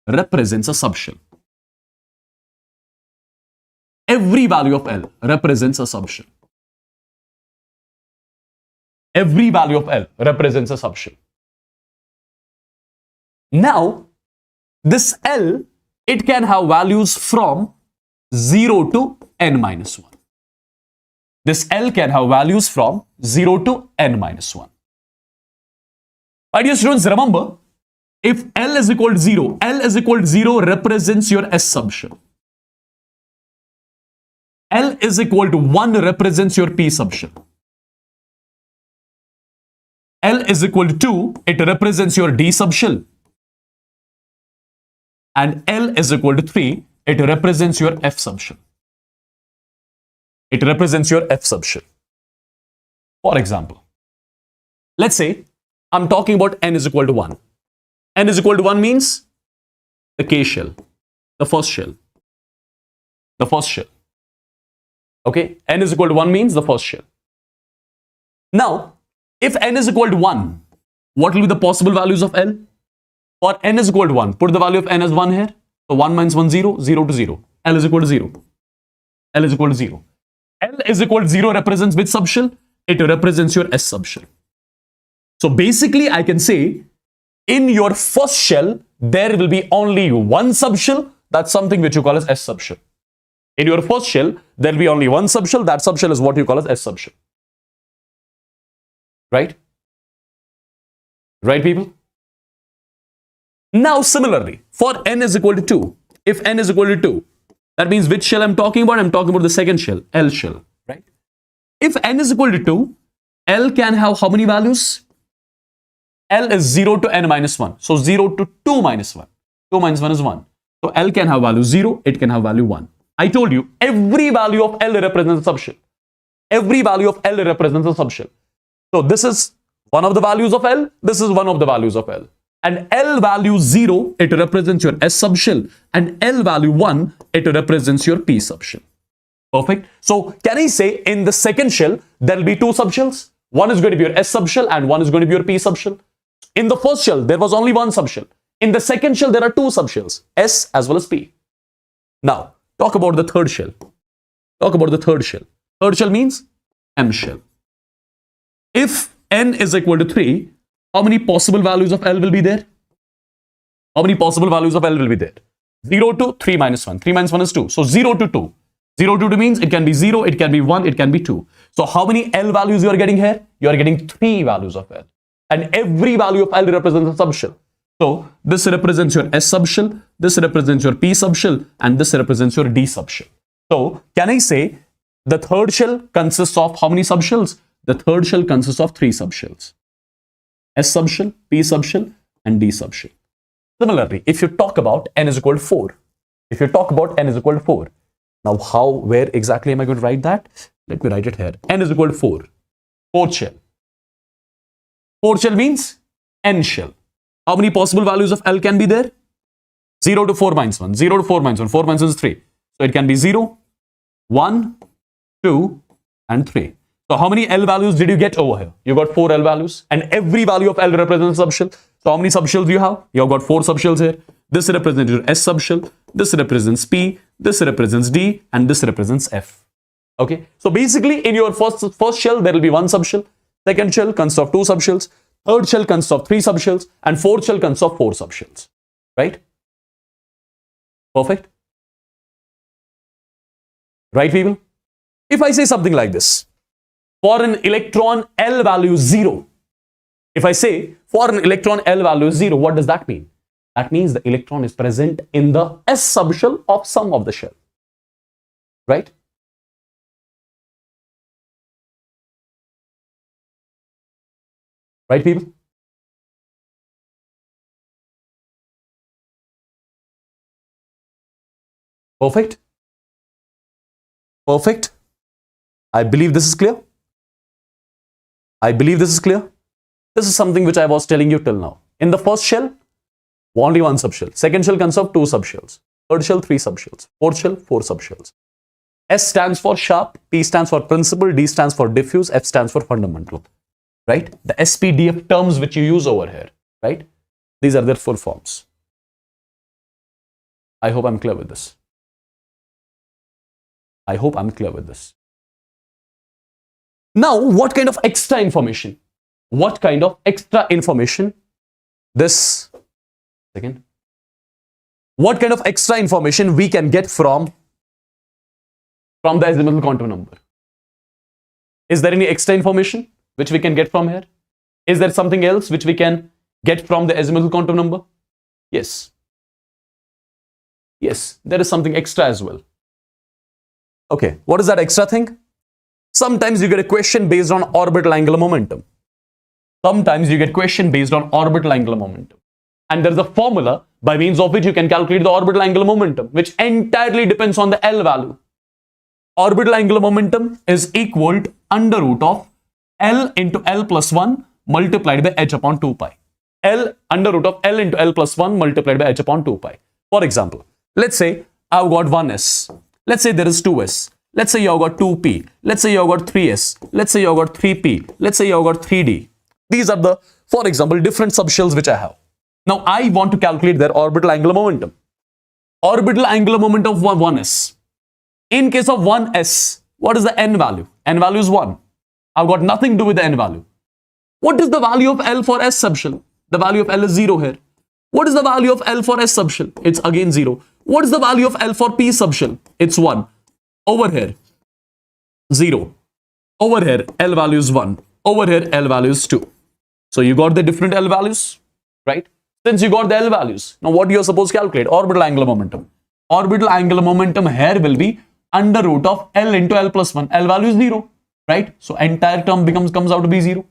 Represents a subshell. Every value of L represents a subshell. Every value of L represents a subshell. Now, this L, it can have values from 0 to N minus 1. This L can have values from 0 to N minus 1. My dear students, remember, if L is equal to 0, L is equal to 0 represents your S subshell. L is equal to 1 represents your P subshell. L is equal to 2, it represents your D subshell. And L is equal to 3, it represents your F subshell. It represents your F subshell. For example, let's say I'm talking about N is equal to 1. N is equal to 1 means the K shell, the first shell. The first shell. Okay, N is equal to 1 means the first shell. Now, if N is equal to 1, what will be the possible values of L? For N is equal to 1, put the value of N as 1 here. So 1 minus 1, 0, 0 to 0. L is equal to 0. L is equal to 0. L is equal to 0 represents which subshell? It represents your S subshell. So basically, I can say, in your first shell, there will be only one subshell. That's something which you call as S subshell. In your first shell, there will be only one subshell. That subshell is what you call as S subshell. Right? Right, people? Now, similarly, for N is equal to 2, if N is equal to 2, that means which shell I'm talking about? I'm talking about the second shell, L shell, right? If N is equal to 2, L can have how many values? L is 0 to N minus 1. So 0 to 2 minus 1. 2 minus 1 is 1. So L can have value 0, it can have value 1. I told you, every value of L represents a subshell. Every value of L represents a subshell. So this is one of the values of L, this is one of the values of L. And L value 0, it represents your S subshell. And L value 1, it represents your P subshell. Perfect. So can I say in the second shell, there will be two subshells? One is going to be your S subshell and one is going to be your P subshell. In the first shell, there was only one subshell. In the second shell, there are two subshells, S as well as P. Now, talk about the third shell. Talk about the third shell. Third shell means M shell. If N is equal to 3, how many possible values of L will be there? How many possible values of L will be there? 0 to 3 minus 1. 3 minus 1 is 2. So 0 to 2. 0 to 2 means it can be 0, it can be 1, it can be 2. So how many L values you are getting here? You are getting 3 values of L. And every value of L represents a subshell. So this represents your S subshell, this represents your P subshell, and this represents your D subshell. So can I say the third shell consists of how many subshells? The third shell consists of 3 subshells. S subshell, P subshell, and D subshell. Similarly, if you talk about n is equal to 4, if you talk about n is equal to 4, now where exactly am I going to write that? Let me write it here. N is equal to 4. Fourth shell. Fourth shell means n shell. How many possible values of L can be there? 0 to 4 minus 1. 0 to 4 minus 1. 4 minus 1 is 3. So it can be 0, 1, 2, and 3. So how many L values did you get over here? You got 4 L values, and every value of L represents a subshell. So how many subshells do you have? You have got 4 subshells here. This represents your S subshell, this represents P, this represents D, and this represents F. Okay, so basically in your first shell there will be 1 subshell, second shell consists of 2 subshells, third shell consists of 3 subshells, and fourth shell consists of 4 subshells. Right? Perfect. Right, people? If I say something like this, for an electron L value 0, if I say for an electron L value 0, what does that mean? That means the electron is present in the S subshell of some of the shell. Right? Right, people? Perfect. Perfect. I believe this is clear. I believe this is clear. This is something which I was telling you till now. In the first shell, only 1 subshell. Second shell consists of 2 subshells. Third shell, 3 subshells. Fourth shell, 4 subshells. S stands for sharp, P stands for principal, D stands for diffuse, F stands for fundamental. Right? The SPDF terms which you use over here. Right? These are their full forms. I hope I'm clear with this. I hope I'm clear with this. Now, what kind of extra information? What kind of extra information? What kind of extra information we can get from the azimuthal quantum number? Is there any extra information which we can get from here? Is there something else which we can get from the azimuthal quantum number? Yes. Yes, there is something extra as well. Okay, what is that extra thing? Sometimes you get a question based on orbital angular momentum. Sometimes you get question based on orbital angular momentum. And there is a formula by means of which you can calculate the orbital angular momentum, which entirely depends on the L value. Orbital angular momentum is equal to under root of L into L plus 1 multiplied by h upon 2 pi. L under root of L into L plus 1 multiplied by h upon 2 pi. For example, let's say I've got 1s. Let's say there is 2s. Let's say you've got 2p. Let's say you've got 3s. Let's say you've got 3p. Let's say you've got 3d. These are the, for example, different subshells which I have. Now I want to calculate their orbital angular momentum. Orbital angular momentum of 1s. In case of 1s, what is the n value? N value is 1. I've got nothing to do with the n value. What is the value of L for S subshell? The value of L is 0 here. What is the value of L for S subshell? It's again 0. What is the value of L for P subshell? It's 1. Over here, 0. Over here, L value is 1. Over here, L value is 2. So you got the different L values, right? Since you got the L values, now what you are supposed to calculate? Orbital angular momentum. Orbital angular momentum here will be under root of L into L plus 1. L value is 0, right? So entire term comes out to be 0.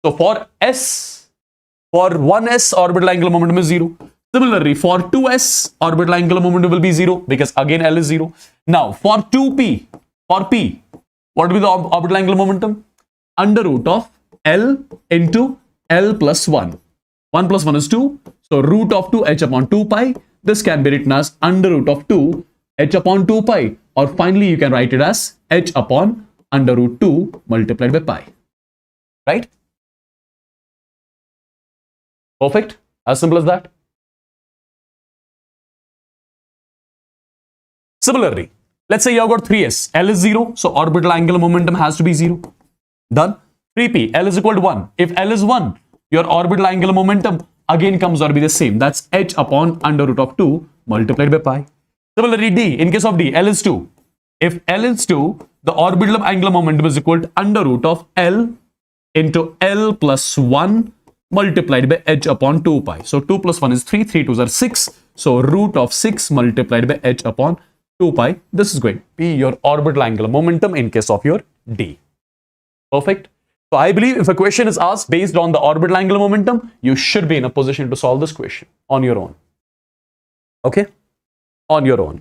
So for S, for 1s, orbital angular momentum is 0. Similarly, for 2s, orbital angular momentum will be 0 because again L is 0. Now, for 2p, for p, what will be the orbital angular momentum? Under root of L into L plus 1. 1 plus 1 is 2. So, root of 2 h upon 2 pi. This can be written as under root of 2 h upon 2 pi. Or finally, you can write it as h upon under root 2 multiplied by pi. Right? Perfect. As simple as that. Similarly, let's say you have got 3s. L is 0. So, orbital angular momentum has to be 0. Done. 3p. L is equal to 1. If L is 1, your orbital angular momentum again comes out to be the same. That's h upon under root of 2 multiplied by pi. Similarly, D. In case of D, L is 2. If L is 2, the orbital angular momentum is equal to under root of L into L plus 1 multiplied by h upon 2 pi. So, 2 plus 1 is 3. 3 2s are 6. So, root of 6 multiplied by h upon 2 pi. This is going to be your orbital angular momentum in case of your D. Perfect. So I believe if a question is asked based on the orbital angular momentum, you should be in a position to solve this question on your own. Okay? On your own.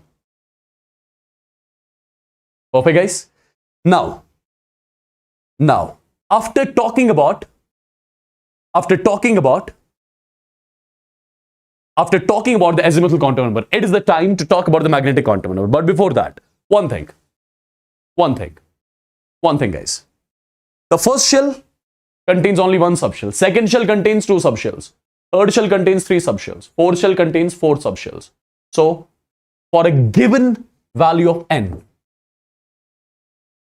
Perfect, guys. Now, after talking about the azimuthal quantum number, it is the time to talk about the magnetic quantum number. But before that, one thing, guys. The first shell contains only one subshell. Second shell contains two subshells. Third shell contains three subshells. Fourth shell contains four subshells. So, for a given value of n,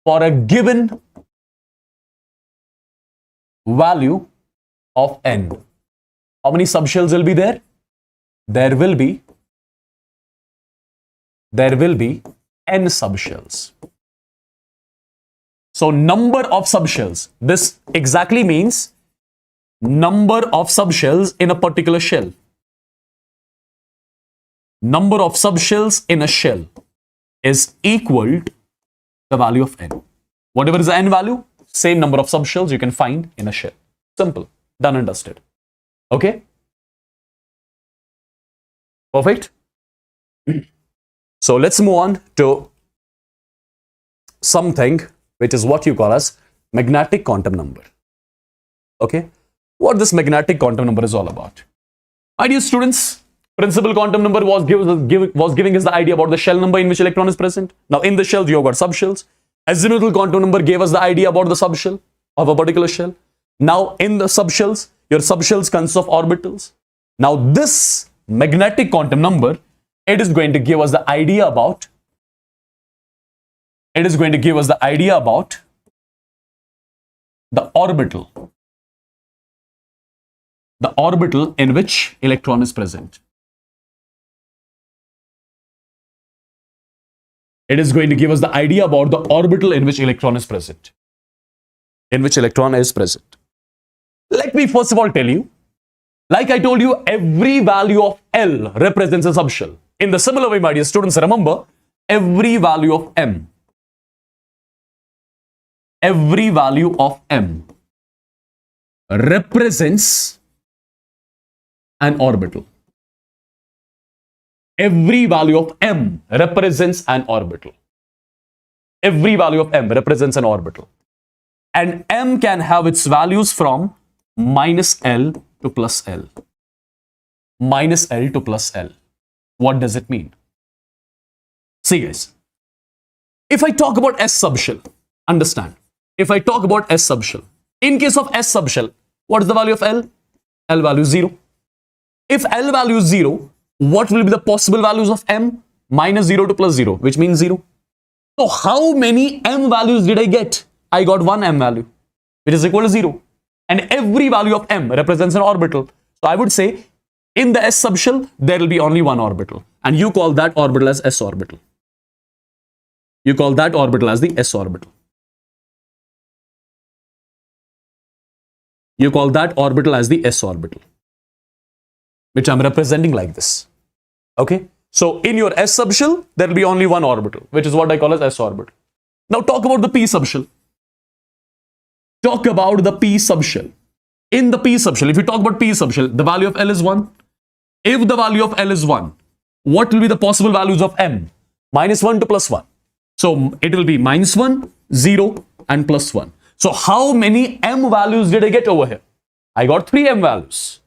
how many subshells will be there? There will be n subshells. So number of subshells, this exactly means number of subshells in a particular shell. Number of subshells in a shell is equal to the value of n. Whatever is the n value, same number of subshells you can find in a shell. Simple, done and dusted. Okay? Perfect. So let's move on to something which is what you call as magnetic quantum number. Okay? What this magnetic quantum number is all about. My dear students, principal quantum number was giving us the idea about the shell number in which electron is present. Now in the shells you have got subshells. Azimuthal quantum number gave us the idea about the subshell of a particular shell. Now in the subshells, your subshells consist of orbitals. Now this magnetic quantum number, it is going to give us the idea about the orbital in which electron is present. It is going to give us the idea about the orbital in which electron is present. Let me first of all tell you, like I told you, every value of L represents a subshell. In the similar way, my dear students, remember, every value of M represents an orbital. Every value of M represents an orbital. Every value of M represents an orbital. And M can have its values from minus L to plus L. Minus L to plus L. What does it mean? See guys, if I talk about S subshell, understand, if I talk about S subshell, in case of S subshell, what is the value of L? L value is 0. If L value is 0, what will be the possible values of M? Minus 0 to plus 0, which means 0. So how many M values did I get? I got one M value, which is equal to 0. And every value of M represents an orbital. So I would say, in the S subshell, there will be only one orbital. And you call that orbital as S orbital. You call that orbital as the S orbital. You call that orbital as the S orbital, which I'm representing like this. Okay? So in your S subshell, there will be only one orbital, which is what I call as S orbital. Now talk about the P subshell. Talk about the P subshell. In the P subshell, if you talk about P subshell, the value of L is 1. If the value of L is 1, what will be the possible values of M? Minus 1 to plus 1. So it will be minus 1, 0 and plus 1. So how many M values did I get over here? I got 3 M values.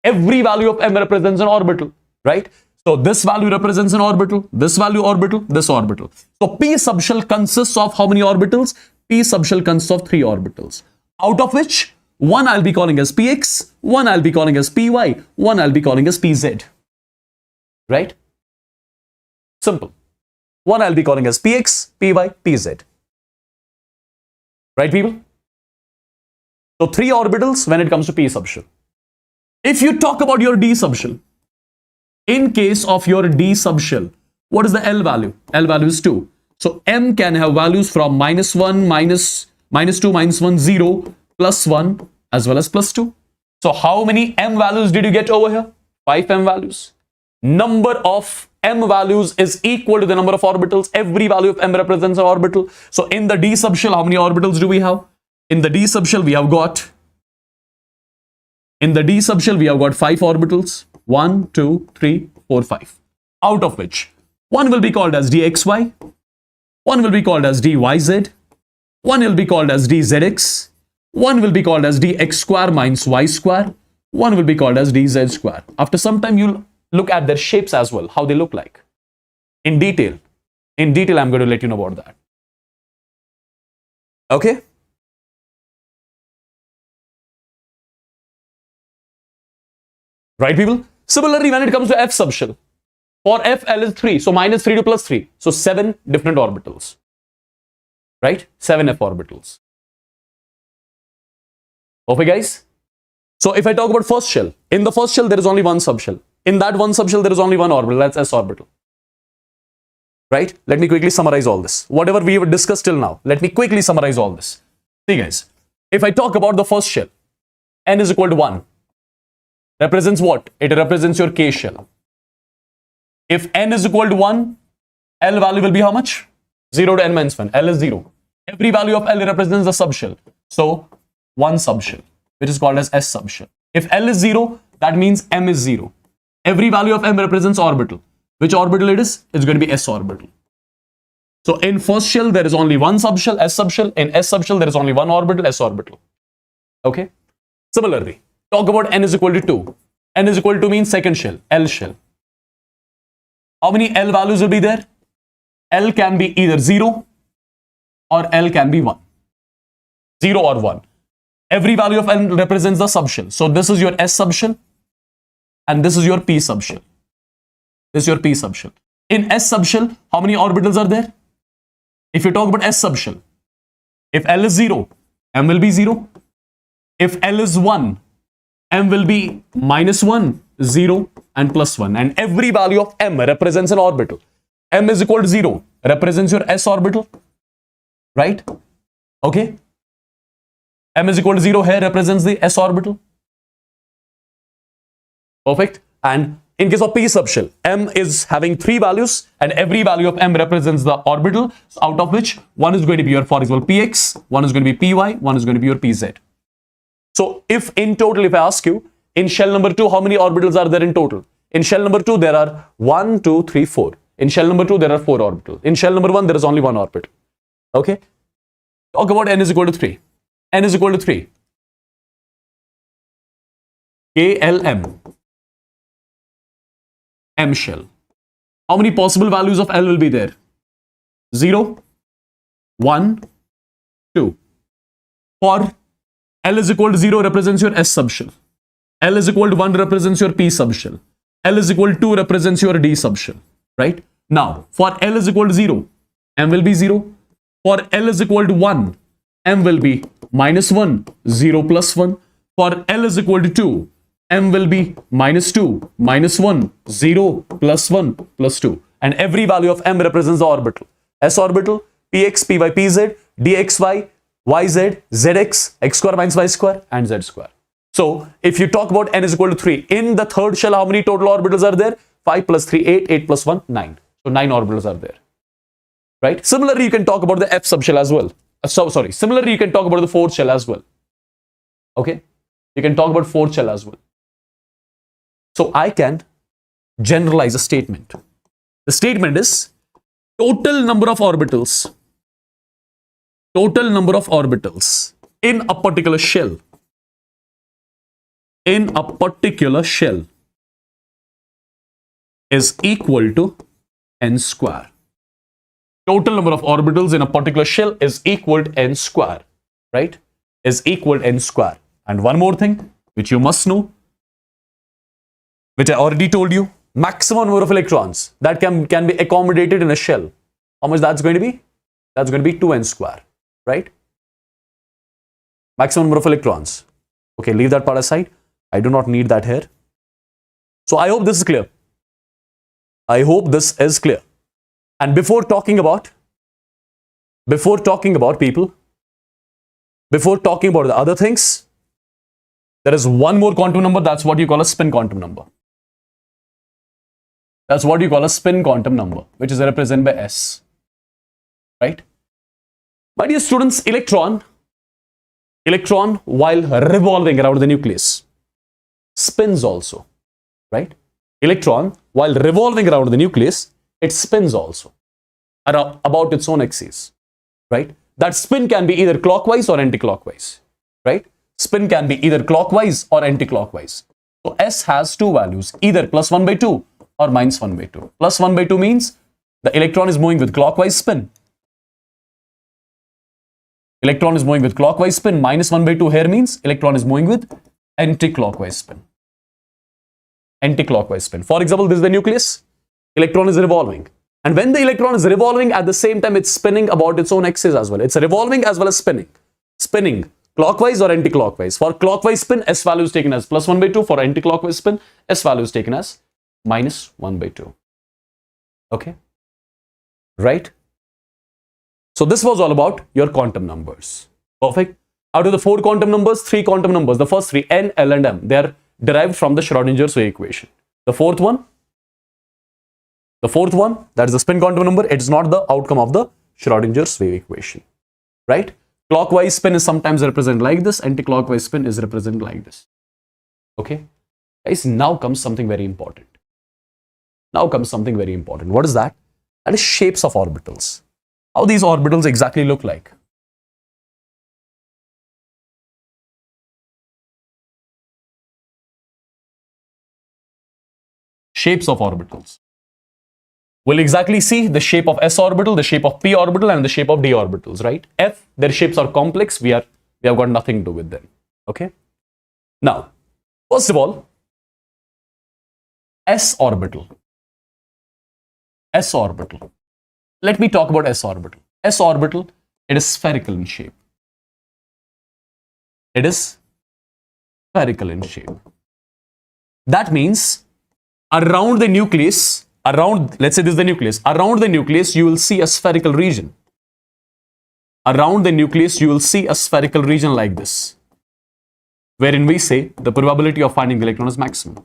Every value of M represents an orbital, right? So this value represents an orbital, this value orbital, this orbital. So P subshell consists of how many orbitals? P subshell consists of 3 orbitals, out of which one I'll be calling as Px, one I'll be calling as Py, one I'll be calling as Pz. Right? Simple. One I'll be calling as Px, Py, Pz. Right, people? So 3 orbitals when it comes to P subshell. If you talk about your D subshell, in case of your D subshell, what is the L value? L value is 2. So M can have values from minus 1, minus 2, minus 1, 0, plus 1, as well as plus 2. So how many M values did you get over here? 5 M values. number of m values is equal to the number of orbitals. Every value of m represents an orbital. So in the d subshell, how many orbitals do we have? In the d subshell, we have got 5 orbitals. 1, 2, 3, 4, 5. Out of which one will be called as dxy, one will be called as dyz, one will be called as dzx, one will be called as dx square minus y square, one will be called as dz square. After some time, you'll look at their shapes as well, how they look like. In detail, I'm going to let you know about that. Okay? Right, people? Similarly, when it comes to F subshell, for F, L is 3, so minus 3 to plus 3. So 7 different orbitals. Right? 7 F orbitals. Okay, guys? So if I talk about first shell, in the first shell, there is only one subshell. In that one subshell, there is only one orbital, that's S orbital. Right? Let me quickly summarize all this. Whatever we have discussed till now, let me quickly summarize all this. See, guys, if I talk about the first shell, N is equal to 1. Represents what? It represents your K shell. If N is equal to 1, L value will be how much? 0 to N minus 1. L is 0. Every value of L represents the subshell. So, one subshell, which is called as S subshell. If L is 0, that means M is 0. Every value of M represents orbital. Which orbital it is? It's going to be S orbital. So, in first shell, there is only one subshell, S subshell. In S subshell, there is only one orbital, S orbital. Okay? Similarly, talk about N is equal to 2. N is equal to means second shell, L shell. How many L values will be there? L can be either 0 or L can be 1. 0 or 1. Every value of L represents the subshell. So this is your S subshell and this is your P subshell. This is your P subshell. In S subshell, how many orbitals are there? If you talk about S subshell, if L is 0, M will be 0. If L is 1, M will be minus 1, 0 and plus 1. And every value of M represents an orbital. M is equal to 0 represents your S orbital. Right? Okay? M is equal to 0 here represents the S orbital. Perfect. And in case of P subshell, M is having 3 values and every value of M represents the orbital, out of which one is going to be your, for example, Px, one is going to be Py, one is going to be your Pz. So if in total, if I ask you, in shell number 2, how many orbitals are there in total? In shell number 2, there are 1, 2, 3, 4. In shell number 2, there are 4 orbitals. In shell number 1, there is only one orbital. Okay? Talk about N is equal to 3. N is equal to 3. KLM. M shell. How many possible values of L will be there? 0, 1, 2. For L is equal to 0 represents your S subshell. L is equal to 1 represents your P subshell. L is equal to 2 represents your D subshell. Right? Now, for L is equal to 0, M will be 0. For L is equal to 1, M will be minus 1, 0 plus 1. For L is equal to 2, M will be minus 2, minus 1, 0 plus 1 plus 2. And every value of M represents the orbital. S orbital, Px, Py, Pz, Dxy, Yz, Zx, x square minus y square and z square. So, if you talk about N is equal to 3, in the third shell, how many total orbitals are there? 5 plus 3, 8, 8 plus 1, 9. So, 9 orbitals are there. Right? Similarly, you can talk about the F subshell as well. Similarly, you can talk about the fourth shell as well. Okay? You can talk about fourth shell as well. So, I can generalize a statement. The statement is total number of orbitals in a particular shell is equal to n square. Total number of orbitals in a particular shell is equal to n square, right? Is equal to n square. And one more thing which you must know, which I already told you, maximum number of electrons that can be accommodated in a shell. How much that's going to be? That's going to be 2n square, right? Maximum number of electrons. Okay, leave that part aside. I do not need that here. So I hope this is clear. I hope this is clear. And before talking about the other things, there is one more quantum number. That's what you call a spin quantum number. That's what you call a spin quantum number, which is represented by S. Right? My dear students, electron while revolving around the nucleus spins also. Right? Electron while revolving around the nucleus, it spins also about its own axis. Right? That spin can be either clockwise or anti-clockwise. Right? Spin can be either clockwise or anti-clockwise. So S has two values, either plus 1 by 2 or minus 1 by 2. Plus 1 by 2 means the electron is moving with clockwise spin. Electron is moving with clockwise spin. Minus 1 by 2 here means electron is moving with anti-clockwise spin. Anti-clockwise spin. For example, this is the nucleus. Electron is revolving. And when the electron is revolving, at the same time, it's spinning about its own axis as well. It's revolving as well as spinning. Spinning clockwise or anti-clockwise. For clockwise spin, S value is taken as plus 1 by 2. For anti-clockwise spin, S value is taken as minus 1 by 2. Okay? Right? So this was all about your quantum numbers. Perfect. Out of the 4 quantum numbers, 3 quantum numbers, the first 3, N, L and M, they are derived from the Schrodinger's wave equation. The fourth one, that is the spin quantum number, it is not the outcome of the Schrodinger's wave equation. Right? Clockwise spin is sometimes represented like this, anti-clockwise spin is represented like this. Okay? Guys, now comes something very important. What is that? That is shapes of orbitals. How these orbitals exactly look like. Shapes of orbitals. We'll exactly see the shape of s orbital, the shape of p orbital, and the shape of d orbitals, right? F, their shapes are complex. We have got nothing to do with them. Okay. Now, first of all, s orbital. S orbital. Let me talk about s orbital. S orbital, it is spherical in shape. It is spherical in shape. That means around the nucleus, let's say this is the nucleus. Around the nucleus, you will see a spherical region. Around the nucleus, you will see a spherical region like this, wherein we say the probability of finding the electron is maximum.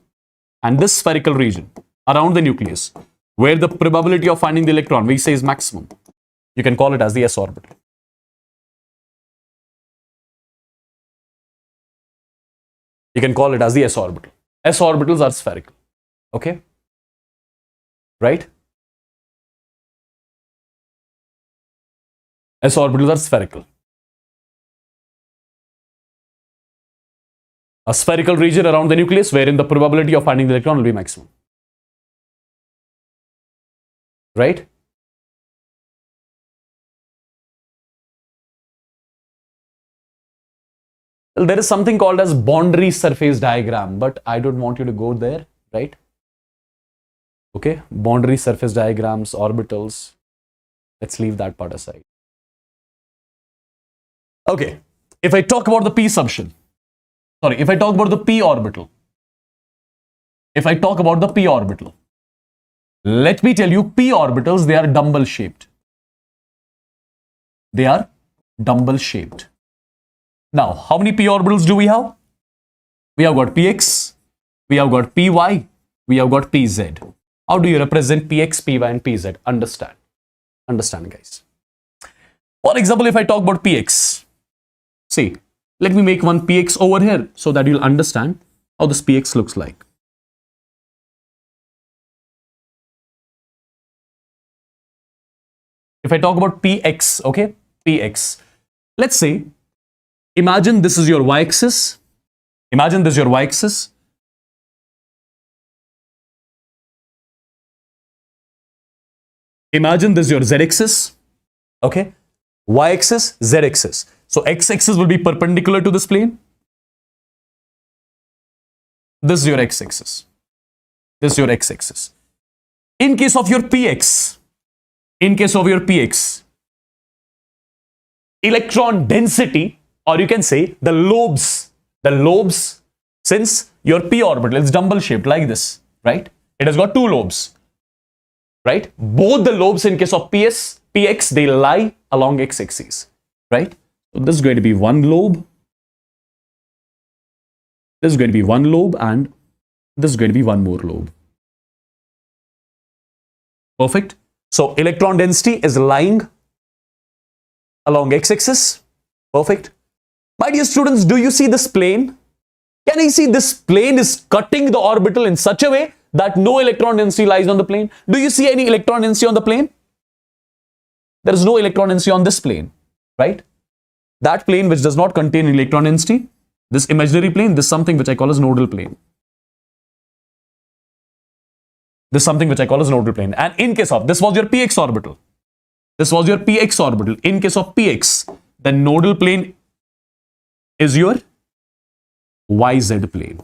And this spherical region around the nucleus, where the probability of finding the electron we say is maximum, you can call it as the s orbital. You can call it as the s orbital. S orbitals are spherical. Okay? Right? S orbitals are spherical. A spherical region around the nucleus wherein the probability of finding the electron will be maximum. Right? Well, there is something called as boundary surface diagram, but I don't want you to go there, right? Okay, boundary surface diagrams, orbitals. Let's leave that part aside. Okay, if I talk about the p subshell, if I talk about the p orbital, let me tell you, p orbitals, they are dumbbell shaped. They are dumbbell shaped. Now, how many p orbitals do we have? We have got px, we have got py, we have got pz. How do you represent px, py and pz? Understand, guys. For example, if I talk about px, see, let me make one px over here so that you'll understand how this px looks like. If I talk about px, okay, px, let's say, imagine this is your y-axis. Imagine this is your y-axis. Imagine this is your z-axis. Okay, y-axis, z-axis. So x-axis will be perpendicular to this plane. This is your x-axis. This is your x-axis. In case of your px, electron density, or you can say the lobes, since your p orbital is dumbbell shaped like this, right? It has got two lobes, right? Both the lobes in case of px, they lie along x-axis, right? So this is going to be one lobe. This is going to be one lobe, and this is going to be one more lobe. Perfect. So electron density is lying along x-axis. Perfect. My dear students, do you see this plane? Can you see this plane is cutting the orbital in such a way that no electron density lies on the plane? Do you see any electron density on the plane? There is no electron density on this plane, right? That plane which does not contain electron density, this imaginary plane, this is something which I call as nodal plane. This is something which I call as nodal plane. And in case of, this was your px orbital. This was your px orbital. In case of px, the nodal plane is your yz plane.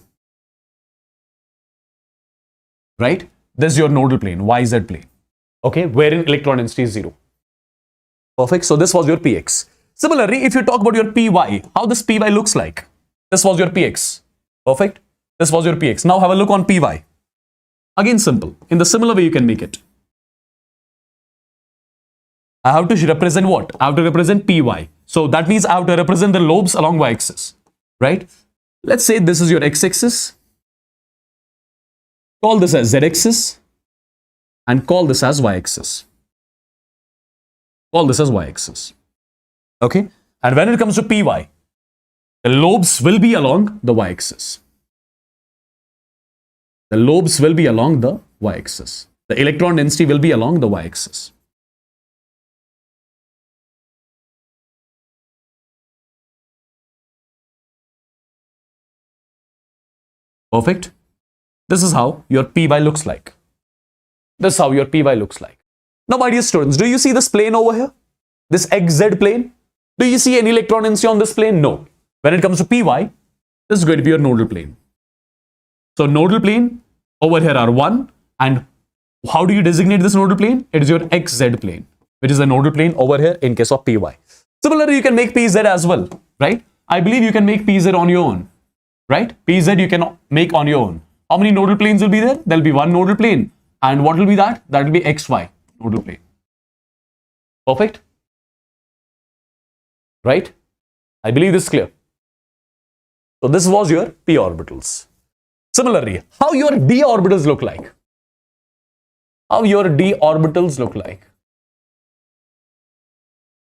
Right? This is your nodal plane, yz plane. Okay, wherein electron density is 0. Perfect. So this was your px. Similarly, if you talk about your py, how this py looks like? This was your px. Perfect. This was your px. Now have a look on py. Again, simple. In the similar way, you can make it. I have to represent what? I have to represent py. So that means I have to represent the lobes along y-axis. Right? Let's say this is your x-axis. Call this as z-axis. And call this as y-axis. Call this as y-axis. Okay? And when it comes to py, the lobes will be along the y-axis. The lobes will be along the y-axis. The electron density will be along the y-axis. Perfect. This is how your py looks like. This is how your py looks like. Now, my dear students, do you see this plane over here? This xz plane? Do you see any electron density on this plane? No. When it comes to py, this is going to be your nodal plane. So nodal plane over here are 1, and how do you designate this nodal plane? It is your xz plane, which is the nodal plane over here in case of py. Similarly, you can make pz as well, right? I believe you can make pz on your own, right? Pz you can make on your own. How many nodal planes will be there? There will be one nodal plane. And what will be that? That will be xy nodal plane. Perfect? Right? I believe this is clear. So this was your p orbitals. Similarly, how your d orbitals look like? How your d orbitals look like?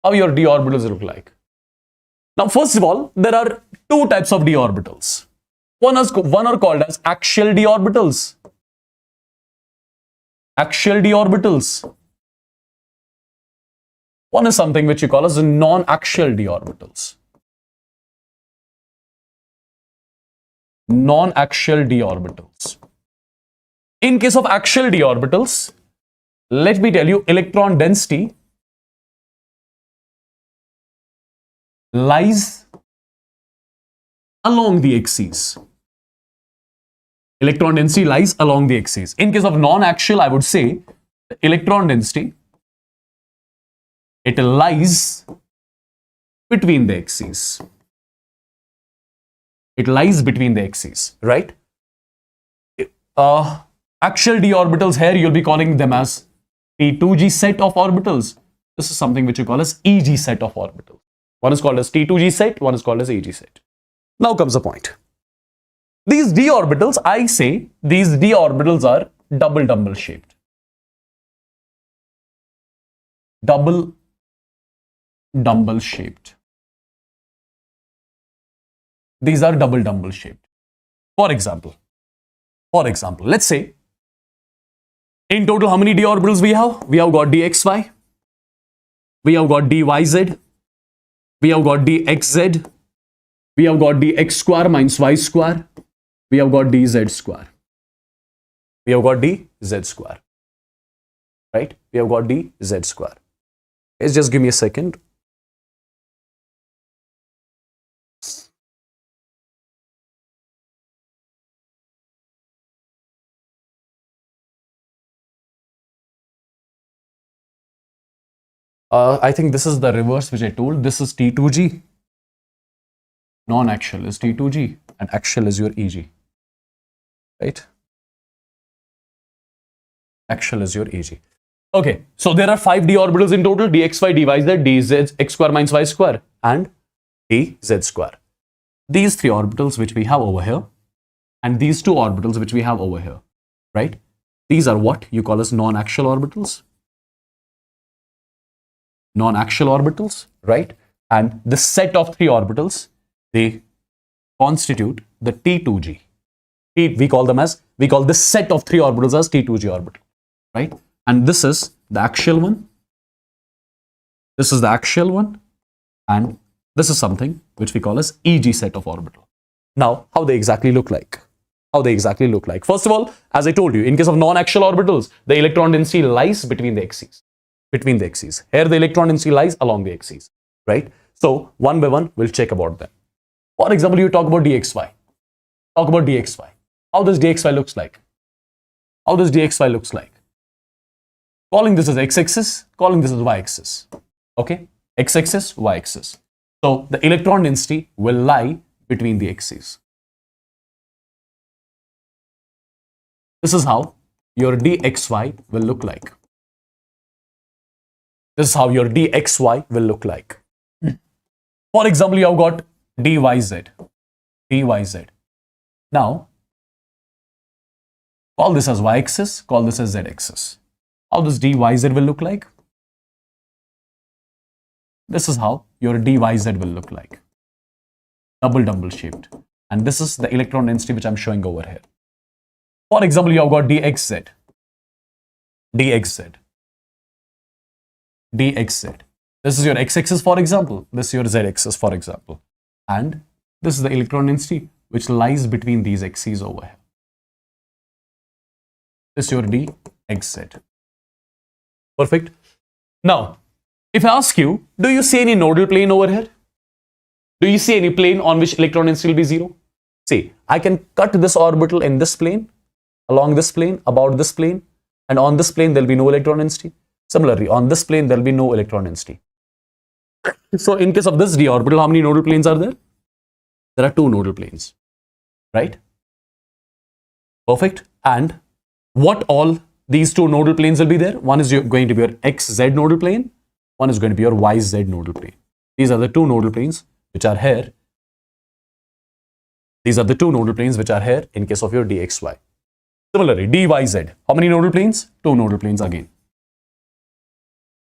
How your d orbitals look like? Now, first of all, there are two types of d orbitals. One are called as axial d orbitals. Axial d orbitals. One is something which you call as non-axial d orbitals. Non-axial d orbitals. In case of axial d orbitals, let me tell you, electron density lies along the axis. Electron density lies along the axis. In case of non-axial, I would say the electron density, it lies between the axes. It lies between the axes, right? Axial d orbitals, here you'll be calling them as T2G set of orbitals. This is something which you call as EG set of orbitals. One is called as T2G set, one is called as EG set. Now comes the point. These d orbitals, I say these d orbitals are double shaped. Double shaped. These are double shaped. For example, let's say in total how many d orbitals we have? We have got dxy, we have got dyz, we have got dxz, we have got dx square minus y square, we have got dz square. We have got dz square. Right? We have got dz square. Let's just give me a second. I think this is the reverse which I told. This is T2G. Non-axial is T2G and axial is your EG. Right? Axial is your EG. Okay, so there are 5 d orbitals in total: dxy, dyz, dz, x square minus y square, and dz square. These 3 orbitals which we have over here, and these 2 orbitals which we have over here, right? These are what you call as non-axial orbitals. Non-axial orbitals, right? And this set of 3 orbitals, they constitute the T2G. We call this set of 3 orbitals as T2G orbital, right? And this is the axial one. This is the axial one. And this is something which we call as EG set of orbital. Now, how they exactly look like? First of all, as I told you, in case of non-axial orbitals, the electron density lies between the axes. Here the electron density lies along the axes, right? So, one by one, we'll check about them. For example, you talk about dxy. How does dxy looks like? Calling this as x-axis, calling this as y-axis. Okay? X-axis, y-axis. So, the electron density will lie between the axes. This is how your dxy will look like. For example, you have got dyz. Now, call this as y-axis, call this as z-axis. How does dyz will look like? This is how your dyz will look like. Double shaped. And this is the electron density which I'm showing over here. For example, you have got dxz. This is your x-axis, for example. This is your z-axis, for example. And this is the electron density which lies between these axes over here. This is your dxz. Perfect. Now, if I ask you, do you see any nodal plane over here? Do you see any plane on which electron density will be 0? See, I can cut this orbital in this plane, along this plane, about this plane, and on this plane there will be no electron density. Similarly, on this plane there will be no electron density. So, in case of this d orbital, how many nodal planes are there? There are 2 nodal planes, right? Perfect. And what all these 2 nodal planes will be there? One is going to be your xz nodal plane, one is going to be your yz nodal plane. These are the 2 nodal planes which are here. These are the 2 nodal planes which are here in case of your dxy. Similarly, dyz, how many nodal planes? 2 nodal planes again.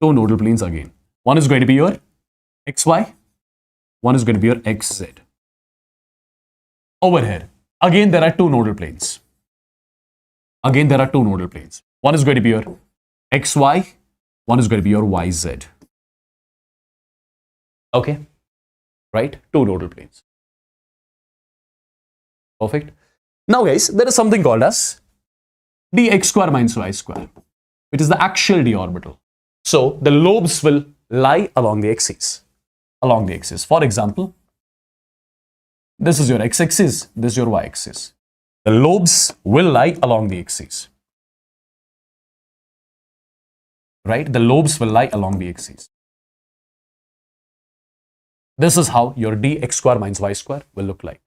2 nodal planes again. One is going to be your xy, one is going to be your xz. Over here, again there are 2 nodal planes. One is going to be your xy, one is going to be your yz. Okay, right? 2 nodal planes. Perfect. Now guys, there is something called as dx square minus y square, which is the axial d orbital. So the lobes will lie along the axis. For example, this is your x-axis, this is your y-axis. The lobes will lie along the axis. Right? The lobes will lie along the axis. This is how your dx square minus y square will look like.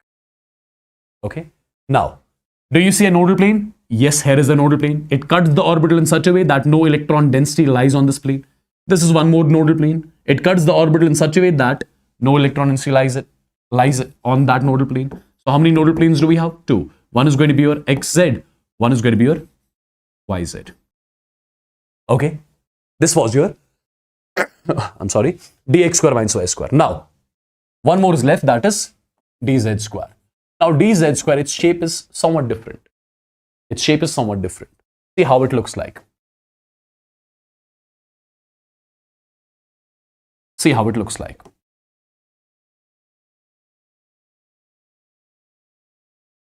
Okay. Now, do you see a nodal plane? Yes, here is a nodal plane. It cuts the orbital in such a way that no electron density lies on this plane. This is one more nodal plane. It cuts the orbital in such a way that no electron density lies on that nodal plane. So how many nodal planes do we have? 2. One is going to be your xz, one is going to be your yz. Okay. This was your, dx square minus y square. Now, one more is left, that is dz square. Now, dz square, its shape is somewhat different. See how it looks like.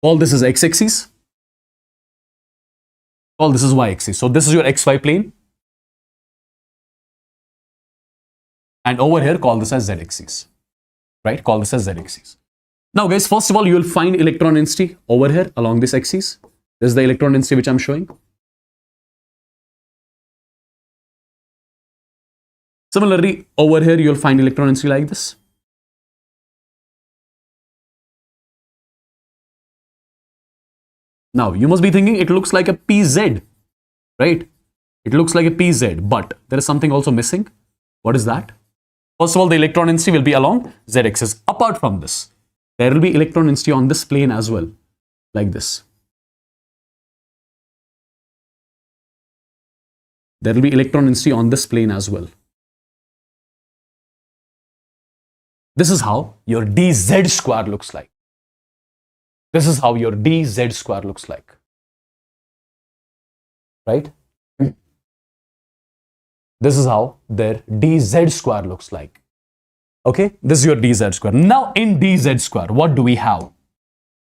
All this is x-axis. All this is y-axis. So this is your xy plane. And over here, call this as z-axis. Right? Call this as z-axis. Now guys, first of all, you will find electron density over here along this axis. This is the electron density which I'm showing. Similarly, over here, you'll find electron density like this. Now, you must be thinking it looks like a PZ, right? It looks like a PZ, but there is something also missing. What is that? First of all, the electron density will be along z-axis. Apart from this, there will be electron density on this plane as well, like this. there will be electron density on this plane as well. This is how your dz square looks like. This is how your dz square looks like. Right? This is how their dz square looks like. Okay? This is your dz square. Now in dz square, what do we have?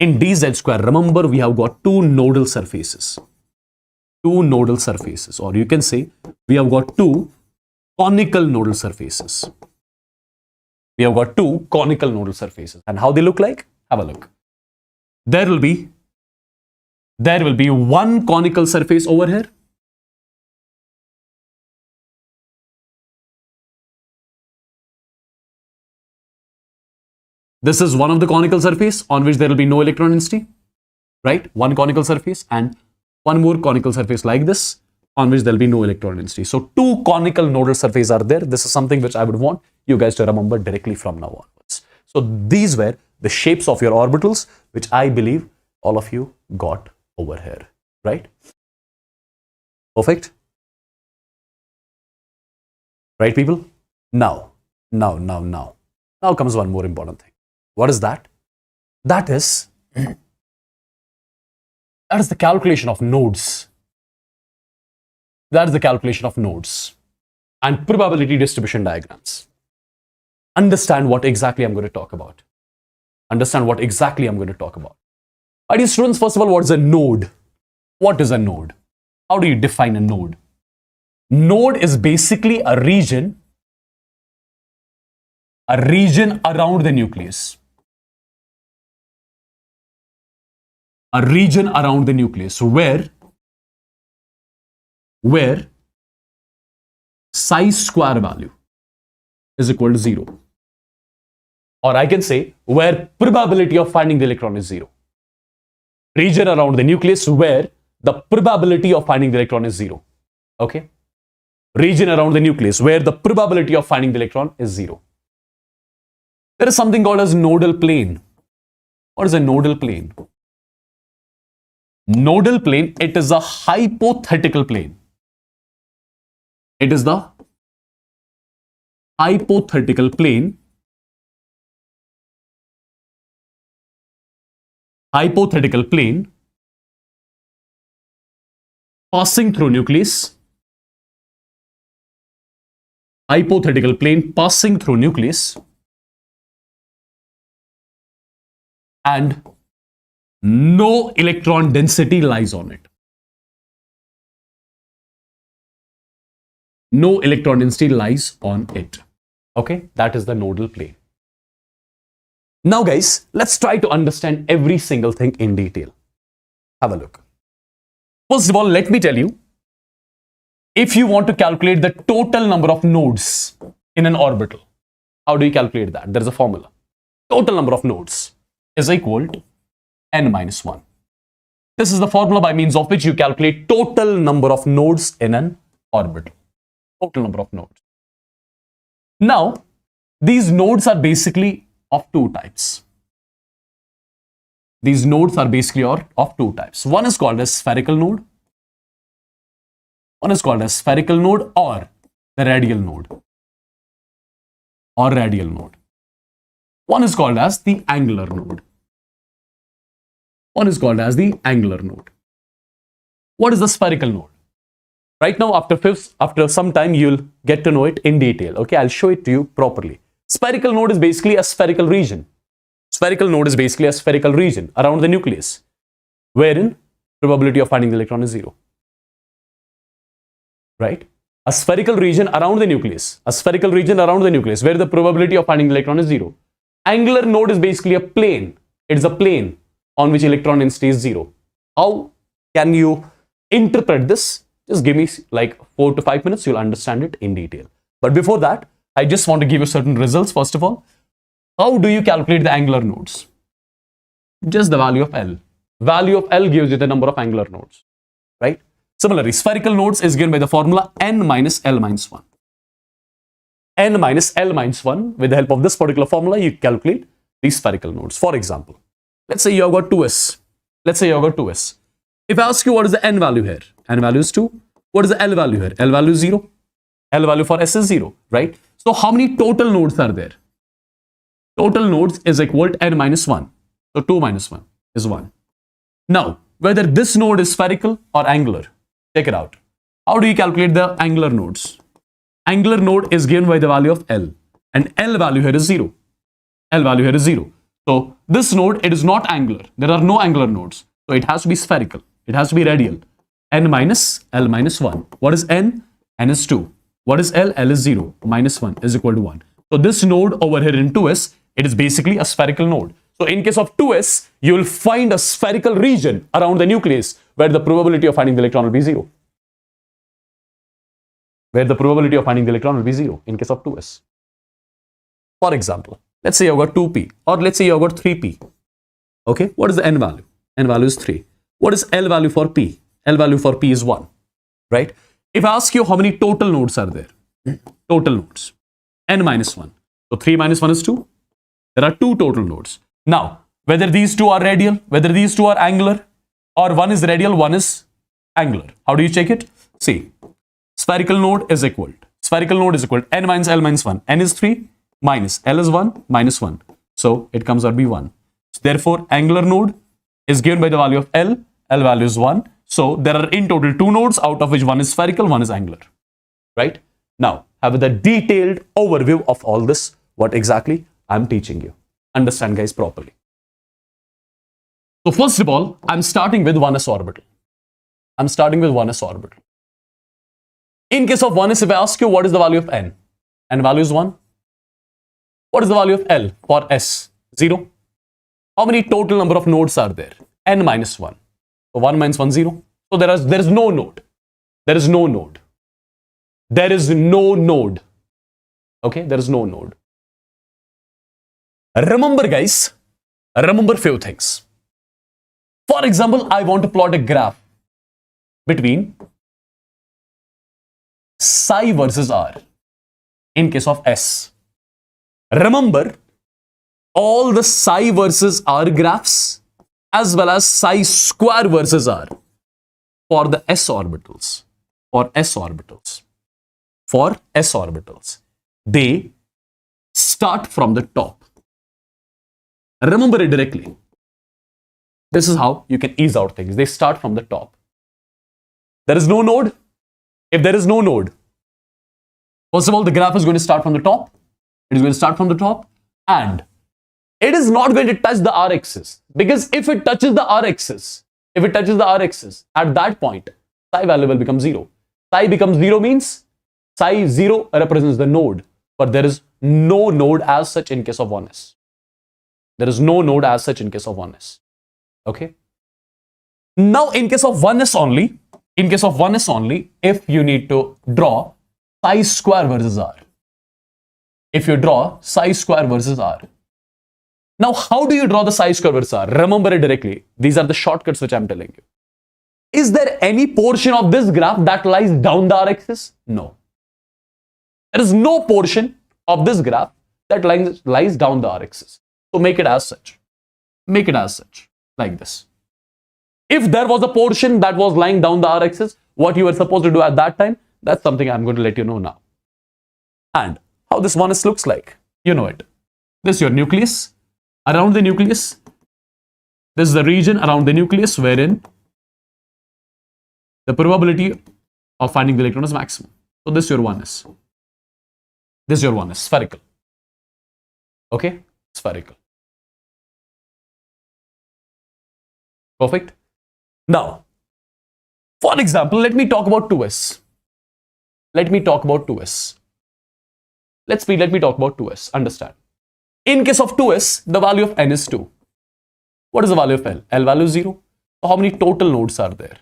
In dz square, remember we have got two nodal surfaces. Two nodal surfaces, or you can say we have got two conical nodal surfaces. We have got two conical nodal surfaces. And how they look like? Have a look. There will be one conical surface over here. This is one of the conical surface on which there will be no electron density, right? One conical surface and one more conical surface like this on which there will be no electron density. So two conical nodal surfaces are there. This is something which I would want you guys to remember directly from now onwards. So these were the shapes of your orbitals, which I believe all of you got over here, right? Perfect. Right, people? Now comes one more important thing. What is that? That is the calculation of nodes. That is the calculation of nodes and probability distribution diagrams. Understand what exactly I'm going to talk about. Understand what exactly I'm going to talk about. My dear students, first of all, what is a node? What is a node? How do you define a node? Node is basically a region around the nucleus. A region around the nucleus where psi square value is equal to 0. Or I can say where probability of finding the electron is 0. Region around the nucleus where the probability of finding the electron is 0. Okay? Region around the nucleus where the probability of finding the electron is 0. There is something called as nodal plane. What is a nodal plane? Nodal plane, it is a hypothetical plane. It is the hypothetical plane. Hypothetical plane passing through nucleus. Hypothetical plane passing through nucleus and no electron density lies on it. No electron density lies on it. Okay, that is the nodal plane. Now guys, let's try to understand every single thing in detail. Have a look. First of all, let me tell you, if you want to calculate the total number of nodes in an orbital, how do you calculate that? There is a formula. Total number of nodes is equal to n minus 1. This is the formula by means of which you calculate total number of nodes in an orbital. Total number of nodes. Now, these nodes are basically of two types. These nodes are basically of two types. One is called as spherical node. One is called as spherical node or the radial node. Or radial node. One is called as the angular node. One is called as the angular node. What is the spherical node? Right now, after some time, you'll get to know it in detail. Okay, I'll show it to you properly. Spherical node is basically a spherical region. Spherical node is basically a spherical region around the nucleus, wherein probability of finding the electron is 0. Right? A spherical region around the nucleus. A spherical region around the nucleus where the probability of finding the electron is 0. Angular node is basically a plane. It's a plane on which electron density is 0. How can you interpret this? Just give me like 4 to 5 minutes, you'll understand it in detail. But before that, I just want to give you certain results. First of all, how do you calculate the angular nodes? Just the value of L. Value of L gives you the number of angular nodes, right? Similarly, spherical nodes is given by the formula n minus L minus 1. N minus L minus 1, with the help of this particular formula, you calculate these spherical nodes. For example, let's say you have got 2s. Let's say you have got 2s. If I ask you what is the n value here, n value is 2. What is the L value here? L value is 0. L value for S is 0, right? So how many total nodes are there? Total nodes is equal to n minus 1. So 2 minus 1 is 1. Now, whether this node is spherical or angular, check it out. How do you calculate the angular nodes? Angular node is given by the value of L, and L value here is 0. L value here is 0. So this node, it is not angular. There are no angular nodes. So it has to be spherical. It has to be radial. N minus L minus 1. What is N? N is 2. What is L? L is 0. Minus 1 is equal to 1. So this node over here in 2s, it is basically a spherical node. So in case of 2s, you will find a spherical region around the nucleus where the probability of finding the electron will be 0. Where the probability of finding the electron will be 0 in case of 2s. For example, let's say you've got 2p, or let's say you've got 3p. Okay, what is the n value? N value is 3. What is L value for p? L value for p is 1, right? If I ask you how many total nodes are there, total nodes, n minus 1. So 3 minus 1 is 2. There are 2 total nodes. Now, whether these two are radial, whether these two are angular, or one is radial, one is angular. How do you check it? See, spherical node is equal to n minus L minus 1. N is 3 minus L is 1 minus 1. So it comes out to be 1. So therefore, angular node is given by the value of L. L value is 1. So there are in total 2 nodes, out of which one is spherical, one is angular. Right? Now, have the detailed overview of all this, what exactly I'm teaching you. Understand, guys, properly. So first of all, I'm starting with 1s orbital. In case of 1s, if I ask you what is the value of n? N value is 1. What is the value of L for S? 0. How many total number of nodes are there? N minus 1. So 1 minus 1, 0. So there is no node. There is no node. Okay, there is no node. Remember, guys, remember few things. For example, I want to plot a graph between psi versus r in case of S. Remember, all the psi versus r graphs as well as psi square versus r for the s orbitals. They start from the top. Remember it directly. This is how you can ease out things. They start from the top. There is no node. If there is no node, first of all, the graph is going to start from the top. It is going to start from the top, and it is not going to touch the r-axis, because if it touches the r-axis, at that point, psi value will become 0. Psi becomes 0 means psi 0 represents the node, but there is no node as such in case of 1s. Okay. Now, in case of 1s only, if you need to draw psi square versus r. Now, how do you draw the psi square versus r? Remember it directly. These are the shortcuts which I'm telling you. Is there any portion of this graph that lies down the r-axis? No. There is no portion of this graph that lies down the r-axis. So make it as such. Like this. If there was a portion that was lying down the r-axis, what you were supposed to do at that time, that's something I'm going to let you know now. And how this 1s looks like, you know it. This is your nucleus. Around the nucleus, this is the region around the nucleus wherein the probability of finding the electron is maximum. So this is your 1s. Spherical. Okay, spherical. Perfect. Now, for example, let me talk about 2s. Let me talk about 2s. Understand. In case of 2s, the value of n is 2. What is the value of L? L value is 0. So how many total nodes are there?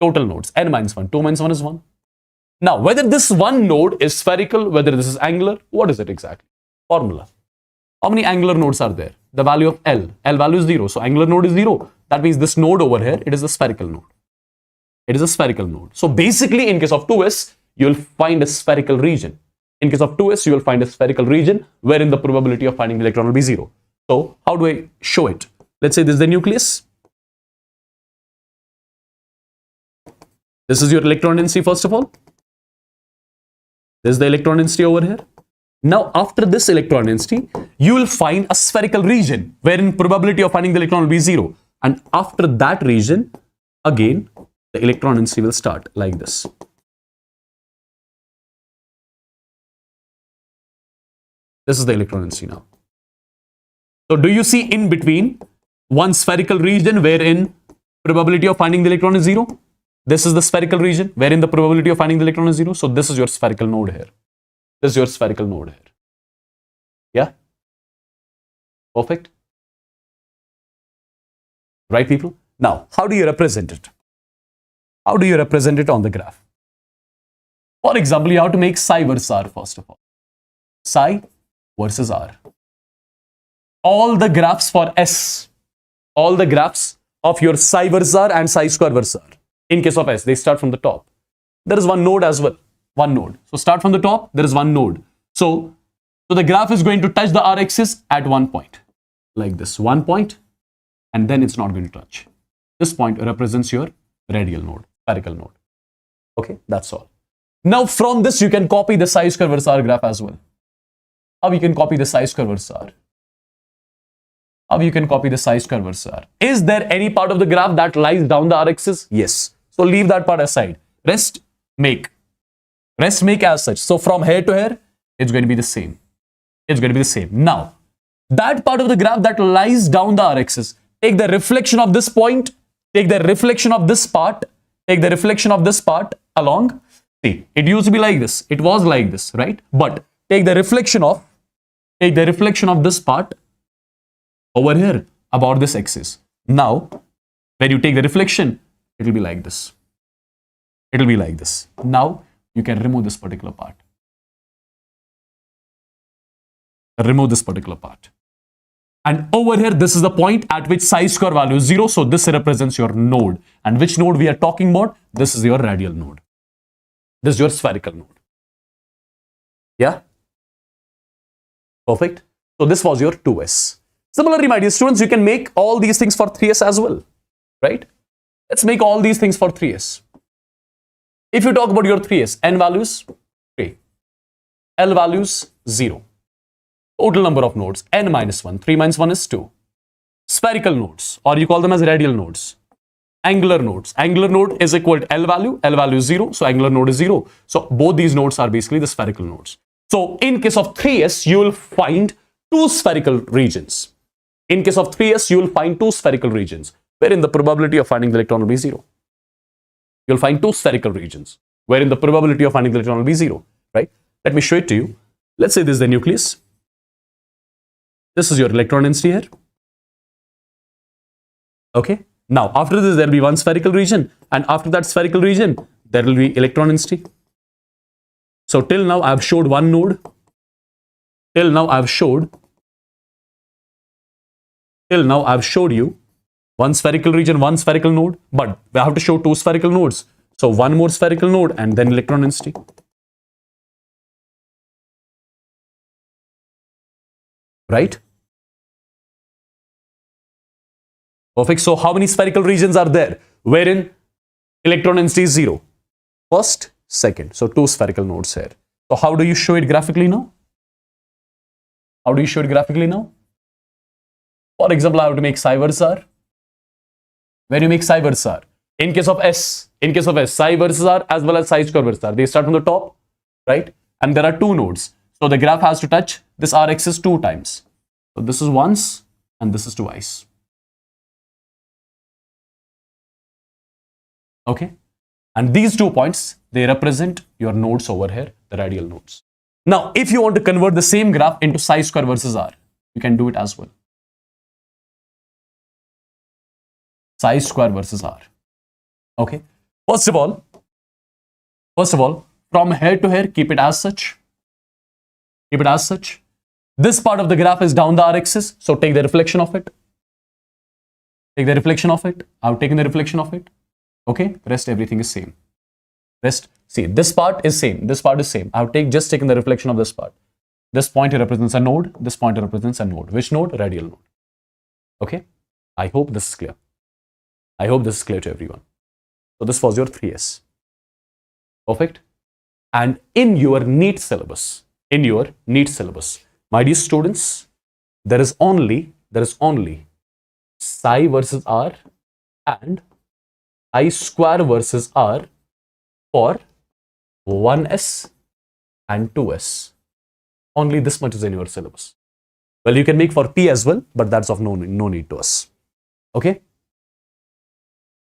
Total nodes, n minus 1. 2 minus 1 is 1. Now, whether this one node is spherical, whether this is angular, what is it exactly? Formula. How many angular nodes are there? The value of L. L value is 0. So angular node is 0. That means this node over here, it is a spherical node. So basically, in case of 2s, you will find a spherical region. In case of 2s, you will find a spherical region wherein the probability of finding the electron will be 0. So how do I show it? Let's say this is the nucleus. This is your electron density first of all. This is the electron density over here. Now, after this electron density, you will find a spherical region wherein probability of finding the electron will be 0. And after that region, again, the electron density will start like this. This is the electron density now. So, do you see in between one spherical region wherein probability of finding the electron is 0? This is the spherical region wherein the probability of finding the electron is 0. So, this is your spherical node here. This is your spherical node here. Yeah? Perfect. Right, people? Now, how do you represent it? How do you represent it on the graph? For example, you have to make psi versus r first of all. Psi versus r. All the graphs for S, all the graphs of your psi versus r and psi square versus r. In case of S, they start from the top. There is one node as well. One node. So start from the top, there is one node. So the graph is going to touch the r-axis at one point. Like this, one point, and then it's not going to touch. This point represents your radial node, spherical node. Okay, that's all. Now from this, you can copy the psi square versus r graph as well. How you can copy the psi square versus r? How you can copy the psi square versus r? Is there any part of the graph that lies down the r-axis? Yes. So leave that part aside. Rest make as such. So from here to here, it's going to be the same. It's going to be the same. Now, that part of the graph that lies down the r-axis, take the reflection of this point, take the reflection of this part, take the reflection of this part along. See, it used to be like this. It was like this, right? But take the reflection of this part over here about this axis. Now, when you take the reflection, it will be like this. It will be like this. Now, you can remove this particular part. Remove this particular part. And over here, this is the point at which psi square value is 0. So, this represents your node. And which node we are talking about? This is your radial node. This is your spherical node. Yeah? Perfect. So, this was your 2s. Similarly, my dear students, you can make all these things for 3s as well. Right? Let's make all these things for 3s. If you talk about your 3s, n values 3, l values 0. Total number of nodes, n minus 1. 3 minus 1 is 2. Spherical nodes, or you call them as radial nodes. Angular nodes. Angular node is equal to L value is 0. So, angular node is 0. So, both these nodes are basically the spherical nodes. So, in case of 3s, you will find two spherical regions. In case of 3s, you will find two spherical regions, wherein the probability of finding the electron will be 0. You'll find two spherical regions, wherein the probability of finding the electron will be 0. Right? Let me show it to you. Let's say this is the nucleus. This is your electron density here. Okay. Now, after this, there will be one spherical region. And after that spherical region, there will be electron density. So, till now, I have showed one node. Till now, I have showed you one spherical region, one spherical node. But we have to show two spherical nodes. So, one more spherical node and then electron density. Right? Perfect. So, how many spherical regions are there wherein electron density is 0? First, second. So, two spherical nodes here. So, how do you show it graphically now? How do you show it graphically now? For example, I have to make psi versus r. When you make psi versus r, in case of S, psi versus r as well as psi square versus r, they start from the top, right? And there are two nodes. So, the graph has to touch this r-axis 2 times. So, this is once and this is twice. Okay. And these 2 points, they represent your nodes over here, the radial nodes. Now, if you want to convert the same graph into psi square versus r, you can do it as well. Psi square versus r. Okay. First of all, from here to here, keep it as such. Keep it as such. This part of the graph is down the r-axis. So, take the reflection of it. Take the reflection of it. I've taken the reflection of it. Okay. Rest everything is same. Rest. See, this part is same. This part is same. I've just taken the reflection of this part. This point represents a node. This point represents a node. Which node? Radial node. Okay. I hope this is clear. I hope this is clear to everyone. So, this was your 3s. Perfect. And in your NEET syllabus, my dear students, there is only psi versus r and I square versus r for 1s and 2s. Only this much is in your syllabus. Well, you can make for p as well, but that's of no need to us. Okay.